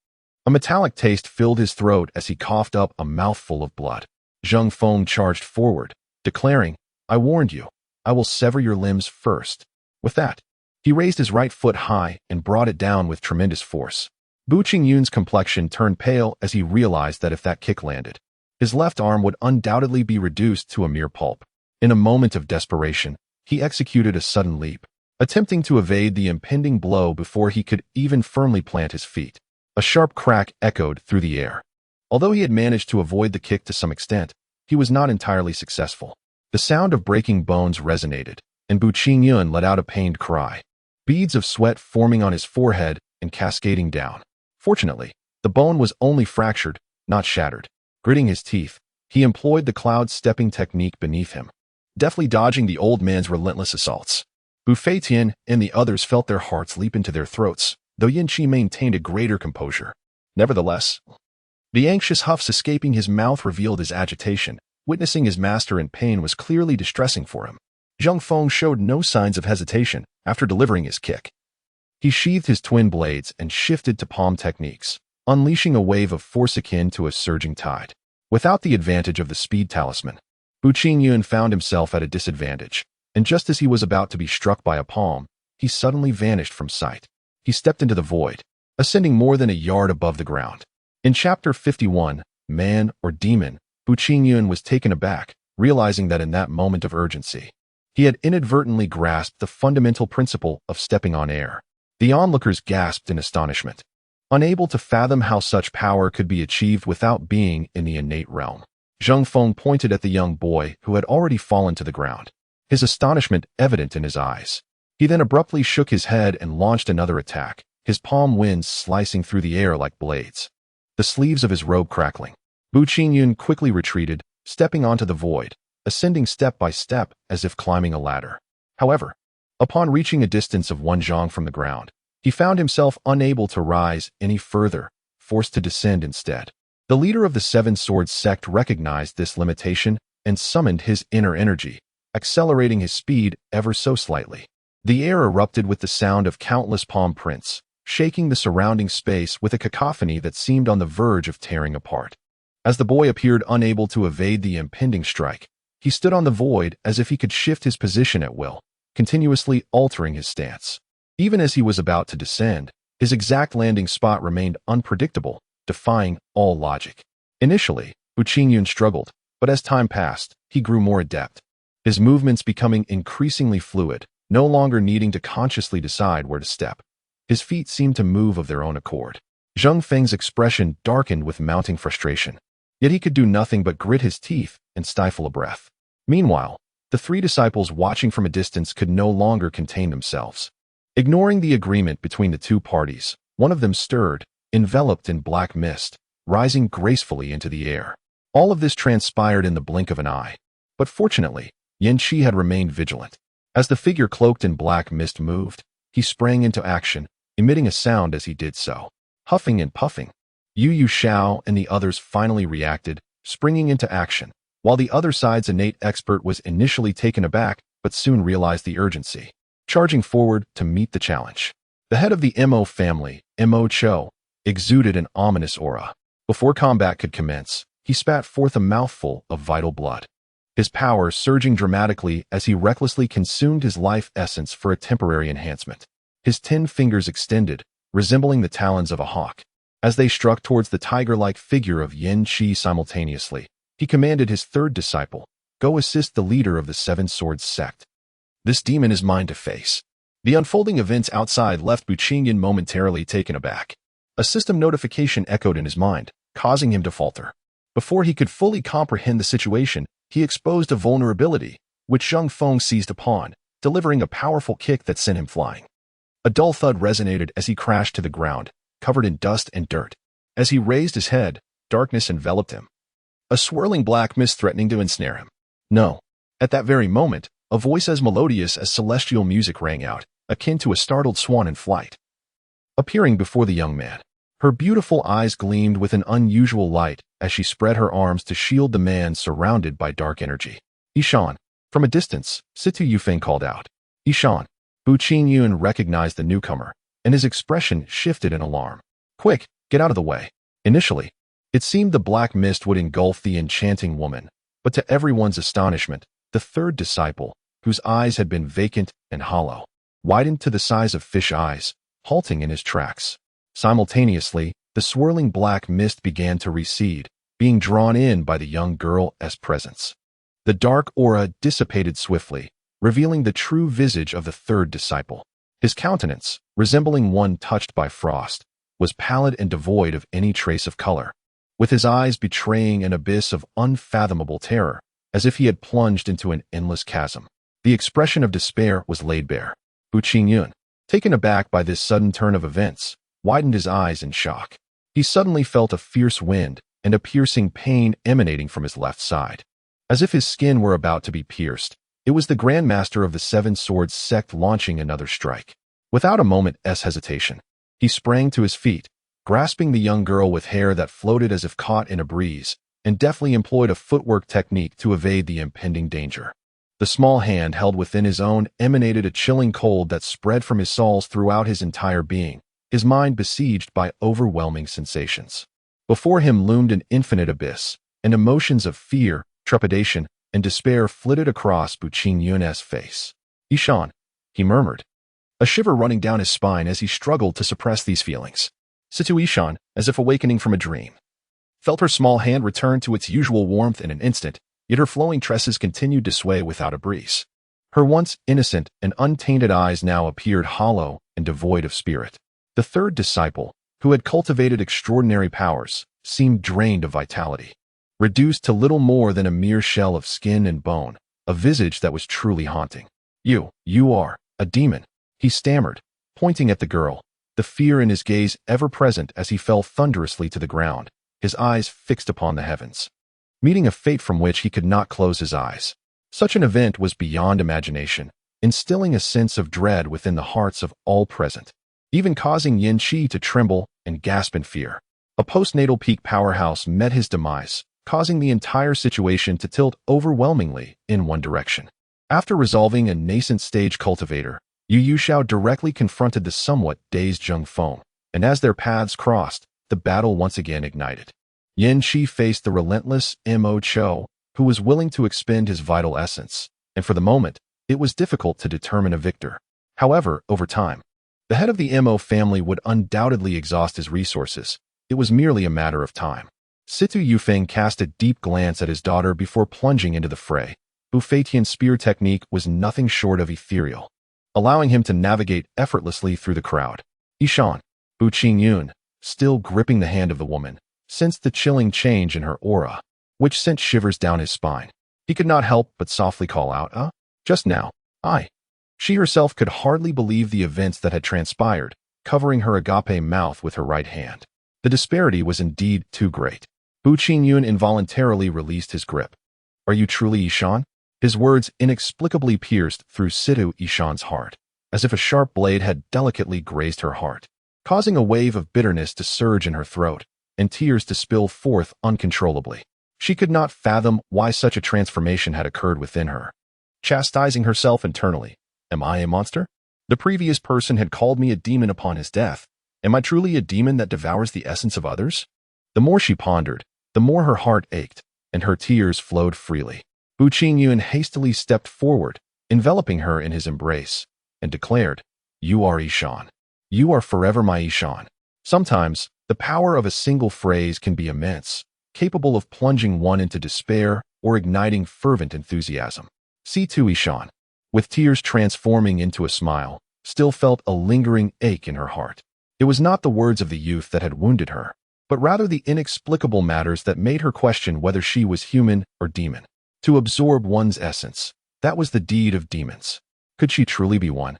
A metallic taste filled his throat as he coughed up a mouthful of blood. Zhang Feng charged forward, declaring, "I warned you. I will sever your limbs first." With that, he raised his right foot high and brought it down with tremendous force. Bu Qingyun's complexion turned pale as he realized that if that kick landed, his left arm would undoubtedly be reduced to a mere pulp. In a moment of desperation, he executed a sudden leap, attempting to evade the impending blow before he could even firmly plant his feet. A sharp crack echoed through the air. Although he had managed to avoid the kick to some extent, he was not entirely successful. The sound of breaking bones resonated, and Bu Qingyun let out a pained cry, beads of sweat forming on his forehead and cascading down. Fortunately, the bone was only fractured, not shattered. Gritting his teeth, he employed the cloud-stepping technique beneath him, deftly dodging the old man's relentless assaults. Buffetian and the others felt their hearts leap into their throats, though Yin Qi maintained a greater composure. Nevertheless, the anxious huffs escaping his mouth revealed his agitation. Witnessing his master in pain was clearly distressing for him. Zhang Feng showed no signs of hesitation after delivering his kick. He sheathed his twin blades and shifted to palm techniques, unleashing a wave of force akin to a surging tide. Without the advantage of the speed talisman, Bu Qingyun found himself at a disadvantage, and just as he was about to be struck by a palm, he suddenly vanished from sight. He stepped into the void, ascending more than a yard above the ground. In Chapter 51, Man or Demon, Bu Qingyun was taken aback, realizing that in that moment of urgency, He had inadvertently grasped the fundamental principle of stepping on air. The onlookers gasped in astonishment, unable to fathom how such power could be achieved without being in the innate realm. Zheng Feng pointed at the young boy who had already fallen to the ground, his astonishment evident in his eyes. He then abruptly shook his head and launched another attack, his palm winds slicing through the air like blades, the sleeves of his robe crackling. Bu Qingyun quickly retreated, stepping onto the void, ascending step by step as if climbing a ladder. However, upon reaching a distance of 1 zhang from the ground, he found himself unable to rise any further, forced to descend instead. The leader of the Seven Swords sect recognized this limitation and summoned his inner energy, accelerating his speed ever so slightly. The air erupted with the sound of countless palm prints, shaking the surrounding space with a cacophony that seemed on the verge of tearing apart. As the boy appeared unable to evade the impending strike, he stood on the void as if he could shift his position at will, continuously altering his stance. Even as he was about to descend, his exact landing spot remained unpredictable, defying all logic. Initially, Bu Qingyun struggled, but as time passed, he grew more adept, his movements becoming increasingly fluid, no longer needing to consciously decide where to step. His feet seemed to move of their own accord. Zheng Feng's expression darkened with mounting frustration, yet he could do nothing but grit his teeth and stifle a breath. Meanwhile, the 3 disciples watching from a distance could no longer contain themselves. Ignoring the agreement between the 2 parties, one of them stirred, enveloped in black mist, rising gracefully into the air. All of this transpired in the blink of an eye. But fortunately, Xianxia had remained vigilant. As the figure cloaked in black mist moved, he sprang into action, emitting a sound as he did so. Huffing and puffing, Yu Xiao and the others finally reacted, springing into action, while the other side's innate expert was initially taken aback but soon realized the urgency, charging forward to meet the challenge. The head of the Mo family, Mo Cho, exuded an ominous aura. Before combat could commence, he spat forth a mouthful of vital blood, his power surging dramatically as he recklessly consumed his life essence for a temporary enhancement. His 10 fingers extended, resembling the talons of a hawk. As they struck towards the tiger-like figure of Xianxia simultaneously, he commanded his 3rd disciple, "Go assist the leader of the Seven Swords sect. This demon is mine to face." The unfolding events outside left Bu Qingyun momentarily taken aback. A system notification echoed in his mind, causing him to falter. Before he could fully comprehend the situation, he exposed a vulnerability, which Zheng Feng seized upon, delivering a powerful kick that sent him flying. A dull thud resonated as he crashed to the ground, covered in dust and dirt. As he raised his head, darkness enveloped him, a swirling black mist threatening to ensnare him. No. At that very moment, a voice as melodious as celestial music rang out, akin to a startled swan in flight. Appearing before the young man, her beautiful eyes gleamed with an unusual light as she spread her arms to shield the man surrounded by dark energy. "Yishan." From a distance, Situ Yufeng called out, "Yishan." Bu Qingyun recognized the newcomer, and his expression shifted in alarm. "Quick, get out of the way." Initially, it seemed the black mist would engulf the enchanting woman, but to everyone's astonishment, the 3rd disciple, whose eyes had been vacant and hollow, widened to the size of fish eyes, halting in his tracks. Simultaneously, the swirling black mist began to recede, being drawn in by the young girl's presence. The dark aura dissipated swiftly, revealing the true visage of the 3rd disciple. His countenance, resembling one touched by frost, was pallid and devoid of any trace of color, with his eyes betraying an abyss of unfathomable terror, as if he had plunged into an endless chasm. The expression of despair was laid bare. Bu Qingyun, taken aback by this sudden turn of events, widened his eyes in shock. He suddenly felt a fierce wind and a piercing pain emanating from his left side. As if his skin were about to be pierced, it was the Grandmaster of the Seven Swords sect launching another strike. Without a moment's hesitation, he sprang to his feet, grasping the young girl with hair that floated as if caught in a breeze, and deftly employed a footwork technique to evade the impending danger. The small hand held within his own emanated a chilling cold that spread from his soles throughout his entire being, his mind besieged by overwhelming sensations. Before him loomed an infinite abyss, and emotions of fear, trepidation, and despair flitted across Bu Qingyun's face. "Yishan," he murmured, a shiver running down his spine as he struggled to suppress these feelings. Situ Yishan, as if awakening from a dream, felt her small hand return to its usual warmth in an instant, yet her flowing tresses continued to sway without a breeze. Her once innocent and untainted eyes now appeared hollow and devoid of spirit. The third disciple, who had cultivated extraordinary powers, seemed drained of vitality. Reduced to little more than a mere shell of skin and bone, a visage that was truly haunting. You are a demon," he stammered, pointing at the girl, the fear in his gaze ever present as he fell thunderously to the ground, his eyes fixed upon the heavens. Meeting a fate from which he could not close his eyes. Such an event was beyond imagination, instilling a sense of dread within the hearts of all present, even causing Xianxia to tremble and gasp in fear. A postnatal peak powerhouse met his demise, causing the entire situation to tilt overwhelmingly in one direction. After resolving a nascent stage cultivator, Yu Xiao directly confronted the somewhat dazed Zheng Feng, and as their paths crossed, the battle once again ignited. Xianxia faced the relentless Mo Cho, who was willing to expend his vital essence, and for the moment, it was difficult to determine a victor. However, over time, the head of the Mo family would undoubtedly exhaust his resources. It was merely a matter of time. Situ Yufeng cast a deep glance at his daughter before plunging into the fray. Bufetian's spear technique was nothing short of ethereal, allowing him to navigate effortlessly through the crowd. Yishan, Bu Qingyun, still gripping the hand of the woman, sensed the chilling change in her aura, which sent shivers down his spine. He could not help but softly call out, just now, I. She herself could hardly believe the events that had transpired, covering her agape mouth with her right hand. The disparity was indeed too great. Bu Qingyun involuntarily released his grip. Are you truly Yishan? His words inexplicably pierced through Situ Yishan's heart, as if a sharp blade had delicately grazed her heart, causing a wave of bitterness to surge in her throat, and tears to spill forth uncontrollably. She could not fathom why such a transformation had occurred within her. Chastising herself internally, am I a monster? The previous person had called me a demon upon his death. Am I truly a demon that devours the essence of others? The more she pondered, the more her heart ached, and her tears flowed freely. Bu Qingyun hastily stepped forward, enveloping her in his embrace, and declared, You are Yishan. You are forever my Yishan. Sometimes, the power of a single phrase can be immense, capable of plunging one into despair or igniting fervent enthusiasm. Situ Yishan, with tears transforming into a smile, still felt a lingering ache in her heart. It was not the words of the youth that had wounded her, but rather the inexplicable matters that made her question whether she was human or demon. To absorb one's essence, that was the deed of demons. Could she truly be one?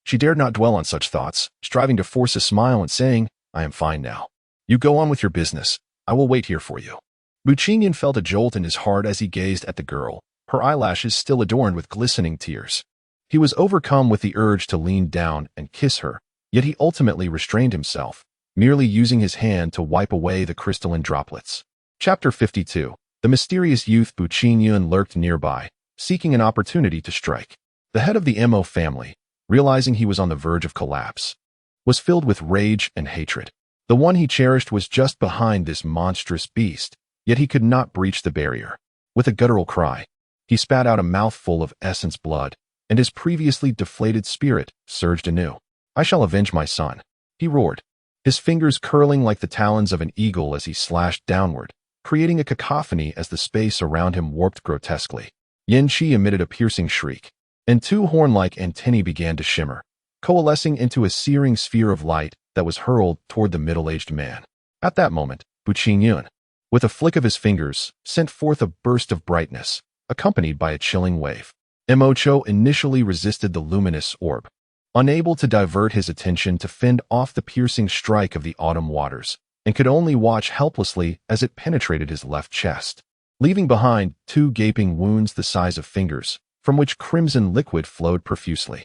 She dared not dwell on such thoughts, striving to force a smile and saying, I am fine now. You go on with your business. I will wait here for you. Bu Qingyun felt a jolt in his heart as he gazed at the girl, her eyelashes still adorned with glistening tears. He was overcome with the urge to lean down and kiss her, yet he ultimately restrained himself, merely using his hand to wipe away the crystalline droplets. Chapter 52. The mysterious youth Bu Qingyun lurked nearby, seeking an opportunity to strike. The head of the Mo family, realizing he was on the verge of collapse, was filled with rage and hatred. The one he cherished was just behind this monstrous beast, yet he could not breach the barrier. With a guttural cry, he spat out a mouthful of essence blood, and his previously deflated spirit surged anew. I shall avenge my son, he roared, his fingers curling like the talons of an eagle as he slashed downward, creating a cacophony as the space around him warped grotesquely. Xianxia emitted a piercing shriek, and two horn-like antennae began to shimmer, coalescing into a searing sphere of light that was hurled toward the middle-aged man. At that moment, Bu Qingyun, with a flick of his fingers, sent forth a burst of brightness, accompanied by a chilling wave. Mo Cho initially resisted the luminous orb, unable to divert his attention to fend off the piercing strike of the autumn waters, and could only watch helplessly as it penetrated his left chest, leaving behind two gaping wounds the size of fingers, from which crimson liquid flowed profusely.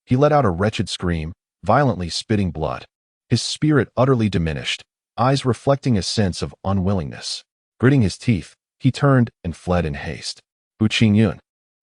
He let out a wretched scream, violently spitting blood, his spirit utterly diminished, eyes reflecting a sense of unwillingness. Gritting his teeth, he turned and fled in haste. Bu Qingyun,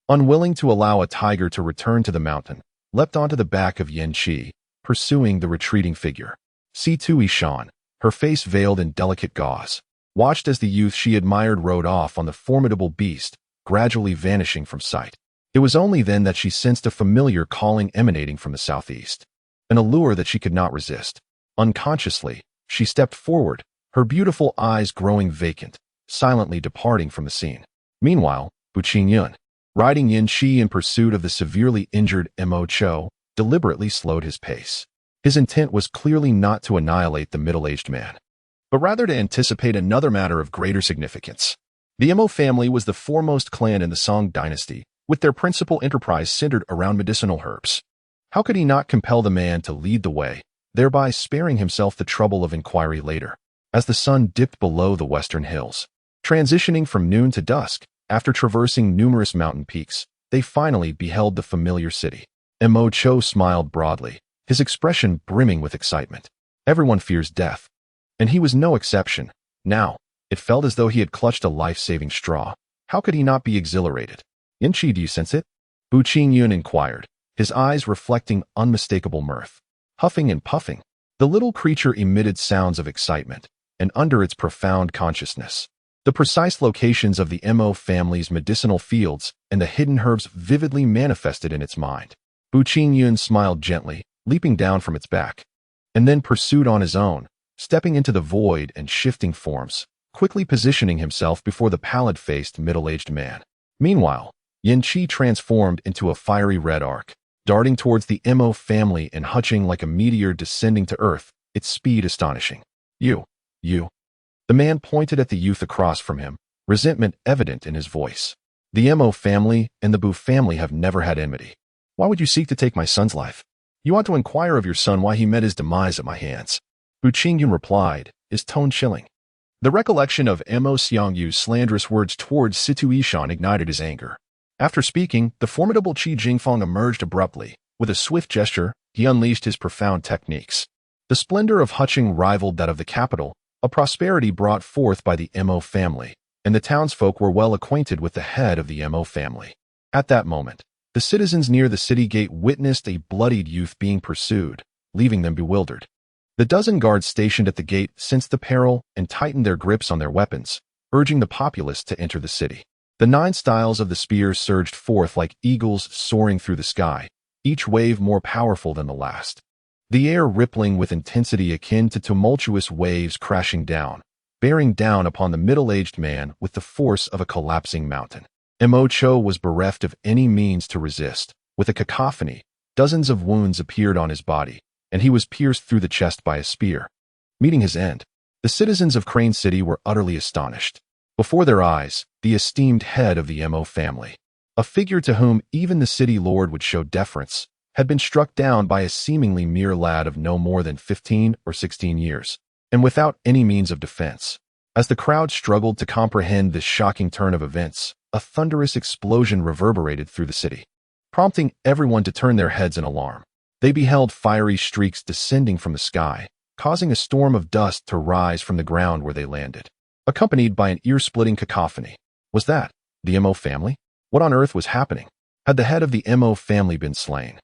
unwilling to allow a tiger to return to the mountain, leapt onto the back of Xianxia, pursuing the retreating figure. Situ Yishan, her face veiled in delicate gauze, watched as the youth she admired rode off on the formidable beast, gradually vanishing from sight. It was only then that she sensed a familiar calling emanating from the southeast, an allure that she could not resist. Unconsciously, she stepped forward, her beautiful eyes growing vacant, silently departing from the scene. Meanwhile, Bu Qingyun, Riding Yin-Chi in pursuit of the severely injured Mo Cho deliberately slowed his pace. His intent was clearly not to annihilate the middle-aged man, but rather to anticipate another matter of greater significance. The Mo family was the foremost clan in the Song dynasty, with their principal enterprise centered around medicinal herbs. How could he not compel the man to lead the way, thereby sparing himself the trouble of inquiry later? As the sun dipped below the western hills, transitioning from noon to dusk, after traversing numerous mountain peaks, they finally beheld the familiar city. Mo Cho smiled broadly, his expression brimming with excitement. Everyone fears death, and he was no exception. Now, it felt as though he had clutched a life-saving straw. How could he not be exhilarated? Yin-Chi, do you sense it? Bu Qingyun inquired, his eyes reflecting unmistakable mirth. Huffing and puffing, the little creature emitted sounds of excitement, and under its profound consciousness, the precise locations of the Mo family's medicinal fields and the hidden herbs vividly manifested in its mind. Bu Qingyun smiled gently, leaping down from its back, and then pursued on his own, stepping into the void and shifting forms, quickly positioning himself before the pallid-faced middle-aged man. Meanwhile, Yin-Chi transformed into a fiery red arc, darting towards the Mo family and hutching like a meteor descending to earth, its speed astonishing. You. The man pointed at the youth across from him, resentment evident in his voice. The Mo family and the Bu family have never had enmity. Why would you seek to take my son's life? You ought to inquire of your son why he met his demise at my hands. Bu Qingyun replied, his tone chilling. The recollection of Mo Xiangyu's slanderous words towards Situ Yishan ignited his anger. After speaking, the formidable Qi Jingfeng emerged abruptly. With a swift gesture, he unleashed his profound techniques. The splendor of hutching rivaled that of the capital, a prosperity brought forth by the Mo family, and the townsfolk were well acquainted with the head of the Mo family. At that moment, the citizens near the city gate witnessed a bloodied youth being pursued, leaving them bewildered. The dozen guards stationed at the gate sensed the peril and tightened their grips on their weapons, urging the populace to enter the city. The 9 styles of the spears surged forth like eagles soaring through the sky, each wave more powerful than the last. The air rippling with intensity akin to tumultuous waves crashing down, bearing down upon the middle-aged man with the force of a collapsing mountain. Mo Cho was bereft of any means to resist. With a cacophony, dozens of wounds appeared on his body, and he was pierced through the chest by a spear. Meeting his end, the citizens of Crane City were utterly astonished. Before their eyes, the esteemed head of the Mo family, a figure to whom even the city lord would show deference, had been struck down by a seemingly mere lad of no more than 15 or 16 years, and without any means of defense. As the crowd struggled to comprehend this shocking turn of events, a thunderous explosion reverberated through the city, prompting everyone to turn their heads in alarm. They beheld fiery streaks descending from the sky, causing a storm of dust to rise from the ground where they landed, accompanied by an ear-splitting cacophony. Was that the Mo family? What on earth was happening? Had the head of the Mo family been slain?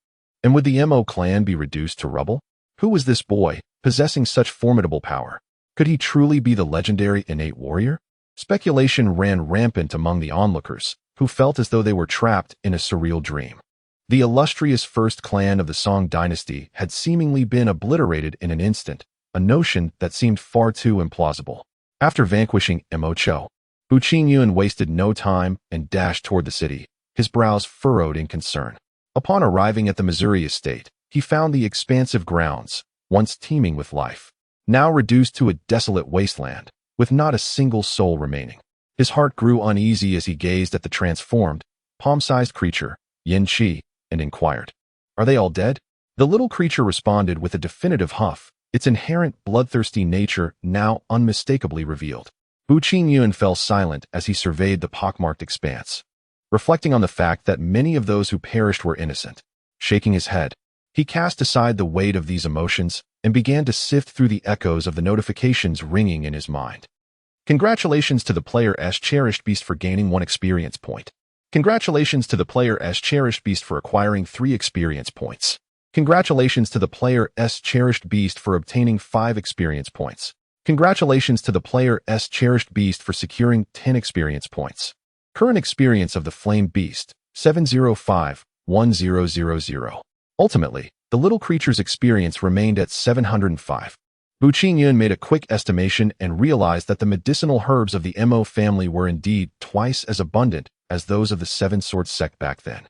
And would the Mo clan be reduced to rubble? Who was this boy, possessing such formidable power? Could he truly be the legendary innate warrior? Speculation ran rampant among the onlookers, who felt as though they were trapped in a surreal dream. The illustrious first clan of the Song dynasty had seemingly been obliterated in an instant, a notion that seemed far too implausible. After vanquishing Mo Cho, Bu Qingyun wasted no time and dashed toward the city, his brows furrowed in concern. Upon arriving at the Missouri estate, he found the expansive grounds, once teeming with life, now reduced to a desolate wasteland, with not a single soul remaining. His heart grew uneasy as he gazed at the transformed, palm-sized creature, Yin-Chi, and inquired, "Are they all dead?" The little creature responded with a definitive huff, its inherent bloodthirsty nature now unmistakably revealed. Bu Qingyun fell silent as he surveyed the pockmarked expanse, reflecting on the fact that many of those who perished were innocent. Shaking his head, he cast aside the weight of these emotions and began to sift through the echoes of the notifications ringing in his mind. Congratulations to the player S Cherished Beast for gaining 1 experience point. Congratulations to the player S Cherished Beast for acquiring 3 experience points. Congratulations to the player S Cherished Beast for obtaining 5 experience points. Congratulations to the player S Cherished Beast for securing 10 experience points. Current experience of the Flame Beast, 705-1000. Ultimately, the little creature's experience remained at 705. Bu Qingyun made a quick estimation and realized that the medicinal herbs of the Mo family were indeed twice as abundant as those of the Seven Swords sect back then,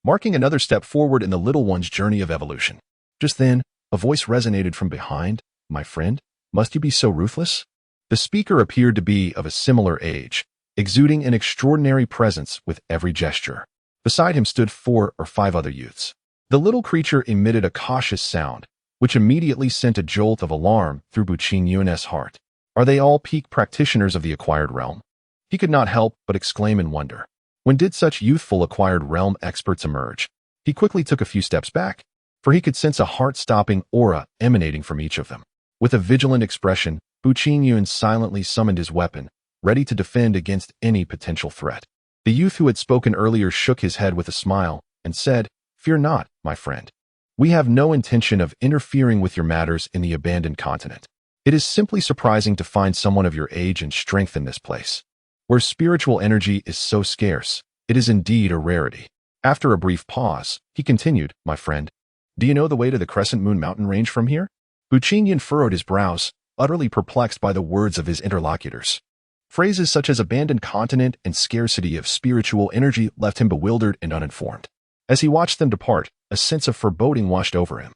marking another step forward in the little one's journey of evolution. Just then, a voice resonated from behind. "My friend, must you be so ruthless?" The speaker appeared to be of a similar age, exuding an extraordinary presence with every gesture. Beside him stood 4 or 5 other youths. The little creature emitted a cautious sound, which immediately sent a jolt of alarm through Buqing Yun's heart. Are they all peak practitioners of the acquired realm? He could not help but exclaim in wonder. When did such youthful acquired realm experts emerge? He quickly took a few steps back, for he could sense a heart-stopping aura emanating from each of them. With a vigilant expression, Buqing Yun silently summoned his weapon, ready to defend against any potential threat. The youth who had spoken earlier shook his head with a smile and said, "Fear not, my friend. We have no intention of interfering with your matters in the abandoned continent. It is simply surprising to find someone of your age and strength in this place. Where spiritual energy is so scarce, it is indeed a rarity." After a brief pause, he continued, "My friend, do you know the way to the Crescent Moon mountain range from here?" Buqing Yun furrowed his brows, utterly perplexed by the words of his interlocutors. Phrases such as abandoned continent and scarcity of spiritual energy left him bewildered and uninformed. As he watched them depart, a sense of foreboding washed over him.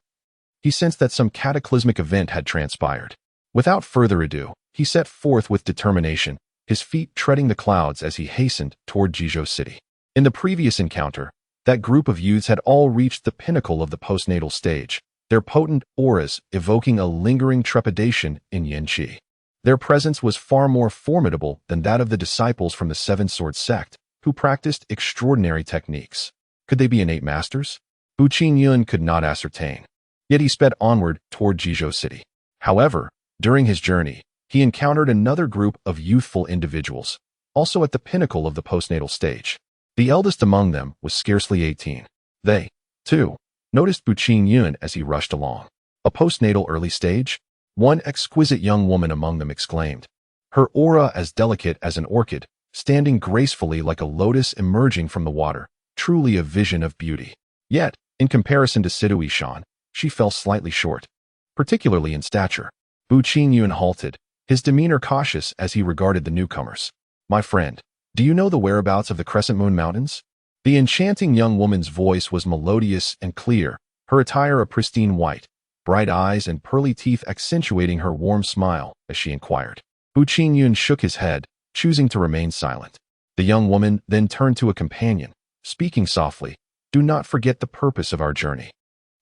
He sensed that some cataclysmic event had transpired. Without further ado, he set forth with determination, his feet treading the clouds as he hastened toward Jizhou City. In the previous encounter, that group of youths had all reached the pinnacle of the postnatal stage, their potent auras evoking a lingering trepidation in Yanqi. Their presence was far more formidable than that of the disciples from the Seven Swords sect, who practiced extraordinary techniques. Could they be innate masters? Buqing Yun could not ascertain. Yet he sped onward toward Jizhou City. However, during his journey, he encountered another group of youthful individuals, also at the pinnacle of the postnatal stage. The eldest among them was scarcely 18. They, too, noticed Buqing Yun as he rushed along. "A postnatal early stage?" One exquisite young woman among them exclaimed, her aura as delicate as an orchid, standing gracefully like a lotus emerging from the water, truly a vision of beauty. Yet, in comparison to Situ Ishan, she fell slightly short, particularly in stature. Buqing Yun halted, his demeanor cautious as he regarded the newcomers. "My friend, do you know the whereabouts of the Crescent Moon Mountains?" The enchanting young woman's voice was melodious and clear, her attire a pristine white, bright eyes and pearly teeth accentuating her warm smile as she inquired. Buqing Yun shook his head, choosing to remain silent. The young woman then turned to a companion, speaking softly, "Do not forget the purpose of our journey,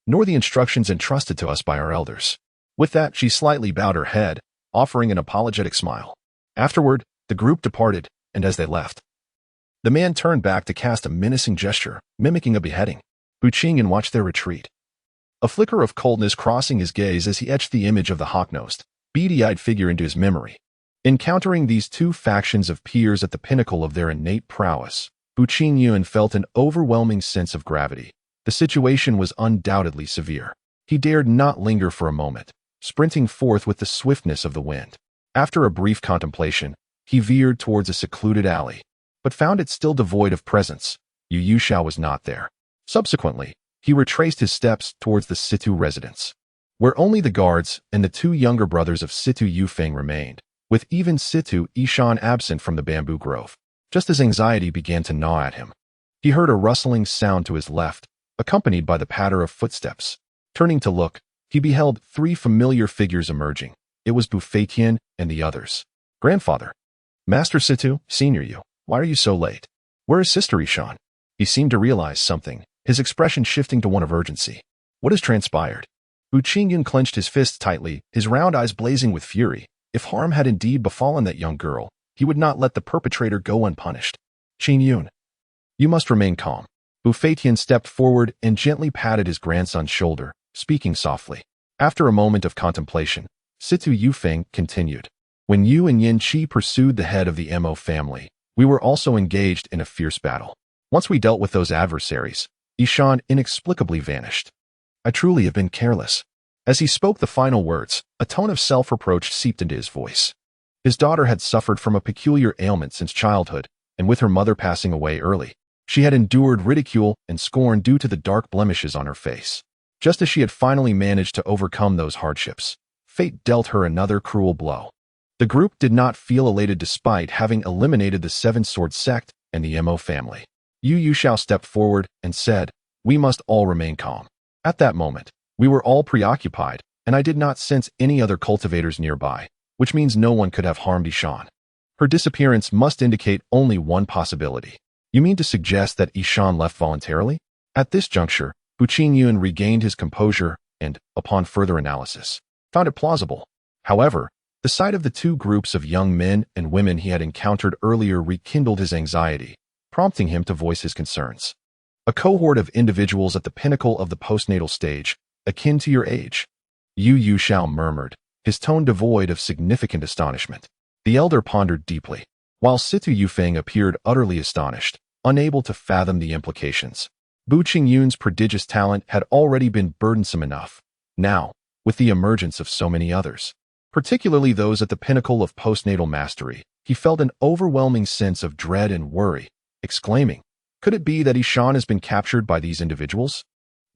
nor the instructions entrusted to us by our elders." With that, she slightly bowed her head, offering an apologetic smile. Afterward, the group departed, and as they left, the man turned back to cast a menacing gesture, mimicking a beheading. Buqing Yun watched their retreat, a flicker of coldness crossing his gaze as he etched the image of the hawk-nosed, beady-eyed figure into his memory. Encountering these two factions of peers at the pinnacle of their innate prowess, Buqing Yun felt an overwhelming sense of gravity. The situation was undoubtedly severe. He dared not linger for a moment, sprinting forth with the swiftness of the wind. After a brief contemplation, he veered towards a secluded alley, but found it still devoid of presence. Yu Xiao was not there. Subsequently, he retraced his steps towards the Situ residence, where only the guards and the 2 younger brothers of Situ Yufeng remained, with even Situ Ishan absent from the bamboo grove. Just as anxiety began to gnaw at him, he heard a rustling sound to his left, accompanied by the patter of footsteps. Turning to look, he beheld 3 familiar figures emerging. It was Buffetian and the others. "Grandfather." "Master Situ, Senior Yu, why are you so late? Where is Sister Ishan?" He seemed to realize something, his expression shifting to one of urgency. "What has transpired?" Buqing Yun clenched his fists tightly, his round eyes blazing with fury. If harm had indeed befallen that young girl, he would not let the perpetrator go unpunished. "Qing Yun, you must remain calm." Buffetian stepped forward and gently patted his grandson's shoulder, speaking softly. After a moment of contemplation, Situ Yufeng continued. "When you and Yin Qi pursued the head of the Mo family, we were also engaged in a fierce battle. Once we dealt with those adversaries, Ishan inexplicably vanished. I truly have been careless." As he spoke the final words, a tone of self-reproach seeped into his voice. His daughter had suffered from a peculiar ailment since childhood, and with her mother passing away early, she had endured ridicule and scorn due to the dark blemishes on her face. Just as she had finally managed to overcome those hardships, fate dealt her another cruel blow. The group did not feel elated despite having eliminated the Seven Swords sect and the Mo family. Yu Yuxiao stepped forward and said, "We must all remain calm." At that moment, we were all preoccupied, and I did not sense any other cultivators nearby, which means no one could have harmed Ishan. Her disappearance must indicate only one possibility. You mean to suggest that Ishan left voluntarily? At this juncture, Bu Qingyun regained his composure and, upon further analysis, found it plausible. However, the sight of the two groups of young men and women he had encountered earlier rekindled his anxiety, prompting him to voice his concerns. A cohort of individuals at the pinnacle of the postnatal stage, akin to your age. Yu Yuxiao murmured, his tone devoid of significant astonishment. The elder pondered deeply, while Situ Yufeng appeared utterly astonished, unable to fathom the implications. Bu Qingyun's prodigious talent had already been burdensome enough. Now, with the emergence of so many others, particularly those at the pinnacle of postnatal mastery, he felt an overwhelming sense of dread and worry, exclaiming, "Could it be that Ishan has been captured by these individuals?"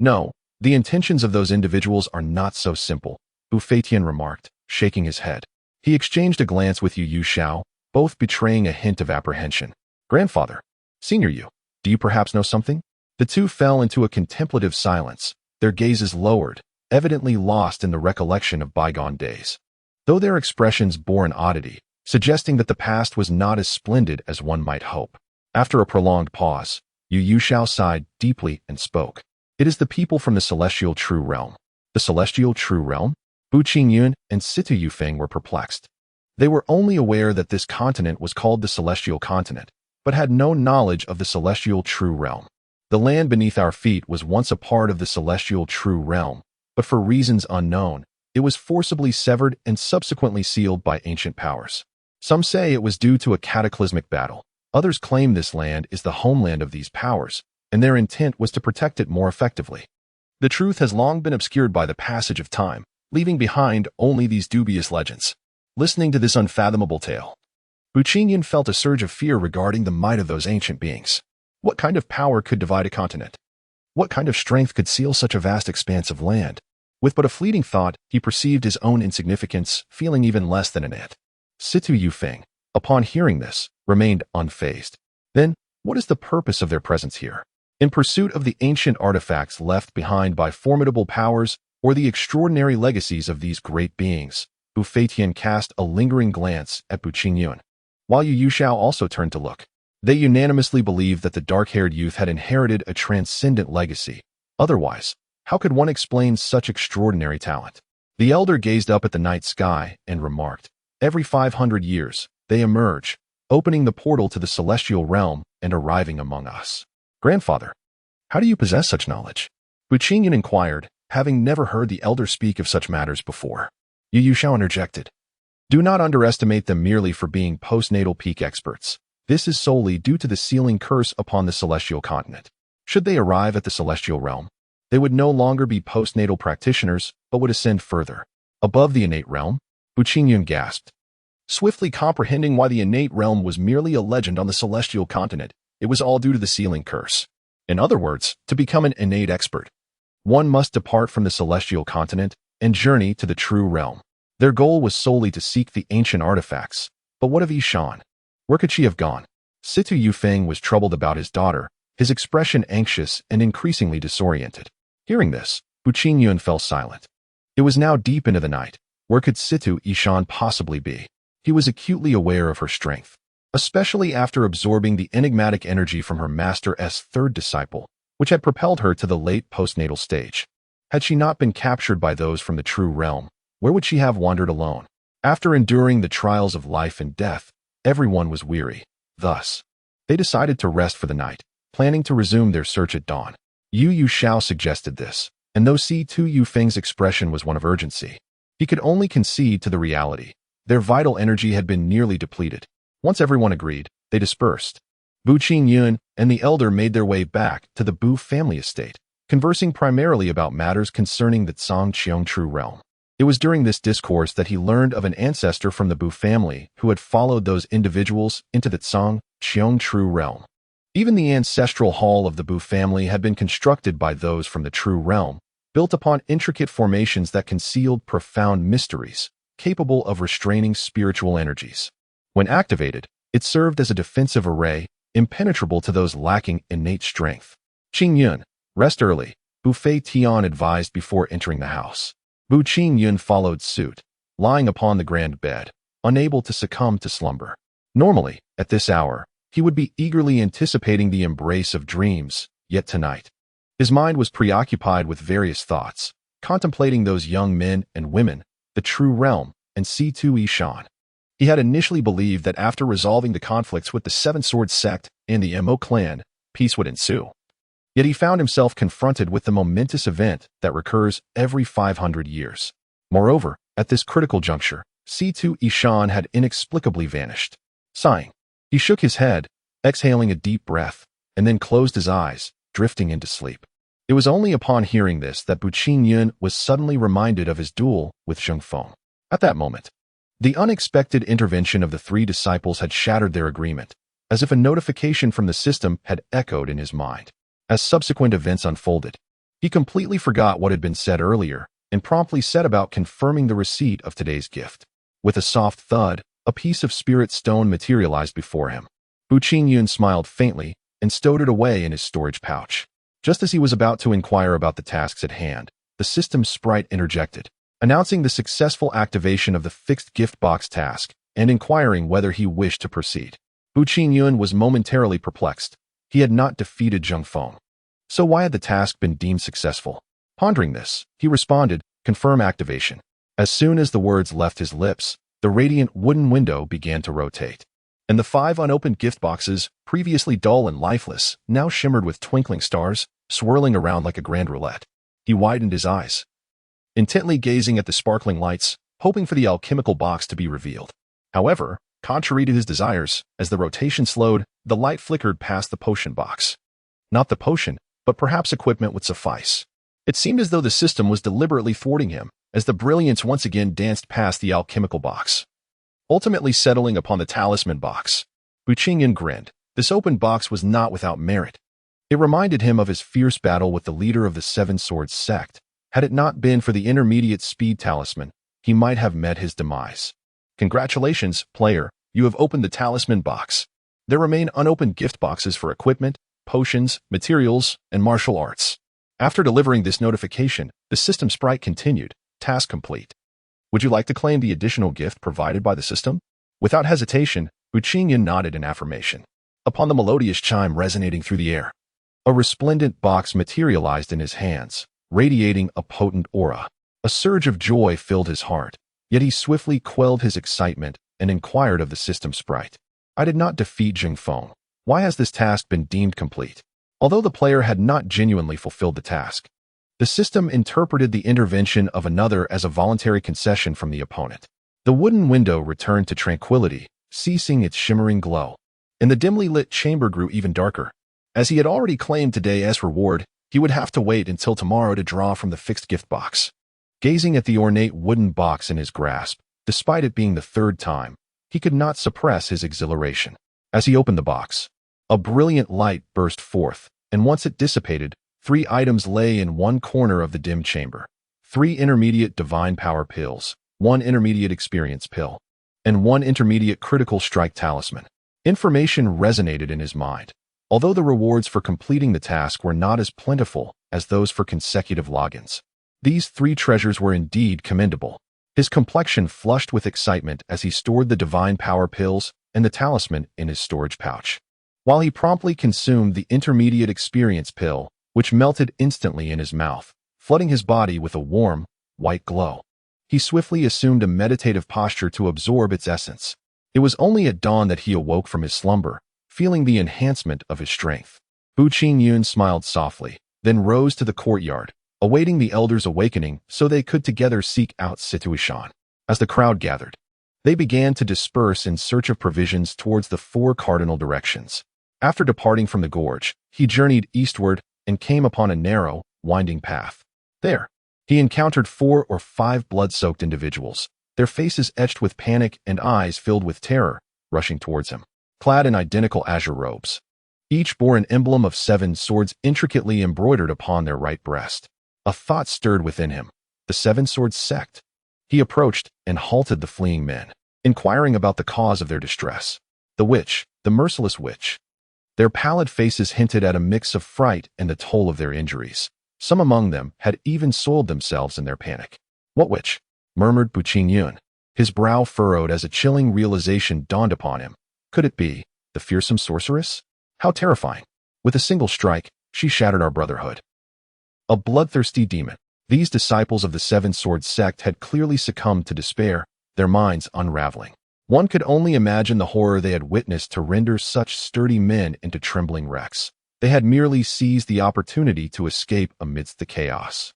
"No, the intentions of those individuals are not so simple," Bu Feitian remarked, shaking his head. He exchanged a glance with Yu Yuxiao, both betraying a hint of apprehension. "Grandfather, Senior Yu, do you perhaps know something?" The two fell into a contemplative silence, their gazes lowered, evidently lost in the recollection of bygone days. Though their expressions bore an oddity, suggesting that the past was not as splendid as one might hope. After a prolonged pause, Yu Yuxiao sighed deeply and spoke. "It is the people from the Celestial True Realm." The Celestial True Realm? Bu Qingyun and Situ Yufeng were perplexed. They were only aware that this continent was called the Celestial Continent, but had no knowledge of the Celestial True Realm. The land beneath our feet was once a part of the Celestial True Realm, but for reasons unknown, it was forcibly severed and subsequently sealed by ancient powers. Some say it was due to a cataclysmic battle. Others claim this land is the homeland of these powers, and their intent was to protect it more effectively. The truth has long been obscured by the passage of time, leaving behind only these dubious legends. Listening to this unfathomable tale, Bu Qingyun felt a surge of fear regarding the might of those ancient beings. What kind of power could divide a continent? What kind of strength could seal such a vast expanse of land? With but a fleeting thought, he perceived his own insignificance, feeling even less than an ant. Situ Yufeng, upon hearing this, remained unfazed. Then, what is the purpose of their presence here? In pursuit of the ancient artifacts left behind by formidable powers or the extraordinary legacies of these great beings? Bu Feitian cast a lingering glance at Bu Qingyun, while Yu Yuxiao also turned to look. They unanimously believed that the dark-haired youth had inherited a transcendent legacy. Otherwise, how could one explain such extraordinary talent? The elder gazed up at the night sky and remarked, "Every 500 years, they emerge, opening the portal to the celestial realm and arriving among us." "Grandfather, how do you possess such knowledge?" Bu Qingyun inquired, having never heard the elder speak of such matters before. Yu Yuxiao interjected, "Do not underestimate them merely for being postnatal peak experts. This is solely due to the sealing curse upon the celestial continent. Should they arrive at the celestial realm, they would no longer be postnatal practitioners, but would ascend further. Above the innate realm." Bu Qingyun gasped. Swiftly comprehending why the innate realm was merely a legend on the celestial continent, it was all due to the sealing curse. In other words, to become an innate expert, one must depart from the celestial continent and journey to the true realm. Their goal was solely to seek the ancient artifacts. But what of Ishan? Where could she have gone? Situ Yufeng was troubled about his daughter, his expression anxious and increasingly disoriented. Hearing this, Bu Qingyun fell silent. It was now deep into the night. Where could Situ Ishan possibly be? He was acutely aware of her strength, especially after absorbing the enigmatic energy from her master's third disciple, which had propelled her to the late postnatal stage. Had she not been captured by those from the true realm, where would she have wandered alone? After enduring the trials of life and death, everyone was weary. Thus, they decided to rest for the night, planning to resume their search at dawn. Yu Yuxiao suggested this, and though Situ Yufeng's expression was one of urgency, he could only concede to the reality. Their vital energy had been nearly depleted. Once everyone agreed, they dispersed. Bu Qingyun and the elder made their way back to the Bu family estate, conversing primarily about matters concerning the Xianxia true realm. It was during this discourse that he learned of an ancestor from the Bu family who had followed those individuals into the Xianxia true realm. Even the ancestral hall of the Bu family had been constructed by those from the true realm, built upon intricate formations that concealed profound mysteries, capable of restraining spiritual energies. When activated, it served as a defensive array, impenetrable to those lacking innate strength. Qing Yun, rest early, Bu Fei Tian advised before entering the house. Bu Qing Yun followed suit, lying upon the grand bed, unable to succumb to slumber. Normally, at this hour, he would be eagerly anticipating the embrace of dreams, yet tonight, his mind was preoccupied with various thoughts, contemplating those young men and women, the true realm, and C2 Ishan. He had initially believed that after resolving the conflicts with the Seven Swords sect and the Mo clan, peace would ensue. Yet he found himself confronted with the momentous event that recurs every 500 years. Moreover, at this critical juncture, C2 Ishan had inexplicably vanished. Sighing, he shook his head, exhaling a deep breath, and then closed his eyes, drifting into sleep. It was only upon hearing this that Bu Qing Yun was suddenly reminded of his duel with Zheng Feng. At that moment, the unexpected intervention of the three disciples had shattered their agreement, as if a notification from the system had echoed in his mind. As subsequent events unfolded, he completely forgot what had been said earlier and promptly set about confirming the receipt of today's gift. With a soft thud, a piece of spirit stone materialized before him. Bu Qing Yun smiled faintly and stowed it away in his storage pouch. Just as he was about to inquire about the tasks at hand, the system's sprite interjected, announcing the successful activation of the fixed gift box task and inquiring whether he wished to proceed. Bu Qing Yun was momentarily perplexed. He had not defeated Zheng Feng. So why had the task been deemed successful? Pondering this, he responded, "Confirm activation." As soon as the words left his lips, the radiant wooden window began to rotate, and the 5 unopened gift boxes, previously dull and lifeless, now shimmered with twinkling stars, swirling around like a grand roulette. He widened his eyes, intently gazing at the sparkling lights, hoping for the alchemical box to be revealed. However, contrary to his desires, as the rotation slowed, the light flickered past the potion box. Not the potion, but perhaps equipment would suffice. It seemed as though the system was deliberately thwarting him, as the brilliance once again danced past the alchemical box, ultimately settling upon the talisman box. Bu Qing Yun grinned. This open box was not without merit. It reminded him of his fierce battle with the leader of the Seven Swords sect. Had it not been for the intermediate speed talisman, he might have met his demise. Congratulations, player, you have opened the talisman box. There remain unopened gift boxes for equipment, potions, materials, and martial arts. After delivering this notification, the system sprite continued, task complete. Would you like to claim the additional gift provided by the system? Without hesitation, Bu Qing Yun nodded in affirmation. Upon the melodious chime resonating through the air, a resplendent box materialized in his hands, radiating a potent aura. A surge of joy filled his heart, yet he swiftly quelled his excitement and inquired of the system sprite. I did not defeat Zheng Feng. Why has this task been deemed complete? Although the player had not genuinely fulfilled the task, the system interpreted the intervention of another as a voluntary concession from the opponent. The wooden window returned to tranquility, ceasing its shimmering glow, and the dimly lit chamber grew even darker. As he had already claimed today as reward, he would have to wait until tomorrow to draw from the fixed gift box. Gazing at the ornate wooden box in his grasp, despite it being the third time, he could not suppress his exhilaration. As he opened the box, a brilliant light burst forth, and once it dissipated, 3 items lay in one corner of the dim chamber. 3 intermediate divine power pills, 1 intermediate experience pill, and 1 intermediate critical strike talisman. Information resonated in his mind, although the rewards for completing the task were not as plentiful as those for consecutive logins. These 3 treasures were indeed commendable. His complexion flushed with excitement as he stored the divine power pills and the talisman in his storage pouch, while he promptly consumed the intermediate experience pill, which melted instantly in his mouth, flooding his body with a warm, white glow. He swiftly assumed a meditative posture to absorb its essence. It was only at dawn that he awoke from his slumber, feeling the enhancement of his strength. Bu Qing Yun smiled softly, then rose to the courtyard, awaiting the elders' awakening so they could together seek out Situation. As the crowd gathered, they began to disperse in search of provisions towards the 4 cardinal directions. After departing from the gorge, he journeyed eastward and came upon a narrow, winding path. There, he encountered 4 or 5 blood-soaked individuals, their faces etched with panic and eyes filled with terror, rushing towards him, clad in identical azure robes. Each bore an emblem of 7 swords intricately embroidered upon their right breast. A thought stirred within him. The 7 Swords sect. He approached and halted the fleeing men, inquiring about the cause of their distress. The witch, the merciless witch. Their pallid faces hinted at a mix of fright and the toll of their injuries. Some among them had even soiled themselves in their panic. "What witch?" murmured Bu Qingyun. His brow furrowed as a chilling realization dawned upon him. Could it be the fearsome sorceress? How terrifying. With a single strike, she shattered our brotherhood. A bloodthirsty demon. These disciples of the Seven Swords sect had clearly succumbed to despair, their minds unraveling. One could only imagine the horror they had witnessed to render such sturdy men into trembling wrecks. They had merely seized the opportunity to escape amidst the chaos,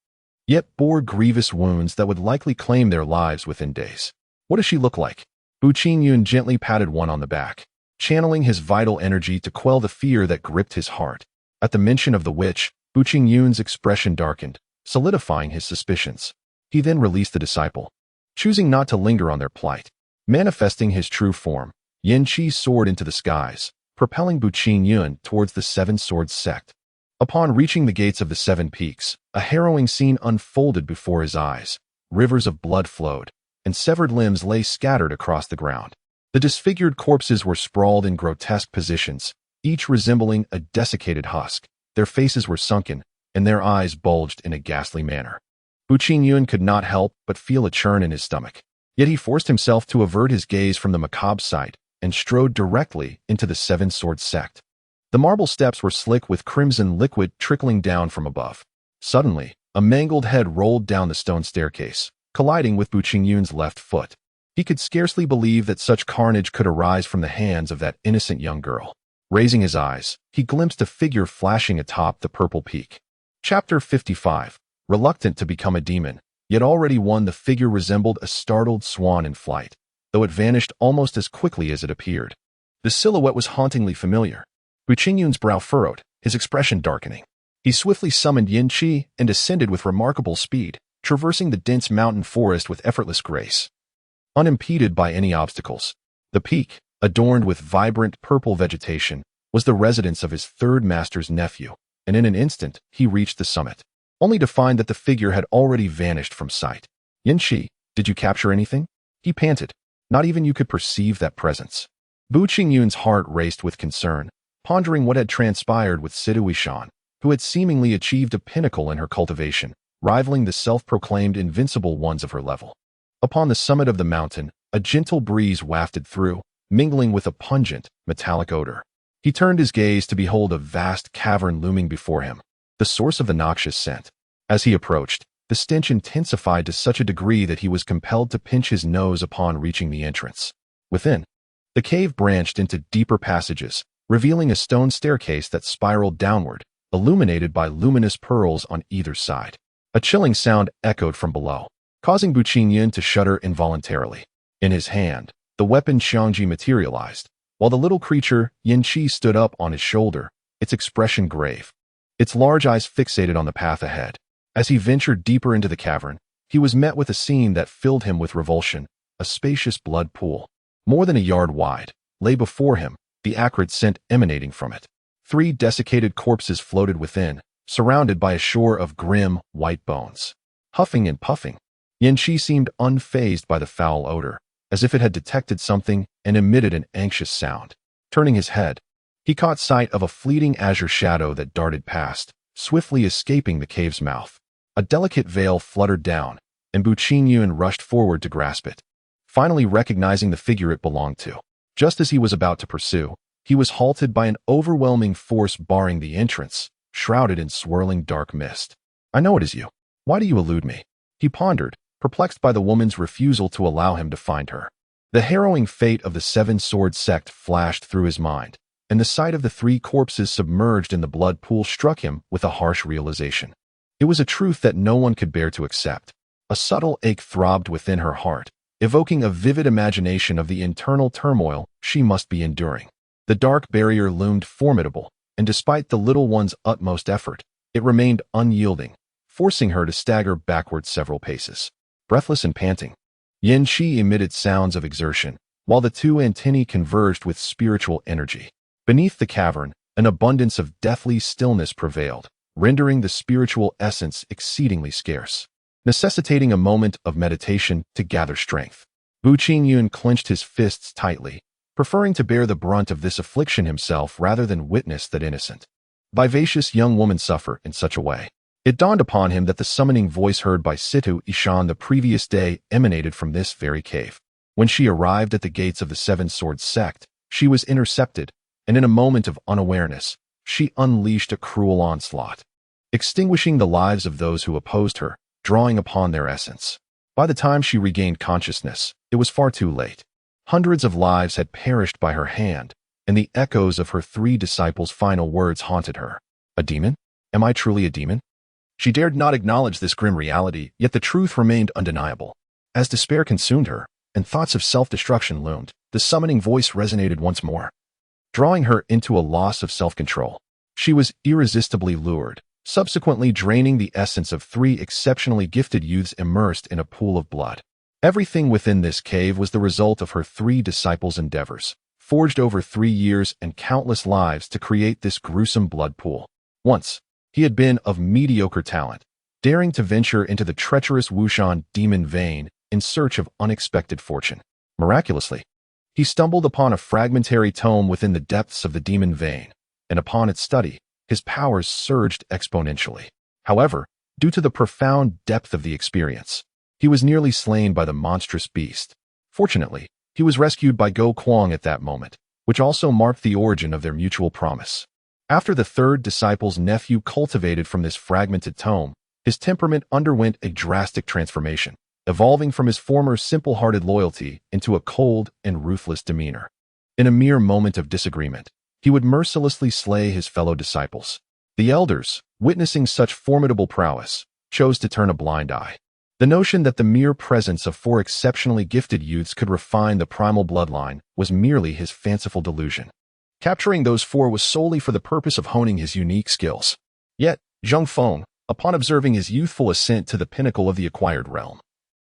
yet bore grievous wounds that would likely claim their lives within days. "What does she look like?" Bu Qingyun gently patted one on the back, channeling his vital energy to quell the fear that gripped his heart. At the mention of the witch, Bu Qingyun's expression darkened, solidifying his suspicions. He then released the disciple, choosing not to linger on their plight. Manifesting his true form, Xianxia soared into the skies, propelling Bu Qingyun towards the Seven Swords sect. Upon reaching the gates of the Seven Peaks, a harrowing scene unfolded before his eyes. Rivers of blood flowed, and severed limbs lay scattered across the ground. The disfigured corpses were sprawled in grotesque positions, each resembling a desiccated husk. Their faces were sunken, and their eyes bulged in a ghastly manner. Bu Qingyun could not help but feel a churn in his stomach. Yet he forced himself to avert his gaze from the macabre sight and strode directly into the Seven Swords sect. The marble steps were slick with crimson liquid trickling down from above. Suddenly, a mangled head rolled down the stone staircase, colliding with Bu Qingyun's left foot. He could scarcely believe that such carnage could arise from the hands of that innocent young girl. Raising his eyes, he glimpsed a figure flashing atop the purple peak. Chapter 55. Reluctant to become a demon, yet already one, the figure resembled a startled swan in flight, though it vanished almost as quickly as it appeared. The silhouette was hauntingly familiar. Bu Qingyun's brow furrowed, his expression darkening. He swiftly summoned Xianxia and descended with remarkable speed, traversing the dense mountain forest with effortless grace. Unimpeded by any obstacles, the peak, adorned with vibrant purple vegetation, was the residence of his third master's nephew, and in an instant he reached the summit, only to find that the figure had already vanished from sight. "Xianxia, did you capture anything?" he panted. Not even you could perceive that presence. Bu Qingyun's heart raced with concern, pondering what had transpired with Siduishan, who had seemingly achieved a pinnacle in her cultivation, rivaling the self-proclaimed invincible ones of her level. Upon the summit of the mountain, a gentle breeze wafted through, mingling with a pungent, metallic odor. He turned his gaze to behold a vast cavern looming before him, the source of the noxious scent. As he approached, the stench intensified to such a degree that he was compelled to pinch his nose upon reaching the entrance. Within, the cave branched into deeper passages, revealing a stone staircase that spiraled downward, illuminated by luminous pearls on either side. A chilling sound echoed from below, causing Bu Qingyun to shudder involuntarily. In his hand, the weapon xianxia materialized, while the little creature, Xianxia, stood up on his shoulder, its expression grave, its large eyes fixated on the path ahead. As he ventured deeper into the cavern, he was met with a scene that filled him with revulsion. A spacious blood pool, more than a yard wide, lay before him, the acrid scent emanating from it. 3 desiccated corpses floated within, surrounded by a shore of grim, white bones. Huffing and puffing, Xianxia seemed unfazed by the foul odor, as if it had detected something and emitted an anxious sound. Turning his head, he caught sight of a fleeting azure shadow that darted past, swiftly escaping the cave's mouth. A delicate veil fluttered down, and Bu Qingyun rushed forward to grasp it, finally recognizing the figure it belonged to. Just as he was about to pursue, he was halted by an overwhelming force barring the entrance, shrouded in swirling dark mist. "I know it is you. Why do you elude me?" he pondered, perplexed by the woman's refusal to allow him to find her. The harrowing fate of the Seven Swords sect flashed through his mind, and the sight of the 3 corpses submerged in the blood pool struck him with a harsh realization. It was a truth that no one could bear to accept. A subtle ache throbbed within her heart, evoking a vivid imagination of the internal turmoil she must be enduring. The dark barrier loomed formidable, and despite the little one's utmost effort, it remained unyielding, forcing her to stagger backward several paces. Breathless and panting, Xianxia emitted sounds of exertion, while the 2 antennae converged with spiritual energy. Beneath the cavern, an abundance of deathly stillness prevailed, rendering the spiritual essence exceedingly scarce, necessitating a moment of meditation to gather strength. Bu Qingyun clenched his fists tightly, preferring to bear the brunt of this affliction himself rather than witness that innocent, vivacious young woman suffer in such a way. It dawned upon him that the summoning voice heard by Situation the previous day emanated from this very cave. When she arrived at the gates of the Seven Swords sect, she was intercepted, and in a moment of unawareness, she unleashed a cruel onslaught, extinguishing the lives of those who opposed her, drawing upon their essence. By the time she regained consciousness, it was far too late. Hundreds of lives had perished by her hand, and the echoes of her three disciples' final words haunted her. A demon? Am I truly a demon? She dared not acknowledge this grim reality, yet the truth remained undeniable. As despair consumed her, and thoughts of self-destruction loomed, the summoning voice resonated once more, drawing her into a loss of self-control. She was irresistibly lured, subsequently draining the essence of three exceptionally gifted youths immersed in a pool of blood. Everything within this cave was the result of her three disciples' endeavors, forged over 3 years and countless lives to create this gruesome blood pool. Once, he had been of mediocre talent, daring to venture into the treacherous Wushan demon vein in search of unexpected fortune. Miraculously, he stumbled upon a fragmentary tome within the depths of the demon vein, and upon its study, his powers surged exponentially. However, due to the profound depth of the experience, he was nearly slain by the monstrous beast. Fortunately, he was rescued by Go Kuang at that moment, which also marked the origin of their mutual promise. After the third disciple's nephew cultivated from this fragmented tome, his temperament underwent a drastic transformation, evolving from his former simple-hearted loyalty into a cold and ruthless demeanor. In a mere moment of disagreement, he would mercilessly slay his fellow disciples. The elders, witnessing such formidable prowess, chose to turn a blind eye. The notion that the mere presence of 4 exceptionally gifted youths could refine the primal bloodline was merely his fanciful delusion. Capturing those 4 was solely for the purpose of honing his unique skills. Yet, Zheng Feng, upon observing his youthful ascent to the pinnacle of the acquired realm,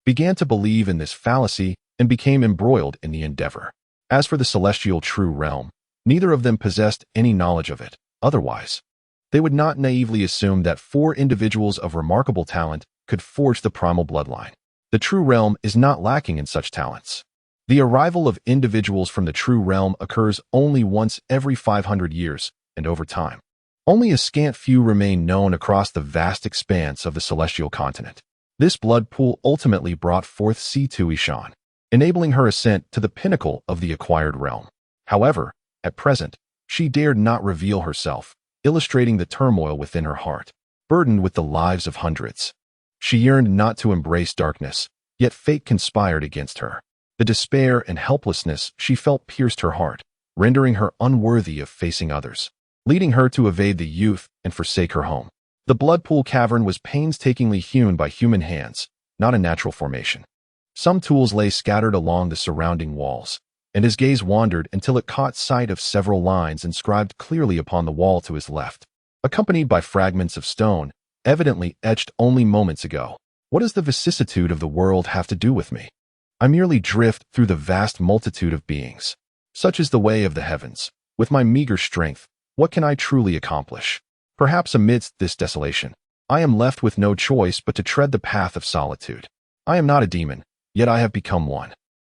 began to believe in this fallacy and became embroiled in the endeavor. As for the celestial true realm, neither of them possessed any knowledge of it. Otherwise, they would not naively assume that 4 individuals of remarkable talent could forge the primal bloodline. The true realm is not lacking in such talents. The arrival of individuals from the true realm occurs only once every 500 years, and over time, only a scant few remain known across the vast expanse of the celestial continent. This blood pool ultimately brought forth Situation, enabling her ascent to the pinnacle of the acquired realm. However, at present, she dared not reveal herself, illustrating the turmoil within her heart, burdened with the lives of hundreds. She yearned not to embrace darkness, yet fate conspired against her. The despair and helplessness she felt pierced her heart, rendering her unworthy of facing others, leading her to evade the youth and forsake her home. The blood pool cavern was painstakingly hewn by human hands, not a natural formation. Some tools lay scattered along the surrounding walls, and his gaze wandered until it caught sight of several lines inscribed clearly upon the wall to his left, accompanied by fragments of stone, evidently etched only moments ago. What does the vicissitude of the world have to do with me? I merely drift through the vast multitude of beings. Such is the way of the heavens. With my meager strength, what can I truly accomplish? Perhaps amidst this desolation, I am left with no choice but to tread the path of solitude. I am not a demon, yet I have become one.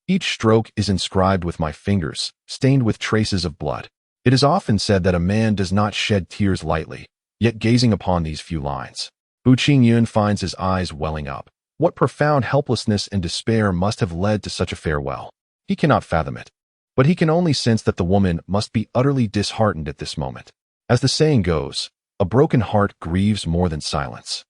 Each stroke is inscribed with my fingers, stained with traces of blood. It is often said that a man does not shed tears lightly, yet gazing upon these few lines, Bu Qingyun finds his eyes welling up. What profound helplessness and despair must have led to such a farewell? He cannot fathom it, but he can only sense that the woman must be utterly disheartened at this moment. As the saying goes, a broken heart grieves more than silence.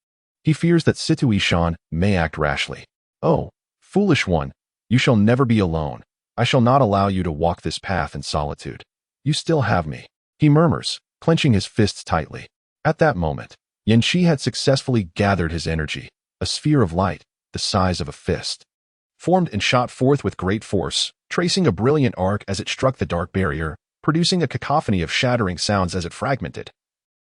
He fears that Situation may act rashly. Oh, foolish one, you shall never be alone. I shall not allow you to walk this path in solitude. You still have me, he murmurs, clenching his fists tightly. At that moment, Yanxi had successfully gathered his energy. A sphere of light, the size of a fist, formed and shot forth with great force, tracing a brilliant arc as it struck the dark barrier, producing a cacophony of shattering sounds as it fragmented,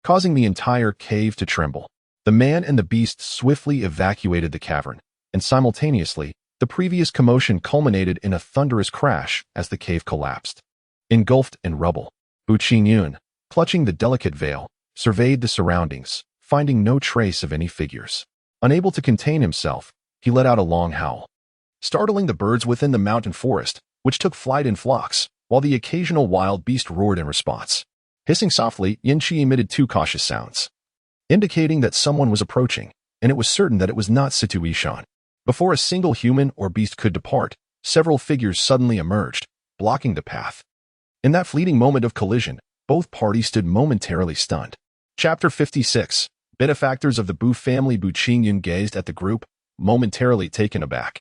causing the entire cave to tremble. The man and the beast swiftly evacuated the cavern, and simultaneously, the previous commotion culminated in a thunderous crash as the cave collapsed. Engulfed in rubble, Bu Qingyun, clutching the delicate veil, surveyed the surroundings, finding no trace of any figures. Unable to contain himself, he let out a long howl, startling the birds within the mountain forest, which took flight in flocks. while the occasional wild beast roared in response. Hissing softly, Xianxia emitted two cautious sounds, indicating that someone was approaching, and it was certain that it was not Situ Yishan. Before a single human or beast could depart, several figures suddenly emerged, blocking the path. In that fleeting moment of collision, both parties stood momentarily stunned. Chapter 56. Benefactors of the Bu family. Bu Qingyun gazed at the group, momentarily taken aback,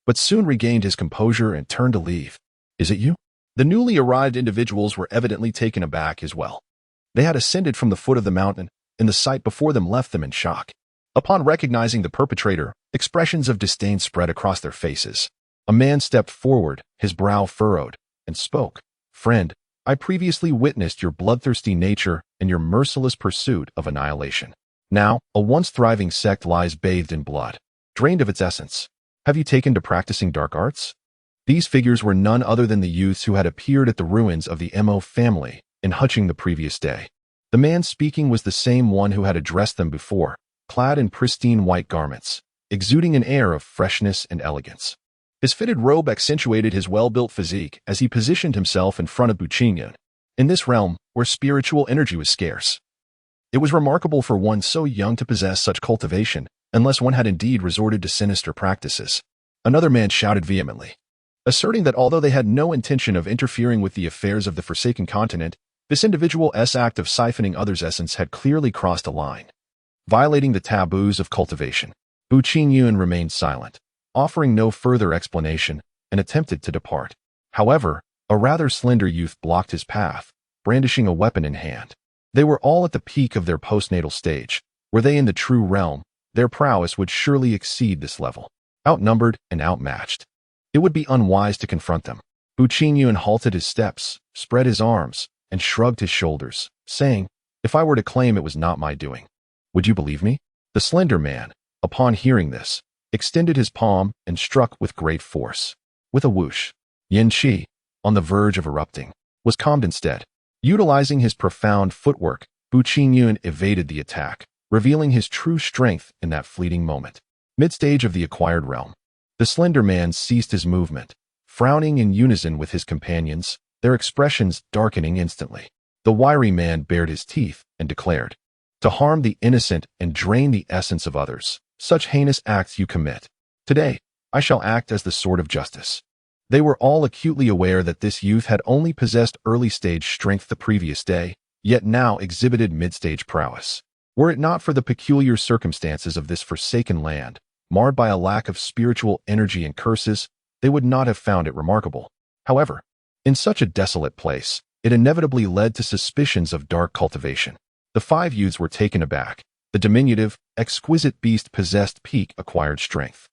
but soon regained his composure and turned to leave. Is it you? The newly arrived individuals were evidently taken aback as well. They had ascended from the foot of the mountain, and the sight before them left them in shock. Upon recognizing the perpetrator, expressions of disdain spread across their faces. A man stepped forward, his brow furrowed, and spoke. Friend, I previously witnessed your bloodthirsty nature and your merciless pursuit of annihilation. Now, a once thriving sect lies bathed in blood, drained of its essence. Have you taken to practicing dark arts? These figures were none other than the youths who had appeared at the ruins of the Mo family in Huching the previous day. The man speaking was the same one who had addressed them before, clad in pristine white garments, exuding an air of freshness and elegance. His fitted robe accentuated his well-built physique as he positioned himself in front of Bu Qingyun. In this realm, where spiritual energy was scarce, it was remarkable for one so young to possess such cultivation, unless one had indeed resorted to sinister practices. Another man shouted vehemently, asserting that although they had no intention of interfering with the affairs of the Forsaken Continent, this individual's act of siphoning others' essence had clearly crossed a line, violating the taboos of cultivation. Bu Qingyun remained silent, offering no further explanation, and attempted to depart. However, a rather slender youth blocked his path, brandishing a weapon in hand. They were all at the peak of their postnatal stage. Were they in the true realm, their prowess would surely exceed this level. Outnumbered and outmatched, it would be unwise to confront them. Bu Qingyun halted his steps, spread his arms, and shrugged his shoulders, saying, If I were to claim it was not my doing, would you believe me? The slender man, upon hearing this, extended his palm and struck with great force. With a whoosh, Xianxia, on the verge of erupting, was calmed instead. Utilizing his profound footwork, Bu Qingyun evaded the attack, revealing his true strength in that fleeting moment. Mid-stage of the acquired realm, the slender man ceased his movement, frowning in unison with his companions, their expressions darkening instantly. The wiry man bared his teeth and declared, To harm the innocent and drain the essence of others, such heinous acts you commit. Today, I shall act as the sword of justice. They were all acutely aware that this youth had only possessed early-stage strength the previous day, yet now exhibited mid-stage prowess. Were it not for the peculiar circumstances of this forsaken land, marred by a lack of spiritual energy and curses, they would not have found it remarkable. However, in such a desolate place, it inevitably led to suspicions of dark cultivation. The five youths were taken aback. The diminutive, exquisite beast possessed peak acquired strength.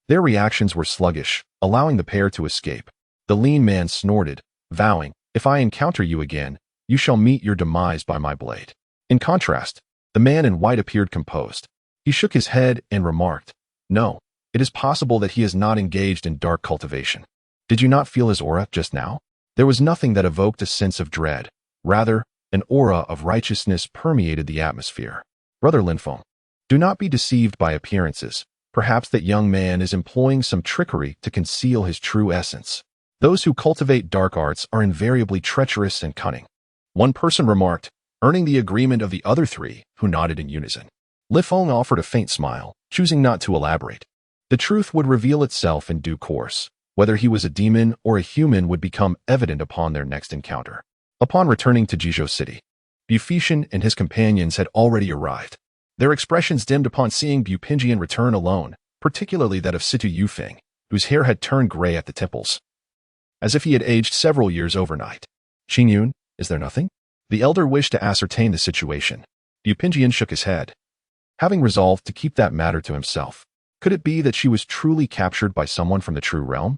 Their reactions were sluggish, allowing the pair to escape. The lean man snorted, vowing, If I encounter you again, you shall meet your demise by my blade. In contrast, the man in white appeared composed. He shook his head and remarked, No, it is possible that he is not engaged in dark cultivation. Did you not feel his aura just now? There was nothing that evoked a sense of dread. Rather, an aura of righteousness permeated the atmosphere. Brother Linfeng, do not be deceived by appearances. Perhaps that young man is employing some trickery to conceal his true essence. Those who cultivate dark arts are invariably treacherous and cunning. One person remarked, earning the agreement of the other three, who nodded in unison. Linfeng offered a faint smile, choosing not to elaborate. The truth would reveal itself in due course. Whether he was a demon or a human would become evident upon their next encounter. Upon returning to Jizhou City, Bufetian and his companions had already arrived. Their expressions dimmed upon seeing Bu Qingyun return alone, particularly that of Situ Yufeng, whose hair had turned gray at the temples, as if he had aged several years overnight. Qingyun, is there nothing? The elder wished to ascertain the situation. Bu Qingyun shook his head, having resolved to keep that matter to himself. Could it be that she was truly captured by someone from the true realm?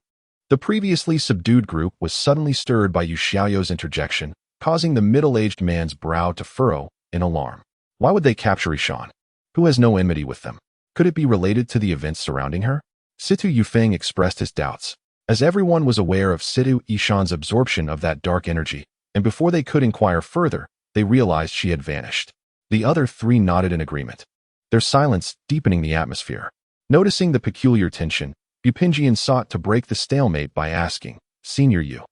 The previously subdued group was suddenly stirred by Yu Xiaoyou's interjection, causing the middle-aged man's brow to furrow in alarm. Why would they capture Yishan, who has no enmity with them? Could it be related to the events surrounding her? Situ Yufeng expressed his doubts, as everyone was aware of Situ Yishan's absorption of that dark energy, and before they could inquire further, they realized she had vanished. The other three nodded in agreement, their silence deepening the atmosphere. Noticing the peculiar tension, Bu Qingyun sought to break the stalemate by asking, Senior Yu,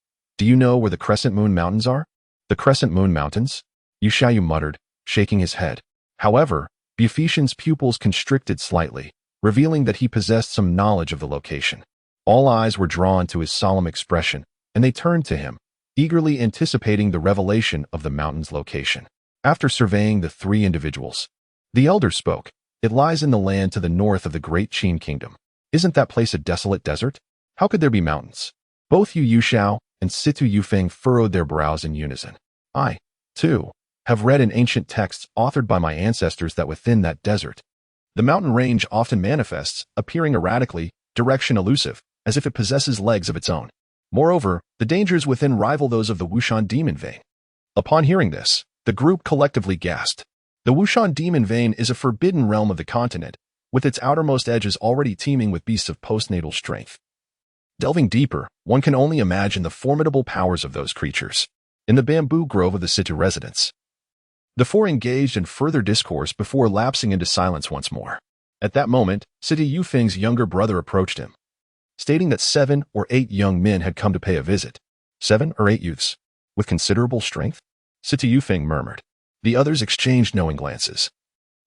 Do you know where the Crescent Moon Mountains are? The Crescent Moon Mountains? Yu Xiaobai muttered, shaking his head. However, Bufetian's pupils constricted slightly, revealing that he possessed some knowledge of the location. All eyes were drawn to his solemn expression, and they turned to him, eagerly anticipating the revelation of the mountain's location. After surveying the three individuals, the elder spoke. It lies in the land to the north of the great Qin kingdom. Isn't that place a desolate desert? How could there be mountains? Both Yu Yuxiao and Situ Yufeng furrowed their brows in unison. I, too, have read in ancient texts authored by my ancestors that within that desert, the mountain range often manifests, appearing erratically, direction elusive, as if it possesses legs of its own. Moreover, the dangers within rival those of the Wushan demon vein. Upon hearing this, the group collectively gasped. The Wushan demon vein is a forbidden realm of the continent, with its outermost edges already teeming with beasts of postnatal strength. Delving deeper, one can only imagine the formidable powers of those creatures. In the bamboo grove of the Situ residence, the four engaged in further discourse before lapsing into silence once more. At that moment, Situ Yufeng's younger brother approached him, stating that 7 or 8 young men had come to pay a visit. 7 or 8 youths, with considerable strength? Situ Yufeng murmured. The others exchanged knowing glances,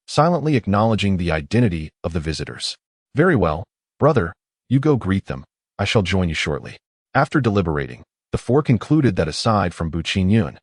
silently acknowledging the identity of the visitors. Very well, brother, you go greet them. I shall join you shortly. After deliberating, the four concluded that aside from Bu Qingyun,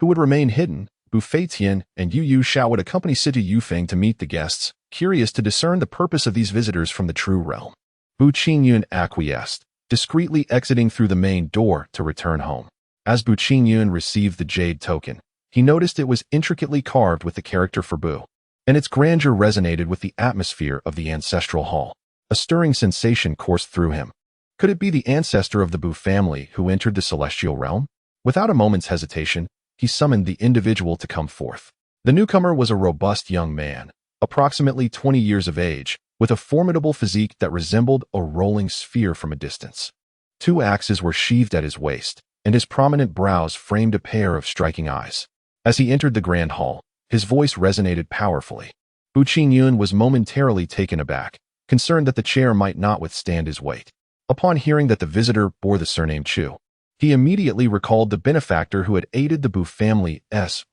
who would remain hidden, Bu Feitian and Yu Yuxiao would accompany Situ Yufeng to meet the guests, curious to discern the purpose of these visitors from the true realm. Bu Qingyun acquiesced, discreetly exiting through the main door to return home. As Bu Qingyun received the jade token, he noticed it was intricately carved with the character for Bu, and its grandeur resonated with the atmosphere of the ancestral hall. A stirring sensation coursed through him. Could it be the ancestor of the Bu family who entered the celestial realm? Without a moment's hesitation, he summoned the individual to come forth. The newcomer was a robust young man, approximately 20 years of age, with a formidable physique that resembled a rolling sphere from a distance. 2 axes were sheathed at his waist, and his prominent brows framed a pair of striking eyes. As he entered the grand hall, his voice resonated powerfully. Bu Qingyun was momentarily taken aback, concerned that the chair might not withstand his weight. Upon hearing that the visitor bore the surname Chu, he immediately recalled the benefactor who had aided the Bu family's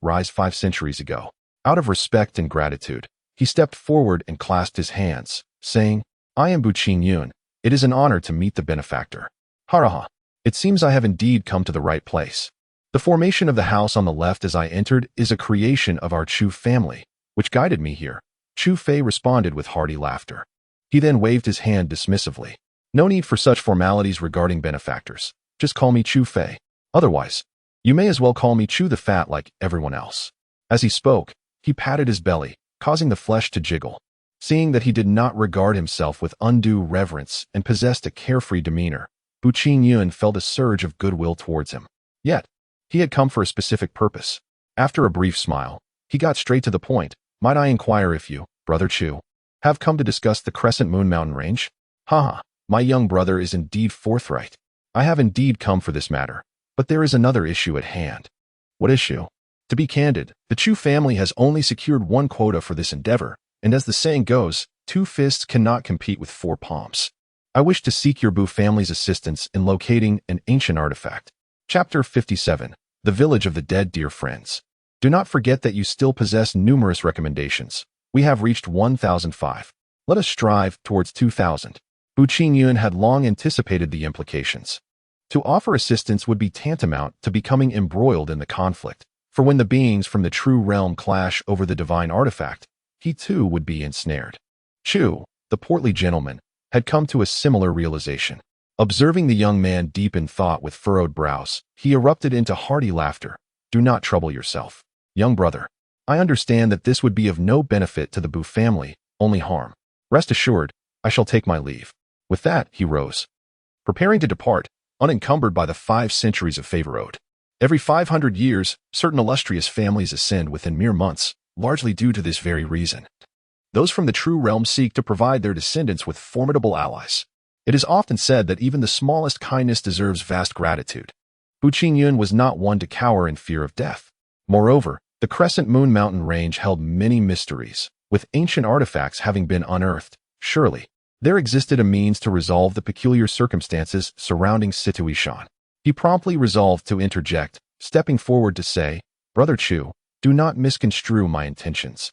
rise 5 centuries ago. Out of respect and gratitude, he stepped forward and clasped his hands, saying, I am Bu Qingyun. It is an honor to meet the benefactor. Haraha. It seems I have indeed come to the right place. The formation of the house on the left as I entered is a creation of our Chu family, which guided me here. Chu Fei responded with hearty laughter. He then waved his hand dismissively. No need for such formalities regarding benefactors. Just call me Chu Fei. Otherwise, you may as well call me Chu the Fat like everyone else. As he spoke, he patted his belly, causing the flesh to jiggle. Seeing that he did not regard himself with undue reverence and possessed a carefree demeanor, Bu Qingyun felt a surge of goodwill towards him. Yet, he had come for a specific purpose. After a brief smile, he got straight to the point. Might I inquire if you, Brother Chu, have come to discuss the Crescent Moon Mountain Range? Haha, my young brother is indeed forthright. I have indeed come for this matter, but there is another issue at hand. What issue? To be candid, the Chu family has only secured 1 quota for this endeavor, and as the saying goes, 2 fists cannot compete with 4 palms. I wish to seek your Bu family's assistance in locating an ancient artifact. Chapter 57. The Village of the Dead. Dear friends, do not forget that you still possess numerous recommendations. We have reached 1,005. Let us strive towards 2,000. Bu Qingyun had long anticipated the implications. To offer assistance would be tantamount to becoming embroiled in the conflict, for when the beings from the true realm clash over the divine artifact, he too would be ensnared. Chu, the portly gentleman, had come to a similar realization. Observing the young man deep in thought with furrowed brows, he erupted into hearty laughter. Do not trouble yourself, young brother. I understand that this would be of no benefit to the Bu family, only harm. Rest assured, I shall take my leave. With that, he rose, preparing to depart, unencumbered by the 5 centuries of favor owed. Every 500 years, certain illustrious families ascend within mere months, largely due to this very reason. Those from the true realm seek to provide their descendants with formidable allies. It is often said that even the smallest kindness deserves vast gratitude. Bu Qingyun was not one to cower in fear of death. Moreover, the Crescent Moon Mountain Range held many mysteries, with ancient artifacts having been unearthed. Surely, there existed a means to resolve the peculiar circumstances surrounding Situation. He promptly resolved to interject, stepping forward to say, "Brother Chu, do not misconstrue my intentions.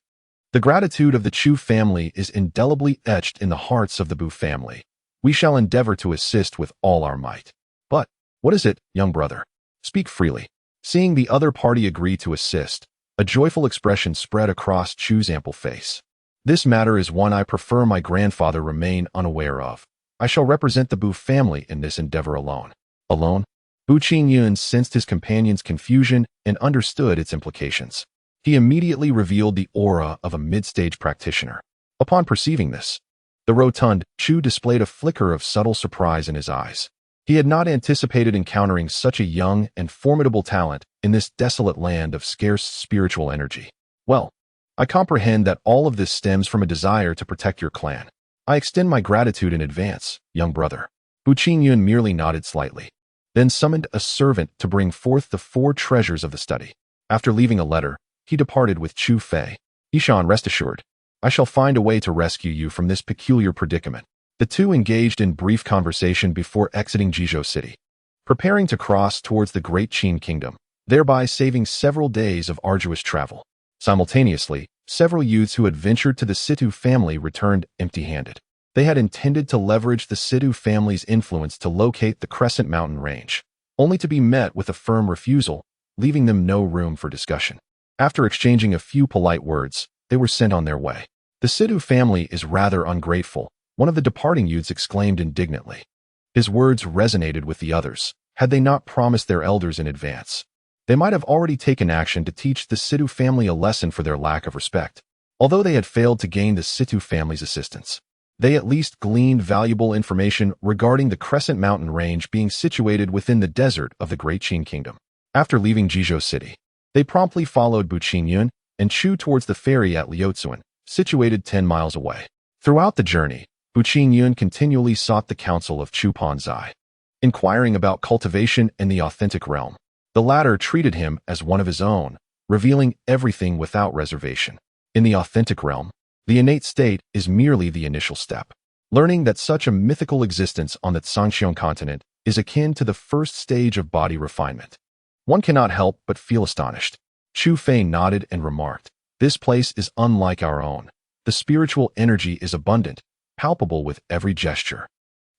The gratitude of the Chu family is indelibly etched in the hearts of the Bu family. We shall endeavor to assist with all our might." "But what is it, young brother? Speak freely." Seeing the other party agree to assist, a joyful expression spread across Chu's ample face. "This matter is one I prefer my grandfather remain unaware of. I shall represent the Bu family in this endeavor alone." Alone? Bu Qingyun sensed his companion's confusion and understood its implications. He immediately revealed the aura of a mid-stage practitioner. Upon perceiving this, the rotund Chu displayed a flicker of subtle surprise in his eyes. He had not anticipated encountering such a young and formidable talent in this desolate land of scarce spiritual energy. "Well, I comprehend that all of this stems from a desire to protect your clan. I extend my gratitude in advance, young brother." Bu Qingyun merely nodded slightly, then summoned a servant to bring forth the 4 treasures of the study. After leaving a letter, he departed with Chu Fei. "Yishan, rest assured, I shall find a way to rescue you from this peculiar predicament." The two engaged in brief conversation before exiting Jizhou City, preparing to cross towards the Great Qin Kingdom, thereby saving several days of arduous travel. Simultaneously, several youths who had ventured to the Situ family returned empty-handed. They had intended to leverage the Situ family's influence to locate the Crescent Mountain Range, only to be met with a firm refusal, leaving them no room for discussion. After exchanging a few polite words, they were sent on their way. "The Situ family is rather ungrateful," one of the departing youths exclaimed indignantly. His words resonated with the others. Had they not promised their elders in advance, they might have already taken action to teach the Situ family a lesson for their lack of respect. Although they had failed to gain the Situ family's assistance, they at least gleaned valuable information regarding the Crescent Mountain Range being situated within the desert of the Great Qin Kingdom. After leaving Jizhou City, they promptly followed Bu Qingyun and Chu towards the ferry at Liuzuan, situated 10 miles away. Throughout the journey, Bu Qingyun continually sought the counsel of Chu Ponzi, inquiring about cultivation and the authentic realm. The latter treated him as one of his own, revealing everything without reservation. In the authentic realm, the innate state is merely the initial step. Learning that such a mythical existence on the Xianxia continent is akin to the first stage of body refinement, one cannot help but feel astonished. Chu Fei nodded and remarked, "This place is unlike our own. The spiritual energy is abundant, palpable with every gesture.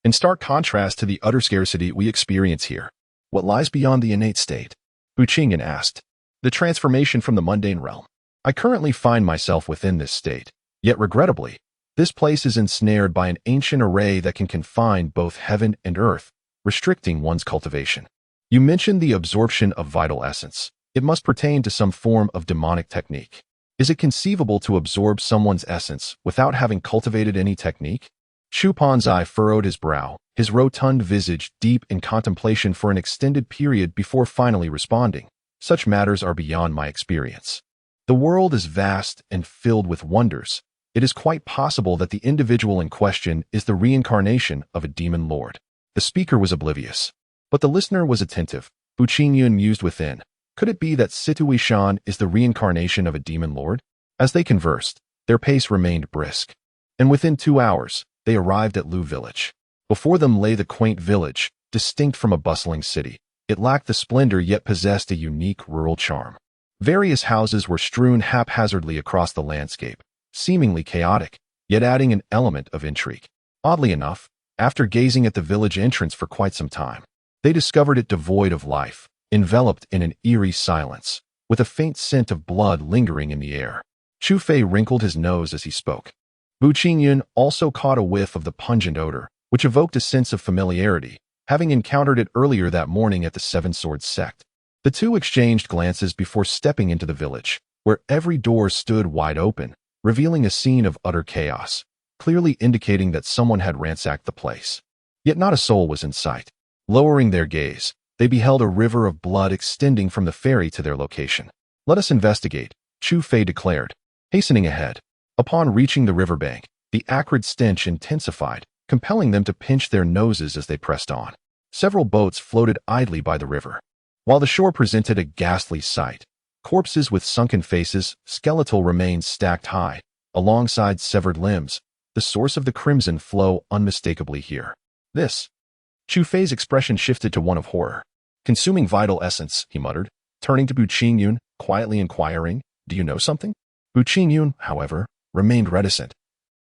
In stark contrast to the utter scarcity we experience here. What lies beyond the innate state?" Bu Qingyun asked. "The transformation from the mundane realm. I currently find myself within this state, yet regrettably, this place is ensnared by an ancient array that can confine both heaven and earth, restricting one's cultivation." "You mentioned the absorption of vital essence. It must pertain to some form of demonic technique. Is it conceivable to absorb someone's essence without having cultivated any technique?" Chu Ponzi furrowed his brow, his rotund visage deep in contemplation for an extended period before finally responding, "Such matters are beyond my experience. The world is vast and filled with wonders. It is quite possible that the individual in question is the reincarnation of a demon lord." The speaker was oblivious, but the listener was attentive. Bu Qingyun mused within. Could it be that Situ Wishan is the reincarnation of a demon lord? As they conversed, their pace remained brisk, and within 2 hours, they arrived at Lu Village. Before them lay the quaint village, distinct from a bustling city. It lacked the splendor yet possessed a unique rural charm. Various houses were strewn haphazardly across the landscape, seemingly chaotic, yet adding an element of intrigue. Oddly enough, after gazing at the village entrance for quite some time, they discovered it devoid of life, enveloped in an eerie silence, with a faint scent of blood lingering in the air. Chu Fei wrinkled his nose as he spoke. Bu Qingyun also caught a whiff of the pungent odor, which evoked a sense of familiarity, having encountered it earlier that morning at the Seven Swords sect. The two exchanged glances before stepping into the village, where every door stood wide open, revealing a scene of utter chaos, clearly indicating that someone had ransacked the place. Yet not a soul was in sight. Lowering their gaze, they beheld a river of blood extending from the ferry to their location. "Let us investigate," Chu Fei declared, hastening ahead. Upon reaching the riverbank, the acrid stench intensified, compelling them to pinch their noses as they pressed on. Several boats floated idly by the river, while the shore presented a ghastly sight. Corpses with sunken faces, skeletal remains stacked high, alongside severed limbs, the source of the crimson flow unmistakably here. This. Chu Fei's expression shifted to one of horror. Consuming vital essence, he muttered, turning to Bu Qingyun, quietly inquiring, "Do you know something?" Bu Qingyun, however, remained reticent,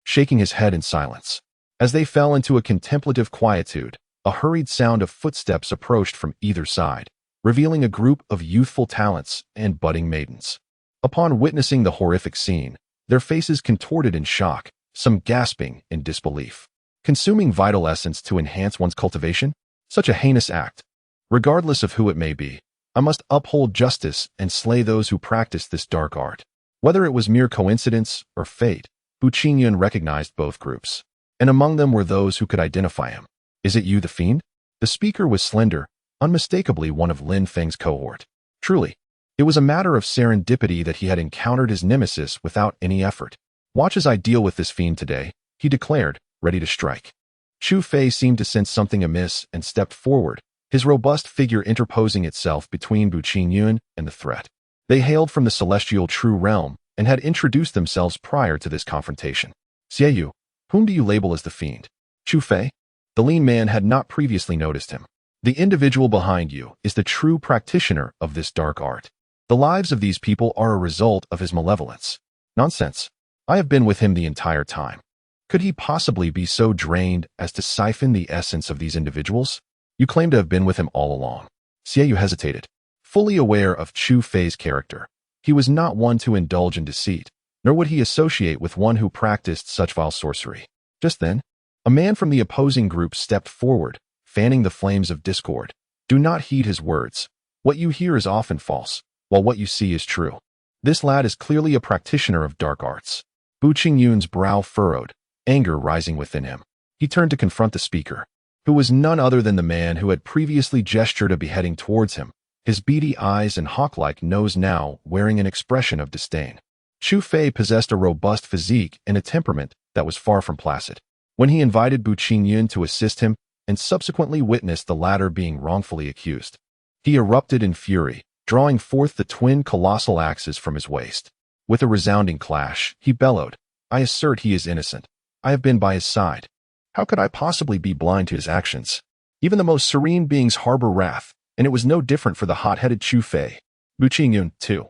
shaking his head in silence. As they fell into a contemplative quietude, a hurried sound of footsteps approached from either side, revealing a group of youthful talents and budding maidens. Upon witnessing the horrific scene, their faces contorted in shock, some gasping in disbelief. Consuming vital essence to enhance one's cultivation? Such a heinous act. Regardless of who it may be, I must uphold justice and slay those who practice this dark art. Whether it was mere coincidence or fate, Bu Qingyun recognized both groups, and among them were those who could identify him. "Is it you, the fiend?" The speaker was slender, unmistakably one of Lin Feng's cohort. Truly, it was a matter of serendipity that he had encountered his nemesis without any effort. "Watch as I deal with this fiend today," he declared, ready to strike. Chu Fei seemed to sense something amiss and stepped forward, his robust figure interposing itself between Bu Qingyun and the threat. They hailed from the celestial true realm and had introduced themselves prior to this confrontation. "Xiaoyu, whom do you label as the fiend?" "Chu Fei?" The lean man had not previously noticed him. "The individual behind you is the true practitioner of this dark art. The lives of these people are a result of his malevolence." "Nonsense. I have been with him the entire time. Could he possibly be so drained as to siphon the essence of these individuals?" "You claim to have been with him all along." Xiaoyu hesitated, fully aware of Chu Fei's character. He was not one to indulge in deceit, nor would he associate with one who practiced such vile sorcery. Just then, a man from the opposing group stepped forward, fanning the flames of discord. "Do not heed his words. What you hear is often false, while what you see is true. This lad is clearly a practitioner of dark arts." Bu Qingyun's brow furrowed, anger rising within him. He turned to confront the speaker, who was none other than the man who had previously gestured a beheading towards him, his beady eyes and hawk-like nose now wearing an expression of disdain. Chu Fei possessed a robust physique and a temperament that was far from placid. When he invited Bu Qingyun to assist him and subsequently witnessed the latter being wrongfully accused, he erupted in fury, drawing forth the twin colossal axes from his waist. With a resounding clash, he bellowed, "I assert he is innocent. I have been by his side. How could I possibly be blind to his actions? Even the most serene beings harbor wrath, and it was no different for the hot-headed Chu Fei." Bu Qingyun, too,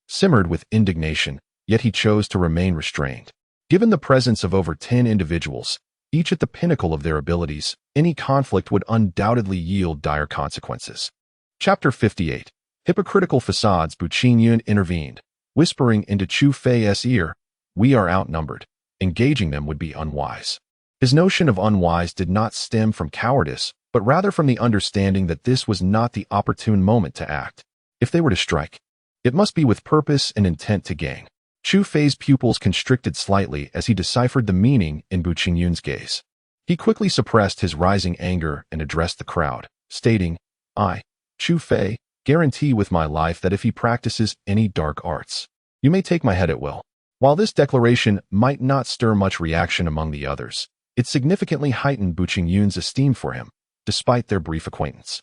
simmered with indignation, yet he chose to remain restrained. Given the presence of over 10 individuals, each at the pinnacle of their abilities, any conflict would undoubtedly yield dire consequences. Chapter 58. Hypocritical Facades. Bu Qingyun intervened, whispering into Chu Fei's ear, "We are outnumbered. Engaging them would be unwise." His notion of unwise did not stem from cowardice, but rather from the understanding that this was not the opportune moment to act. If they were to strike, it must be with purpose and intent to gain. Chu Fei's pupils constricted slightly as he deciphered the meaning in Bu Qingyun's gaze. He quickly suppressed his rising anger and addressed the crowd, stating, "I, Chu Fei, guarantee with my life that if he practices any dark arts, you may take my head at will." While this declaration might not stir much reaction among the others, it significantly heightened Bu Qingyun's esteem for him, despite their brief acquaintance.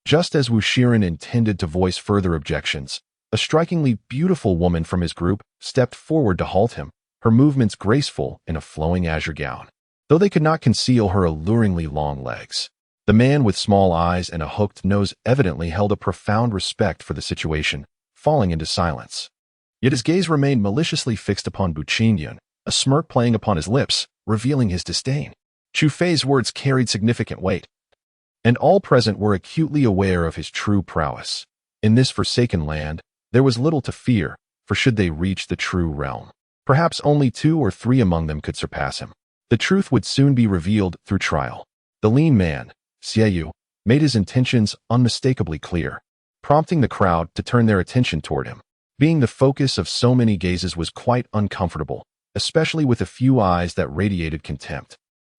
Just as Wu Shiren intended to voice further objections, a strikingly beautiful woman from his group stepped forward to halt him, her movements graceful in a flowing azure gown, though they could not conceal her alluringly long legs. The man with small eyes and a hooked nose evidently held a profound respect for the situation, falling into silence. Yet his gaze remained maliciously fixed upon Bu Qingyun, a smirk playing upon his lips, revealing his disdain. Chu Fei's words carried significant weight, and all present were acutely aware of his true prowess. In this forsaken land, there was little to fear, for should they reach the true realm, perhaps only 2 or 3 among them could surpass him. The truth would soon be revealed through trial. The lean man, Xiaoyu, made his intentions unmistakably clear, prompting the crowd to turn their attention toward him. Being the focus of so many gazes was quite uncomfortable, especially with a few eyes that radiated contempt,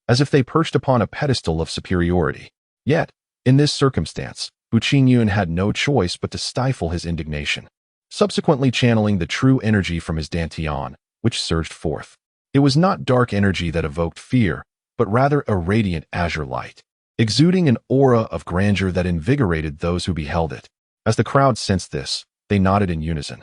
as if they perched upon a pedestal of superiority. Yet, in this circumstance, Bu Qingyun had no choice but to stifle his indignation, subsequently channeling the true energy from his dantian, which surged forth. It was not dark energy that evoked fear, but rather a radiant azure light, exuding an aura of grandeur that invigorated those who beheld it. As the crowd sensed this, they nodded in unison,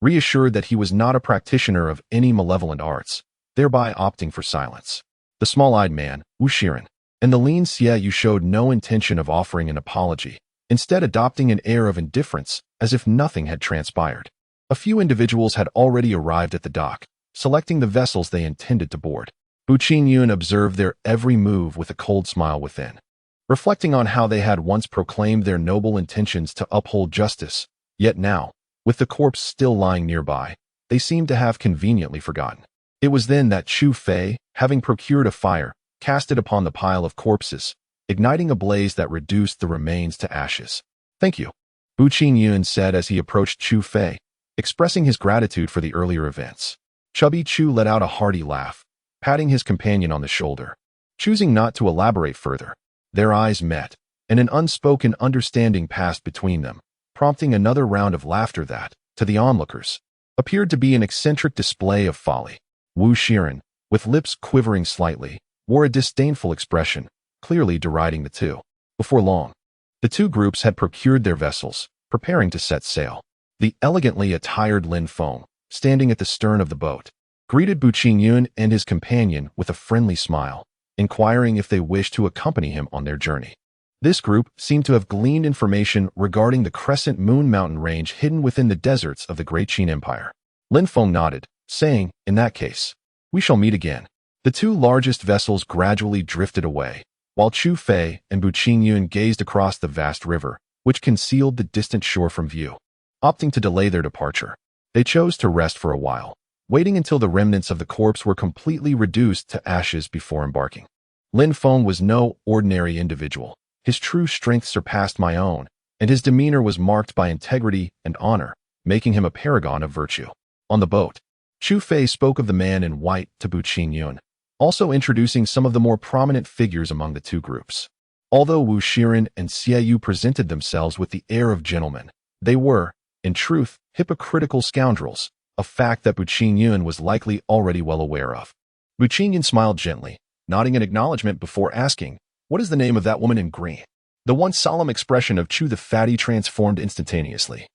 reassured that he was not a practitioner of any malevolent arts, thereby opting for silence. The small-eyed man, Wu Shiren, and the lean Xiaoyu showed no intention of offering an apology, instead adopting an air of indifference as if nothing had transpired. A few individuals had already arrived at the dock, selecting the vessels they intended to board. Bu Qingyun observed their every move with a cold smile within, reflecting on how they had once proclaimed their noble intentions to uphold justice, yet now, with the corpse still lying nearby, they seemed to have conveniently forgotten. It was then that Chu Fei, having procured a fire, cast it upon the pile of corpses, igniting a blaze that reduced the remains to ashes. "Thank you," Bu Qingyun said as he approached Chu Fei, expressing his gratitude for the earlier events. Chubby Chu let out a hearty laugh, patting his companion on the shoulder. Choosing not to elaborate further, their eyes met, and an unspoken understanding passed between them, prompting another round of laughter that, to the onlookers, appeared to be an eccentric display of folly. Wu Shiren, with lips quivering slightly, wore a disdainful expression, clearly deriding the two. Before long, the two groups had procured their vessels, preparing to set sail. The elegantly attired Lin Feng, standing at the stern of the boat, greeted Bu Qingyun and his companion with a friendly smile, inquiring if they wished to accompany him on their journey. This group seemed to have gleaned information regarding the Crescent Moon mountain range hidden within the deserts of the Great Qin Empire. Lin Feng nodded, saying, "In that case, we shall meet again." The two largest vessels gradually drifted away, while Chu Fei and Bu Qingyun gazed across the vast river, which concealed the distant shore from view. Opting to delay their departure, they chose to rest for a while, waiting until the remnants of the corpse were completely reduced to ashes before embarking. Lin Feng was no ordinary individual. His true strength surpassed my own, and his demeanor was marked by integrity and honor, making him a paragon of virtue. On the boat, Chu Fei spoke of the man in white to Bu Qingyun, also introducing some of the more prominent figures among the two groups. Although Wu Shiren and Xie Yu presented themselves with the air of gentlemen, they were, in truth, hypocritical scoundrels, a fact that Bu Qingyun was likely already well aware of. Bu Qingyun smiled gently, nodding in acknowledgement before asking, "What is the name of that woman in green?" The once solemn expression of Chu the Fatty transformed instantaneously,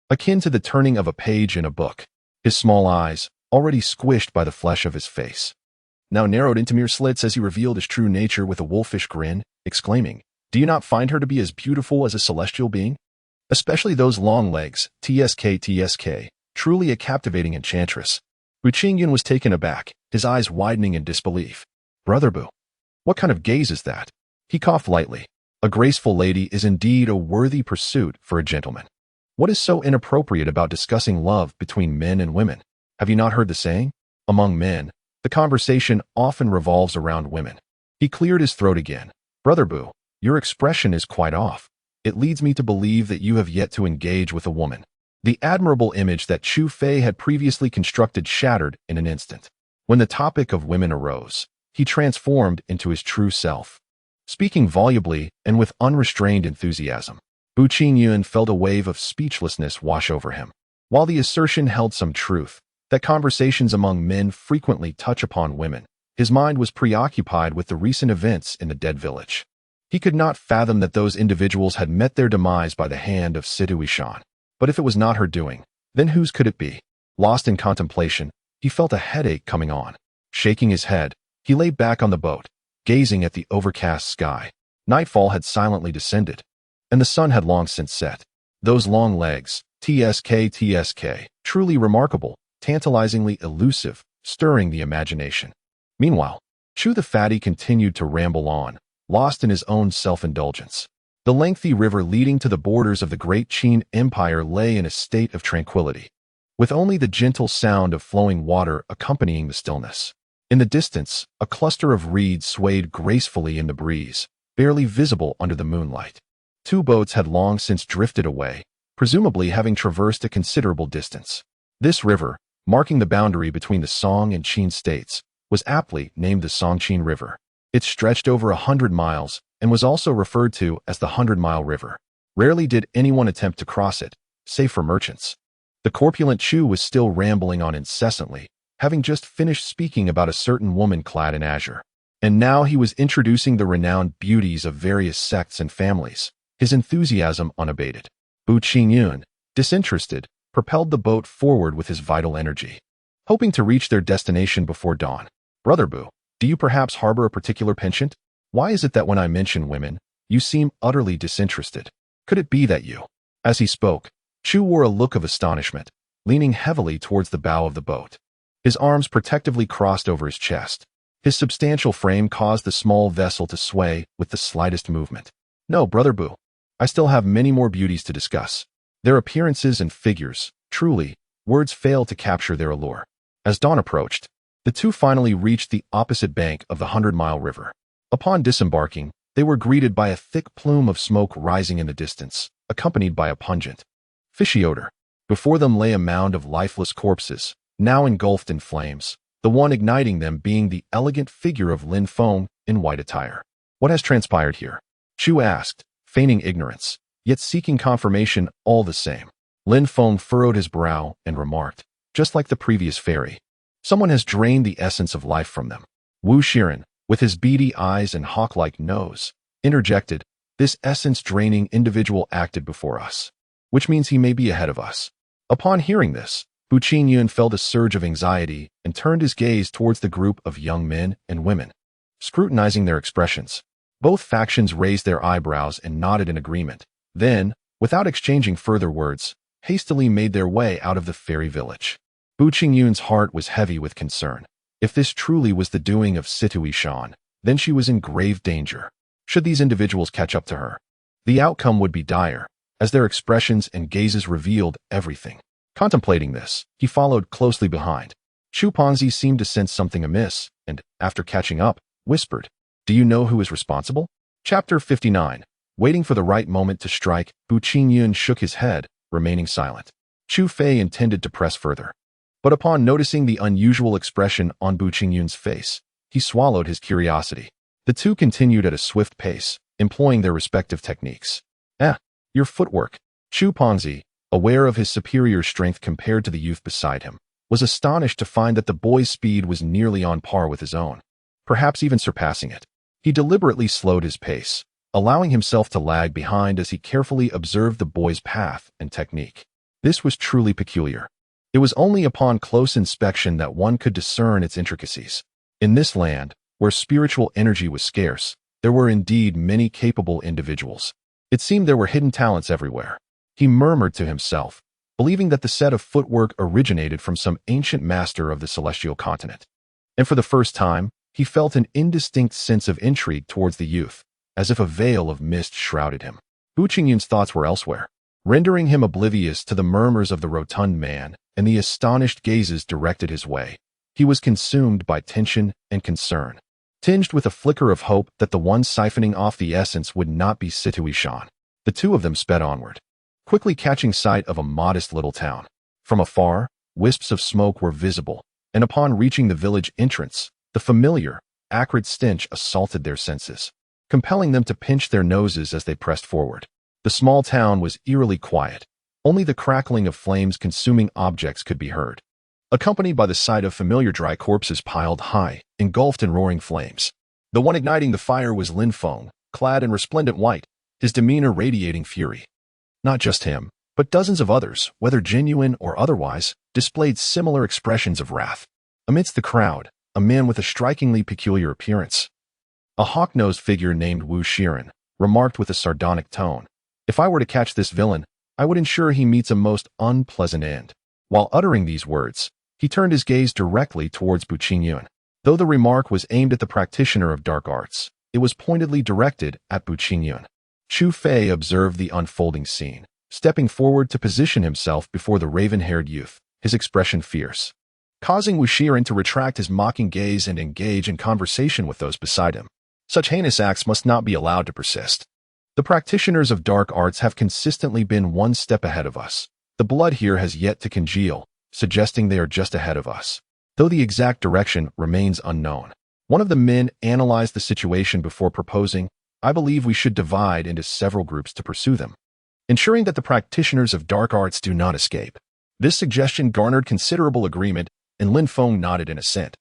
akin to the turning of a page in a book. His small eyes, already squished by the flesh of his face, now narrowed into mere slits as he revealed his true nature with a wolfish grin, exclaiming, "Do you not find her to be as beautiful as a celestial being? Especially those long legs, tsk, truly a captivating enchantress." Bu Qingyun was taken aback, his eyes widening in disbelief. "Brother Bu, what kind of gaze is that?" He coughed lightly. "A graceful lady is indeed a worthy pursuit for a gentleman. What is so inappropriate about discussing love between men and women? Have you not heard the saying? Among men, the conversation often revolves around women." He cleared his throat again. "Brother Bu, your expression is quite off. It leads me to believe that you have yet to engage with a woman." The admirable image that Chu Fei had previously constructed shattered in an instant. When the topic of women arose, he transformed into his true self, speaking volubly and with unrestrained enthusiasm. Bu Qingyun felt a wave of speechlessness wash over him. While the assertion held some truth, that conversations among men frequently touch upon women, his mind was preoccupied with the recent events in the dead village. He could not fathom that those individuals had met their demise by the hand of Sidu Ishan. But if it was not her doing, then whose could it be? Lost in contemplation, he felt a headache coming on. Shaking his head, he lay back on the boat, gazing at the overcast sky. Nightfall had silently descended, and the sun had long since set. Those long legs, tsk, truly remarkable, tantalizingly elusive, stirring the imagination. Meanwhile, Chu the Fatty continued to ramble on, lost in his own self-indulgence. The lengthy river leading to the borders of the Great Qin Empire lay in a state of tranquility, with only the gentle sound of flowing water accompanying the stillness. In the distance, a cluster of reeds swayed gracefully in the breeze, barely visible under the moonlight. Two boats had long since drifted away, presumably having traversed a considerable distance. This river, marking the boundary between the Song and Qin states, was aptly named the Songqin River. It stretched over 100 miles and was also referred to as the 100-Mile River. Rarely did anyone attempt to cross it, save for merchants. The corpulent Chu was still rambling on incessantly, having just finished speaking about a certain woman clad in azure. And now he was introducing the renowned beauties of various sects and families, his enthusiasm unabated. Bu Qingyun, disinterested, propelled the boat forward with his vital energy, hoping to reach their destination before dawn. "Brother Bu, do you perhaps harbor a particular penchant? Why is it that when I mention women, you seem utterly disinterested?" Could it be that you? As he spoke, Chu wore a look of astonishment, leaning heavily towards the bow of the boat. His arms protectively crossed over his chest. His substantial frame caused the small vessel to sway with the slightest movement. No, Brother Boo. I still have many more beauties to discuss. Their appearances and figures, truly, words fail to capture their allure. As dawn approached, the two finally reached the opposite bank of the 100-mile river. Upon disembarking, they were greeted by a thick plume of smoke rising in the distance, accompanied by a pungent, fishy odor. Before them lay a mound of lifeless corpses, now engulfed in flames, the one igniting them being the elegant figure of Lin Feng in white attire. What has transpired here? Chu asked, feigning ignorance, yet seeking confirmation all the same. Lin Feng furrowed his brow and remarked, just like the previous fairy, someone has drained the essence of life from them. Wu Shiren, with his beady eyes and hawk-like nose, interjected, this essence-draining individual acted before us, which means he may be ahead of us. Upon hearing this, Bu Qingyun felt a surge of anxiety and turned his gaze towards the group of young men and women, scrutinizing their expressions. Both factions raised their eyebrows and nodded in agreement. Then, without exchanging further words, hastily made their way out of the fairy village. Bu Qingyun's heart was heavy with concern. If this truly was the doing of Situi Shan, then she was in grave danger. Should these individuals catch up to her, the outcome would be dire, as their expressions and gazes revealed everything. Contemplating this, he followed closely behind. Chu Ponzi seemed to sense something amiss, and, after catching up, whispered, do you know who is responsible? Chapter 59. Waiting for the right moment to strike, Bu Qingyun shook his head, remaining silent. Chu Fei intended to press further, but upon noticing the unusual expression on Bu Qingyun's face, he swallowed his curiosity. The two continued at a swift pace, employing their respective techniques. Your footwork. Chu Ponzi, aware of his superior strength compared to the youth beside him, was astonished to find that the boy's speed was nearly on par with his own, perhaps even surpassing it. He deliberately slowed his pace, allowing himself to lag behind as he carefully observed the boy's path and technique. This was truly peculiar. It was only upon close inspection that one could discern its intricacies. In this land, where spiritual energy was scarce, there were indeed many capable individuals. It seemed there were hidden talents everywhere. He murmured to himself, believing that the set of footwork originated from some ancient master of the celestial continent. And for the first time, he felt an indistinct sense of intrigue towards the youth, as if a veil of mist shrouded him. Bu Qingyun's thoughts were elsewhere, rendering him oblivious to the murmurs of the rotund man and the astonished gazes directed his way. He was consumed by tension and concern, tinged with a flicker of hope that the one siphoning off the essence would not be Situi Shan. The two of them sped onward, quickly catching sight of a modest little town. From afar, wisps of smoke were visible, and upon reaching the village entrance, the familiar, acrid stench assaulted their senses, compelling them to pinch their noses as they pressed forward. The small town was eerily quiet. Only the crackling of flames consuming objects could be heard, accompanied by the sight of familiar dry corpses piled high, engulfed in roaring flames. The one igniting the fire was Lin Feng, clad in resplendent white, his demeanor radiating fury. Not just him, but dozens of others, whether genuine or otherwise, displayed similar expressions of wrath. Amidst the crowd, a man with a strikingly peculiar appearance, a hawk-nosed figure named Wu Shiren, remarked with a sardonic tone, if I were to catch this villain, I would ensure he meets a most unpleasant end. While uttering these words, he turned his gaze directly towards Bu Qingyun. Though the remark was aimed at the practitioner of dark arts, it was pointedly directed at Bu Qingyun. Chu Fei observed the unfolding scene, stepping forward to position himself before the raven-haired youth, his expression fierce, causing Wu Shiren to retract his mocking gaze and engage in conversation with those beside him. Such heinous acts must not be allowed to persist. The practitioners of dark arts have consistently been one step ahead of us. The blood here has yet to congeal, suggesting they are just ahead of us, though the exact direction remains unknown. One of the men analyzed the situation before proposing, I believe we should divide into several groups to pursue them, ensuring that the practitioners of dark arts do not escape. This suggestion garnered considerable agreement, and Lin Feng nodded in assent.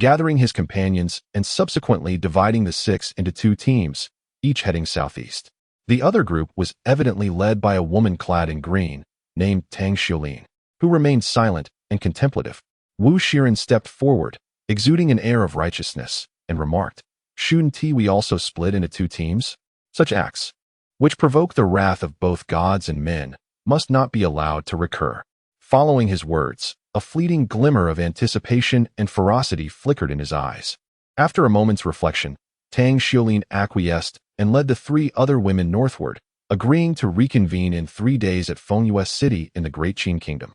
Gathering his companions and subsequently dividing the six into two teams, each heading southeast. The other group was evidently led by a woman clad in green, named Tang Xiulin, who remained silent and contemplative. Wu Shiren stepped forward, exuding an air of righteousness, and remarked, shouldn't we also split into two teams? Such acts which provoke the wrath of both gods and men, must not be allowed to recur. Following his words, a fleeting glimmer of anticipation and ferocity flickered in his eyes. After a moment's reflection, Tang Xiaolin acquiesced and led the 3 other women northward, agreeing to reconvene in 3 days at Fengyue City in the Great Qin Kingdom.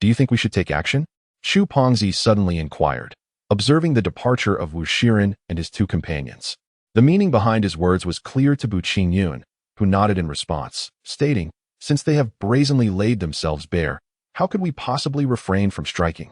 Do you think we should take action? Xu Pengzi suddenly inquired, observing the departure of Wu Shiren and his 2 companions. The meaning behind his words was clear to Bu Qingyun, who nodded in response, stating, "Since they have brazenly laid themselves bare, how could we possibly refrain from striking?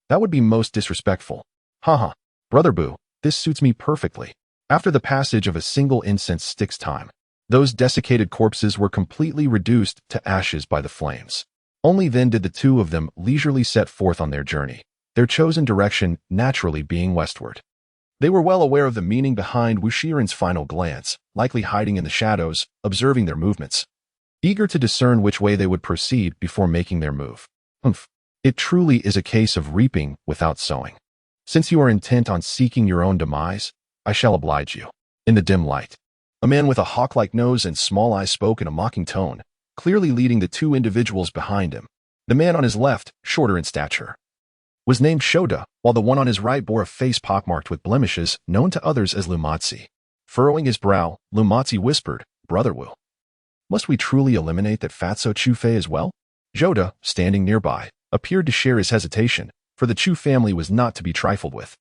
That would be most disrespectful." Haha, Brother Bu, this suits me perfectly. After the passage of a single incense stick's time, those desiccated corpses were completely reduced to ashes by the flames. Only then did the 2 of them leisurely set forth on their journey, their chosen direction naturally being westward. They were well aware of the meaning behind Wu Shiren's final glance, likely hiding in the shadows, observing their movements, eager to discern which way they would proceed before making their move. It truly is a case of reaping without sowing. Since you are intent on seeking your own demise, I shall oblige you. In the dim light, a man with a hawk-like nose and small eyes spoke in a mocking tone, clearly leading the 2 individuals behind him. The man on his left, shorter in stature, was named Shoda, while the one on his right bore a face pockmarked with blemishes known to others as Lumatzi. Furrowing his brow, Lumatzi whispered, "Brother Wu, must we truly eliminate that fatso Chufei as well?" Shoda, standing nearby, appeared to share his hesitation, for the Chu family was not to be trifled with.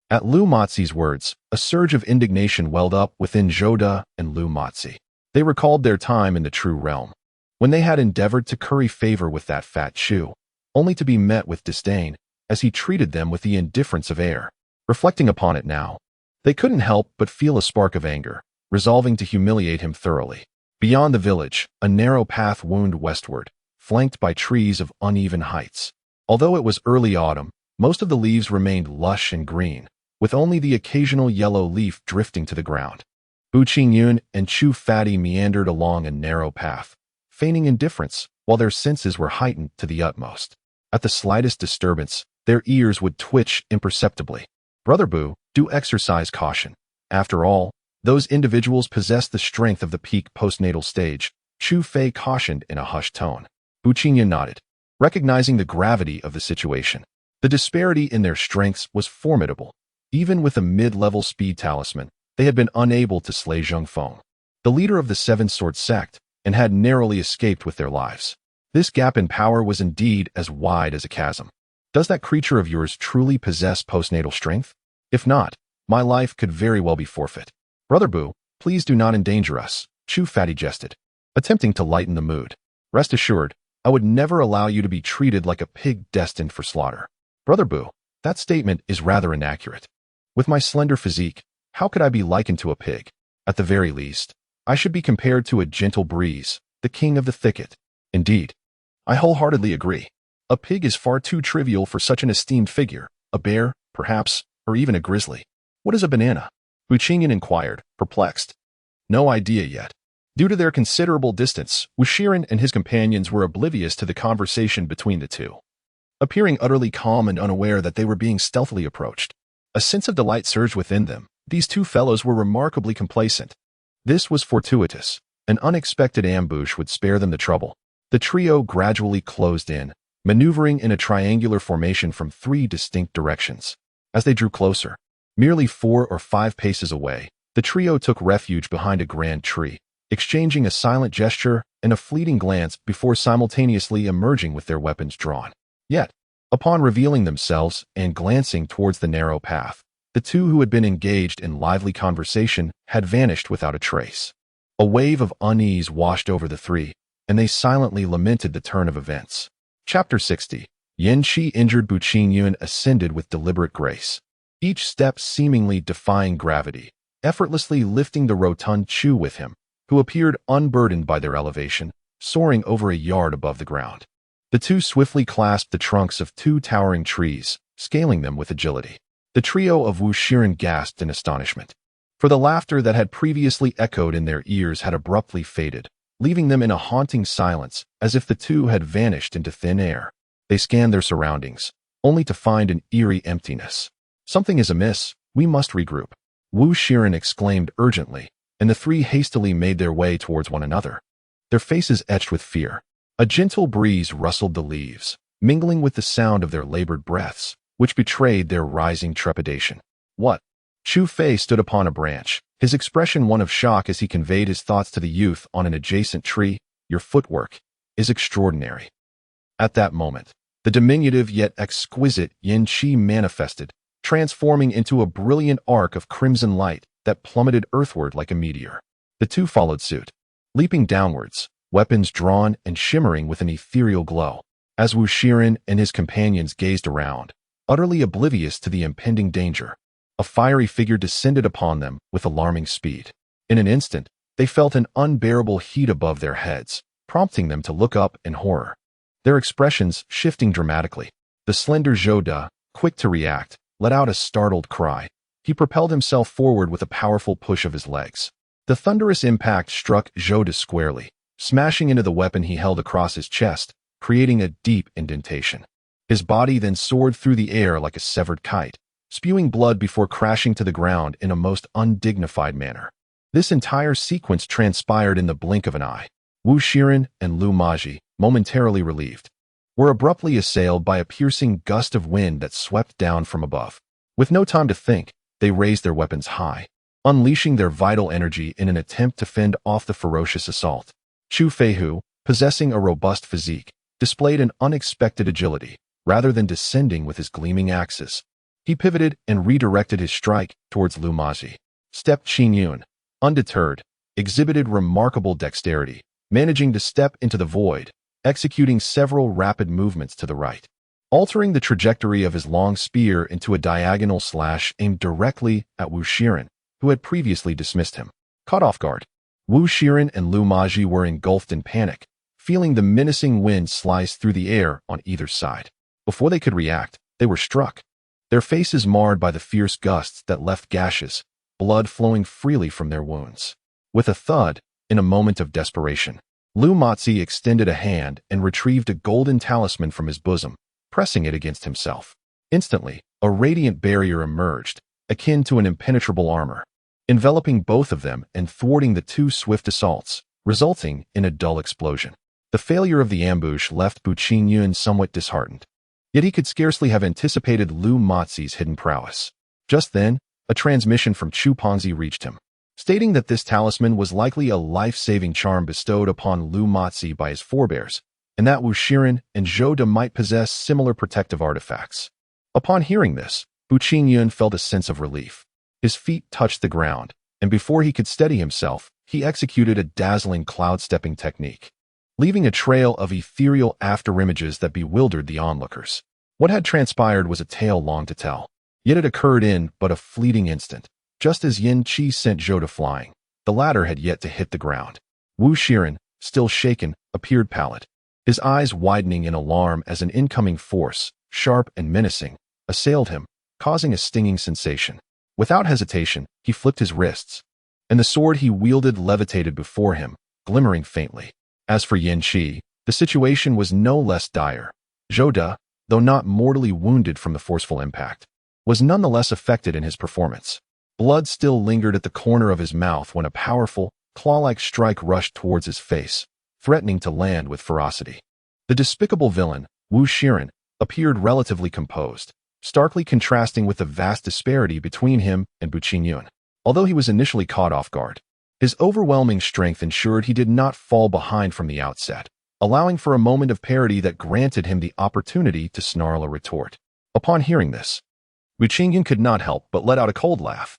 At Lumatzi's words, a surge of indignation welled up within Shoda and Lumatzi. They recalled their time in the True Realm, when they had endeavored to curry favor with that fat Chu, only to be met with disdain, as he treated them with the indifference of air. Reflecting upon it now, they couldn't help but feel a spark of anger, resolving to humiliate him thoroughly. Beyond the village, a narrow path wound westward, flanked by trees of uneven heights. Although it was early autumn, most of the leaves remained lush and green, with only the occasional yellow leaf drifting to the ground. Bu Qingyun and Chu Fatty meandered along a narrow path, feigning indifference, while their senses were heightened to the utmost. At the slightest disturbance, their ears would twitch imperceptibly. Brother Bu, do exercise caution. After all, those individuals possess the strength of the peak postnatal stage, Chu Fei cautioned in a hushed tone. Bu Qingyun nodded, recognizing the gravity of the situation. The disparity in their strengths was formidable. Even with a mid-level speed talisman, they had been unable to slay Zheng Feng, the leader of the Seven Sword sect, and had narrowly escaped with their lives. This gap in power was indeed as wide as a chasm. Does that creature of yours truly possess postnatal strength? If not, my life could very well be forfeit. Brother Bu, please do not endanger us, Chu Fatty jested, attempting to lighten the mood. Rest assured, I would never allow you to be treated like a pig destined for slaughter. Brother Bu, that statement is rather inaccurate. With my slender physique, how could I be likened to a pig? At the very least, I should be compared to a gentle breeze, the king of the thicket. Indeed, I wholeheartedly agree. A pig is far too trivial for such an esteemed figure. A bear, perhaps, or even a grizzly. What is a banana? Bu Qingyun inquired, perplexed. No idea yet. Due to their considerable distance, Wu Shiren and his companions were oblivious to the conversation between the 2. Appearing utterly calm and unaware that they were being stealthily approached, a sense of delight surged within them. These 2 fellows were remarkably complacent. This was fortuitous. An unexpected ambush would spare them the trouble. The trio gradually closed in, maneuvering in a triangular formation from 3 distinct directions. As they drew closer, merely 4 or 5 paces away, the trio took refuge behind a grand tree, exchanging a silent gesture and a fleeting glance before simultaneously emerging with their weapons drawn. Yet, upon revealing themselves and glancing towards the narrow path, the 2 who had been engaged in lively conversation had vanished without a trace. A wave of unease washed over the 3, and they silently lamented the turn of events. Chapter 60. Yan Qi injured Bu Qingyun ascended with deliberate grace, each step seemingly defying gravity, effortlessly lifting the rotund Chu with him, who appeared unburdened by their elevation, soaring over a yard above the ground. The 2 swiftly clasped the trunks of 2 towering trees, scaling them with agility. The trio of Wu Shiren gasped in astonishment, for the laughter that had previously echoed in their ears had abruptly faded, leaving them in a haunting silence as if the 2 had vanished into thin air. They scanned their surroundings, only to find an eerie emptiness. Something is amiss, we must regroup. Wu Shiren exclaimed urgently, and the three hastily made their way towards one another, their faces etched with fear. A gentle breeze rustled the leaves, mingling with the sound of their labored breaths, which betrayed their rising trepidation. What? Chu Fei stood upon a branch, his expression one of shock as he conveyed his thoughts to the youth on an adjacent tree. Your footwork is extraordinary. At that moment, the diminutive yet exquisite xianxia manifested, transforming into a brilliant arc of crimson light that plummeted earthward like a meteor. The two followed suit, leaping downwards, weapons drawn and shimmering with an ethereal glow. As Wu Shiren and his companions gazed around, utterly oblivious to the impending danger, a fiery figure descended upon them with alarming speed. In an instant, they felt an unbearable heat above their heads, prompting them to look up in horror, their expressions shifting dramatically. The slender Zhou De, quick to react, let out a startled cry. He propelled himself forward with a powerful push of his legs. The thunderous impact struck Zhou De squarely, smashing into the weapon he held across his chest, creating a deep indentation. His body then soared through the air like a severed kite, spewing blood before crashing to the ground in a most undignified manner. This entire sequence transpired in the blink of an eye. Wu Shiren and Lu Maji, momentarily relieved, were abruptly assailed by a piercing gust of wind that swept down from above. With no time to think, they raised their weapons high, unleashing their vital energy in an attempt to fend off the ferocious assault. Chu Feihu, possessing a robust physique, displayed an unexpected agility. Rather than descending with his gleaming axes, he pivoted and redirected his strike towards Lu Maji. Step Qin Yun, undeterred, exhibited remarkable dexterity, managing to step into the void, executing several rapid movements to the right, altering the trajectory of his long spear into a diagonal slash aimed directly at Wu Shiren, who had previously dismissed him. Caught off guard, Wu Shiren and Lu Maji were engulfed in panic, feeling the menacing wind slice through the air on either side. Before they could react, they were struck, their faces marred by the fierce gusts that left gashes, blood flowing freely from their wounds. With a thud, in a moment of desperation, Lu Mazi extended a hand and retrieved a golden talisman from his bosom, pressing it against himself. Instantly, a radiant barrier emerged, akin to an impenetrable armor, enveloping both of them and thwarting the two swift assaults, resulting in a dull explosion. The failure of the ambush left Bu Qingyun somewhat disheartened. Yet he could scarcely have anticipated Lu Mazi's hidden prowess. Just then, a transmission from Chu Ponzi reached him, stating that this talisman was likely a life-saving charm bestowed upon Lu Mazi by his forebears, and that Wu Shiren and Zhou De might possess similar protective artifacts. Upon hearing this, Bu Qingyun felt a sense of relief. His feet touched the ground, and before he could steady himself, he executed a dazzling cloud-stepping technique, leaving a trail of ethereal afterimages that bewildered the onlookers. What had transpired was a tale long to tell, yet it occurred in but a fleeting instant. Just as Yin Qi sent Zhou De flying, the latter had yet to hit the ground. Wu Shiren, still shaken, appeared pallid, his eyes widening in alarm as an incoming force, sharp and menacing, assailed him, causing a stinging sensation. Without hesitation, he flipped his wrists, and the sword he wielded levitated before him, glimmering faintly. As for Yin Qi, the situation was no less dire. Zhou De, though not mortally wounded from the forceful impact, was nonetheless affected in his performance. Blood still lingered at the corner of his mouth when a powerful, claw-like strike rushed towards his face, threatening to land with ferocity. The despicable villain, Wu Shiren, appeared relatively composed, starkly contrasting with the vast disparity between him and Bu Qingyun. Although he was initially caught off guard, his overwhelming strength ensured he did not fall behind from the outset, allowing for a moment of parity that granted him the opportunity to snarl a retort. Upon hearing this, Bu Qingyun could not help but let out a cold laugh,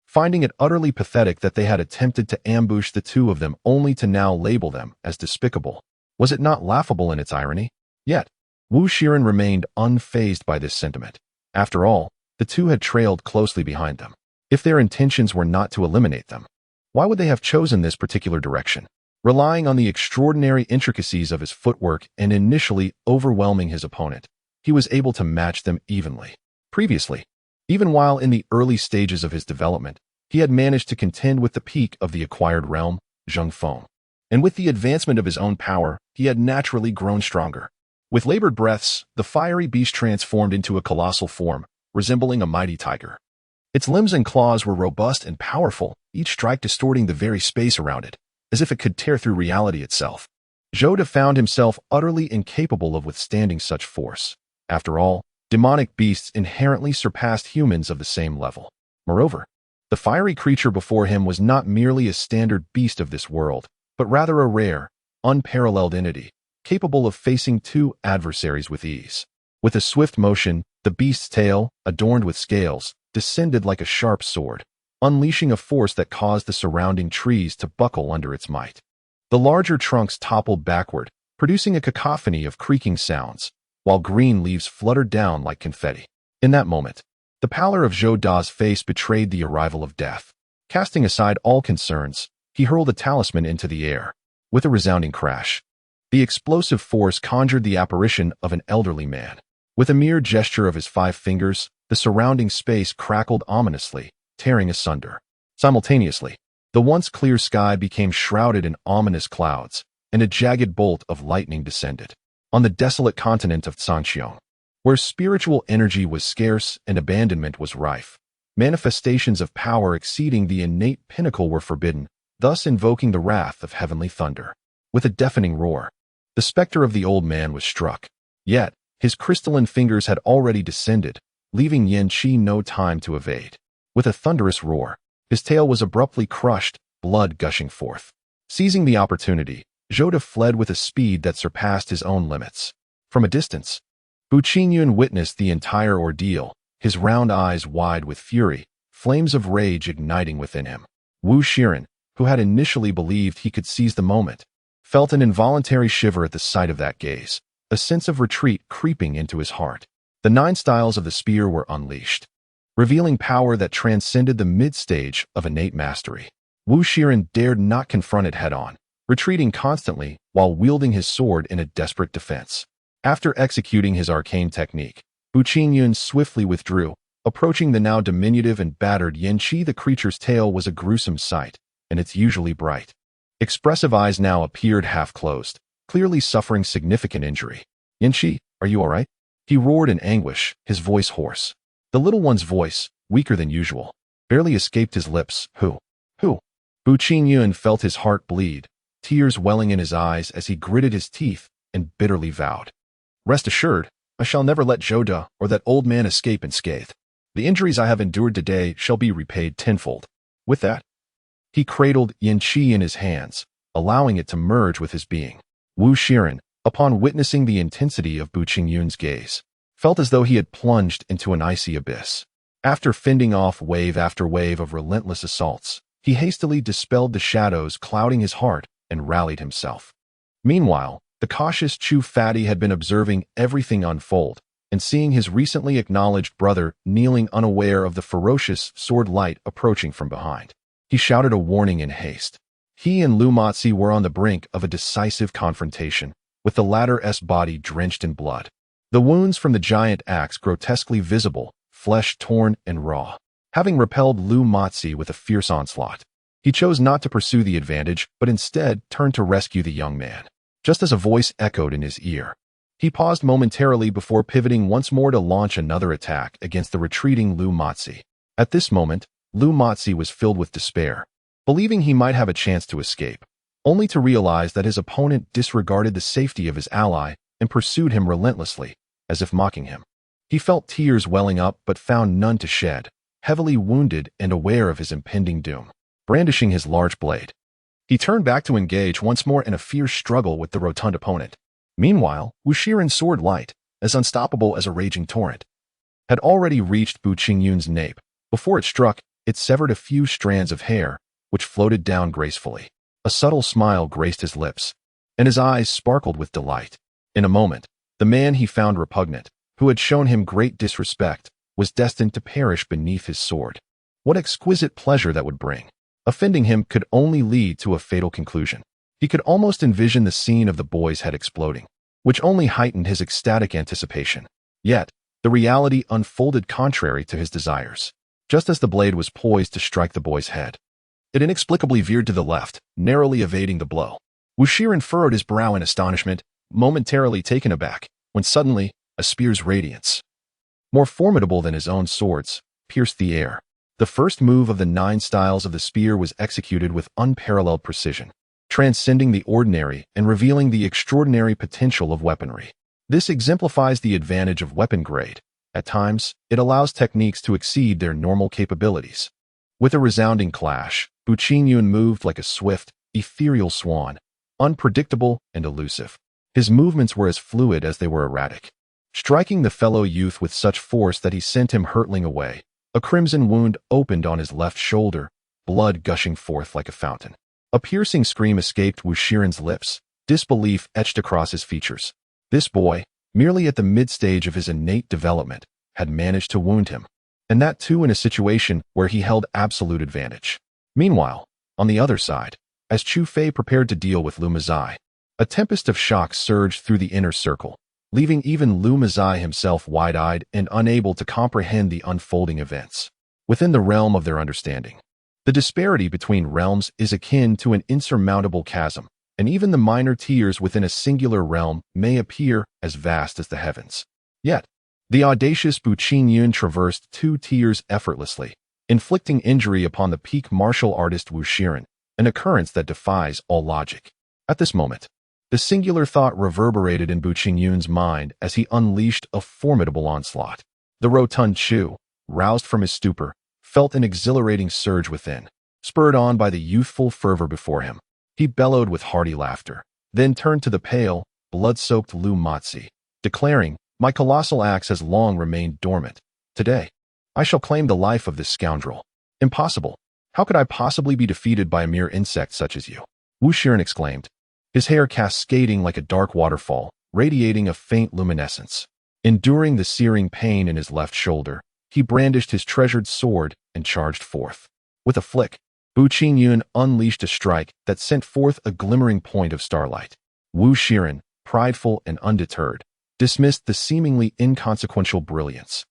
finding it utterly pathetic that they had attempted to ambush the two of them only to now label them as despicable. Was it not laughable in its irony? Yet, Wu Shiren remained unfazed by this sentiment. After all, the two had trailed closely behind them. If their intentions were not to eliminate them, why would they have chosen this particular direction? Relying on the extraordinary intricacies of his footwork and initially overwhelming his opponent, he was able to match them evenly. Previously, even while in the early stages of his development, he had managed to contend with the peak of the acquired realm, Zhengfeng. And with the advancement of his own power, he had naturally grown stronger. With labored breaths, the fiery beast transformed into a colossal form, resembling a mighty tiger. Its limbs and claws were robust and powerful, each strike distorting the very space around it, as if it could tear through reality itself. Xiaobai found himself utterly incapable of withstanding such force. After all, demonic beasts inherently surpassed humans of the same level. Moreover, the fiery creature before him was not merely a standard beast of this world, but rather a rare, unparalleled entity, capable of facing two adversaries with ease. With a swift motion, the beast's tail, adorned with scales, descended like a sharp sword, unleashing a force that caused the surrounding trees to buckle under its might. The larger trunks toppled backward, producing a cacophony of creaking sounds, while green leaves fluttered down like confetti. In that moment, the pallor of Xiaobai's face betrayed the arrival of death. Casting aside all concerns, he hurled the talisman into the air. With a resounding crash, the explosive force conjured the apparition of an elderly man. With a mere gesture of his 5 fingers, the surrounding space crackled ominously, tearing asunder. Simultaneously, the once clear sky became shrouded in ominous clouds, and a jagged bolt of lightning descended. On the desolate continent of xianxia, where spiritual energy was scarce and abandonment was rife, manifestations of power exceeding the innate pinnacle were forbidden, thus invoking the wrath of heavenly thunder. With a deafening roar, the specter of the old man was struck. Yet, his crystalline fingers had already descended, leaving Xianxia no time to evade. With a thunderous roar, his tail was abruptly crushed, blood gushing forth. Seizing the opportunity, Xiaobai fled with a speed that surpassed his own limits. From a distance, Bu Qingyun witnessed the entire ordeal, his round eyes wide with fury, flames of rage igniting within him. Wu Shiren, who had initially believed he could seize the moment, felt an involuntary shiver at the sight of that gaze, a sense of retreat creeping into his heart. The 9 styles of the spear were unleashed, revealing power that transcended the mid-stage of innate mastery. Wu Shiren dared not confront it head-on, retreating constantly while wielding his sword in a desperate defense. After executing his arcane technique, Bu Qingyun swiftly withdrew, approaching the now diminutive and battered Xianxia. The creature's tail was a gruesome sight, and its usually bright, expressive eyes now appeared half-closed, clearly suffering significant injury. "Xianxia, are you all right?" He roared in anguish, his voice hoarse. The little one's voice, weaker than usual, barely escaped his lips. Who? Bu Qingyun felt his heart bleed, tears welling in his eyes as he gritted his teeth and bitterly vowed, "Rest assured, I shall never let Xiaobai or that old man escape unscathed. The injuries I have endured today shall be repaid tenfold." With that, he cradled Xianxia in his hands, allowing it to merge with his being. Wu Shiren, upon witnessing the intensity of Bu Qingyun's gaze, felt as though he had plunged into an icy abyss. After fending off wave after wave of relentless assaults, he hastily dispelled the shadows clouding his heart and rallied himself. Meanwhile, the cautious Chu Fatty had been observing everything unfold, and seeing his recently acknowledged brother kneeling unaware of the ferocious sword light approaching from behind. He shouted a warning in haste. He and Lu Matzi were on the brink of a decisive confrontation, with the latter's body drenched in blood. The wounds from the giant axe grotesquely visible, flesh torn and raw. Having repelled Lu Matzi with a fierce onslaught, he chose not to pursue the advantage, but instead turned to rescue the young man. Just as a voice echoed in his ear, he paused momentarily before pivoting once more to launch another attack against the retreating Lu Matzi. At this moment, Lu Matzi was filled with despair, believing he might have a chance to escape, only to realize that his opponent disregarded the safety of his ally and pursued him relentlessly, as if mocking him. He felt tears welling up but found none to shed, heavily wounded and aware of his impending doom. Brandishing his large blade, he turned back to engage once more in a fierce struggle with the rotund opponent. Meanwhile, Wu Shiren's sword light, as unstoppable as a raging torrent, had already reached Bu Qingyun's nape. Before it struck, it severed a few strands of hair, which floated down gracefully. A subtle smile graced his lips, and his eyes sparkled with delight. In a moment, the man he found repugnant, who had shown him great disrespect, was destined to perish beneath his sword. What exquisite pleasure that would bring! Offending him could only lead to a fatal conclusion. He could almost envision the scene of the boy's head exploding, which only heightened his ecstatic anticipation. Yet, the reality unfolded contrary to his desires. Just as the blade was poised to strike the boy's head, it inexplicably veered to the left, narrowly evading the blow. Wu Shiren furrowed his brow in astonishment, momentarily taken aback, when suddenly, a spear's radiance, more formidable than his own swords, pierced the air. The first move of the 9 styles of the spear was executed with unparalleled precision, transcending the ordinary and revealing the extraordinary potential of weaponry. This exemplifies the advantage of weapon grade. At times, it allows techniques to exceed their normal capabilities. With a resounding clash, Bu Qingyun moved like a swift, ethereal swan, unpredictable and elusive. His movements were as fluid as they were erratic, striking the fellow youth with such force that he sent him hurtling away. A crimson wound opened on his left shoulder, blood gushing forth like a fountain. A piercing scream escaped Wu Shiren's lips, disbelief etched across his features. This boy, merely at the mid-stage of his innate development, had managed to wound him, and that too in a situation where he held absolute advantage. Meanwhile, on the other side, as Chu Fei prepared to deal with Lu Mazai, a tempest of shock surged through the inner circle, leaving even Lu Mazai himself wide-eyed and unable to comprehend the unfolding events within the realm of their understanding. The disparity between realms is akin to an insurmountable chasm, and even the minor tiers within a singular realm may appear as vast as the heavens. Yet, the audacious Bu Qingyun traversed 2 tiers effortlessly, inflicting injury upon the peak martial artist Wu Shiren, an occurrence that defies all logic. At this moment, the singular thought reverberated in Bu Qingyun's mind as he unleashed a formidable onslaught. The rotund Chu, roused from his stupor, felt an exhilarating surge within. Spurred on by the youthful fervor before him, he bellowed with hearty laughter, then turned to the pale, blood-soaked Lu Matzi, declaring, "My colossal axe has long remained dormant. Today, I shall claim the life of this scoundrel." "Impossible. How could I possibly be defeated by a mere insect such as you?" Wu Shiren exclaimed, his hair cascading like a dark waterfall, radiating a faint luminescence. Enduring the searing pain in his left shoulder, he brandished his treasured sword and charged forth. With a flick, Bu Qingyun unleashed a strike that sent forth a glimmering point of starlight. Wu Shiren, prideful and undeterred, dismissed the seemingly inconsequential brilliance.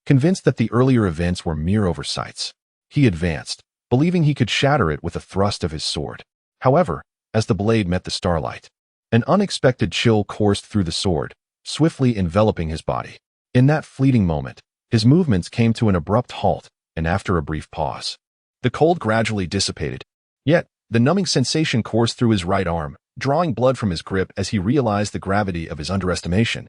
Convinced that the earlier events were mere oversights, he advanced, believing he could shatter it with a thrust of his sword. However, as the blade met the starlight, an unexpected chill coursed through the sword, swiftly enveloping his body. In that fleeting moment, his movements came to an abrupt halt, and after a brief pause, the cold gradually dissipated. Yet, the numbing sensation coursed through his right arm, drawing blood from his grip as he realized the gravity of his underestimation.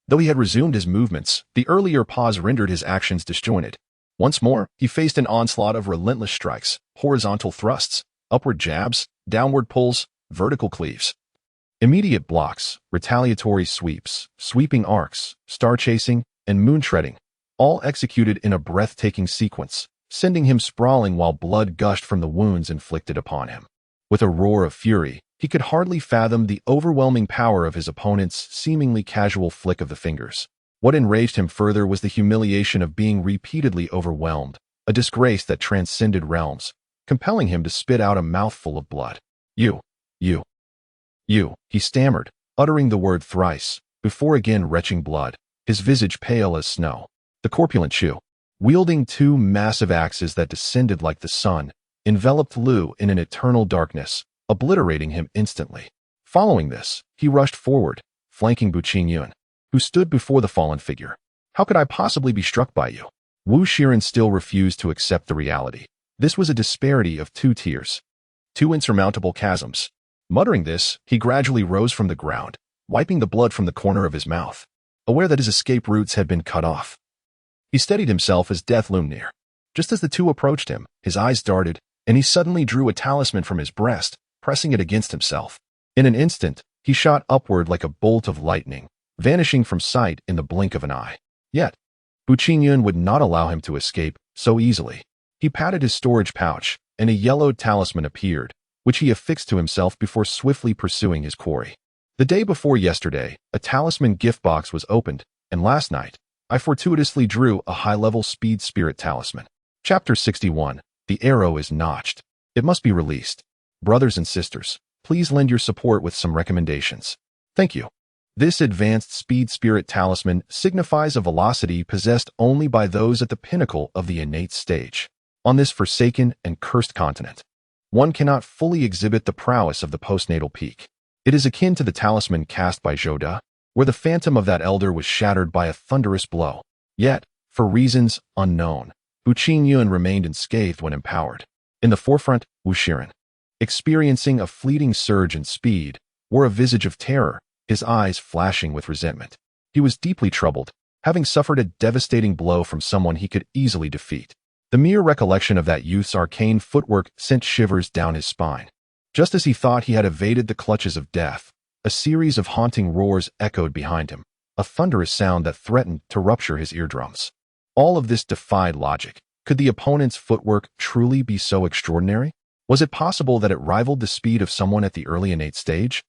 Though he had resumed his movements, the earlier pause rendered his actions disjointed. Once more, he faced an onslaught of relentless strikes, horizontal thrusts, upward jabs, downward pulls, vertical cleaves. Immediate blocks, retaliatory sweeps, sweeping arcs, star chasing, and moon treading, all executed in a breathtaking sequence, sending him sprawling while blood gushed from the wounds inflicted upon him. With a roar of fury, he could hardly fathom the overwhelming power of his opponent's seemingly casual flick of the fingers. What enraged him further was the humiliation of being repeatedly overwhelmed, a disgrace that transcended realms, compelling him to spit out a mouthful of blood. You, he stammered, uttering the word thrice, before again retching blood, his visage pale as snow. The corpulent Chu, wielding 2 massive axes that descended like the sun, enveloped Lu in an eternal darkness, obliterating him instantly. Following this, he rushed forward, flanking Bu Qingyun, who stood before the fallen figure. "How could I possibly be struck by you?" Wu Shiren still refused to accept the reality. This was a disparity of 2 tiers, 2 insurmountable chasms. Muttering this, he gradually rose from the ground, wiping the blood from the corner of his mouth, aware that his escape routes had been cut off. He steadied himself as death loomed near. Just as the 2 approached him, his eyes darted, and he suddenly drew a talisman from his breast, pressing it against himself. In an instant, he shot upward like a bolt of lightning, vanishing from sight in the blink of an eye. Yet, Bu Qingyun would not allow him to escape so easily. He patted his storage pouch, and a yellowed talisman appeared, which he affixed to himself before swiftly pursuing his quarry. The day before yesterday, a talisman gift box was opened, and last night, I fortuitously drew a high-level speed spirit talisman. Chapter 61. The arrow is notched. It must be released. Brothers and sisters, please lend your support with some recommendations. Thank you. This advanced speed spirit talisman signifies a velocity possessed only by those at the pinnacle of the innate stage. On this forsaken and cursed continent, one cannot fully exhibit the prowess of the postnatal peak. It is akin to the talisman cast by Zhou, where the phantom of that elder was shattered by a thunderous blow. Yet, for reasons unknown, Wu Qingyun remained unscathed when empowered. In the forefront, Wu Shiren, experiencing a fleeting surge in speed, wore a visage of terror, his eyes flashing with resentment. He was deeply troubled, having suffered a devastating blow from someone he could easily defeat. The mere recollection of that youth's arcane footwork sent shivers down his spine. Just as he thought he had evaded the clutches of death, a series of haunting roars echoed behind him, a thunderous sound that threatened to rupture his eardrums. All of this defied logic. Could the opponent's footwork truly be so extraordinary? Was it possible that it rivaled the speed of someone at the early innate stage?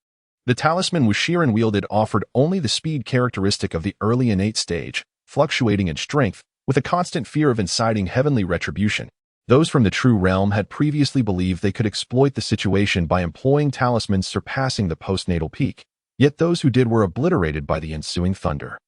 The talisman Wu Shiren wielded offered only the speed characteristic of the early innate stage, fluctuating in strength, with a constant fear of inciting heavenly retribution. Those from the true realm had previously believed they could exploit the situation by employing talismans surpassing the postnatal peak, yet those who did were obliterated by the ensuing thunder.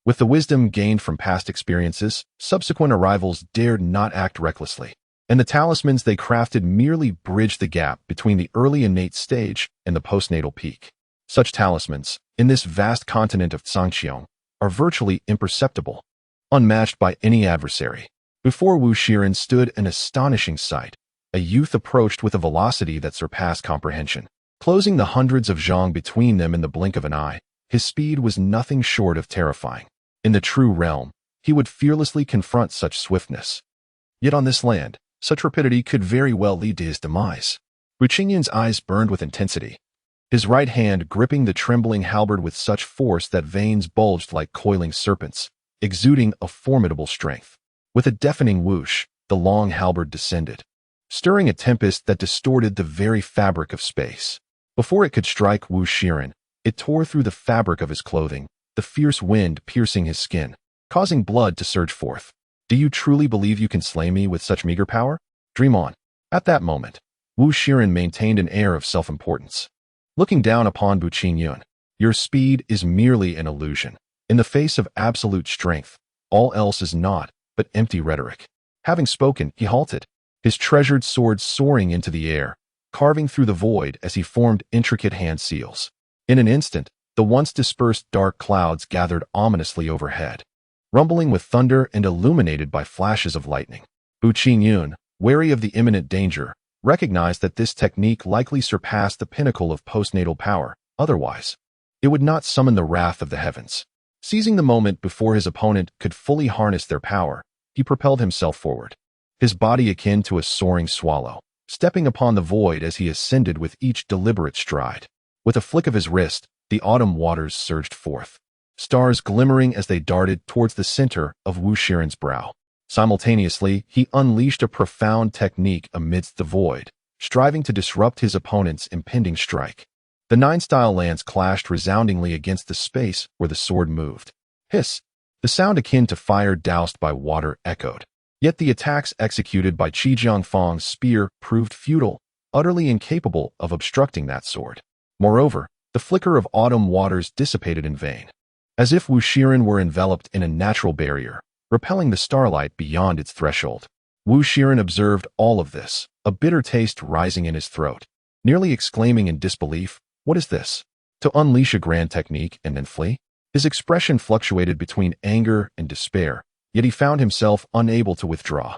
With the wisdom gained from past experiences, subsequent arrivals dared not act recklessly, and the talismans they crafted merely bridged the gap between the early innate stage and the postnatal peak. Such talismans, in this vast continent of xianxia, are virtually imperceptible, unmatched by any adversary. Before Wu Shiren stood an astonishing sight. A youth approached with a velocity that surpassed comprehension, closing the hundreds of zhang between them in the blink of an eye. His speed was nothing short of terrifying. In the true realm, he would fearlessly confront such swiftness. Yet on this land, such rapidity could very well lead to his demise. Wu Qingyun's eyes burned with intensity, his right hand gripping the trembling halberd with such force that veins bulged like coiling serpents, exuding a formidable strength. With a deafening whoosh, the long halberd descended, stirring a tempest that distorted the very fabric of space. Before it could strike Wu Shiren, it tore through the fabric of his clothing, the fierce wind piercing his skin, causing blood to surge forth. Do you truly believe you can slay me with such meager power? Dream on. At that moment, Wu Shiren maintained an air of self-importance. Looking down upon Wu Qingyun, your speed is merely an illusion. In the face of absolute strength, all else is naught but empty rhetoric. Having spoken, he halted, his treasured sword soaring into the air, carving through the void as he formed intricate hand seals. In an instant, the once dispersed dark clouds gathered ominously overhead, rumbling with thunder and illuminated by flashes of lightning. Wu Qingyun, wary of the imminent danger, recognized that this technique likely surpassed the pinnacle of postnatal power. Otherwise, it would not summon the wrath of the heavens. Seizing the moment before his opponent could fully harness their power, he propelled himself forward, his body akin to a soaring swallow, stepping upon the void as he ascended with each deliberate stride. With a flick of his wrist, the autumn waters surged forth, stars glimmering as they darted towards the center of Wu Shiren's brow. Simultaneously, he unleashed a profound technique amidst the void, striving to disrupt his opponent's impending strike. The nine-style lance clashed resoundingly against the space where the sword moved. Hiss! The sound akin to fire doused by water echoed. Yet the attacks executed by Qi Jiangfang's spear proved futile, utterly incapable of obstructing that sword. Moreover, the flicker of autumn waters dissipated in vain, as if Wu Shiren were enveloped in a natural barrier, repelling the starlight beyond its threshold. Wu Shiren observed all of this, a bitter taste rising in his throat, nearly exclaiming in disbelief, "What is this? To unleash a grand technique and then flee?" His expression fluctuated between anger and despair, yet he found himself unable to withdraw.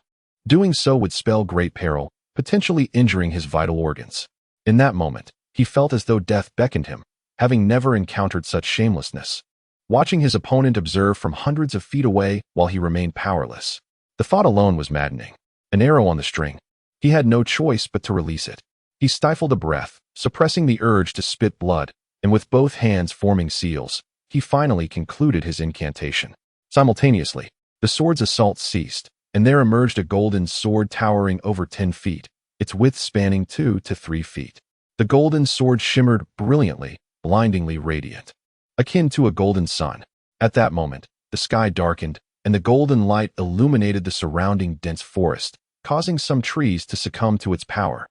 Doing so would spell great peril, potentially injuring his vital organs. In that moment, he felt as though death beckoned him, having never encountered such shamelessness. Watching his opponent observe from hundreds of feet away while he remained powerless, the thought alone was maddening. An arrow on the string. He had no choice but to release it. He stifled a breath, suppressing the urge to spit blood, and with both hands forming seals, he finally concluded his incantation. Simultaneously, the sword's assault ceased, and there emerged a golden sword towering over 10 feet, its width spanning 2 to 3 feet. The golden sword shimmered brilliantly, blindingly radiant, akin to a golden sun. At that moment, the sky darkened, and the golden light illuminated the surrounding dense forest, causing some trees to succumb to its power,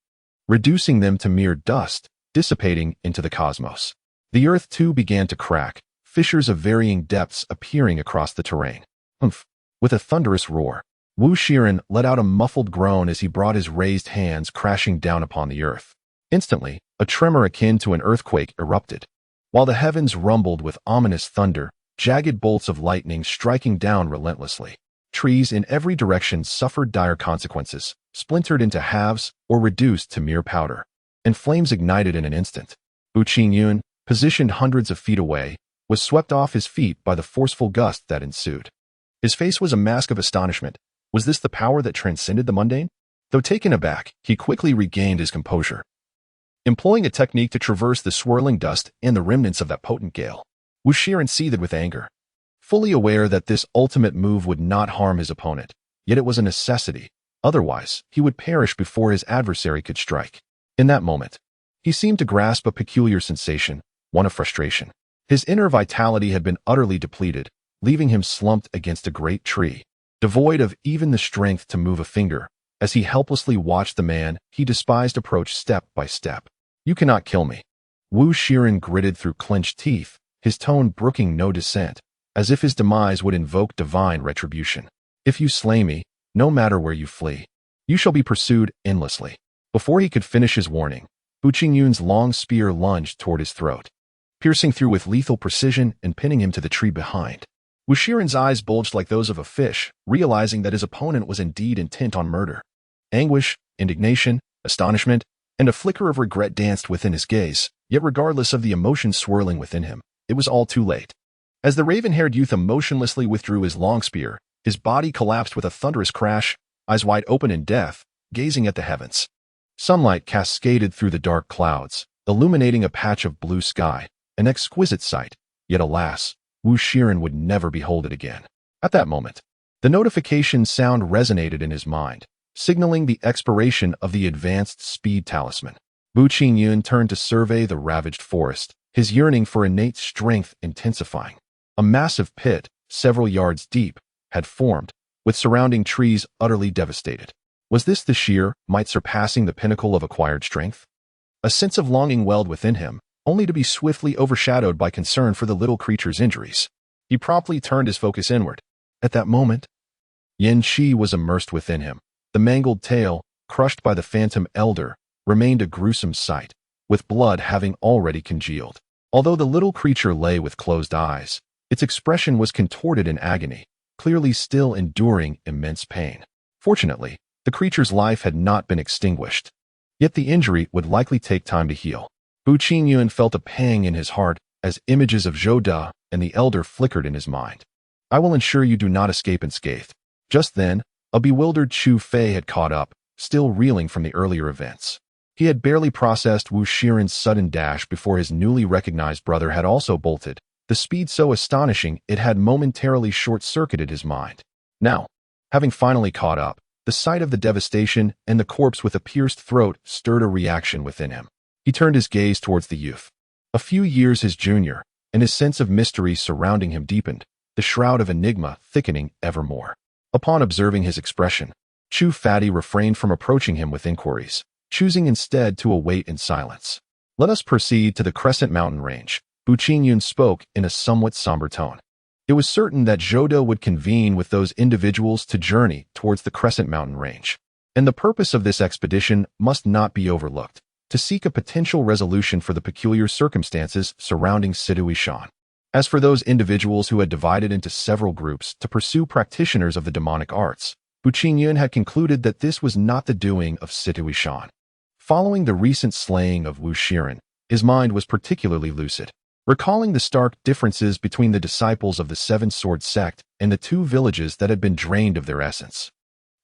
reducing them to mere dust, dissipating into the cosmos. The earth too began to crack, fissures of varying depths appearing across the terrain. Humph! With a thunderous roar, Wu Shiren let out a muffled groan as he brought his raised hands crashing down upon the earth. Instantly, a tremor akin to an earthquake erupted. While the heavens rumbled with ominous thunder, jagged bolts of lightning striking down relentlessly. Trees in every direction suffered dire consequences, splintered into halves or reduced to mere powder, and flames ignited in an instant. Bu Qingyun, positioned hundreds of feet away, was swept off his feet by the forceful gust that ensued. His face was a mask of astonishment. Was this the power that transcended the mundane? Though taken aback, he quickly regained his composure. Employing a technique to traverse the swirling dust and the remnants of that potent gale, Wu Shiren seethed with anger. Fully aware that this ultimate move would not harm his opponent, yet it was a necessity. Otherwise, he would perish before his adversary could strike. In that moment, he seemed to grasp a peculiar sensation, one of frustration. His inner vitality had been utterly depleted, leaving him slumped against a great tree, devoid of even the strength to move a finger, as he helplessly watched the man he despised approach step by step. "You cannot kill me." Wu Shiren gritted through clenched teeth, his tone brooking no dissent, as if his demise would invoke divine retribution. "If you slay me, no matter where you flee, you shall be pursued endlessly." Before he could finish his warning, Bu Qingyun's long spear lunged toward his throat, piercing through with lethal precision and pinning him to the tree behind. Wu Shiren's eyes bulged like those of a fish, realizing that his opponent was indeed intent on murder. Anguish, indignation, astonishment, and a flicker of regret danced within his gaze, yet regardless of the emotions swirling within him, it was all too late. As the raven-haired youth emotionlessly withdrew his long spear, his body collapsed with a thunderous crash, eyes wide open in death, gazing at the heavens. Sunlight cascaded through the dark clouds, illuminating a patch of blue sky, an exquisite sight, yet alas, Wu Shiren would never behold it again. At that moment, the notification sound resonated in his mind, signaling the expiration of the advanced speed talisman. Bu Qingyun turned to survey the ravaged forest, his yearning for innate strength intensifying. A massive pit, several yards deep, had formed, with surrounding trees utterly devastated. Was this the sheer might surpassing the pinnacle of acquired strength? A sense of longing welled within him, only to be swiftly overshadowed by concern for the little creature's injuries. He promptly turned his focus inward. At that moment, Yin Qi was immersed within him. The mangled tail, crushed by the phantom elder, remained a gruesome sight, with blood having already congealed. Although the little creature lay with closed eyes, its expression was contorted in agony, clearly still enduring immense pain. Fortunately, the creature's life had not been extinguished, yet the injury would likely take time to heal. Bu Qingyun felt a pang in his heart as images of Zhou De and the elder flickered in his mind. "I will ensure you do not escape unscathed." Just then, a bewildered Chu Fei had caught up, still reeling from the earlier events. He had barely processed Wu Shiren's sudden dash before his newly recognized brother had also bolted, the speed so astonishing it had momentarily short-circuited his mind. Now, having finally caught up, the sight of the devastation and the corpse with a pierced throat stirred a reaction within him. He turned his gaze towards the youth, a few years his junior, and his sense of mystery surrounding him deepened, the shroud of enigma thickening ever more. Upon observing his expression, Chu Fei refrained from approaching him with inquiries, choosing instead to await in silence. "Let us proceed to the Crescent Mountain Range," Bu Qingyun spoke in a somewhat somber tone. It was certain that Zhou De would convene with those individuals to journey towards the Crescent Mountain Range, and the purpose of this expedition must not be overlooked, to seek a potential resolution for the peculiar circumstances surrounding Sidui Shan. As for those individuals who had divided into several groups to pursue practitioners of the demonic arts, Bu Qingyun had concluded that this was not the doing of Sidui Shan. Following the recent slaying of Wu Shiren, his mind was particularly lucid, recalling the stark differences between the disciples of the Seven Sword Sect and the two villages that had been drained of their essence.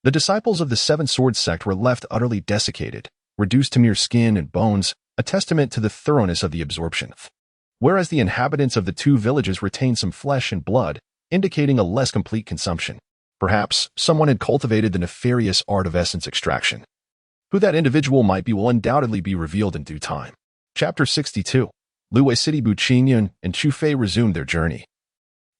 The disciples of the Seven Sword Sect were left utterly desiccated, reduced to mere skin and bones, a testament to the thoroughness of the absorption. Whereas the inhabitants of the two villages retained some flesh and blood, indicating a less complete consumption. Perhaps someone had cultivated the nefarious art of essence extraction. Who that individual might be will undoubtedly be revealed in due time. Chapter 62. Luwei City. Bu Qingyun and Chu Fei resumed their journey.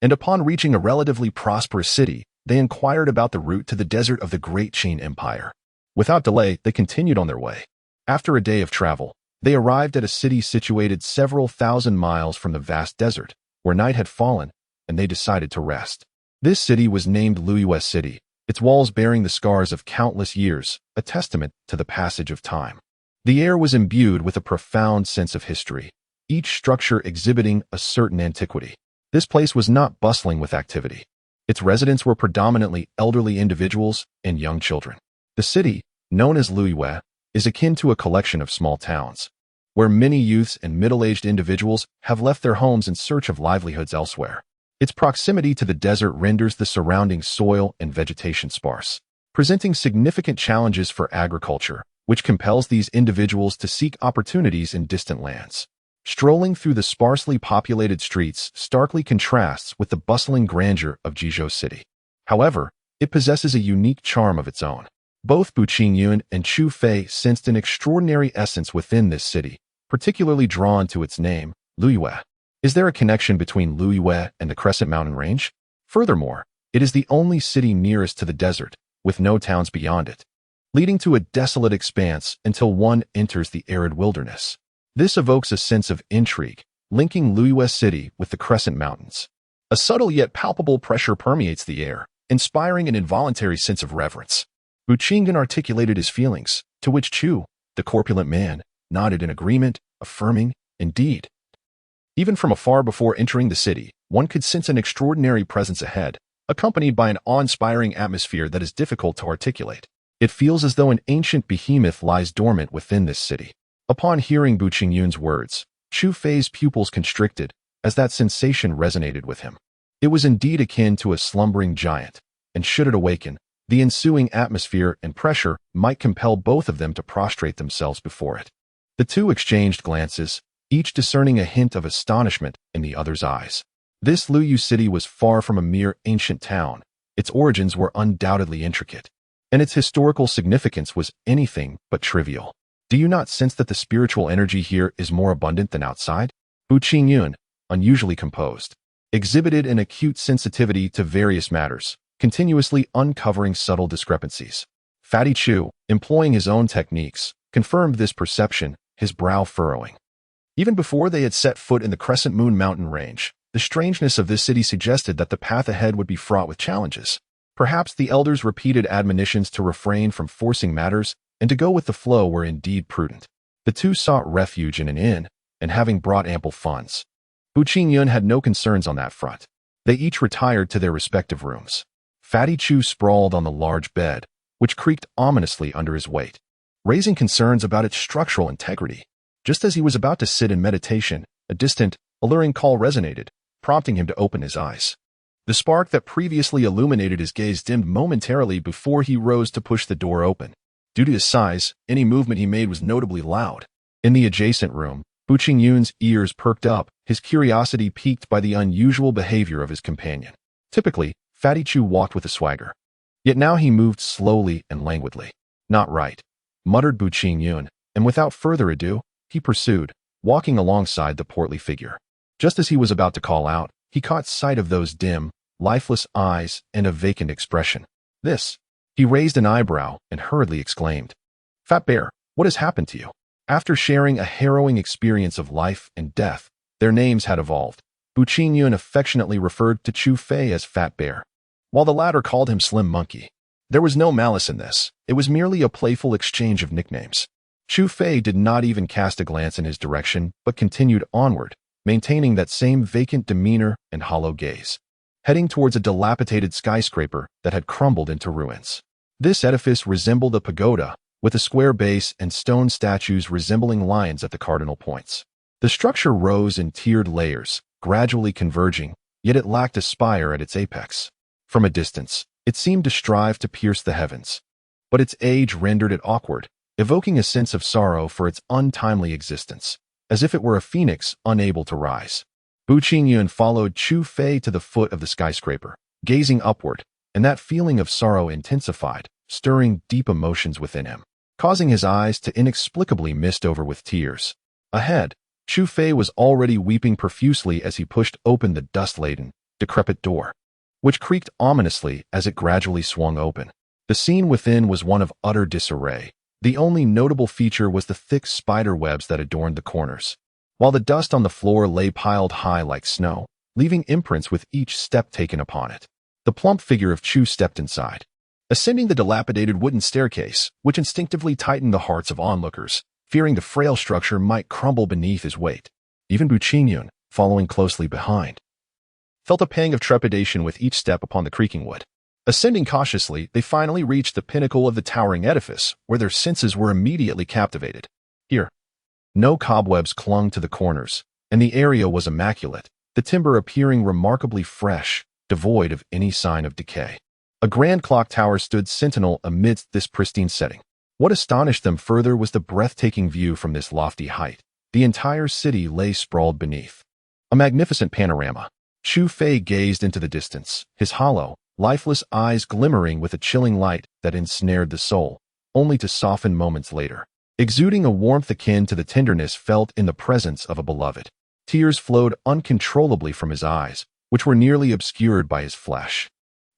And upon reaching a relatively prosperous city, they inquired about the route to the desert of the Great Qin Empire. Without delay, they continued on their way. After a day of travel, they arrived at a city situated several thousand miles from the vast desert, where night had fallen, and they decided to rest. This city was named Luwei City, its walls bearing the scars of countless years, a testament to the passage of time. The air was imbued with a profound sense of history, each structure exhibiting a certain antiquity. This place was not bustling with activity. Its residents were predominantly elderly individuals and young children. The city, known as Liyue, is akin to a collection of small towns, where many youths and middle-aged individuals have left their homes in search of livelihoods elsewhere. Its proximity to the desert renders the surrounding soil and vegetation sparse, presenting significant challenges for agriculture, which compels these individuals to seek opportunities in distant lands. Strolling through the sparsely populated streets starkly contrasts with the bustling grandeur of Jizhou City. However, it possesses a unique charm of its own. Both Bu Qingyun and Chu Fei sensed an extraordinary essence within this city, particularly drawn to its name, Liyue. Is there a connection between Liyue and the Crescent Mountain Range? Furthermore, it is the only city nearest to the desert, with no towns beyond it, leading to a desolate expanse until one enters the arid wilderness. This evokes a sense of intrigue, linking Liyue City with the Crescent Mountains. A subtle yet palpable pressure permeates the air, inspiring an involuntary sense of reverence. Bu Qingyun articulated his feelings, to which Chu, the corpulent man, nodded in agreement, affirming, indeed. Even from afar before entering the city, one could sense an extraordinary presence ahead, accompanied by an awe-inspiring atmosphere that is difficult to articulate. It feels as though an ancient behemoth lies dormant within this city. Upon hearing Bu Qingyun's words, Chu Fei's pupils constricted, as that sensation resonated with him. It was indeed akin to a slumbering giant, and should it awaken, the ensuing atmosphere and pressure might compel both of them to prostrate themselves before it. The two exchanged glances, each discerning a hint of astonishment in the other's eyes. This Liyue city was far from a mere ancient town. Its origins were undoubtedly intricate, and its historical significance was anything but trivial. Do you not sense that the spiritual energy here is more abundant than outside? Bu Qingyun, unusually composed, exhibited an acute sensitivity to various matters, continuously uncovering subtle discrepancies. Fatty Chu, employing his own techniques, confirmed this perception, his brow furrowing. Even before they had set foot in the Crescent Moon Mountain Range, the strangeness of this city suggested that the path ahead would be fraught with challenges. Perhaps the elders' repeated admonitions to refrain from forcing matters and to go with the flow were indeed prudent. The two sought refuge in an inn, and having brought ample funds, Bu Qingyun had no concerns on that front. They each retired to their respective rooms. Fatty Chu sprawled on the large bed, which creaked ominously under his weight, raising concerns about its structural integrity. Just as he was about to sit in meditation, a distant, alluring call resonated, prompting him to open his eyes. The spark that previously illuminated his gaze dimmed momentarily before he rose to push the door open. Due to his size, any movement he made was notably loud. In the adjacent room, Bu Qingyun's ears perked up, his curiosity piqued by the unusual behavior of his companion. Typically, Fatty Chu walked with a swagger. Yet now he moved slowly and languidly. Not right, muttered Bu Qingyun, and without further ado, he pursued, walking alongside the portly figure. Just as he was about to call out, he caught sight of those dim, lifeless eyes and a vacant expression. This. He raised an eyebrow and hurriedly exclaimed, "Fat Bear, what has happened to you?" After sharing a harrowing experience of life and death, their names had evolved. Bu Qingyun affectionately referred to Chu Fei as Fat Bear, while the latter called him Slim Monkey. There was no malice in this. It was merely a playful exchange of nicknames. Chu Fei did not even cast a glance in his direction, but continued onward, maintaining that same vacant demeanor and hollow gaze, heading towards a dilapidated skyscraper that had crumbled into ruins. This edifice resembled a pagoda, with a square base and stone statues resembling lions at the cardinal points. The structure rose in tiered layers, gradually converging, yet it lacked a spire at its apex. From a distance, it seemed to strive to pierce the heavens, but its age rendered it awkward, evoking a sense of sorrow for its untimely existence, as if it were a phoenix unable to rise. Bu Qingyun followed Chu Fei to the foot of the skyscraper, gazing upward, and that feeling of sorrow intensified, stirring deep emotions within him, causing his eyes to inexplicably mist over with tears. Ahead, Chu Fei was already weeping profusely as he pushed open the dust-laden, decrepit door, which creaked ominously as it gradually swung open. The scene within was one of utter disarray. The only notable feature was the thick spider webs that adorned the corners, while the dust on the floor lay piled high like snow, leaving imprints with each step taken upon it. The plump figure of Chu stepped inside, ascending the dilapidated wooden staircase, which instinctively tightened the hearts of onlookers, fearing the frail structure might crumble beneath his weight. Even Bu Qingyun, following closely behind, felt a pang of trepidation with each step upon the creaking wood. Ascending cautiously, they finally reached the pinnacle of the towering edifice, where their senses were immediately captivated. Here, no cobwebs clung to the corners, and the area was immaculate, the timber appearing remarkably fresh, devoid of any sign of decay. A grand clock tower stood sentinel amidst this pristine setting. What astonished them further was the breathtaking view from this lofty height. The entire city lay sprawled beneath. A magnificent panorama. Chu Fei gazed into the distance, his hollow, lifeless eyes glimmering with a chilling light that ensnared the soul, only to soften moments later, exuding a warmth akin to the tenderness felt in the presence of a beloved. Tears flowed uncontrollably from his eyes, which were nearly obscured by his flesh,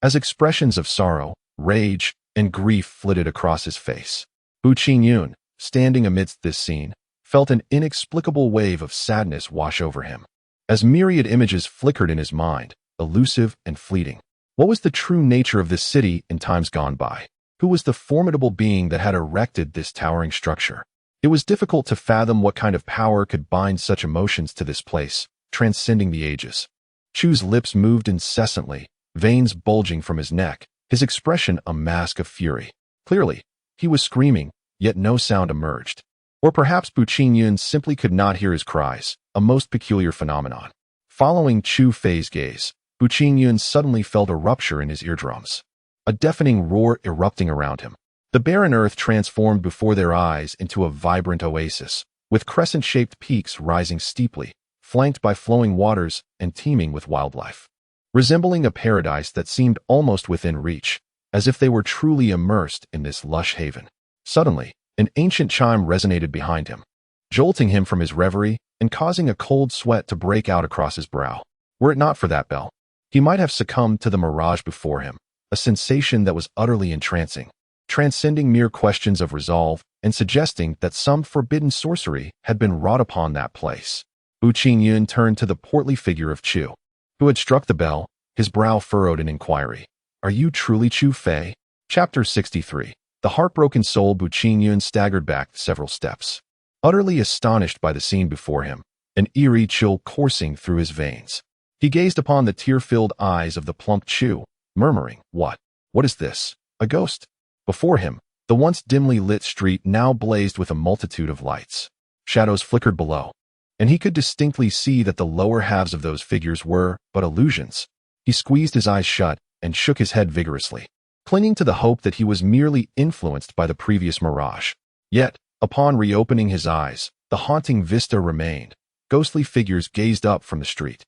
as expressions of sorrow, rage, and grief flitted across his face. Bu Qingyun, standing amidst this scene, felt an inexplicable wave of sadness wash over him, as myriad images flickered in his mind, elusive and fleeting. What was the true nature of this city in times gone by? Who was the formidable being that had erected this towering structure? It was difficult to fathom what kind of power could bind such emotions to this place, transcending the ages. Chu's lips moved incessantly, veins bulging from his neck, his expression a mask of fury. Clearly, he was screaming, yet no sound emerged. Or perhaps Bu Qingyun simply could not hear his cries, a most peculiar phenomenon. Following Chu Fei's gaze, Bu Qingyun suddenly felt a rupture in his eardrums, a deafening roar erupting around him. The barren earth transformed before their eyes into a vibrant oasis, with crescent-shaped peaks rising steeply, flanked by flowing waters and teeming with wildlife. Resembling a paradise that seemed almost within reach, as if they were truly immersed in this lush haven. Suddenly, an ancient chime resonated behind him, jolting him from his reverie and causing a cold sweat to break out across his brow. Were it not for that bell, he might have succumbed to the mirage before him, a sensation that was utterly entrancing, transcending mere questions of resolve and suggesting that some forbidden sorcery had been wrought upon that place. Bu Qingyun turned to the portly figure of Chu, who had struck the bell, his brow furrowed in inquiry. "Are you truly Chu Fei?" Chapter 63. The heartbroken soul. Bu Qingyun staggered back several steps, utterly astonished by the scene before him, an eerie chill coursing through his veins. He gazed upon the tear-filled eyes of the plump Chu, murmuring, What is this? A ghost?" Before him, the once dimly lit street now blazed with a multitude of lights. Shadows flickered below, and he could distinctly see that the lower halves of those figures were but illusions. He squeezed his eyes shut and shook his head vigorously, clinging to the hope that he was merely influenced by the previous mirage. Yet, upon reopening his eyes, the haunting vista remained. Ghostly figures gazed up from the street.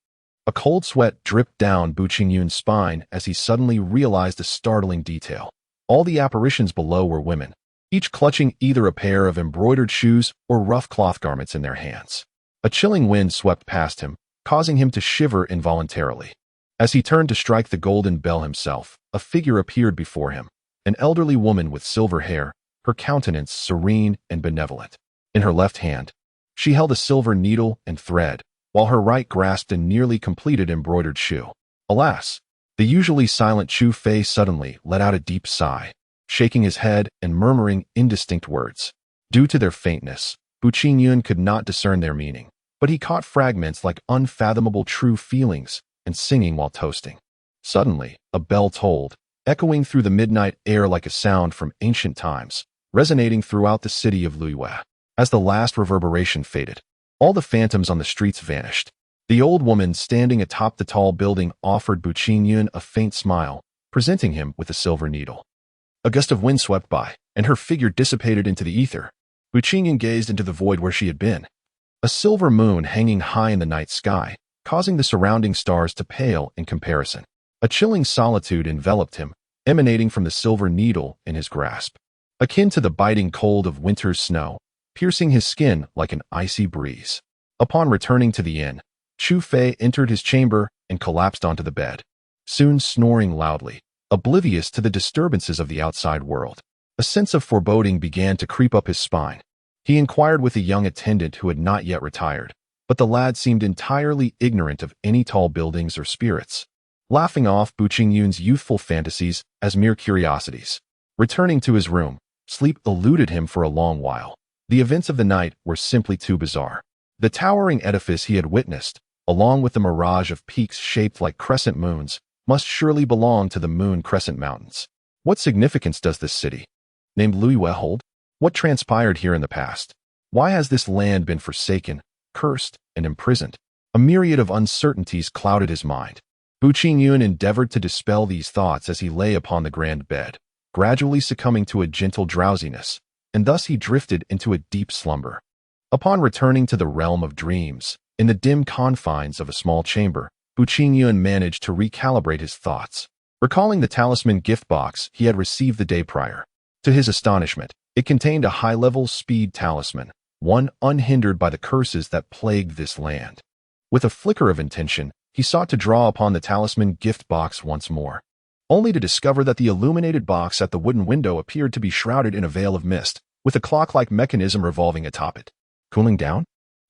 A cold sweat dripped down Bu Qingyun's spine as he suddenly realized a startling detail. All the apparitions below were women, each clutching either a pair of embroidered shoes or rough cloth garments in their hands. A chilling wind swept past him, causing him to shiver involuntarily. As he turned to strike the golden bell himself, a figure appeared before him, an elderly woman with silver hair, her countenance serene and benevolent. In her left hand, she held a silver needle and thread, while her right grasped a nearly completed embroidered shoe. Alas! The usually silent Chu Fei suddenly let out a deep sigh, shaking his head and murmuring indistinct words. Due to their faintness, Bu Qingyun could not discern their meaning, but he caught fragments like unfathomable true feelings and singing while toasting. Suddenly, a bell tolled, echoing through the midnight air like a sound from ancient times, resonating throughout the city of Luiyue. As the last reverberation faded, all the phantoms on the streets vanished. The old woman standing atop the tall building offered Bu Qingyun a faint smile, presenting him with a silver needle. A gust of wind swept by, and her figure dissipated into the ether. Bu Qingyun gazed into the void where she had been. A silver moon hanging high in the night sky, causing the surrounding stars to pale in comparison. A chilling solitude enveloped him, emanating from the silver needle in his grasp, akin to the biting cold of winter's snow, piercing his skin like an icy breeze. Upon returning to the inn, Chu Fei entered his chamber and collapsed onto the bed, soon snoring loudly, oblivious to the disturbances of the outside world. A sense of foreboding began to creep up his spine. He inquired with a young attendant who had not yet retired, but the lad seemed entirely ignorant of any tall buildings or spirits, laughing off Bu Qingyun's youthful fantasies as mere curiosities. Returning to his room, sleep eluded him for a long while. The events of the night were simply too bizarre. The towering edifice he had witnessed, along with the mirage of peaks shaped like crescent moons, must surely belong to the Moon Crescent Mountains. What significance does this city, named Luiyue, hold? What transpired here in the past? Why has this land been forsaken, cursed, and imprisoned? A myriad of uncertainties clouded his mind. Bu Qingyun endeavored to dispel these thoughts as he lay upon the grand bed, gradually succumbing to a gentle drowsiness, and thus he drifted into a deep slumber. Upon returning to the realm of dreams, in the dim confines of a small chamber, Bu Qingyun managed to recalibrate his thoughts, recalling the talisman gift box he had received the day prior. To his astonishment, it contained a high-level speed talisman, one unhindered by the curses that plagued this land. With a flicker of intention, he sought to draw upon the talisman gift box once more, only to discover that the illuminated box at the wooden window appeared to be shrouded in a veil of mist, with a clock-like mechanism revolving atop it. Cooling down?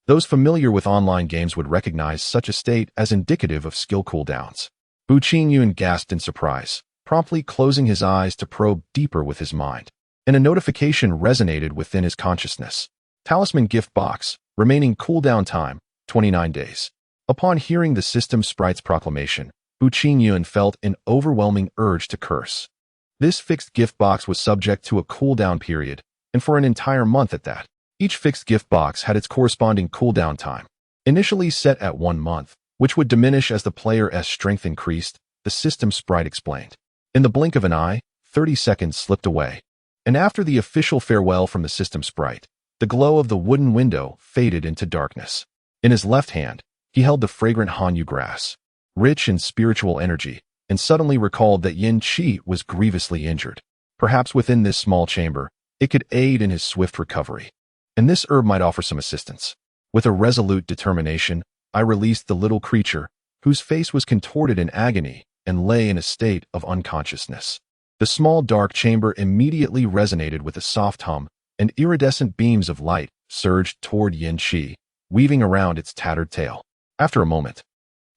Those familiar with online games would recognize such a state as indicative of skill cooldowns. Bu Qingyun gasped in surprise, promptly closing his eyes to probe deeper with his mind. And a notification resonated within his consciousness. Talisman gift box, remaining cooldown time, 29 days. Upon hearing the system sprite's proclamation, Bu Qingyun felt an overwhelming urge to curse. This fixed gift box was subject to a cooldown period, and for an entire month at that. Each fixed gift box had its corresponding cooldown time, initially set at 1 month, which would diminish as the player's strength increased, the system sprite explained. In the blink of an eye, 30 seconds slipped away, and after the official farewell from the system sprite, the glow of the wooden window faded into darkness. In his left hand, he held the fragrant Hanyu grass, rich in spiritual energy, and suddenly recalled that Yin Qi was grievously injured. Perhaps within this small chamber, it could aid in his swift recovery. And this herb might offer some assistance. With a resolute determination, I released the little creature, whose face was contorted in agony and lay in a state of unconsciousness. The small dark chamber immediately resonated with a soft hum, and iridescent beams of light surged toward Yin Qi, weaving around its tattered tail. After a moment,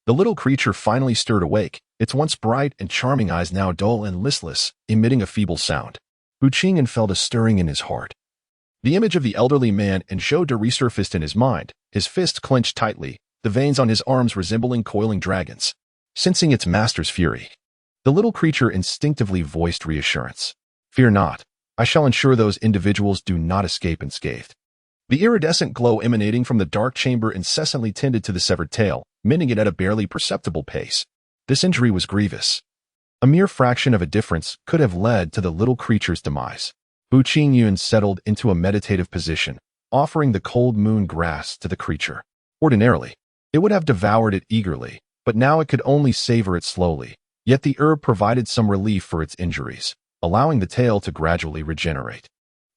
the little creature finally stirred awake, its once bright and charming eyes now dull and listless, emitting a feeble sound. Bu Qingyun felt a stirring in his heart. The image of the elderly man and showed to resurfaced in his mind, his fists clenched tightly, the veins on his arms resembling coiling dragons. Sensing its master's fury, the little creature instinctively voiced reassurance. Fear not, I shall ensure those individuals do not escape unscathed. The iridescent glow emanating from the dark chamber incessantly tended to the severed tail, mending it at a barely perceptible pace. This injury was grievous. A mere fraction of a difference could have led to the little creature's demise. Bu Qingyun settled into a meditative position, offering the cold moon grass to the creature. Ordinarily, it would have devoured it eagerly, but now it could only savor it slowly. Yet the herb provided some relief for its injuries, allowing the tail to gradually regenerate.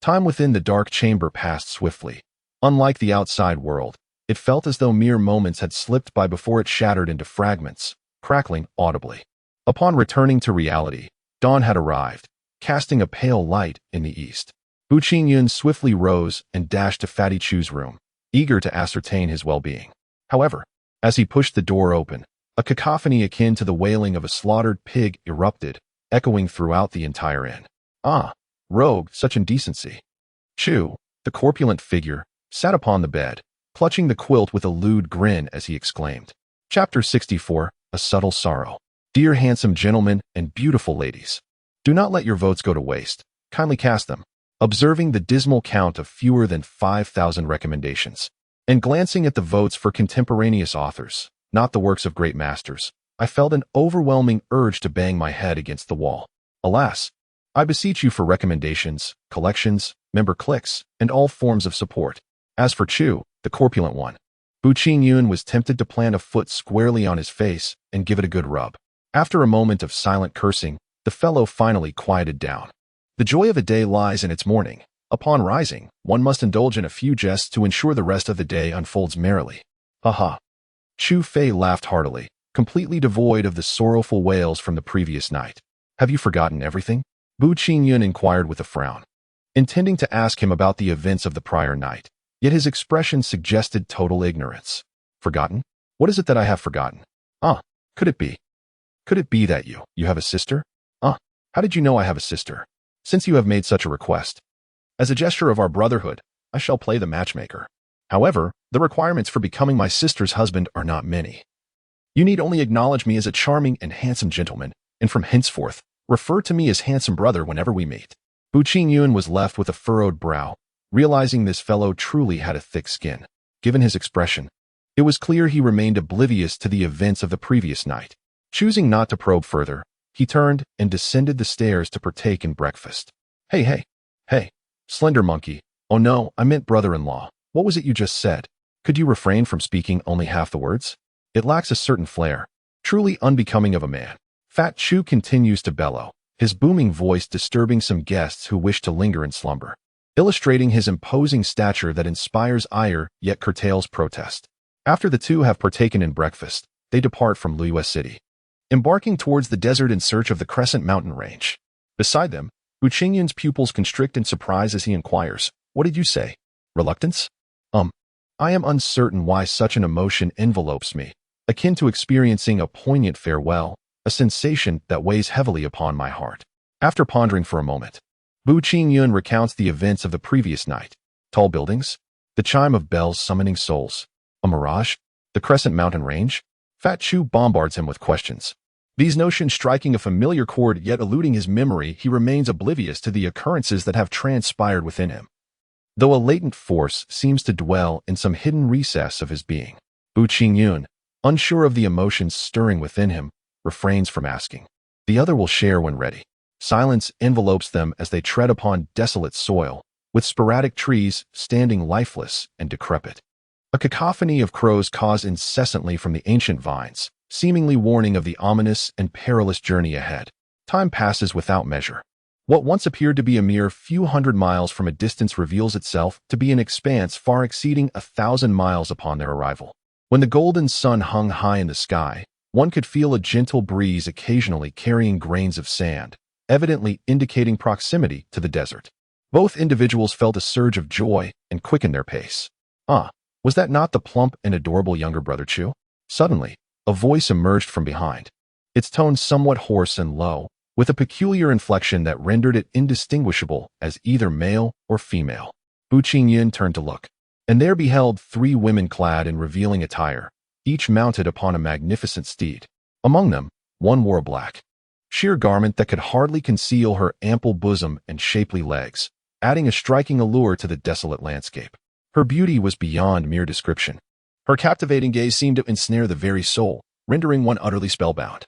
Time within the dark chamber passed swiftly. Unlike the outside world, it felt as though mere moments had slipped by before it shattered into fragments, crackling audibly. Upon returning to reality, dawn had arrived, casting a pale light in the east. Bu Qingyun swiftly rose and dashed to Fatty Chu's room, eager to ascertain his well-being. However, as he pushed the door open, a cacophony akin to the wailing of a slaughtered pig erupted, echoing throughout the entire inn. Ah, rogue, such indecency. Chu, the corpulent figure, sat upon the bed, clutching the quilt with a lewd grin as he exclaimed. Chapter 64, A Subtle Sorrow. Dear handsome gentlemen and beautiful ladies, do not let your votes go to waste. Kindly cast them. Observing the dismal count of fewer than 5,000 recommendations, and glancing at the votes for contemporaneous authors, not the works of great masters, I felt an overwhelming urge to bang my head against the wall. Alas, I beseech you for recommendations, collections, member clicks, and all forms of support. As for Chu, the corpulent one, Bu Qingyun was tempted to plant a foot squarely on his face and give it a good rub. After a moment of silent cursing, the fellow finally quieted down. The joy of a day lies in its morning. Upon rising, one must indulge in a few jests to ensure the rest of the day unfolds merrily. Ha. Chu Fei laughed heartily, completely devoid of the sorrowful wails from the previous night. Have you forgotten everything? Bu Qingyun inquired with a frown, intending to ask him about the events of the prior night, yet his expression suggested total ignorance. Forgotten? What is it that I have forgotten? Could it be? Could it be that you have a sister? How did you know I have a sister? Since you have made such a request. As a gesture of our brotherhood, I shall play the matchmaker. However, the requirements for becoming my sister's husband are not many. You need only acknowledge me as a charming and handsome gentleman, and from henceforth, refer to me as handsome brother whenever we meet. Bu Qingyun was left with a furrowed brow, realizing this fellow truly had a thick skin. Given his expression, it was clear he remained oblivious to the events of the previous night. Choosing not to probe further, he turned and descended the stairs to partake in breakfast. Hey, slender monkey. Oh no, I meant brother-in-law. What was it you just said? Could you refrain from speaking only half the words? It lacks a certain flair, truly unbecoming of a man. Fat Chu continues to bellow, his booming voice disturbing some guests who wish to linger in slumber, illustrating his imposing stature that inspires ire yet curtails protest. After the two have partaken in breakfast, they depart from Liyue City, embarking towards the desert in search of the Crescent Mountain Range. Beside them, Bu Qingyun's pupils constrict in surprise as he inquires, "What did you say? Reluctance?" I am uncertain why such an emotion envelopes me, akin to experiencing a poignant farewell, a sensation that weighs heavily upon my heart. After pondering for a moment, Bu Qingyun recounts the events of the previous night. Tall buildings, the chime of bells summoning souls, a mirage, the Crescent Mountain Range. Fat Chu bombards him with questions. These notions striking a familiar chord yet eluding his memory, he remains oblivious to the occurrences that have transpired within him, though a latent force seems to dwell in some hidden recess of his being. Bu Qingyun, unsure of the emotions stirring within him, refrains from asking. The other will share when ready. Silence envelopes them as they tread upon desolate soil, with sporadic trees standing lifeless and decrepit. A cacophony of crows caws incessantly from the ancient vines, seemingly warning of the ominous and perilous journey ahead. Time passes without measure. What once appeared to be a mere few hundred miles from a distance reveals itself to be an expanse far exceeding 1,000 miles upon their arrival. When the golden sun hung high in the sky, one could feel a gentle breeze occasionally carrying grains of sand, evidently indicating proximity to the desert. Both individuals felt a surge of joy and quickened their pace. Was that not the plump and adorable younger brother Chu? Suddenly, a voice emerged from behind, its tone somewhat hoarse and low, with a peculiar inflection that rendered it indistinguishable as either male or female. Bu Qingyun turned to look, and there beheld 3 women clad in revealing attire, each mounted upon a magnificent steed. Among them, one wore a black, sheer garment that could hardly conceal her ample bosom and shapely legs, adding a striking allure to the desolate landscape. Her beauty was beyond mere description. Her captivating gaze seemed to ensnare the very soul, rendering one utterly spellbound.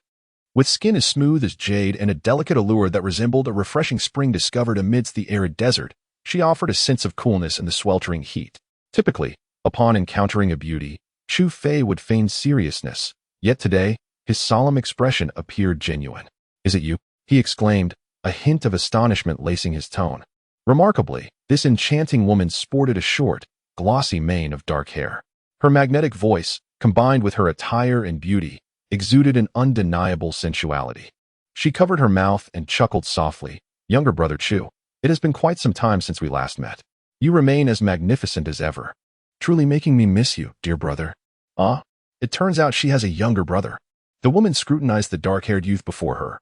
With skin as smooth as jade and a delicate allure that resembled a refreshing spring discovered amidst the arid desert, she offered a sense of coolness in the sweltering heat. Typically, upon encountering a beauty, Chu Fei would feign seriousness, yet today, his solemn expression appeared genuine. "Is it you?" he exclaimed, a hint of astonishment lacing his tone. Remarkably, this enchanting woman sported a short, glossy mane of dark hair. Her magnetic voice, combined with her attire and beauty, exuded an undeniable sensuality. She covered her mouth and chuckled softly. "Younger brother Chu, it has been quite some time since we last met. You remain as magnificent as ever, truly making me miss you, dear brother." It turns out she has a younger brother. The woman scrutinized the dark-haired youth before her,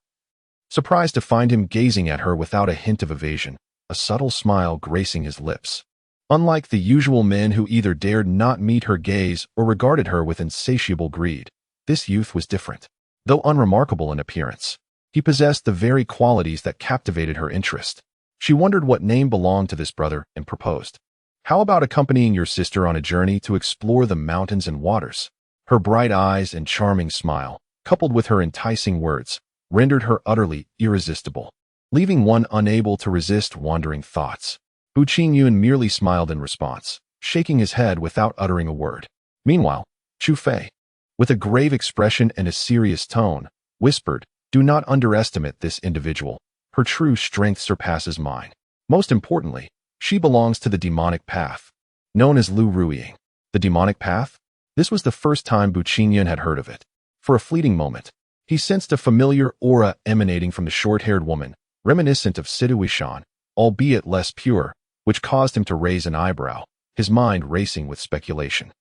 surprised to find him gazing at her without a hint of evasion, a subtle smile gracing his lips. Unlike the usual men who either dared not meet her gaze or regarded her with insatiable greed, this youth was different. Though unremarkable in appearance, he possessed the very qualities that captivated her interest. She wondered what name belonged to this brother and proposed. "How about accompanying your sister on a journey to explore the mountains and waters?" Her bright eyes and charming smile, coupled with her enticing words, rendered her utterly irresistible, leaving one unable to resist wandering thoughts. Bu Qingyun merely smiled in response, shaking his head without uttering a word. Meanwhile, Chu Fei, with a grave expression and a serious tone, whispered, "Do not underestimate this individual. Her true strength surpasses mine. Most importantly, she belongs to the demonic path, known as Lu Ruiying." The demonic path? This was the first time Bu Qingyun had heard of it. For a fleeting moment, he sensed a familiar aura emanating from the short-haired woman, reminiscent of Siduishan, albeit less pure, which caused him to raise an eyebrow, his mind racing with speculation.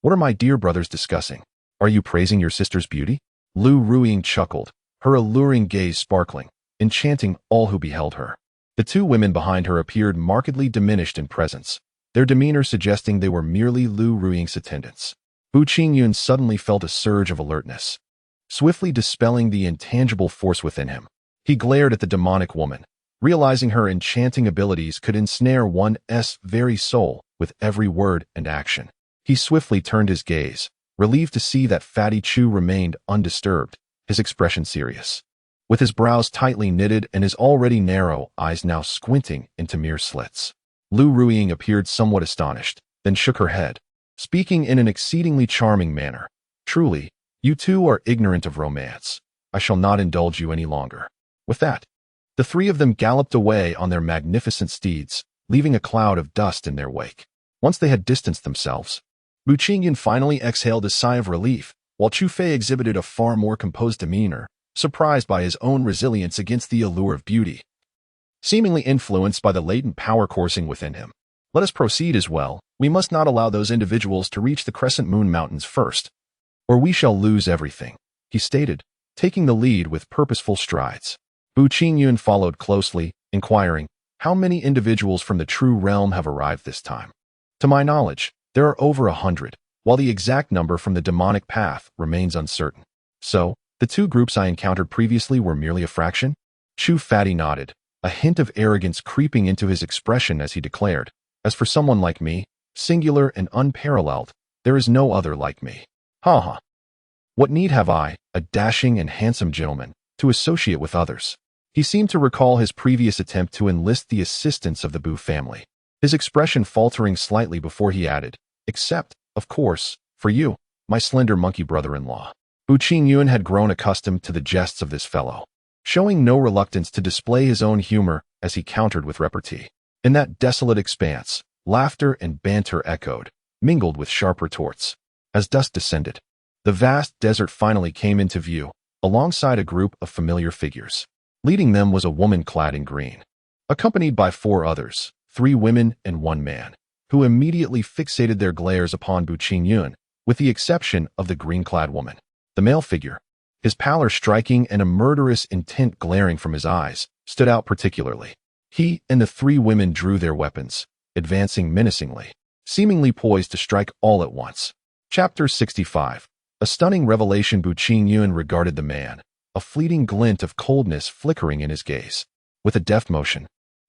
What are my dear brothers discussing? Are you praising your sister's beauty?" Lu Ruiying chuckled, her alluring gaze sparkling, enchanting all who beheld her. The 2 women behind her appeared markedly diminished in presence, their demeanor suggesting they were merely Lu Ruiying's attendants. Bu Qingyun suddenly felt a surge of alertness, swiftly dispelling the intangible force within him. He glared at the demonic woman, realizing her enchanting abilities could ensnare one's very soul with every word and action. He swiftly turned his gaze, relieved to see that Fatty Chu remained undisturbed, his expression serious. With his brows tightly knitted and his already narrow eyes now squinting into mere slits. Lu Ruiying appeared somewhat astonished, then shook her head, speaking in an exceedingly charming manner. Truly, you two are ignorant of romance. I shall not indulge you any longer. With that, the three of them galloped away on their magnificent steeds, leaving a cloud of dust in their wake. Once they had distanced themselves, Bu Qingyun finally exhaled a sigh of relief, while Chu Fei exhibited a far more composed demeanor, surprised by his own resilience against the allure of beauty, seemingly influenced by the latent power coursing within him. Let us proceed as well. We must not allow those individuals to reach the Crescent Moon Mountains first, or we shall lose everything, he stated, taking the lead with purposeful strides. Bu Qingyun followed closely, inquiring, how many individuals from the True Realm have arrived this time? To my knowledge, there are over 100, while the exact number from the demonic path remains uncertain. So, the two groups I encountered previously were merely a fraction? Chu Fatty nodded, a hint of arrogance creeping into his expression as he declared, as for someone like me, singular and unparalleled, there is no other like me. Ha ha. What need have I, a dashing and handsome gentleman, to associate with others? He seemed to recall his previous attempt to enlist the assistance of the Bu family, his expression faltering slightly before he added, except, of course, for you, my slender monkey brother-in-law. Bu Qingyun had grown accustomed to the jests of this fellow, showing no reluctance to display his own humor as he countered with repartee. In that desolate expanse, laughter and banter echoed, mingled with sharp retorts. As dusk descended, the vast desert finally came into view, alongside a group of familiar figures. Leading them was a woman clad in green, accompanied by 4 others, 3 women and 1 man, who immediately fixated their glares upon Bu Qingyun, with the exception of the green-clad woman. The male figure, his pallor striking and a murderous intent glaring from his eyes, stood out particularly. He and the 3 women drew their weapons, advancing menacingly, seemingly poised to strike all at once. Chapter 65. A stunning revelation. Bu Qingyun regarded the man, a fleeting glint of coldness flickering in his gaze. With a deft motion,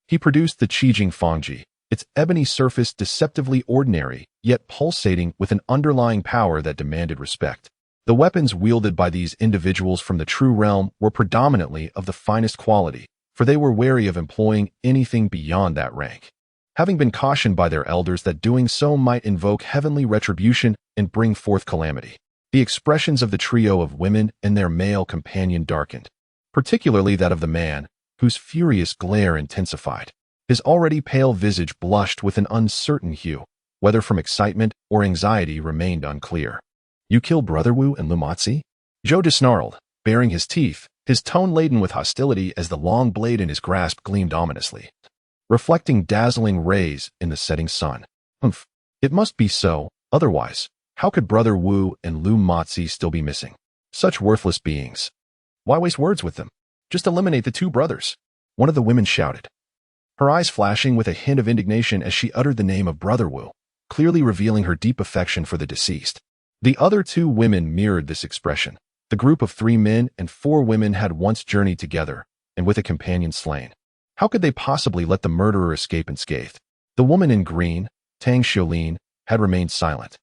he produced the Qijing Fangji, its ebony surface deceptively ordinary, yet pulsating with an underlying power that demanded respect. The weapons wielded by these individuals from the True Realm were predominantly of the finest quality, for they were wary of employing anything beyond that rank, having been cautioned by their elders that doing so might invoke heavenly retribution and bring forth calamity. The expressions of the trio of women and their male companion darkened, particularly that of the man, whose furious glare intensified. His already pale visage blushed with an uncertain hue, whether from excitement or anxiety remained unclear. You kill Brother Wu and Lu Matzi? Zhou snarled, baring his teeth, his tone laden with hostility as the long blade in his grasp gleamed ominously, reflecting dazzling rays in the setting sun. Humph. It must be so, otherwise, how could Brother Wu and Lu Matzi still be missing? Such worthless beings. Why waste words with them? Just eliminate the 2 brothers. One of the women shouted, her eyes flashing with a hint of indignation as she uttered the name of Brother Wu, clearly revealing her deep affection for the deceased. The other 2 women mirrored this expression. The group of 3 men and 4 women had once journeyed together, and with a companion slain. How could they possibly let the murderer escape unscathed? The woman in green, Tang Xiaolin, had remained silent.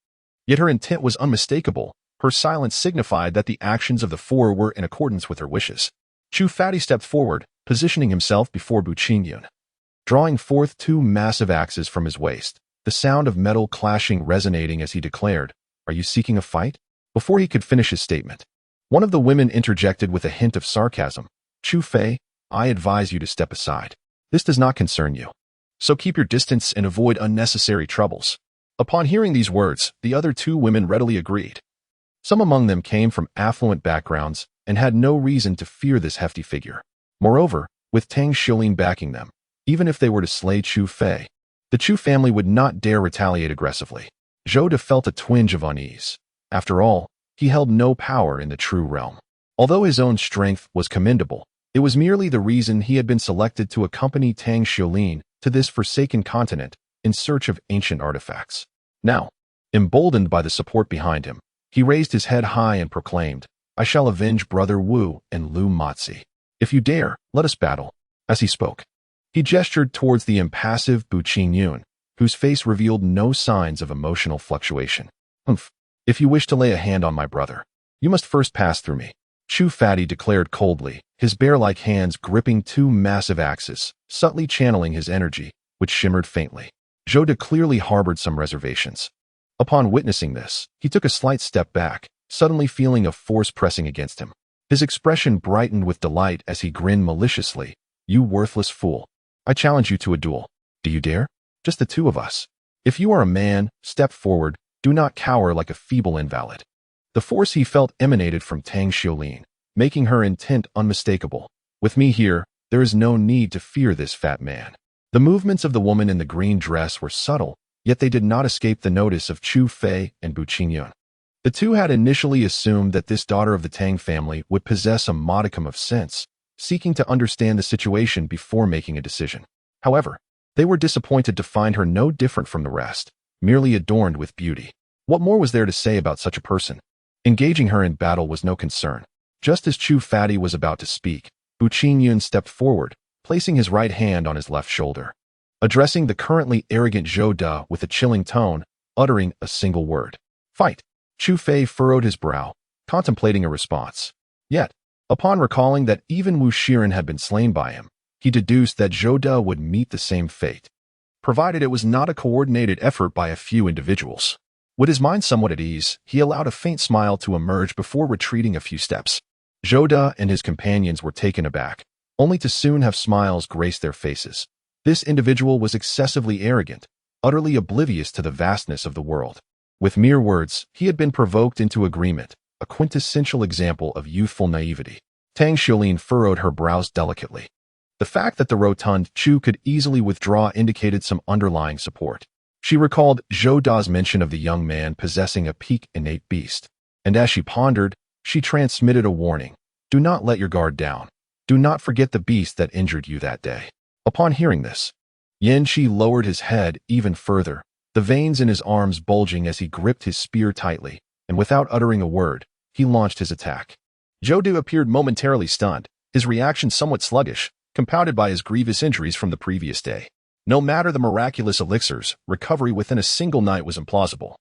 Yet her intent was unmistakable. Her silence signified that the actions of the 4 were in accordance with her wishes. Chu Fatty stepped forward, positioning himself before Bu Qingyun, drawing forth 2 massive axes from his waist, the sound of metal clashing resonating as he declared, "Are you seeking a fight?" Before he could finish his statement, one of the women interjected with a hint of sarcasm, "Chu Fei, I advise you to step aside. This does not concern you. So keep your distance and avoid unnecessary troubles." Upon hearing these words, the other 2 women readily agreed. Some among them came from affluent backgrounds and had no reason to fear this hefty figure. Moreover, with Tang Xiaolin backing them, even if they were to slay Chu Fei, the Chu family would not dare retaliate aggressively. Zhou felt a twinge of unease. After all, he held no power in the True Realm. Although his own strength was commendable, it was merely the reason he had been selected to accompany Tang Xiaolin to this forsaken continent, in search of ancient artifacts. Now, emboldened by the support behind him, he raised his head high and proclaimed, "I shall avenge Brother Wu and Lu Matzi. If you dare, let us battle." As he spoke, he gestured towards the impassive Bu Qingyun, whose face revealed no signs of emotional fluctuation. "Humph. If you wish to lay a hand on my brother, you must first pass through me," Chu Fatty declared coldly, his bear-like hands gripping two massive axes, subtly channeling his energy, which shimmered faintly. Zhou De clearly harbored some reservations. Upon witnessing this, he took a slight step back, suddenly feeling a force pressing against him. His expression brightened with delight as he grinned maliciously. "You worthless fool. I challenge you to a duel. Do you dare? Just the two of us. If you are a man, step forward. Do not cower like a feeble invalid." The force he felt emanated from Tang Xiaolin, making her intent unmistakable. "With me here, there is no need to fear this fat man." The movements of the woman in the green dress were subtle, yet they did not escape the notice of Chu Fei and Bu Qingyun. The two had initially assumed that this daughter of the Tang family would possess a modicum of sense, seeking to understand the situation before making a decision. However, they were disappointed to find her no different from the rest, merely adorned with beauty. What more was there to say about such a person? Engaging her in battle was no concern. Just as Chu Fatty was about to speak, Bu Qingyun stepped forward, placing his right hand on his left shoulder. Addressing the currently arrogant Zhou De with a chilling tone, uttering a single word, "Fight." Chu Fei furrowed his brow, contemplating a response. Yet, upon recalling that even Wu Shiren had been slain by him, he deduced that Zhou De would meet the same fate, provided it was not a coordinated effort by a few individuals. With his mind somewhat at ease, he allowed a faint smile to emerge before retreating a few steps. Zhou De and his companions were taken aback, only to soon have smiles grace their faces. This individual was excessively arrogant, utterly oblivious to the vastness of the world. With mere words, he had been provoked into agreement, a quintessential example of youthful naivety. Tang Xiaolin furrowed her brows delicately. The fact that the rotund Chu could easily withdraw indicated some underlying support. She recalled Zhou Da's mention of the young man possessing a peak innate beast, and as she pondered, she transmitted a warning. "Do not let your guard down. Do not forget the beast that injured you that day." Upon hearing this, Yan Qi lowered his head even further, the veins in his arms bulging as he gripped his spear tightly, and without uttering a word, he launched his attack. Zhou De appeared momentarily stunned, his reaction somewhat sluggish, compounded by his grievous injuries from the previous day. No matter the miraculous elixirs, recovery within a single night was implausible,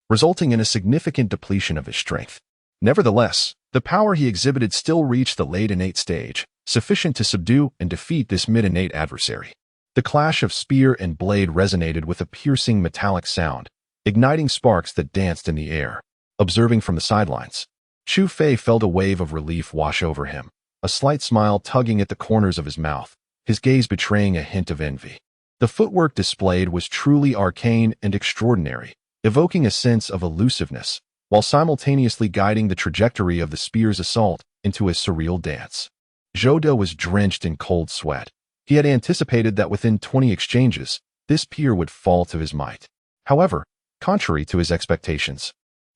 resulting in a significant depletion of his strength. Nevertheless, the power he exhibited still reached the late innate stage, sufficient to subdue and defeat this mid-innate adversary. The clash of spear and blade resonated with a piercing metallic sound, igniting sparks that danced in the air. Observing from the sidelines, Chu Fei felt a wave of relief wash over him, a slight smile tugging at the corners of his mouth, his gaze betraying a hint of envy. The footwork displayed was truly arcane and extraordinary, evoking a sense of elusiveness, while simultaneously guiding the trajectory of the spear's assault into a surreal dance. Zhou De was drenched in cold sweat. He had anticipated that within 20 exchanges, this peer would fall to his might. However, contrary to his expectations,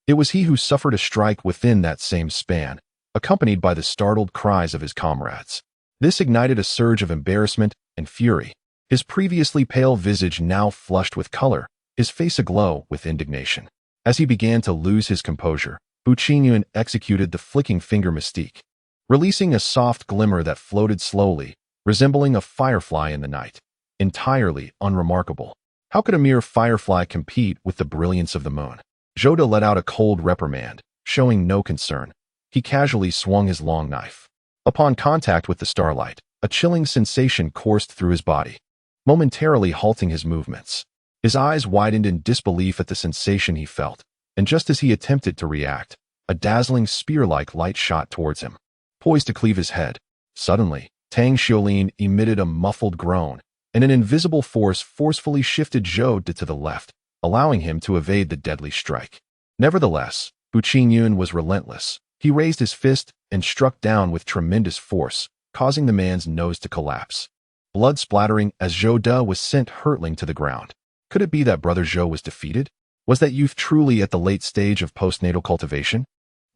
it was he who suffered a strike within that same span, accompanied by the startled cries of his comrades. This ignited a surge of embarrassment and fury, his previously pale visage now flushed with color, his face aglow with indignation. As he began to lose his composure, Bu Qingyun executed the flicking finger mystique, releasing a soft glimmer that floated slowly, resembling a firefly in the night. Entirely unremarkable. How could a mere firefly compete with the brilliance of the moon? Zhou De let out a cold reprimand, showing no concern. He casually swung his long knife. Upon contact with the starlight, a chilling sensation coursed through his body, momentarily halting his movements. His eyes widened in disbelief at the sensation he felt, and just as he attempted to react, a dazzling spear-like light shot towards him, poised to cleave his head. Suddenly, Tang Xiaolin emitted a muffled groan, and an invisible force forcefully shifted Zhou De to the left, allowing him to evade the deadly strike. Nevertheless, Bu Qingyun was relentless. He raised his fist and struck down with tremendous force, causing the man's nose to collapse, blood splattering as Zhou De was sent hurtling to the ground. Could it be that Brother Zhou was defeated? Was that youth truly at the late stage of postnatal cultivation?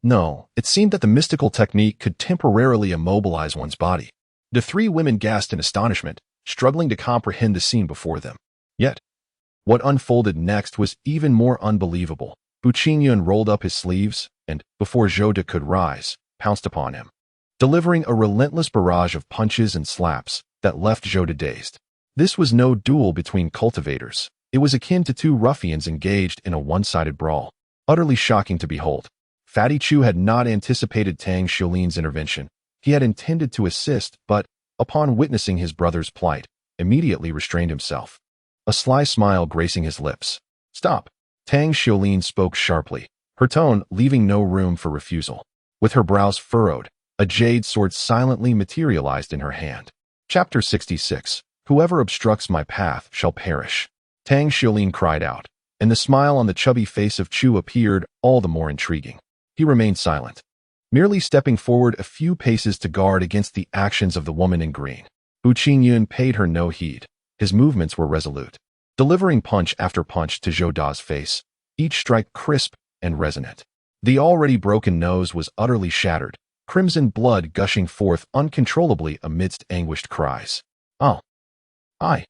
No, it seemed that the mystical technique could temporarily immobilize one's body. The three women gasped in astonishment, struggling to comprehend the scene before them. Yet, What unfolded next was even more unbelievable. Bu Qingyun rolled up his sleeves and, before Zhou could rise, pounced upon him, delivering a relentless barrage of punches and slaps that left Zhou dazed. This was no duel between cultivators. It was akin to two ruffians engaged in a one-sided brawl. Utterly shocking to behold. Fatty Chu had not anticipated Tang Xiulin's intervention. He had intended to assist, but, upon witnessing his brother's plight, immediately restrained himself. A sly smile gracing his lips. "Stop." Tang Xiulin spoke sharply, her tone leaving no room for refusal. With her brows furrowed, a jade sword silently materialized in her hand. Chapter 66. Whoever obstructs my path shall perish. Tang Xiulin cried out, and the smile on the chubby face of Chu appeared all the more intriguing. He remained silent, merely stepping forward a few paces to guard against the actions of the woman in green. Bu Qingyun paid her no heed. His movements were resolute, delivering punch after punch to Zhou Da's face, each strike crisp and resonant. The already broken nose was utterly shattered, crimson blood gushing forth uncontrollably amidst anguished cries. "Oh, I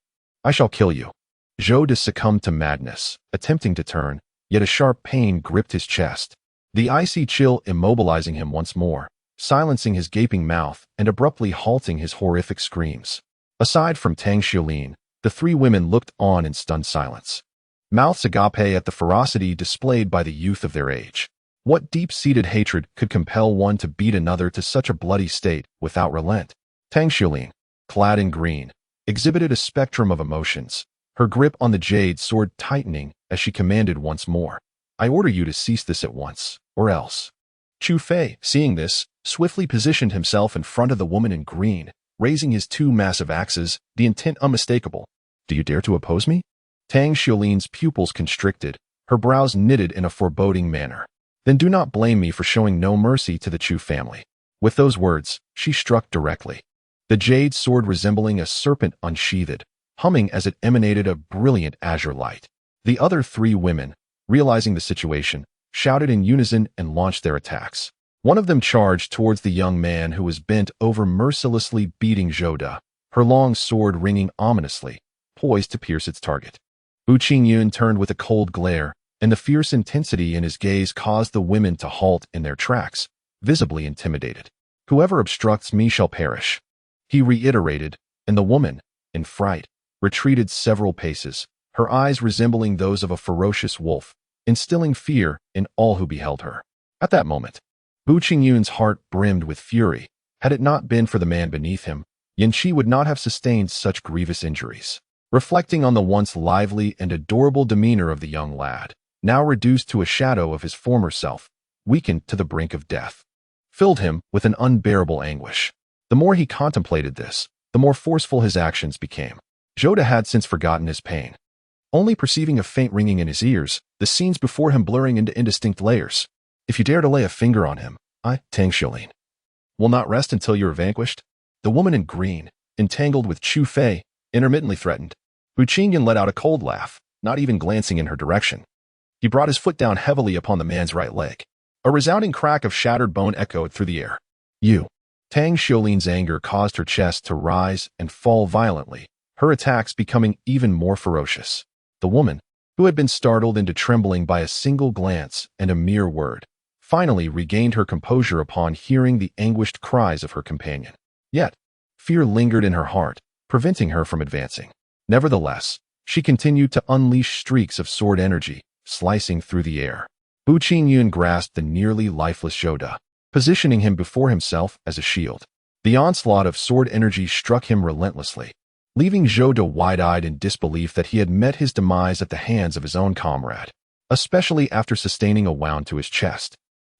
shall kill you." Zhou succumbed to madness, attempting to turn, yet a sharp pain gripped his chest, the icy chill immobilizing him once more, silencing his gaping mouth and abruptly halting his horrific screams. Aside from Tang Xiulin, the three women looked on in stunned silence, mouths agape at the ferocity displayed by the youth of their age. What deep-seated hatred could compel one to beat another to such a bloody state without relent? Tang Xiulin, clad in green, exhibited a spectrum of emotions, her grip on the jade sword tightening as she commanded once more. "I order you to cease this at once, or else." Chu Fei, seeing this, swiftly positioned himself in front of the woman in green, raising his two massive axes, the intent unmistakable. "Do you dare to oppose me?" Tang Xiulin's pupils constricted, her brows knitted in a foreboding manner. "Then do not blame me for showing no mercy to the Chu family." With those words, she struck directly, the jade sword resembling a serpent unsheathed, humming as it emanated a brilliant azure light. The other three women, realizing the situation, shouted in unison and launched their attacks. One of them charged towards the young man who was bent over mercilessly beating Zhou Da, her long sword ringing ominously, poised to pierce its target. Bu Qingyun turned with a cold glare, and the fierce intensity in his gaze caused the women to halt in their tracks, visibly intimidated. "Whoever obstructs me shall perish," he reiterated, and the woman, in fright, retreated several paces, her eyes resembling those of a ferocious wolf, instilling fear in all who beheld her. At that moment, Bu Qingyun's heart brimmed with fury. Had it not been for the man beneath him, Yanqi would not have sustained such grievous injuries. Reflecting on the once lively and adorable demeanor of the young lad, now reduced to a shadow of his former self, weakened to the brink of death, filled him with an unbearable anguish. The more he contemplated this, the more forceful his actions became. Zhou had since forgotten his pain, only perceiving a faint ringing in his ears, the scenes before him blurring into indistinct layers. "If you dare to lay a finger on him, I, Tang Xiulin, will not rest until you are vanquished." The woman in green, entangled with Chu Fei, intermittently threatened. Bu Qingyun let out a cold laugh, not even glancing in her direction. He brought his foot down heavily upon the man's right leg. A resounding crack of shattered bone echoed through the air. "You." Tang Xiulin's anger caused her chest to rise and fall violently, her attacks becoming even more ferocious. The woman, who had been startled into trembling by a single glance and a mere word, finally regained her composure upon hearing the anguished cries of her companion. Yet, fear lingered in her heart, preventing her from advancing. Nevertheless, she continued to unleash streaks of sword energy, slicing through the air. Bu Qingyun grasped the nearly lifeless Zhou Da, positioning him before himself as a shield. The onslaught of sword energy struck him relentlessly, leaving Zhou Da wide-eyed in disbelief that he had met his demise at the hands of his own comrade, especially after sustaining a wound to his chest.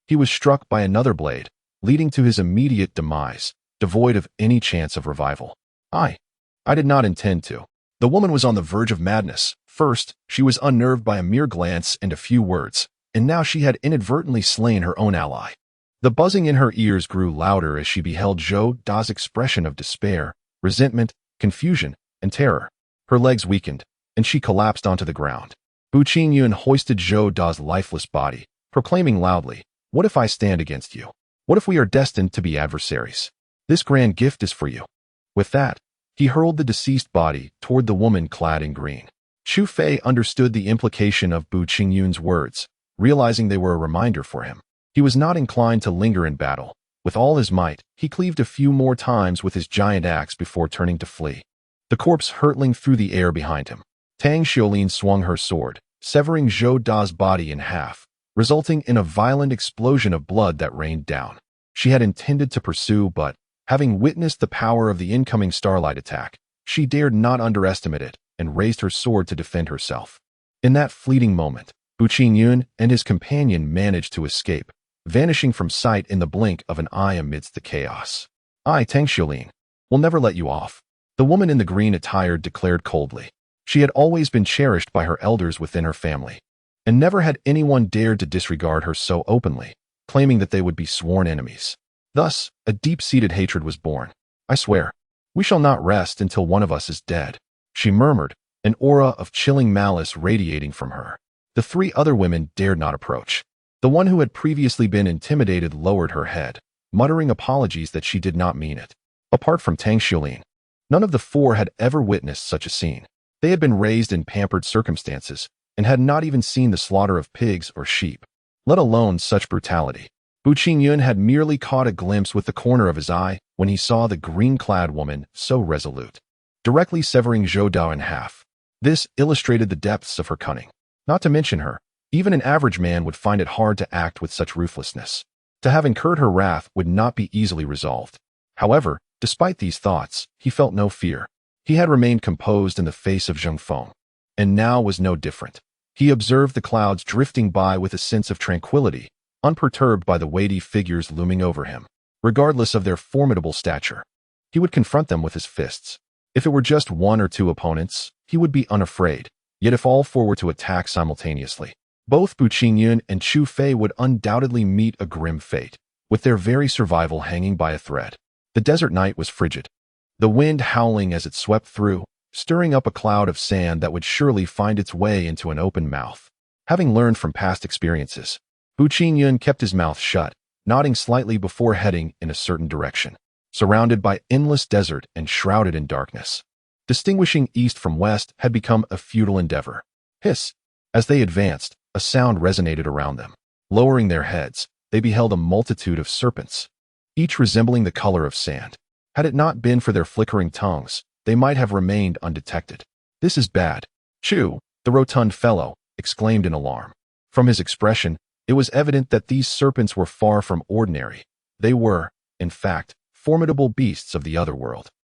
He was struck by another blade, leading to his immediate demise, devoid of any chance of revival. I did not intend to." The woman was on the verge of madness. First, she was unnerved by a mere glance and a few words, and now she had inadvertently slain her own ally. The buzzing in her ears grew louder as she beheld Zhou Da's expression of despair, resentment, confusion, and terror. Her legs weakened, and she collapsed onto the ground. Bu Qingyun hoisted Zhou Da's lifeless body, proclaiming loudly, "What if I stand against you? What if we are destined to be adversaries? This grand gift is for you." With that, he hurled the deceased body toward the woman clad in green. Chu Fei understood the implication of Bu Qingyun's words, realizing they were a reminder for him. He was not inclined to linger in battle. With all his might, he cleaved a few more times with his giant axe before turning to flee. The corpse hurtling through the air behind him. Tang Xiaolin swung her sword, severing Zhou Da's body in half, resulting in a violent explosion of blood that rained down. She had intended to pursue, but, having witnessed the power of the incoming starlight attack, she dared not underestimate it and raised her sword to defend herself. In that fleeting moment, Bu Qingyun and his companion managed to escape, vanishing from sight in the blink of an eye amidst the chaos. "I, Tang Xiaolin, will never let you off," the woman in the green attire declared coldly. She had always been cherished by her elders within her family, and never had anyone dared to disregard her so openly, claiming that they would be sworn enemies. Thus, a deep-seated hatred was born. "I swear, we shall not rest until one of us is dead," she murmured, an aura of chilling malice radiating from her. The three other women dared not approach. The one who had previously been intimidated lowered her head, muttering apologies that she did not mean it. Apart from Tang Xiaolin, none of the four had ever witnessed such a scene. They had been raised in pampered circumstances and had not even seen the slaughter of pigs or sheep, let alone such brutality. Bu Qingyun had merely caught a glimpse with the corner of his eye when he saw the green-clad woman so resolute, directly severing Zhou Da in half. This illustrated the depths of her cunning. Not to mention her, even an average man would find it hard to act with such ruthlessness. To have incurred her wrath would not be easily resolved. However, despite these thoughts, he felt no fear. He had remained composed in the face of Zheng Feng, and now was no different. He observed the clouds drifting by with a sense of tranquility, unperturbed by the weighty figures looming over him. Regardless of their formidable stature, he would confront them with his fists. If it were just one or two opponents, he would be unafraid. Yet if all four were to attack simultaneously, both Bu Qingyun and Chu Fei would undoubtedly meet a grim fate, with their very survival hanging by a thread. The desert night was frigid, the wind howling as it swept through, stirring up a cloud of sand that would surely find its way into an open mouth. Having learned from past experiences, Bu Qingyun kept his mouth shut, nodding slightly before heading in a certain direction. Surrounded by endless desert and shrouded in darkness, distinguishing east from west had become a futile endeavor. Hiss! As they advanced, a sound resonated around them. Lowering their heads, they beheld a multitude of serpents, each resembling the color of sand. Had it not been for their flickering tongues, they might have remained undetected. "This is bad." Chu, the rotund fellow, exclaimed in alarm. From his expression, it was evident that these serpents were far from ordinary. They were, in fact, formidable beasts of the other world.